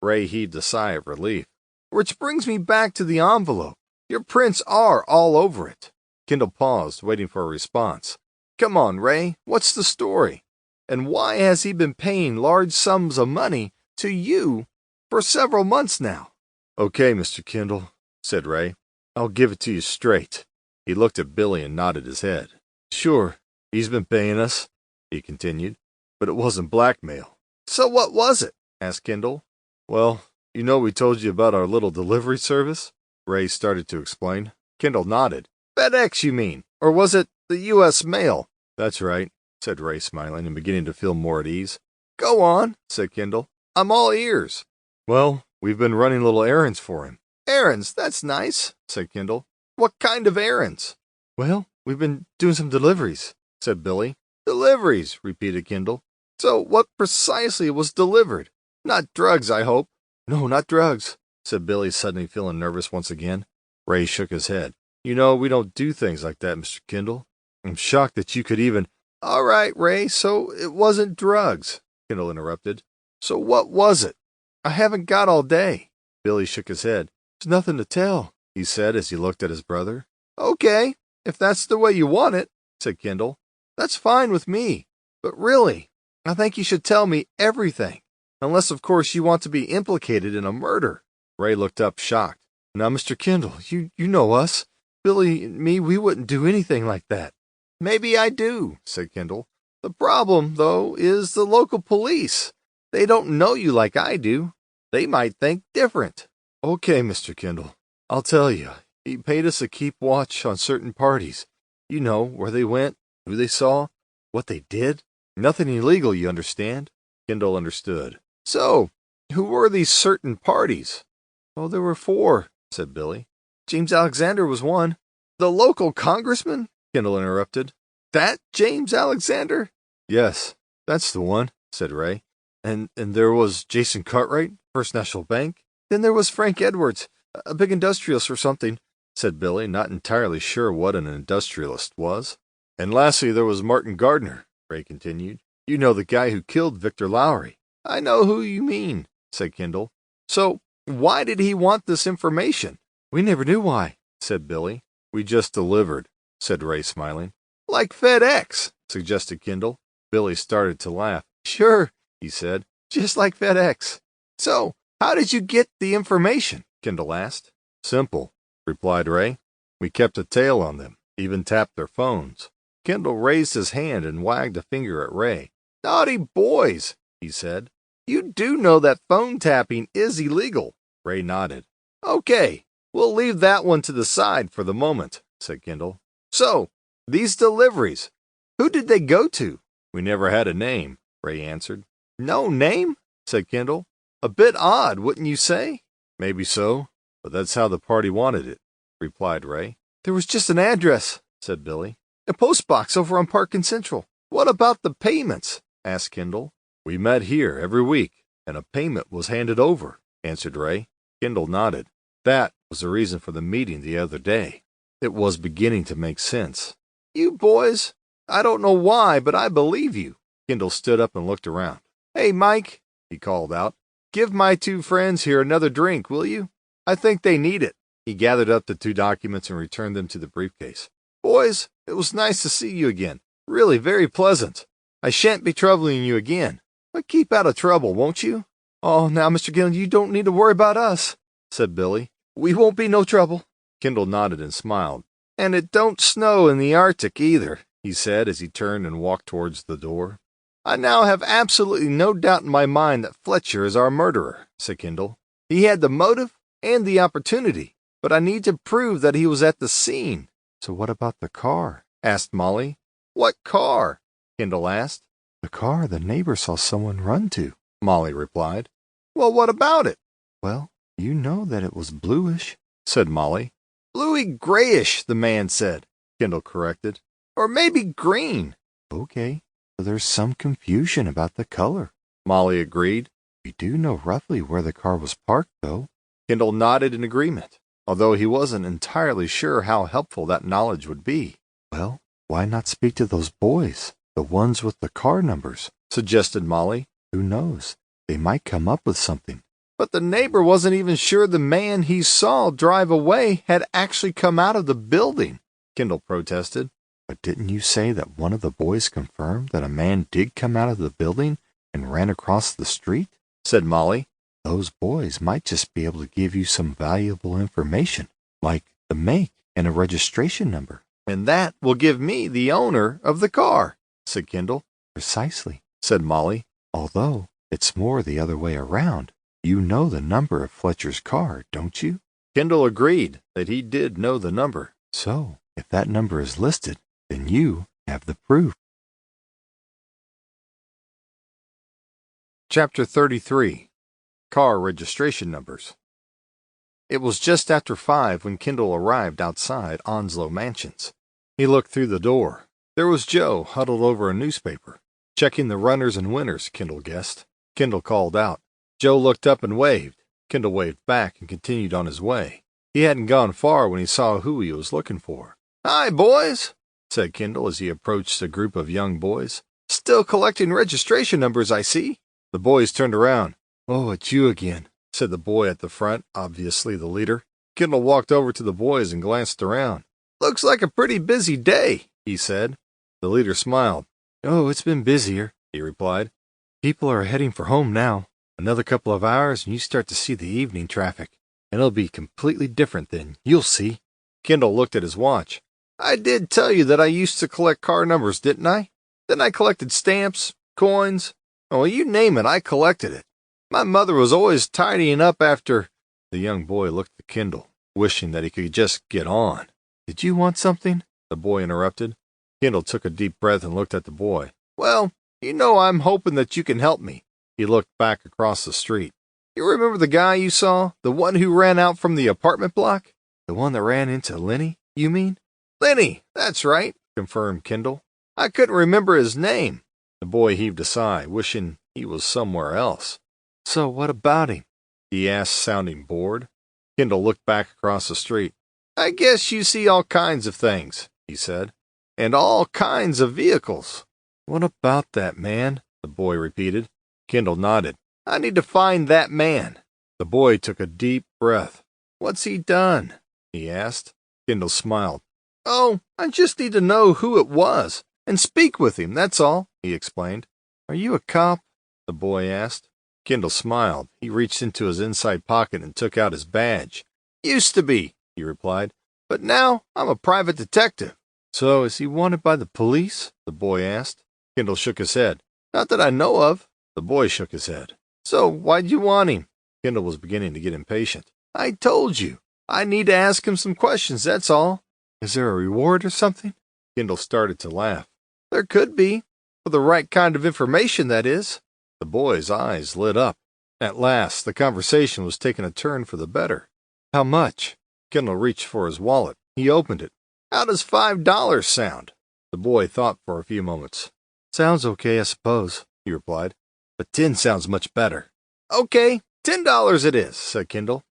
Ray heaved a sigh of relief. Which brings me back to the envelope. Your prints are all over it. Kendall paused, waiting for a response. Come on, Ray, what's the story? And why has he been paying large sums of money to you for several months now? Okay, Mr. Kendall, said Ray. I'll give it to you straight. He looked at Billy and nodded his head. Sure, he's been paying us, he continued, but it wasn't blackmail. So what was it? Asked Kendall. Well, you know we told you about our little delivery service? Ray started to explain. Kendall nodded. FedEx, you mean? Or was it the U.S. mail? That's right, said Ray, smiling and beginning to feel more at ease. Go on, said Kendall. I'm all ears. Well, we've been running little errands for him. Errands, that's nice, said Kendall. What kind of errands? Well, we've been doing some deliveries, said Billy. Deliveries, repeated Kendall. So what precisely was delivered? Not drugs, I hope. No, not drugs, said Billy, suddenly feeling nervous once again. Ray shook his head. You know, we don't do things like that, Mr. Kendall. I'm shocked that you could even... All right, Ray, so it wasn't drugs, Kendall interrupted. So what was it? I haven't got all day. Billy shook his head. There's nothing to tell, he said as he looked at his brother. Okay, if that's the way you want it, said Kendall. That's fine with me. But really, I think you should tell me everything. Unless, of course, you want to be implicated in a murder. Ray looked up, shocked. Now, Mr. Kendall, you know us. Billy and me, we wouldn't do anything like that. Maybe I do, said Kendall. The problem, though, is the local police. They don't know you like I do. They might think different. Okay, Mr. Kendall, I'll tell you. He paid us to keep watch on certain parties. You know, where they went, who they saw, what they did. Nothing illegal, you understand? Kendall understood. So, who were these certain parties? Oh, there were 4, said Billy. James Alexander was one. The local congressman? Kendall interrupted. That James Alexander? Yes, that's the one, said Ray. And there was Jason Cartwright, First National Bank. Then there was Frank Edwards, a big industrialist or something, said Billy, not entirely sure what an industrialist was. And lastly, there was Martin Gardner, Ray continued. You know, the guy who killed Victor Lowry. I know who you mean, said Kendall. So, why did he want this information? We never knew why, said Billy. We just delivered, said Ray, smiling. Like FedEx, suggested Kendall. Billy started to laugh. Sure, he said, just like FedEx. So, how did you get the information? Kendall asked. Simple, replied Ray. We kept a tail on them, even tapped their phones. Kendall raised his hand and wagged a finger at Ray. Naughty boys, he said. You do know that phone tapping is illegal. Ray nodded. Okay, we'll leave that one to the side for the moment, said Kendall. So, these deliveries, who did they go to? We never had a name, Ray answered. No name? Said Kendall. A bit odd, wouldn't you say? Maybe so, but that's how the party wanted it, replied Ray. There was just an address, said Billy. A postbox over on Park and Central. What about the payments? Asked Kendall. We met here every week, and a payment was handed over, answered Ray. Kendall nodded. That was the reason for the meeting the other day. It was beginning to make sense. You boys, I don't know why, but I believe you. Kendall stood up and looked around. Hey, Mike, he called out. Give my 2 friends here another drink, will you? I think they need it. He gathered up the 2 documents and returned them to the briefcase. Boys, it was nice to see you again. Really very pleasant. I shan't be troubling you again. But keep out of trouble, won't you? Oh, now, Mr. Kendall, you don't need to worry about us, said Billy. We won't be no trouble. Kendall nodded and smiled. And it don't snow in the Arctic either, he said as he turned and walked towards the door. I now have absolutely no doubt in my mind that Fletcher is our murderer, said Kendall. He had the motive and the opportunity, but I need to prove that he was at the scene. So what about the car? Asked Molly. What car? Kendall asked. The car the neighbor saw someone run to, Molly replied. Well, what about it? Well, you know that it was bluish, said Molly. Bluey-grayish, the man said, Kendall corrected. Or maybe green. Okay, so there's some confusion about the color, Molly agreed. We do know roughly where the car was parked, though. Kendall nodded in agreement, although he wasn't entirely sure how helpful that knowledge would be. Well, why not speak to those boys, the ones with the car numbers? Suggested Molly. Who knows? They might come up with something. But the neighbor wasn't even sure the man he saw drive away had actually come out of the building, Kendall protested. But didn't you say that one of the boys confirmed that a man did come out of the building and ran across the street? Said Molly. Those boys might just be able to give you some valuable information, like the make and a registration number. And that will give me the owner of the car, said Kendall. Precisely, said Molly. Although it's more the other way around. You know the number of Fletcher's car, don't you? Kendall agreed that he did know the number. So, if that number is listed, then you have the proof. Chapter 33. Car Registration Numbers. It was just after 5 when Kendall arrived outside Onslow Mansions. He looked through the door. There was Joe huddled over a newspaper, checking the runners and winners, Kendall guessed. Kendall called out. Joe looked up and waved. Kendall waved back and continued on his way. He hadn't gone far when he saw who he was looking for. "Hi, boys," said Kendall as he approached a group of young boys. "Still collecting registration numbers, I see." The boys turned around. "Oh, it's you again," said the boy at the front, obviously the leader. Kendall walked over to the boys and glanced around. "Looks like a pretty busy day," he said. The leader smiled. "Oh, it's been busier," he replied. "People are heading for home now. Another couple of hours and you start to see the evening traffic, and it'll be completely different then. You'll see." Kendall looked at his watch. "I did tell you that I used to collect car numbers, didn't I? Then I collected stamps, coins. Oh, you name it, I collected it. My mother was always tidying up after—" The young boy looked at Kendall, wishing that he could just get on. "Did you want something?" the boy interrupted. Kendall took a deep breath and looked at the boy. "Well, you know I'm hoping that you can help me." He looked back across the street. "You remember the guy you saw? The one who ran out from the apartment block?" "The one that ran into Lenny, you mean?" "Lenny, that's right," confirmed Kendall. "I couldn't remember his name." The boy heaved a sigh, wishing he was somewhere else. "So what about him?" he asked, sounding bored. Kendall looked back across the street. "I guess you see all kinds of things," he said, "and all kinds of vehicles." "What about that man?" the boy repeated. Kendall nodded. "I need to find that man." The boy took a deep breath. "What's he done?" he asked. Kendall smiled. "Oh, I just need to know who it was and speak with him, that's all," he explained. "Are you a cop?" the boy asked. Kendall smiled. He reached into his inside pocket and took out his badge. "Used to be," he replied, "but now I'm a private detective." "So is he wanted by the police?" the boy asked. Kendall shook his head. "Not that I know of." The boy shook his head. "So why'd you want him?" Kendall was beginning to get impatient. "I told you. I need to ask him some questions, that's all." "Is there a reward or something?" Kendall started to laugh. "There could be. For the right kind of information, that is." The boy's eyes lit up. At last, the conversation was taking a turn for the better. "How much?" Kendall reached for his wallet. He opened it. "How does $5 sound?" The boy thought for a few moments. "Sounds okay, I suppose," he replied. "But 10 sounds much better." "Okay, $10 it is," said Kendall.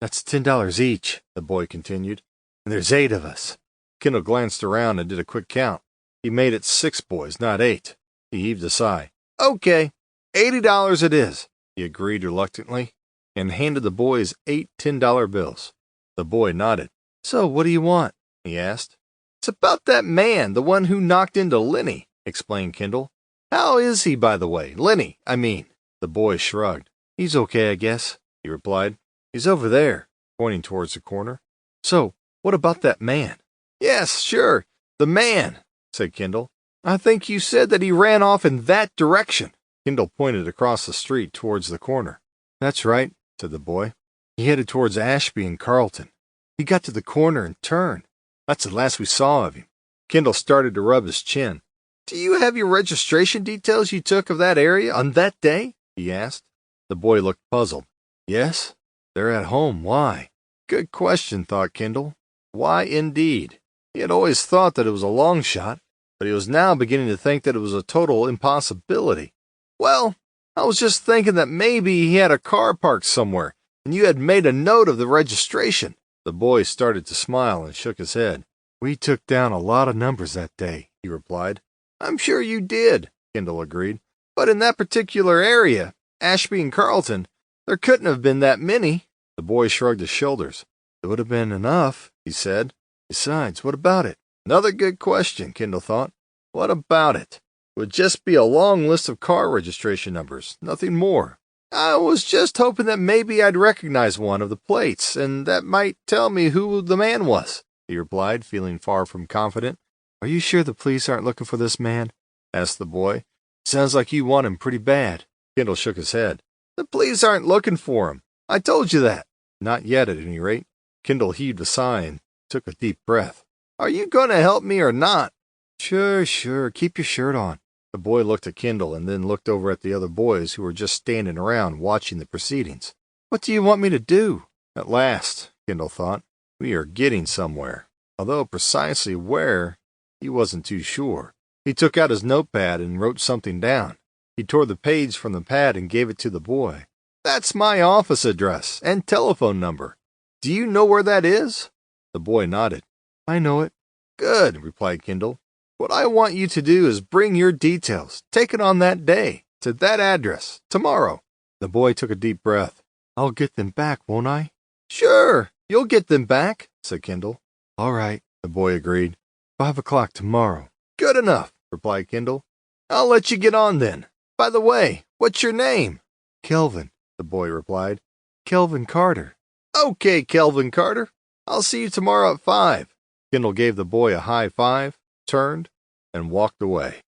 "That's $10 each," the boy continued. "And there's 8 of us." Kendall glanced around and did a quick count. He made it 6 boys, not 8. He heaved a sigh. "Okay, $80 it is," he agreed reluctantly, and handed the boys 8 $10 bills. The boy nodded. "So what do you want?" he asked. "It's about that man, the one who knocked into Lenny," explained Kendall. "How is he, by the way? Lenny, I mean." The boy shrugged. "He's okay, I guess," he replied. "He's over there," pointing towards the corner. "So, what about that man?" "Yes, sure, the man," said Kendall. "I think you said that he ran off in that direction." Kendall pointed across the street towards the corner. "That's right," said the boy. "He headed towards Ashby and Carlton. He got to the corner and turned. That's the last we saw of him." Kendall started to rub his chin. "Do you have your registration details you took of that area on that day?" he asked. The boy looked puzzled. "Yes, they're at home. Why?" Good question, thought Kendall. Why indeed? He had always thought that it was a long shot, but he was now beginning to think that it was a total impossibility. "Well, I was just thinking that maybe he had a car parked somewhere, and you had made a note of the registration." The boy started to smile and shook his head. "We took down a lot of numbers that day," he replied. "I'm sure you did," Kendall agreed. "But in that particular area, Ashby and Carlton, there couldn't have been that many." The boy shrugged his shoulders. "It would have been enough," he said. "Besides, what about it?" Another good question, Kendall thought. What about it? It would just be a long list of car registration numbers, nothing more. "I was just hoping that maybe I'd recognize one of the plates, and that might tell me who the man was," he replied, feeling far from confident. "Are you sure the police aren't looking for this man?" asked the boy. "Sounds like you want him pretty bad." Kendall shook his head. "The police aren't looking for him. I told you that." "Not yet, at any rate." Kendall heaved a sigh and took a deep breath. "Are you going to help me or not?" Sure. Keep your shirt on." The boy looked at Kendall and then looked over at the other boys who were just standing around watching the proceedings. "What do you want me to do?" At last, Kendall thought, we are getting somewhere. Although precisely where, he wasn't too sure. He took out his notepad and wrote something down. He tore the page from the pad and gave it to the boy. "That's my office address and telephone number. Do you know where that is?" The boy nodded. "I know it." "Good," replied Kendall. "What I want you to do is bring your details, taken on that day, to that address, tomorrow." The boy took a deep breath. "I'll get them back, won't I?" "Sure, you'll get them back," said Kendall. "All right," the boy agreed. 5 o'clock tomorrow." "Good enough," replied Kendall. "I'll let you get on then. By the way, what's your name?" "Kelvin," the boy replied. "Kelvin Carter." "Okay, Kelvin Carter. I'll see you tomorrow at 5. Kendall gave the boy a high five, turned, and walked away.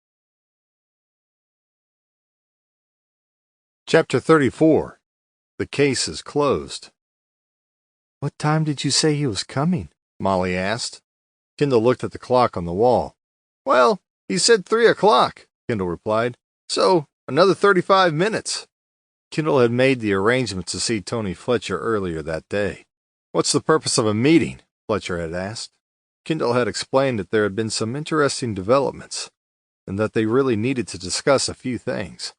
Chapter 34. The Case is Closed. "What time did you say he was coming?" Molly asked. Kendall looked at the clock on the wall. "Well, he said 3 o'clock, Kendall replied. "So, another 35 minutes. Kendall had made the arrangements to see Tony Fletcher earlier that day. "What's the purpose of a meeting?" Fletcher had asked. Kendall had explained that there had been some interesting developments, and that they really needed to discuss a few things.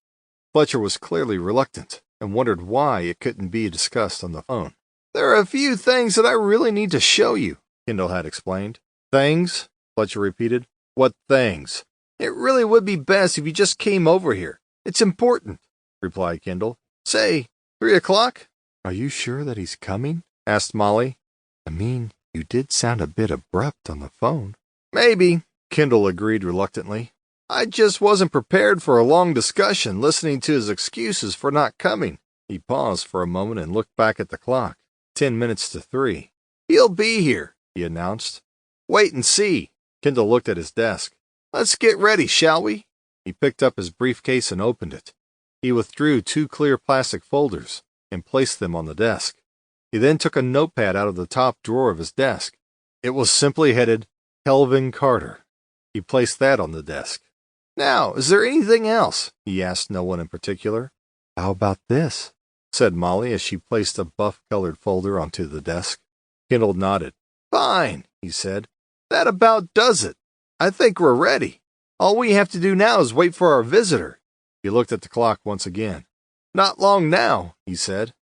Fletcher was clearly reluctant, and wondered why it couldn't be discussed on the phone. "There are a few things that I really need to show you," Kendall had explained. "Things?" Fletcher repeated. "What things?" "It really would be best if you just came over here. It's important," replied Kendall. "Say, 3 o'clock? "Are you sure that he's coming?" asked Molly. "I mean, you did sound a bit abrupt on the phone." "Maybe," Kendall agreed reluctantly. "I just wasn't prepared for a long discussion listening to his excuses for not coming." He paused for a moment and looked back at the clock. 10 minutes to 3. "He'll be here," he announced. "Wait and see." Kendall looked at his desk. "Let's get ready, shall we?" He picked up his briefcase and opened it. He withdrew 2 clear plastic folders and placed them on the desk. He then took a notepad out of the top drawer of his desk. It was simply headed, "Kelvin Carter." He placed that on the desk. "Now, is there anything else?" he asked no one in particular. "How about this?" said Molly as she placed a buff-colored folder onto the desk. Kendall nodded. "Fine," he said. "That about does it. I think we're ready. All we have to do now is wait for our visitor." He looked at the clock once again. "Not long now," he said.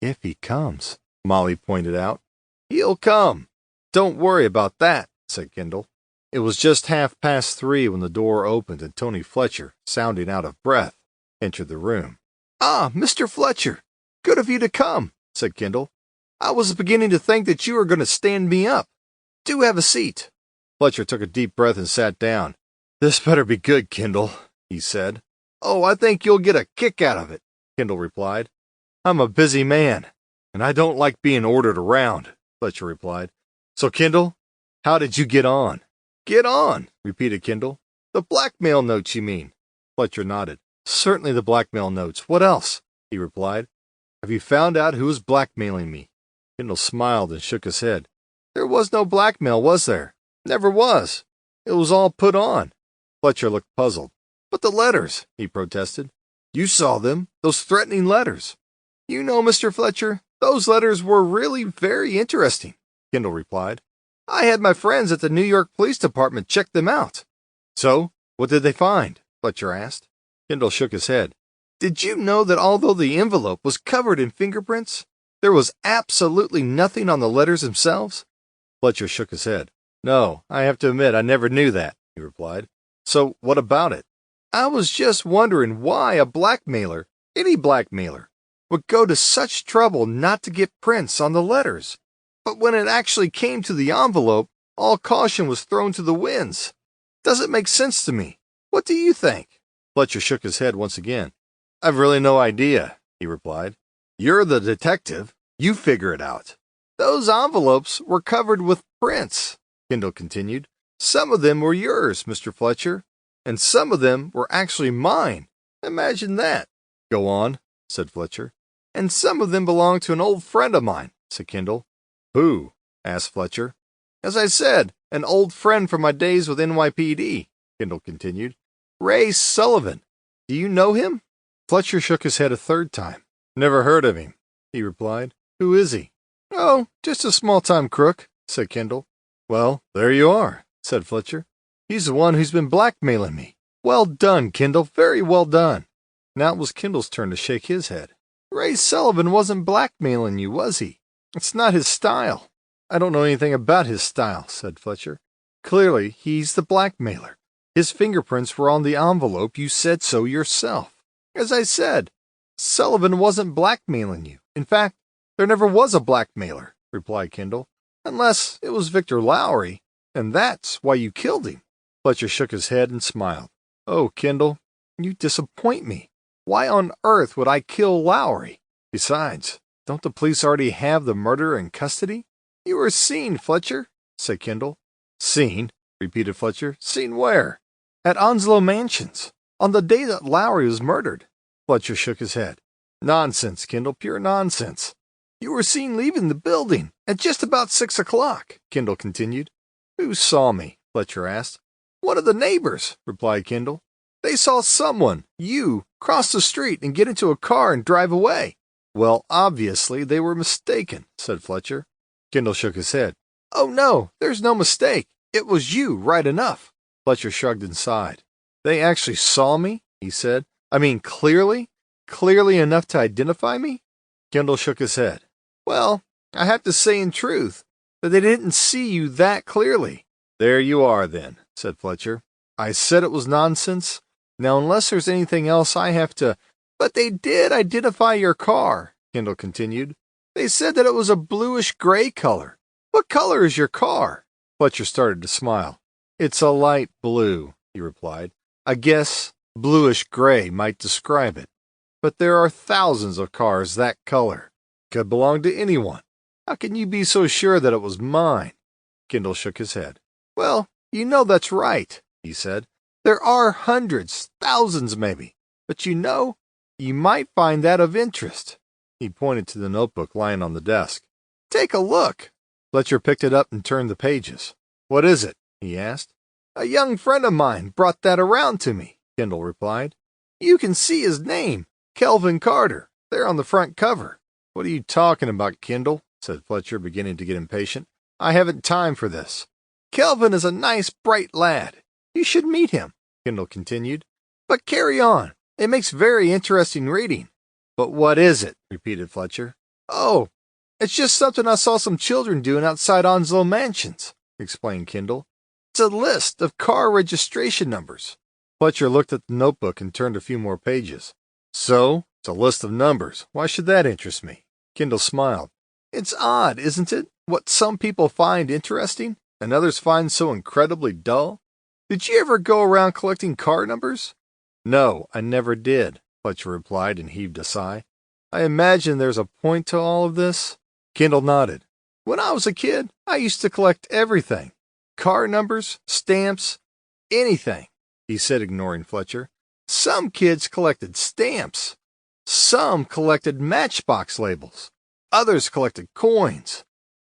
"If he comes," Molly pointed out. "He'll come. Don't worry about that," said Kendall. It was just 3:30 when the door opened and Tony Fletcher, sounding out of breath, entered the room. "Ah, Mr. Fletcher, good of you to come," said Kendall. "I was beginning to think that you were going to stand me up. Do have a seat." Fletcher took a deep breath and sat down. "This better be good, Kendall," he said. "Oh, I think you'll get a kick out of it," Kendall replied. "I'm a busy man, and I don't like being ordered around," Fletcher replied. "So, Kendall, how did you get on?" "Get on," repeated Kendall. "The blackmail notes, you mean?" Fletcher nodded. "Certainly the blackmail notes. What else?" he replied. "Have you found out who was blackmailing me?" Kendall smiled and shook his head. "There was no blackmail, was there?" "Never was. It was all put on." Fletcher looked puzzled. "But the letters," he protested. "You saw them, those threatening letters." "You know, Mr. Fletcher, those letters were really very interesting," Kendall replied. "I had my friends at the New York Police Department check them out." "So, what did they find?" Fletcher asked. Kendall shook his head. Did you know that although the envelope was covered in fingerprints, there was absolutely nothing on the letters themselves? Fletcher shook his head. No, I have to admit I never knew that, he replied. So what about it? I was just wondering why a blackmailer, any blackmailer, would go to such trouble not to get prints on the letters. But when it actually came to the envelope, all caution was thrown to the winds. Doesn't make sense to me. What do you think? Fletcher shook his head once again. I've really no idea, he replied. You're the detective. You figure it out. Those envelopes were covered with prints, Kendall continued. Some of them were yours, Mr. Fletcher, and some of them were actually mine. Imagine that. Go on, said Fletcher. And some of them belonged to an old friend of mine, said Kendall. Who? Asked Fletcher. As I said, an old friend from my days with NYPD, Kendall continued. Ray Sullivan. Do you know him? Fletcher shook his head a third time. Never heard of him, he replied. Who is he? Oh, just a small-time crook, said Kendall. Well, there you are, said Fletcher. He's the one who's been blackmailing me. Well done, Kendall, very well done. Now it was Kendall's turn to shake his head. Ray Sullivan wasn't blackmailing you, was he? It's not his style. I don't know anything about his style, said Fletcher. Clearly, he's the blackmailer. His fingerprints were on the envelope. You said so yourself. As I said, Sullivan wasn't blackmailing you. In fact, there never was a blackmailer, replied Kendall, unless it was Victor Lowry, and that's why you killed him. Fletcher shook his head and smiled. Oh, Kendall, you disappoint me. Why on earth would I kill Lowry? Besides, don't the police already have the murderer in custody? You were seen, Fletcher, said Kendall. Seen? Repeated Fletcher. Seen where? At Onslow Mansions, on the day that Lowry was murdered. Fletcher shook his head. Nonsense, Kendall, pure nonsense. You were seen leaving the building at just about 6 o'clock, Kendall continued. Who saw me? Fletcher asked. One of the neighbors, replied Kendall. They saw someone, you, cross the street and get into a car and drive away. Well, obviously they were mistaken, said Fletcher. Kendall shook his head. Oh, no, there's no mistake. It was you, right enough. Fletcher shrugged and sighed. They actually saw me, he said. I mean, clearly? Clearly enough to identify me? Kendall shook his head. Well, I have to say in truth that they didn't see you that clearly. There you are, then, said Fletcher. I said it was nonsense. Now, unless there's anything else I have to... But they did identify your car, Kendall continued. They said that it was a bluish-gray color. What color is your car? Fletcher started to smile. It's a light blue, he replied. I guess bluish-gray might describe it. But there are thousands of cars that color. Could belong to anyone. How can you be so sure that it was mine? Kendall shook his head. Well, you know that's right, he said. There are hundreds, thousands maybe. But you know, you might find that of interest. He pointed to the notebook lying on the desk. Take a look. Fletcher picked it up and turned the pages. What is it? He asked. A young friend of mine brought that around to me, Kendall replied. You can see his name, Kelvin Carter, there on the front cover. What are you talking about, Kendall? Said Fletcher, beginning to get impatient. I haven't time for this. Kelvin is a nice, bright lad. You should meet him, Kendall continued. But carry on. It makes very interesting reading. But what is it? Repeated Fletcher. Oh, it's just something I saw some children doing outside Onslow Mansions, explained Kendall. It's a list of car registration numbers. Fletcher looked at the notebook and turned a few more pages. So, it's a list of numbers. Why should that interest me? Kendall smiled. It's odd, isn't it, what some people find interesting and others find so incredibly dull? Did you ever go around collecting car numbers? No, I never did, Fletcher replied and heaved a sigh. I imagine there's a point to all of this. Kendall nodded. When I was a kid, I used to collect everything. Car numbers, stamps, anything, he said, ignoring Fletcher. Some kids collected stamps. Some collected matchbox labels. Others collected coins.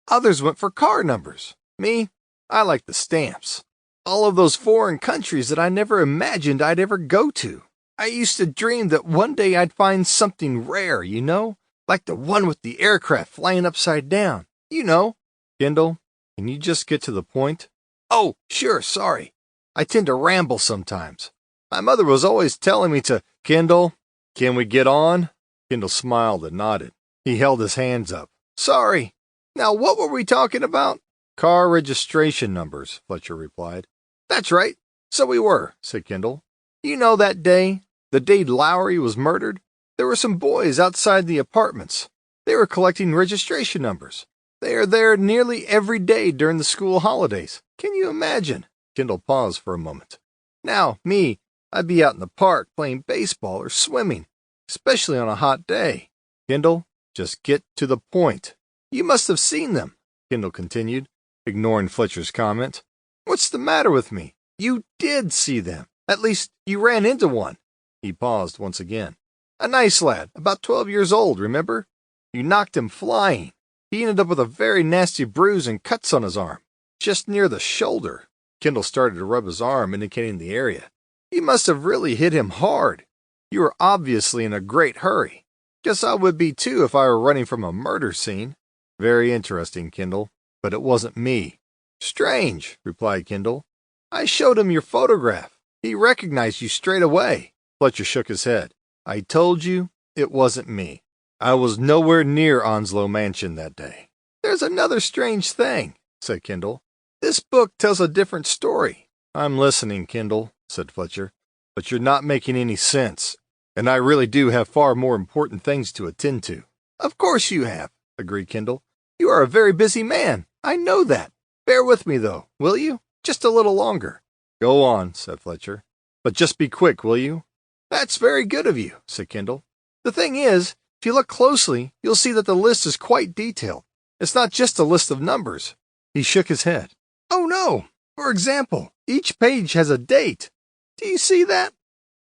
Others went for car numbers. Me, I like the stamps. All of those foreign countries that I never imagined I'd ever go to. I used to dream that one day I'd find something rare, you know, like the one with the aircraft flying upside down. You know. Kendall, can you just get to the point? Oh, sure, sorry. I tend to ramble sometimes. My mother was always telling me to, Kendall, Can we get on? Kendall smiled and nodded. He held his hands up. Sorry. Now what were we talking about? Car registration numbers, Fletcher replied. That's right. So we were, said Kendall. You know that day? The day Lowry was murdered? There were some boys outside the apartments. They were collecting registration numbers. They are there nearly every day during the school holidays. Can you imagine? Kendall paused for a moment. Now, me, I'd be out in the park playing baseball or swimming, especially on a hot day. Kendall, just get to the point. You must have seen them, Kendall continued, ignoring Fletcher's comment. What's the matter with me? You did see them. At least you ran into one. He paused once again. A nice lad, about 12 years old, remember? You knocked him flying. He ended up with a very nasty bruise and cuts on his arm, just near the shoulder. Kendall started to rub his arm, indicating the area. You must have really hit him hard. You were obviously in a great hurry. Guess I would be too if I were running from a murder scene. Very interesting, Kendall, but it wasn't me. Strange, replied Kendall. I showed him your photograph. He recognized you straight away. Fletcher shook his head. I told you it wasn't me. I was nowhere near Onslow Mansion that day. There's another strange thing, said Kendall. This book tells a different story. I'm listening, Kendall, said Fletcher, but you're not making any sense, and I really do have far more important things to attend to. Of course you have, agreed Kendall. You are a very busy man. I know that. Bear with me, though, will you? Just a little longer. Go on, said Fletcher. But just be quick, will you? That's very good of you, said Kendall. The thing is, if you look closely, you'll see that the list is quite detailed. It's not just a list of numbers. He shook his head. Oh, no. For example, each page has a date. Do you see that?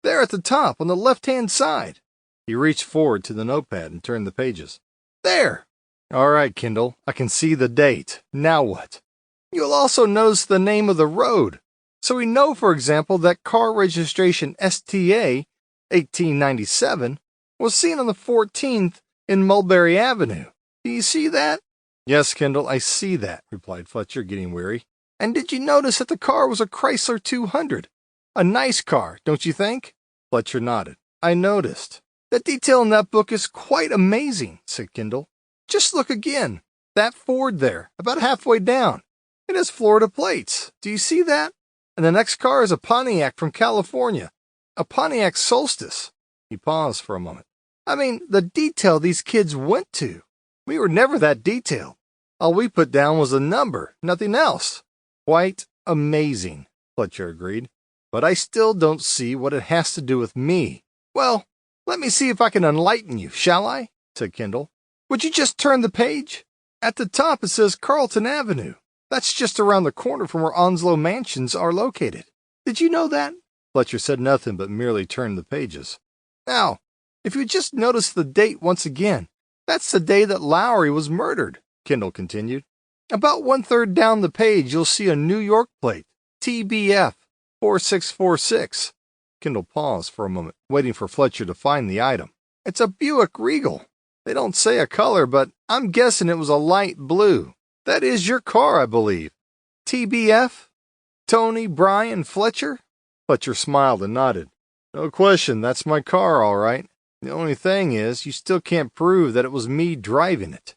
There at the top on the left-hand side. He reached forward to the notepad and turned the pages. There. All right, Kendall, I can see the date. Now what? You'll also notice the name of the road. So we know, for example, that car registration STA 1897 was seen on the 14th in Mulberry Avenue. Do you see that? Yes, Kendall, I see that, replied Fletcher, getting weary. And did you notice that the car was a Chrysler 200? A nice car, don't you think? Fletcher nodded. I noticed. The detail in that book is quite amazing, said Kendall. Just look again. That Ford there, about halfway down. It has Florida plates. Do you see that? And the next car is a Pontiac from California. A Pontiac Solstice. He paused for a moment. I mean, the detail these kids went to. We were never that detailed. All we put down was a number, nothing else. Quite amazing, Fletcher agreed. But I still don't see what it has to do with me. Well, let me see if I can enlighten you, shall I? Said Kendall. Would you just turn the page? At the top it says Carlton Avenue. That's just around the corner from where Onslow Mansions are located. Did you know that? Fletcher said nothing but merely turned the pages. Now, if you just notice the date once again, that's the day that Lowry was murdered, Kendall continued. About 1/3 down the page, you'll see a New York plate, TBF 4646. Kendall paused for a moment, waiting for Fletcher to find the item. It's a Buick Regal. They don't say a color, but I'm guessing it was a light blue. That is your car, I believe. TBF? Tony Brian Fletcher? Fletcher smiled and nodded. No question, that's my car, all right. The only thing is, you still can't prove that it was me driving it.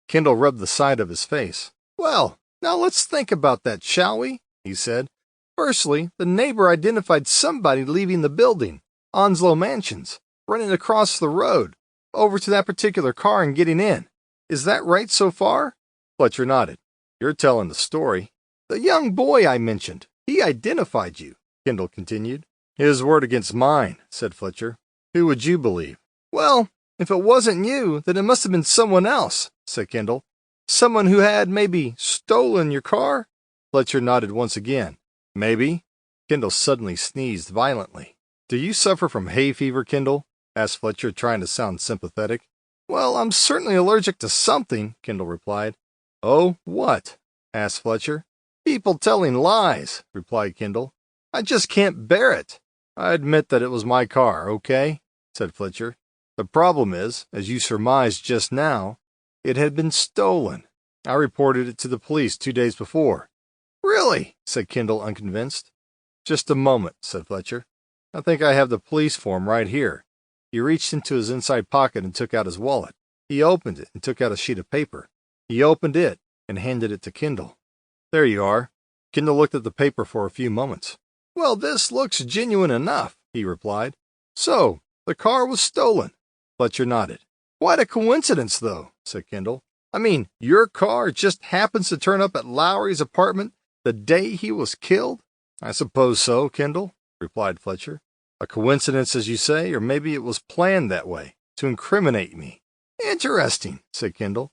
Kendall rubbed the side of his face. Well, now let's think about that, shall we? He said. Firstly, the neighbor identified somebody leaving the building, Onslow Mansions, running across the road, over to that particular car and getting in. Is that right so far? Fletcher nodded. You're telling the story. The young boy I mentioned, he identified you, Kendall continued. His word against mine, said Fletcher. Who would you believe? Well, if it wasn't you, then it must have been someone else, said Kendall. Someone who had maybe stolen your car? Fletcher nodded once again. Maybe. Kendall suddenly sneezed violently. Do you suffer from hay fever, Kendall? Asked Fletcher, trying to sound sympathetic. Well, I'm certainly allergic to something, Kendall replied. Oh, what? Asked Fletcher. People telling lies, replied Kendall. I just can't bear it. I admit that it was my car, okay? Said Fletcher. The problem is, as you surmised just now, it had been stolen. I reported it to the police 2 days before. Really? Said Kendall, unconvinced. Just a moment, said Fletcher. I think I have the police form right here. He reached into his inside pocket and took out his wallet. He opened it and took out a sheet of paper. He opened it and handed it to Kendall. There you are. Kendall looked at the paper for a few moments. Well, this looks genuine enough, he replied. So, the car was stolen. Fletcher nodded. Quite a coincidence, though, said Kendall. I mean, your car just happens to turn up at Lowry's apartment the day he was killed? I suppose so, Kendall, replied Fletcher. A coincidence, as you say, or maybe it was planned that way, to incriminate me. Interesting, said Kendall.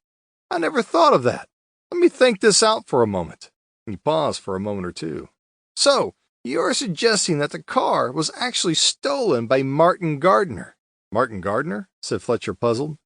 I never thought of that. Let me think this out for a moment. He paused for a moment or two. So, you're suggesting that the car was actually stolen by Martin Gardner? Martin Gardner? Said Fletcher, puzzled.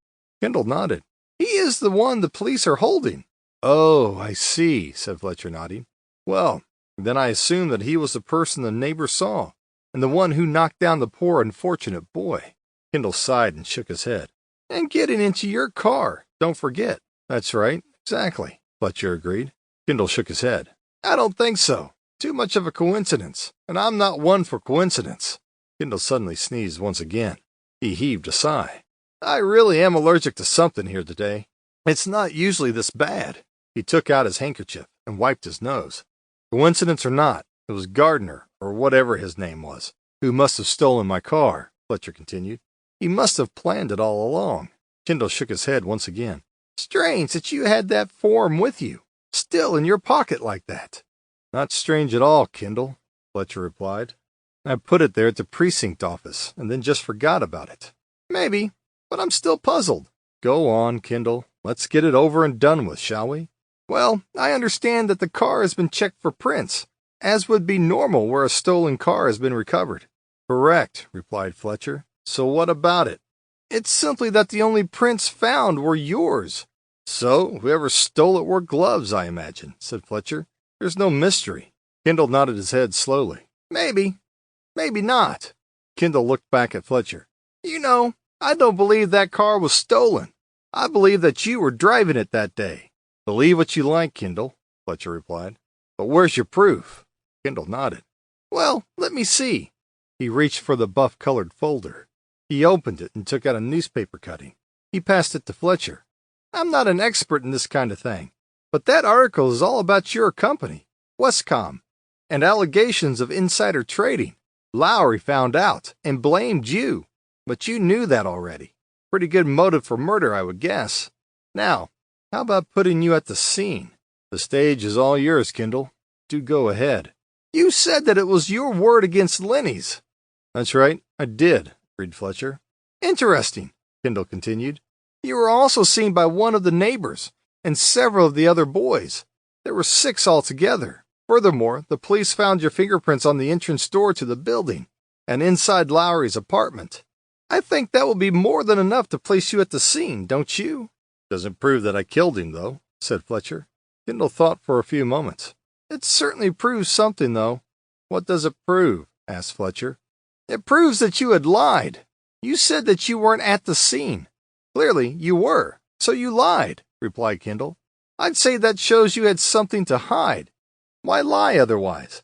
Kendall nodded. He is the one the police are holding. Oh, I see, said Fletcher, nodding. Well, then I assume that he was the person the neighbor saw, and the one who knocked down the poor unfortunate boy. Kendall sighed and shook his head. And getting into your car, don't forget. That's right, exactly, Fletcher agreed. Kendall shook his head. I don't think so. Too much of a coincidence, and I'm not one for coincidence. Kendall suddenly sneezed once again. He heaved a sigh. I really am allergic to something here today. It's not usually this bad. He took out his handkerchief and wiped his nose. Coincidence or not, it was Gardner, or whatever his name was, who must have stolen my car, Fletcher continued. He must have planned it all along. Kendall shook his head once again. Strange that you had that form with you, still in your pocket like that. Not strange at all, Kendall, Fletcher replied. I put it there at the precinct office, and then just forgot about it. Maybe, but I'm still puzzled. Go on, Kendall. Let's get it over and done with, shall we? Well, I understand that the car has been checked for prints, as would be normal where a stolen car has been recovered. Correct, replied Fletcher. So what about it? It's simply that the only prints found were yours. So, whoever stole it wore gloves, I imagine, said Fletcher. There's no mystery. Kendall nodded his head slowly. Maybe. Maybe not. Kendall looked back at Fletcher. You know, I don't believe that car was stolen. I believe that you were driving it that day. Believe what you like, Kendall, Fletcher replied. But where's your proof? Kendall nodded. Well, let me see. He reached for the buff-colored folder. He opened it and took out a newspaper cutting. He passed it to Fletcher. I'm not an expert in this kind of thing, but that article is all about your company, Westcom, and allegations of insider trading. Lowry found out and blamed you, but you knew that already. Pretty good motive for murder, I would guess. Now, how about putting you at the scene? The stage is all yours, Kendall. Do go ahead. You said that it was your word against Lenny's. That's right, I did, agreed Fletcher. Interesting, Kendall continued. You were also seen by one of the neighbors and several of the other boys. There were 6 altogether. Furthermore, the police found your fingerprints on the entrance door to the building and inside Lowry's apartment. I think that will be more than enough to place you at the scene, don't you? Doesn't prove that I killed him, though, said Fletcher. Kendall thought for a few moments. It certainly proves something, though. What does it prove? Asked Fletcher. It proves that you had lied. You said that you weren't at the scene. Clearly, you were, so you lied, replied Kendall. I'd say that shows you had something to hide. Why lie otherwise?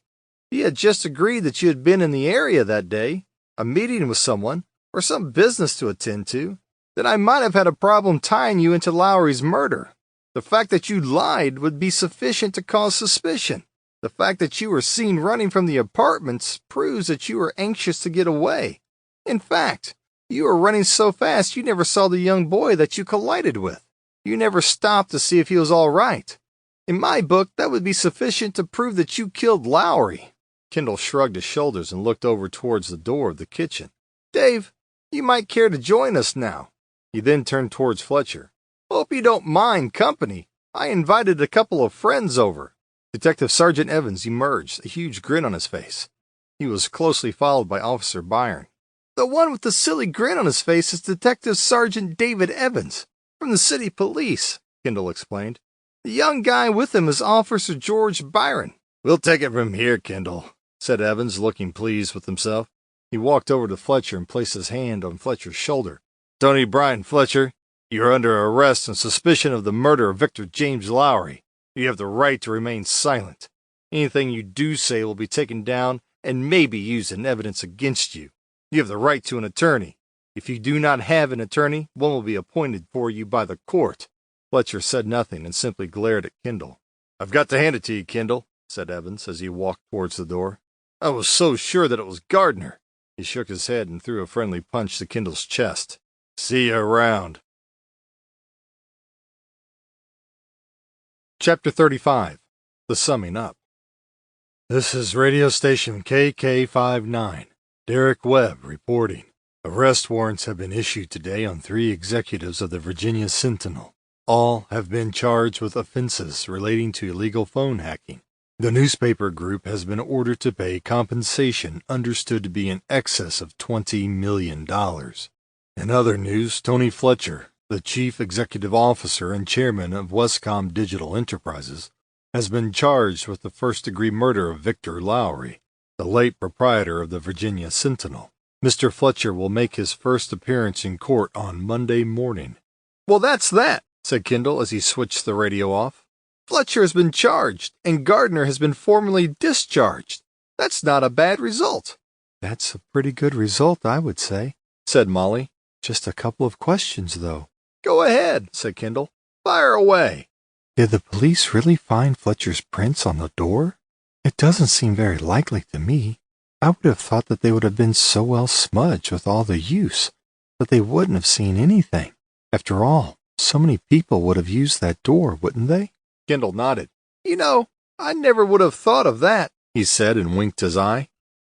If you had just agreed that you had been in the area that day, a meeting with someone, or some business to attend to, then I might have had a problem tying you into Lowry's murder. The fact that you lied would be sufficient to cause suspicion. The fact that you were seen running from the apartments proves that you were anxious to get away. In fact, you were running so fast you never saw the young boy that you collided with. You never stopped to see if he was all right. In my book, that would be sufficient to prove that you killed Lowry. Kendall shrugged his shoulders and looked over towards the door of the kitchen. Dave, you might care to join us now. He then turned towards Fletcher. Hope you don't mind company. I invited a couple of friends over. Detective Sergeant Evans emerged, a huge grin on his face. He was closely followed by Officer Byron. The one with the silly grin on his face is Detective Sergeant David Evans, from the city police, Kendall explained. The young guy with him is Officer George Byron. We'll take it from here, Kendall, said Evans, looking pleased with himself. He walked over to Fletcher and placed his hand on Fletcher's shoulder. Tony Bryan Fletcher, you are under arrest on suspicion of the murder of Victor James Lowry. You have the right to remain silent. Anything you do say will be taken down and may be used in evidence against you. You have the right to an attorney. If you do not have an attorney, one will be appointed for you by the court." Fletcher said nothing and simply glared at Kendall. "I've got to hand it to you, Kendall," said Evans as he walked towards the door. "I was so sure that it was Gardner." He shook his head and threw a friendly punch to Kendall's chest. "See you around." Chapter 35. The Summing Up. This is radio station KK59. Derek Webb reporting. Arrest warrants have been issued today on 3 executives of the Virginia Sentinel. All have been charged with offenses relating to illegal phone hacking. The newspaper group has been ordered to pay compensation understood to be in excess of $20 million. In other news, Tony Fletcher, the chief executive officer and chairman of Westcom Digital Enterprises, has been charged with the first-degree murder of Victor Lowry, the late proprietor of the Virginia Sentinel. Mr. Fletcher will make his first appearance in court on Monday morning. "Well, that's that," said Kendall as he switched the radio off. "Fletcher has been charged, and Gardner has been formally discharged. That's not a bad result." "That's a pretty good result, I would say," said Molly. "Just a couple of questions, though." "Go ahead," said Kendall. "Fire away." "Did the police really find Fletcher's prints on the door? It doesn't seem very likely to me. I would have thought that they would have been so well smudged with all the use that they wouldn't have seen anything. After all, so many people would have used that door, wouldn't they?" Kendall nodded. "You know, I never would have thought of that," he said and winked his eye.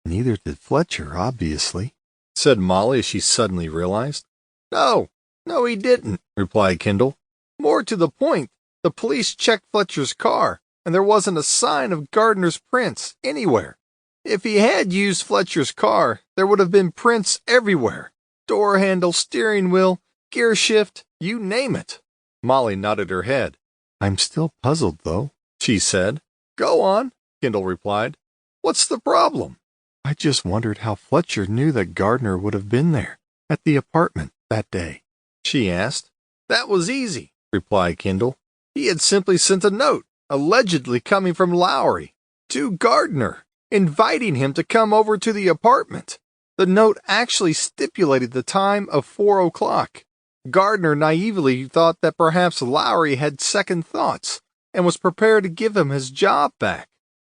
"Neither did Fletcher, obviously," said Molly as she suddenly realized. No, he didn't," replied Kendall. "More to the point, the police checked Fletcher's car, and there wasn't a sign of Gardner's prints anywhere. If he had used Fletcher's car, there would have been prints everywhere. Door handle, steering wheel, gear shift, you name it." Molly nodded her head. "I'm still puzzled, though," she said. "Go on," Kendall replied. "What's the problem?" "I just wondered how Fletcher knew that Gardner would have been there, at the apartment, that day," she asked. "That was easy," replied Kendall. "He had simply sent a note, allegedly coming from Lowry, to Gardner, inviting him to come over to the apartment. The note actually stipulated the time of 4 o'clock. Gardner naively thought that perhaps Lowry had second thoughts and was prepared to give him his job back.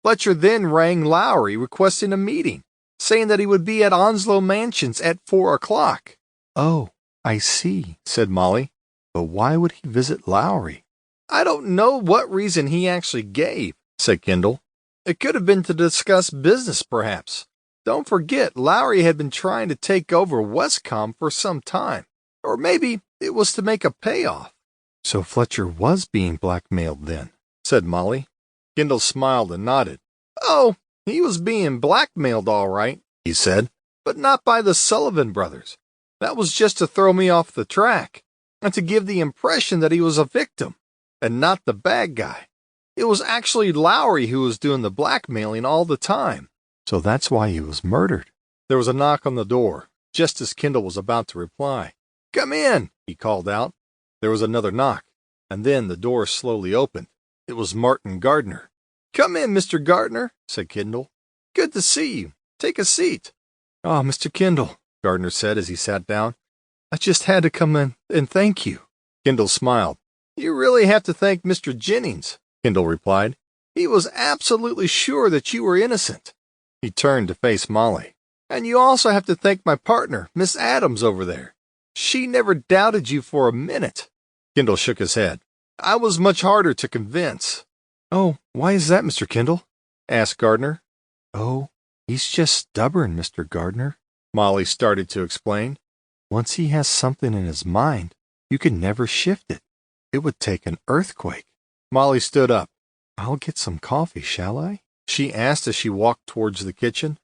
Fletcher then rang Lowry requesting a meeting, saying that he would be at Onslow Mansions at 4 o'clock. "Oh, I see," said Molly. "But why would he visit Lowry?" "I don't know what reason he actually gave," said Kendall. "It could have been to discuss business, perhaps. Don't forget, Lowry had been trying to take over Westcom for some time. Or maybe it was to make a payoff." "So Fletcher was being blackmailed then," said Molly. Kendall smiled and nodded. "Oh, he was being blackmailed all right," he said, "but not by the Sullivan brothers. That was just to throw me off the track, and to give the impression that he was a victim, and not the bad guy. It was actually Lowry who was doing the blackmailing all the time." "So that's why he was murdered." There was a knock on the door, just as Kendall was about to reply. "Come in," he called out. There was another knock, and then the door slowly opened. It was Martin Gardner. "Come in, Mr. Gardner," said Kendall. "Good to see you. Take a seat." "Oh, Mr. Kendall," Gardner said as he sat down. "I just had to come in and thank you." Kendall smiled. "You really have to thank Mr. Jennings," Kendall replied. "He was absolutely sure that you were innocent." He turned to face Molly. "And you also have to thank my partner, Miss Adams, over there. She never doubted you for a minute." Kendall shook his head. "I was much harder to convince." "Oh, why is that, Mr. Kendall?" asked Gardner. "Oh, he's just stubborn, Mr. Gardner," Molly started to explain. "Once he has something in his mind, you can never shift it. It would take an earthquake." Molly stood up. "I'll get some coffee, shall I?" she asked as she walked towards the kitchen.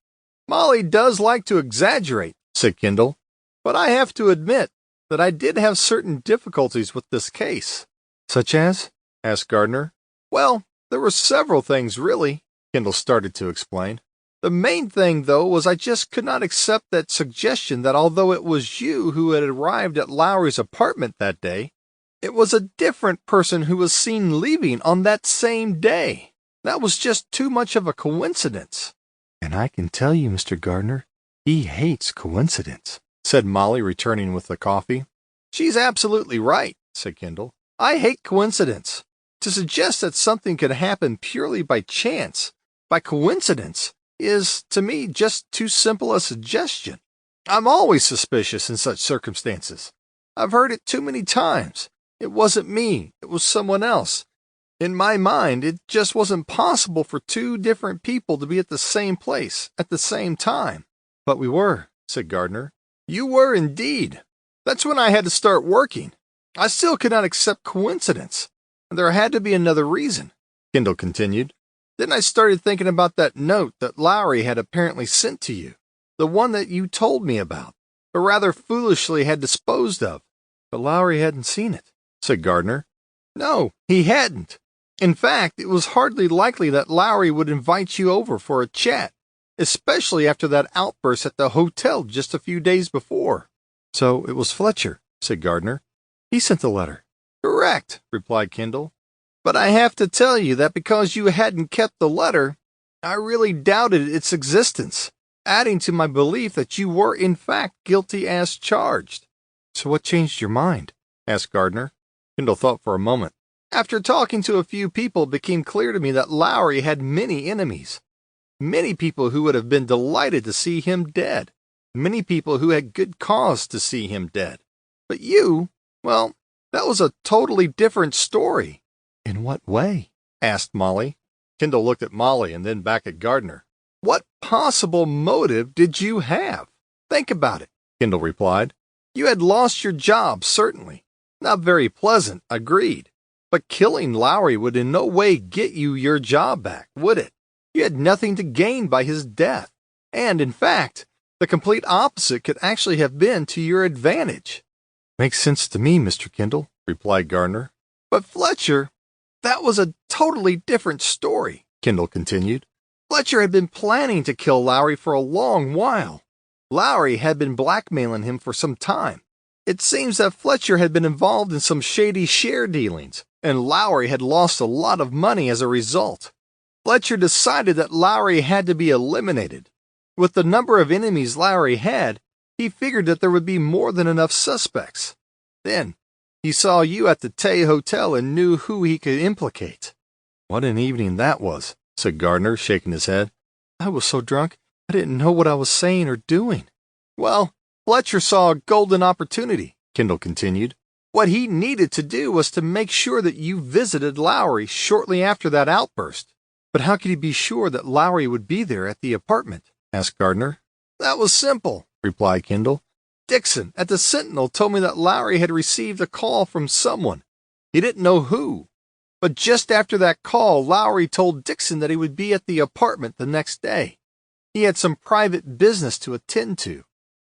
"Molly does like to exaggerate," said Kendall, "but I have to admit that I did have certain difficulties with this case." "Such as?" asked Gardner. "Well, there were several things, really," Kendall started to explain. "The main thing, though, was I just could not accept that suggestion that although it was you who had arrived at Lowry's apartment that day, it was a different person who was seen leaving on that same day. That was just too much of a coincidence." "And I can tell you, Mr. Gardner, he hates coincidence." said Molly, returning with the coffee. She's absolutely right, said Kendall. I hate coincidence. To suggest that something could happen purely by chance, by coincidence, is, to me, just too simple a suggestion. I'm always suspicious in such circumstances. I've heard it too many times. It wasn't me, it was someone else. In my mind, it just wasn't possible for two different people to be at the same place at the same time. But we were, said Gardner. You were indeed. That's when I had to start working. I still could not accept coincidence. There had to be another reason, Kendall continued. Then I started thinking about that note that Lowry had apparently sent to you, the one that you told me about, but rather foolishly had disposed of. But Lowry hadn't seen it, said Gardner. No, he hadn't. In fact, it was hardly likely that Lowry would invite you over for a chat, especially after that outburst at the hotel just a few days before. So it was Fletcher, said Gardner. He sent the letter. Correct, replied Kendall. But I have to tell you that because you hadn't kept the letter, I really doubted its existence, adding to my belief that you were in fact guilty as charged. So what changed your mind? Asked Gardner. Kendall thought for a moment. After talking to a few people, it became clear to me that Lowry had many enemies. Many people who would have been delighted to see him dead. Many people who had good cause to see him dead. But you, well, that was a totally different story. In what way? Asked Molly. Kendall looked at Molly and then back at Gardner. What possible motive did you have? Think about it, Kendall replied. You had lost your job, certainly. Not very pleasant, agreed. But killing Lowry would in no way get you your job back, would it? You had nothing to gain by his death. And, in fact, the complete opposite could actually have been to your advantage. Makes sense to me, Mr. Kendall, replied Gardner. But Fletcher, that was a totally different story, Kendall continued. Fletcher had been planning to kill Lowry for a long while. Lowry had been blackmailing him for some time. It seems that Fletcher had been involved in some shady share dealings, and Lowry had lost a lot of money as a result. Fletcher decided that Lowry had to be eliminated. With the number of enemies Lowry had, he figured that there would be more than enough suspects. Then, he saw you at the Tay Hotel and knew who he could implicate. What an evening that was, said Gardner, shaking his head. I was so drunk, I didn't know what I was saying or doing. Well, Fletcher saw a golden opportunity, Kendall continued. What he needed to do was to make sure that you visited Lowry shortly after that outburst. But how could he be sure that Lowry would be there at the apartment? Asked Gardner. That was simple, replied Kendall. Dixon at the Sentinel told me that Lowry had received a call from someone. He didn't know who. But just after that call, Lowry told Dixon that he would be at the apartment the next day. He had some private business to attend to.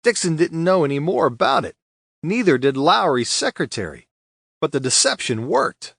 Dixon didn't know any more about it. Neither did Lowry's secretary. But the deception worked.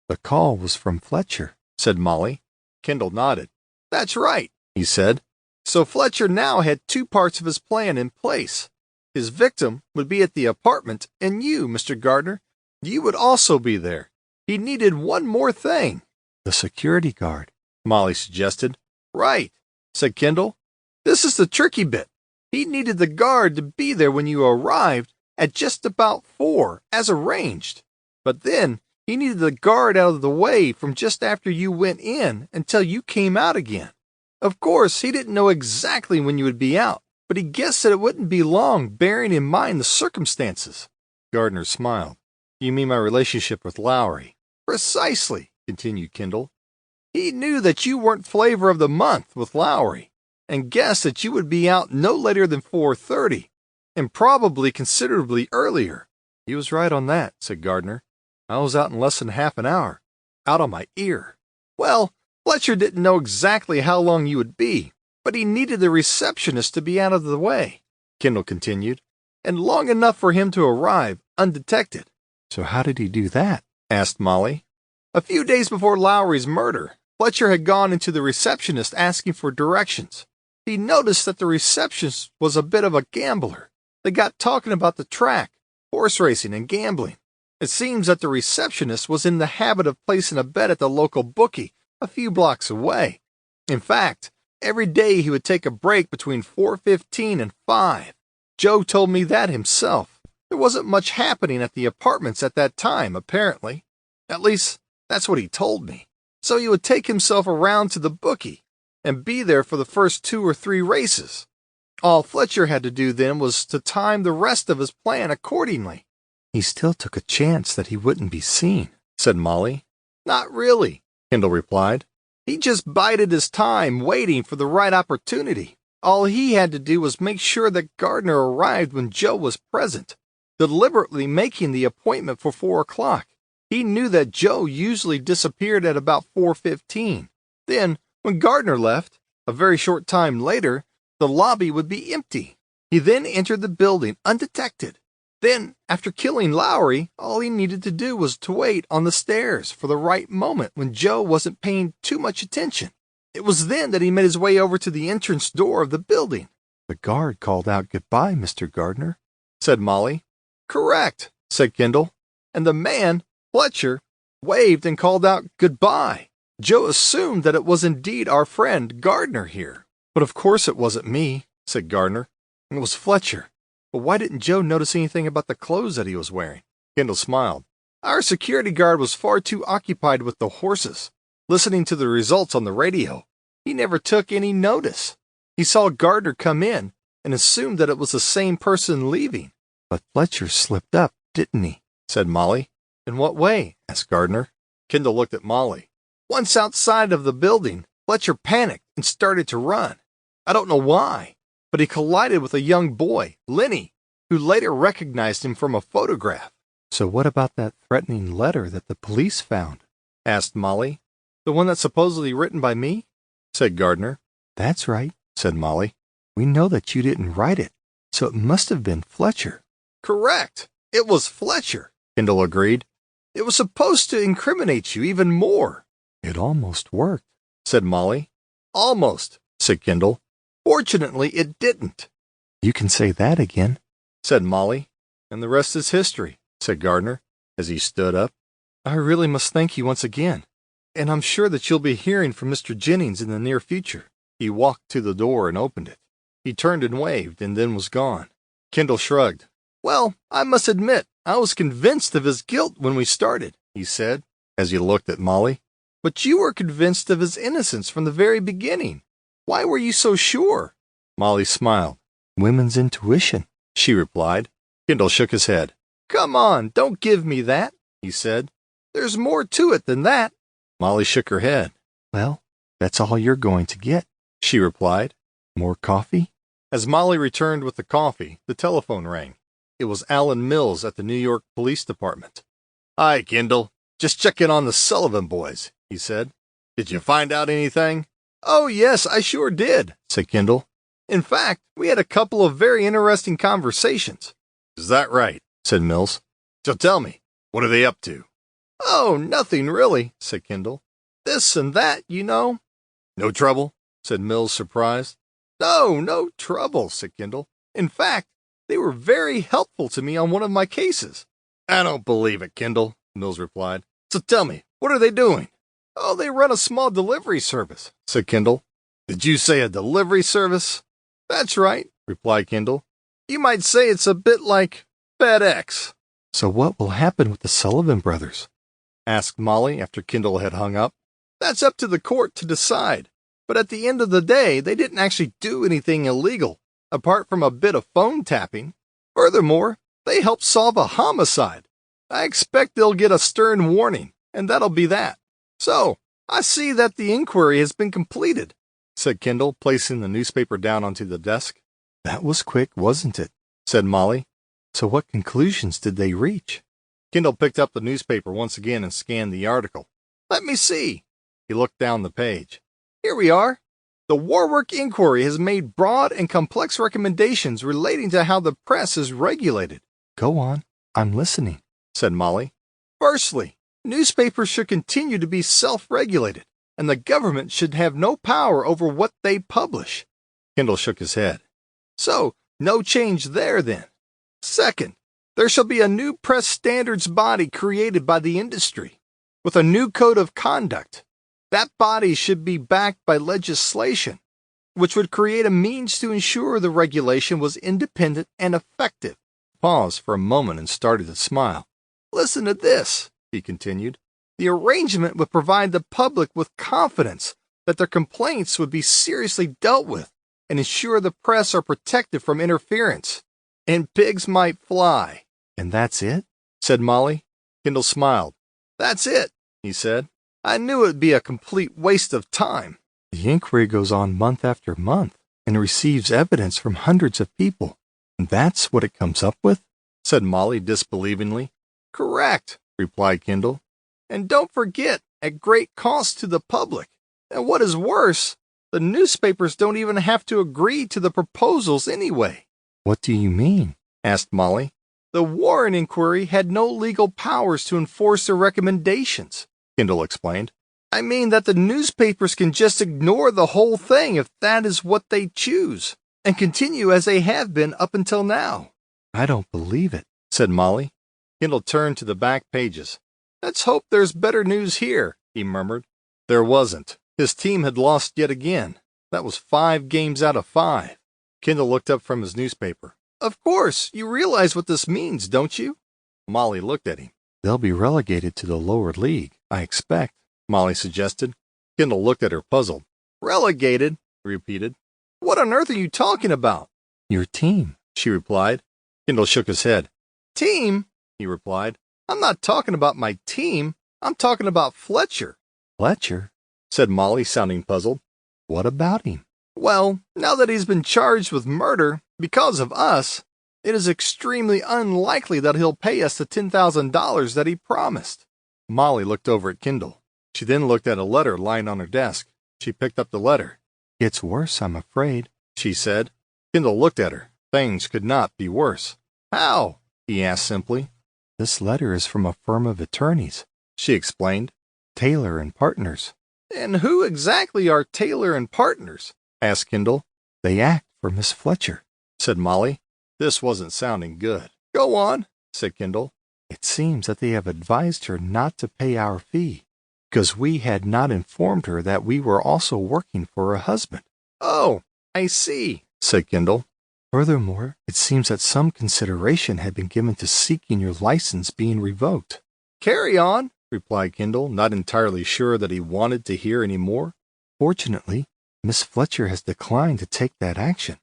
The call was from Fletcher, said Molly. Kendall nodded. That's right, he said. So Fletcher now had two parts of his plan in place. His victim would be at the apartment, and you, Mr. Gardner, you would also be there. He needed one more thing. The security guard, Molly suggested. Right, said Kendall. This is the tricky bit. He needed the guard to be there when you arrived at just about 4, as arranged. But then he needed the guard out of the way from just after you went in until you came out again. Of course, he didn't know exactly when you would be out, but he guessed that it wouldn't be long, bearing in mind the circumstances. Gardner smiled. You mean my relationship with Lowry? Precisely, continued Kendall. He knew that you weren't flavor of the month with Lowry, and guessed that you would be out no later than 4:30, and probably considerably earlier. He was right on that, said Gardner. I was out in less than half an hour, out on my ear. Well, Fletcher didn't know exactly how long you would be, but he needed the receptionist to be out of the way, Kendall continued, and long enough for him to arrive undetected. So how did he do that? Asked Molly. A few days before Lowry's murder, Fletcher had gone into the receptionist asking for directions. He noticed that the receptionist was a bit of a gambler. They got talking about the track, horse racing, and gambling. It seems that the receptionist was in the habit of placing a bet at the local bookie a few blocks away. In fact, every day he would take a break between 4:15 and 5. Joe told me that himself. There wasn't much happening at the apartments at that time, apparently. At least, that's what he told me. So he would take himself around to the bookie and be there for the first 2 or 3 races. All Fletcher had to do then was to time the rest of his plan accordingly. He still took a chance that he wouldn't be seen, said Molly. Not really, Kendall replied. He just bided his time waiting for the right opportunity. All he had to do was make sure that Gardner arrived when Joe was present, deliberately making the appointment for 4 o'clock. He knew that Joe usually disappeared at about 4:15. Then, when Gardner left, a very short time later, the lobby would be empty. He then entered the building undetected. Then, after killing Lowry, all he needed to do was to wait on the stairs for the right moment when Joe wasn't paying too much attention. It was then that he made his way over to the entrance door of the building. The guard called out, "Goodbye, Mr. Gardner," said Molly. Correct, said Kendall. And the man, Fletcher, waved and called out, "Goodbye." Joe assumed that it was indeed our friend Gardner here. But of course it wasn't me, said Gardner. It was Fletcher. But why didn't Joe notice anything about the clothes that he was wearing? Kendall smiled. Our security guard was far too occupied with the horses, listening to the results on the radio. He never took any notice. He saw Gardner come in and assumed that it was the same person leaving. But Fletcher slipped up, didn't he? Said Molly. In what way? Asked Gardner. Kendall looked at Molly. Once outside of the building, Fletcher panicked and started to run. I don't know why, but he collided with a young boy, Lenny, who later recognized him from a photograph. So what about that threatening letter that the police found? Asked Molly. The one that's supposedly written by me? Said Gardner. That's right, said Molly. We know that you didn't write it, so it must have been Fletcher. Correct. It was Fletcher, Kendall agreed. It was supposed to incriminate you even more. It almost worked, said Molly. Almost, said Kendall. Fortunately, it didn't. You can say that again, said Molly. And the rest is history, said Gardner, as he stood up. I really must thank you once again, and I'm sure that you'll be hearing from Mr. Jennings in the near future. He walked to the door and opened it. He turned and waved, and then was gone. Kendall shrugged. Well, I must admit, I was convinced of his guilt when we started, he said, as he looked at Molly. But you were convinced of his innocence from the very beginning. Why were you so sure? Molly smiled. Women's intuition, she replied. Kendall shook his head. Come on, don't give me that, he said. There's more to it than that. Molly shook her head. Well, that's all you're going to get, she replied. More coffee? As Molly returned with the coffee, the telephone rang. It was Alan Mills at the New York Police Department. Hi, Kendall. Just checking on the Sullivan boys, he said. Did you find out anything? Oh, yes, I sure did, said Kendall. In fact, we had a couple of very interesting conversations. Is that right? Said Mills. So tell me, what are they up to? Oh, nothing really, said Kendall. This and that, you know. No trouble? Said Mills, surprised. No trouble, said Kendall. In fact, they were very helpful to me on one of my cases. I don't believe it, Kendall, Mills replied. So tell me, what are they doing? Oh, they run a small delivery service, said Kendall. Did you say a delivery service? That's right, replied Kendall. You might say it's a bit like FedEx. So what will happen with the Sullivan brothers? Asked Molly after Kendall had hung up. That's up to the court to decide. But at the end of the day, they didn't actually do anything illegal, apart from a bit of phone tapping. Furthermore, they helped solve a homicide. I expect they'll get a stern warning, and that'll be that. So, I see that the inquiry has been completed, said Kendall, placing the newspaper down onto the desk. That was quick, wasn't it? Said Molly. So what conclusions did they reach? Kendall picked up the newspaper once again and scanned the article. Let me see. He looked down the page. Here we are. The Warwick Inquiry has made broad and complex recommendations relating to how the press is regulated. Go on. I'm listening, said Molly. Firstly, newspapers should continue to be self-regulated, and the government should have no power over what they publish. Kendall shook his head. So, no change there then. Second, there shall be a new press standards body created by the industry, with a new code of conduct. That body should be backed by legislation. which would create a means to ensure the regulation was independent and effective. Paused for a moment and started to smile. Listen to this, he continued. The arrangement would provide the public with confidence that their complaints would be seriously dealt with and ensure the press are protected from interference. And pigs might fly. And that's it? Said Molly. Kendall smiled. That's it, he said. I knew it would be a complete waste of time. The inquiry goes on month after month and receives evidence from hundreds of people. And that's what it comes up with? Said Molly disbelievingly. Correct, replied Kendall. And don't forget, at great cost to the public. And what is worse, the newspapers don't even have to agree to the proposals anyway. What do you mean? Asked Molly. The Warren inquiry had no legal powers to enforce their recommendations, Kendall explained. I mean that the newspapers can just ignore the whole thing if that is what they choose, and continue as they have been up until now. I don't believe it, said Molly. Kendall turned to the back pages. Let's hope there's better news here, he murmured. There wasn't. His team had lost yet again. That was 5 games out of 5. Kendall looked up from his newspaper. Of course, you realize what this means, don't you? Molly looked at him. They'll be relegated to the lower league, I expect, Molly suggested. Kendall looked at her puzzled. Relegated? He repeated. What on earth are you talking about? Your team, she replied. Kendall shook his head. Team? He replied. I'm not talking about my team. I'm talking about Fletcher. Fletcher? Said Molly, sounding puzzled. What about him? Well, now that he's been charged with murder because of us, it is extremely unlikely that he'll pay us the $10,000 that he promised. Molly looked over at Kendall. She then looked at a letter lying on her desk. She picked up the letter. It's worse, I'm afraid, she said. Kendall looked at her. Things could not be worse. How? He asked simply. This letter is from a firm of attorneys, she explained. Taylor and Partners. And who exactly are Taylor and Partners? Asked Kendall. They act for Miss Fletcher, said Molly. This wasn't sounding good. Go on, said Kendall. It seems that they have advised her not to pay our fee, because we had not informed her that we were also working for her husband. Oh, I see, said Kendall. Furthermore, it seems that some consideration had been given to seeking your license being revoked. Carry on, replied Kendall, not entirely sure that he wanted to hear any more. Fortunately, Miss Fletcher has declined to take that action.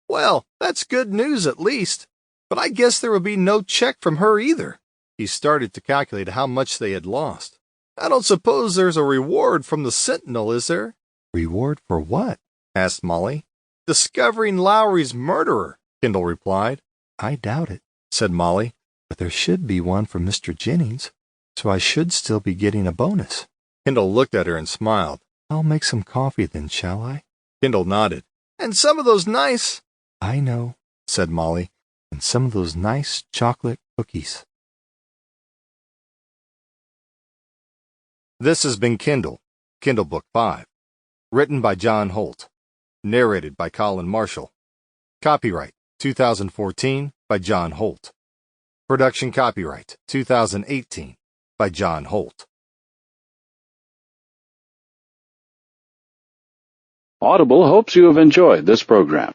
Well, that's good news at least, but I guess there will be no check from her either. He started to calculate how much they had lost. I don't suppose there's a reward from the Sentinel, is there? Reward for what? Asked Molly. Discovering Lowry's murderer, Kendall replied. I doubt it, said Molly, but there should be one for Mr. Jennings, so I should still be getting a bonus. Kendall looked at her and smiled. I'll make some coffee then, shall I? Kendall nodded. And some of those nice... I know, said Molly, and some of those nice chocolate cookies. This has been Kendall, Kindle Book 5, written by John Holt, narrated by Colin Marshall. Copyright 2014 by John Holt. Production copyright 2018 by John Holt. Audible hopes you have enjoyed this program.